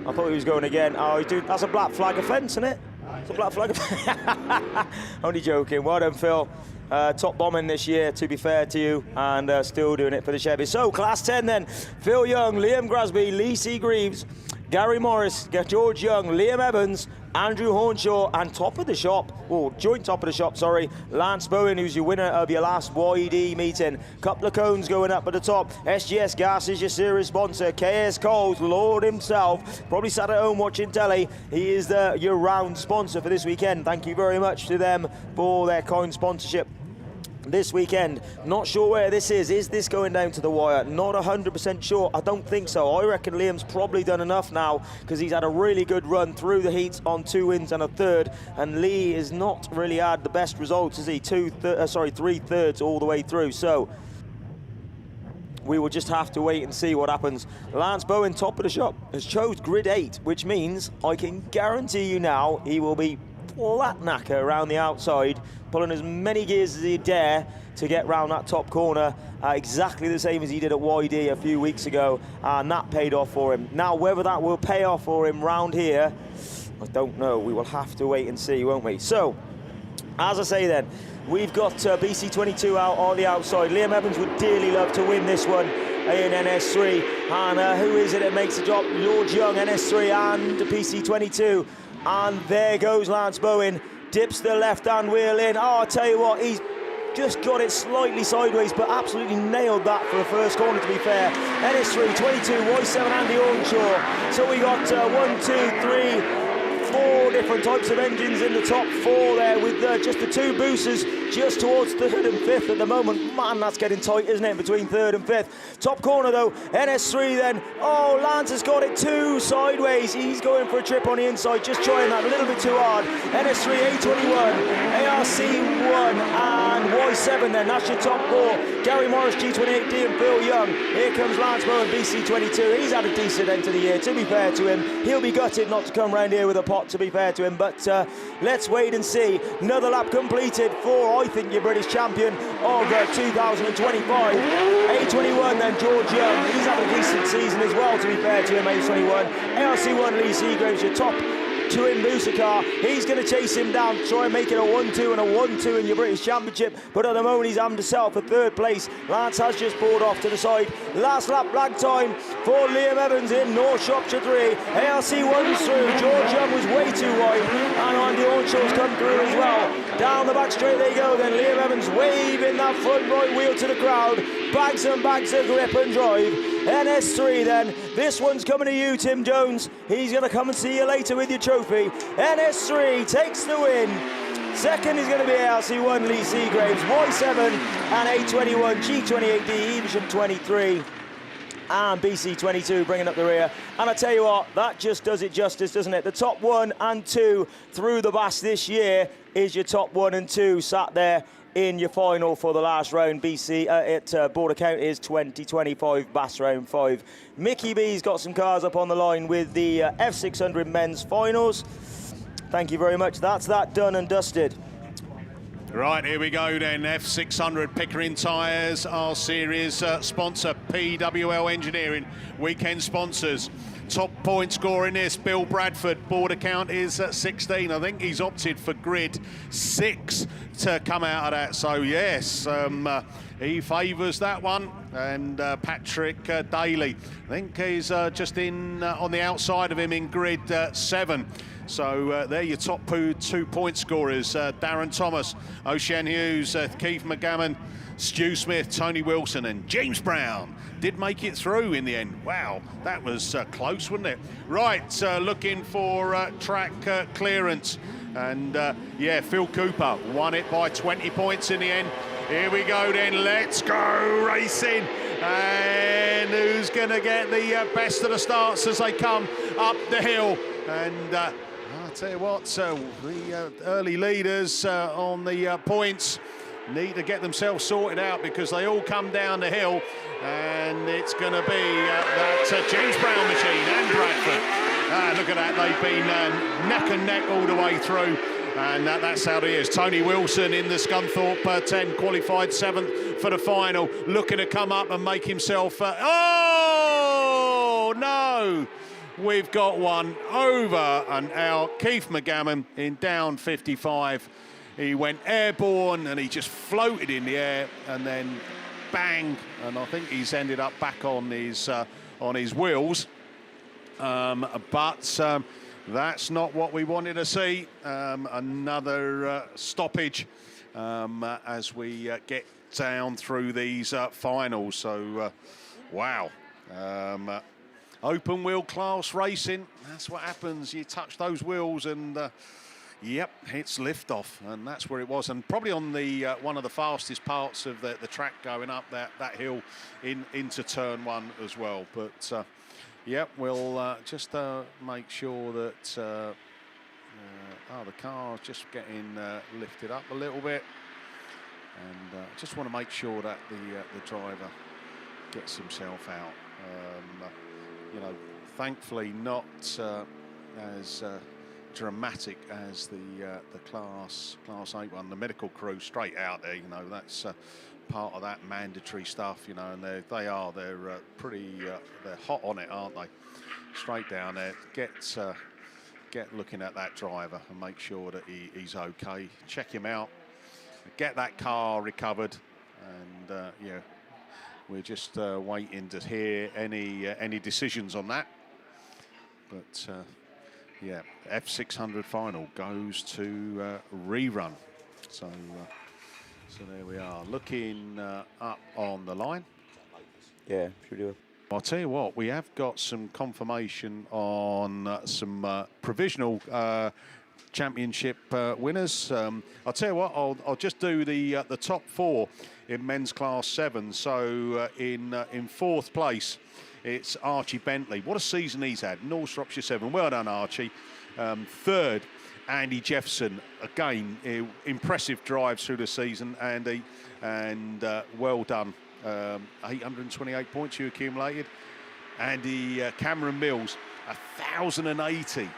I thought he was going again. Oh, dude, that's a black flag offence, isn't it? It's a black flag offence. Only joking. Well done, Phil. Top bombing this year, to be fair to you, and still doing it for the Chevy. So, Class 10 then. Phil Young, Liam Grasby, Lee C. Greaves, Gary Morris, George Young, Liam Evans, Andrew Hornshaw, and joint top of the shop, Lance Bowen, who's your winner of your last YD meeting. Couple of cones going up at the top. SGS Gas is your series sponsor. KS Coles, Lord himself, probably sat at home watching telly. He is the year-round sponsor for this weekend. Thank you very much to them for their kind sponsorship this weekend. Not sure where this is. Is this going down to the wire? Not 100% sure. I don't think so. I reckon Liam's probably done enough now because he's had a really good run through the heats on 2 wins and a third, and Lee has not really had the best results, has he? 3/3 all the way through. So we will just have to wait and see what happens. Lance Bowen, top of the shop, has chose grid 8, which means I can guarantee you now he will be flat knacker around the outside, pulling as many gears as he dare to get round that top corner, exactly the same as he did at YD a few weeks ago, and that paid off for him. Now, whether that will pay off for him round here, I don't know. We will have to wait and see, won't we? So, as I say then, we've got BC22 out on the outside. Liam Evans would dearly love to win this one in NS3, and who is it that makes the drop? George Young, NS3 and BC22. And there goes Lance Bowen, dips the left-hand wheel in. Oh, I tell you what, he's just got it slightly sideways, but absolutely nailed that for the first corner, to be fair. NS3, 22, Y7 Andy Ornshaw. So we got 1, 2, 3, 4 different types of engines in the top 4 there, with just the 2 boosters just towards 3rd and 5th at the moment. Man, that's getting tight, isn't it, between 3rd and 5th. Top corner though, NS3 then. Oh, Lance has got it 2 sideways. He's going for a trip on the inside, just trying that a little bit too hard. NS3, A21, ARC1 and Y7 then. That's your top 4. Gary Morris, G28D and Phil Young. Here comes Lance Bowen, BC22. He's had a decent end to the year, to be fair to him. He'll be gutted not to come round here with a pot, to be fair to him, but let's wait and see. Another lap completed for, I think, your British champion of 2025. A21 then, George Young. He's had a decent season as well, to be fair to him, A21. ARC1, Lee Seagraves, your top 2 booster car. He's going to chase him down, try and make it a 1-2 and a 1-2 in your British Championship, but at the moment he's having to settle for 3rd place. Lance has just pulled off to the side. Last lap lag time for Liam Evans in North Shropshire 3. ARC1's through. George Young was way too wide, and Andy Ornshaw's come through as well. Down the back straight they go then. Liam Evans waving that front right wheel to the crowd. Bags and bags of grip and drive. NS3 then. This one's coming to you, Tim Jones. He's going to come and see you later with your trophy. NS3 takes the win. Second is going to be ARC1, Lee Seagraves. Y7 and A21, G28D, Evesham 23. And BC22 bringing up the rear. And I tell you what, that just does it justice, doesn't it? The top 1 and 2 through the BAS this year is your top 1 and 2 sat there in your final for the last round. BC at Border Counties 2025 BAS round 5. Mickey B's got some cars up on the line with the F600 men's finals. Thank you very much. That's that done and dusted. Right, here we go then. F600 Pickering Tyres, our series sponsor, PWL Engineering, weekend sponsors. Top point scorer in this, Bill Bradford. Border count is at 16. I think he's opted for grid 6 to come out of that. So, yes, he favours that one. And Patrick Daly, I think he's just in on the outside of him in grid 7. So they're your top 2 point scorers. Darren Thomas, Ocean Hughes, Keith McGammon, Stu Smith, Tony Wilson and James Brown did make it through in the end. Wow, that was close, wasn't it? Right, looking for track clearance. And yeah, Phil Cooper won it by 20 points in the end. Here we go then, let's go racing. And who's going to get the best of the starts as they come up the hill? And I'll tell you what, the early leaders on the points need to get themselves sorted out because they all come down the hill, and it's going to be that James Brown machine and Bradford. Look at that, they've been neck and neck all the way through, and that's how it is. Tony Wilson in the Scunthorpe 10, qualified 7th for the final, looking to come up and make himself... oh, no! We've got one over and out. Keith McGammon in down 55. He went airborne and he just floated in the air and then bang. And I think he's ended up back on his wheels. But that's not what we wanted to see. Another stoppage as we get down through these finals. So, wow. Open wheel class racing, that's what happens. You touch those wheels and yep, it's liftoff, and that's where it was. And probably on the one of the fastest parts of the track going up that hill into turn one as well. But yep, we'll just make sure that the car's just getting lifted up a little bit, and just want to make sure that the driver gets himself out. You know, thankfully not as dramatic as the class 8 one. The medical crew straight out there. You know, that's part of that mandatory stuff. You know, and they're pretty they're hot on it, aren't they? Straight down there. Get looking at that driver and make sure that he's okay. Check him out. Get that car recovered, and yeah. We're just waiting to hear any decisions on that. But yeah, F600 final goes to rerun. So there we are, looking up on the line. Yeah, should do it. I'll tell you what, we have got some confirmation on some provisional championship winners. I'll tell you what, I'll just do the top 4 in men's class 7. So in fourth place, it's Archie Bentley. What a season he's had. North Shropshire 7. Well done, Archie. Third, Andy Jefferson. Again, impressive drives through the season, Andy, and well done. 828 points you accumulated. Andy Cameron Mills, 1,080.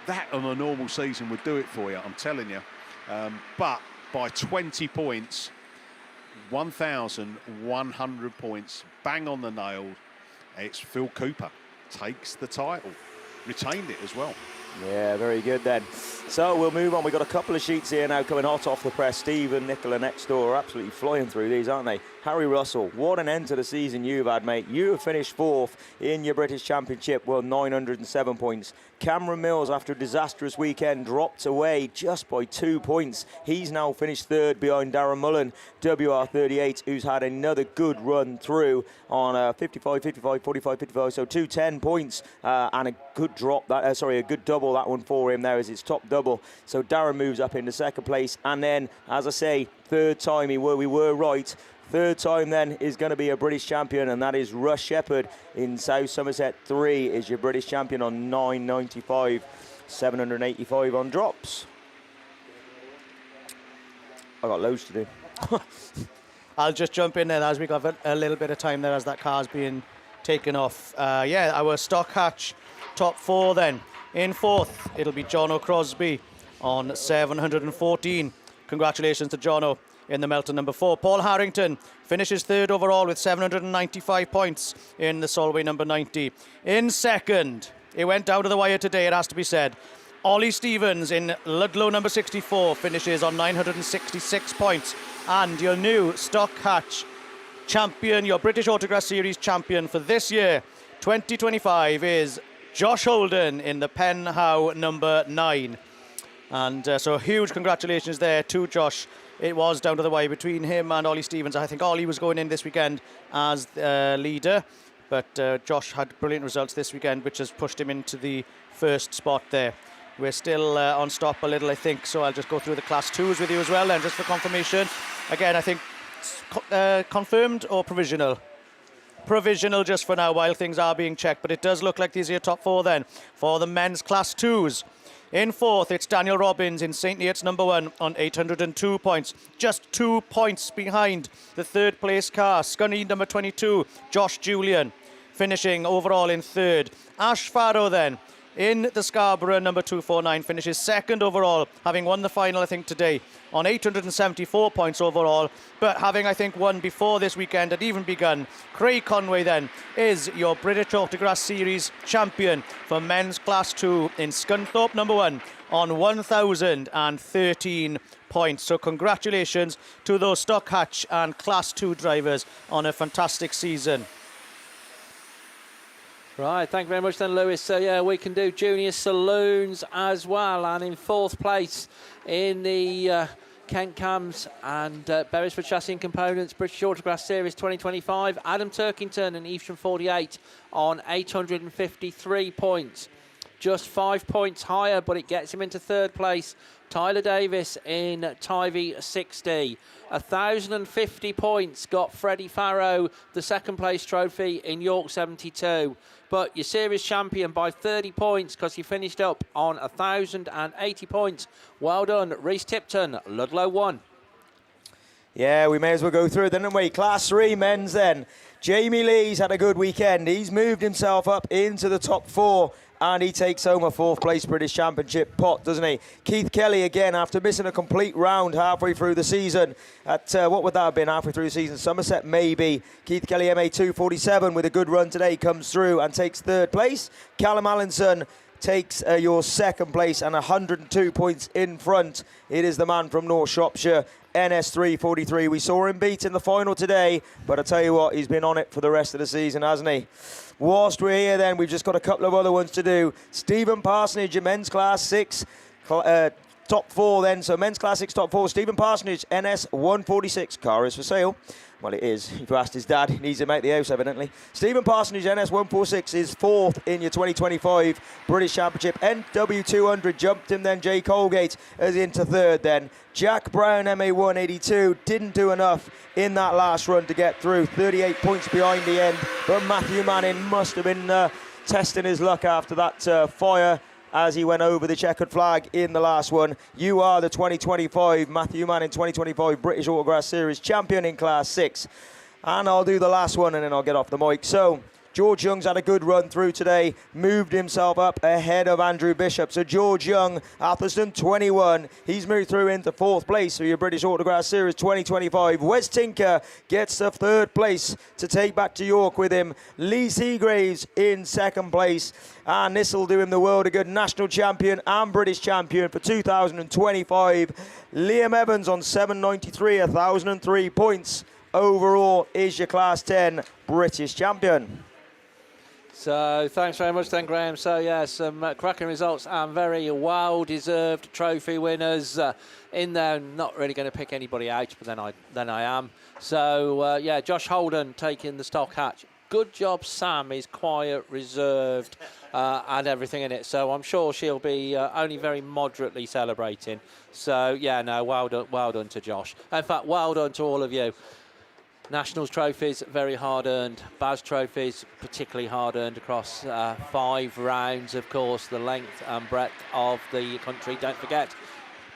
That on a normal season would do it for you, I'm telling you. But by 20 points, 1,100 points, bang on the nail. It's Phil Cooper, takes the title, retained it as well. Yeah, very good then. So we'll move on. We've got a couple of sheets here now coming hot off the press. Steve and Nicola next door are absolutely flying through these, aren't they? Harry Russell, what an end to the season you've had, mate. You have finished 4th in your British Championship, well, 907 points. Cameron Mills, after a disastrous weekend, dropped away just by 2 points. He's now finished 3rd behind Darren Mullen, WR38, who's had another good run through on 55, 55, 45, 55, so 210 points and a good drop, a good double that one for him there as his top double. So Darren moves up into 2nd place, and then, as I say, 3rd time we were right. 3rd time then is going to be a British champion, and that is Russ Shepherd in South Somerset 3 is your British champion on 995, 785 on drops. I got loads to do. I'll just jump in then as we got a little bit of time there as that car's being taken off. Yeah, our stock hatch top 4 then. In 4th, it'll be Jono Crosby on 714. Congratulations to Jono in the Melton number 4. Paul Harrington finishes 3rd overall with 795 points in the Solway number 90. In 2nd, it went down to the wire today, it has to be said. Ollie Stevens in Ludlow number 64 finishes on 966 points. And your new stock hatch champion, your British Autograss Series champion for this year, 2025, is Josh Holden in the Pen How number 9. And so huge congratulations there to Josh. It was down to the wire between him and Ollie Stevens. I think Ollie was going in this weekend as leader, but Josh had brilliant results this weekend, which has pushed him into the 1st spot there. We're still on stop a little, I think, so I'll just go through the Class 2s with you as well, then, just for confirmation. Again, I think confirmed or provisional? Provisional just for now while things are being checked, but it does look like these are your top 4 then for the men's Class 2s. In 4th, it's Daniel Robbins in St. Neots number 1 on 802 points. Just 2 points behind the 3rd place car. Scunny number 22, Josh Julian, finishing overall in 3rd. Ash Farrow then, in the Scarborough number 249, finishes 2nd overall, having won the final, I think, today, on 874 points overall, but having, I think, won before this weekend had even begun. Craig Conway, then, is your British Autograss Series champion for men's Class 2 in Scunthorpe number 1 on 1,013 points. So congratulations to those stock hatch and Class 2 drivers on a fantastic season. Right, thank you very much then, Lewis. So, yeah, we can do junior saloons as well. And in 4th place in the Kent Cams and Beresford Chassis and Components British Autograss Series 2025, Adam Turkington and Evesham 48 on 853 points. Just 5 points higher, but it gets him into 3rd place. Tyler Davis in Tyre 60. 1,050 points got Freddie Farrow the 2nd place trophy in York 72. But your series champion by 30 points because he finished up on 1,080 points. Well done, Reese Tipton, Ludlow 1. Yeah, we may as well go through it, didn't we? Class 3 men's then. Jamie Lee's had a good weekend. He's moved himself up into the top 4. And he takes home a 4th place British Championship pot, doesn't he? Keith Kelly, again, after missing a complete round halfway through the season. At, what would that have been halfway through the season? Somerset, maybe. Keith Kelly, MA247, with a good run today, comes through and takes 3rd place. Callum Allinson takes your 2nd place and 102 points in front. It is the man from North Shropshire, NS343. We saw him beat in the final today, but I tell you what, he's been on it for the rest of the season, hasn't he? Whilst we're here then, we've just got a couple of other ones to do. Stephen Parsonage in men's class 6, top 4 then. So men's class 6 top 4, Stephen Parsonage, NS146. Car is for sale. Well, it is. If you asked his dad, he needs to make the house, evidently. Stephen Parsonage, NS146, is 4th in your 2025 British Championship. NW200 jumped him then. Jay Colgate is into 3rd then. Jack Brown, MA182, didn't do enough in that last run to get through. 38 points behind the end. But Matthew Manning must have been testing his luck after that fire as he went over the checkered flag in the last one. You are the 2025 Matthew Manning 2025 British Autograss Series champion in Class 6. And I'll do the last one and then I'll get off the mic. So, George Young's had a good run through today, moved himself up ahead of Andrew Bishop. So George Young, Atherstone 21, he's moved through into 4th place for your British Autograss Series 2025. Wes Tinker gets the 3rd place to take back to York with him. Lee Seagraves in 2nd place. And this will do him the world of good. National champion and British champion for 2025. Liam Evans on 793, 1,003 points. Overall is your Class 10 British champion. So thanks very much then, Graham. So yeah, some cracking results and very well-deserved trophy winners in there. Not really going to pick anybody out, but then I am. So yeah, Josh Holden taking the stock hatch. Good job, Sam is quiet, reserved, and everything in it. So I'm sure she'll be only very moderately celebrating. So yeah, no, well done to Josh. In fact, well done to all of you. Nationals trophies, very hard-earned. BAS trophies, particularly hard-earned across 5 rounds, of course, the length and breadth of the country. Don't forget,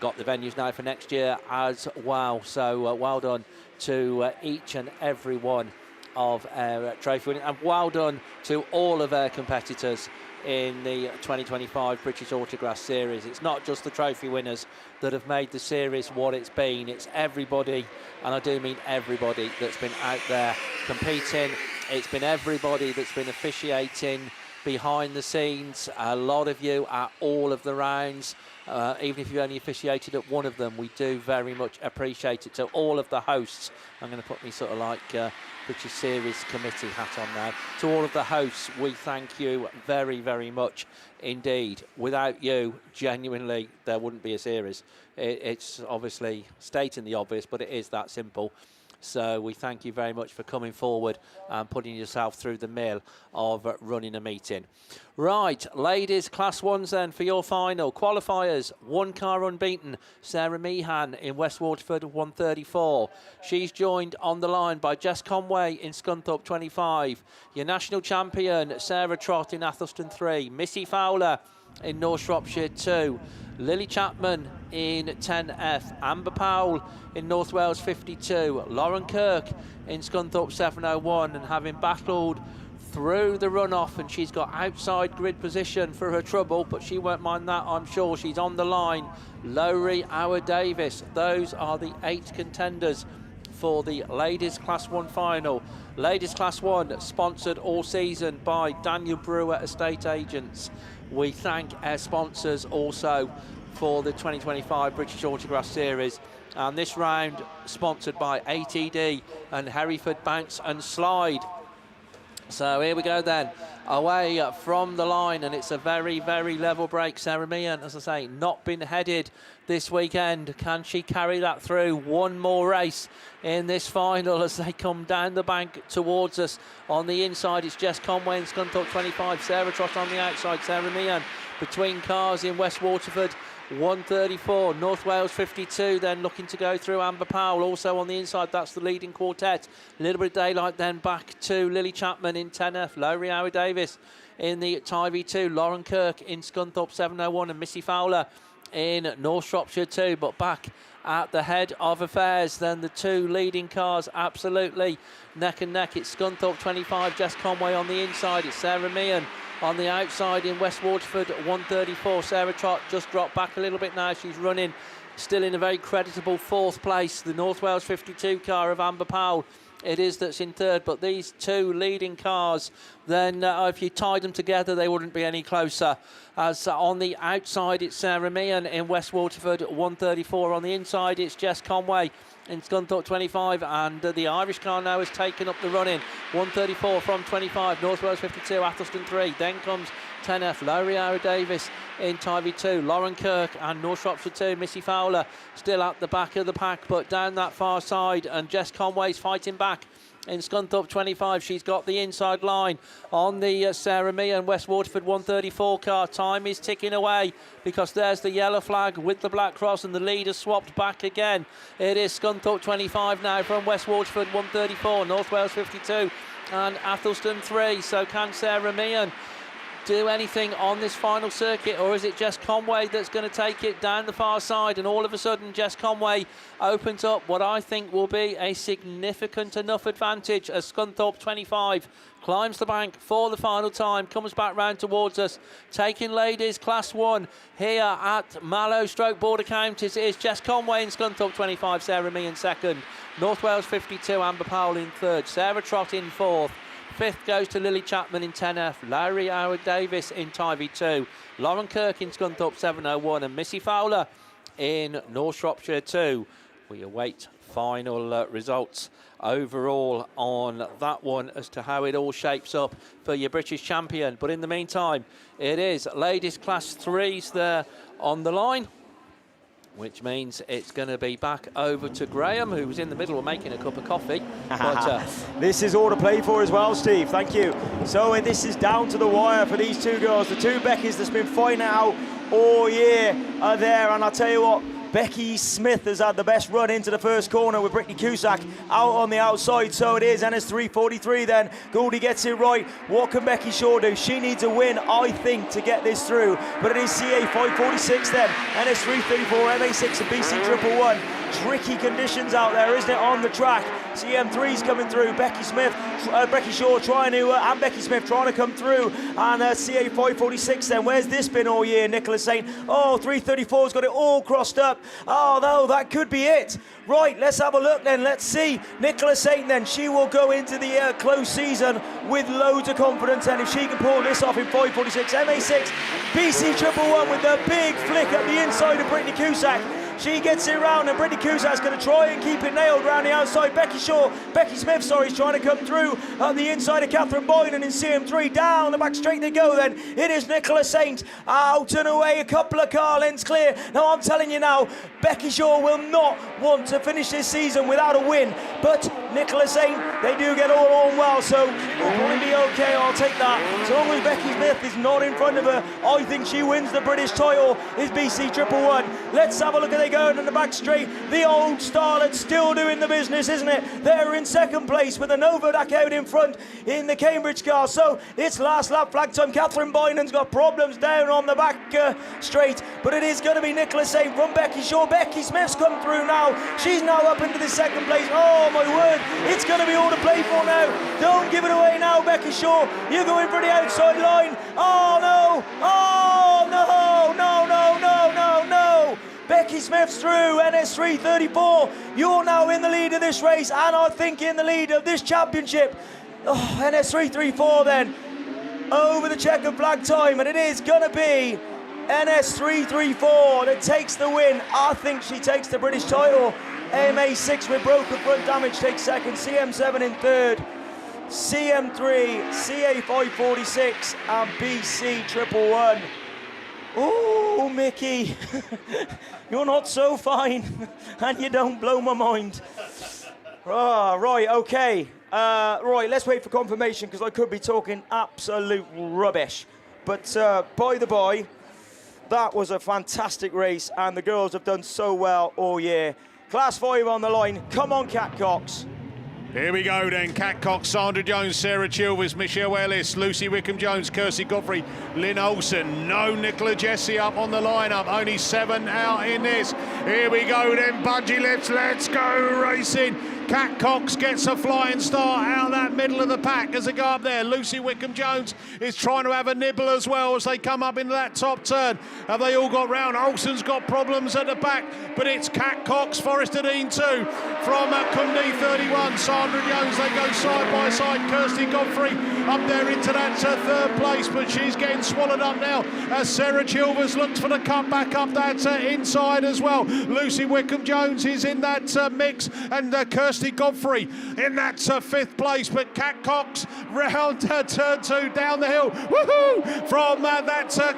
got the venues now for next year as well. So well done to each and every one of our trophy winners. And well done to all of our competitors in the 2025 British Autograss Series. It's not just the trophy winners that have made the series what it's been. It's everybody, and I do mean everybody, that's been out there competing. It's been everybody that's been officiating behind the scenes. A lot of you at all of the rounds. Even if you only officiated at one of them, we do very much appreciate it. To all of the hosts, I'm going to put me sort of like British Series Committee hat on now. To all of the hosts, we thank you very, very much indeed. Without you, genuinely, there wouldn't be a series. It's obviously stating the obvious, but it is that simple. So we thank you very much for coming forward and putting yourself through the mill of running a meeting. Right, ladies, Class 1s then for your final. Qualifiers, 1 car unbeaten, Sarah Meehan in West Waterford 134. She's joined on the line by Jess Conway in Scunthorpe 25. Your national champion, Sarah Trott in Atherstone 3. Missy Fowler in North Shropshire 2. Lily Chapman in 10F, Amber Powell in North Wales 52, Lauren Kirk in Scunthorpe 701, and having battled through the runoff, and she's got outside grid position for her trouble, but she won't mind that, I'm sure. She's on the line, Lowry Howard Davis. Those are the 8 contenders for the Ladies Class 1 final. Ladies Class 1 sponsored all season by Daniel Brewer Estate Agents. We thank our sponsors also for the 2025 British Autograss Series. And this round sponsored by ATD and Hereford Bounce and Slide. So here we go then. away from the line, and it's a very, very level break. Sarah Meehan, as I say, not been headed this weekend. Can she carry that through? One more race in this final as they come down the bank towards us. On the inside, it's Jess Conway in Scunthorpe 25. Sarah Trott on the outside. Sarah Meehan between cars in West Waterford 134. North Wales 52 then looking to go through. Amber Powell also on the inside. That's the leading quartet. A little bit of daylight then back to Lily Chapman in 10F. Lowry Howard Davis in the Tyre 2. Lauren Kirk in Scunthorpe 701 and Missy Fowler in North Shropshire 2. But back at the head of affairs then the two leading cars absolutely neck and neck. It's Scunthorpe 25. Jess Conway on the inside. It's Sarah Meehan on the outside in West Waterford 134. Sarah Trott just dropped back a little bit now. She's running still in a very creditable fourth place. The North Wales 52 car of Amber Powell, it is that's in third, but these two leading cars, then if you tied them together, they wouldn't be any closer. As on the outside, it's Sarah Meehan in West Waterford 134. On the inside, it's Jess Conway in Scunthorpe 25, and the Irish car now has taken up the run-in. 134 from 25, North Wales 52, Athelston 3. Then comes 10F, Lowry Howard Davis in Tyre 2, Lauren Kirk and North Shropshire 2. Missy Fowler still at the back of the pack, but down that far side, and Jess Conway's fighting back in Scunthorpe 25. She's got the inside line on the Sarah Meehan West Waterford 134 car. Time is ticking away because there's the yellow flag with the black cross, and the leader swapped back again. It is Scunthorpe 25 now from West Waterford 134, North Wales 52 and Athelston 3. So can Sarah Meehan do anything on this final circuit, or is it Jess Conway that's going to take it down the far side? And all of a sudden Jess Conway opens up what I think will be a significant enough advantage as Scunthorpe 25 climbs the bank for the final time, comes back round towards us, taking ladies class 1 here at Mallow Stroke Border Counties. It is Jess Conway in Scunthorpe 25, Sarah Meehan second, North Wales 52, Amber Powell in third, Sarah Trott in fourth. Fifth goes to Lily Chapman in 10F, Lowry Howard Davis in Tyre 2, Lauren Kirk in Scunthorpe 701 and Missy Fowler in North Shropshire 2. We await final results overall on that one as to how it all shapes up for your British champion. But in the meantime, it is ladies class 3s there on the line, which means it's going to be back over to Graham, who was in the middle of making a cup of coffee. But, this is all to play for as well, Steve. Thank you. So this is down to the wire for these two girls. The two Beckys that's been fighting out all year are there. And I'll tell you what, Becky Smith has had the best run into the first corner with Brittany Cusack out on the outside. So it is NS 343 then. Goldie gets it right. What can Becky Shaw do? She needs a win, I think, to get this through. But it is CA 546 then. NS 334, MA6 and BC 111. Tricky conditions out there, isn't it, on the track? CM3's coming through. Becky Shaw trying to, and Becky Smith trying to come through. And CA 546 then. Where's this been all year? Nicola Saint. Oh, 334's got it all crossed up. Oh, no, that could be it. Right, let's have a look then. Let's see. Nicola Saint then. She will go into the close season with loads of confidence. And if she can pull this off in 546, MA6, BC 111 with the big flick at the inside of Brittany Cusack. She gets it round, and Brittany Cusack's going to try and keep it nailed round the outside. Becky Smith, is trying to come through on the inside of Catherine Boyden in CM3. Down the back straight they go then. It is Nicola Saint out and away, a couple of car lengths clear. Now I'm telling you now, Becky Shaw will not want to finish this season without a win. But Nicola Saint, they do get all on well, so we'll probably be okay, I'll take that. So long as Becky Smith is not in front of her, I think she wins the British title, is BC 111. Let's have a look at they go in the back straight. The old starlet still doing the business, isn't it? They're in second place with a Novodak out in front in the Cambridge car. So it's last lap flag time. Catherine Boynton's got problems down on the back straight, but it is going to be Nicola Saint from Becky Shaw. Becky Smith's come through now. She's now up into the second place. Oh my word, it's going to be all to play for now. Don't give it away now, Becky Shaw. You're going for the outside line. Oh no, oh no, no, no, no, no, no. Becky Smith's through, NS 334. You're now in the lead of this race, and I think in the lead of this championship. Oh, NS 334 then, over the checkered flag time, and it is going to be NS 334 that takes the win. I think she takes the British title. MA6 with broken front damage takes second, CM7 in third. CM3, CA546 and BC111. Oh, Mickey, you're not so fine, and you don't blow my mind. Right, okay. Right, let's wait for confirmation, because I could be talking absolute rubbish. But by the by, that was a fantastic race, and the girls have done so well all year. Class 5 on the line. Come on, Cat Cox. Here we go then. Cat Cox, Sandra Jones, Sarah Chilvers, Michelle Ellis, Lucy Wickham-Jones, Kirsty Godfrey, Lynn Olsen. No Nicola Jesse up on the lineup. Only 7 out in this. Here we go then. Budgie Lips, let's go racing. Cat Cox gets a flying start out of that middle of the pack as they go up there. Lucy Wickham-Jones is trying to have a nibble as well as they come up into that top turn. Have they all got round? Olsen's got problems at the back, but it's Cat Cox, Forrester Dean too. From Cumnee 31, Sandra Jones, they go side by side. Kirsty Godfrey up there into that third place, but she's getting swallowed up now as Sarah Chilvers looks for the cut back up that inside as well. Lucy Wickham-Jones is in that mix, and Kirsty Godfrey in that 5th place, but Cat Cox round turn 2 down the hill. Woohoo! From that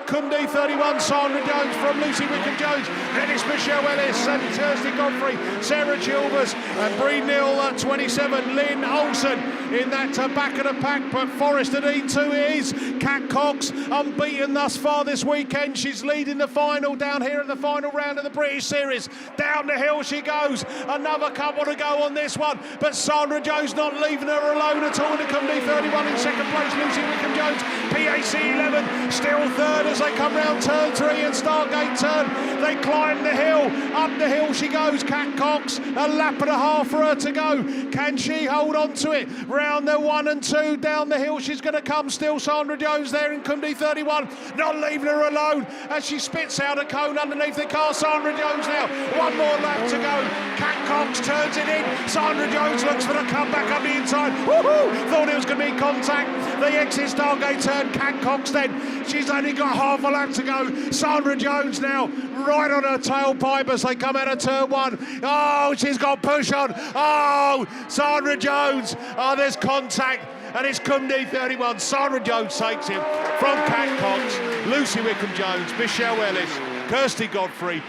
Cumnee 31, Sandra Jones, from Lucy Wickham-Jones, then it's Michelle Ellis and Kirsty Godfrey, Sarah Chilvers and Bree Neal 27, Lynn Olsen in that back of the pack, but Forrester Dean too is. Cat Cox unbeaten thus far this weekend. She's leading the final down here at the final round of the British Series. Down the hill she goes. Another couple to go on this one, but Sandra Jones not leaving her alone at all. In the Cumnee 31 in 2nd place, Lucy Wickham-Jones, PAC 11 still 3rd as they come round turn 3 and Stargate turn. They climb the hill, up the hill she goes. Cat Cox, a lap and a half for her to go. Can she hold on to it? Round the 1 and 2 down the hill she's going to come still. Sandra Jones there in Cumnee 31, not leaving her alone as she spits out a cone underneath the car. Sandra Jones now, 1 more lap to go. Cat Cox turns it in. Sandra Jones looks for the comeback up the inside. Woohoo! Thought it was going to be contact. They exit Stargate turn. Cat Cox then, she's only got half a lap to go. Sandra Jones now right on her tailpipe as they come out of turn 1. Oh, she's got push on. Oh, Sandra Jones. Oh, there's contact. And it's Cumnee 31. Sandra Jones takes him from Cat Cox, Lucy Wickham-Jones, Michelle Ellis, Kirsty Godfrey,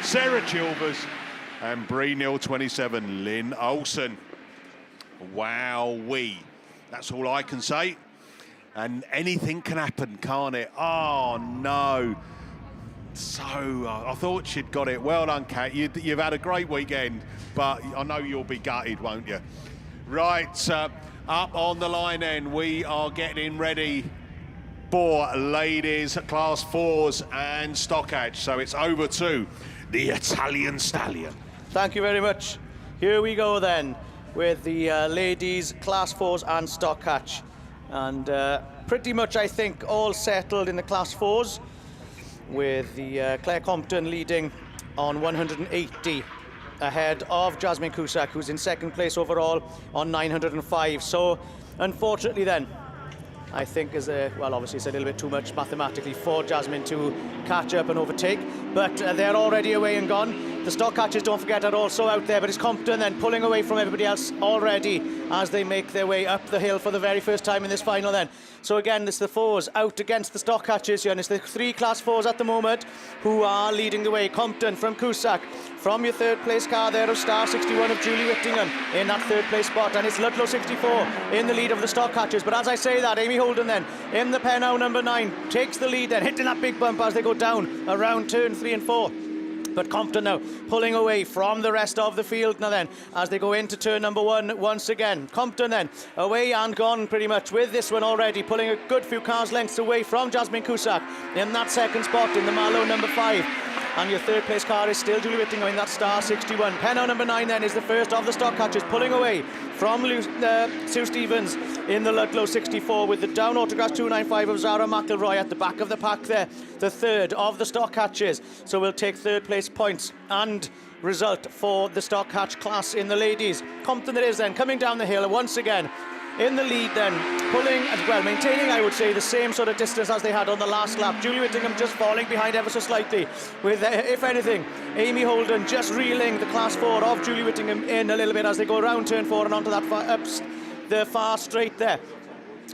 Sarah Chilvers, and Bree Neal 27, Lynn Olsen. Wowee. That's all I can say. And anything can happen, can't it? Oh, no. So, I thought she'd got it. Well done, Kat. You've had a great weekend, but I know you'll be gutted, won't you? Right, up on the line then, we are getting ready for ladies, class 4s and stockage. So it's over to the Italian Stallion. Thank you very much. Here we go then with the ladies, class 4s and stock hatch. And pretty much, I think, all settled in the class 4s, with the Claire Compton leading on 180 ahead of Jasmine Cusack, who's in 2nd place overall on 905. So unfortunately then, I think well, obviously it's a little bit too much mathematically for Jasmine to catch up and overtake, but they're already away and gone. The stock catchers, don't forget, are also out there, but it's Compton then pulling away from everybody else already as they make their way up the hill for the very first time in this final then. So again, it's the 4s out against the stock catchers here, and it's the 3 class 4s at the moment who are leading the way. Compton from Cusack, from your 3rd place car there of Star 61 of Julie Whittingham in that 3rd place spot, and it's Ludlow 64 in the lead of the stock catchers. But as I say that, Amy Holden then in the Pennow number 9 takes the lead then, hitting that big bump as they go down around turn 3 and 4. But Compton now pulling away from the rest of the field now then as they go into turn number 1 once again. Compton then away and gone pretty much with this one already, pulling a good few cars lengths away from Jasmine Cusack in that 2nd spot in the Marlow number 5. And your 3rd place car is still Julie Whittingham in that Star 61. Pennow number 9 then is the first of the stock catchers, pulling away from Sue Stevens in the Ludlow 64 with the down Autograss 295 of Zara McElroy at the back of the pack there, the 3rd of the stock catchers. So we'll take 3rd place points and result for the stock hatch class in the ladies. Compton it is then, coming down the hill once again. In the lead then, pulling as well, maintaining, I would say, the same sort of distance as they had on the last lap. Julie Whittingham just falling behind ever so slightly, with, if anything, Amy Holden just reeling the class 4 of Julie Whittingham in a little bit as they go around turn 4 and onto that the far straight there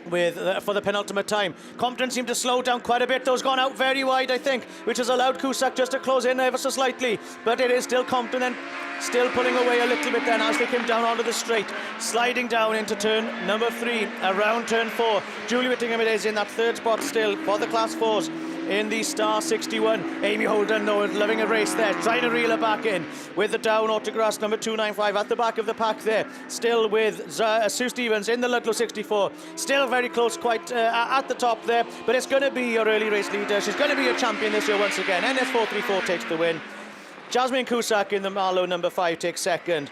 with for the penultimate time. Compton seemed to slow down quite a bit. Those gone out very wide, I think, which has allowed Cusack just to close in ever so slightly. But it is still Compton and still pulling away a little bit then as they came down onto the straight, sliding down into turn number 3, around turn 4. Julie Whittingham it is in that third spot still for the Class 4s. In the Star 61, Amy Holden, though, loving a race there, trying to reel her back in with the down Autograss number 295 at the back of the pack there, still with Sue Stevens in the Ludlow 64, still very close, quite at the top there, but it's going to be your early race leader. She's going to be a champion this year once again. NS434 takes the win. Jasmine Cusack in the Marlow number 5 takes second.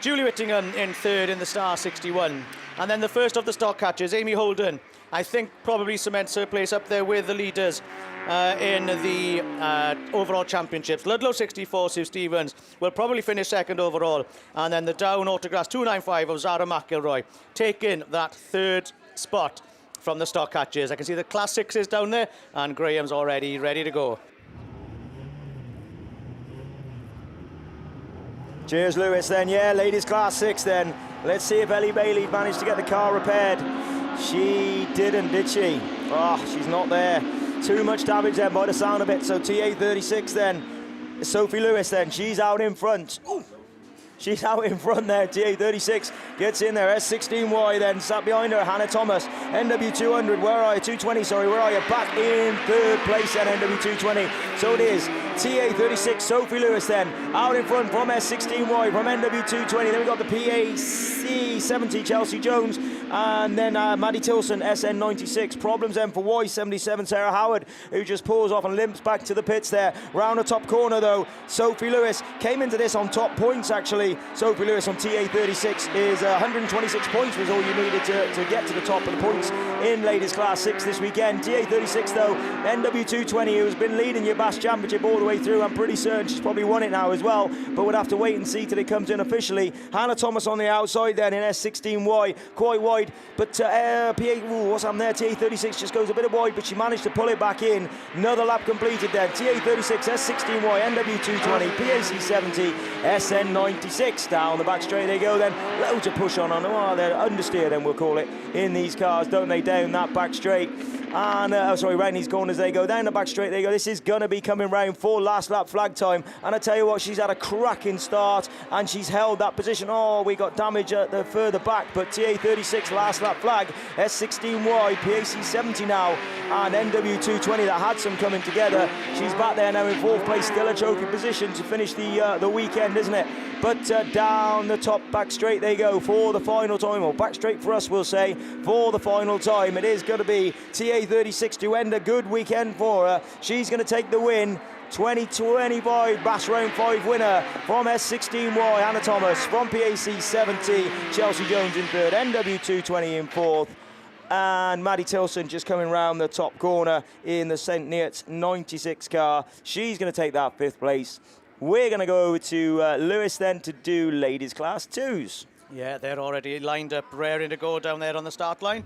Julie Whittingham in third in the Star 61. And then the first of the stock catches, Amy Holden, I think probably cements her place up there with the leaders in the overall championships. Ludlow 64, Sue Stevens, will probably finish second overall. And then the down Autograss 295 of Zara McElroy taking that third spot from the stock catches. I can see the Class 6s down there, and Graham's already ready to go. Cheers, Lewis, then. Yeah, ladies Class 6 then. Let's see if Ellie Bailey managed to get the car repaired. She didn't, did she? Oh, she's not there. Too much damage then by the sound of it. So TA36 then. Sophie Lewis then. She's out in front. Ooh. She's out in front there. TA36 gets in there. S16Y then. Sat behind her, Hannah Thomas. NW200, where are you? 220, sorry, where are you? Back in third place then, NW220. So it is TA36, Sophie Lewis then. Out in front from S16Y, from NW220. Then we've got the PAC70, Chelsea Jones. And then Maddie Tilson, SN96. Problems then for Y77, Sarah Howard, who just pulls off and limps back to the pits there. Round the top corner though, Sophie Lewis came into this on top points actually. Sophie Lewis on TA36 is 126 points was all you needed to get to the top of the points in ladies class 6 this weekend. TA36 though, NW220, who's been leading your BAST Championship all the way through. I'm pretty certain she's probably won it now as well, but we'll have to wait and see till it comes in officially. Hannah Thomas on the outside then in S16Y, quite wide, but what's happened there? TA36 just goes a bit wide, but she managed to pull it back in. Another lap completed then. TA36, S16Y, NW220, PAC70, SN96. Down the back straight they go then. Loads of push on. Oh, they're understeer then we'll call it in these cars, don't they? Down that back straight. And round these corners they go. Down the back straight they go. This is going to be coming round for last lap flag time. And I tell you what, she's had a cracking start and she's held that position. Oh, we got damage at the further back, but TA36 last lap flag, S16Y, PAC70 now, and NW220 that had some coming together. She's back there now in fourth place, still a trophy position to finish the weekend, isn't it? But down the top back straight they go for the final time, or back straight for us we'll say, for the final time. It is going to be TA36 to end a good weekend for her. She's going to take the win. 2025 BAST Round 5 winner from S16Y, Hannah Thomas, from PAC70, Chelsea Jones in third, NW220 in fourth, and Maddie Tilson just coming round the top corner in the St. Neots 96 car. She's going to take that fifth place. We're going to go over to Lewis then to do ladies class 2s. Yeah, they're already lined up, raring to go down there on the start line.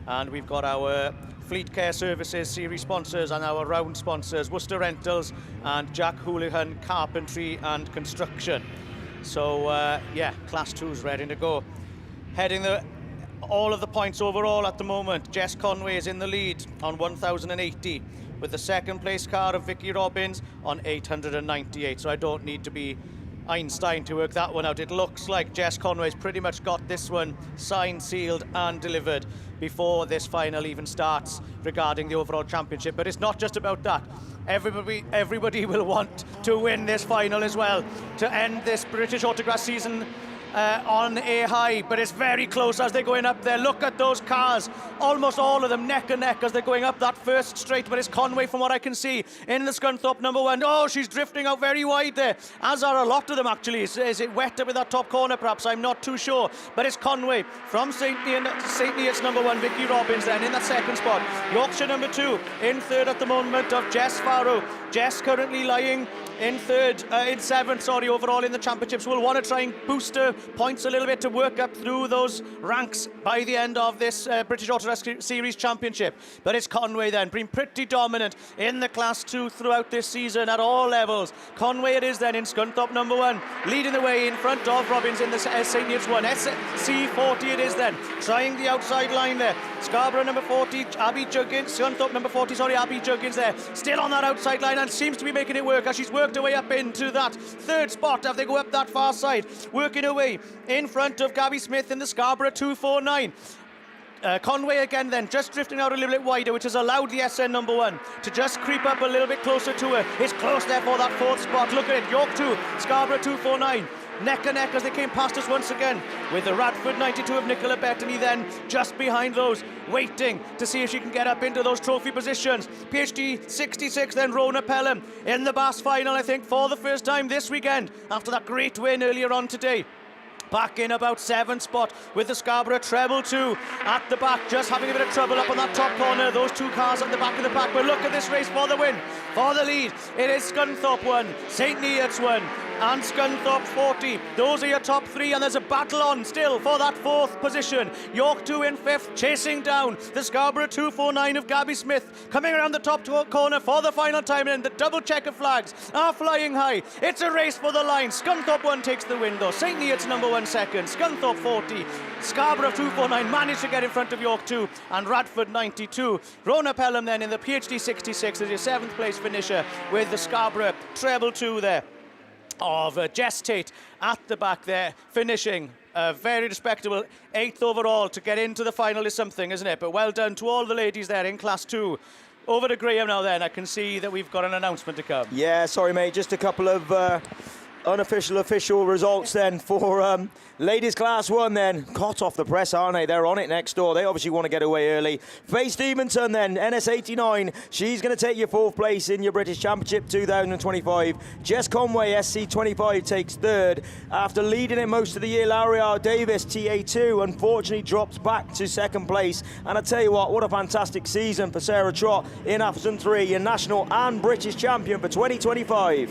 And we've got our Fleet Care Services series sponsors and our round sponsors, Worcester Rentals and Jack Houlihan Carpentry and Construction. So, yeah, Class 2's ready to go. Heading all of the points overall at the moment. Jess Conway is in the lead on 1,080 with the second place car of Vicky Robbins on 898. So I don't need to be Einstein to work that one out. It looks like Jess Conway's pretty much got this one signed, sealed and delivered before this final even starts regarding the overall championship. But it's not just about that. Everybody will want to win this final as well, to end this British Autograss season on a high, but it's very close as they're going up there. Look at those cars, almost all of them neck and neck as they're going up that first straight, but it's Conway from what I can see in the Scunthorpe number 1. Oh, she's drifting out very wide there, as are a lot of them actually. Is it wet up in that top corner perhaps? I'm not too sure, but it's Conway from St. Neots number 1, Vicky Robbins then in that second spot. Yorkshire number 2 in third at the moment of Jess Farrow. Jess currently lying in third, in seventh, overall in the championships. Will want to try and boost her points a little bit to work up through those ranks by the end of this British Autograss Series Championship. But it's Conway then, been pretty dominant in the Class 2 throughout this season at all levels. Conway it is then in Scunthorpe number 1, leading the way in front of Robbins in the St. Neots 1. SC40 it is then, trying the outside line there. Scarborough number 40, Abby Juggins, Scunthorpe number 40, Abby Juggins there, still on that outside line and seems to be making it work as she's worked her way up into that third spot as they go up that far side, working her way in front of Gabby Smith in the Scarborough 249. Conway again then, just drifting out a little bit wider, which has allowed the SN number 1 to just creep up a little bit closer to her. It's close there for that fourth spot. Look at it, York 2, Scarborough 249. Neck and neck as they came past us once again, with the Radford 92 of Nicola Bettany then just behind those, waiting to see if she can get up into those trophy positions. PhD 66 then Rona Pelham in the BASt final, I think, for the first time this weekend after that great win earlier on today. Back in about 7th spot with the Scarborough treble 2 at the back, just having a bit of trouble up on that top corner. Those two cars at the back of the pack. But look at this race for the win, for the lead. It is Scunthorpe 1, St. Neots 1 and Scunthorpe 40. Those are your top 3, and there's a battle on still for that 4th position. York 2 in 5th, chasing down the Scarborough 249 of Gabby Smith, coming around the top corner for the final time, and the double checker flags are flying high. It's a race for the line. Scunthorpe 1 takes the win though. St. Neots number 1 second, Scunthorpe 40, Scarborough 249 managed to get in front of York 2 and Radford 92. Rona Pelham then in the PhD 66 as your 7th place finisher with the Scarborough treble 2 there of Jess Tate at the back there, finishing a very respectable 8th overall. To get into the final is something, isn't it? But well done to all the ladies there in Class 2. Over to Graham now then. I can see that we've got an announcement to come. Yeah, sorry mate, just a couple of official results then for ladies Class 1 then. Hot off the press, aren't they? They're on it next door. They obviously want to get away early. Faye Stevenson then, NS89. She's going to take your 4th place in your British Championship 2025. Jess Conway, SC25, takes 3rd. After leading it most of the year, Laurier Davis, TA2, unfortunately drops back to 2nd place. And I tell you what a fantastic season for Sarah Trott in Atherton 3, your national and British champion for 2025.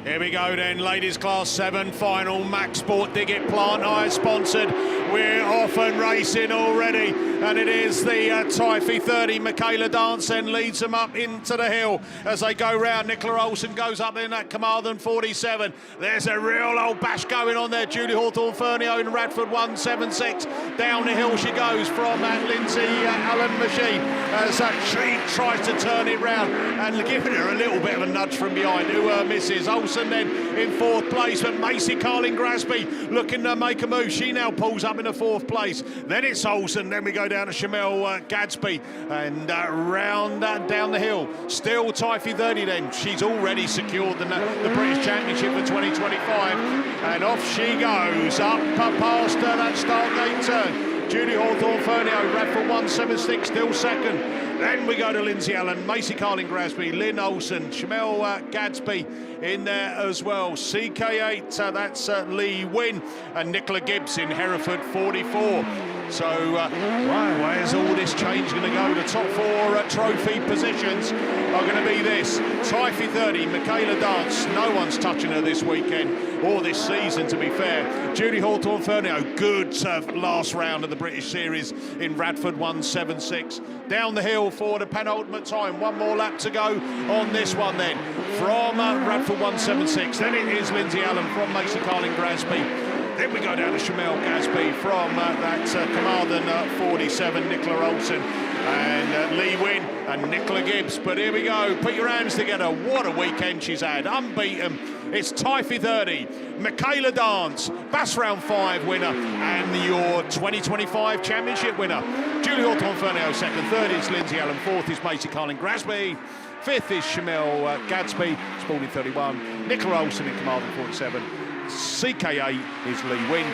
Here we go then, ladies class 7 final, Max Sport Digit Plant Hire sponsored. We're off and racing already, and it is the Tyre 30. Michaela Dansen leads them up into the hill as they go round. Nicola Olsen goes up in that Carmarthen 47. There's a real old bash going on there. Julie Hawthorne-Fernio in Radford 176. Down the hill she goes from that Lindsay Allen machine as she tries to turn it round and giving her a little bit of a nudge from behind. Who misses. Olsen then in 4th place, but Macy Carling-Grasby looking to make a move. She now pulls up in the 4th place. Then it's Olsen. Then we go down to Shamel Gadsby and round down the hill. Still Tyre 30 then. She's already secured the British Championship for 2025. And off she goes, up past that start gate turn. Julie Hawthorne-Fernio, Radford 176, still 2nd. Then we go to Lindsay Allen, Macy Carling-Grasby, Lynn Olsen, Shamel Gadsby in there as well. CK8, that's Lee Wynn and Nicola Gibbs in Hereford 44. So where's all this change going to go? The top 4 trophy positions are going to be this. Tyre 30, Michaela Dance, no one's touching her this weekend or this season, to be fair. Julie Hawthorne-Fernio, good last round of the British Series in Radford 176. Down the hill for the penultimate time. One more lap to go on this one then. From Radford 176. Then it is Lindsay Allen from Macy Carling-Grasby. Then we go down to Shamel Gadsby from that Carmarthen 47, Nicola Olsen and Lee Wynn and Nicola Gibbs. But here we go, put your hands together. What a weekend she's had, unbeaten. It's Tyre 30, Michaela Dance, BASt Round 5 winner and your 2025 championship winner. Julie Hawthorne-Fernio 2nd, 3rd is Lindsay Allen, 4th is Macy Carling-Grasby, 5th is Shamel Gadsby, Spalding 31, Nicola Olsen in Carmarthen 47. CK8 is Lee Wynn,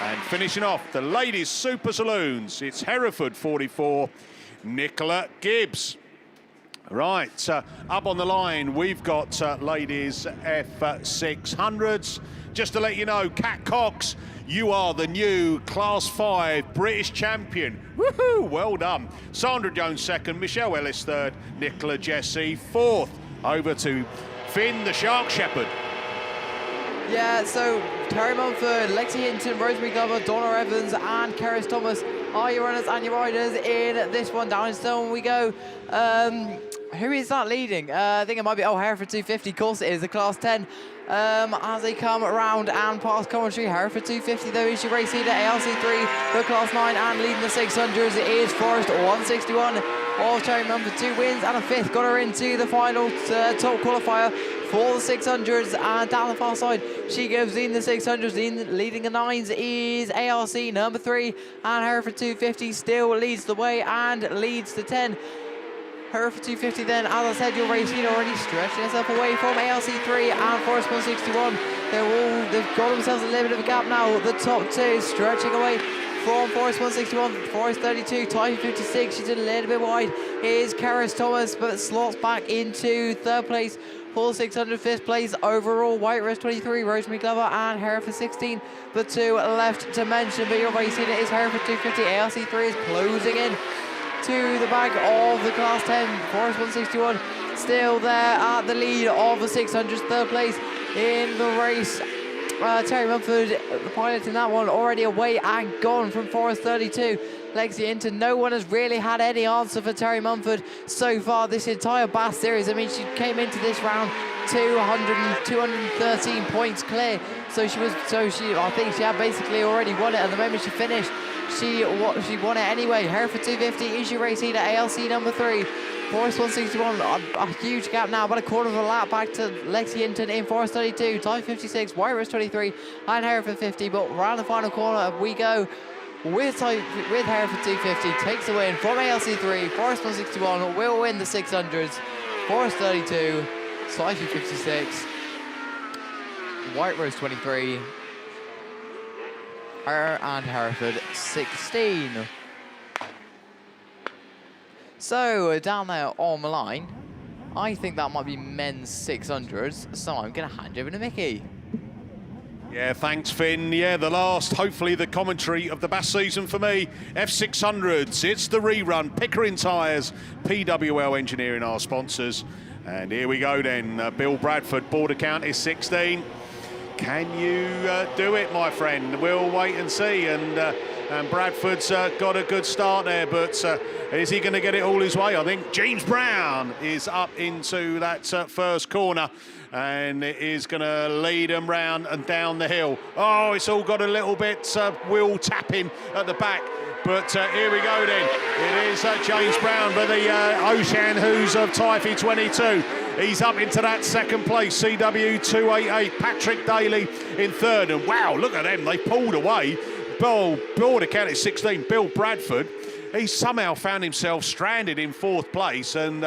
and finishing off the ladies super saloons, it's Hereford 44, Nicola Gibbs. Right, up on the line we've got ladies F600s. Just to let you know, Kat Cox, you are the new Class 5 British champion. Woohoo, well done. Sandra Jones 2nd, Michelle Ellis 3rd, Nicola Jesse 4th. Over to Finn the Shark Shepherd. Yeah, so Terry Mumford, Lexi Hinton, Rosemary Glover, Donna Evans and Keris Thomas are your runners and your riders in this one. Down in stone we go. Who is that leading? I think it might be, Hereford 250, of course it is, the Class 10. As they come around and past commentary, Hereford 250 though is your race leader, ALC3 for Class 9, and leading the 600s is Forest 161 of Terry Mumford, 2 wins and a 5th, got her into the final top qualifier for the 600s, and down the far side she goes in the 600s, leading the 9s is ARC number 3, and Hereford 250 still leads the way and leads the 10. Hereford 250 then, as I said, your race lead already stretching itself away from ALC3 and Forest 161. They've got themselves a little bit of a gap now. The top 2 stretching away from Forest 161, Forest 32, Tyre 56. She's a little bit wide. Here's Keris Thomas, but slots back into 3rd place. For 600, 5th place overall, White Rose 23, Rosemary Glover and Hereford 16. The 2 left to mention, but your race leader is Hereford 250. ALC3 is closing in to the back of the Class 10. Forest 161 still there at the lead of the 600s, 3rd place in the race. Terry Mumford, the pilot in that one, already away and gone from Forest 32. Lexi Hinton, no one has really had any answer for Terry Mumford so far this entire BASt series. I mean, she came into this round 213 points clear, I think she had basically already won it at the moment she finished. She won it anyway. Hereford 250 is your race leader, ALC number 3. Forest 161, a huge gap now, about a quarter of a lap back to Lexi Hinton in Forest 32, Tyre 56, White Rose 23 and Hereford 50, but round the final corner we go with Hereford 250, takes the win from ALC 3, Forest 161 will win the 600s, Forest 32, Tyre 56, White Rose 23, and Hereford 16. So down there on the line, I think that might be men's 600s, so I'm going to hand over to Mickey. Yeah, thanks, Finn. Yeah, the last, hopefully, the commentary of the BASt season for me. F600s, it's the rerun. Pickering Tyres, PWL Engineering, our sponsors. And here we go then. Bill Bradford, border count is 16. Can you do it, my friend? We'll wait and see. And Bradford's got a good start there, but is he going to get it all his way? I think James Brown is up into that first corner, and it is going to lead them round and down the hill. Oh, it's all got a little bit wheel tapping at the back. But here we go then. It is James Brown, but the Ocean Who's of Tyre 22. He's up into that 2nd place, CW 288. Patrick Daly in 3rd. And wow, look at them, they pulled away. Border count is 16, Bill Bradford. He somehow found himself stranded in 4th place and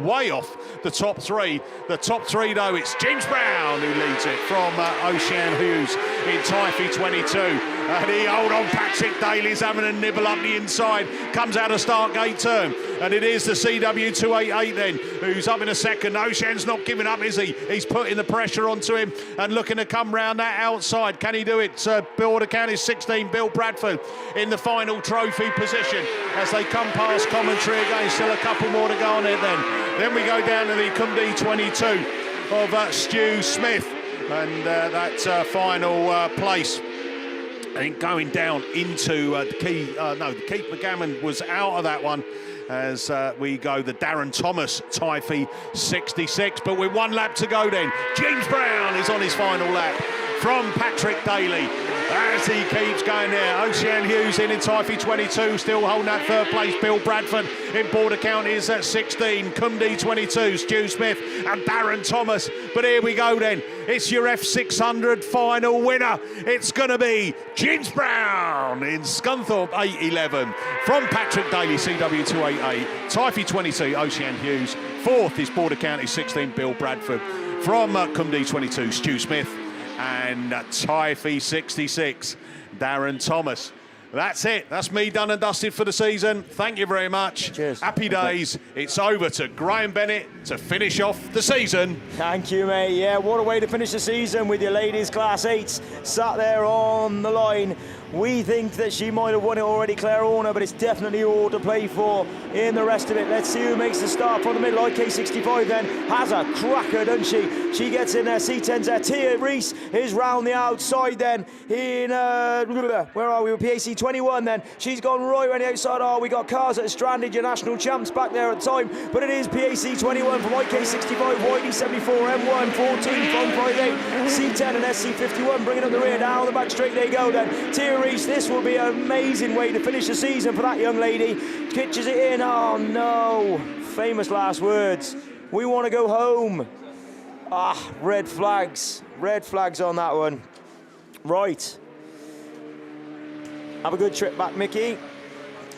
way off the top 3. The top 3, though, it's James Brown who leads it from Ocean Hughes in Tyre 22. And he, hold on, Patrick Daly's having a nibble up the inside, comes out of start gate turn. And it is the CW 288 then, who's up in a 2nd. Ocean's not giving up, is he? He's putting the pressure onto him and looking to come round that outside. Can he do it? Border count is 16, Bill Bradford in the final trophy position as they come past commentary again. Still a couple more to go on it then. Then we go down to the Cumdy 22 of Stu Smith, and that final place. I think going down into the Keith McGammon was out of that one as we go the Darren Thomas Typhy 66, but with 1 lap to go then. James Brown is on his final lap from Patrick Daly as he keeps going there. Ocean Hughes in Typhy 22, still holding that 3rd place. Bill Bradford in border count is at 16. Cumdy 22, Stu Smith and Darren Thomas. But here we go then. It's your F600 final winner. It's going to be James Brown in Scunthorpe 811 from Patrick Daly, CW 288. Typhy 22, Ocean Hughes. 4th is border count is 16, Bill Bradford. From Cumdy 22, Stu Smith. And Typhy 66, Darren Thomas. That's it. That's me done and dusted for the season. Thank you very much. Cheers. Happy days. It's over to Graham Bennett to finish off the season. Thank you, mate. Yeah, what a way to finish the season with your ladies' Class 8s sat there on the line We think that she might have won it already, Claire Horner, but it's definitely all to play for in the rest of it. Let's see who makes the start from the middle. IK65 then has a cracker, doesn't she? She gets in there, C10's there. Tyre Reese is round the outside then in, where are we? PAC 21 then. She's gone right around the outside. Oh, we got cars that are stranded, your national champs back there at the time, but it is PAC 21 from IK65, YD74, M1, 14 from 58, C10 and SC51 bringing up the rear. Down the back straight they go then. Tyre Reese, this will be an amazing way to finish the season for that young lady. Pitches it in, oh no. Famous last words. We want to go home. Ah, red flags on that one. Right. Have a good trip back, Mickey.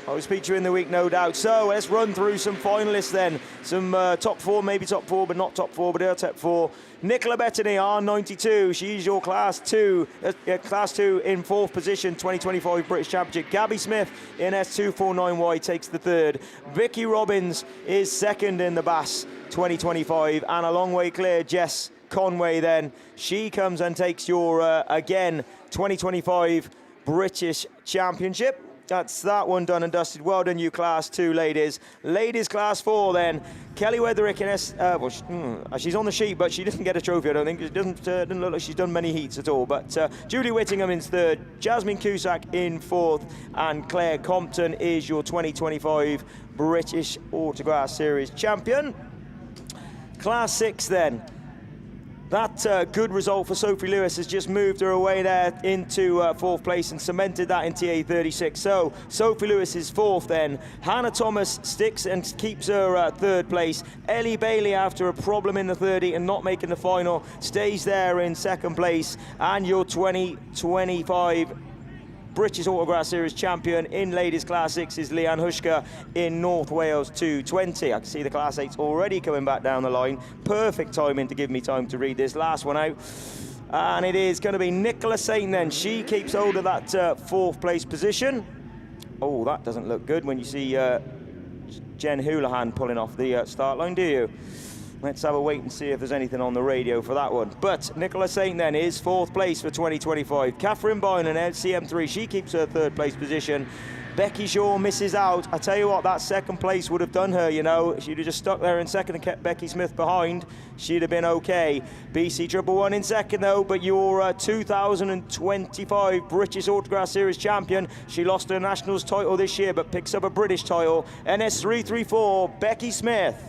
I'll speak to you in the week, no doubt. So let's run through some finalists then. Some top four, maybe top four, but not top four, but her top four. Nicola Bettany, R92. She's your class two in fourth position, 2025 British Championship. Gabby Smith in S249Y takes the third. Vicky Robbins is second in the BAS 2025, and a long way clear, Jess Conway then. She comes and takes your, again, 2025 British Championship. That's that one done and dusted. Well done, you class two ladies. Ladies class four then. Kelly Wetherick in she's on the sheet, but she didn't get a trophy, I don't think. It doesn't look like she's done many heats at all. But Julie Whittingham in third, Jasmine Cusack in fourth, and Claire Compton is your 2025 British Autograss Series champion. Class six then. That good result for Sophie Lewis has just moved her away there into fourth place and cemented that in TA36. So Sophie Lewis is fourth then. Hannah Thomas sticks and keeps her third place. Ellie Bailey, after a problem in the 30 and not making the final, stays there in second place. And your 2025 British Autograss Series champion in ladies class 6 is Leanne Hushka in North Wales 220. I can see the class 8's already coming back down the line. Perfect timing to give me time to read this last one out. And it is going to be Nicola Saint then. She keeps hold of that fourth place position. Oh, that doesn't look good when you see Jen Houlihan pulling off the start line, do you? Let's have a wait and see if there's anything on the radio for that one. But Nicola Saint then is fourth place for 2025. Catherine Bynan, LCM3, she keeps her third place position. Becky Shaw misses out. I tell you what, that second place would have done her, you know. She'd have just stuck there in second and kept Becky Smith behind. She'd have been okay. BC 111 in second though, but your 2025 British Autograss Series champion. She lost her Nationals title this year, but picks up a British title. NS334, Becky Smith.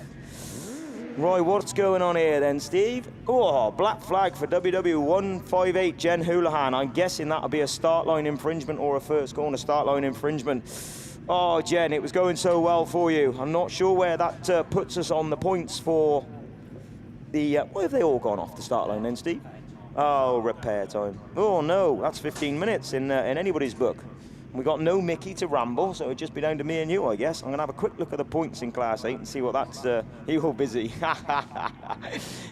Right, what's going on here then, Steve? Oh, black flag for WW158 Jen Houlihan. I'm guessing that'll be a start line infringement or a first corner start line infringement. Oh, Jen, it was going so well for you. I'm not sure where that puts us on the points for the... where have they all gone off the start line then, Steve? Oh, repair time. Oh, no, that's 15 minutes in anybody's book. We got no Mickey to ramble, so it'd just be down to me and you, I guess. I'm going to have a quick look at the points in Class 8 and see what that's... You're busy.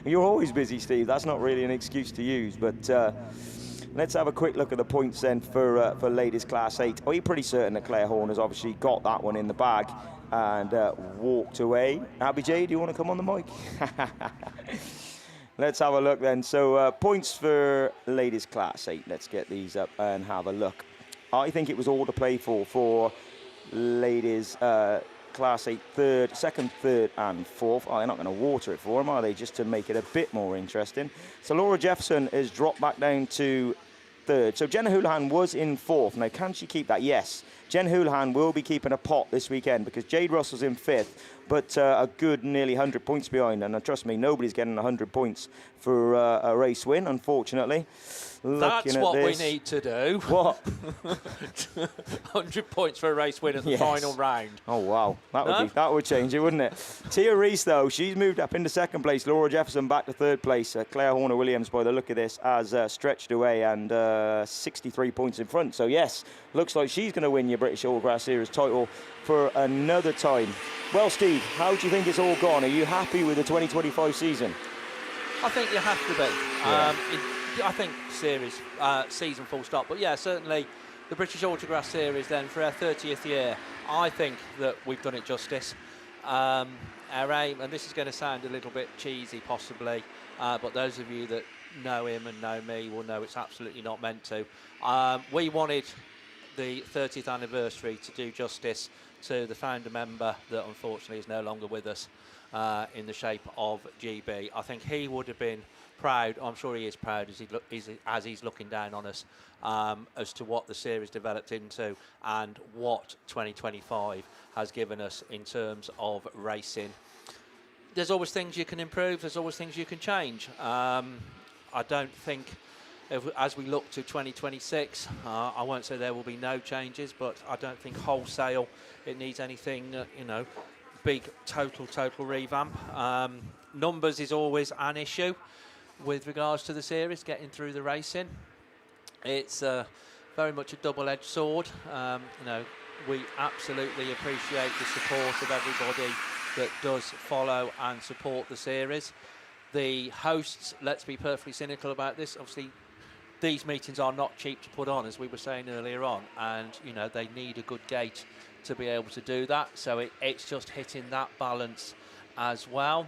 You're always busy, Steve. That's not really an excuse to use, but let's have a quick look at the points then for ladies Class 8. Are you pretty certain that Claire Horn has obviously got that one in the bag and walked away? Abby J, do you want to come on the mic? Let's have a look then. So points for ladies Class 8. Let's get these up and have a look. I think it was all to play for ladies Class 8 third, second, third and fourth. Oh, they're not going to water it for them, are they? Just to make it a bit more interesting. So Laura Jefferson is dropped back down to third. So Jenna Houlihan was in fourth. Now, can she keep that? Yes. Jen Houlihan will be keeping a pot this weekend because Jade Russell's in fifth, but a good nearly 100 points behind. And trust me, nobody's getting 100 points for a race win, unfortunately. That's what we need to do. What? 100 points for a race win at the final round. Oh, wow. That would change it, wouldn't it? Tia Reese, though, she's moved up into second place. Laura Jefferson back to third place. Claire Horner-Williams, by the look of this, has stretched away and 63 points in front. So, yes, looks like she's going to win your British Autograss Series title for another time. Well, Steve, how do you think it's all gone? Are you happy with the 2025 season? I think you have to be. Yeah. I think season full stop. But yeah, certainly the British Autograss Series then for our 30th year, I think that we've done it justice. Our aim, and this is going to sound a little bit cheesy possibly, but those of you that know him and know me will know it's absolutely not meant to. We wanted the 30th anniversary to do justice to the founder member that unfortunately is no longer with us in the shape of GB. I think he would have been proud, I'm sure he is proud as he's looking down on us as to what the series developed into and what 2025 has given us in terms of racing. There's always things you can improve, there's always things you can change. I don't think, as we look to 2026, I won't say there will be no changes, but I don't think wholesale it needs anything, big total revamp. Numbers is always an issue with regards to the series, getting through the racing. It's very much a double-edged sword. We absolutely appreciate the support of everybody that does follow and support the series. The hosts, let's be perfectly cynical about this, obviously these meetings are not cheap to put on, as we were saying earlier on, and they need a good gate to be able to do that, so it's just hitting that balance as well.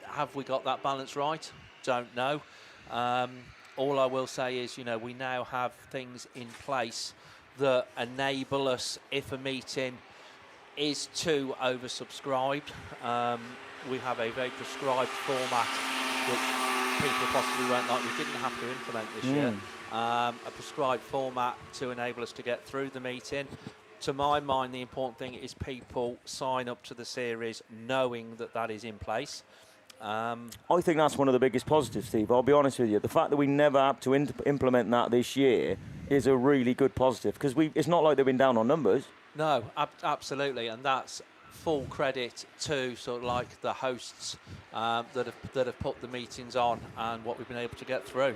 Have we got that balance right? Don't know. All I will say is, we now have things in place that enable us, if a meeting is too oversubscribed, we have a very prescribed format which people possibly won't like. We didn't have to implement this year. A prescribed format to enable us to get through the meeting. To my mind, the important thing is people sign up to the series knowing that that is in place. I think that's one of the biggest positives, Steve. I'll be honest with you. The fact that we never had to implement that this year is a really good positive, because it's not like they've been down on numbers. No, absolutely, and that's full credit to sort of like the hosts that have put the meetings on and what we've been able to get through.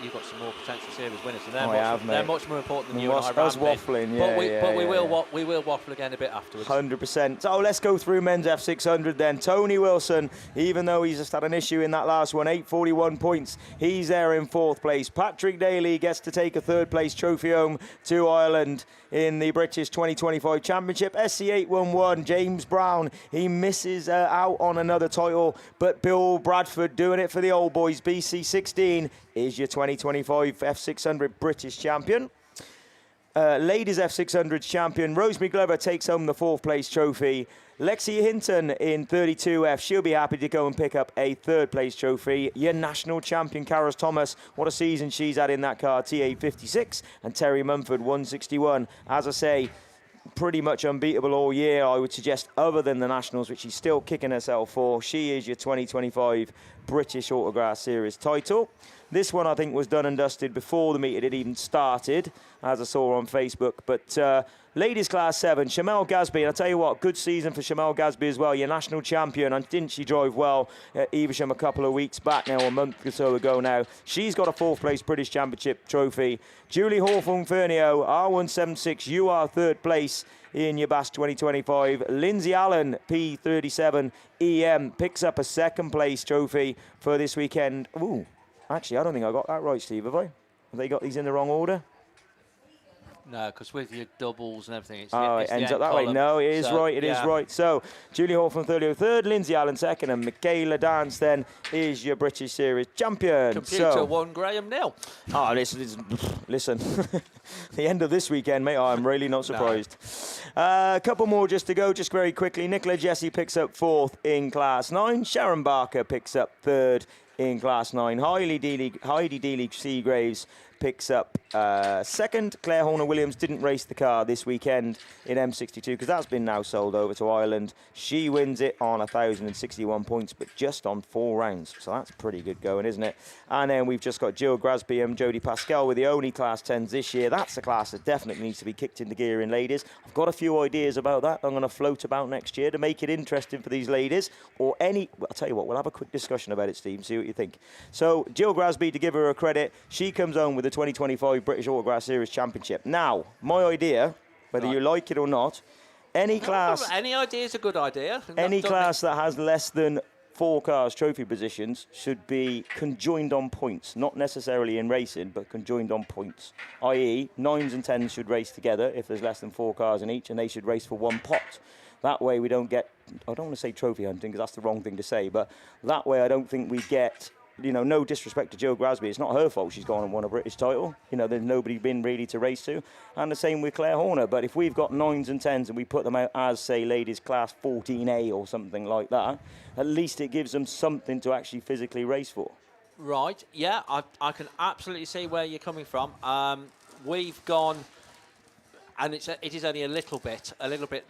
You've got some more potential series winners, and they're much more important than you and I. I was waffling, yeah. We will waffle again a bit afterwards. 100%. So let's go through men's F600 then. Tony Wilson, even though he's just had an issue in that last one, 841 points. He's there in 4th place. Patrick Daly gets to take a 3rd place trophy home to Ireland in the British 2025 Championship. SC811, James Brown, he misses out on another title, but Bill Bradford doing it for the old boys. BC16 is your 2025 F600 British champion. Ladies F600 champion Rosemary Glover takes home the 4th place trophy. Lexi Hinton in 32F, she'll be happy to go and pick up a 3rd place trophy. Your national champion Karis Thomas, what a season she's had in that car, TA56, and Terry Mumford 161. As I say, pretty much unbeatable all year, I would suggest, other than the Nationals, which she's still kicking herself for. She is your 2025 British Autograss Series title. This one, I think, was done and dusted before the meeting had even started, as I saw on Facebook. But ladies class 7, Shamel Gasby, and I'll tell you what, good season for Shamel Gasby as well, your national champion. And didn't she drive well at Evesham a couple of weeks back now, a month or so ago now? She's got a 4th place British Championship trophy. Julie Hawthorne-Fernio, R176, you are 3rd place in your BASt 2025. Lindsay Allen, P37 EM, picks up a 2nd place trophy for this weekend. Ooh, actually, I don't think I got that right, Steve, have I? Have they got these in the wrong order? No, because with your doubles and everything, it's it ends up that way. No, it is right. It is right. So, Julie Hawthorne 33rd, Lindsay Allen 2nd, and Michaela Dance then is your British Series champion. Computer 1, Graham 0. Oh, listen. The end of this weekend, mate, I'm really not surprised. A couple more just to go, just very quickly. Nicola Jesse picks up 4th in Class 9. Sharon Barker picks up 3rd in Class 9. Heidi Dealey Seagraves picks up 2nd. Claire Horner-Williams didn't race the car this weekend in M62 because that's been now sold over to Ireland. She wins it on 1,061 points, but just on 4 rounds. So that's pretty good going, isn't it? And then we've just got Jill Grasby and Jodie Pascal with the only Class 10s this year. That's a class that definitely needs to be kicked into gear in ladies. I've got a few ideas about that I'm going to float about next year to make it interesting for these ladies. Or I'll tell you what, we'll have a quick discussion about it, Steve, see what you think. So Jill Grasby, to give her a credit, she comes home with the 2025 British Autograss Series Championship. Now, my idea, whether you like it or not, any class... Any idea is a good idea. Any class that has less than 4 cars trophy positions should be conjoined on points. Not necessarily in racing, but conjoined on points. I.e., 9s and 10s should race together if there's less than 4 cars in each, and they should race for 1 pot. That way we don't get... I don't want to say trophy hunting, because that's the wrong thing to say, but that way I don't think we get you know, no disrespect to Jo Grasby, it's not her fault she's gone and won a British title. You know, there's nobody been really to race to. And the same with Claire Horner. But if we've got 9s and 10s and we put them out as, say, ladies class 14A or something like that, at least it gives them something to actually physically race for. Right, yeah, I can absolutely see where you're coming from. We've gone, and it is only a little bit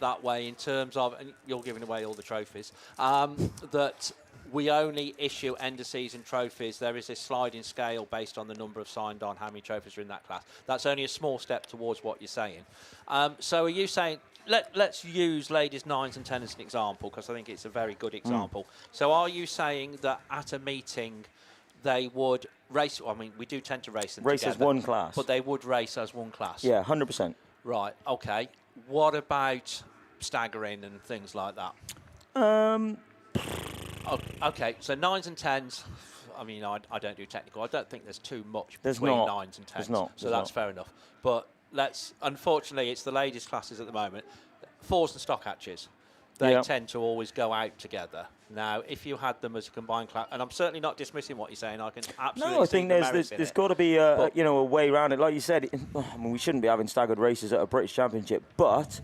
that way in terms of, and you're giving away all the trophies, that we only issue end-of-season trophies. There is a sliding scale based on the number of signed on, how many trophies are in that class. That's only a small step towards what you're saying. So are you saying, let's use ladies 9s and 10s as an example, because I think it's a very good example. So are you saying that at a meeting they would race, I mean, we do tend to race them Race together, as one class. but they would race as one class? Yeah, 100%. Right, okay. What about staggering and things like that? Okay, so 9s and 10s, I mean, I don't do technical. I don't think there's too much between 9s and 10s. There's not. So that's fair enough. But unfortunately, it's the ladies' classes at the moment. 4s and stock hatches, they tend to always go out together. Now, if you had them as a combined class, and I'm certainly not dismissing what you're saying, I can absolutely No, I see think the merits in there's it. got to be a way around it. Like you said, I mean, we shouldn't be having staggered races at a British Championship, but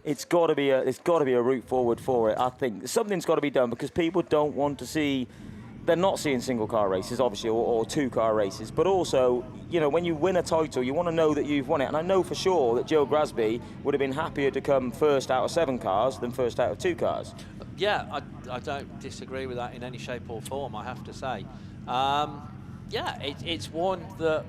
it's got to be a route forward for it. I think something's got to be done because people don't want to see. They're not seeing single car races, obviously, or 2-car races. But also, you know, when you win a title, you want to know that you've won it. And I know for sure that Jo Grasby would have been happier to come first out of 7 cars than first out of 2 cars. Yeah, I don't disagree with that in any shape or form, I have to say. It's one that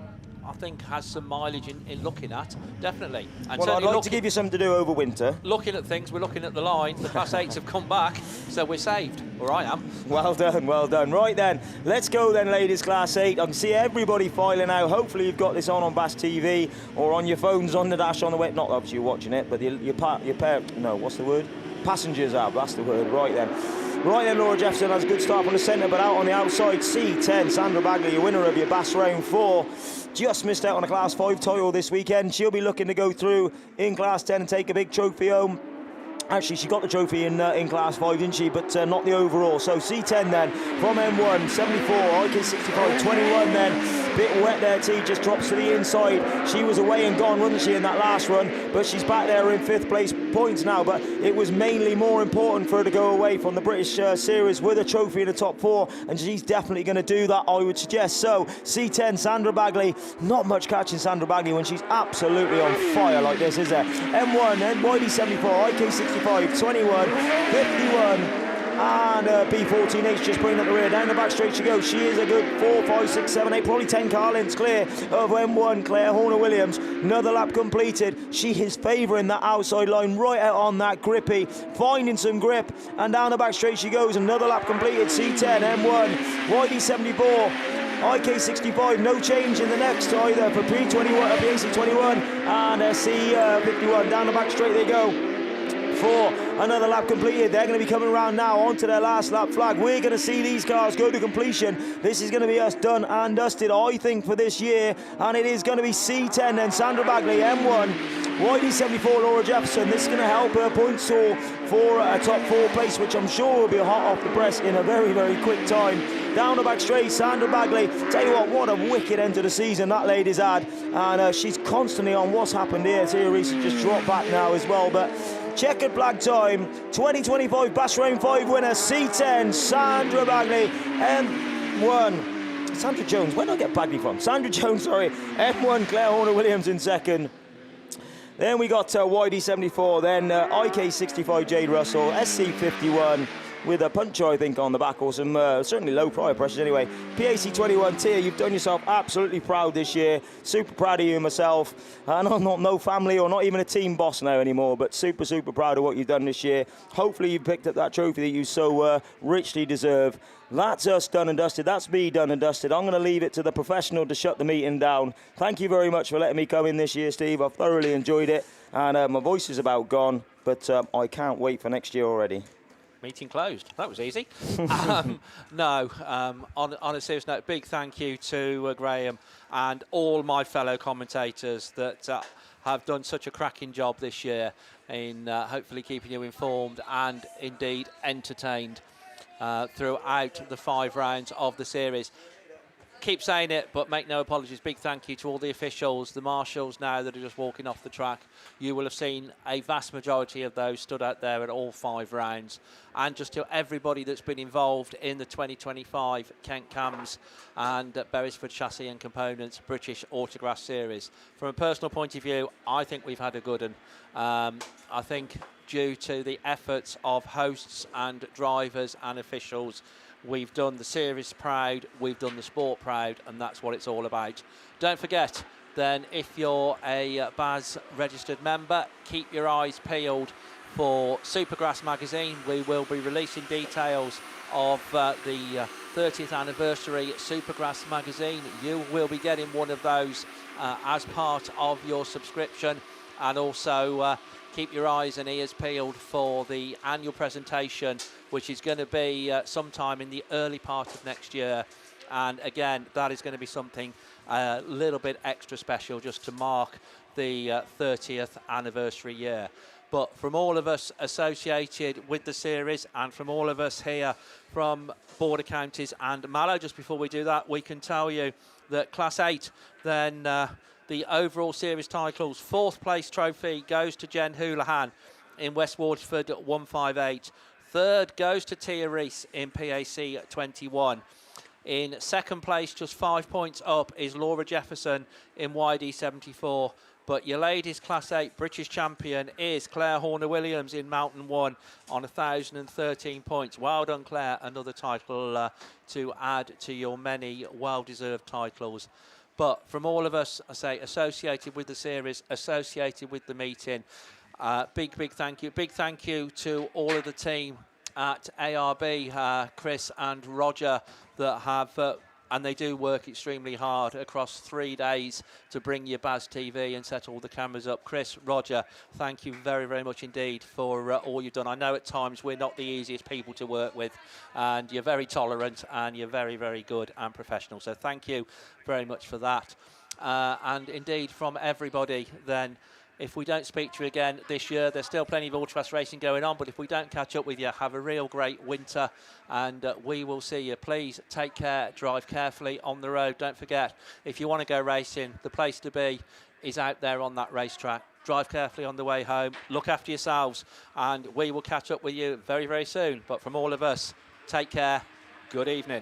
I think has some mileage in looking at, definitely. And well, I'd like to give you something to do over winter. Looking at things, we're looking at the line. The Class 8s have come back, so we're saved. Or I am. Well done, well done. Right then, let's go then, ladies, Class 8. I can see everybody filing out. Hopefully you've got this on BAStv or on your phones on the dash on the way. Not obviously you're watching it, but passengers have, that's the word. Right then, Laura Jefferson has a good start from the centre, but out on the outside, C10, Sandra Bagley, your winner of your BAS Round 4. Just missed out on a Class 5 title this weekend. She'll be looking to go through in Class 10 and take a big trophy home. Actually, she got the trophy in Class 5, didn't she? But not the overall. So C10 then, from M1, 74, IK65, 21 then. Bit wet there, T, just drops to the inside. She was away and gone, wasn't she, in that last run? But she's back there in 5th place points now. But it was mainly more important for her to go away from the British Series with a trophy in the top 4. And she's definitely going to do that, I would suggest. So, C10, Sandra Bagley. Not much catching Sandra Bagley when she's absolutely on fire like this, is there? M1, NYD74, IK65, 21, 51. And B14H just bringing up the rear. Down the back straight she goes. She is a good 4, 5, 6, 7, 8, probably 10 car lengths clear of M1, Claire Horner-Williams. Another lap completed. She is favouring that outside line right out on that grippy, finding some grip. And down the back straight she goes. Another lap completed. C10, M1, YD74. IK65, no change in the next either for P21, BAC21 and C51. Down the back straight they go. Another lap completed. They're going to be coming around now onto their last lap flag. We're going to see these cars go to completion. This is going to be us done and dusted, I think, for this year. And it is going to be C10 then Sandra Bagley, M1, YD74 Laura Jefferson. This is going to help her points haul for a top 4 place, which I'm sure will be hot off the press in a very, very quick time. Down the back straight, Sandra Bagley. Tell you what a wicked end to the season that lady's had. And she's constantly on what's happened here. Tyre Reese has just dropped back now as well. But checkered flag time, 2025 BAS Round 5 winner, C10, Sandra Bagley, M1, Sandra Jones, where did I get Bagley from? Sandra Jones, sorry, M1, Claire Horner-Williams in second. Then we got YD74, then IK65 Jade Russell, SC51 with a puncher, I think, on the back, or some certainly low prior pressures anyway. PAC21 Tyre, you've done yourself absolutely proud this year. Super proud of you myself. And I'm not no family or not even a team boss now anymore, but super, super proud of what you've done this year. Hopefully you picked up that trophy that you so richly deserve. That's us done and dusted. That's me done and dusted. I'm going to leave it to the professional to shut the meeting down. Thank you very much for letting me come in this year, Steve. I've thoroughly enjoyed it. And my voice is about gone, but I can't wait for next year already. Meeting closed. That was easy. On a serious note, big thank you to Graham and all my fellow commentators that have done such a cracking job this year in hopefully keeping you informed and indeed entertained throughout the 5 rounds of the series. keep saying it, but make no apologies. Big thank you to all the officials, the marshals now that are just walking off the track. You will have seen a vast majority of those stood out there at all 5 rounds. And just to everybody that's been involved in the 2025 Kent Cams and Beresford Chassis and Components British Autograss Series. From a personal point of view, I think we've had a good one. I think due to the efforts of hosts and drivers and officials, we've done the series proud, we've done the sport proud, and that's what it's all about. Don't forget, then, if you're a BAS registered member, keep your eyes peeled for Supergrass magazine. We will be releasing details of the 30th anniversary Supergrass magazine. You will be getting one of those as part of your subscription, and also keep your eyes and ears peeled for the annual presentation, which is going to be sometime in the early part of next year. And again, that is going to be something a little bit extra special just to mark the 30th anniversary year. But from all of us associated with the series, and from all of us here from Border Counties and Mallow, just before we do that, we can tell you that Class 8, then the overall series titles, 4th place trophy goes to Jen Houlihan in West Waterford 158. 3rd goes to Tia Reese in PAC 21. In 2nd place, just 5 points up, is Laura Jefferson in YD 74. But your ladies' Class 8 British champion is Claire Horner-Williams in Mountain 1 on 1,013 points. Well done, Claire. Another title to add to your many well-deserved titles. But from all of us, I say, associated with the series, associated with the meeting, big thank you. Big thank you to all of the team at ARB, Chris and Roger, that have... and they do work extremely hard across 3 days to bring you BAStv and set all the cameras up. Chris, Roger, thank you very, very much indeed for all you've done. I know at times we're not the easiest people to work with, and you're very tolerant and you're very, very good and professional. So thank you very much for that. And indeed, from everybody, then, if we don't speak to you again this year, there's still plenty of Autograss racing going on, but if we don't catch up with you, have a real great winter, and we will see you. Please take care, drive carefully on the road. Don't forget, if you want to go racing, the place to be is out there on that racetrack. Drive carefully on the way home, look after yourselves, and we will catch up with you very, very soon. But from all of us, take care, good evening.